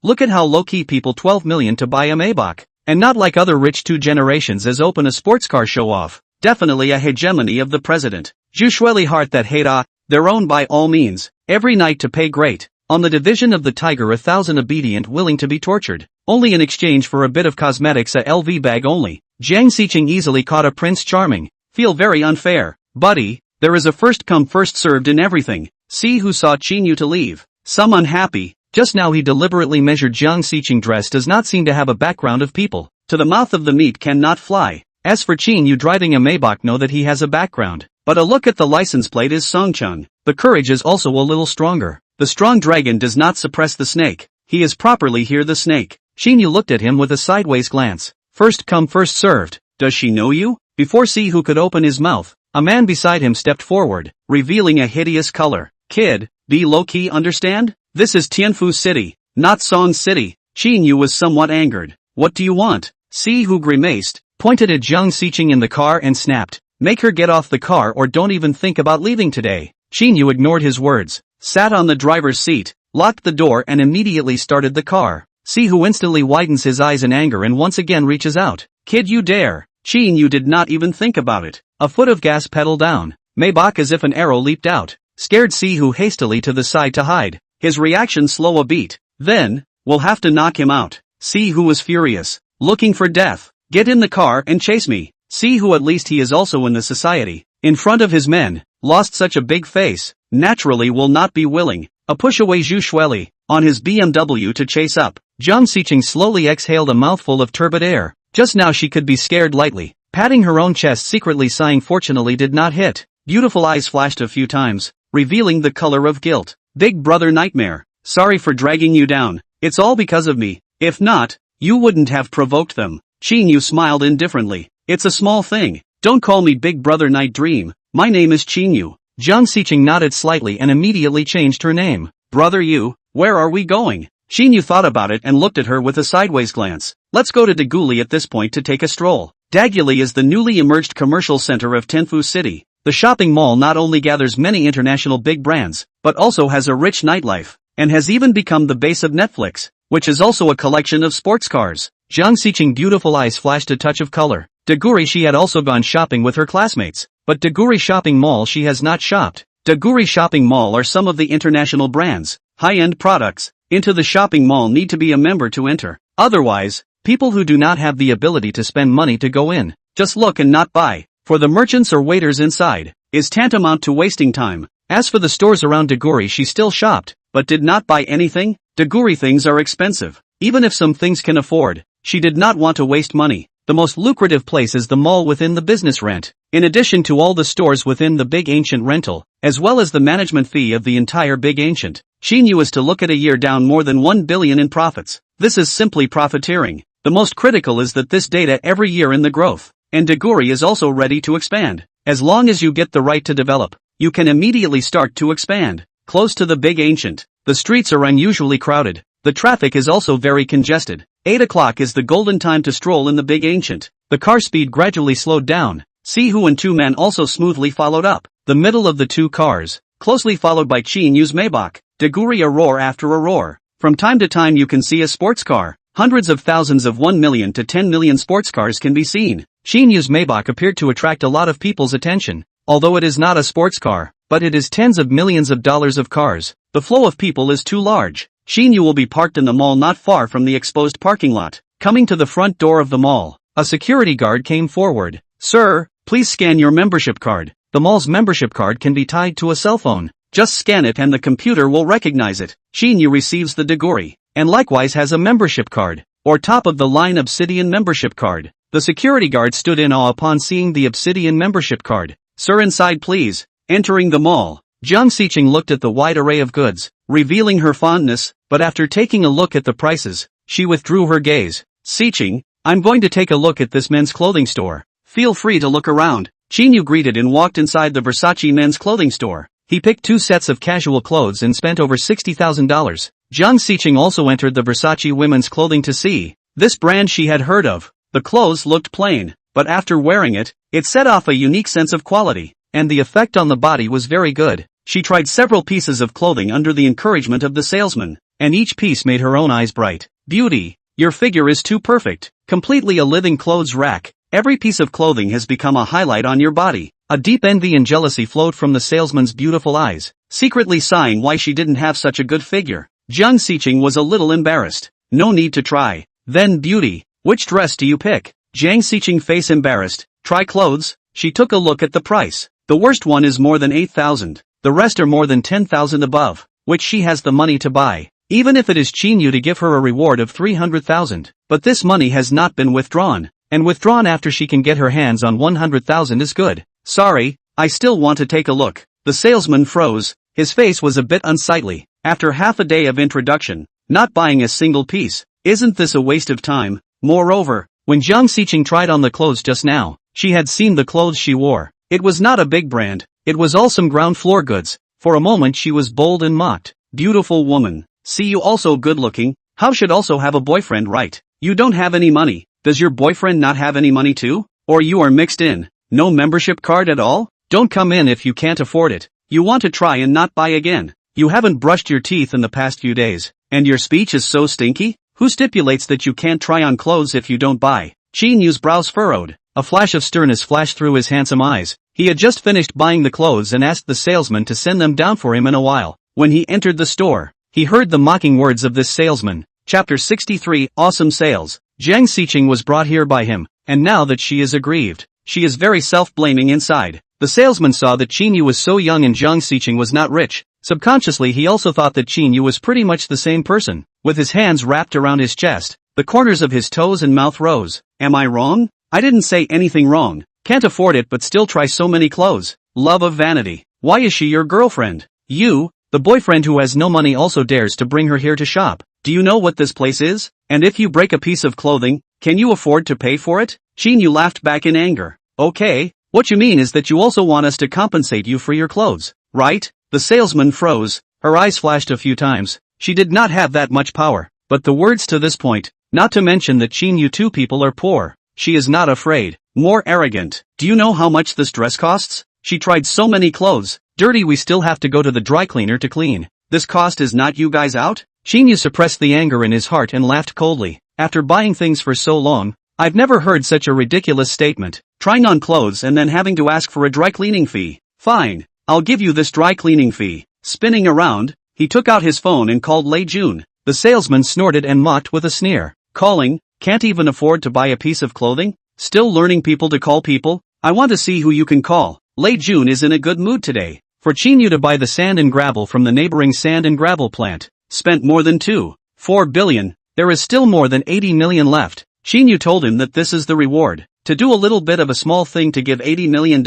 Look at how low-key people 12 million to buy a Maybach. And not like other rich 2 generations as open a sports car show-off. Definitely a hegemony of the president. Zhu Shueli heart that hate their own by all means. Every night to pay great. On the Division of the Tiger 1,000 obedient willing to be tortured. Only in exchange for a bit of cosmetics, a LV bag only. Jiang Xiqing easily caught a Prince Charming. Feel very unfair. Buddy, there is a first come first served in everything. See who saw Qin Yu to leave. Some unhappy. Just now he deliberately measured Jiang Xiqing. Dress does not seem to have a background of people. To the mouth of the meat cannot fly. As for Qin Yu driving a Maybach, know that he has a background. but a look at the license plate is Songcheng. The courage is also a little stronger. The strong dragon does not suppress the snake. He is properly here the snake. Qin Yu looked at him with a sideways glance. First come first served. Does she know you? Before see who could open his mouth, a man beside him stepped forward, revealing a hideous color. Kid, be low-key understand? This is Tianfu City, not Song City. Qin Yu was somewhat angered. What do you want? See who grimaced, pointed at Zhang Xiqing in the car and snapped. Make her get off the car or don't even think about leaving today. Qin Yu ignored his words, sat on the driver's seat, locked the door and immediately started the car. See who instantly widens his eyes in anger and once again reaches out. Kid you dare. Qin Yu did not even think about it. A foot of gas pedal down. Maybach as if an arrow leaped out. Scared See who hastily to the side to hide. His reaction slow a beat. Then, we'll have to knock him out. See who was furious. Looking for death. Get in the car and chase me. See who at least he is also in the society. In front of his men. Lost such a big face. Naturally will not be willing. A push away Zhu Shueli. On his BMW to chase up. Zhang Xiqing slowly exhaled a mouthful of turbid air. Just now she could be scared lightly. Patting her own chest secretly sighing fortunately did not hit. Beautiful eyes flashed a few times, revealing the color of guilt. Big brother nightmare. Sorry for dragging you down. It's all because of me. If not, you wouldn't have provoked them. Qin Yu smiled indifferently. It's a small thing. Don't call me big brother night dream. My name is Qin Yu. Zhang Xiqing nodded slightly and immediately changed her name. Brother Yu, where are we going? Qin Yu thought about it and looked at her with a sideways glance. Let's go to Daguli at this point to take a stroll. Daguli is the newly emerged commercial center of Tianfu City. The shopping mall not only gathers many international big brands, but also has a rich nightlife, and has even become the base of Netflix, which is also a collection of sports cars. Zhang Xiqing beautiful eyes flashed a touch of color. Daguri she had also gone shopping with her classmates, but Daguri shopping mall she has not shopped. Daguri shopping mall are some of the international brands, high-end products. Into the shopping mall need to be a member to enter. Otherwise, people who do not have the ability to spend money to go in, just look and not buy, for the merchants or waiters inside, is tantamount to wasting time. As for the stores around Daguri she still shopped, but did not buy anything. Daguri things are expensive. Even if some things can afford, she did not want to waste money. The most lucrative place is the mall within the business rent, in addition to all the stores within the Big Ancient rental, as well as the management fee of the entire Big Ancient. Qin Yu is to look at a year down more than 1 billion in profits. This is simply profiteering. The most critical is that this data every year in the growth, and Daguri is also ready to expand. As long as you get the right to develop, you can immediately start to expand. Close to the Big Ancient, the streets are unusually crowded. The traffic is also very congested. 8 o'clock is the golden time to stroll in the Big Ancient. The car speed gradually slowed down. See who and two men also smoothly followed up. The middle of the two cars, closely followed by Qin Yu's Maybach. Daguri a roar after a roar. From time to time you can see a sports car. Hundreds of thousands of 1 million to 10 million sports cars can be seen. Qin Yu's Maybach appeared to attract a lot of people's attention. Although it is not a sports car, but it is tens of millions of dollars of cars. The flow of people is too large. Qin Yu will be parked in the mall not far from the exposed parking lot. Coming to the front door of the mall, a security guard came forward. Sir, please scan your membership card. The mall's membership card can be tied to a cell phone. Just scan it and the computer will recognize it. Qin Yu receives the Daguri, and likewise has a membership card, or top-of-the-line Obsidian membership card. The security guard stood in awe upon seeing the Obsidian membership card. Sir, inside please. Entering the mall, Zhang Xiqing looked at the wide array of goods, revealing her fondness, but after taking a look at the prices, she withdrew her gaze. Xiqing, I'm going to take a look at this men's clothing store. Feel free to look around. Qin Yu greeted and walked inside the Versace men's clothing store. He picked 2 sets of casual clothes and spent over $60,000. Zhang Xiqing also entered the Versace women's clothing to see. This brand she had heard of. The clothes looked plain, but after wearing it, it set off a unique sense of quality, and the effect on the body was very good. She tried several pieces of clothing under the encouragement of the salesman, and each piece made her own eyes bright. Beauty, your figure is too perfect, completely a living clothes rack. Every piece of clothing has become a highlight on your body. A deep envy and jealousy flowed from the salesman's beautiful eyes, secretly sighing why she didn't have such a good figure. Zhang Xiqing was a little embarrassed. No need to try. Then beauty, which dress do you pick? Zhang Xiqing face embarrassed. Try clothes. She took a look at the price. The worst one is more than 8,000. The rest are more than 10,000 above, which she has the money to buy. Even if it is Qin Yu to give her a reward of 300,000. But this money has not been withdrawn, and withdrawn after she can get her hands on 100,000 is good. Sorry, I still want to take a look. The salesman froze. His face was a bit unsightly. After half a day of introduction, not buying a single piece. Isn't this a waste of time? Moreover, when Jiang Xiqing tried on the clothes just now, she had seen the clothes she wore. It was not a big brand. It was all some ground floor goods. For a moment she was bold and mocked. Beautiful woman. See, you also good looking. How should also have a boyfriend, right? You don't have any money. Does your boyfriend not have any money too? Or you are mixed in? No membership card at all? Don't come in if you can't afford it. You want to try and not buy again. You haven't brushed your teeth in the past few days. And your speech is so stinky? Who stipulates that you can't try on clothes if you don't buy? Qin Yu's brows furrowed. A flash of sternness flashed through his handsome eyes. He had just finished buying the clothes and asked the salesman to send them down for him in a while. When he entered the store, he heard the mocking words of this salesman. Chapter 63, Awesome Sales. Jiang Xiqing was brought here by him, and now that she is aggrieved, she is very self-blaming inside. The salesman saw that Qin Yu was so young and Jiang Xiqing was not rich. Subconsciously he also thought that Qin Yu was pretty much the same person. With his hands wrapped around his chest, the corners of his toes and mouth rose. Am I wrong? I didn't say anything wrong. Can't afford it but still try so many clothes. Love of vanity. Why is she your girlfriend? You, the boyfriend who has no money, also dares to bring her here to shop. Do you know what this place is? And if you break a piece of clothing, can you afford to pay for it? Qin Yu laughed back in anger. Okay, what you mean is that you also want us to compensate you for your clothes, right? The salesman froze. Her eyes flashed a few times. She did not have that much power, but the words to this point, not to mention that Qin Yu two people are poor. She is not afraid. More arrogant. Do you know how much this dress costs? She tried so many clothes. Dirty, we still have to go to the dry cleaner to clean. This cost is not you guys out? Qin Yu suppressed the anger in his heart and laughed coldly. After buying things for so long, I've never heard such a ridiculous statement. Trying on clothes and then having to ask for a dry cleaning fee. Fine, I'll give you this dry cleaning fee. Spinning around, he took out his phone and called Lei Jun. The salesman snorted and mocked with a sneer. Calling? Can't even afford to buy a piece of clothing? Still learning people to call people? I want to see who you can call. Lei Jun is in a good mood today. For Qin Yu to buy the sand and gravel from the neighboring sand and gravel plant. Spent more than 2.4 billion. There is still more than 80 million left. Qin Yu told him that this is the reward. To do a little bit of a small thing to give $80 million.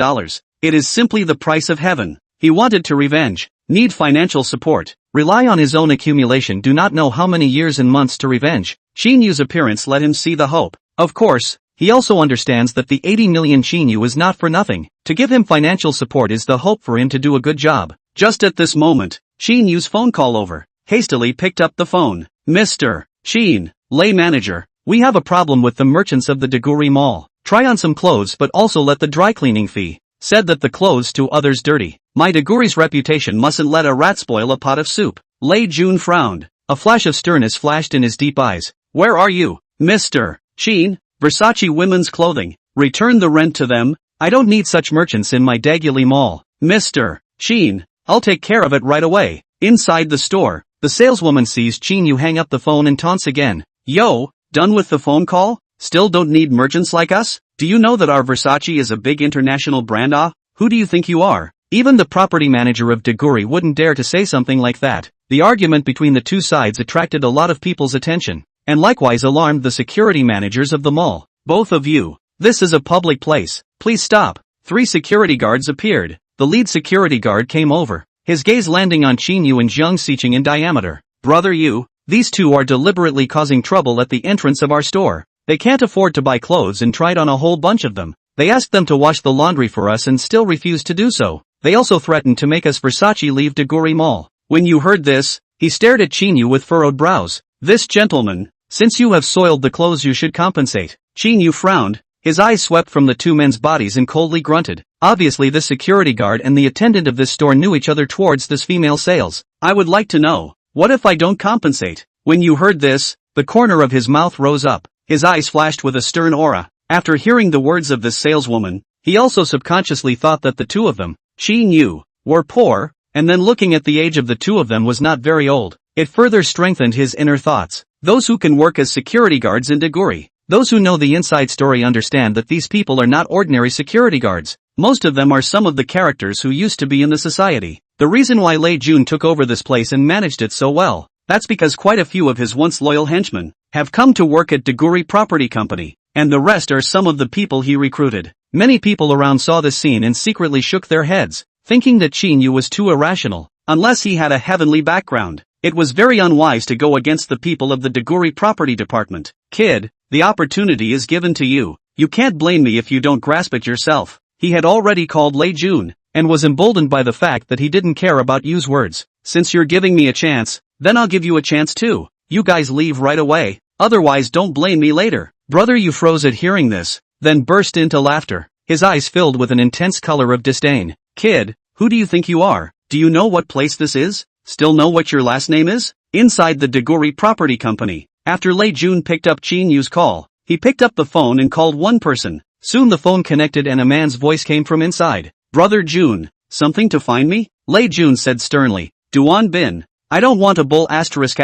It is simply the price of heaven. He wanted to revenge. Need financial support. Rely on his own accumulation. Do not know how many years and months to revenge. Qin Yu's appearance let him see the hope. Of course, he also understands that the 80 million Qin Yu is not for nothing. To give him financial support is the hope for him to do a good job. Just at this moment, Qin Yu's phone call over. Hastily picked up the phone. Mr. Qin, Lei manager, we have a problem with the merchants of the Deguri Mall. Try on some clothes but also let the dry cleaning fee. Said that the clothes to others dirty. My Deguri's reputation mustn't let a rat spoil a pot of soup. Lei Jun frowned. A flash of sternness flashed in his deep eyes. Where are you, Mr. Qin? Versace women's clothing. Return the rent to them. I don't need such merchants in my Deguri Mall. Mr. Qin, I'll take care of it right away. Inside the store, the saleswoman sees Qin Yu hang up the phone and taunts again. Yo, done with the phone call? Still don't need merchants like us? Do you know that our Versace is a big international brand? Who do you think you are? Even the property manager of Deguri wouldn't dare to say something like that. The argument between the two sides attracted a lot of people's attention, and likewise alarmed the security managers of the mall. Both of you. This is a public place. Please stop. 3 security guards appeared. The lead security guard came over, his gaze landing on Qin Yu and Jiang Xiqing in diameter. Brother Yu, these two are deliberately causing trouble at the entrance of our store. They can't afford to buy clothes and tried on a whole bunch of them. They asked them to wash the laundry for us and still refused to do so. They also threatened to make us Versace leave Deguri Mall. When you heard this, he stared at Qin Yu with furrowed brows. This gentleman, since you have soiled the clothes you should compensate. Qin Yu frowned. His eyes swept from the two men's bodies and coldly grunted. Obviously this security guard and the attendant of this store knew each other towards this female sales. I would like to know, what if I don't compensate? When you heard this, the corner of his mouth rose up. His eyes flashed with a stern aura. After hearing the words of this saleswoman, he also subconsciously thought that the two of them, Qin Yu, were poor, and then looking at the age of the two of them was not very old. It further strengthened his inner thoughts. Those who can work as security guards in Deguri. Those who know the inside story understand that these people are not ordinary security guards. Most of them are some of the characters who used to be in the society. The reason why Lei Jun took over this place and managed it so well, that's because quite a few of his once loyal henchmen have come to work at Deguri Property Company, and the rest are some of the people he recruited. Many people around saw this scene and secretly shook their heads, thinking that Qin Yu was too irrational. Unless he had a heavenly background, it was very unwise to go against the people of the Deguri Property Department. Kid, the opportunity is given to you. You can't blame me if you don't grasp it yourself. He had already called Lei Jun, and was emboldened by the fact that he didn't care about Yu's words. Since you're giving me a chance, then I'll give you a chance too. You guys leave right away, otherwise don't blame me later. Brother Yu froze at hearing this, then burst into laughter, his eyes filled with an intense color of disdain. Kid, who do you think you are? Do you know what place this is? Still know what your last name is? Inside the Deguri Property Company, after Lei Jun picked up Qin Yu's call, he picked up the phone and called one person. Soon the phone connected and a man's voice came from inside. Brother Jun, something to find me? Lei Jun said sternly. Duan Bin, I don't want a bull asterisk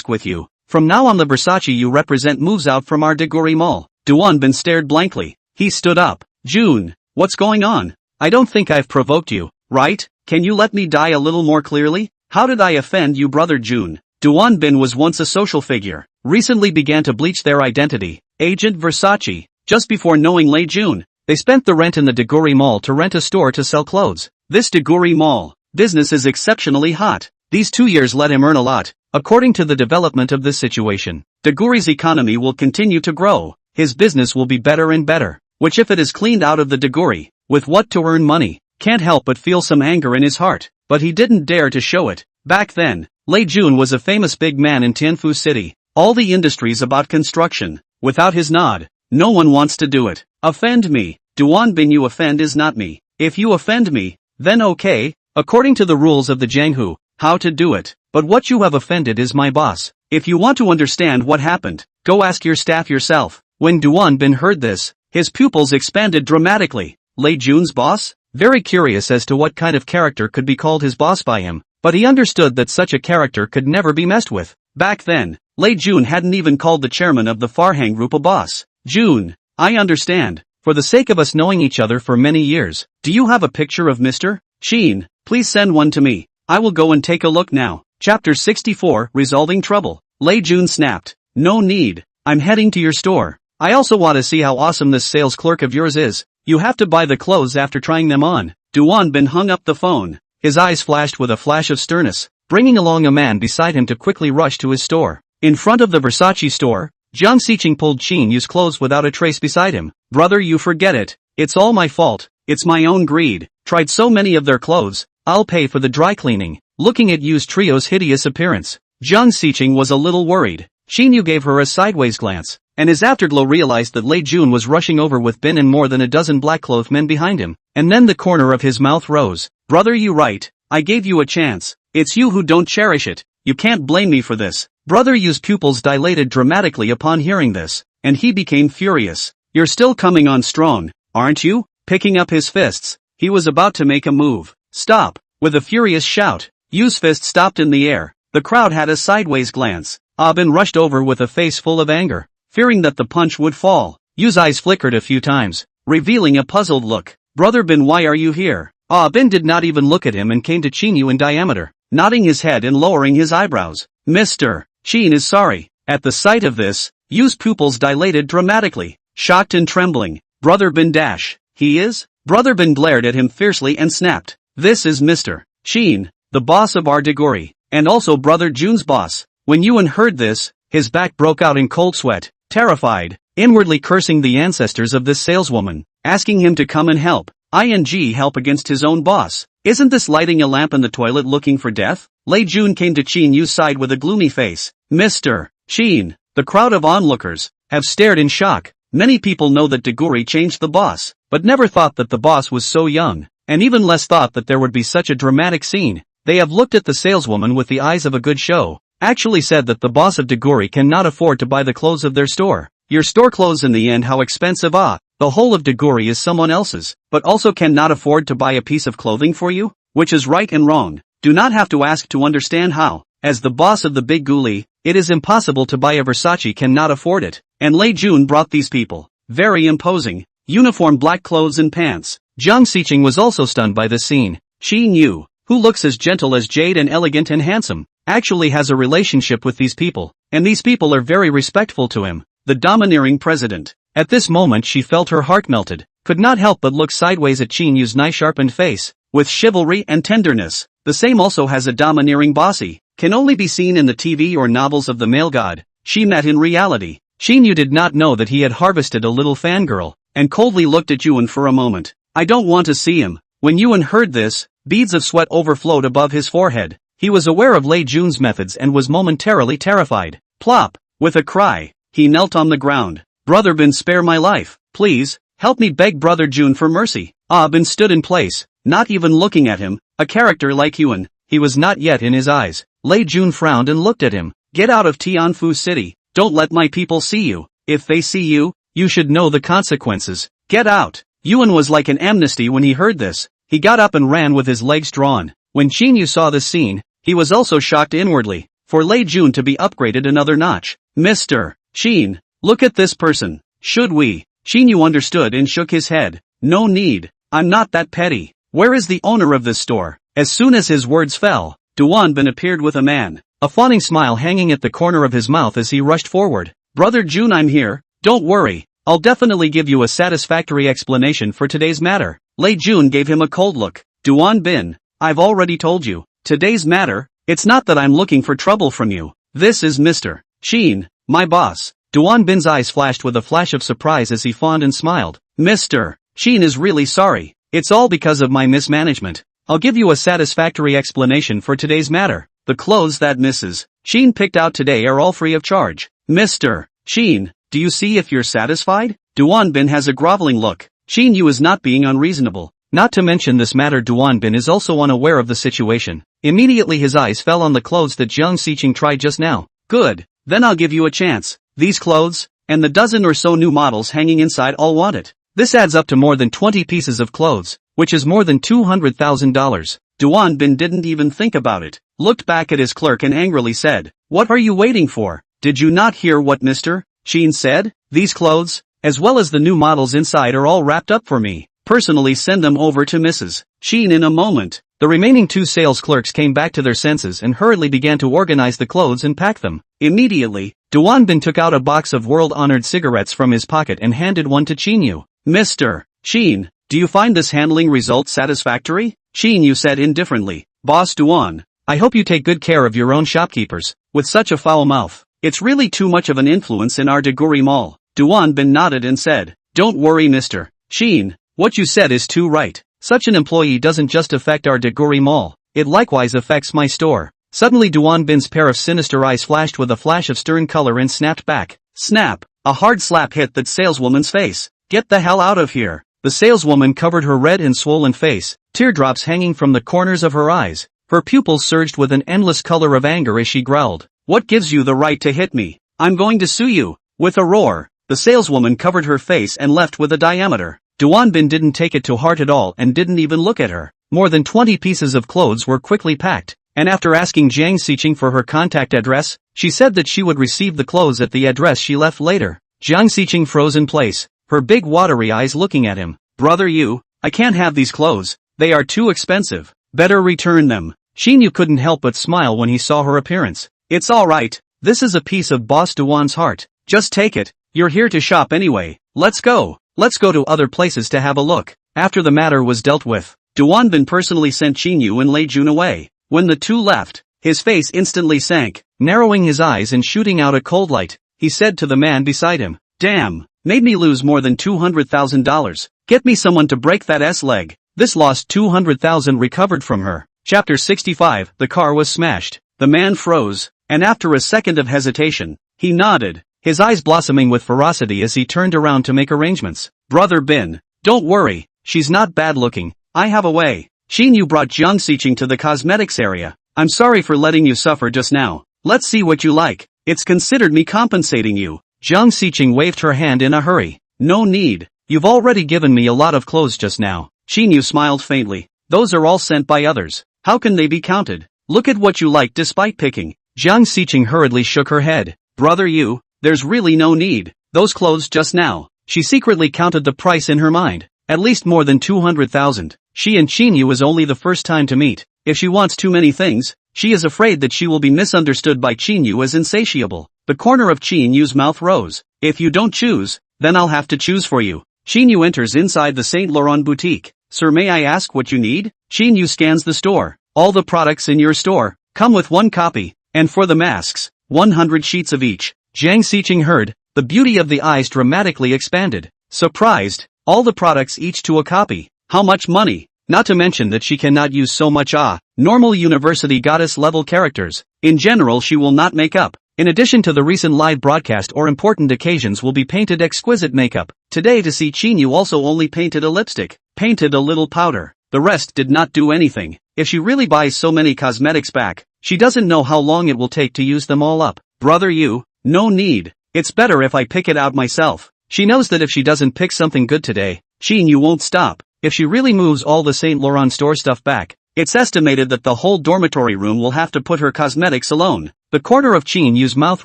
with you. From now on the Versace you represent moves out from our Deguri Mall. Duan Bin stared blankly. He stood up. Jun, what's going on? I don't think I've provoked you, right? Can you let me die a little more clearly? How did I offend you, Brother Jun? Duan Bin was once a social figure, recently began to bleach their identity. Agent Versace. Just before knowing Lei Jun, they spent the rent in the Deguri Mall to rent a store to sell clothes. This Deguri Mall business is exceptionally hot. These 2 years let him earn a lot. According to the development of this situation, Deguri's economy will continue to grow. His business will be better and better, which if it is cleaned out of the Deguri, with what to earn money, can't help but feel some anger in his heart, but he didn't dare to show it. Back then, Lei Jun was a famous big man in Tianfu City. All the industries about construction. Without his nod, no one wants to do it. Offend me. Duan Bin, you offend is not me. If you offend me, then okay, according to the rules of the Jianghu, how to do it. But what you have offended is my boss. If you want to understand what happened, go ask your staff yourself. When Duan Bin heard this, his pupils expanded dramatically. Lei Jun's boss? Very curious as to what kind of character could be called his boss by him, but he understood that such a character could never be messed with. Back then, Lei Jun hadn't even called the chairman of the Farhang Group a boss. Jun, I understand. For the sake of us knowing each other for many years, do you have a picture of Mr. Qin? Please send one to me. I will go and take a look now. Chapter 64, Resolving Trouble. Lei Jun snapped. No need. I'm heading to your store. I also want to see how awesome this sales clerk of yours is. You have to buy the clothes after trying them on. Duan Bin hung up the phone. His eyes flashed with a flash of sternness, bringing along a man beside him to quickly rush to his store. In front of the Versace store, Jiang Xiqing pulled Qin Yu's clothes without a trace beside him. Brother, you forget it. It's all my fault. It's my own greed. Tried so many of their clothes. I'll pay for the dry cleaning. Looking at Yu's trio's hideous appearance, Jiang Xiqing was a little worried. Qin Yu gave her a sideways glance, and his afterglow realized that Lei Jun was rushing over with Bin and more than a dozen black-clothed men behind him, and then the corner of his mouth rose. Brother, you right. I gave you a chance. It's you who don't cherish it. You can't blame me for this. Brother Yu's pupils dilated dramatically upon hearing this, and he became furious. You're still coming on strong, aren't you? Picking up his fists, he was about to make a move. Stop! With a furious shout, Yu's fist stopped in the air. The crowd had a sideways glance. Bin rushed over with a face full of anger, fearing that the punch would fall. Yu's eyes flickered a few times, revealing a puzzled look. Brother Bin, why are you here? Bin did not even look at him and came to Qin Yu in diameter, nodding his head and lowering his eyebrows. Mr. Qin is sorry. At the sight of this, Yu's pupils dilated dramatically, shocked and trembling. Brother Bin dash. He is? Brother Bin glared at him fiercely and snapped. This is Mr. Qin, the boss of our Deguri, and also Brother Jun's boss. When Yuan heard this, his back broke out in cold sweat, terrified, inwardly cursing the ancestors of this saleswoman, asking him to come and help. Help against his own boss. Isn't this lighting a lamp in the toilet looking for death? Lei Jun came to Qin Yu's side with a gloomy face. Mr. Qin, the crowd of onlookers have stared in shock. Many people know that Deguri changed the boss, but never thought that the boss was so young, and even less thought that there would be such a dramatic scene. They have looked at the saleswoman with the eyes of a good show, actually said that the boss of Deguri cannot afford to buy the clothes of their store. Your store clothes in the end, how expensive? The whole of Deguri is someone else's, but also cannot afford to buy a piece of clothing for you? Which is right and wrong. Do not have to ask to understand how. As the boss of the big guli, it is impossible to buy a Versace, cannot afford it. And Lei Jun brought these people. Very imposing. Uniform black clothes and pants. Jiang Xiqing was also stunned by this scene. Qin Yu, who looks as gentle as jade and elegant and handsome, actually has a relationship with these people, and these people are very respectful to him. The domineering president. At this moment she felt her heart melted, could not help but look sideways at Qin Yu's nice sharpened face, with chivalry and tenderness. The same also has a domineering bossy, can only be seen in the TV or novels of the male god. She met in reality. Qin Yu did not know that he had harvested a little fangirl, and coldly looked at Yuan for a moment. I don't want to see him. When Yuan heard this, beads of sweat overflowed above his forehead. He was aware of Lei Jun's methods and was momentarily terrified. Plop! With a cry, he knelt on the ground. Brother Bin, spare my life, please, help me, begged Brother Jun for mercy. Bin stood in place, not even looking at him. A character like Yuan, he was not yet in his eyes. Lei Jun frowned and looked at him. Get out of Tianfu City, don't let my people see you. If they see you, you should know the consequences. Get out. Yuan was like an amnesty when he heard this. He got up and ran with his legs drawn. When Qin Yu saw this scene, he was also shocked inwardly, for Lei Jun to be upgraded another notch. Mr. Qin, look at this person. Should we? Qin Yu understood and shook his head. No need, I'm not that petty. Where is the owner of this store? As soon as his words fell, Duan Bin appeared with a man, a fawning smile hanging at the corner of his mouth as he rushed forward. Brother Jun, I'm here, don't worry, I'll definitely give you a satisfactory explanation for today's matter. Lei Jun gave him a cold look. Duan Bin, I've already told you, today's matter, it's not that I'm looking for trouble from you. This is Mr. Qin, my boss. Duan Bin's eyes flashed with a flash of surprise as he fawned and smiled. Mr. Qin is really sorry. It's all because of my mismanagement. I'll give you a satisfactory explanation for today's matter. The clothes that Mrs. Qin picked out today are all free of charge. Mr. Qin, do you see if you're satisfied? Duan Bin has a groveling look. Qin Yu is not being unreasonable. Not to mention this matter, Duan Bin is also unaware of the situation. Immediately his eyes fell on the clothes that Jiang Xiqing tried just now. Good, then I'll give you a chance. These clothes, and the dozen or so new models hanging inside all want it. This adds up to more than 20 pieces of clothes, which is more than $200,000. Duan Bin didn't even think about it, looked back at his clerk and angrily said, What are you waiting for? Did you not hear what Mr. Qin said? These clothes, as well as the new models inside, are all wrapped up for me. Personally send them over to Mrs. Qin in a moment. The remaining two sales clerks came back to their senses and hurriedly began to organize the clothes and pack them. Immediately, Duan Bin took out a box of world-honored cigarettes from his pocket and handed one to Qin Yu. Mr. Qin, do you find this handling result satisfactory? Qin Yu said indifferently. Boss Duan, I hope you take good care of your own shopkeepers. With such a foul mouth, it's really too much of an influence in our Deguri Mall. Duan Bin nodded and said, Don't worry Mr. Qin, what you said is too right. Such an employee doesn't just affect our Deguri Mall, it likewise affects my store. Suddenly Duan Bin's pair of sinister eyes flashed with a flash of stern color and snapped back. Snap! A hard slap hit that saleswoman's face. Get the hell out of here. The saleswoman covered her red and swollen face, teardrops hanging from the corners of her eyes. Her pupils surged with an endless color of anger as she growled. What gives you the right to hit me? I'm going to sue you. With a roar, the saleswoman covered her face and left with a diameter. Duan Bin didn't take it to heart at all and didn't even look at her. More than 20 pieces of clothes were quickly packed, and after asking Jiang Xiqing for her contact address, she said that she would receive the clothes at the address she left later. Jiang Xiqing froze in place, her big watery eyes looking at him. Brother Yu, I can't have these clothes, they are too expensive. Better return them. Qin Yu couldn't help but smile when he saw her appearance. It's alright, this is a piece of Boss Duan's heart. Just take it, you're here to shop anyway. Let's go to other places to have a look. After the matter was dealt with, Duan Bin personally sent Qin Yu and Lei Jun away. When the two left, his face instantly sank, narrowing his eyes and shooting out a cold light. He said to the man beside him, Damn, made me lose more than $200,000. Get me someone to break that leg. This lost $200,000 recovered from her. Chapter 65. The car was smashed. The man froze, and after a second of hesitation, he nodded, his eyes blossoming with ferocity as he turned around to make arrangements. Brother Bin, don't worry, she's not bad looking, I have a way. Qin Yu brought Jiang Xiqing to the cosmetics area. I'm sorry for letting you suffer just now. Let's see what you like. It's considered me compensating you. Jiang Xiqing waved her hand in a hurry. No need, you've already given me a lot of clothes just now. Qin Yu smiled faintly. Those are all sent by others. How can they be counted? Look at what you like despite picking. Jiang Xiqing hurriedly shook her head. Brother Yu, there's really no need. Those clothes just now. She secretly counted the price in her mind. At least more than 200,000. She and Qin Yu is only the first time to meet. If she wants too many things, she is afraid that she will be misunderstood by Qin Yu as insatiable. The corner of Qin Yu's mouth rose. If you don't choose, Then I'll have to choose for you. Qin Yu enters inside the Saint Laurent boutique. Sir, may I ask what you need? Qin Yu scans the store. All the products in your store come with one copy, and for the masks, 100 sheets of each. Jiang Xiqing heard, the beauty of the eyes dramatically expanded. Surprised, all the products each to a copy. How much money? Not to mention that she cannot use so much normal university goddess level characters. In general she will not make up. In addition to the recent live broadcast or important occasions will be painted exquisite makeup. Today to see Qin Yu also only painted a lipstick, painted a little powder. The rest did not do anything. If she really buys so many cosmetics back, she doesn't know how long it will take to use them all up. Brother Yu, no need. It's better if I pick it out myself. She knows that if she doesn't pick something good today, Qin Yu won't stop. If she really moves all the Saint Laurent store stuff back, it's estimated that the whole dormitory room will have to put her cosmetics alone. The corner of Qin Yu's mouth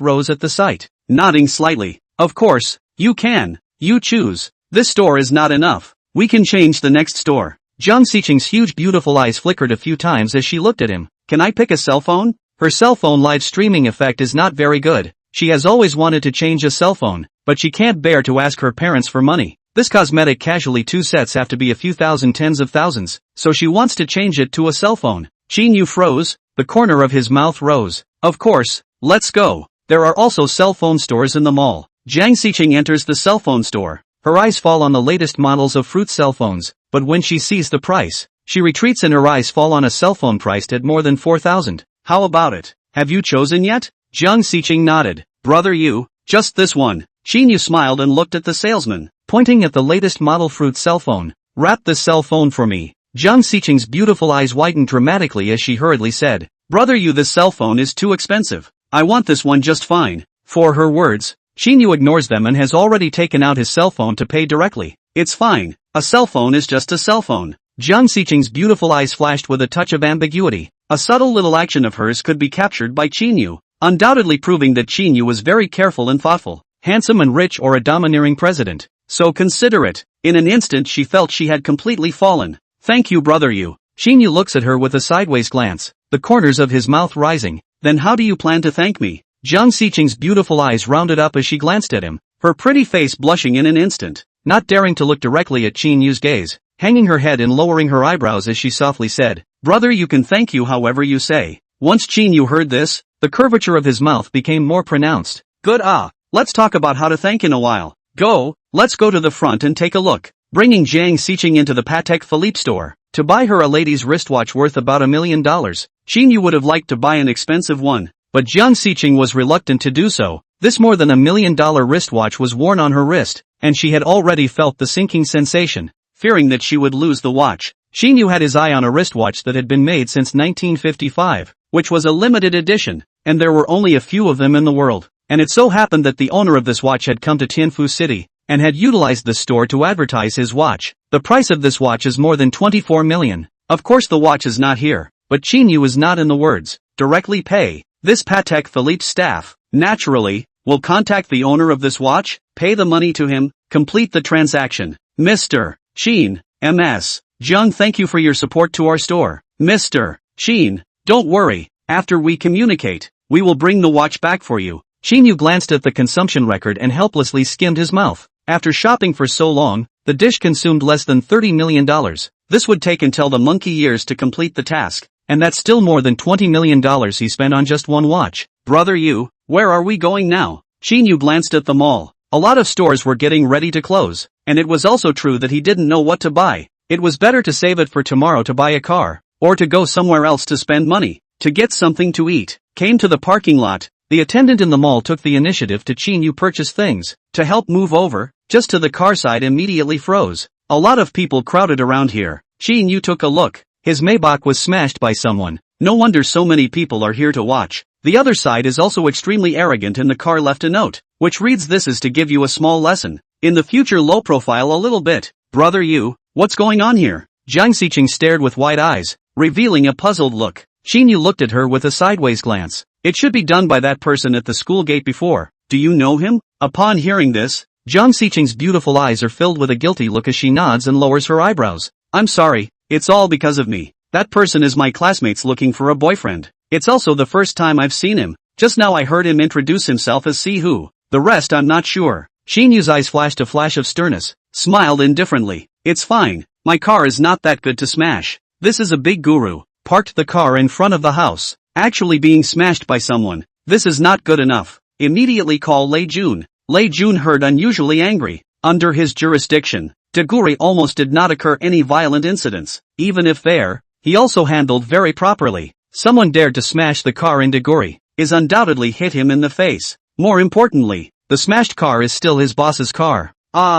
rose at the sight, nodding slightly. Of course, you can. You choose. This store is not enough. We can change the next store. Jiang Xiqing's huge beautiful eyes flickered a few times as she looked at him. Can I pick a cell phone? Her cell phone live streaming effect is not very good. She has always wanted to change a cell phone, but she can't bear to ask her parents for money. This cosmetic casually 2 sets have to be a few thousand tens of thousands, so she wants to change it to a cell phone. Qin Yu froze, the corner of his mouth rose. Of course, let's go. There are also cell phone stores in the mall. Jiang Xiqing enters the cell phone store. Her eyes fall on the latest models of fruit cell phones, but when she sees the price, she retreats and her eyes fall on a cell phone priced at more than 4,000. How about it? Have you chosen yet? Jiang Xiqing nodded. Brother Yu, just this one. Qin Yu smiled and looked at the salesman, pointing at the latest model fruit cell phone. Wrap this cell phone for me. Jiang Xiqing's beautiful eyes widened dramatically as she hurriedly said, Brother Yu, this cell phone is too expensive. I want this one just fine. For her words, Qin Yu ignores them and has already taken out his cell phone to pay directly. It's fine. A cell phone is just a cell phone. Jiang Xiqing's beautiful eyes flashed with a touch of ambiguity. A subtle little action of hers could be captured by Qin Yu, undoubtedly proving that Qin Yu was very careful and thoughtful, handsome and rich, or a domineering president. So considerate. In an instant she felt she had completely fallen. Thank you, Brother Yu. Qin Yu looks at her with a sideways glance, the corners of his mouth rising. Then how do you plan to thank me? Jiang Xiqing's beautiful eyes rounded up as she glanced at him, her pretty face blushing in an instant, not daring to look directly at Qin Yu's gaze, hanging her head and lowering her eyebrows as she softly said, Brother Yu can thank you however you say. Once Qin Yu heard this, the curvature of his mouth became more pronounced. Good, let's talk about how to thank in a while. Go, let's go to the front and take a look. Bringing Jiang Xiqing into the Patek Philippe store, to buy her a lady's wristwatch worth about $1 million. Qin Yu would have liked to buy an expensive one, but Jiang Xiqing was reluctant to do so. This more than $1 million wristwatch was worn on her wrist, and she had already felt the sinking sensation, fearing that she would lose the watch. Qin Yu had his eye on a wristwatch that had been made since 1955, which was a limited edition, and there were only a few of them in the world. And it so happened that the owner of this watch had come to Tianfu City, and had utilized the store to advertise his watch. The price of this watch is more than 24 million. Of course the watch is not here, but Qin Yu is not in the words, directly pay. This Patek Philippe staff, naturally, will contact the owner of this watch, pay the money to him, complete the transaction. Mr. Qin, MS. Jiang, thank you for your support to our store. Mr. Qin, don't worry, after we communicate, we will bring the watch back for you. Qin Yu glanced at the consumption record and helplessly skimmed his mouth. After shopping for so long, the dish consumed less than $30 million. This would take until the monkey years to complete the task, and that's still more than $20 million he spent on just one watch. Brother Yu, where are we going now? Qin Yu glanced at the mall. A lot of stores were getting ready to close, and it was also true that he didn't know what to buy. It was better to save it for tomorrow to buy a car, or to go somewhere else to spend money, to get something to eat. Came to the parking lot. The attendant in the mall took the initiative to Qin Yu purchase things, to help move over, just to the car side immediately froze. A lot of people crowded around here. Qin Yu took a look. His Maybach was smashed by someone. No wonder so many people are here to watch. The other side is also extremely arrogant and the car left a note, which reads, this is to give you a small lesson. In the future low profile a little bit. Brother Yu, what's going on here? Jiang Xiqing stared with wide eyes, revealing a puzzled look. Qin Yu looked at her with a sideways glance. It should be done by that person at the school gate before. Do you know him? Upon hearing this, Jiang Xiqing's beautiful eyes are filled with a guilty look as she nods and lowers her eyebrows. I'm sorry, it's all because of me. That person is my classmate's looking for a boyfriend. It's also the first time I've seen him. Just now I heard him introduce himself as See Who. The rest I'm not sure. Qin Yu's eyes flashed a flash of sternness, smiled indifferently. It's fine, my car is not that good to smash. This is a big guru. Parked the car in front of the house. Actually being smashed by someone. This is not good enough. Immediately call Lei Jun. Lei Jun heard unusually angry. Under his jurisdiction, Deguri almost did not occur any violent incidents. Even if there, he also handled very properly. Someone dared to smash the car in Deguri, is undoubtedly hit him in the face. More importantly, the smashed car is still his boss's car.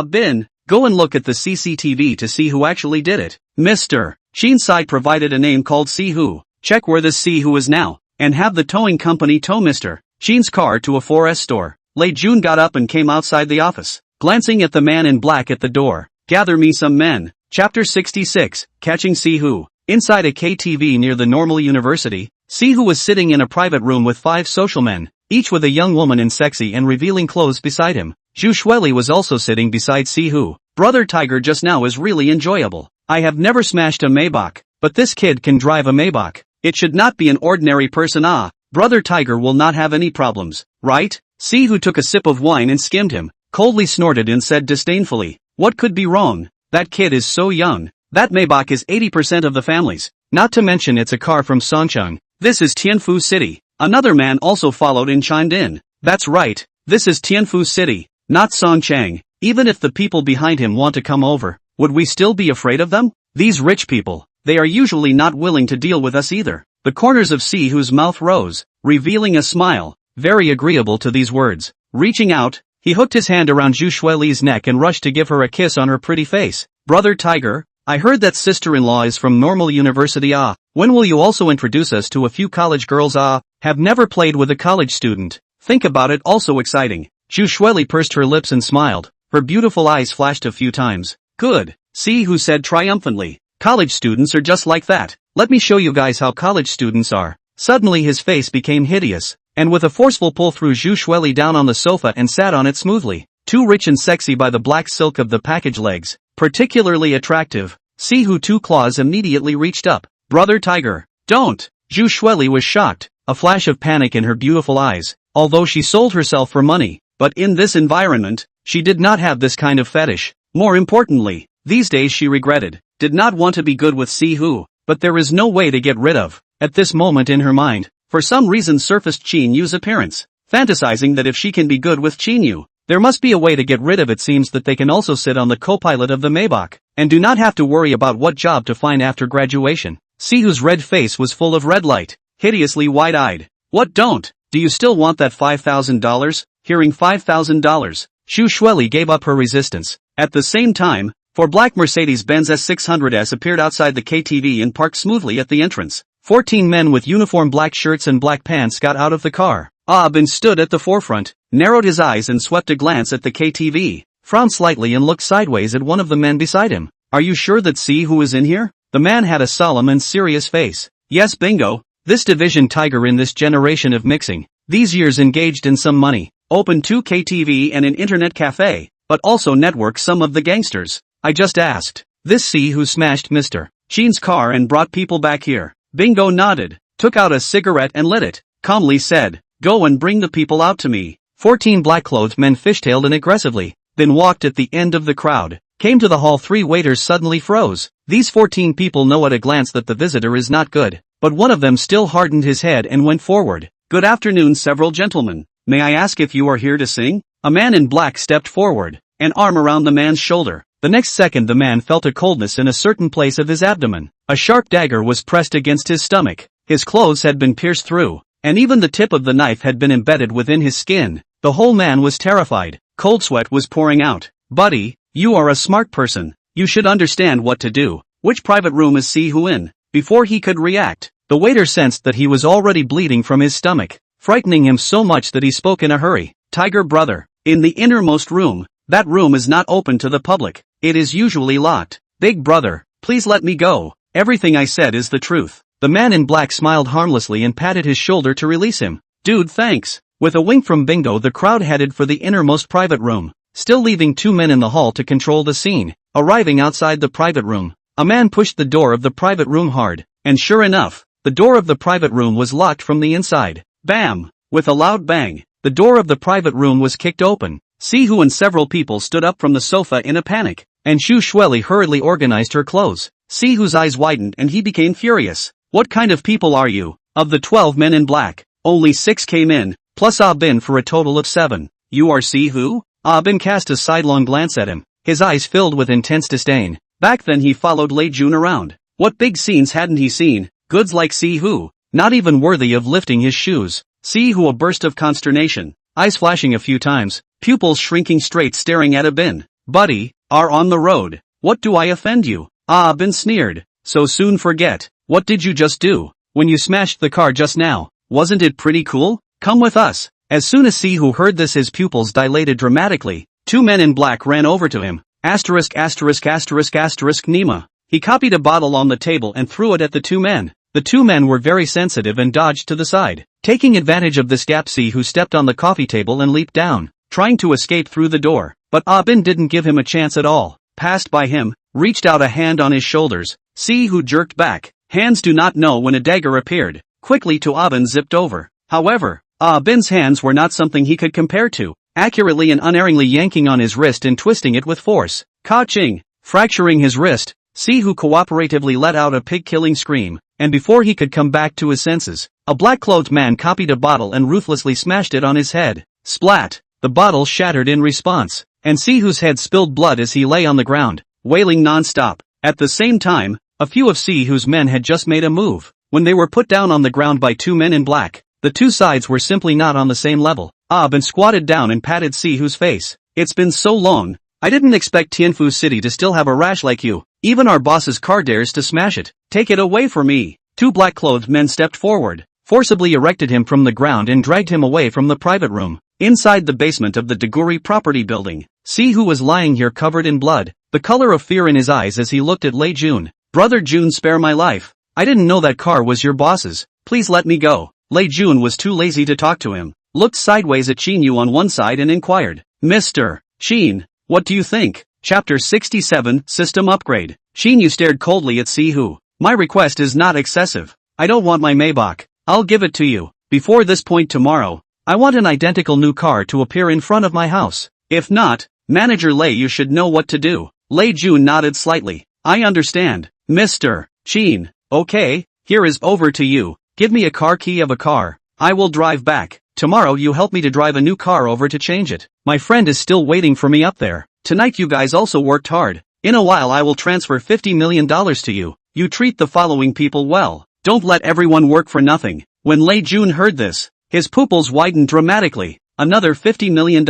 Bin, go and look at the CCTV to see who actually did it. Mr. Shin's side provided a name called Sihu. Check where this Sihu is now, and have the towing company tow Mr. Shin's car to a 4S store. Lei Jun got up and came outside the office, glancing at the man in black at the door. Gather me some men. Chapter 66, Catching Sihu. Inside a KTV near the Normal University, Sihu was sitting in a private room with 5 social men, each with a young woman in sexy and revealing clothes beside him. Zhu Shueli was also sitting beside Sihu. Brother Tiger just now is really enjoyable. I have never smashed a Maybach, but this kid can drive a Maybach. It should not be an ordinary person. Brother Tiger will not have any problems, right? Sihu took a sip of wine and skimmed him, coldly snorted and said disdainfully, what could be wrong? That kid is so young. That Maybach is 80% of the family's. Not to mention it's a car from Songcheng. This is Tianfu City. Another man also followed and chimed in. That's right, this is Tianfu City, not Songcheng. Even if the people behind him want to come over, would we still be afraid of them? These rich people, they are usually not willing to deal with us either. The corners of Sihu's mouth rose, revealing a smile, very agreeable to these words. Reaching out, he hooked his hand around Zhu Shueli's neck and rushed to give her a kiss on her pretty face. Brother Tiger, I heard that sister-in-law is from Normal University. When will you also introduce us to a few college girls? Have never played with a college student. Think about it, also exciting. Zhu Shueli pursed her lips and smiled. Her beautiful eyes flashed a few times. Good, Sihu said triumphantly. College students are just like that. Let me show you guys how college students are. Suddenly his face became hideous, and with a forceful pull threw Zhu Shueli down on the sofa and sat on it smoothly. Too rich and sexy by the black silk of the package legs. Particularly attractive. Sihu two claws immediately reached up. Brother Tiger, don't! Zhu Shueli was shocked, a flash of panic in her beautiful eyes, although she sold herself for money. But in this environment, she did not have this kind of fetish. More importantly, these days she regretted, did not want to be good with Sihu, but there is no way to get rid of. At this moment in her mind, for some reason surfaced Qin Yu's appearance, fantasizing that if she can be good with Qin Yu, there must be a way to get rid of it. Seems that they can also sit on the co-pilot of the Maybach, and do not have to worry about what job to find after graduation. Sihu's red face was full of red light, hideously wide-eyed. What don't? Do you still want that $5,000? Hearing $5,000, Zhu Shueli gave up her resistance. At the same time, 4 black Mercedes-Benz S600s appeared outside the KTV and parked smoothly at the entrance. 14 men with uniform black shirts and black pants got out of the car. Bin stood at the forefront, narrowed his eyes and swept a glance at the KTV, frowned slightly and looked sideways at one of the men beside him. Are you sure that Sihu is in here? The man had a solemn and serious face. Yes, bingo. This division Tiger in this generation of mixing, these years engaged in some money, opened 2 KTV and an internet cafe, but also networked some of the gangsters. I just asked. This Sihu smashed Mr. Shin's car and brought people back here. Bingo nodded, took out a cigarette and lit it, calmly said, go and bring the people out to me. 14 black-clothed men fishtailed in aggressively, then walked at the end of the crowd, came to the hall. 3 waiters suddenly froze. These 14 people know at a glance that the visitor is not good, but one of them still hardened his head and went forward. Good afternoon, several gentlemen. May I ask if you are here to sing? A man in black stepped forward, an arm around the man's shoulder. The next second the man felt a coldness in a certain place of his abdomen. A sharp dagger was pressed against his stomach. His clothes had been pierced through, and even the tip of the knife had been embedded within his skin. The whole man was terrified. Cold sweat was pouring out. Buddy, you are a smart person. You should understand what to do. Which private room is Sihu in? Before he could react, the waiter sensed that he was already bleeding from his stomach, frightening him so much that he spoke in a hurry. Tiger brother, in the innermost room. That room is not open to the public. It is usually locked. Big brother, please let me go. Everything I said is the truth. The man in black smiled harmlessly and patted his shoulder to release him. Dude, thanks. With a wink from Bingo, the crowd headed for the innermost private room, still leaving 2 men in the hall to control the scene. Arriving outside the private room, a man pushed the door of the private room hard, and sure enough, the door of the private room was locked from the inside. Bam! With a loud bang, the door of the private room was kicked open. Sihu and several people stood up from the sofa in a panic, and Shu Shueli hurriedly organized her clothes. Sihu's eyes widened and he became furious. What kind of people are you? Of the 12 men in black, only 6 came in, plus Ah Bin for a total of 7. You are Sihu? Ah Bin cast a sidelong glance at him, his eyes filled with intense disdain. Back then he followed Lei Jun around. What big scenes hadn't he seen? Goods like Sihu, not even worthy of lifting his shoes. Sihu, a burst of consternation, eyes flashing a few times, pupils shrinking straight staring at Ah Bin. Buddy, are on the road. What do I offend you? Ah Bin sneered. So soon forget. What did you just do? When you smashed the car just now, wasn't it pretty cool? Come with us. As soon as Sihu heard this his pupils dilated dramatically. 2 men in black ran over to him. Nima. He copied a bottle on the table and threw it at the 2 men. The 2 men were very sensitive and dodged to the side. Taking advantage of this gap, Sihu stepped on the coffee table and leaped down, trying to escape through the door. But Ah Bin didn't give him a chance at all. Passed by him, reached out a hand on his shoulders. Sihu jerked back. Hands do not know when a dagger appeared. Quickly to Ah Bin zipped over. However, Ah Bin's hands were not something he could compare to. Accurately and unerringly yanking on his wrist and twisting it with force. Ka-ching! Fracturing his wrist, Sihu cooperatively let out a pig-killing scream, and before he could come back to his senses, a black-clothed man copied a bottle and ruthlessly smashed it on his head. Splat! The bottle shattered in response, and Sihu's head spilled blood as he lay on the ground, wailing non-stop. At the same time, a few of Sihu's men had just made a move. When they were put down on the ground by 2 men in black, the 2 sides were simply not on the same level. Ah Bin squatted down and patted Sihu's face. It's been so long. I didn't expect Tianfu City to still have a rash like you. Even our boss's car dares to smash it. Take it away from me. 2 black-clothed men stepped forward, forcibly erected him from the ground and dragged him away from the private room. Inside the basement of the Deguri property building, Sihu was lying here covered in blood, the color of fear in his eyes as he looked at Lei Jun. Brother Jun, spare my life. I didn't know that car was your boss's. Please let me go. Lei Jun was too lazy to talk to him, looked sideways at Qin Yu on one side and inquired, Mr. Qin, what do you think? Chapter 67, System Upgrade. Qin Yu stared coldly at Sihu. My request is not excessive. I don't want my Maybach. I'll give it to you. Before this point tomorrow, I want an identical new car to appear in front of my house. If not, Manager Lei, you should know what to do. Lei Jun nodded slightly. I understand, Mr. Qin. Okay, here is over to you. Give me a car key of a car. I will drive back. Tomorrow you help me to drive a new car over to change it. My friend is still waiting for me up there. Tonight you guys also worked hard. In a while I will transfer $50 million to you. You treat the following people well. Don't let everyone work for nothing. When Lei Jun heard this, his pupils widened dramatically. Another $50 million.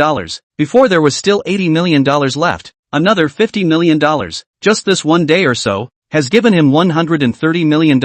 Before there was still $80 million left. Another $50 million. Just this one day or so, has given him $130 million.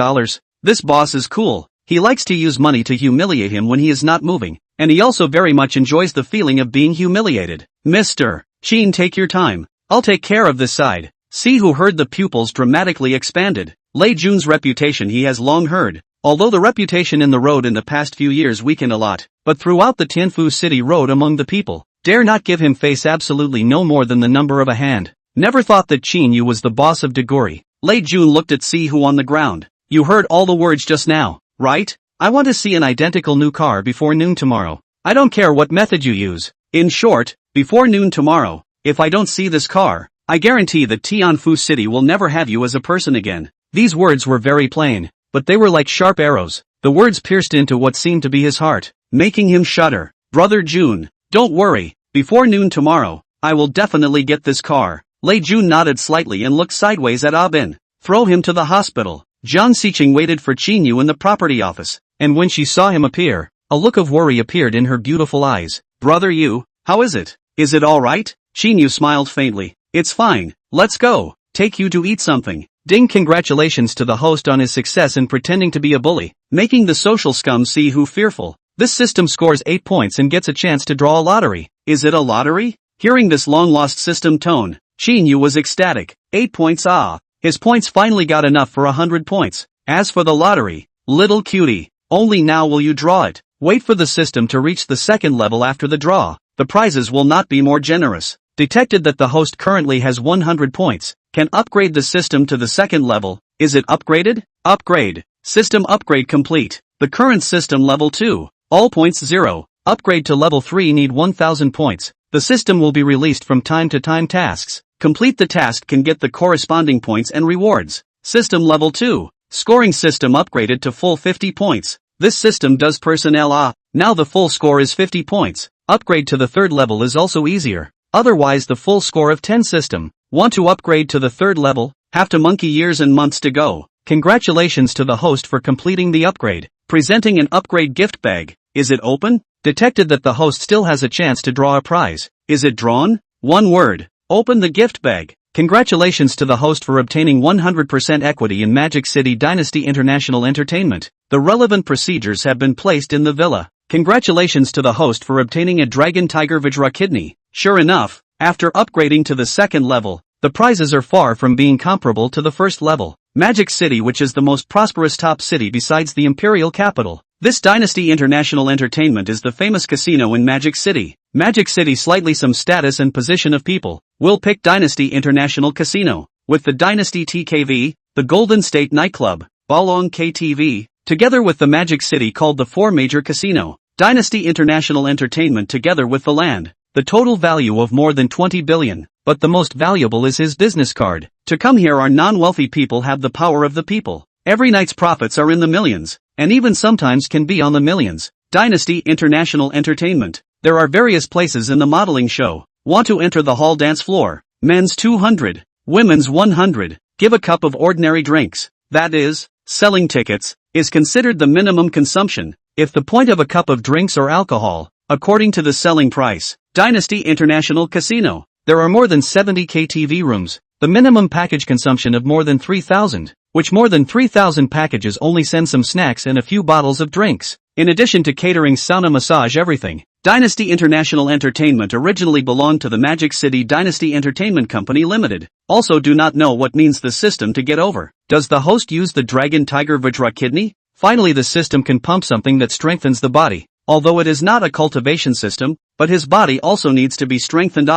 This boss is cool. He likes to use money to humiliate him when he is not moving, and he also very much enjoys the feeling of being humiliated. Mr. Qin, take your time. I'll take care of this side. Sihu heard the pupils dramatically expanded. Lei Jun's reputation he has long heard, although the reputation in the road in the past few years weakened a lot, but throughout the Tianfu City road among the people, dare not give him face absolutely no more than the number of a hand. Never thought that Qin Yu was the boss of Deguri. Lei Jun looked at Sihu on the ground. You heard all the words just now, right? I want to see an identical new car before noon tomorrow. I don't care what method you use. In short, before noon tomorrow, if I don't see this car, I guarantee that Tianfu City will never have you as a person again. These words were very plain, but they were like sharp arrows. The words pierced into what seemed to be his heart, making him shudder. Brother Jun, don't worry. Before noon tomorrow, I will definitely get this car. Lei Jun nodded slightly and looked sideways at Ah Bin. Throw him to the hospital. Jiang Xiqing waited for Qin Yu in the property office, and when she saw him appear, a look of worry appeared in her beautiful eyes. Brother Yu, how is it? Is it alright? Qin Yu smiled faintly. It's fine. Let's go. Take you to eat something. Ding! Congratulations to the host on his success in pretending to be a bully, making the social scum see who fearful. This system scores 8 points and gets a chance to draw a lottery. Is it a lottery? Hearing this long-lost system tone, Qin Yu was ecstatic. 8 points, ah. His points finally got enough for 100 points. As for the lottery, little cutie, only now will you draw it. Wait for the system to reach the second level after the draw. The prizes will not be more generous. Detected that the host currently has 100 points. Can upgrade the system to the second level. Is it upgraded? Upgrade. System upgrade complete. The current system level 2. All points 0. Upgrade to level 3 need 1000 points. The system will be released from time to time tasks. Complete the task can get the corresponding points and rewards. System Level 2. Scoring system upgraded to full 50 points. This system does personnel now the full score is 50 points. Upgrade to the third level is also easier. Otherwise the full score of 10 system. Want to upgrade to the third level? Have to monkey years and months to go. Congratulations to the host for completing the upgrade. Presenting an upgrade gift bag. Is it open? Detected that the host still has a chance to draw a prize. Is it drawn? One word. Open the gift bag. Congratulations to the host for obtaining 100% equity in Magic City Dynasty International Entertainment. The relevant procedures have been placed in the villa. Congratulations to the host for obtaining a Dragon Tiger Vajra kidney. Sure enough, after upgrading to the second level, the prizes are far from being comparable to the first level. Magic City, which is the most prosperous top city besides the imperial capital. This Dynasty International Entertainment is the famous casino in Magic City. Magic City slightly some status and position of people. We'll pick Dynasty International Casino. With the Dynasty TKV, the Golden State Nightclub, Balong KTV, together with the Magic City called the 4 Major Casino. Dynasty International Entertainment together with the land. The total value of more than 20 billion. But the most valuable is his business card. To come here our non-wealthy people have the power of the people. Every night's profits are in the millions, and even sometimes can be on the millions. Dynasty International Entertainment. There are various places in the modeling show. Want to enter the hall dance floor? Men's 200, women's 100. Give a cup of ordinary drinks. That is, selling tickets, is considered the minimum consumption. If the point of a cup of drinks or alcohol, according to the selling price. Dynasty International Casino. There are more than 70 KTV rooms. The minimum package consumption of more than 3,000, which more than 3,000 packages only send some snacks and a few bottles of drinks. In addition to catering, sauna, massage, everything. Dynasty International Entertainment originally belonged to the Magic City Dynasty Entertainment Company Limited. Also do not know what means the system to get over. Does the host use the Dragon Tiger Vajra kidney? Finally the system can pump something that strengthens the body. Although it is not a cultivation system, but his body also needs to be strengthened.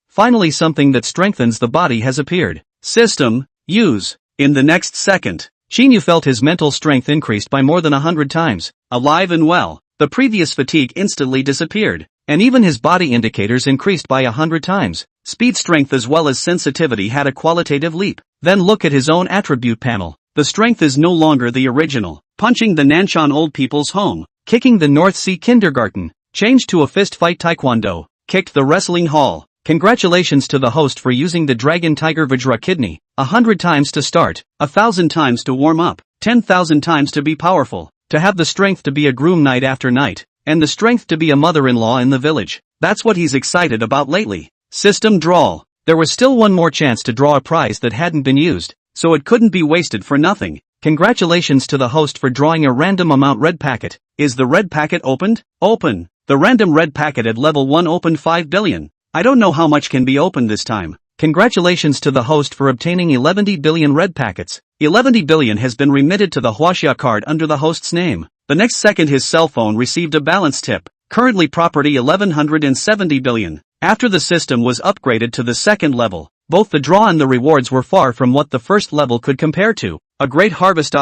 Finally something that strengthens the body has appeared. System, use. In the next second, Qin Yu felt his mental strength increased by more than 100 times. Alive and well, the previous fatigue instantly disappeared, and even his body indicators increased by 100 times. Speed, strength as well as sensitivity had a qualitative leap. Then look at his own attribute panel. The strength is no longer the original. Punching the Nanshan Old People's Home. Kicking the North Sea Kindergarten. Changed to a fist fight taekwondo. Kicked the wrestling hall. Congratulations to the host for using the Dragon Tiger Vajra kidney. 100 times to start, 1,000 times to warm up, 10,000 times to be powerful, to have the strength to be a groom night after night, and the strength to be a mother-in-law in the village. That's what he's excited about lately. System draw. There was still one more chance to draw a prize that hadn't been used, so it couldn't be wasted for nothing. Congratulations to the host for drawing a random amount red packet. Is the red packet opened? Open. The random red packet at level 1 opened 5 billion. I don't know how much can be opened this time. Congratulations to the host for obtaining 11 billion red packets. 11 billion has been remitted to the Huaxia card under the host's name. The next second his cell phone received a balance tip. Currently property 1170 billion. After the system was upgraded to the second level, both the draw and the rewards were far from what the first level could compare to. A great harvest.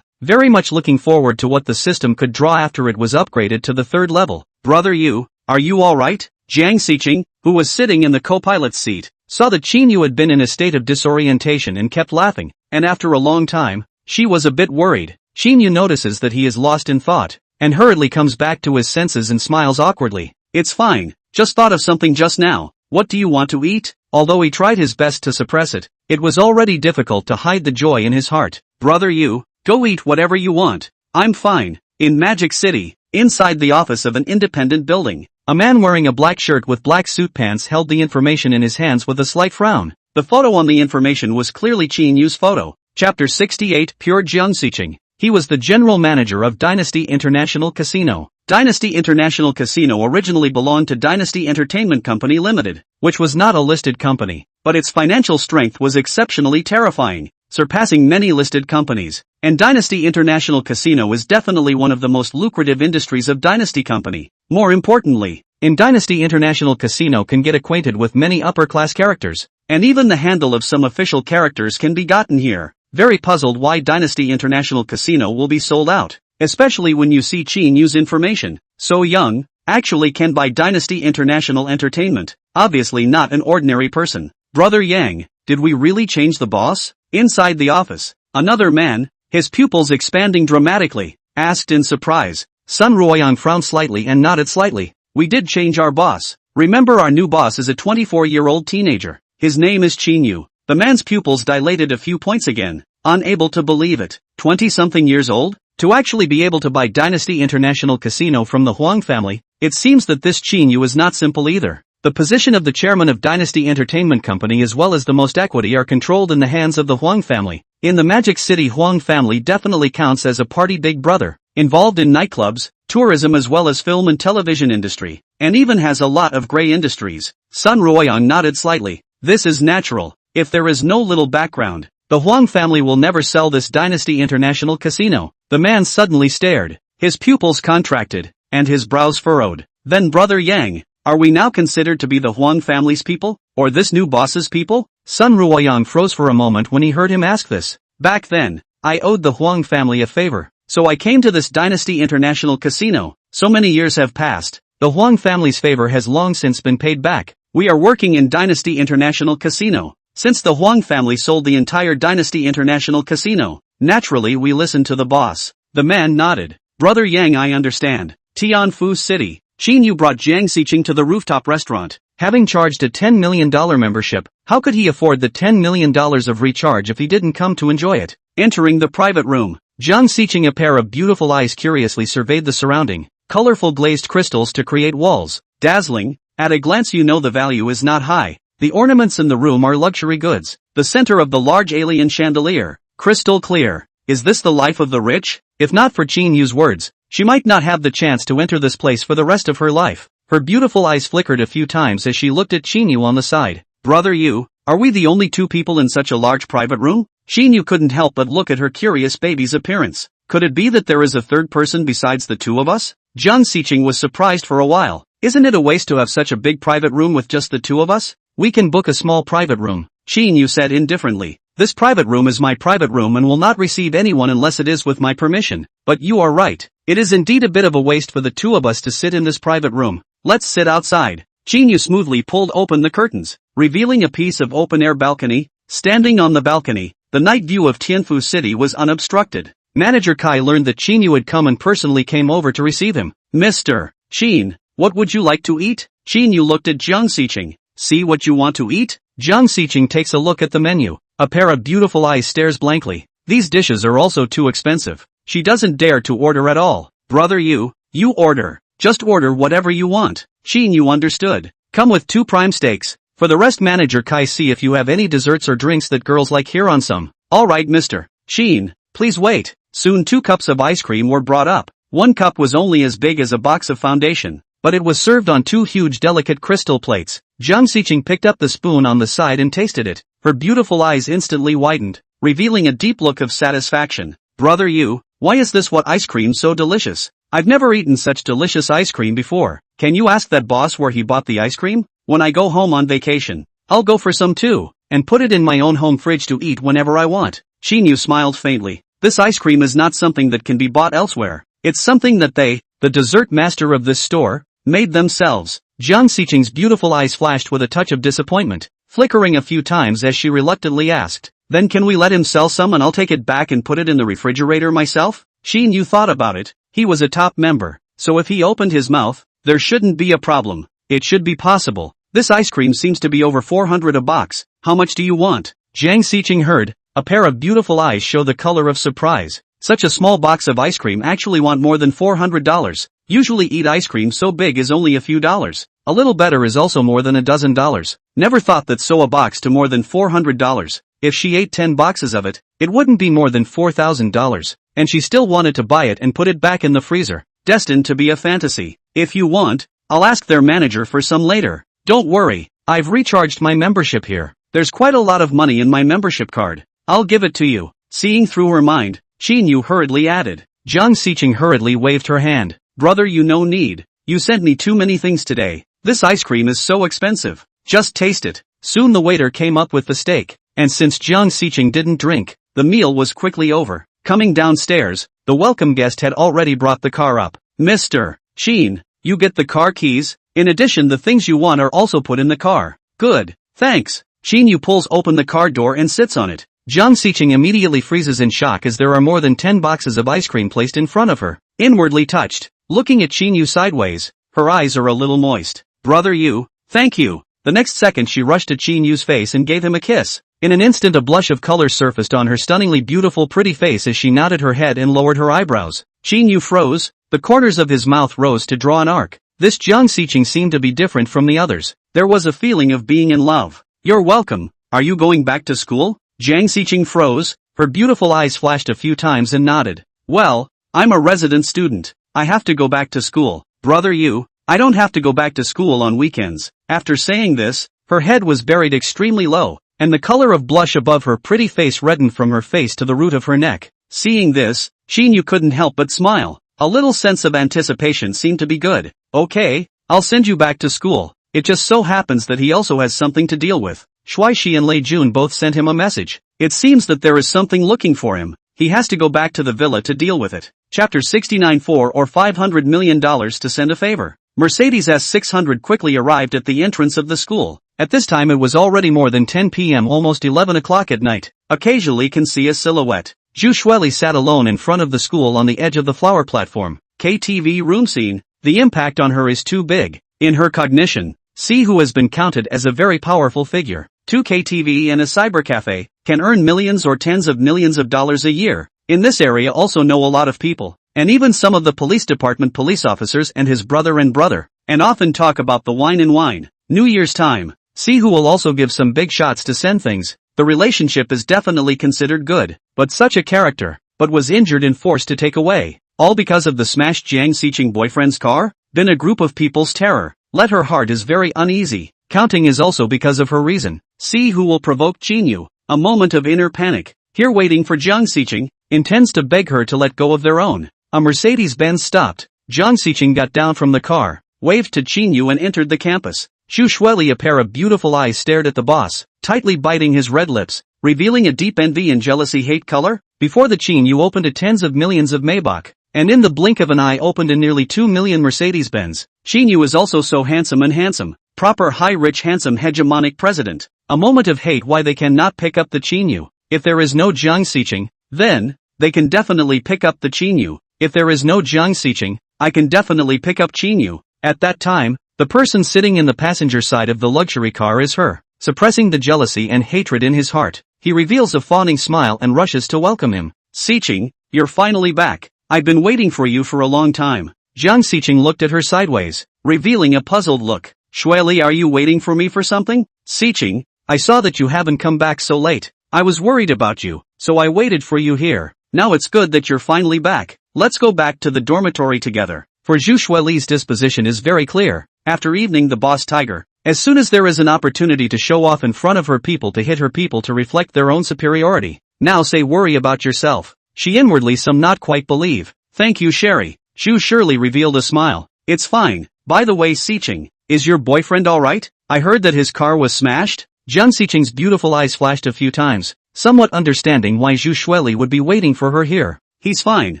Very much looking forward to what the system could draw after it was upgraded to the third level. Brother Yu, are you alright? Jiang Xiqing, who was sitting in the co-pilot's seat, saw that Qin Yu had been in a state of disorientation and kept laughing, and after a long time, she was a bit worried. Qin Yu notices that he is lost in thought, and hurriedly comes back to his senses and smiles awkwardly. It's fine, just thought of something just now. What do you want to eat? Although he tried his best to suppress it, it was already difficult to hide the joy in his heart. Brother Yu, go eat whatever you want. I'm fine. In Magic City, inside the office of an independent building, a man wearing a black shirt with black suit pants held the information in his hands with a slight frown. The photo on the information was clearly Qin Yu's photo. Chapter 68 Pure Jiang Xiqing. He was the general manager of Dynasty International Casino. Dynasty International Casino originally belonged to Dynasty Entertainment Company Limited, which was not a listed company, but its financial strength was exceptionally terrifying, surpassing many listed companies. And Dynasty International Casino is definitely one of the most lucrative industries of Dynasty Company. More importantly, in Dynasty International Casino can get acquainted with many upper-class characters, and even the handle of some official characters can be gotten here. Very puzzled why Dynasty International Casino will be sold out, especially when you see Qin Yu's information. So young, actually can buy Dynasty International Entertainment, obviously not an ordinary person. Brother Yang, did we really change the boss? Inside the office, another man, his pupils expanding dramatically, asked in surprise. Sun Ruoyang frowned slightly and nodded slightly. We did change our boss. Remember, our new boss is a 24-year-old teenager. His name is Qin Yu. The man's pupils dilated a few points again, unable to believe it. 20-something years old? To actually be able to buy Dynasty International Casino from the Huang family, it seems that this Qin Yu is not simple either. The position of the chairman of Dynasty Entertainment Company as well as the most equity are controlled in the hands of the Huang family. In the Magic City, Huang family definitely counts as a party big brother, involved in nightclubs, tourism as well as film and television industry, and even has a lot of gray industries. Sun Ruoyang nodded slightly. This is natural. If there is no little background, the Huang family will never sell this Dynasty International Casino. The man suddenly stared, his pupils contracted, and his brows furrowed. Then Brother Yang, are we now considered to be the Huang family's people, or this new boss's people? Sun Ruoyang froze for a moment when he heard him ask this. Back then, I owed the Huang family a favor, so I came to this Dynasty International Casino. So many years have passed, the Huang family's favor has long since been paid back. We are working in Dynasty International Casino. Since the Huang family sold the entire Dynasty International Casino, naturally we listened to the boss. The man nodded. Brother Yang, I understand. Tianfu City. Qin Yu brought Jiang Xiqing to the rooftop restaurant. Having charged a $10 million membership, how could he afford the $10 million of recharge if he didn't come to enjoy it? Entering the private room, Jiang Xiqing, a pair of beautiful eyes, curiously surveyed the surrounding, colorful glazed crystals to create walls. Dazzling. At a glance you know the value is not high. The ornaments in the room are luxury goods. The center of the large alien chandelier, crystal clear. Is this the life of the rich? If not for Qin Yu's words, she might not have the chance to enter this place for the rest of her life. Her beautiful eyes flickered a few times as she looked at Qin Yu on the side. Brother Yu, are we the only two people in such a large private room? Qin Yu couldn't help but look at her curious baby's appearance. Could it be that there is a third person besides the two of us? Jiang Xiqing was surprised for a while. Isn't it a waste to have such a big private room with just the two of us? We can book a small private room, Qin Yu said indifferently. This private room is my private room and will not receive anyone unless it is with my permission. But you are right. It is indeed a bit of a waste for the two of us to sit in this private room. Let's sit outside. Qin Yu smoothly pulled open the curtains, revealing a piece of open-air balcony. Standing on the balcony, the night view of Tianfu City was unobstructed. Manager Kai learned that Qin Yu had come and personally came over to receive him. Mr. Qin, what would you like to eat? Qin Yu looked at Jiang Xiqing. See what you want to eat? Jiang Xiqing takes a look at the menu. A pair of beautiful eyes stares blankly. These dishes are also too expensive. She doesn't dare to order at all. Brother Yu, you order. Just order whatever you want. Qin Yu understood. Come with 2 prime steaks. For the rest, Manager Kai, see if you have any desserts or drinks that girls like here on some. Alright Mr. Qin, please wait. Soon 2 cups of ice cream were brought up. 1 cup was only as big as a box of foundation, but it was served on 2 huge delicate crystal plates. Jiang Xiqing picked up the spoon on the side and tasted it. Her beautiful eyes instantly widened, revealing a deep look of satisfaction. Brother Yu, why is this what ice cream so delicious? I've never eaten such delicious ice cream before. Can you ask that boss where he bought the ice cream? When I go home on vacation, I'll go for some too, and put it in my own home fridge to eat whenever I want. Qin Yu smiled faintly. This ice cream is not something that can be bought elsewhere. It's something that they, the dessert master of this store, made themselves. Jiang Xiqing's beautiful eyes flashed with a touch of disappointment, flickering a few times as she reluctantly asked, then can we let him sell some and I'll take it back and put it in the refrigerator myself? Qin Yu thought about it. He was a top member, so if he opened his mouth, there shouldn't be a problem. It should be possible. This ice cream seems to be over 400 a box. How much do you want? Jiang Xiqing heard, a pair of beautiful eyes show the color of surprise. Such a small box of ice cream actually want more than $400. Usually eat ice cream so big is only a few dollars. A little better is also more than $12. Never thought that so a box to more than $400. If she ate 10 boxes of it, it wouldn't be more than $4,000. And she still wanted to buy it and put it back in the freezer. Destined to be a fantasy. If you want, I'll ask their manager for some later. Don't worry, I've recharged my membership here. There's quite a lot of money in my membership card. I'll give it to you. Seeing through her mind, Qin Yu hurriedly added. Jiang Xiqing hurriedly waved her hand. Brother, you no need. You sent me too many things today. This ice cream is so expensive. Just taste it. Soon the waiter came up with the steak, and since Jiang Xiqing didn't drink, the meal was quickly over. Coming downstairs, the welcome guest had already brought the car up. Mr. Qin, You get the car keys. In addition, the things you want are also put in the car. Good. Thanks. Qin Yu pulls open the car door and sits on it. Jiang Xiqing immediately freezes in shock as there are more than 10 boxes of ice cream placed in front of her. Inwardly touched, looking at Qin Yu sideways, her eyes are a little moist. Brother Yu, thank you. The next second she rushed to Qin Yu's face and gave him a kiss. In an instant a blush of color surfaced on her stunningly beautiful pretty face as she nodded her head and lowered her eyebrows. Qin Yu froze, the corners of his mouth rose to draw an arc. This Jiang Xiqing seemed to be different from the others. There was a feeling of being in love. You're welcome. Are you going back to school? Jiang Xiqing froze, her beautiful eyes flashed a few times and nodded. Well, I'm a resident student. I have to go back to school. Brother Yu, I don't have to go back to school on weekends. After saying this, her head was buried extremely low, and the color of blush above her pretty face reddened from her face to the root of her neck. Seeing this, Qin Yu couldn't help but smile. A little sense of anticipation seemed to be good. Okay, I'll send you back to school. It just so happens that he also has something to deal with. Shuaishi and Lei Jun both sent him a message. It seems that there is something looking for him. He has to go back to the villa to deal with it. Chapter 69 4 or $500 million to send a favor. Mercedes S600 quickly arrived at the entrance of the school. At this time it was already more than 10 p.m. almost 11 o'clock at night. Occasionally can see a silhouette. Zhu Shueli sat alone in front of the school on the edge of the flower platform. KTV room scene. The impact on her is too big. In her cognition, see who has been counted as a very powerful figure. 2KTV and a cybercafe can earn millions or tens of millions of dollars a year. In this area also know a lot of people, and even some of the police department police officers and his brother, and often talk about the wine and wine. New Year's time, see who will also give some big shots to send things. The relationship is definitely considered good, but such a character, but was injured and forced to take away. All because of the smashed Jiang Xiqing boyfriend's car? Been a group of people's terror. Let her heart is very uneasy. Counting is also because of her reason. See who will provoke Qin Yu. A moment of inner panic. Here waiting for Jiang Xiqing, intends to beg her to let go of their own. A Mercedes-Benz stopped. Jiang Xiqing got down from the car, waved to Qin Yu and entered the campus. Zhu Shueli, a pair of beautiful eyes, stared at the boss, tightly biting his red lips, revealing a deep envy and jealousy hate color. Before the Qin Yu opened a tens of millions of Maybach, and in the blink of an eye opened a nearly 2 million Mercedes-Benz. Qin Yu is also so handsome. Proper high rich handsome hegemonic president. A moment of hate why they cannot pick up the Qin Yu. If there is no Jiang Xiqing, then, they can definitely pick up the Qin Yu. If there is no Jiang Xiqing, I can definitely pick up Qin Yu. At that time, the person sitting in the passenger side of the luxury car is her. Suppressing the jealousy and hatred in his heart, he reveals a fawning smile and rushes to welcome him. Xiqing, you're finally back. I've been waiting for you for a long time. Jiang Xiqing looked at her sideways, revealing a puzzled look. Shueli, are you waiting for me for something? Xiqing, I saw that you haven't come back so late. I was worried about you, so I waited for you here. Now it's good that you're finally back. Let's go back to the dormitory together. For Zhu Shueli's disposition is very clear. After evening the boss tiger, as soon as there is an opportunity to show off in front of her people, to hit her people, to reflect their own superiority. Now say worry about yourself. She inwardly some not quite believe. Thank you, Sherry. Zhu surely revealed a smile. It's fine. By the way, Xiqing, is your boyfriend alright? I heard that his car was smashed. Jiang Xiqing's beautiful eyes flashed a few times, somewhat understanding why Zhu Shueli would be waiting for her here. He's fine.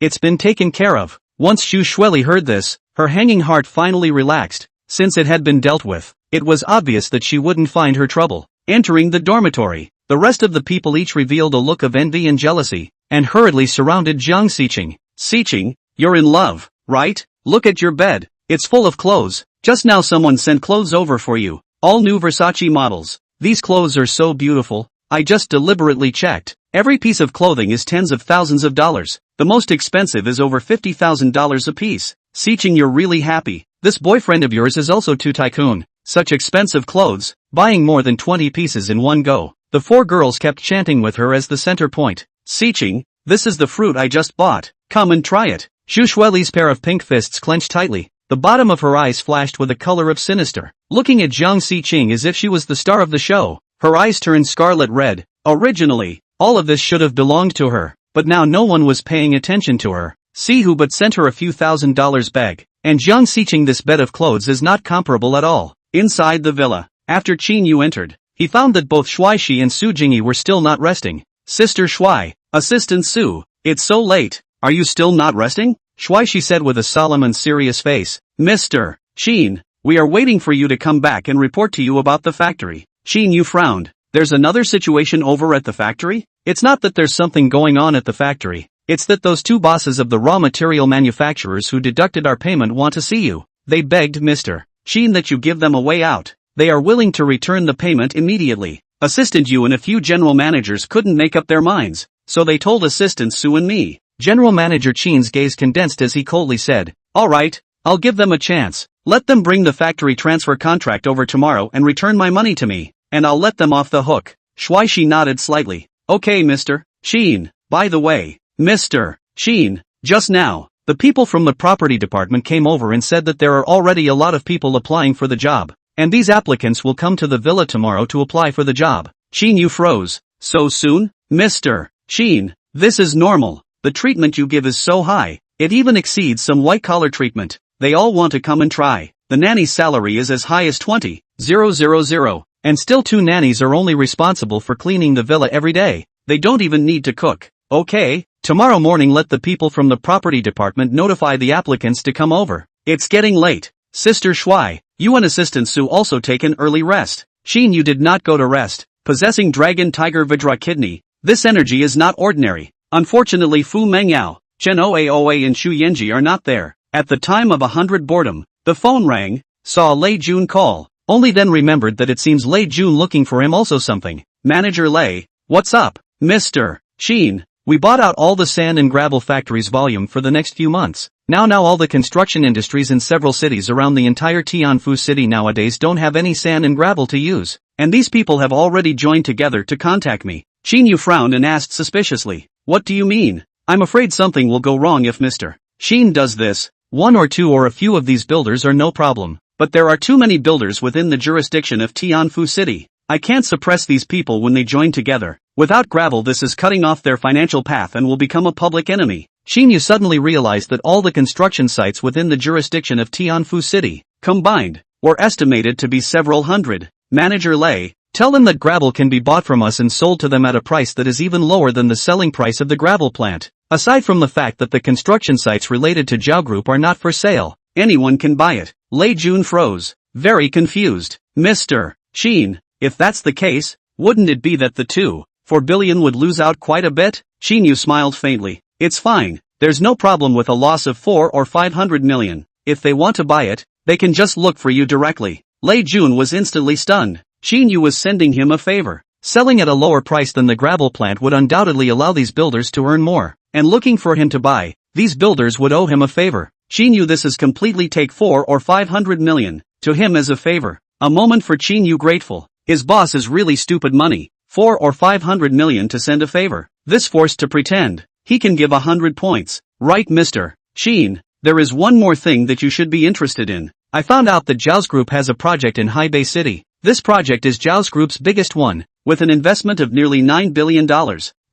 It's been taken care of. Once Zhu Shueli heard this, her hanging heart finally relaxed. Since it had been dealt with, it was obvious that she wouldn't find her trouble. Entering the dormitory, the rest of the people each revealed a look of envy and jealousy, and hurriedly surrounded Jiang Xiqing. Xiqing, you're in love, right? Look at your bed. It's full of clothes. Just now someone sent clothes over for you. All new Versace models. These clothes are so beautiful. I just deliberately checked. Every piece of clothing is tens of thousands of dollars. The most expensive is over $50,000 a piece. Xiqing, you're really happy. This boyfriend of yours is also too Tycoon. Such expensive clothes, buying more than 20 pieces in one go. The four girls kept chanting with her as the center point. Xiqing, this is the fruit I just bought. Come and try it. Zhu Shueli's pair of pink fists clenched tightly. The bottom of her eyes flashed with a color of sinister. Looking at Jiang Xiqing as if she was the star of the show, her eyes turned scarlet red. Originally, all of this should have belonged to her, but now no one was paying attention to her. See who but sent her a few $1,000s bag. And Jiang Xiqing, this bed of clothes is not comparable at all. Inside the villa, after Qin Yu entered, he found that both Shuaishi and Su Jingyi were still not resting. Sister Shuai, Assistant Su, it's so late, are you still not resting? Shuai, she said with a solemn and serious face. Mr. Qin, we are waiting for you to come back and report to you about the factory. Qin Yu frowned. There's another situation over at the factory? It's not that there's something going on at the factory. It's that those two bosses of the raw material manufacturers who deducted our payment want to see you. They begged Mr. Qin that you give them a way out. They are willing to return the payment immediately. Assistant Yu and a few general managers couldn't make up their minds, so they told Assistant Su and me. General Manager Qin's gaze condensed as he coldly said, "Alright, I'll give them a chance. Let them bring the factory transfer contract over tomorrow and return my money to me, and I'll let them off the hook." Shuai, she nodded slightly. "Okay, Mr. Qin. By the way, Mr. Qin, just now, the people from the property department came over and said that there are already a lot of people applying for the job, and these applicants will come to the villa tomorrow to apply for the job." Qin Yu froze. "So soon? Mr. Qin, this is normal. The treatment you give is so high, it even exceeds some white-collar treatment. They all want to come and try. The nanny's salary is as high as 20,000, and still 2 nannies are only responsible for cleaning the villa every day. They don't even need to cook. Okay, tomorrow morning let the people from the property department notify the applicants to come over. It's getting late." Sister Shuai, you and Assistant Su also take an early rest. Qin Yu did not go to rest. Possessing Dragon Tiger Vidra Kidney, this energy is not ordinary. Unfortunately, Fu Mengyao, Chen Oaoa and Shu Yenji are not there. At the time of 100 boredom, the phone rang, saw Lei Jun call, only then remembered that it seems Lei Jun looking for him also something. Manager Lei, what's up, Mr. Qin? We bought out all the sand and gravel factories volume for the next few months. Now all the construction industries in several cities around the entire Tianfu city nowadays don't have any sand and gravel to use, and these people have already joined together to contact me. Qin Yu frowned and asked suspiciously, "What do you mean? I'm afraid something will go wrong if Mr. Qin does this. 1 or 2 or a few of these builders are no problem, but there are too many builders within the jurisdiction of Tianfu City. I can't suppress these people when they join together. Without gravel, this is cutting off their financial path and will become a public enemy." Qin Yu suddenly realized that all the construction sites within the jurisdiction of Tianfu City, combined, were estimated to be several hundred. Manager Lei, tell them that gravel can be bought from us and sold to them at a price that is even lower than the selling price of the gravel plant. Aside from the fact that the construction sites related to Zhao Group are not for sale, anyone can buy it. Lei Jun froze, very confused. Mr. Qin, if that's the case, wouldn't it be that the 2.4 billion would lose out quite a bit? Qin Yu smiled faintly. It's fine, there's no problem with a loss of 400 or 500 million. If they want to buy it, they can just look for you directly. Lei Jun was instantly stunned. Qin Yu was sending him a favor. Selling at a lower price than the gravel plant would undoubtedly allow these builders to earn more, and looking for him to buy, these builders would owe him a favor. Qin Yu, this is completely take 400 or 500 million to him as a favor. A moment for Qin Yu grateful. His boss is really stupid money. 400 or 500 million to send a favor. This forced to pretend. He can give 100 points. Right, Mr. Qin, there is one more thing that you should be interested in. I found out that Zhao's Group has a project in Hebei City. This project is Zhao's Group's biggest one, with an investment of nearly $9 billion.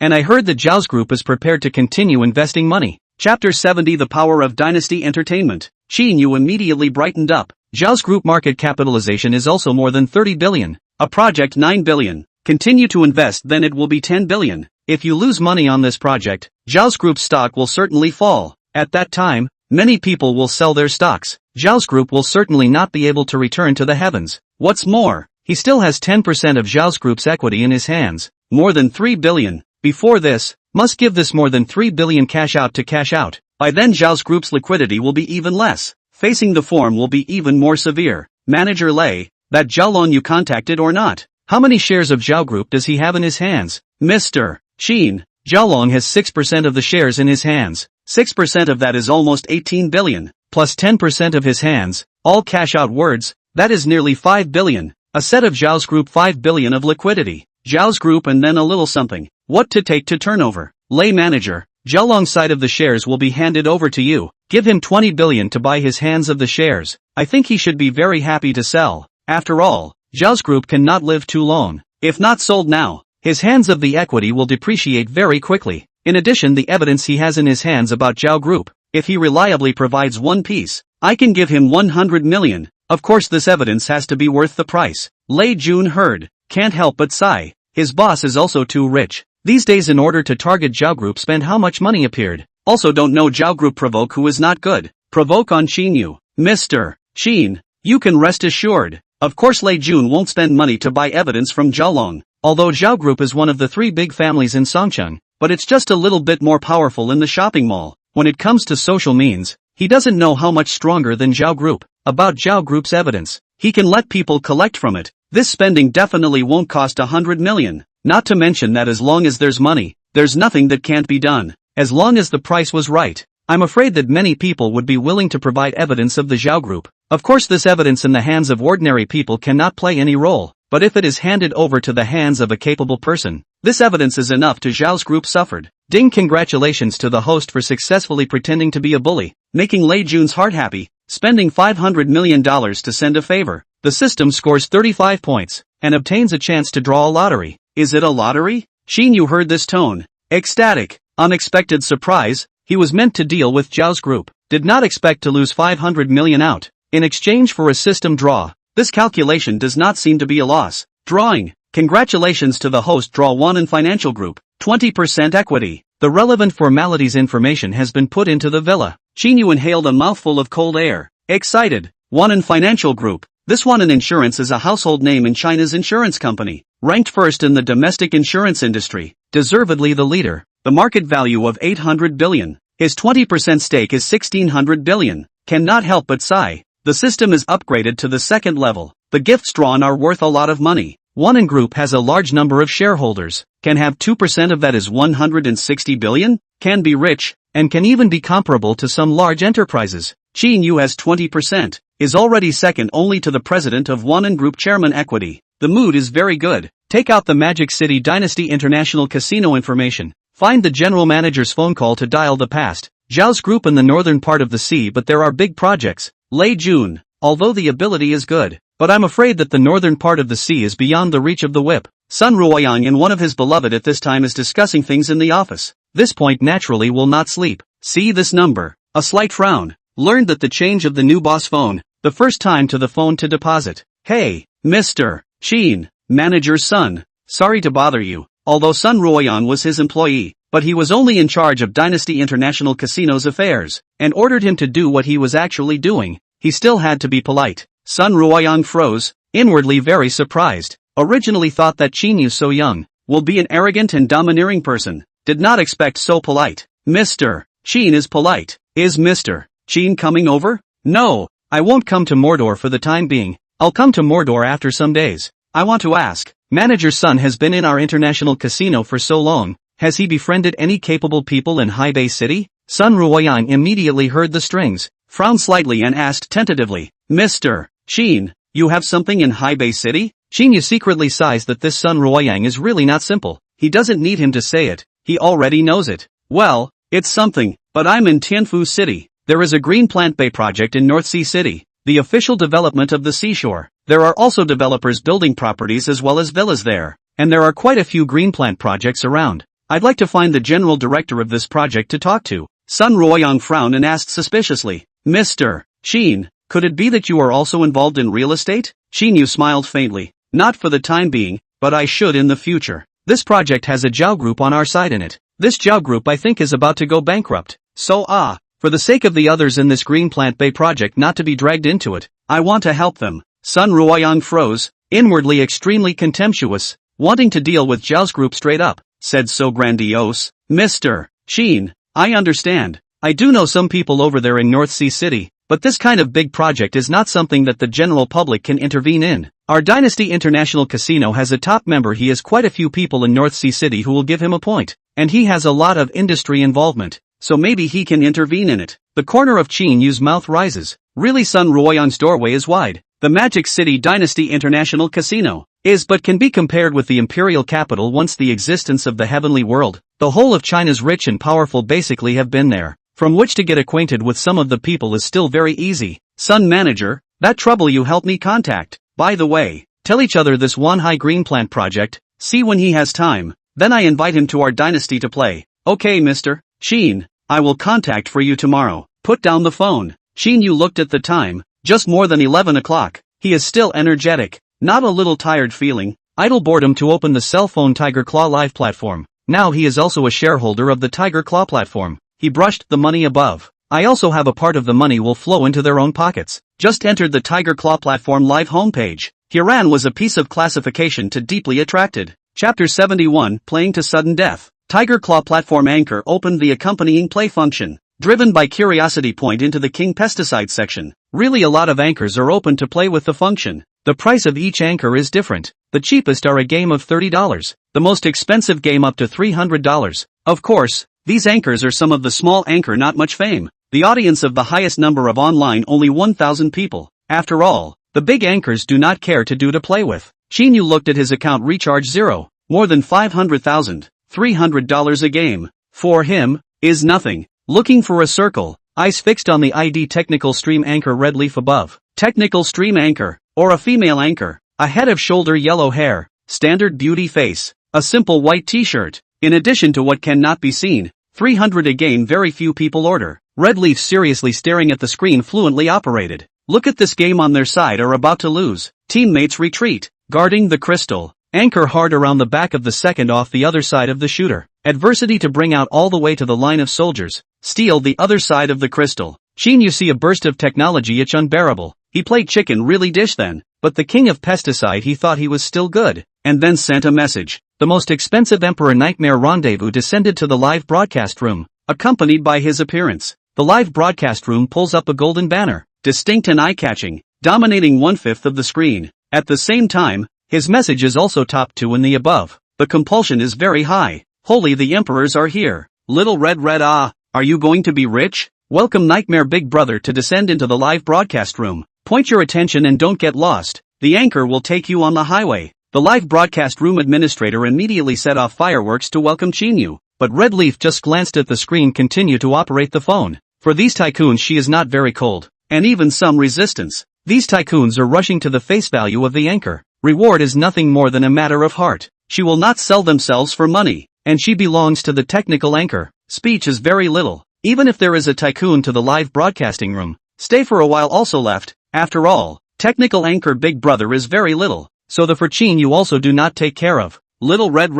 And I heard that Zhao's Group is prepared to continue investing money. Chapter 70, The Power of Dynasty Entertainment. Qin Yu immediately brightened up. Zhao's Group market capitalization is also more than 30 billion. A project 9 billion. Continue to invest, then it will be 10 billion. If you lose money on this project, Zhao's Group stock will certainly fall. At that time, many people will sell their stocks. Zhao's Group will certainly not be able to return to the heavens. What's more, he still has 10% of Zhao's Group's equity in his hands. More than 3 billion. Before this, must give this more than 3 billion cash out to cash out. By then Zhao's Group's liquidity will be even less. Facing the form will be even more severe. Manager Lei, that Zhaolong you contacted or not? How many shares of Zhao Group does he have in his hands? Mr. Qin, Zhaolong has 6% of the shares in his hands. 6% of that is almost 18 billion, plus 10% of his hands, all cash out words, that is nearly 5 billion. A set of Zhao's Group 5 billion of liquidity. Zhao's Group and then a little something. What to take to turnover? Lei Manager, Zhaolong's side of the shares will be handed over to you. Give him 20 billion to buy his hands of the shares. I think he should be very happy to sell. After all, Zhao's Group cannot live too long. If not sold now, his hands of the equity will depreciate very quickly. In addition, the evidence he has in his hands about Zhao Group, if he reliably provides one piece, I can give him 100 million. Of course this evidence has to be worth the price. Lei Jun heard, can't help but sigh. His boss is also too rich. These days in order to target Zhao Group spend how much money appeared. Also don't know Zhao Group provoke who is not good. Provoke on Qin Yu. Mr. Qin, you can rest assured. Of course Lei Jun won't spend money to buy evidence from Zhaolong. Although Zhao Group is one of the 3 big families in Songcheng, but it's just a little bit more powerful in the shopping mall. When it comes to social means, he doesn't know how much stronger than Zhao Group. About Zhao Group's evidence, he can let people collect from it. This spending definitely won't cost 100 million. Not to mention that as long as there's money, there's nothing that can't be done. As long as the price was right. I'm afraid that many people would be willing to provide evidence of the Zhao Group. Of course this evidence in the hands of ordinary people cannot play any role, but if it is handed over to the hands of a capable person, this evidence is enough to Zhao's group suffered. Ding, congratulations to the host for successfully pretending to be a bully, making Lei Jun's heart happy, spending $500 million to send a favor. The system scores 35 points, and obtains a chance to draw a lottery. Is it a lottery? Qin Yu heard this tone. Ecstatic, unexpected surprise. He was meant to deal with Zhao's group, did not expect to lose 500 million out, in exchange for a system draw. This calculation does not seem to be a loss. Drawing. Congratulations to the host. Draw 1 in financial group, 20% equity. The relevant formalities information has been put into the villa. Qin Yu inhaled a mouthful of cold air. Excited. 1 in financial group. This one in insurance is a household name in China's insurance company, ranked first in the domestic insurance industry, deservedly the leader. The market value of 800 billion. His 20% stake is 1600 billion. Cannot help but sigh. The system is upgraded to the 2nd level. The gifts drawn are worth a lot of money. One in group has a large number of shareholders. Can have 2% of that is 160 billion? Can be rich, and can even be comparable to some large enterprises. Qin Yu has 20%, is already second only to the president of One in Group Chairman Equity. The mood is very good. Take out the Magic City Dynasty International Casino information. Find the general manager's phone call to dial the past. Zhao's group in the northern part of the sea, but there are big projects. Lei Jun, although the ability is good, but I'm afraid that the northern part of the sea is beyond the reach of the whip. Sun Ruoyang and one of his beloved at this time is discussing things in the office. This point naturally will not sleep. See this number. A slight frown. Learned that the change of the new boss phone, the first time to the phone to deposit. Hey, Mr. Qin, manager's son. Sorry to bother you. Although Sun Ruoyang was his employee, but he was only in charge of Dynasty International Casino's affairs, and ordered him to do what he was actually doing. He still had to be polite. Sun Ruoyang froze, inwardly very surprised. Originally thought that Qin Yu, so young, will be an arrogant and domineering person. Did not expect so polite. Mr. Qin is polite. Is Mr. Qin coming over? No, I won't come to Mordor for the time being. I'll come to Mordor after some days. I want to ask, manager's son has been in our international casino for so long, has he befriended any capable people in Hebei City? Sun Ruoyang immediately heard the strings, frowned slightly and asked tentatively, Mr. Qin, you have something in Hebei City? Qin Yu secretly sighs that this Sun Ruoyang is really not simple. He doesn't need him to say it, he already knows it. Well, it's something, but I'm in Tianfu City. There is a Green Plant Bay project in North Sea City, the official development of the seashore. There are also developers building properties as well as villas there, and there are quite a few green plant projects around. I'd like to find the general director of this project to talk to. Sun Ruoyang frowned and asked suspiciously, Mr. Qin, could it be that you are also involved in real estate? Qin Yu smiled faintly. Not for the time being, but I should in the future. This project has a Zhao group on our side in it. This Zhao group I think is about to go bankrupt. So for the sake of the others in this Green Plant Bay project not to be dragged into it, I want to help them. Sun Ruoyang froze, inwardly extremely contemptuous, wanting to deal with Zhao's group straight up, said so grandiose. Mr. Qin, I understand. I do know some people over there in North Sea City, but this kind of big project is not something that the general public can intervene in. Our Dynasty International Casino has a top member. He has quite a few people in North Sea City who will give him a point, and he has a lot of industry involvement, so maybe he can intervene in it. The corner of Qin Yu's mouth rises. Really, Sun Ruoyang's doorway is wide. The Magic City Dynasty International Casino is but can be compared with the imperial capital once the existence of the heavenly world. The whole of China's rich and powerful basically have been there, from which to get acquainted with some of the people is still very easy. Sun manager, that trouble you help me contact. By the way, tell each other this Wanhai Green Plant project, see when he has time, then I invite him to our dynasty to play. Okay Mr. Qin, I will contact for you tomorrow. Put down the phone. Qin Yu looked at the time, just more than 11 o'clock. He is still energetic, not a little tired feeling, idle boredom to open the cell phone Tiger Claw Live platform. Now he is also a shareholder of the Tiger Claw platform. he brushed the money above. I also have a part of the money will flow into their own pockets. Just entered the Tiger Claw platform live homepage. Hiran was a piece of classification to deeply attracted. Chapter 71, Playing to Sudden Death. Tiger Claw platform anchor opened the accompanying play function. Driven by curiosity point into the King Pesticide section. Really a lot of anchors are open to play with the function. The price of each anchor is different. The cheapest are a game of $30. The most expensive game up to $300. Of course, these anchors are some of the small anchor not much fame. The audience of the highest number of online only 1,000 people. After all, the big anchors do not care to do to play with. Qin Yu looked at his account recharge 0. More than 500,000. $300 a game. For him, is nothing. Looking for a circle. Eyes fixed on the ID technical stream anchor red leaf above. Technical stream anchor. Or a female anchor. A head of shoulder yellow hair. Standard beauty face. A simple white t-shirt. In addition to what cannot be seen. 300 a game very few people order. Red leaf seriously staring at the screen fluently operated. Look at this game on their side are about to lose. Teammates retreat. Guarding the crystal. Anchor hard around the back of the second off the other side of the shooter. Adversity to bring out all the way to the line of soldiers. Steal the other side of the crystal. Qin Yu see a burst of technology itch unbearable. He played chicken really dish then. But the king of pesticide he thought he was still good. And then sent a message. The most expensive Emperor Nightmare Rendezvous descended to the live broadcast room. Accompanied by his appearance. The live broadcast room pulls up a golden banner. Distinct and eye-catching. Dominating 1/5 of the screen. At the same time, his message is also top 2 in the above. The compulsion is very high. Holy, the emperors are here. Little red are you going to be rich? Welcome Nightmare Big Brother to descend into the live broadcast room. Point your attention and don't get lost. The anchor will take you on the highway. The live broadcast room administrator immediately set off fireworks to welcome Qin Yu. But Red Leaf just glanced at the screen continue to operate the phone. For these tycoons she is not very cold. And even some resistance. These tycoons are rushing to the face value of the anchor. Reward is nothing more than a matter of heart. She will not sell themselves for money. And she belongs to the technical anchor. Speech is very little. Even if there is a tycoon to the live broadcasting room. Stay for a while also left. After all, technical anchor Big Brother is very little. So the for Qin you also do not take care of. Little red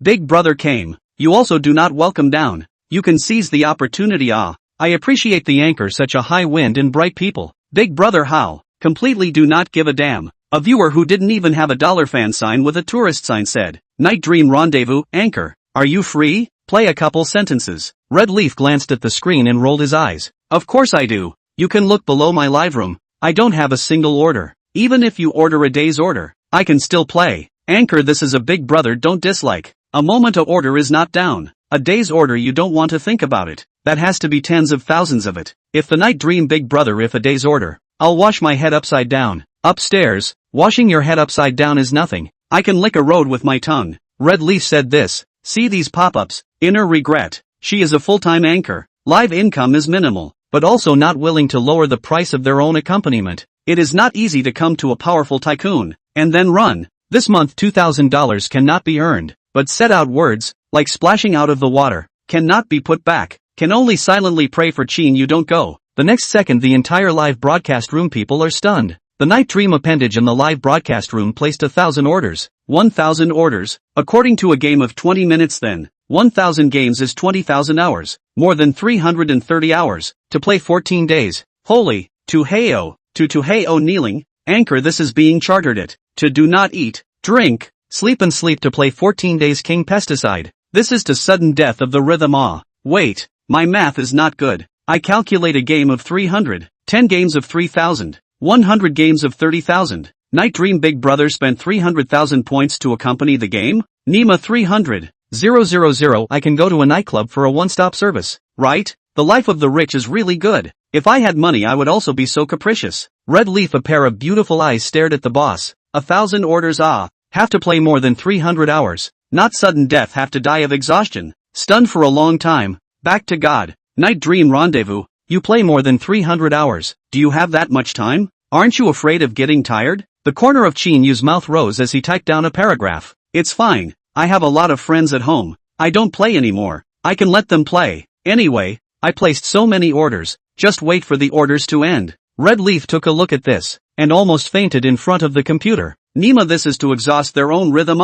Big Brother came. You also do not welcome down. You can seize the opportunity I appreciate the anchor such a high wind and bright people. Big Brother how? Completely do not give a damn. A viewer who didn't even have a dollar fan sign with a tourist sign said, Night Dream Rendezvous, anchor. Are you free? Play a couple sentences. Red Leaf glanced at the screen and rolled his eyes. Of course I do. You can look below my live room. I don't have a single order. Even if you order a day's order, I can still play. Anchor this is a Big Brother don't dislike. A moment a order is not down. A day's order you don't want to think about it. That has to be tens of thousands of it. If the Night Dream Big Brother if a day's order. I'll wash my head upside down. Upstairs, washing your head upside down is nothing. I can lick a road with my tongue. Red Leaf said this. See these pop-ups. Inner regret. She is a full-time anchor. Live income is minimal, but also not willing to lower the price of their own accompaniment. It is not easy to come to a powerful tycoon, and then run. This month $2,000 cannot be earned, but set out words, like splashing out of the water, cannot be put back, can only silently pray for Qin you don't go. The next second the entire live broadcast room people are stunned. The Night Dream appendage in the live broadcast room placed 1,000 orders. 1,000 orders, according to a game of 20 minutes then. 1,000 games is 20,000 hours, more than 330 hours, to play 14 days. Holy, to Heyo kneeling, anchor this is being chartered it, to do not eat, drink, sleep and sleep to play 14 days King Pesticide. This is to sudden death of the rhythm Wait, my math is not good. I calculate a game of 300, 10 games of 3,000, 100 games of 30,000. Night Dream Big Brother spent 300,000 points to accompany the game? Nima 300. 000 I can go to a nightclub for a one-stop service, right? The life of the rich is really good. If I had money I would also be so capricious. Red Leaf a pair of beautiful eyes stared at the boss. 1,000 orders have to play more than 300 hours. Not sudden death have to die of exhaustion. Stunned for a long time. Back to God. Night Dream Rendezvous. You play more than 300 hours. Do you have that much time? Aren't you afraid of getting tired? The corner of Qin Yu's mouth rose as he typed down a paragraph. It's fine. I have a lot of friends at home. I don't play anymore. I can let them play. Anyway, I placed so many orders. Just wait for the orders to end. Red Leaf took a look at this, and almost fainted in front of the computer. Nima this is to exhaust their own rhythm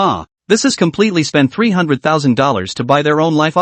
This is completely spend $300,000 to buy their own life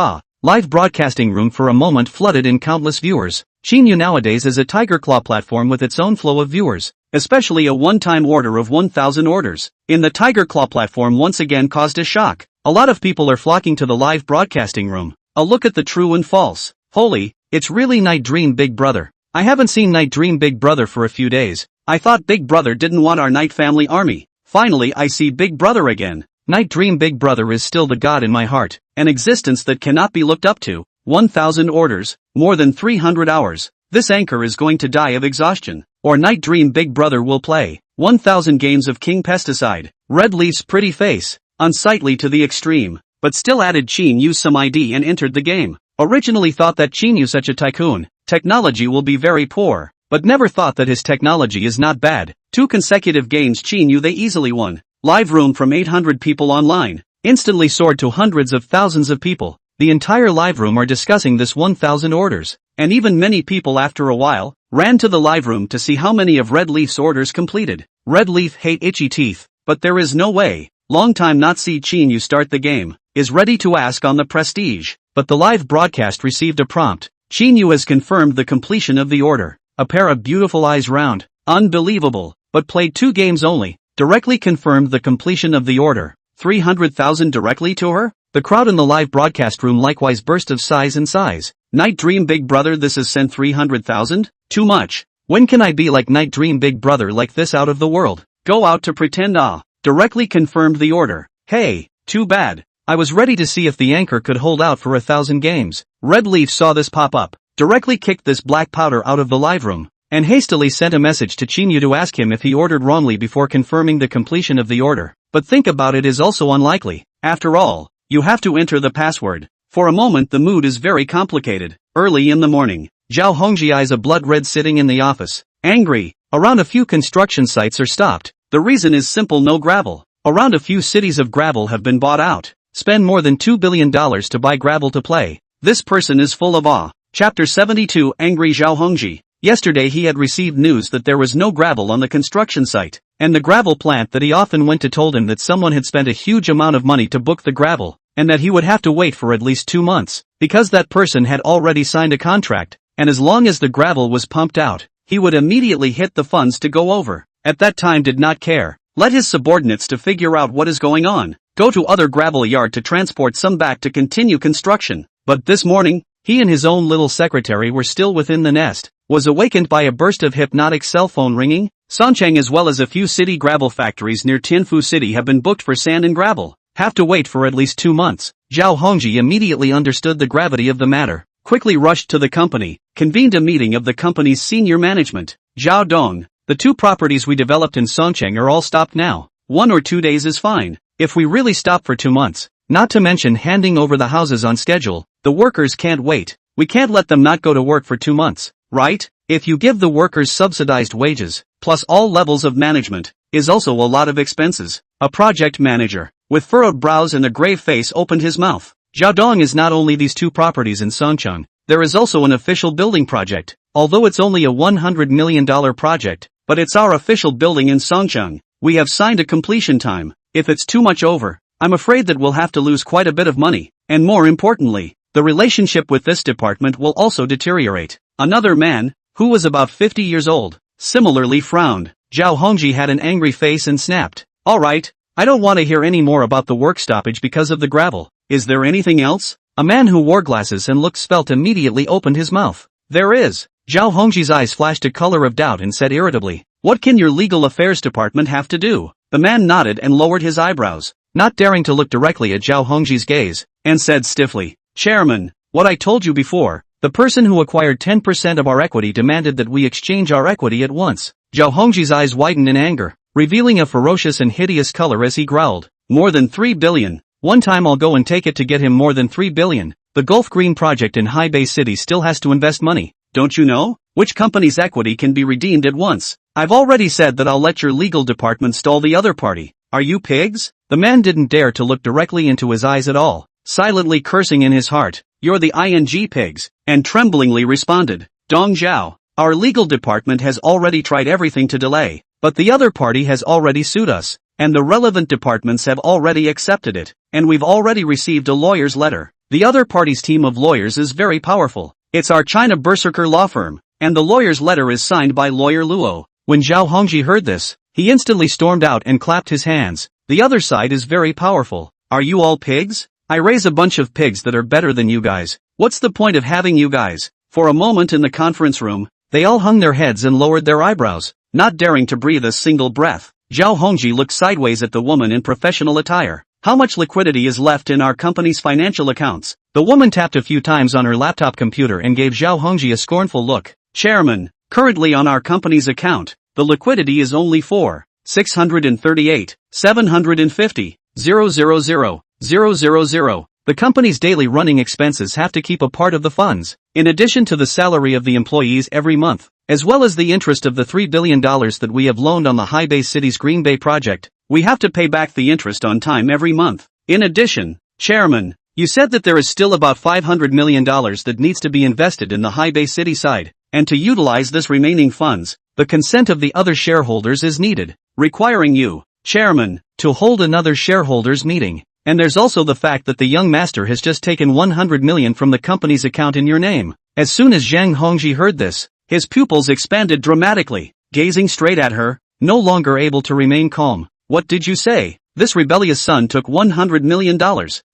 live broadcasting room for a moment flooded in countless viewers. Qin Yu nowadays is a tiger claw platform with its own flow of viewers, especially a one-time order of 1,000 orders in the tiger claw platform once again caused a shock. A lot of people are flocking to the live broadcasting room. A look at the true and false. Holy, it's really Night Dream Big Brother. I haven't seen Night Dream Big Brother for a few days. I thought Big Brother didn't want our Night Family army. Finally I see Big Brother again. Night Dream Big Brother is still the god in my heart, an existence that cannot be looked up to. 1,000 orders, more than 300 hours. This anchor is going to die of exhaustion, or Night Dream Big Brother will play 1,000 games of King Pesticide. Red Leaf's pretty face, unsightly to the extreme, but still added Qin Yu some ID and entered the game. Originally thought that Qin Yu such a tycoon, technology will be very poor, but never thought that his technology is not bad. 2 consecutive games Qin Yu they easily won. Live room from 800 people online, instantly soared to hundreds of thousands of people. The entire live room are discussing this 1,000 orders, and even many people after a while, ran to the live room to see how many of Red Leaf's orders completed. Red Leaf hate itchy teeth, but there is no way. Long time not see Qin Yu start the game, is ready to ask on the prestige, but the live broadcast received a prompt. Qin Yu has confirmed the completion of the order. A pair of beautiful eyes round, unbelievable, but played 2 games only. Directly confirmed the completion of the order. 300,000 directly to her? The crowd in the live broadcast room likewise burst of size and size. Night Dream Big Brother this has sent 300,000? Too much. When can I be like Night Dream Big Brother like this out of the world? Go out to pretend Directly confirmed the order. Hey, too bad. I was ready to see if the anchor could hold out for 1,000 games. Red Leaf saw this pop up. Directly kicked this black powder out of the live room, and hastily sent a message to Qin Yu to ask him if he ordered wrongly before confirming the completion of the order. But think about it is also unlikely. After all, you have to enter the password. For a moment the mood is very complicated. Early in the morning, Zhao Hongji eyes a blood red sitting in the office. Angry. Around a few construction sites are stopped. The reason is simple: no gravel. Around a few cities of gravel have been bought out. Spend more than $2 billion to buy gravel to play. This person is full of awe. Chapter 72 Angry Zhao Hongji. Yesterday he had received news that there was no gravel on the construction site, and the gravel plant that he often went to told him that someone had spent a huge amount of money to book the gravel, and that he would have to wait for at least 2 months, because that person had already signed a contract, and as long as the gravel was pumped out, he would immediately hit the funds to go over. At that time did not care. Let his subordinates to figure out what is going on, go to other gravel yard to transport some back to continue construction. But this morning, he and his own little secretary were still within the nest, was awakened by a burst of hypnotic cell phone ringing. Songcheng as well as a few city gravel factories near Tianfu City have been booked for sand and gravel. Have to wait for at least 2 months. Zhao Hongji immediately understood the gravity of the matter, quickly rushed to the company, convened a meeting of the company's senior management. Zhao Dong, the 2 properties we developed in Songcheng are all stopped now. 1 or 2 days is fine. If we really stop for 2 months, not to mention handing over the houses on schedule, the workers can't wait. We can't let them not go to work for 2 months, right? If you give the workers subsidized wages, plus all levels of management, is also a lot of expenses. A project manager, with furrowed brows and a grave face opened his mouth. Jiaodong is not only these 2 properties in Songcheng, there is also an official building project. Although it's only a $100 million project, but it's our official building in Songcheng. We have signed a completion time. If it's too much over, I'm afraid that we'll have to lose quite a bit of money, and more importantly, the relationship with this department will also deteriorate. Another man, who was about 50 years old, similarly frowned. Zhao Hongji had an angry face and snapped. Alright, I don't want to hear any more about the work stoppage because of the gravel. Is there anything else? A man who wore glasses and looked svelte immediately opened his mouth. There is. Zhao Hongji's eyes flashed a color of doubt and said irritably, what can your legal affairs department have to do? The man nodded and lowered his eyebrows, not daring to look directly at Zhao Hongji's gaze, and said stiffly, Chairman, what I told you before, the person who acquired 10% of our equity demanded that we exchange our equity at once. Zhao Hongji's eyes widened in anger, revealing a ferocious and hideous color as he growled, more than 3 billion. One time I'll go and take it to get him more than 3 billion. The Gulf Green project in High Bay City still has to invest money. Don't you know? Which company's equity can be redeemed at once? I've already said that I'll let your legal department stall the other party. Are you pigs? The man didn't dare to look directly into his eyes at all, silently cursing in his heart, you're the ing pigs, and tremblingly responded, Dong Zhao, our legal department has already tried everything to delay, but the other party has already sued us, and the relevant departments have already accepted it, and we've already received a lawyer's letter. The other party's team of lawyers is very powerful. It's our China Berserker law firm, and the lawyer's letter is signed by lawyer Luo. When Zhao Hongji heard this, he instantly stormed out and clapped his hands. The other side is very powerful. Are you all pigs? I raise a bunch of pigs that are better than you guys. What's the point of having you guys? For a moment in the conference room, they all hung their heads and lowered their eyebrows, not daring to breathe a single breath. Zhao Hongji looked sideways at the woman in professional attire. How much liquidity is left in our company's financial accounts? The woman tapped a few times on her laptop computer and gave Zhao Hongji a scornful look. Chairman, currently on our company's account, the liquidity is only 4,638,750,000,000. The company's daily running expenses have to keep a part of the funds, in addition to the salary of the employees every month, as well as the interest of the $3 billion that we have loaned on the High Bay City's Green Bay project. We have to pay back the interest on time every month. In addition, Chairman, you said that there is still about $500 million that needs to be invested in the High Bay City side, and to utilize this remaining funds, the consent of the other shareholders is needed, requiring you, Chairman, to hold another shareholders meeting. And there's also the fact that the young master has just taken 100 million from the company's account in your name. As soon as Zhang Hongji heard this, his pupils expanded dramatically, gazing straight at her, no longer able to remain calm. What did you say? This rebellious son took $100 million.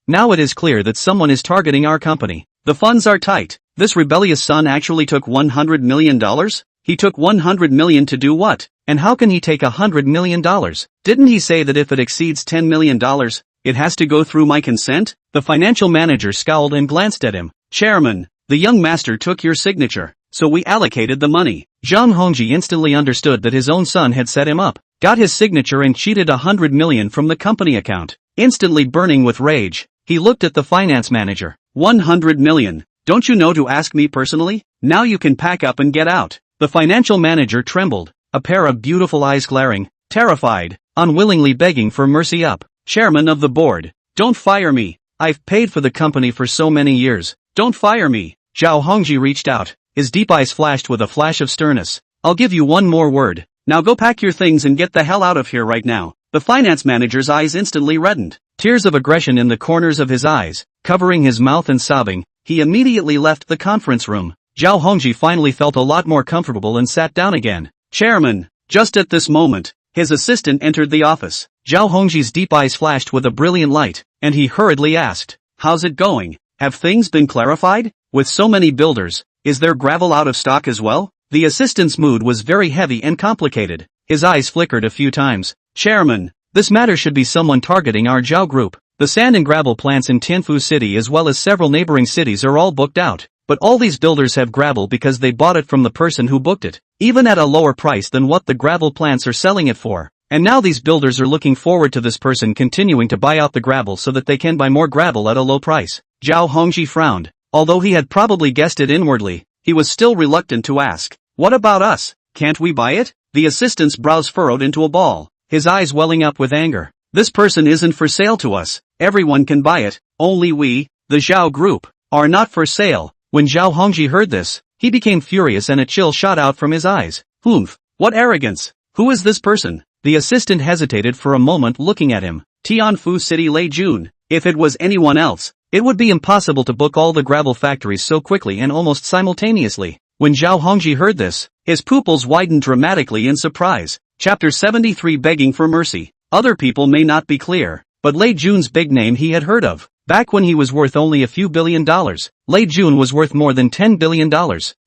Now it is clear that someone is targeting our company. The funds are tight. This rebellious son actually took $100 million? He took $100 million to do what? And how can he take $100 million? Didn't he say that if it exceeds $10 million, it has to go through my consent? The financial manager scowled and glanced at him. Chairman, the young master took your signature, so we allocated the money. Zhang Hongji instantly understood that his own son had set him up, got his signature and cheated $100 million from the company account. Instantly burning with rage, he looked at the finance manager. $100 million. Don't you know to ask me personally? Now you can pack up and get out. The financial manager trembled, a pair of beautiful eyes glaring, terrified, unwillingly begging for mercy up. Chairman of the board, don't fire me. I've paid for the company for so many years. Don't fire me. Zhao Hongji reached out, his deep eyes flashed with a flash of sternness. I'll give you one more word. Now go pack your things and get the hell out of here right now. The finance manager's eyes instantly reddened, tears of aggression in the corners of his eyes, covering his mouth and sobbing. He immediately left the conference room. Zhao Hongji finally felt a lot more comfortable and sat down again. Chairman, just at this moment, his assistant entered the office. Zhao Hongji's deep eyes flashed with a brilliant light, and he hurriedly asked, how's it going? Have things been clarified? With so many builders, is there gravel out of stock as well? The assistant's mood was very heavy and complicated. His eyes flickered a few times. Chairman, this matter should be someone targeting our Zhao group. The sand and gravel plants in Tianfu City as well as several neighboring cities are all booked out. But all these builders have gravel because they bought it from the person who booked it, even at a lower price than what the gravel plants are selling it for. And now these builders are looking forward to this person continuing to buy out the gravel so that they can buy more gravel at a low price. Zhao Hongji frowned. Although he had probably guessed it inwardly, he was still reluctant to ask. What about us? Can't we buy it? The assistant's brows furrowed into a ball, his eyes welling up with anger. This person isn't for sale to us. Everyone can buy it. Only we, the Zhao group, are not for sale. When Zhao Hongji heard this, he became furious and a chill shot out from his eyes. Humph, what arrogance! Who is this person? The assistant hesitated for a moment looking at him. Tianfu City Lei Jun. If it was anyone else, it would be impossible to book all the gravel factories so quickly and almost simultaneously. When Zhao Hongji heard this, his pupils widened dramatically in surprise. Chapter 73 Begging for Mercy. Other people may not be clear, but Lei Jun's big name he had heard of. Back when he was worth only a few $1 billion, Lei Jun was worth more than $10 billion.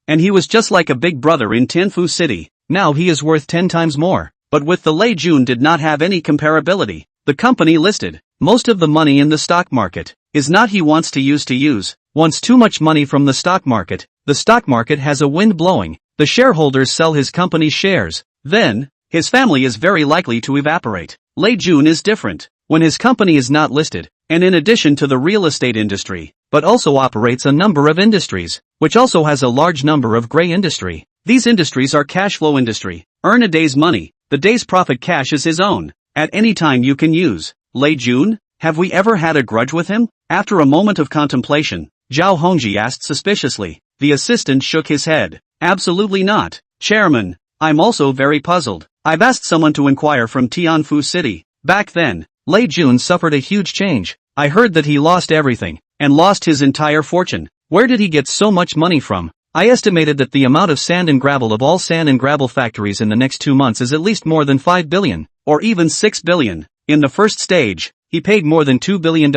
And he was just like a big brother in Tianfu City. Now he is worth 10 times more. But with the Lei Jun did not have any comparability. The company listed. Most of the money in the stock market is not he wants to use. Wants too much money from the stock market. The stock market has a wind blowing. The shareholders sell his company's shares. Then, his family is very likely to evaporate. Lei Jun is different. When his company is not listed, and in addition to the real estate industry, but also operates a number of industries, which also has a large number of gray industry. These industries are cash flow industry. Earn a day's money. The day's profit cash is his own. At any time you can use. Lei Jun, have we ever had a grudge with him? After a moment of contemplation, Zhao Hongji asked suspiciously. The assistant shook his head. Absolutely not. Chairman, I'm also very puzzled. I've asked someone to inquire from Tianfu City. Back then, Lei Jun suffered a huge change. I heard that he lost everything, and lost his entire fortune. Where did he get so much money from? I estimated that the amount of sand and gravel of all sand and gravel factories in the next 2 months is at least more than 5 billion, or even 6 billion. In the first stage, he paid more than $2 billion,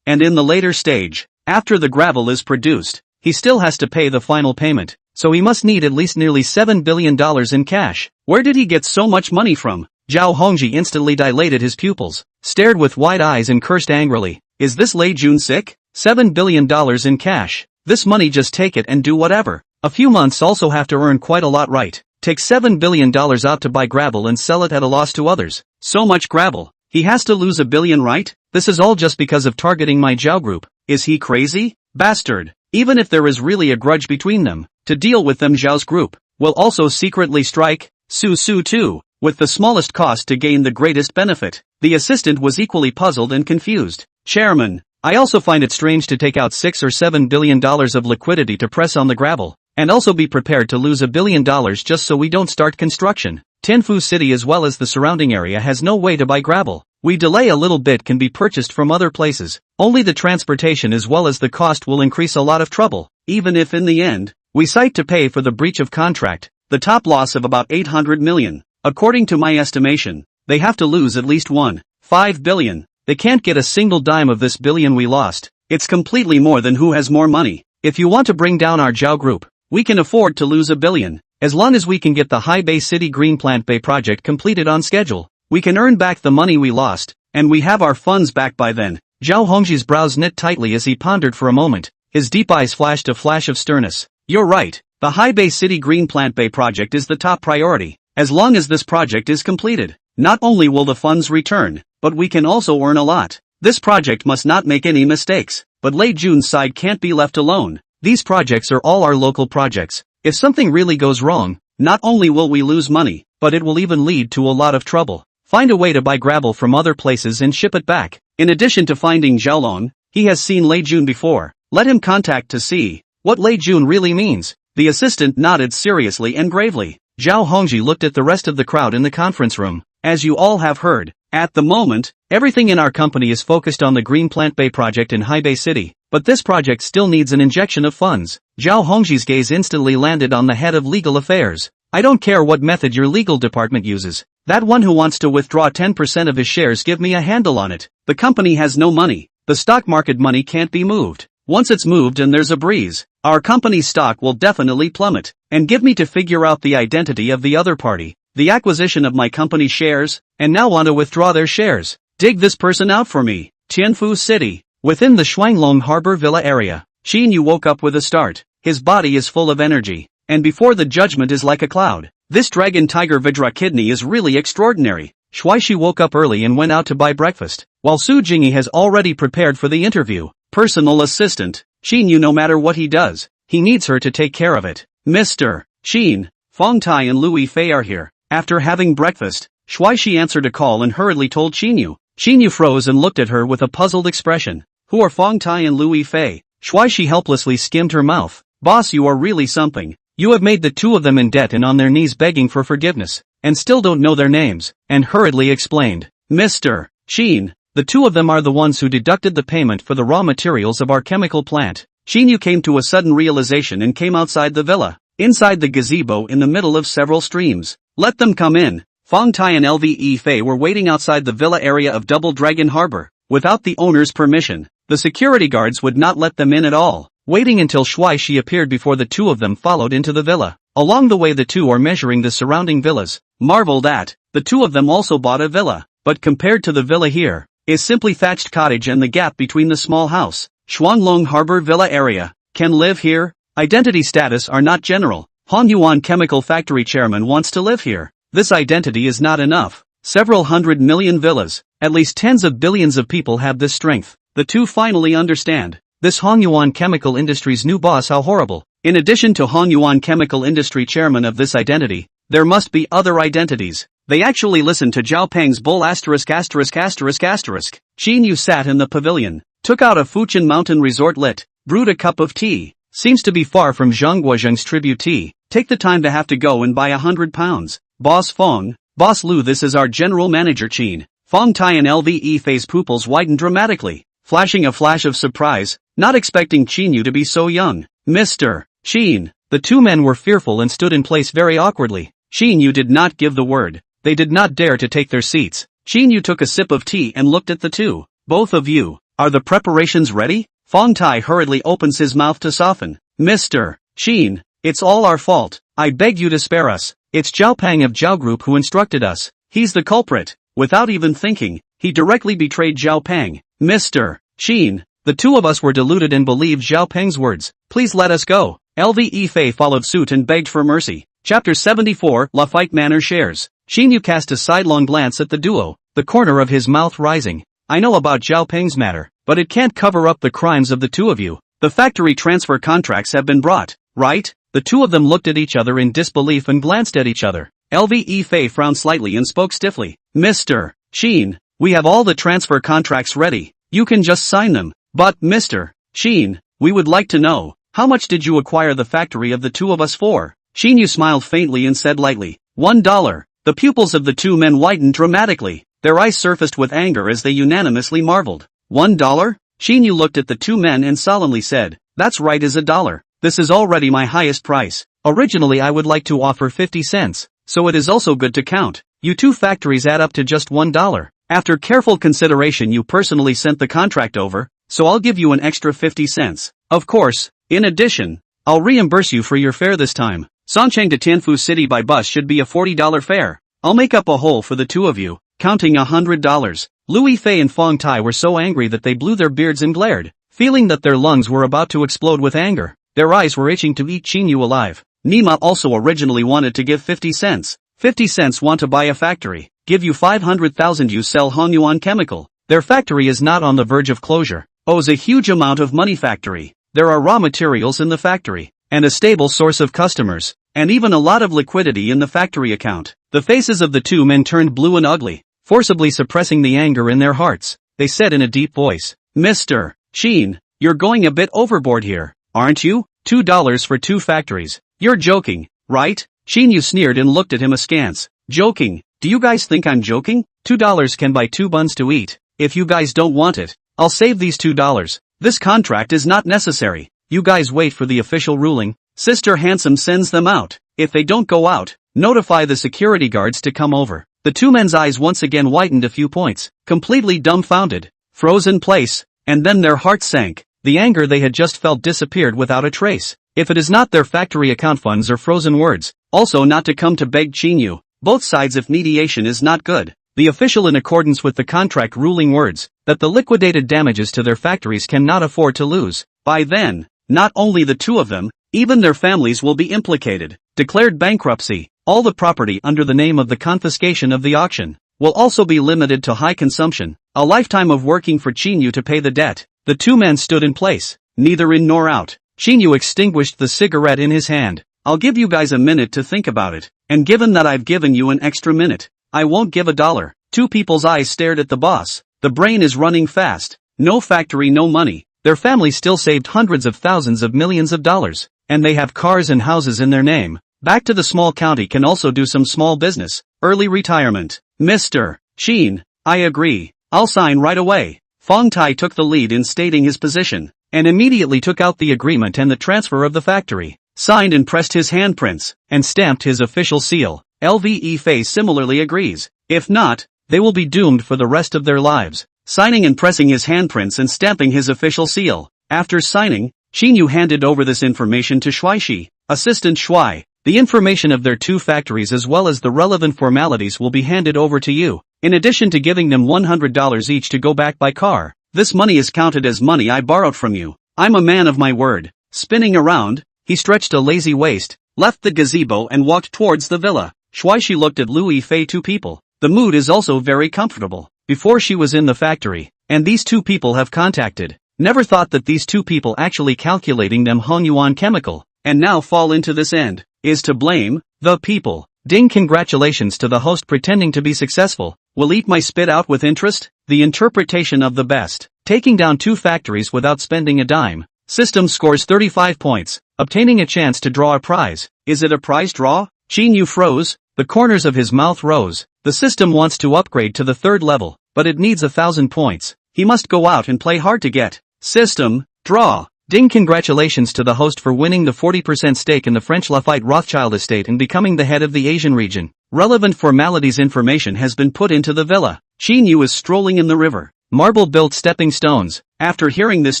and in the later stage, after the gravel is produced, he still has to pay the final payment, so he must need at least nearly $7 billion in cash. Where did he get so much money from? Zhao Hongji instantly dilated his pupils, stared with wide eyes and cursed angrily. Is this Lei Jun sick? $7 billion in cash. This money, just take it and do whatever. A few months also have to earn quite a lot, right? Take $7 billion out to buy gravel and sell it at a loss to others. So much gravel. He has to lose $1 billion, right? This is all just because of targeting my Zhao group. Is he crazy? Bastard. Even if there is really a grudge between them, to deal with them Zhao's group will also secretly strike Su too, with the smallest cost to gain the greatest benefit. The assistant was equally puzzled and confused. Chairman, I also find it strange to take out $6 or $7 billion of liquidity to press on the gravel, and also be prepared to lose $1 billion just so we don't start construction. Tianfu City as well as the surrounding area has no way to buy gravel. We delay a little bit can be purchased from other places. Only the transportation as well as the cost will increase a lot of trouble. Even if in the end, we cite to pay for the breach of contract, the top loss of about 800 million. According to my estimation, they have to lose at least 1.5 billion. They can't get a single dime of this billion we lost. It's completely more than who has more money. If you want to bring down our Zhao group, we can afford to lose $1 billion. As long as we can get the High-Bay City Green Plant Bay project completed on schedule, we can earn back the money we lost, and we have our funds back by then. Zhao Hongji's brows knit tightly as he pondered for a moment. His deep eyes flashed a flash of sternness. You're right. The High-Bay City Green Plant Bay project is the top priority. As long as this project is completed, not only will the funds return, but we can also earn a lot. This project must not make any mistakes, but Lei Jun's side can't be left alone. These projects are all our local projects. If something really goes wrong, not only will we lose money, but it will even lead to a lot of trouble. Find a way to buy gravel from other places and ship it back. In addition to finding Zhaolong, he has seen Lei Jun before. Let him contact to see what Lei Jun really means. The assistant nodded seriously and gravely. Zhao Hongji looked at the rest of the crowd in the conference room. As you all have heard, at the moment, everything in our company is focused on the Green Plant Bay project in High-Bay City, but this project still needs an injection of funds. Zhao Hongji's gaze instantly landed on the head of legal affairs. I don't care what method your legal department uses. That one who wants to withdraw 10% of his shares, give me a handle on it. The company has no money. The stock market money can't be moved. Once it's moved and there's a breeze, our company's stock will definitely plummet. And give me to figure out the identity of the other party, the acquisition of my company's shares, and now want to withdraw their shares. Dig this person out for me. Tianfu City. Within the Shuanglong Harbor Villa area, Qin Yu woke up with a start. His body is full of energy, and before the judgment is like a cloud. This dragon tiger Vidra kidney is really extraordinary. Shuaishi woke up early and went out to buy breakfast, while Su Jingyi has already prepared for the interview. Personal assistant, Qin Yu, no matter what he does, he needs her to take care of it. Mr. Qin, Fong Tai and Louis Fei are here. After having breakfast, Shuaishi answered a call and hurriedly told Qin Yu. Qin Yu froze and looked at her with a puzzled expression. Who are Fong Tai and Louis Fei? Shuaishi helplessly skimmed her mouth. Boss, you are really something. You have made the two of them in debt and on their knees begging for forgiveness, and still don't know their names, and hurriedly explained. Mr. Qin, the two of them are the ones who deducted the payment for the raw materials of our chemical plant. Qin Yu came to a sudden realization and came outside the villa, inside the gazebo in the middle of several streams. Let them come in. Fong Tai and Lve Fei were waiting outside the villa area of Double Dragon Harbor. Without the owner's permission, the security guards would not let them in at all. Waiting until Shuaishi appeared before the two of them followed into the villa. Along the way the two are measuring the surrounding villas. Marveled at, the two of them also bought a villa, but compared to the villa here, is simply thatched cottage and the gap between the small house. Shuanglong Harbor Villa area. Can live here? Identity status are not general. Hongyuan Chemical Factory chairman wants to live here. This identity is not enough. Several 100 million villas, at least tens of billions of people have this strength. The two finally understand. This Hongyuan Chemical Industry's new boss, how horrible. In addition to Hongyuan Chemical Industry chairman of this identity, there must be other identities. They actually listened to Zhao Peng's bull asterisk. Qin Yu sat in the pavilion, took out a Fuchin Mountain Resort lit, brewed a cup of tea. Seems to be far from Zhang Guozheng's tribute tea. Take the time to have to go and buy 100 pounds. Boss Fong, Boss Lu, this is our general manager Qin. Fong Tai and Lve Fei's pupils widened dramatically, flashing a flash of surprise. not expecting Qin Yu to be so young. Mr. Qin. The two men were fearful and stood in place very awkwardly. Qin Yu did not give the word. They did not dare to take their seats. Qin Yu took a sip of tea and looked at the two. Both of you, are the preparations ready? Fong Tai hurriedly opens his mouth to soften. Mr. Qin, it's all our fault. I beg you to spare us. It's Zhao Pang of Zhao Group who instructed us. He's the culprit. Without even thinking, he directly betrayed Zhao Pang. Mr. Qin, the two of us were deluded and believed Zhao Pang's words. Please let us go. Lve Fei followed suit and begged for mercy. Chapter 74, La Fight Manor Shares. Qin Yu cast a sidelong glance at the duo, the corner of his mouth rising. I know about Zhao Peng's matter, but it can't cover up the crimes of the two of you. The factory transfer contracts have been brought, right? The two of them looked at each other in disbelief and glanced at each other. Lve Fei frowned slightly and spoke stiffly. Mr. Qin, we have all the transfer contracts ready. You can just sign them. But, Mr. Qin, we would like to know, how much did you acquire the factory of the two of us for? Qin Yu smiled faintly and said lightly, $1. The pupils of the two men widened dramatically. Their eyes surfaced with anger as they unanimously marveled. $1? Qin Yu looked at the two men and solemnly said, that's right, is $1. This is already my highest price. Originally I would like to offer 50 cents, so it is also good to count. You two factories add up to just $1. After careful consideration you personally sent the contract over, so I'll give you an extra 50 cents. Of course, in addition, I'll reimburse you for your fare this time. Songcheng to Tianfu City by bus should be a $40 fare. I'll make up a hole for the two of you, counting $100. Louis Fei and Fong Tai were so angry that they blew their beards and glared, feeling that their lungs were about to explode with anger. Their eyes were itching to eat Qin Yu alive. Nima also originally wanted to give 50 cents. 50 cents want to buy a factory. Give you 500,000 you sell Hongyuan Chemical. Their factory is not on the verge of closure. Owes a huge amount of money factory. There are raw materials in the factory, and a stable source of customers, and even a lot of liquidity in the factory account. The faces of the two men turned blue and ugly, forcibly suppressing the anger in their hearts. They said in a deep voice, Mr. Qin, you're going a bit overboard here, aren't you? $2 for two factories. You're joking, right? Qin Yu sneered and looked at him askance. Joking? Do you guys think I'm joking? $2 can buy 2 buns to eat. If you guys don't want it, I'll save these $2. This contract is not necessary. You guys wait for the official ruling. Sister Handsome sends them out. If they don't go out, notify the security guards to come over. The two men's eyes once again widened a few points, completely dumbfounded, froze in place, and then their hearts sank. The anger they had just felt disappeared without a trace. If it is not their factory account funds or frozen words, also not to come to beg Qin Yu. Both sides if mediation is not good. The official in accordance with the contract ruling words, that the liquidated damages to their factories cannot afford to lose. By then, not only the two of them, even their families will be implicated. Declared bankruptcy. All the property under the name of the confiscation of the auction will also be limited to high consumption. A lifetime of working for Qin Yu to pay the debt. The two men stood in place, neither in nor out. Qin Yu extinguished the cigarette in his hand. I'll give you guys a minute to think about it, and given that I've given you an extra minute, I won't give $1. Two people's eyes stared at the boss. The brain is running fast. No factory, no money. Their family still saved hundreds of thousands of millions of dollars, and they have cars and houses in their name. Back to the small county can also do some small business. Early retirement. Mr. Qin, I agree. I'll sign right away. Fong Tai took the lead in stating his position, and immediately took out the agreement and the transfer of the factory, signed and pressed his handprints, and stamped his official seal. Lve Fei similarly agrees. If not, they will be doomed for the rest of their lives. Signing and pressing his handprints and stamping his official seal. After signing, Qin Yu handed over this information to Shuaishi, Assistant Shuai. The information of their two factories as well as the relevant formalities will be handed over to you, in addition to giving them $100 each to go back by car. This money is counted as money I borrowed from you. I'm a man of my word. Spinning around, he stretched a lazy waist, left the gazebo and walked towards the villa. Shuaishi looked at Louis Fei. Two people. The mood is also very comfortable. Before she was in the factory, and these two people have contacted. Never thought that these two people actually calculating them Hongyuan Chemical, and now fall into this end, is to blame, the people. Ding, congratulations to the host pretending to be successful. Will eat my spit out with interest? The interpretation of the best. Taking down two factories without spending a dime. System scores 35 points, obtaining a chance to draw a prize. Is it a prize draw? Qin Yu froze, the corners of his mouth rose. The system wants to upgrade to the 3rd level, but it needs 1,000 points. He must go out and play hard to get. System, Draw. Ding, congratulations to the host for winning the 40% stake in the French Lafayette Rothschild estate and becoming the head of the Asian region. Relevant formalities information has been put into the villa. Qin Yu is strolling in the river. Marble-built stepping stones. After hearing this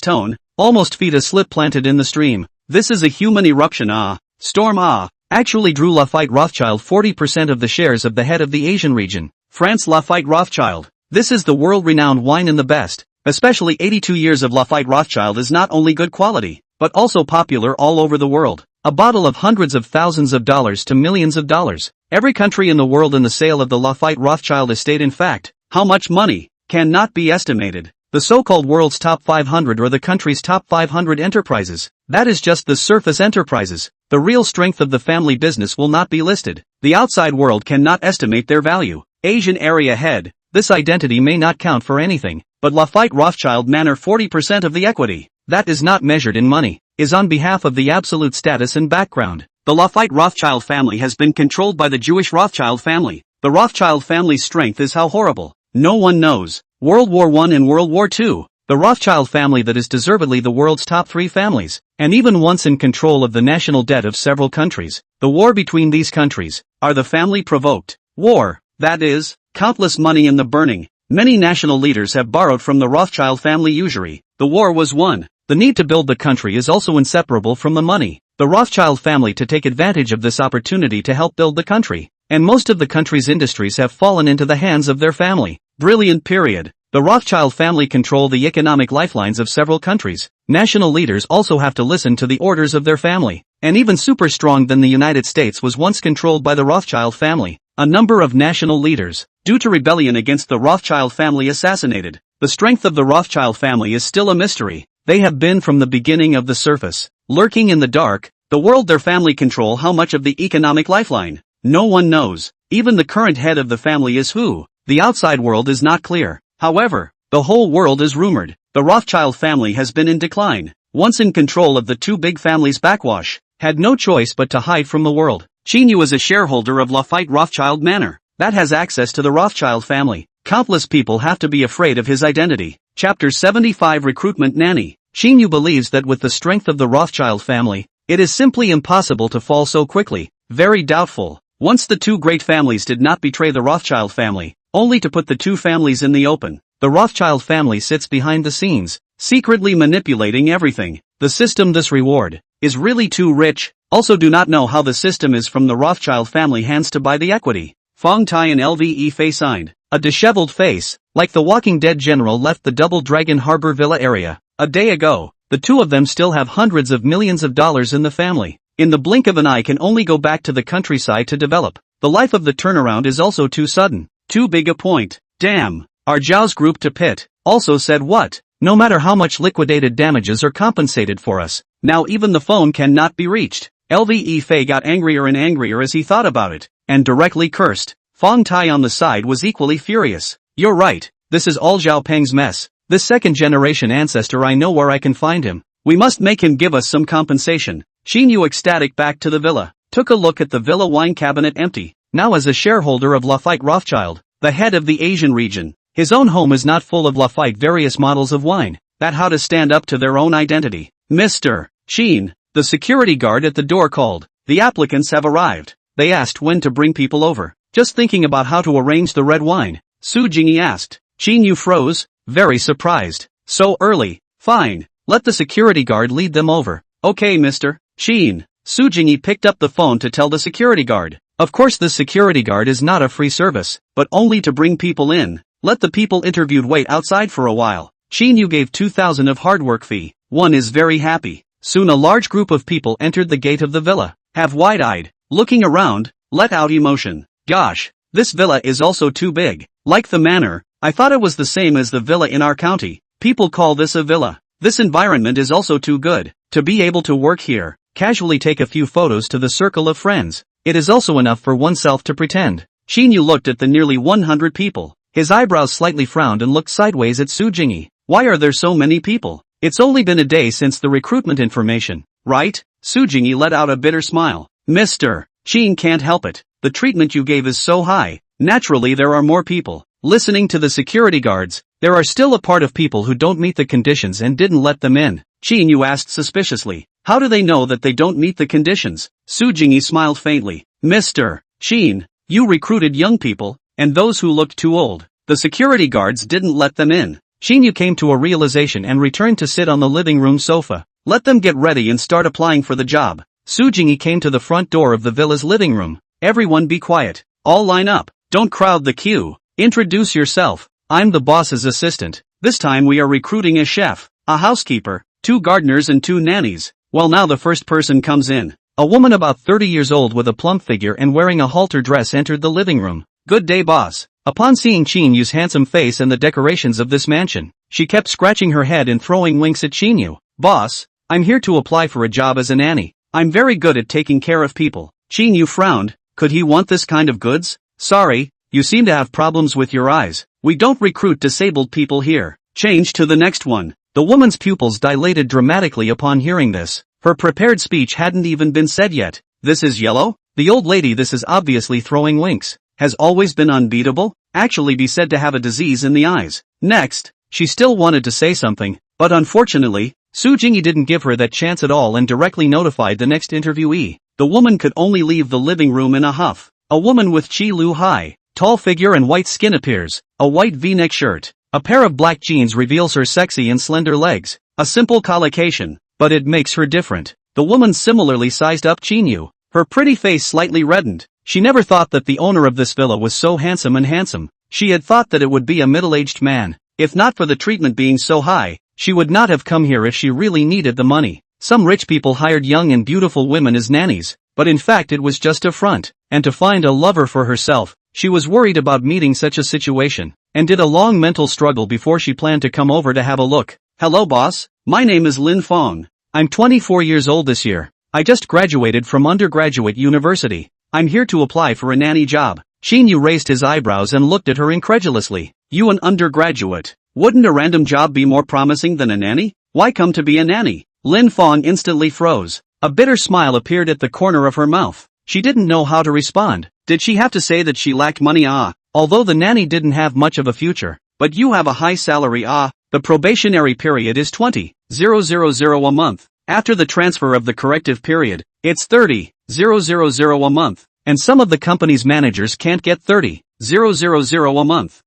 tone, almost feet a slip planted in the stream. This is a human eruption. Storm actually drew Lafayette Rothschild 40% of the shares of the head of the Asian region. France Lafayette Rothschild. This is the world-renowned wine and the best. Especially 82 years of Lafayette Rothschild is not only good quality, but also popular all over the world. A bottle of hundreds of thousands of dollars to millions of dollars. Every country in the world in the sale of the Lafayette Rothschild estate. In fact, how much money cannot be estimated. The so-called world's top 500 or the country's top 500 enterprises. That is just the surface enterprises. The real strength of the family business will not be listed. The outside world cannot estimate their value. Asian area head. This identity may not count for anything, but Lafayette Rothschild manor 40% of the equity. That is not measured in money, is on behalf of the absolute status and background. The Lafayette Rothschild family has been controlled by the Jewish Rothschild family. The Rothschild family's strength is how horrible. No one knows. World War I and World War II. The Rothschild family that is deservedly the world's top 3 families, and even once in control of the national debt of several countries. The war between these countries are the family-provoked war. That is, countless money in the burning. Many national leaders have borrowed from the Rothschild family usury. The war was won. The need to build the country is also inseparable from the money. The Rothschild family to take advantage of this opportunity to help build the country. And most of the country's industries have fallen into the hands of their family. Brilliant period. The Rothschild family control the economic lifelines of several countries. National leaders also have to listen to the orders of their family. And even super strong than the United States was once controlled by the Rothschild family. A number of national leaders, due to rebellion against the Rothschild family, assassinated. The strength of the Rothschild family is still a mystery. They have been from the beginning of the surface, lurking in the dark. The world their family control how much of the economic lifeline? No one knows. Even the current head of the family is who? The outside world is not clear. However, the whole world is rumored. The Rothschild family has been in decline. Once in control of the two big families, backwash, had no choice but to hide from the world. Qin Yu is a shareholder of Lafayette Rothschild Manor. That has access to the Rothschild family. Countless people have to be afraid of his identity. Chapter 75 Recruitment Nanny. Qin Yu believes that with the strength of the Rothschild family, it is simply impossible to fall so quickly. Very doubtful. Once the two great families did not betray the Rothschild family, only to put the two families in the open. The Rothschild family sits behind the scenes, secretly manipulating everything. The system this reward is really too rich. Also do not know how the system is from the Rothschild family hands to buy the equity. Fong Tai and LVE Fei signed. A disheveled face, like the Walking Dead general, left the Double Dragon Harbor Villa area a day ago. The two of them still have hundreds of millions of dollars in the family. In the blink of an eye can only go back to the countryside to develop. The life of the turnaround is also too sudden. Too big a point. Damn. Our Zhao's group to pit also said what? No matter how much liquidated damages are compensated for us, now even the phone cannot be reached. LVE Fei got angrier and angrier as he thought about it, and directly cursed. Fong Tai on the side was equally furious. You're right, this is all Zhao Peng's mess. This second-generation ancestor, I know where I can find him. We must make him give us some compensation. Qin Yu, ecstatic, back to the villa, took a look at the villa wine cabinet empty. Now as a shareholder of Lafayette Rothschild, the head of the Asian region, his own home is not full of Lafayette various models of wine, that how to stand up to their own identity. Mr. Qin, the security guard at the door called. The applicants have arrived. They asked when to bring people over. Just thinking about how to arrange the red wine, Su Jingyi asked. Qin Yu froze, very surprised. So early? Fine, let the security guard lead them over. Okay, Mr. Qin. Su Jingyi picked up the phone to tell the security guard. Of course this security guard is not a free service, but only to bring people in. Let the people interviewed wait outside for a while. Qin Yu gave 2,000 of hard work fee. One is very happy. Soon a large group of people entered the gate of the villa. Have wide-eyed, looking around, let out emotion. Gosh, this villa is also too big. Like the manor, I thought it was the same as the villa in our county. People call this a villa. This environment is also too good. To be able to work here, casually take a few photos to the circle of friends. It is also enough for oneself to pretend. Qin Yu looked at the nearly 100 people. His eyebrows slightly frowned and looked sideways at Su Jingyi. Why are there so many people? It's only been a day since the recruitment information, right? Su Jingyi let out a bitter smile. Mr. Qin, can't help it. The treatment you gave is so high. Naturally there are more people. Listening to the security guards, there are still a part of people who don't meet the conditions and didn't let them in. Qin Yu asked suspiciously. How do they know that they don't meet the conditions? Su Jingyi smiled faintly. Mr. Qin, you recruited young people, and those who looked too old. The security guards didn't let them in. Qin Yu came to a realization and returned to sit on the living room sofa. Let them get ready and start applying for the job. Su Jingyi came to the front door of the villa's living room. Everyone be quiet. All line up. Don't crowd the queue. Introduce yourself. I'm the boss's assistant. This time we are recruiting a chef, a housekeeper, 2 gardeners and 2 nannies. Well, now the first person comes in. A woman about 30 years old with a plump figure and wearing a halter dress entered the living room. Good day, boss. Upon seeing Qin Yu's handsome face and the decorations of this mansion, she kept scratching her head and throwing winks at Qin Yu. Boss, I'm here to apply for a job as a nanny. I'm very good at taking care of people. Qin Yu frowned. Could he want this kind of goods? Sorry, you seem to have problems with your eyes. We don't recruit disabled people here. Change to the next one. The woman's pupils dilated dramatically upon hearing this. Her prepared speech hadn't even been said yet. This is yellow? The old lady, this is obviously throwing winks. Has always been unbeatable? Actually be said to have a disease in the eyes. Next, she still wanted to say something, but unfortunately, Su Jingyi didn't give her that chance at all and directly notified the next interviewee. The woman could only leave the living room in a huff. A woman with Qi Lu Hai, tall figure and white skin appears. A white V-neck shirt. A pair of black jeans reveals her sexy and slender legs. A simple collocation, but it makes her different. The woman similarly sized up Qin Yu. Her pretty face slightly reddened. She never thought that the owner of this villa was so handsome. She had thought that it would be a middle-aged man. If not for the treatment being so high, she would not have come here if she really needed the money. Some rich people hired young and beautiful women as nannies, but in fact it was just a front. And to find a lover for herself, she was worried about meeting such a situation, and did a long mental struggle before she planned to come over to have a look. Hello boss, my name is Lin Fong. I'm 24 years old this year. I just graduated from undergraduate university. I'm here to apply for a nanny job. Qin Yu raised his eyebrows and looked at her incredulously. You an undergraduate? Wouldn't a random job be more promising than a nanny? Why come to be a nanny? Lin Fong instantly froze. A bitter smile appeared at the corner of her mouth. She didn't know how to respond. Did she have to say that she lacked money? Although the nanny didn't have much of a future. But you have a high salary. The probationary period is 20,000 a month. After the transfer of the corrective period, it's 30,000 a month. And some of the company's managers can't get 30,000 a month.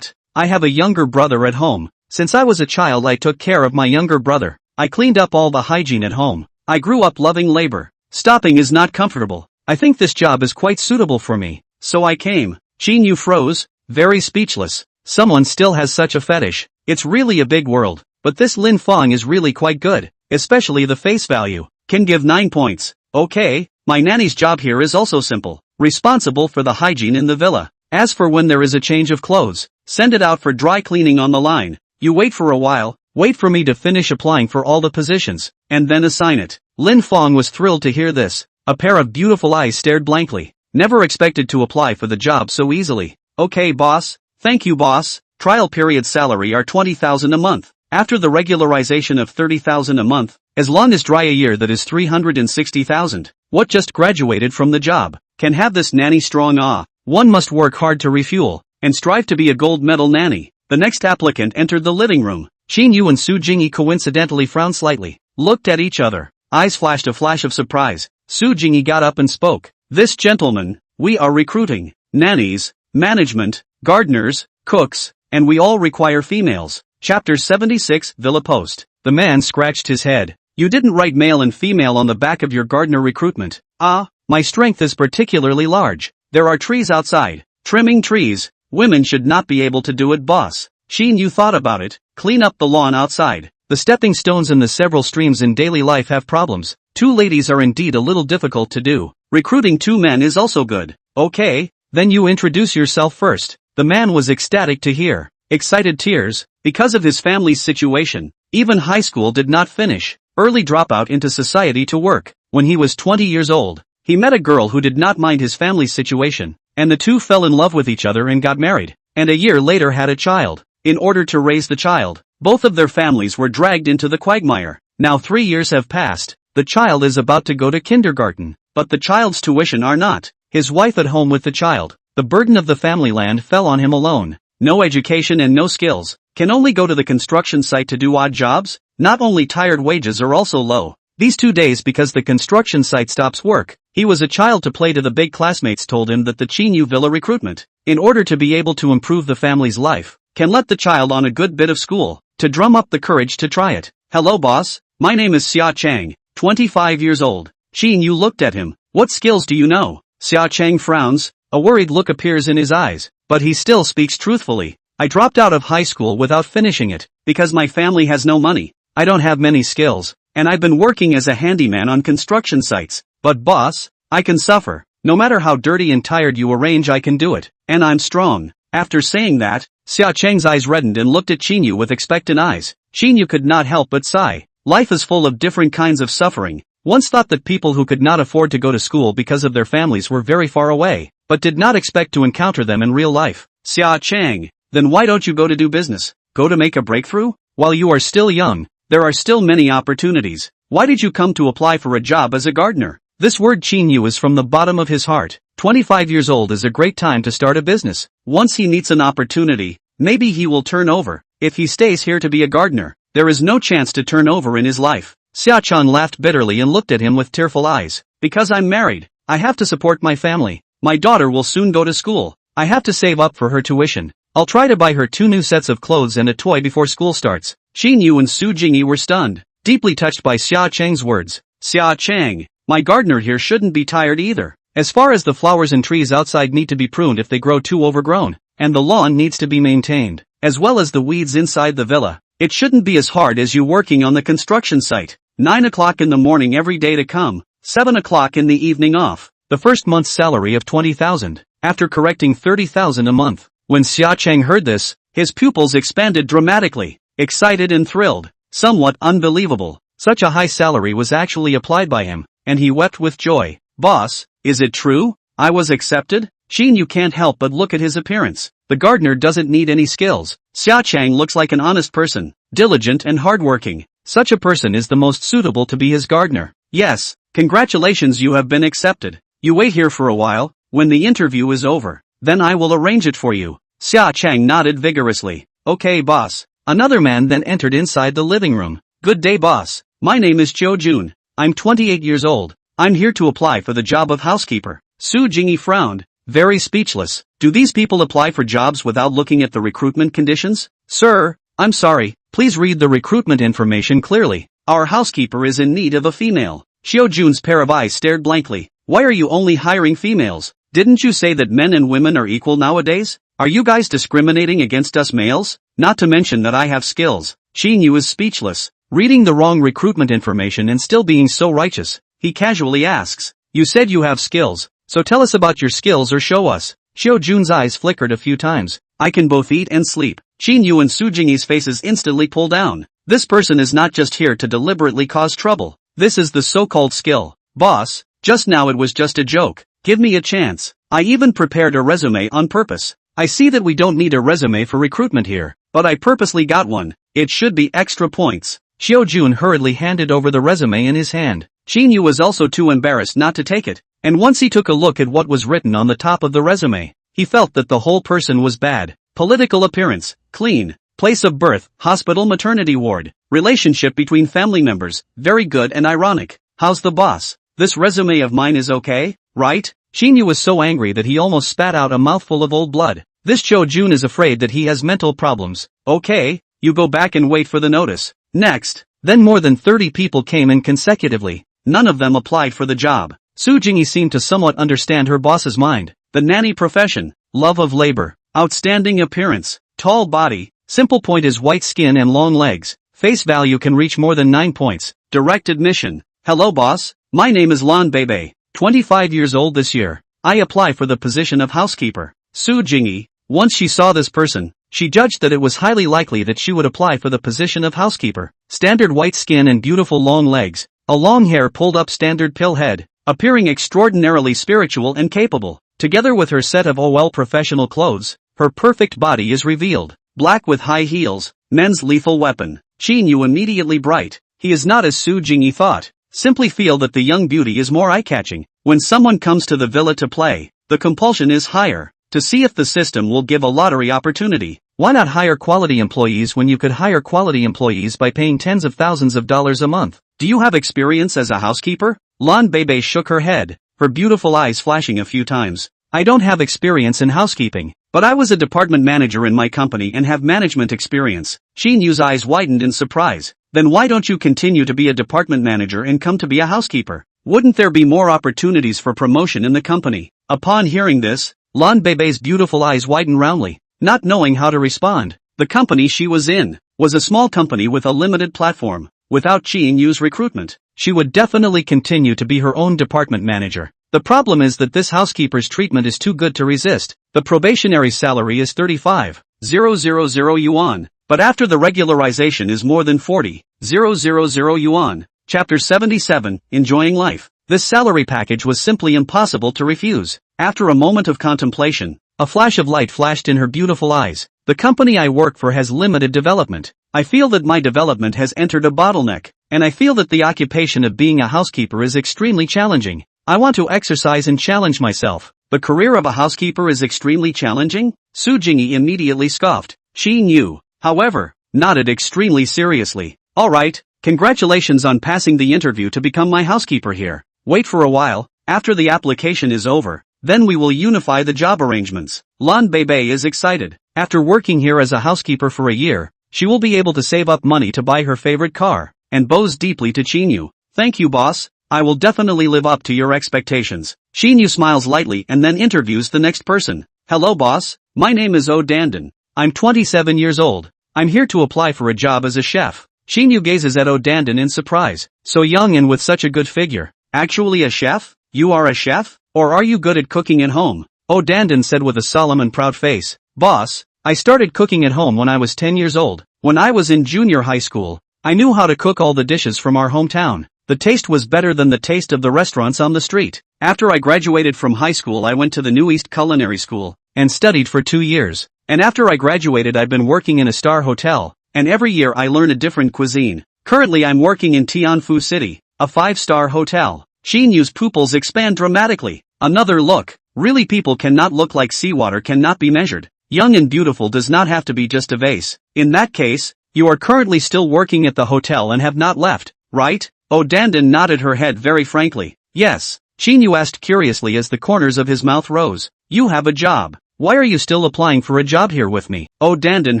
I have a younger brother at home. Since I was a child I took care of my younger brother. I cleaned up all the hygiene at home. I grew up loving labor. Stopping is not comfortable. I think this job is quite suitable for me. So I came. Qin Yu froze, very speechless. Someone still has such a fetish. It's really a big world. But this Lin Fong is really quite good. Especially the face value. Can give 9 points. Okay, my nanny's job here is also simple. Responsible for the hygiene in the villa. As for when there is a change of clothes, send it out for dry cleaning on the line. You wait for a while, wait for me to finish applying for all the positions, and then assign it. Lin Fong was thrilled to hear this. A pair of beautiful eyes stared blankly. Never expected to apply for the job so easily. Okay boss, thank you boss. Trial period salary are 20,000 a month. After the regularization of 30,000 a month, as long as dry a year that is 360,000. What just graduated from the job? Can have this nanny strong. One must work hard to refuel, and strive to be a gold medal nanny. The next applicant entered the living room. Qin Yu and Su Jingyi coincidentally frowned slightly, looked at each other. Eyes flashed a flash of surprise. Su Jingyi got up and spoke. This gentleman, we are recruiting nannies, management, gardeners, cooks, and we all require females. Chapter 76, Villa Post. The man scratched his head. You didn't write male and female on the back of your gardener recruitment. My strength is particularly large. There are trees outside. Trimming trees. Women should not be able to do it, boss. Qin Yu thought about it. Clean up the lawn outside. The stepping stones in the several streams in daily life have problems. 2 ladies are indeed a little difficult to do. Recruiting 2 men is also good. Okay, then you introduce yourself first. The man was ecstatic to hear. Excited tears, because of his family's situation. Even high school did not finish. Early dropout into society to work. When he was 20 years old, he met a girl who did not mind his family's situation, and the two fell in love with each other and got married, and a year later had a child. In order to raise the child, both of their families were dragged into the quagmire. Now 3 years have passed. The child is about to go to kindergarten, but the child's tuition are not. His wife at home with the child. The burden of the family land fell on him alone. No education and no skills. Can only go to the construction site to do odd jobs. Not only tired, wages are also low. These 2 days because the construction site stops work. He was a child to play to the big. Classmates told him that the Qin Yu villa recruitment, in order to be able to improve the family's life, can let the child on a good bit of school, to drum up the courage to try it. Hello boss, my name is Xia Chang, 25 years old. Qin Yu looked at him. What skills do you know? Xia Chang frowns, a worried look appears in his eyes, but he still speaks truthfully. I dropped out of high school without finishing it, because my family has no money. I don't have many skills, and I've been working as a handyman on construction sites. But boss, I can suffer. No matter how dirty and tired you arrange, I can do it, and I'm strong. After saying that, Xia Cheng's eyes reddened and looked at Qin Yu with expectant eyes. Qin Yu could not help but sigh. Life is full of different kinds of suffering. Once thought that people who could not afford to go to school because of their families were very far away, but did not expect to encounter them in real life. Xia Cheng, then why don't you go to do business? Go to make a breakthrough? While you are still young, there are still many opportunities. Why did you come to apply for a job as a gardener? This word Qin Yu is from the bottom of his heart. 25 years old is a great time to start a business. Once he meets an opportunity, maybe he will turn over. If he stays here to be a gardener, there is no chance to turn over in his life. Xia Chan laughed bitterly and looked at him with tearful eyes. Because I'm married, I have to support my family. My daughter will soon go to school. I have to save up for her tuition. I'll try to buy her 2 new sets of clothes and a toy before school starts. Qin Yu and Su Jingyi were stunned, deeply touched by Xia Cheng's words. Xia Cheng, my gardener here shouldn't be tired either. As far as the flowers and trees outside need to be pruned if they grow too overgrown, and the lawn needs to be maintained, as well as the weeds inside the villa. It shouldn't be as hard as you working on the construction site. 9 o'clock in the morning every day to come, 7 o'clock in the evening off. The first month's salary of 20,000, after correcting 30,000 a month. When Xia Cheng heard this, his pupils expanded dramatically, excited and thrilled, somewhat unbelievable. Such a high salary was actually applied by him, and he wept with joy. Boss, is it true? I was accepted? Qin Yu can't help but look at his appearance. The gardener doesn't need any skills. Xia Cheng looks like an honest person, diligent and hardworking. Such a person is the most suitable to be his gardener. Yes, congratulations, you have been accepted. You wait here for a while. When the interview is over, then I will arrange it for you. Xia Cheng nodded vigorously. Okay boss. Another man then entered inside the living room. Good day boss. My name is Zhou Jun. I'm 28 years old. I'm here to apply for the job of housekeeper. Su Jingyi frowned, very speechless. Do these people apply for jobs without looking at the recruitment conditions? Sir, I'm sorry, please read the recruitment information clearly. Our housekeeper is in need of a female. Xiao Jun's pair of eyes stared blankly. Why are you only hiring females? Didn't you say that men and women are equal nowadays? Are you guys discriminating against us males? Not to mention that I have skills. Qin Yu is speechless, reading the wrong recruitment information and still being so righteous. He casually asks, you said you have skills, so tell us about your skills or show us. Xiao Jun's eyes flickered a few times. I can both eat and sleep. Qin Yu and Su Jingyi's faces instantly pull down. This person is not just here to deliberately cause trouble. This is the so-called skill. Boss, just now it was just a joke. Give me a chance. I even prepared a resume on purpose. I see that we don't need a resume for recruitment here, but I purposely got one. It should be extra points. Xiao Jun hurriedly handed over the resume in his hand. Qin Yu was also too embarrassed not to take it, and once he took a look at what was written on the top of the resume, he felt that the whole person was bad. Political appearance, clean. Place of birth, hospital maternity ward. Relationship between family members, very good and ironic. How's the boss? This resume of mine is okay, right? Qin Yu was so angry that he almost spat out a mouthful of old blood. This Xiao Jun is afraid that he has mental problems. Okay, you go back and wait for the notice. Next. Then more than 30 people came in consecutively. None of them applied for the job. Su Jingyi seemed to somewhat understand her boss's mind. The nanny profession, love of labor, outstanding appearance, tall body, simple point is white skin and long legs, face value can reach more than 9 points, direct admission. Hello boss, my name is Lan Bebe, 25 years old this year. I apply for the position of housekeeper. Su Jingyi, once she saw this person, she judged that it was highly likely that she would apply for the position of housekeeper. Standard white skin and beautiful long legs, a long hair pulled up standard pill head, appearing extraordinarily spiritual and capable. Together with her set of OL professional clothes, her perfect body is revealed. Black with high heels, men's lethal weapon. Qin Yu immediately bright. He is not as Su Jingyi thought. Simply feel that the young beauty is more eye-catching. When someone comes to the villa to play, the compulsion is higher, to see if the system will give a lottery opportunity. Why not hire quality employees when you could hire quality employees by paying tens of thousands of dollars a month? Do you have experience as a housekeeper? Lan Bebe shook her head, her beautiful eyes flashing a few times. I don't have experience in housekeeping, but I was a department manager in my company and have management experience. Qin Yu's eyes widened in surprise. Then why don't you continue to be a department manager and come to be a housekeeper? Wouldn't there be more opportunities for promotion in the company? Upon hearing this, Lan Bebe's beautiful eyes widened roundly, not knowing how to respond. The company she was in was a small company with a limited platform. Without Qin Yu's recruitment, she would definitely continue to be her own department manager. The problem is that this housekeeper's treatment is too good to resist. The probationary salary is 35,000 yuan, but after the regularization is more than 40,000 yuan. Chapter 77, Enjoying Life. This salary package was simply impossible to refuse. After a moment of contemplation, a flash of light flashed in her beautiful eyes. The company I work for has limited development. I feel that my development has entered a bottleneck, and I feel that the occupation of being a housekeeper is extremely challenging. I want to exercise and challenge myself. The career of a housekeeper is extremely challenging? Su Jingyi immediately scoffed. Qin Yu, however, nodded extremely seriously. Alright, congratulations on passing the interview to become my housekeeper here. Wait for a while, after the application is over, then we will unify the job arrangements. Lan Bebe is excited. After working here as a housekeeper for a year, she will be able to save up money to buy her favorite car, and bows deeply to Qin Yu. Thank you, boss. I will definitely live up to your expectations. Qin Yu smiles lightly and then interviews the next person. Hello, boss. My name is O Dandan. I'm 27 years old. I'm here to apply for a job as a chef. Qin Yu gazes at O Dandan in surprise. So young and with such a good figure. Actually a chef? You are a chef? Or are you good at cooking at home? O Dandan said with a solemn and proud face. Boss, I started cooking at home when I was 10 years old. When I was in junior high school, I knew how to cook all the dishes from our hometown. The taste was better than the taste of the restaurants on the street. After I graduated from high school, I went to the New East Culinary School and studied for 2 years. And after I graduated, I've been working in a star hotel, and every year I learn a different cuisine. Currently I'm working in Tianfu City, a 5-star hotel. Qin Yu's pupils expand dramatically. Another look. Really, people cannot look like seawater, cannot be measured. Young and beautiful does not have to be just a vase. In that case, you are currently still working at the hotel and have not left, right? O Dandan nodded her head very frankly. Yes. Qin Yu asked curiously as the corners of his mouth rose. You have a job. Why are you still applying for a job here with me? O Dandan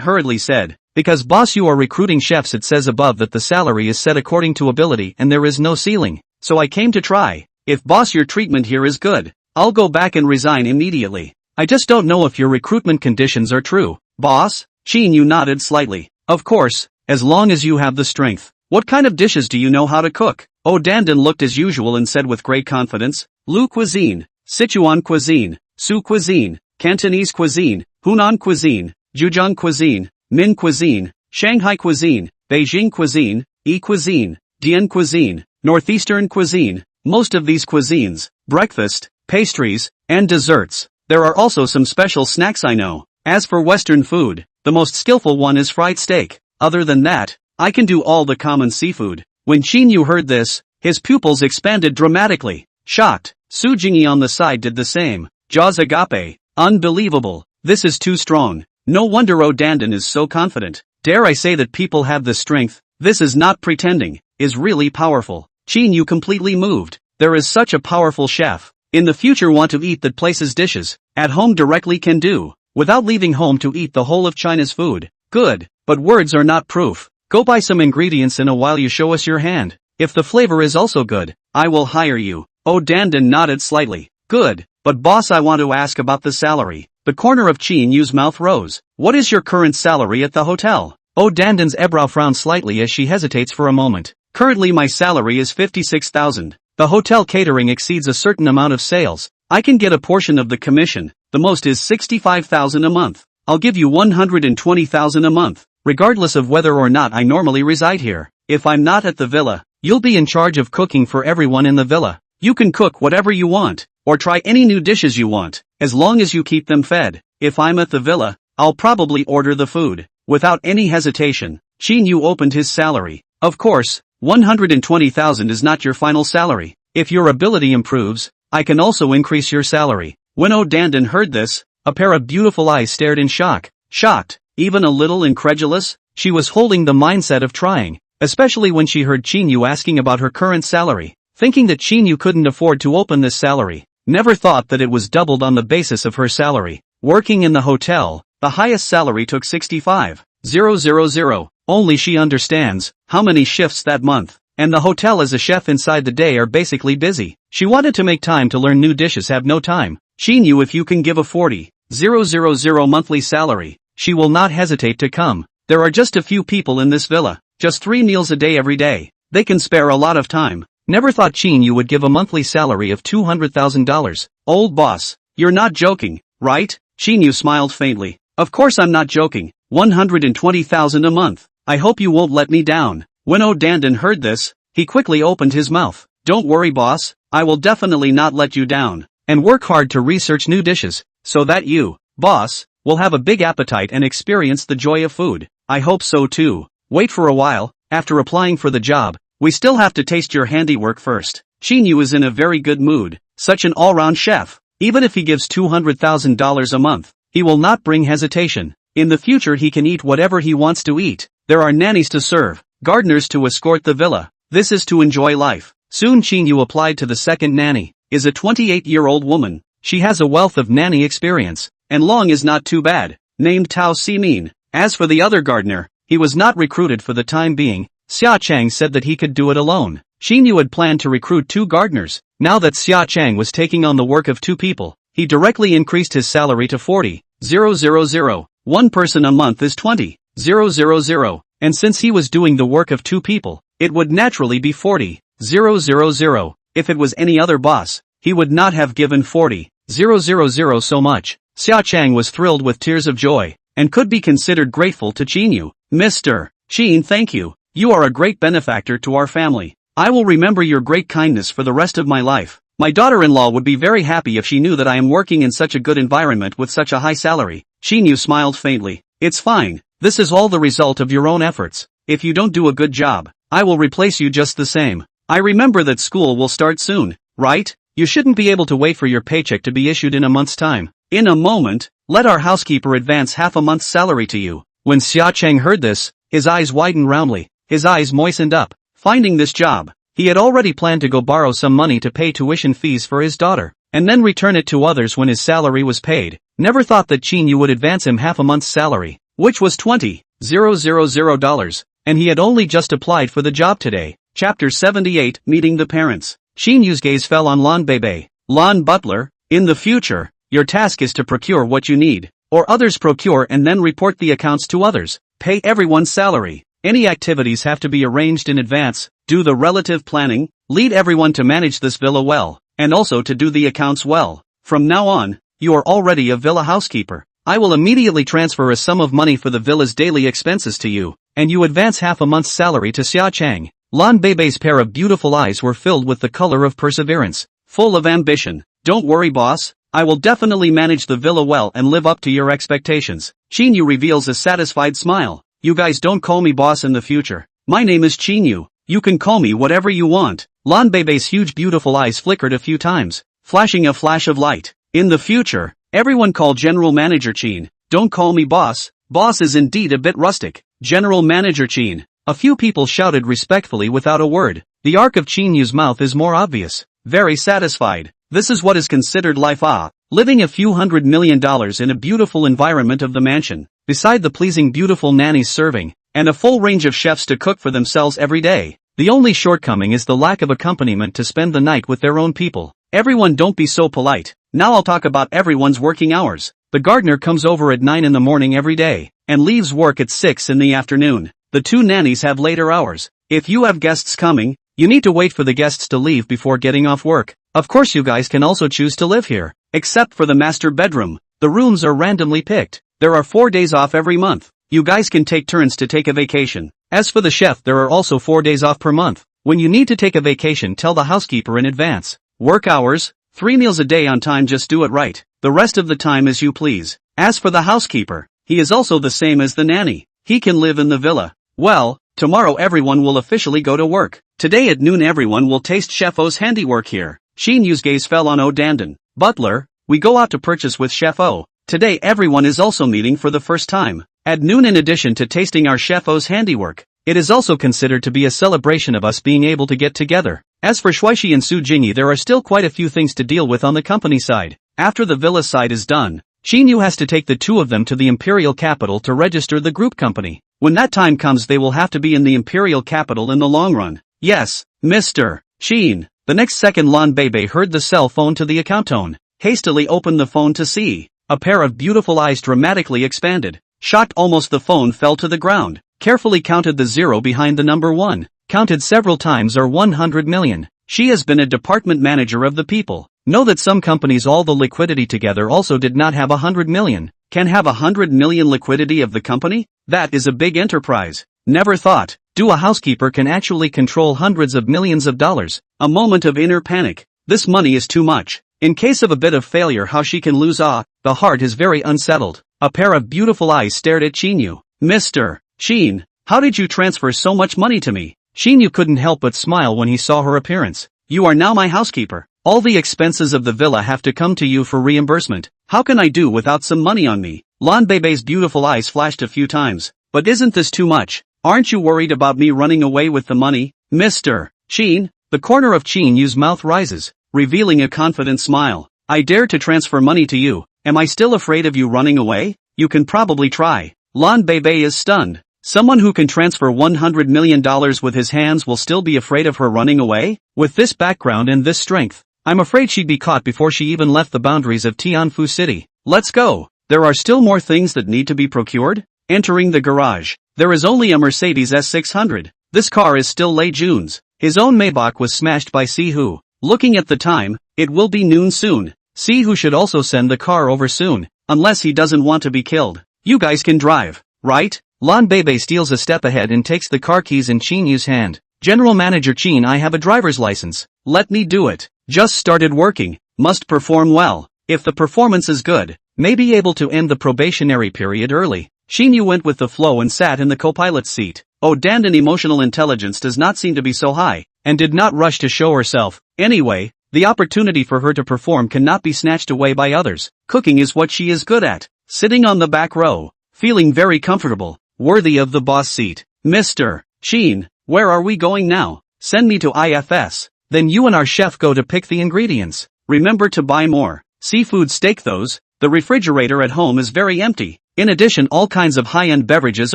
hurriedly said. Because boss, you are recruiting chefs. It says above that the salary is set according to ability and there is no ceiling. So I came to try. If boss, your treatment here is good, I'll go back and resign immediately. I just don't know if your recruitment conditions are true. Boss? Qin Yu nodded slightly. Of course, as long as you have the strength. What kind of dishes do you know how to cook? O Dandan looked as usual and said with great confidence. Lu cuisine, Sichuan cuisine, Su cuisine, Cantonese cuisine, Hunan cuisine, Zhejiang cuisine, Min cuisine, Shanghai cuisine, Beijing cuisine, Yi cuisine, Dian cuisine, Northeastern cuisine. Most of these cuisines, breakfast, pastries, and desserts. There are also some special snacks I know. As for Western food, the most skillful one is fried steak. Other than that, I can do all the common seafood. When Qin Yu heard this, his pupils expanded dramatically. Shocked, Su Jingyi on the side did the same. Jaws agape. Unbelievable. This is too strong. No wonder O Dandan is so confident. Dare I say that people have the strength. This is not pretending. Is really powerful. Qin Yu completely moved. There is such a powerful chef. In the future want to eat that place's dishes. At home directly can do. Without leaving home to eat the whole of China's food. Good. But words are not proof. Go buy some ingredients in a while you show us your hand. If the flavor is also good, I will hire you. O Dandan nodded slightly. Good. But boss, I want to ask about the salary. The corner of Qin Yu's mouth rose. What is your current salary at the hotel? O Dandan's eyebrow frowned slightly as she hesitates for a moment. Currently my salary is 56,000. The hotel catering exceeds a certain amount of sales. I can get a portion of the commission. The most is 65,000 a month. I'll give you 120,000 a month. Regardless of whether or not I normally reside here. If I'm not at the villa, you'll be in charge of cooking for everyone in the villa. You can cook whatever you want, or try any new dishes you want, as long as you keep them fed. If I'm at the villa, I'll probably order the food. Without any hesitation, Qin Yu opened his salary. Of course, 120,000 is not your final salary. If your ability improves, I can also increase your salary. When O Dandan heard this, a pair of beautiful eyes stared in shock. Shocked. even a little incredulous? She was holding the mindset of trying, especially when she heard Qin Yu asking about her current salary, thinking that Qin Yu couldn't afford to open this salary. Never thought that it was doubled on the basis of her salary. Working in the hotel, the highest salary took 65,000. Only she understands how many shifts that month, and the hotel as a chef inside the day are basically busy. She wanted to make time to learn new dishes, have no time. Qin Yu, if you can give a 40,000 monthly salary, she will not hesitate to come. There are just a few people in this villa, just 3 meals a day every day. They can spare a lot of time. Never thought Qin Yu would give a monthly salary of $200,000. Old boss, you're not joking, right? Qin Yu smiled faintly. Of course I'm not joking. 120,000 a month. I hope you won't let me down. When O'Dandan heard this, he quickly opened his mouth. Don't worry, boss. I will definitely not let you down. And work hard to research new dishes, so that you, boss, will have a big appetite and experience the joy of food. I hope so too. Wait for a while. After applying for the job, we still have to taste your handiwork first. Qin Yu is in a very good mood. Such an all-round chef. Even if he gives $200,000 a month, he will not bring hesitation. In the future he can eat whatever he wants to eat. There are nannies to serve, gardeners to escort the villa. This is to enjoy life. Soon Qin Yu applied to the second nanny. Is a 28-year-old woman. She has a wealth of nanny experience, and long is not too bad. Named Tao Simin. As for the other gardener, he was not recruited for the time being. Xia Chang said that he could do it alone. Qin Yu had planned to recruit 2 gardeners. Now that Xia Chang was taking on the work of 2 people, he directly increased his salary to 40,000. 1 person a month is 20,000. And since he was doing the work of 2 people, it would naturally be 40,000. If it was any other boss, he would not have given 40,000 so much. Xia Chang was thrilled with tears of joy, and could be considered grateful to Qin Yu. Mr. Qin, thank you. You are a great benefactor to our family. I will remember your great kindness for the rest of my life. My daughter-in-law would be very happy if she knew that I am working in such a good environment with such a high salary. Qin Yu smiled faintly. It's fine. This is all the result of your own efforts. If you don't do a good job, I will replace you just the same. I remember that school will start soon, right? You shouldn't be able to wait for your paycheck to be issued in a month's time. In a moment, let our housekeeper advance half a month's salary to you. When Xia Chang heard this, his eyes widened roundly. His eyes moistened up. Finding this job, he had already planned to go borrow some money to pay tuition fees for his daughter, and then return it to others when his salary was paid. Never thought that Qin Yu would advance him half a month's salary, which was $20,000, and he had only just applied for the job today. Chapter 78, Meeting the Parents. Qin Yu's gaze fell on Lan Bebe. Lan Butler, in the future, your task is to procure what you need, or others procure and then report the accounts to others. Pay everyone's salary. Any activities have to be arranged in advance. Do the relative planning. Lead everyone to manage this villa well, and also to do the accounts well. From now on, you are already a villa housekeeper. I will immediately transfer a sum of money for the villa's daily expenses to you, and you advance half a month's salary to Xia Chang. Lan Bei's pair of beautiful eyes were filled with the color of perseverance, full of ambition. Don't worry, boss. I will definitely manage the villa well and live up to your expectations. Qin Yu reveals a satisfied smile. You guys don't call me boss in the future. My name is Qin Yu. You can call me whatever you want. Lan Bei's huge beautiful eyes flickered a few times, flashing a flash of light. In the future, everyone call General Manager Qin. Don't call me boss. Boss is indeed a bit rustic. General Manager Qin. A few people shouted respectfully without a word. The arc of Qin Yu's mouth is more obvious. Very satisfied. This is what is considered life, living a few $100 million in a beautiful environment of the mansion, beside the pleasing beautiful nannies serving, and a full range of chefs to cook for themselves every day. The only shortcoming is the lack of accompaniment to spend the night with their own people. Everyone, don't be so polite. Now I'll talk about everyone's working hours. The gardener comes over at 9 in the morning every day, and leaves work at 6 in the afternoon. The 2 nannies have later hours. If you have guests coming, you need to wait for the guests to leave before getting off work. Of course, you guys can also choose to live here, except for the master bedroom. The rooms are randomly picked. There are 4 days off every month. You guys can take turns to take a vacation. As for the chef, there are also 4 days off per month. When you need to take a vacation, tell the housekeeper in advance. Work hours, 3 meals a day on time, just do it right. The rest of the time as you please. As for the housekeeper, he is also the same as the nanny. He can live in the villa. Well, tomorrow everyone will officially go to work. Today at noon everyone will taste Chef O's handiwork here. Qin Yu's gaze fell on O'Dandan. Butler, we go out to purchase with Chef O. Today everyone is also meeting for the first time. At noon, in addition to tasting our chef-o's handiwork, it is also considered to be a celebration of us being able to get together. As for Shuishi and Su Jingyi, there are still quite a few things to deal with on the company side. After the villa side is done, Qin Yu has to take the two of them to the imperial capital to register the group company. When that time comes, they will have to be in the imperial capital in the long run. Yes, Mr. Qin. The next second, Lan Bebe heard the cell phone to the account tone, hastily opened the phone to see. A pair of beautiful eyes dramatically expanded. Shocked, almost the phone fell to the ground. Carefully counted the zero behind the number 1. Counted several times, or 100 million. She has been a department manager of the people. Know that some companies all the liquidity together also did not have 100 million. Can have 100 million liquidity of the company? That is a big enterprise. Never thought. Do a housekeeper can actually control hundreds of millions of dollars. A moment of inner panic. This money is too much. In case of a bit of failure, how she can lose the heart is very unsettled. A pair of beautiful eyes stared at Qin Yu. Mr. Qin, how did you transfer so much money to me? Qin Yu couldn't help but smile when he saw her appearance. You are now my housekeeper. All the expenses of the villa have to come to you for reimbursement. How can I do without some money on me? Lan Bebe's beautiful eyes flashed a few times. But isn't this too much? Aren't you worried about me running away with the money? Mr. Qin, the corner of Qin Yu's mouth rises, revealing a confident smile. I dare to transfer money to you. Am I still afraid of you running away? You can probably try. Lan Bebe is stunned. Someone who can transfer $100 million with his hands will still be afraid of her running away? With this background and this strength, I'm afraid she'd be caught before she even left the boundaries of Tianfu City. Let's go. There are still more things that need to be procured. Entering the garage, there is only a Mercedes S600. This car is still Lei Jun's. His own Maybach was smashed by Sihu. Looking at the time, it will be noon soon. Sihu should also send the car over soon, unless he doesn't want to be killed. You guys can drive, right? Lan Bebe steals a step ahead and takes the car keys in Qin Yu's hand. General Manager Qin, I have a driver's license. Let me do it. Just started working. Must perform well. If the performance is good, may be able to end the probationary period early. Qin Yu went with the flow and sat in the co-pilot's seat. Oh, Dandan emotional intelligence does not seem to be so high, and did not rush to show herself. Anyway, the opportunity for her to perform cannot be snatched away by others. Cooking is what she is good at. Sitting on the back row, feeling very comfortable, worthy of the boss seat. Mr. Qin, where are we going now? Send me to IFS. Then you and our chef go to pick the ingredients. Remember to buy more seafood steak those. The refrigerator at home is very empty. In addition, all kinds of high-end beverages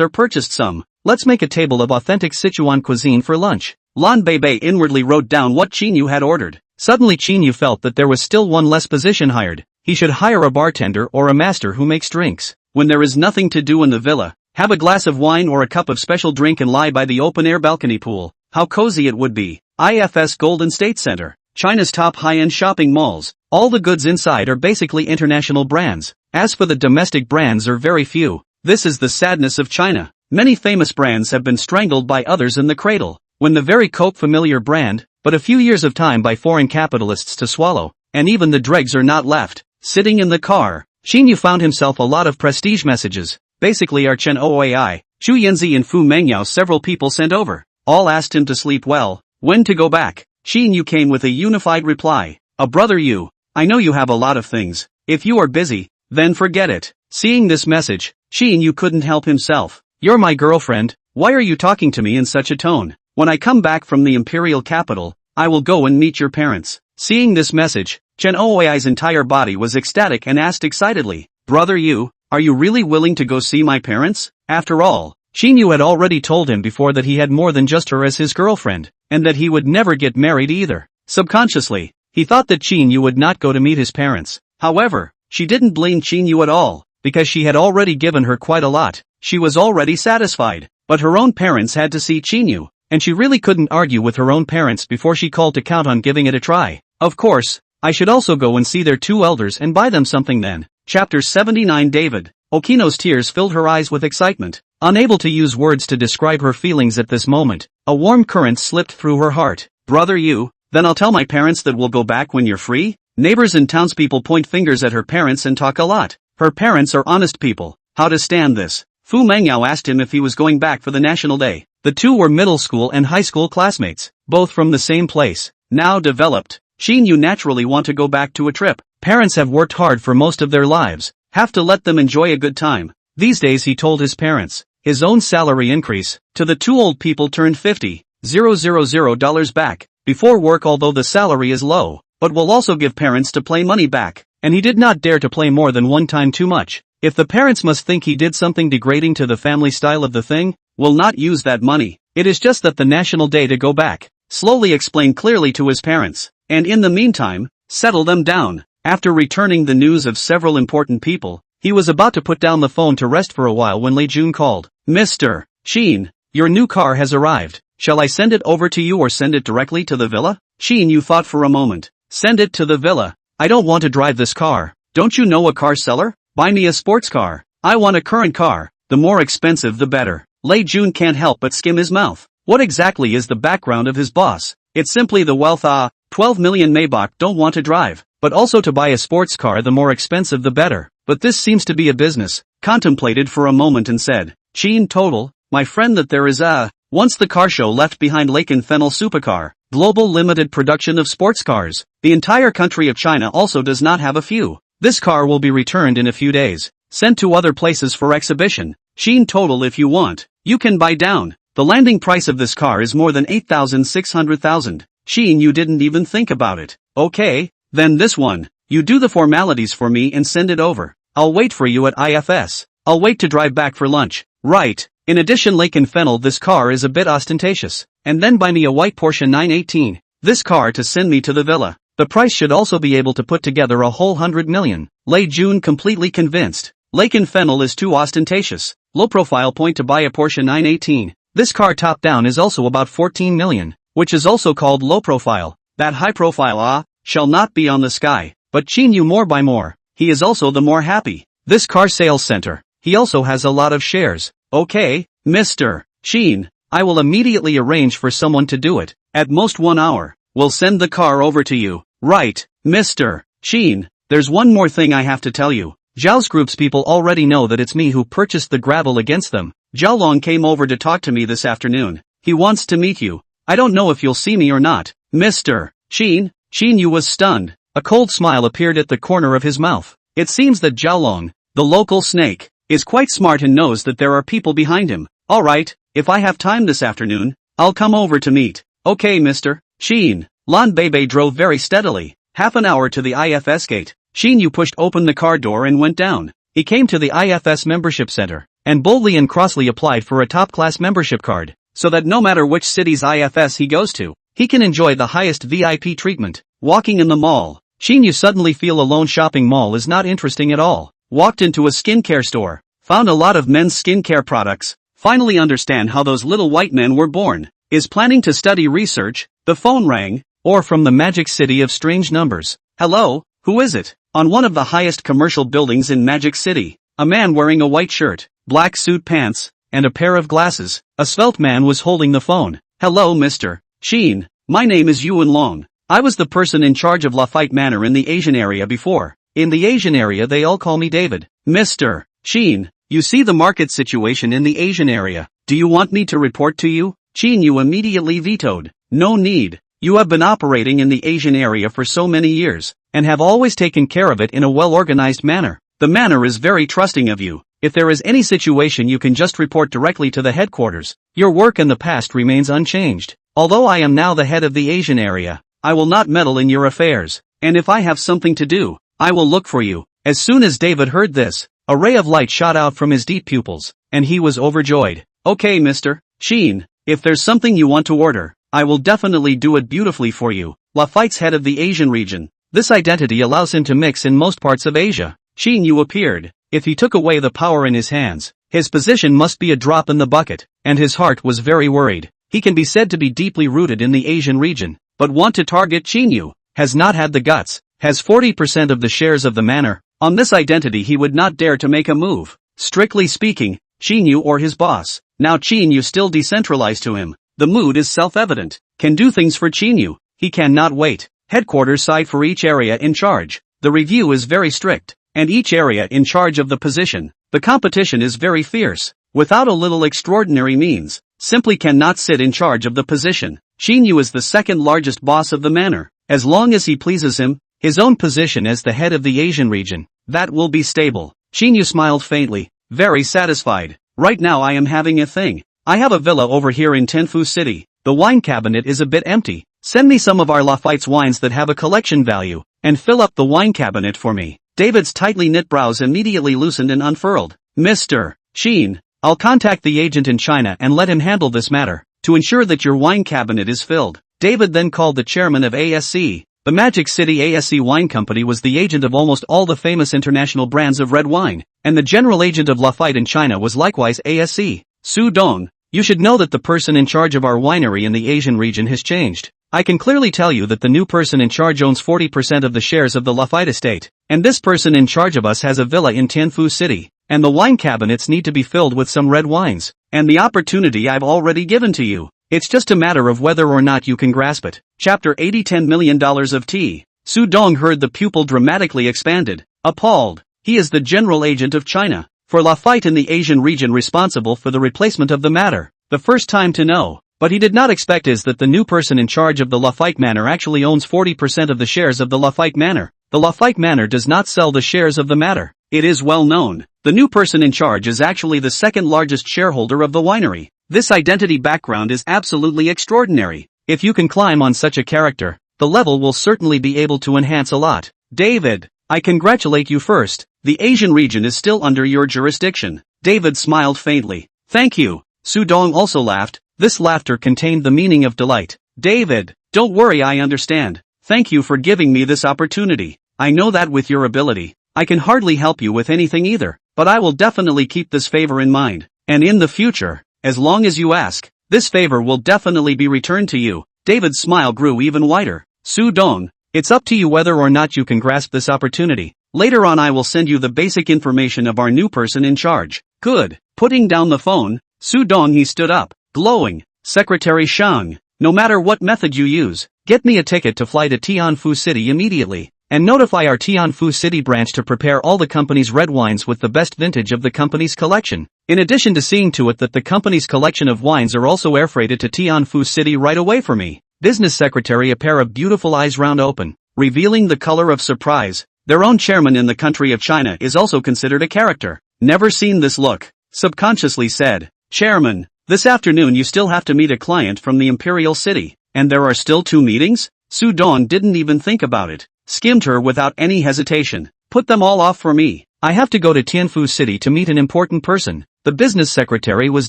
are purchased some. Let's make a table of authentic Sichuan cuisine for lunch. Lan Bebe inwardly wrote down what Qin Yu had ordered. Suddenly Qin Yu felt that there was still one less position hired. He should hire a bartender or a master who makes drinks. When there is nothing to do in the villa, have a glass of wine or a cup of special drink and lie by the open-air balcony pool. How cozy it would be. IFS Golden State Center, China's top high-end shopping malls. All the goods inside are basically international brands. As for the domestic brands, are very few. This is the sadness of China. Many famous brands have been strangled by others in the cradle. When the very Coke familiar brand, but a few years of time by foreign capitalists to swallow, and even the dregs are not left. Sitting in the car, Qin Yu found himself a lot of prestige messages. Basically our Chen Oai, Zhu Yanzi and Fu Mengyao several people sent over. All asked him to sleep well, when to go back. Qin Yu came with a unified reply. A brother Yu, I know you have a lot of things. If you are busy, then forget it. Seeing this message, Qin Yu couldn't help himself. You're my girlfriend, why are you talking to me in such a tone? When I come back from the imperial capital, I will go and meet your parents. Seeing this message, Chen Oai's entire body was ecstatic and asked excitedly, Brother Yu, are you really willing to go see my parents? After all, Qin Yu had already told him before that he had more than just her as his girlfriend, and that he would never get married either. Subconsciously, he thought that Qin Yu would not go to meet his parents. However, she didn't blame Qin Yu at all, because she had already given her quite a lot. She was already satisfied, but her own parents had to see Qin Yu, and she really couldn't argue with her own parents before she called to count on giving it a try. Of course, I should also go and see their two elders and buy them something then. Chapter 79 David. Okino's tears filled her eyes with excitement. Unable to use words to describe her feelings at this moment, a warm current slipped through her heart. Brother Yu, then I'll tell my parents that we'll go back when you're free? Neighbors and townspeople point fingers at her parents and talk a lot. Her parents are honest people. How to stand this? Fu Mengyao asked him if he was going back for the National Day. The two were middle school and high school classmates, both from the same place. Now developed, Qin Yu naturally want to go back to a trip. Parents have worked hard for most of their lives, have to let them enjoy a good time. These days he told his parents, his own salary increase, to the two old people turned $50,000 back, before work although the salary is low, but will also give parents to play money back, and he did not dare to play more than one time too much. If the parents must think he did something degrading to the family style of the thing, will not use that money. It is just that the national day to go back. Slowly explain clearly to his parents, and in the meantime, settle them down. After returning the news of several important people, he was about to put down the phone to rest for a while when Lei Jun called. Mr. Qin, your new car has arrived. Shall I send it over to you or send it directly to the villa? Qin Yu thought for a moment. Send it to the villa. I don't want to drive this car. Don't you know a car seller? Buy me a sports car. I want a current car. The more expensive the better. Lei Jun can't help but skim his mouth. What exactly is the background of his boss? It's simply the wealth. 12 million Maybach don't want to drive, but also to buy a sports car, the more expensive the better. But this seems to be a business. Contemplated for a moment and said, Qin total, my friend, that there is once the car show left behind Laken Fennel Supercar, global limited production of sports cars. The entire country of China also does not have a few. This car will be returned in a few days, sent to other places for exhibition. Qin total, if you want, you can buy down. The landing price of this car is more than 8,600,000. Qin, you didn't even think about it. Okay, then this one. You do the formalities for me and send it over. I'll wait for you at IFS. I'll wait to drive back for lunch. Right. In addition, Laken Fennel, this car is a bit ostentatious. And then buy me a white Porsche 918. This car to send me to the villa. The price should also be able to put together a whole 100 million. Lei Jun completely convinced. Laken Fennel is too ostentatious. Low profile point to buy a Porsche 918. This car top down is also about 14 million, which is also called low profile. That high profile shall not be on the sky. But Qin Yu more by more. He is also the more happy. This car sales center. He also has a lot of shares. Okay, Mr. Qin, I will immediately arrange for someone to do it. At most 1 hour. We'll send the car over to you. Right, Mr. Qin. There's one more thing I have to tell you. Zhao's group's people already know that it's me who purchased the gravel against them. Zhao Long came over to talk to me this afternoon. He wants to meet you. I don't know if you'll see me or not. Mr. Qin. Qin Yu was stunned. A cold smile appeared at the corner of his mouth. It seems that Zhao Long, the local snake, is quite smart and knows that there are people behind him. Alright, if I have time this afternoon, I'll come over to meet. Okay, Mr. Qin. Lan Beibei drove very steadily. Half an hour to the IFS gate. Qin Yu pushed open the car door and went down. He came to the IFS membership center, and boldly and crossly applied for a top-class membership card, so that no matter which city's IFS he goes to, he can enjoy the highest VIP treatment. Walking in the mall, Qin Yu suddenly feel alone. Shopping mall is not interesting at all. Walked into a skincare store, found a lot of men's skincare products, finally understand how those little white men were born, is planning to study research. The phone rang, or from the magic city of strange numbers. Hello, who is it? On one of the highest commercial buildings in Magic City, a man wearing a white shirt, black suit pants, and a pair of glasses, a svelte man was holding the phone. Hello, Mr. Qin, my name is Yuan Long. I was the person in charge of Lafayette Manor in the Asian area before. In the Asian area they all call me David. Mr. Qin, you see the market situation in the Asian area. Do you want me to report to you? Qin Yu immediately vetoed. No need. You have been operating in the Asian area for so many years, and have always taken care of it in a well-organized manner. The manor is very trusting of you. If there is any situation you can just report directly to the headquarters. Your work in the past remains unchanged. Although I am now the head of the Asian area, I will not meddle in your affairs, and if I have something to do, I will look for you. As soon as David heard this, a ray of light shot out from his deep pupils, and he was overjoyed. Okay, Mr. Qin, if there's something you want to order, I will definitely do it beautifully for you. Lafayette's head of the Asian region. This identity allows him to mix in most parts of Asia. Qin Yu appeared. If he took away the power in his hands, his position must be a drop in the bucket, and his heart was very worried. He can be said to be deeply rooted in the Asian region, but want to target Qin Yu, has not had the guts, has 40% of the shares of the manor. On this identity he would not dare to make a move. Strictly speaking, Qin Yu or his boss. Now Qin Yu still decentralized to him. The mood is self-evident. Can do things for Qin Yu. He cannot wait. Headquarters side for each area in charge. The review is very strict, and each area in charge of the position. The competition is very fierce. Without a little extraordinary means, simply cannot sit in charge of the position. Qin Yu is the second largest boss of the manor. As long as he pleases him, his own position as the head of the Asian region, that will be stable. Qin Yu smiled faintly. very satisfied. Right now I am having a thing. I have a villa over here in Tenfu City. The wine cabinet is a bit empty. Send me some of our Lafayette's wines that have a collection value, and fill up the wine cabinet for me. David's tightly knit brows immediately loosened and unfurled. Mr. Qin, I'll contact the agent in China and let him handle this matter, to ensure that your wine cabinet is filled. David then called the chairman of ASC. The Magic City ASC Wine Company was the agent of almost all the famous international brands of red wine, and the general agent of Lafayette in China was likewise ASC. Su Dong, you should know that the person in charge of our winery in the Asian region has changed. I can clearly tell you that the new person in charge owns 40% of the shares of the Lafayette estate, and this person in charge of us has a villa in Tianfu City, and the wine cabinets need to be filled with some red wines, and the opportunity I've already given to you. It's just a matter of whether or not you can grasp it. Chapter 80 $10 million of tea. Su Dong heard the pupil dramatically expanded, appalled. He is the general agent of China, for Lafayette in the Asian region responsible for the replacement of the matter. The first time to know. But he did not expect is that the new person in charge of the Lafayette Manor actually owns 40% of the shares of the Lafayette Manor. The Lafayette Manor does not sell the shares of the matter. It is well known. The new person in charge is actually the second largest shareholder of the winery. This identity background is absolutely extraordinary. If you can climb on such a character, the level will certainly be able to enhance a lot. David, I congratulate you first. The Asian region is still under your jurisdiction. David smiled faintly. Thank you. Su Dong also laughed. This laughter contained the meaning of delight. David, don't worry, I understand. Thank you for giving me this opportunity. I know that with your ability, I can hardly help you with anything either, but I will definitely keep this favor in mind. And in the future, as long as you ask, this favor will definitely be returned to you. David's smile grew even wider. Su Dong, it's up to you whether or not you can grasp this opportunity. Later on I will send you the basic information of our new person in charge. Good. Putting down the phone, Su Dong he stood up. Glowing. Secretary Shang, no matter what method you use, get me a ticket to fly to Tianfu City immediately, and notify our Tianfu City branch to prepare all the company's red wines with the best vintage of the company's collection, in addition to seeing to it that the company's collection of wines are also air freighted to Tianfu City right away for me. Business Secretary, a pair of beautiful eyes round open, revealing the color of surprise. Their own chairman in the country of China is also considered a character. Never seen this look. Subconsciously said, Chairman, this afternoon you still have to meet a client from the Imperial City, and there are still 2 meetings? Su Dong didn't even think about it, skimmed her without any hesitation. Put them all off for me. I have to go to Tianfu City to meet an important person. The business secretary was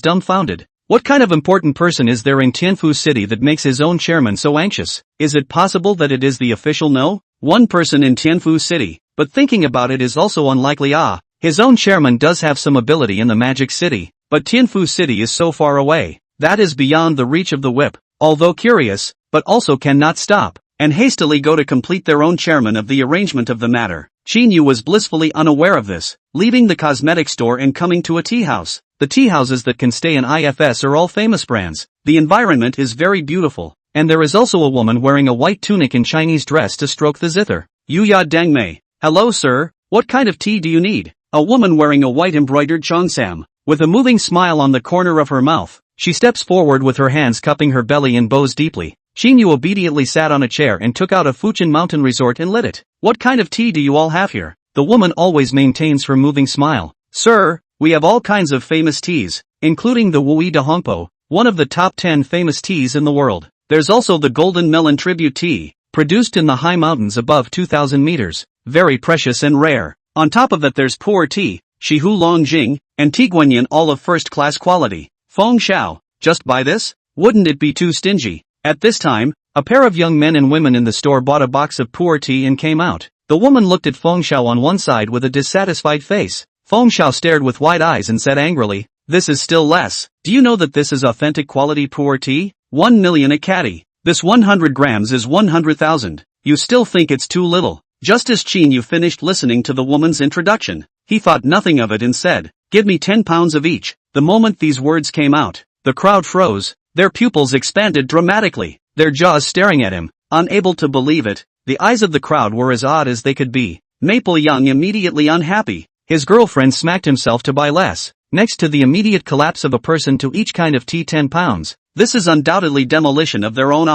dumbfounded. What kind of important person is there in Tianfu City that makes his own chairman so anxious? Is it possible that it is the official no? One person in Tianfu City, but thinking about it is also unlikely. His own chairman does have some ability in the Magic City. But Tianfu City is so far away, that is beyond the reach of the whip, although curious, but also cannot stop, and hastily go to complete their own chairman of the arrangement of the matter. Qin Yu was blissfully unaware of this, leaving the cosmetic store and coming to a tea house. The tea houses that can stay in IFS are all famous brands. The environment is very beautiful, and there is also a woman wearing a white tunic and Chinese dress to stroke the zither. Yuya Dangmei. Hello sir, what kind of tea do you need? A woman wearing a white embroidered cheongsam. With a moving smile on the corner of her mouth, she steps forward with her hands cupping her belly and bows deeply. Qin Yu obediently sat on a chair and took out a Fujian mountain resort and lit it. What kind of tea do you all have here? The woman always maintains her moving smile. Sir, we have all kinds of famous teas, including the Wui de Hongpo, one of the top 10 famous teas in the world. There's also the Golden Melon Tribute Tea, produced in the high mountains above 2,000 meters, very precious and rare. On top of that there's Pu'er Tea, Shihu Longjing, and Tiguanyan, all of first-class quality. Feng Xiao, just buy this? Wouldn't it be too stingy? At this time, a pair of young men and women in the store bought a box of Pu'er tea and came out. The woman looked at Feng Xiao on one side with a dissatisfied face. Feng Xiao stared with wide eyes and said angrily, this is still less. Do you know that this is authentic quality Pu'er tea? 1 million a caddy. This 100 grams is 100,000. You still think it's too little? Just as Qin Yu finished listening to the woman's introduction, he thought nothing of it and said, give me 10 pounds of each. The moment these words came out, the crowd froze, their pupils expanded dramatically, their jaws staring at him, unable to believe it. The eyes of the crowd were as odd as they could be. Maple Young immediately unhappy. His girlfriend smacked himself to buy less. Next to the immediate collapse of a person to each kind of tea 10 pounds. This is undoubtedly demolition of their own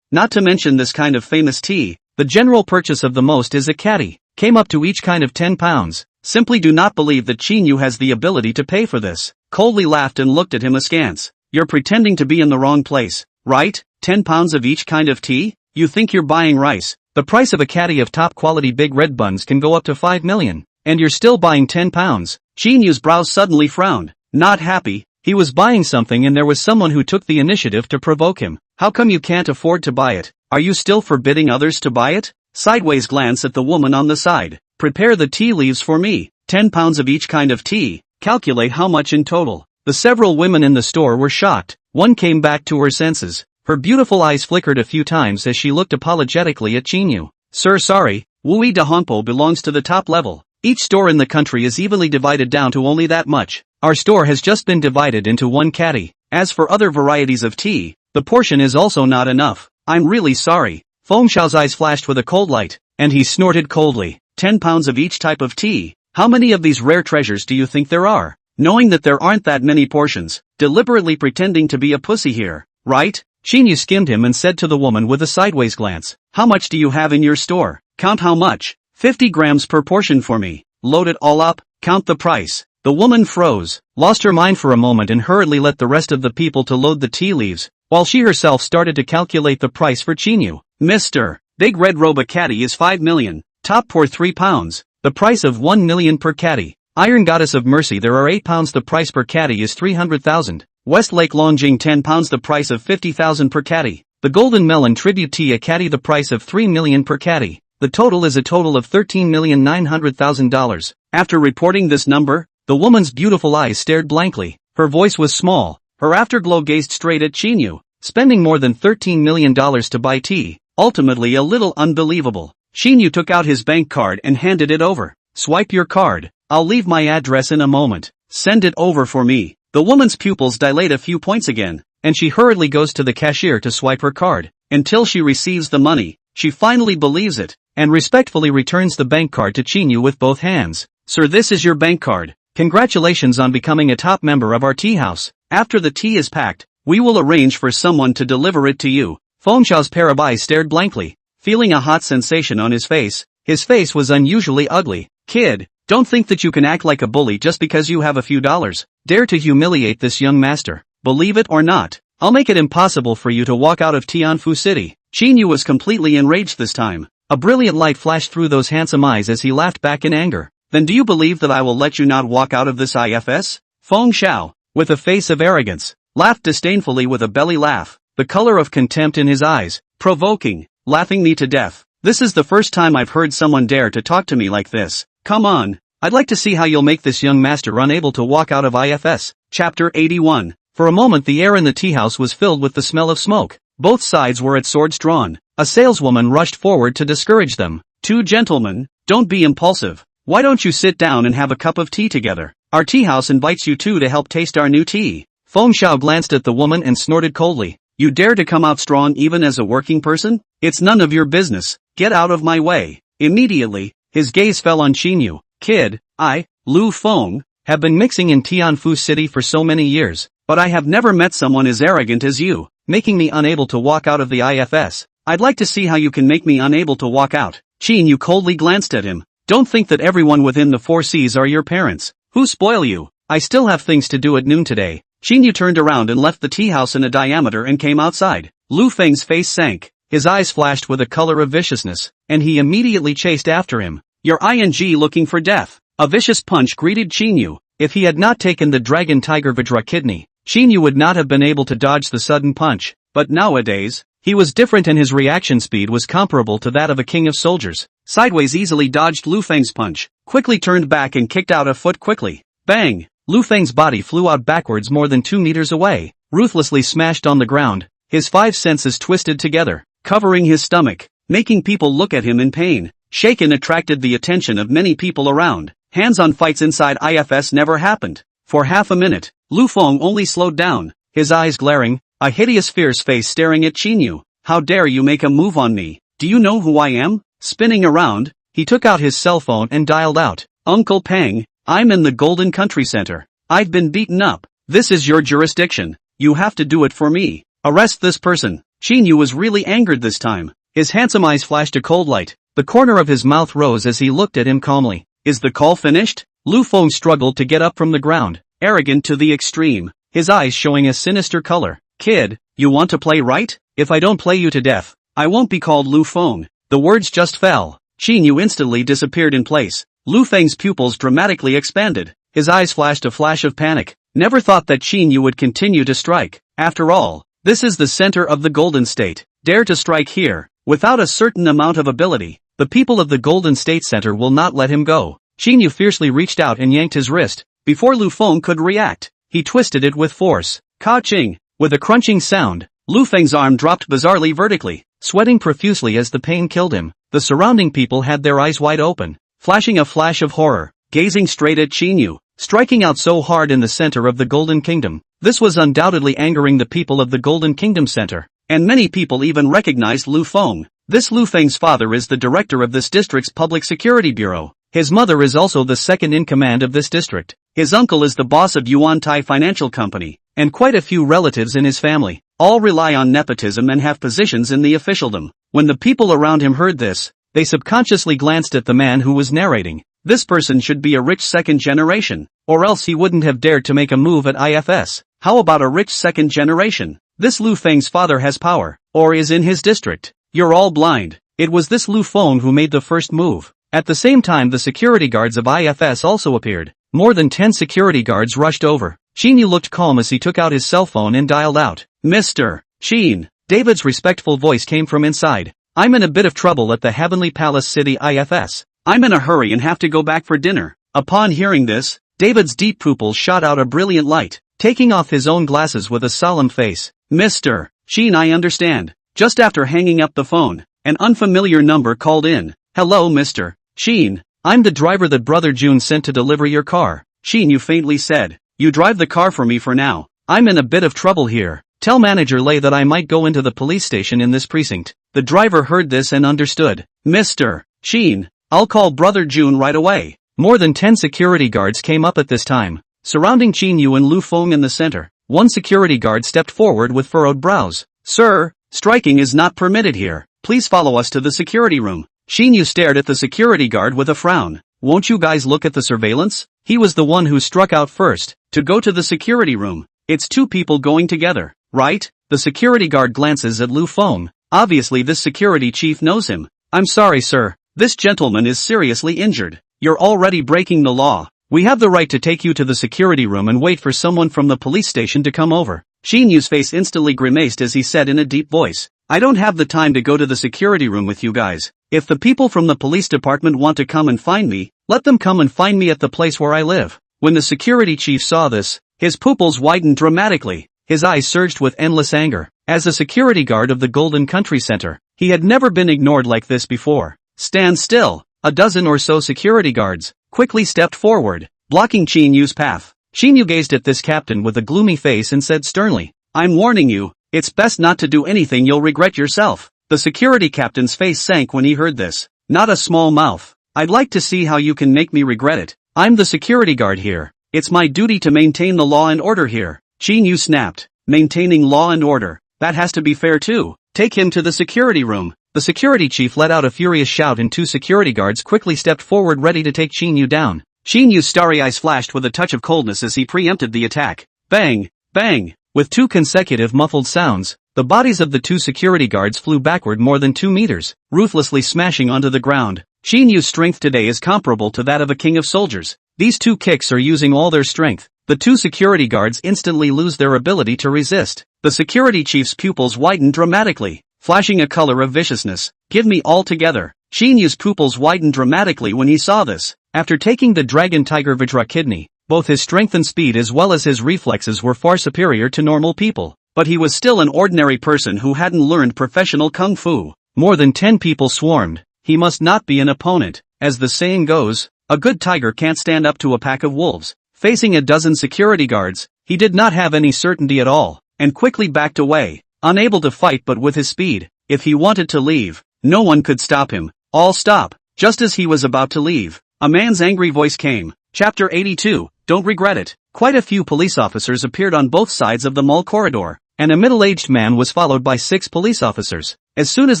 Not to mention this kind of famous tea, the general purchase of the most is a caddy, came up to each kind of 10 pounds. Simply do not believe that Qin Yu has the ability to pay for this. Coldly laughed and looked at him askance. You're pretending to be in the wrong place, right? 10 pounds of each kind of tea? You think you're buying rice? The price of a caddy of top quality big red buns can go up to 5 million. And you're still buying 10 pounds. Qin Yu's brows suddenly frowned. Not happy. He was buying something and there was someone who took the initiative to provoke him. How come you can't afford to buy it? Are you still forbidding others to buy it? Sideways glance at the woman on the side. Prepare the tea leaves for me. 10 pounds of each kind of tea. Calculate how much in total. The several women in the store were shocked. One came back to her senses. Her beautiful eyes flickered a few times as she looked apologetically at Qin Yu. Sir, sorry, Wui de Hongpo belongs to the top level. Each store in the country is evenly divided down to only that much. Our store has just been divided into one caddy. As for other varieties of tea, the portion is also not enough. I'm really sorry. Feng Xiao's eyes flashed with a cold light, and he snorted coldly. 10 pounds of each type of tea. How many of these rare treasures do you think there are? Knowing that there aren't that many portions, deliberately pretending to be a pussy here, right? Qin Yu skimmed him and said to the woman with a sideways glance, how much do you have in your store? Count how much. 50 grams per portion for me. Load it all up, count the price. The woman froze, lost her mind for a moment and hurriedly let the rest of the people to load the tea leaves, while she herself started to calculate the price for Qin Yu. Mr. Big Red Robe caddy is 5 million. Top pour 3 pounds. The price of 1 million per caddy. Iron Goddess of Mercy there are 8 pounds the price per caddy is 300,000. Westlake Longjing 10 pounds the price of 50,000 per caddy. The Golden Melon Tribute Tea a caddy the price of 3 million per caddy. The total is a total of $13,900,000. After reporting this number, the woman's beautiful eyes stared blankly. Her voice was small. Her afterglow gazed straight at Qin Yu. Spending more than $13 million to buy tea. Ultimately a little unbelievable. Qin Yu took out his bank card and handed it over. Swipe your card. I'll leave my address in a moment. Send it over for me. The woman's pupils dilate a few points again, and she hurriedly goes to the cashier to swipe her card. Until she receives the money, she finally believes it, and respectfully returns the bank card to Qin Yu with both hands. Sir, this is your bank card. Congratulations on becoming a top member of our tea house. After the tea is packed, we will arrange for someone to deliver it to you. Feng Xiao's pair of eyes stared blankly, feeling a hot sensation on his face. His face was unusually ugly. Kid, don't think that you can act like a bully just because you have a few dollars. Dare to humiliate this young master. Believe it or not, I'll make it impossible for you to walk out of Tianfu City. Qin Yu was completely enraged this time. A brilliant light flashed through those handsome eyes as he laughed back in anger. Then do you believe that I will let you not walk out of this IFS? Feng Xiao, with a face of arrogance, laughed disdainfully with a belly laugh, the color of contempt in his eyes, provoking, laughing me to death. This is the first time I've heard someone dare to talk to me like this. Come on, I'd like to see how you'll make this young master unable to walk out of IFS. Chapter 81. For a moment the air in the tea house was filled with the smell of smoke. Both sides were at swords drawn. A saleswoman rushed forward to discourage them. Two gentlemen, don't be impulsive. Why don't you sit down and have a cup of tea together? Our tea house invites you two to help taste our new tea. Feng Xiao glanced at the woman and snorted coldly. You dare to come out strong even as a working person? It's none of your business. Get out of my way. Immediately, his gaze fell on Qin Yu. Kid, I, Lu Feng, have been mixing in Tianfu City for so many years, but I have never met someone as arrogant as you, making me unable to walk out of the IFS. I'd like to see how you can make me unable to walk out. Qin Yu coldly glanced at him. Don't think that everyone within the 4 seas are your parents. Who spoil you? I still have things to do at noon today. Qin Yu turned around and left the tea house in a diameter and came outside. Lu Feng's face sank. His eyes flashed with a color of viciousness, and he immediately chased after him. You're looking for death. A vicious punch greeted Qin Yu. If he had not taken the Dragon Tiger Vajra kidney, Qin Yu would not have been able to dodge the sudden punch. But nowadays, he was different and his reaction speed was comparable to that of a king of soldiers. Sideways easily dodged Lu Feng's punch, quickly turned back and kicked out a foot quickly. Bang! Lu Feng's body flew out backwards more than 2 meters away, ruthlessly smashed on the ground, his 5 senses twisted together, covering his stomach, making people look at him in pain. Shaken attracted the attention of many people around. Hands-on fights inside IFS never happened. For half a minute, Lu Feng only slowed down, his eyes glaring, a hideous fierce face staring at Qin Yu. How dare you make a move on me? Do you know who I am? Spinning around, he took out his cell phone and dialed out. Uncle Peng, I'm in the Golden Country Center. I've been beaten up. This is your jurisdiction. You have to do it for me. Arrest this person. Qin Yu was really angered this time. His handsome eyes flashed a cold light. The corner of his mouth rose as he looked at him calmly. is the call finished? Lu Feng struggled to get up from the ground, arrogant to the extreme, his eyes showing a sinister color. Kid, you want to play right? If I don't play you to death, I won't be called Lu Feng. The words just fell. Qin Yu instantly disappeared in place. Lu Feng's pupils dramatically expanded. His eyes flashed a flash of panic. Never thought that Qin Yu would continue to strike. After all, this is the center of the Golden State. Dare to strike here. Without a certain amount of ability, the people of the Golden State Center will not let him go. Qin Yu fiercely reached out and yanked his wrist. Before Lu Feng could react, he twisted it with force. Ka-ching! With a crunching sound, Lu Feng's arm dropped bizarrely vertically, sweating profusely as the pain killed him. The surrounding people had their eyes wide open, flashing a flash of horror, gazing straight at Qin Yu, striking out so hard in the center of the Golden Kingdom. This was undoubtedly angering the people of the Golden Kingdom Center, and many people even recognized Lu Feng. This Lu Feng's father is the director of this district's Public Security Bureau. His mother is also the second in command of this district. His uncle is the boss of Yuan Tai Financial Company, and quite a few relatives in his family. All rely on nepotism and have positions in the officialdom. When the people around him heard this, they subconsciously glanced at the man who was narrating. This person should be a rich second generation, or else he wouldn't have dared to make a move at IFS. How about a rich second generation? This Lu Feng's father has power, or is in his district. You're all blind. It was this Lu Feng who made the first move. At the same time, the security guards of IFS also appeared. More than 10 security guards rushed over. Qin Yu looked calm as he took out his cell phone and dialed out. Mr. Qin. David's respectful voice came from inside. I'm in a bit of trouble at the Heavenly Palace City IFS. I'm in a hurry and have to go back for dinner. Upon hearing this, David's deep pupils shot out a brilliant light, taking off his own glasses with a solemn face. Mr. Qin, I understand. Just after hanging up the phone, an unfamiliar number called in. Hello, Mr. Qin. I'm the driver that Brother Jun sent to deliver your car. Qin Yu faintly said. You drive the car for me for now. I'm in a bit of trouble here. Tell Manager Lei that I might go into the police station in this precinct. The driver heard this and understood. Mr. Qin, I'll call Brother Jun right away. More than 10 security guards came up at this time, surrounding Qin Yu and Lu Feng in the center. One security guard stepped forward with furrowed brows. Sir, striking is not permitted here. Please follow us to the security room. Qin Yu stared at the security guard with a frown. Won't you guys look at the surveillance? He was the one who struck out first, to go to the security room. It's two people going together, right? The security guard glances at Lu Feng. Obviously this security chief knows him. I'm sorry, sir. This gentleman is seriously injured. You're already breaking the law. We have the right to take you to the security room and wait for someone from the police station to come over. Qin Yu's face instantly grimaced as he said in a deep voice. I don't have the time to go to the security room with you guys. If the people from the police department want to come and find me, let them come and find me at the place where I live. When the security chief saw this, his pupils widened dramatically. His eyes surged with endless anger. As a security guard of the Golden Country Center, he had never been ignored like this before. Stand still. A dozen or so security guards quickly stepped forward, blocking Qin Yu's path. Qin Yu gazed at this captain with a gloomy face and said sternly, I'm warning you, it's best not to do anything you'll regret yourself. The security captain's face sank when he heard this. Not a small mouth. I'd like to see how you can make me regret it. I'm the security guard here. It's my duty to maintain the law and order here. Qin Yu snapped. Maintaining law and order. That has to be fair too. Take him to the security room. The security chief let out a furious shout and two security guards quickly stepped forward ready to take Qin Yu down. Qin Yu's starry eyes flashed with a touch of coldness as he preempted the attack. Bang! Bang! With two consecutive muffled sounds, the bodies of the two security guards flew backward more than 2 meters, ruthlessly smashing onto the ground. Qin Yu's strength today is comparable to that of a king of soldiers. These two kicks are using all their strength. The two security guards instantly lose their ability to resist. The security chief's pupils widen dramatically, flashing a color of viciousness. Give me all together. Qin Yu's pupils widened dramatically when he saw this. After taking the Dragon Tiger Vajra kidney, both his strength and speed as well as his reflexes were far superior to normal people. But he was still an ordinary person who hadn't learned professional kung fu. More than 10 people swarmed. He must not be an opponent. As the saying goes, a good tiger can't stand up to a pack of wolves. Facing a dozen security guards, he did not have any certainty at all, and quickly backed away, unable to fight but with his speed. If he wanted to leave, no one could stop him. All stop. Just as he was about to leave, a man's angry voice came. Chapter 82, Don't regret it. Quite a few police officers appeared on both sides of the mall corridor, and a middle-aged man was followed by 6 police officers. As soon as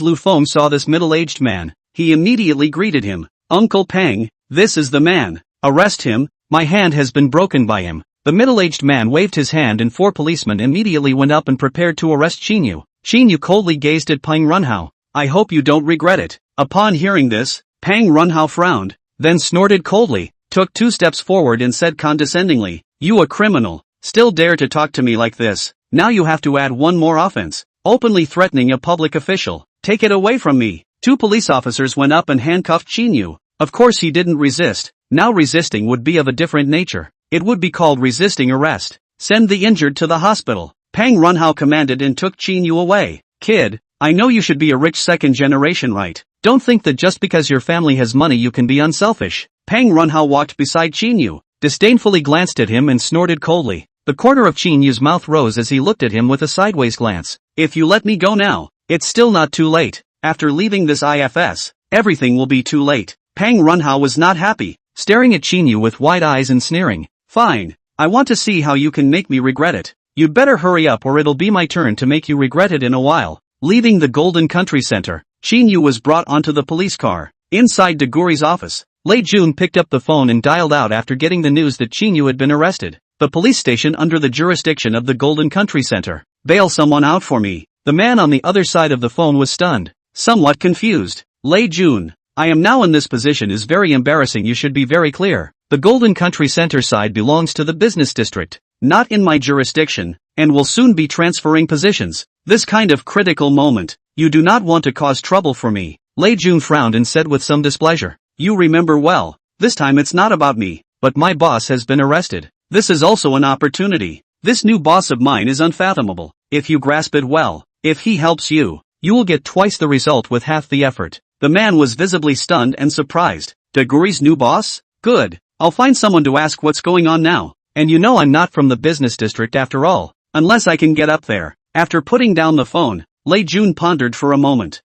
Lu Feng saw this middle-aged man, he immediately greeted him. Uncle Peng, This is the man. Arrest him, my hand has been broken by him. The middle-aged man waved his hand and 4 policemen immediately went up and prepared to arrest Qin Yu. Qin Yu coldly gazed at Pang Runhao. I hope you don't regret it. Upon hearing this, Pang Runhao frowned, then snorted coldly, took 2 steps forward and said condescendingly, you a criminal, still dare to talk to me like this. Now you have to add 1 more offense, openly threatening a public official. Take it away from me. 2 police officers went up and handcuffed Qin Yu. Of course he didn't resist. Now resisting would be of a different nature. It would be called resisting arrest. Send the injured to the hospital. Pang Runhao commanded and took Qin Yu away. Kid, I know you should be a rich second generation, right? Don't think that just because your family has money you can be unselfish. Pang Runhao walked beside Qin Yu, disdainfully glanced at him and snorted coldly. The corner of Qin Yu's mouth rose as he looked at him with a sideways glance. If you let me go now, it's still not too late. After leaving this IFS, everything will be too late. Pang Runhao was not happy, staring at Qin Yu with wide eyes and sneering. Fine, I want to see how you can make me regret it. You'd better hurry up or it'll be my turn to make you regret it in a while. Leaving the Golden Country Center, Qin Yu was brought onto the police car. Inside Deguri's office, Lei Jun picked up the phone and dialed out after getting the news that Qin Yu had been arrested. The police station under the jurisdiction of the Golden Country Center. Bail someone out for me. The man on the other side of the phone was stunned, somewhat confused. Lei Jun, I am now in this position is very embarrassing. You should be very clear. The Golden Country Center side belongs to the business district, not in my jurisdiction, and will soon be transferring positions. This kind of critical moment, you do not want to cause trouble for me. Lei Jun frowned and said with some displeasure. You remember well, this time it's not about me, but my boss has been arrested. This is also an opportunity. This new boss of mine is unfathomable. If you grasp it well, if he helps you, you will get twice the result with half the effort. The man was visibly stunned and surprised. Deguri's new boss? Good. I'll find someone to ask what's going on now. And you know I'm not from the business district after all. Unless I can get up there. After putting down the phone, Lei Jun pondered for a moment.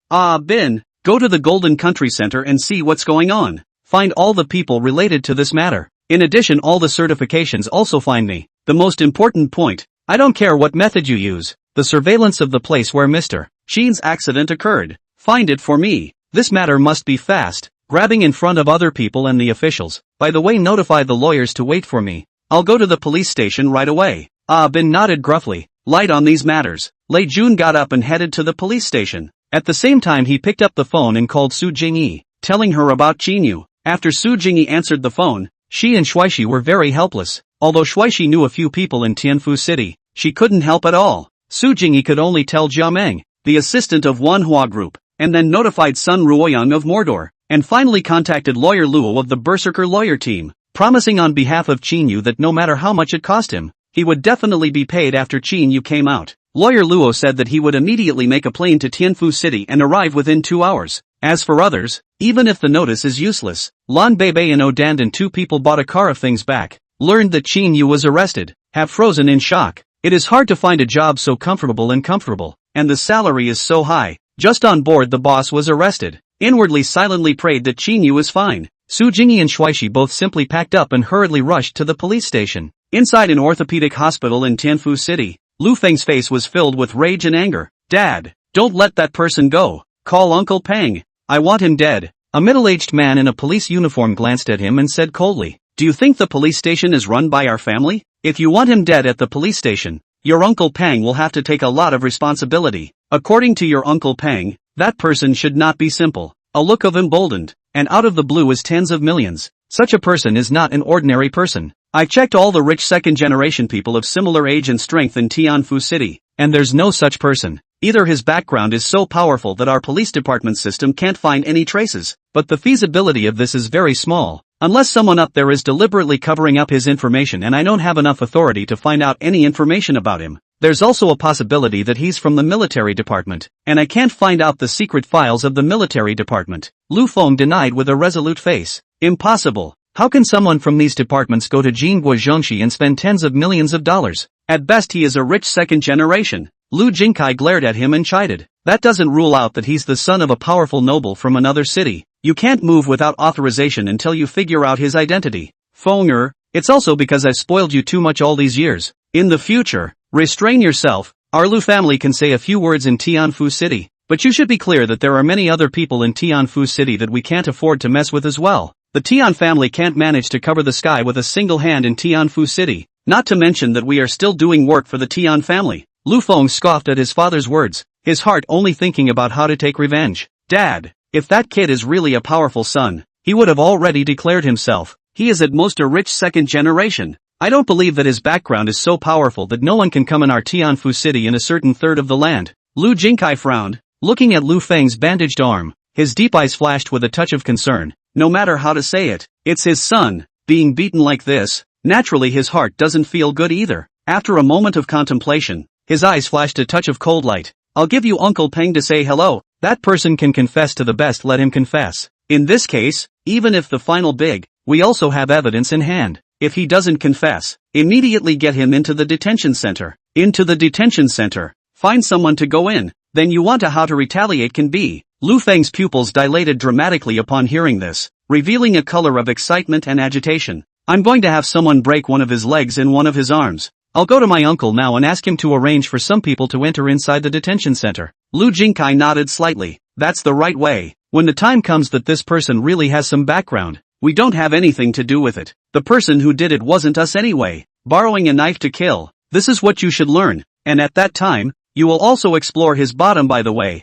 Bin, go to the Golden Country Center and see what's going on. Find all the people related to this matter. In addition, all the certifications also find me. The most important point, I don't care what method you use. The surveillance of the place where Mr. Sheen's accident occurred. Find it for me. This matter must be fast. Grabbing in front of other people and the officials. By the way, notify the lawyers to wait for me. I'll go to the police station right away. Bin nodded gruffly. Light on these matters. Lei Jun got up and headed to the police station. At the same time he picked up the phone and called Su Jingyi, telling her about Qin Yu. After Su Jingyi answered the phone, she and Shuaishi were very helpless. Although Shuaishi knew a few people in Tianfu City, she couldn't help at all. Su Jingyi could only tell Jiameng, the assistant of Wanhua Group, and then notified Sun Ruoyang of Mordor, and finally contacted Lawyer Luo of the Berserker lawyer team, promising on behalf of Qin Yu that no matter how much it cost him, he would definitely be paid after Qin Yu came out. Lawyer Luo said that he would immediately make a plane to Tianfu City and arrive within 2 hours. As for others, even if the notice is useless, Lan Bebe and Odandan, 2 people bought a car of things back, learned that Qin Yu was arrested, have frozen in shock. It is hard to find a job so comfortable, and the salary is so high. Just on board the boss was arrested. Inwardly silently prayed that Qin Yu is fine. Su Jingyi and Shuaishi both simply packed up and hurriedly rushed to the police station. Inside an orthopedic hospital in Tianfu City, Lu Feng's face was filled with rage and anger. Dad, don't let that person go. Call Uncle Pang. I want him dead. A middle-aged man in a police uniform glanced at him and said coldly, do you think the police station is run by our family? If you want him dead at the police station, your Uncle Pang will have to take a lot of responsibility. According to your Uncle Pang, that person should not be simple. A look of emboldened, and out of the blue is tens of millions. Such a person is not an ordinary person. I've checked all the rich second-generation people of similar age and strength in Tianfu City, and there's no such person. Either his background is so powerful that our police department system can't find any traces, but the feasibility of this is very small. Unless someone up there is deliberately covering up his information and I don't have enough authority to find out any information about him. There's also a possibility that he's from the military department, and I can't find out the secret files of the military department. Lu Feng denied with a resolute face. Impossible. How can someone from these departments go to Jinghua Zhongxi and spend tens of millions of dollars? At best he is a rich second generation. Lu Jingkai glared at him and chided. That doesn't rule out that he's the son of a powerful noble from another city. You can't move without authorization until you figure out his identity. Fenger, it's also because I've spoiled you too much all these years. In the future, restrain yourself. Our Lu family can say a few words in Tianfu City, but you should be clear that there are many other people in Tianfu City that we can't afford to mess with as well. The Tian family can't manage to cover the sky with a single hand in Tianfu City, not to mention that we are still doing work for the Tian family. Lu Feng scoffed at his father's words, his heart only thinking about how to take revenge. Dad, if that kid is really a powerful son, he would have already declared himself. He is at most a rich second generation. I don't believe that his background is so powerful that no one can come in our Tianfu City in a certain third of the land. Lu Jingkai frowned, looking at Lu Feng's bandaged arm. His deep eyes flashed with a touch of concern. No matter how to say it, it's his son, being beaten like this. Naturally his heart doesn't feel good either. After a moment of contemplation, his eyes flashed a touch of cold light. I'll give you Uncle Peng to say hello. That person can confess to the best, let him confess. In this case, even if the final big, we also have evidence in hand. If he doesn't confess, immediately get him into the detention center. Into the detention center. Find someone to go in. Then you want to how to retaliate can be. Lu Feng's pupils dilated dramatically upon hearing this, revealing a color of excitement and agitation. I'm going to have someone break one of his legs and one of his arms. I'll go to my uncle now and ask him to arrange for some people to enter inside the detention center. Lu Jingkai nodded slightly. That's the right way. When the time comes that this person really has some background, we don't have anything to do with it. The person who did it wasn't us anyway. Borrowing a knife to kill. This is what you should learn. And at that time, you will also explore his bottom, by the way.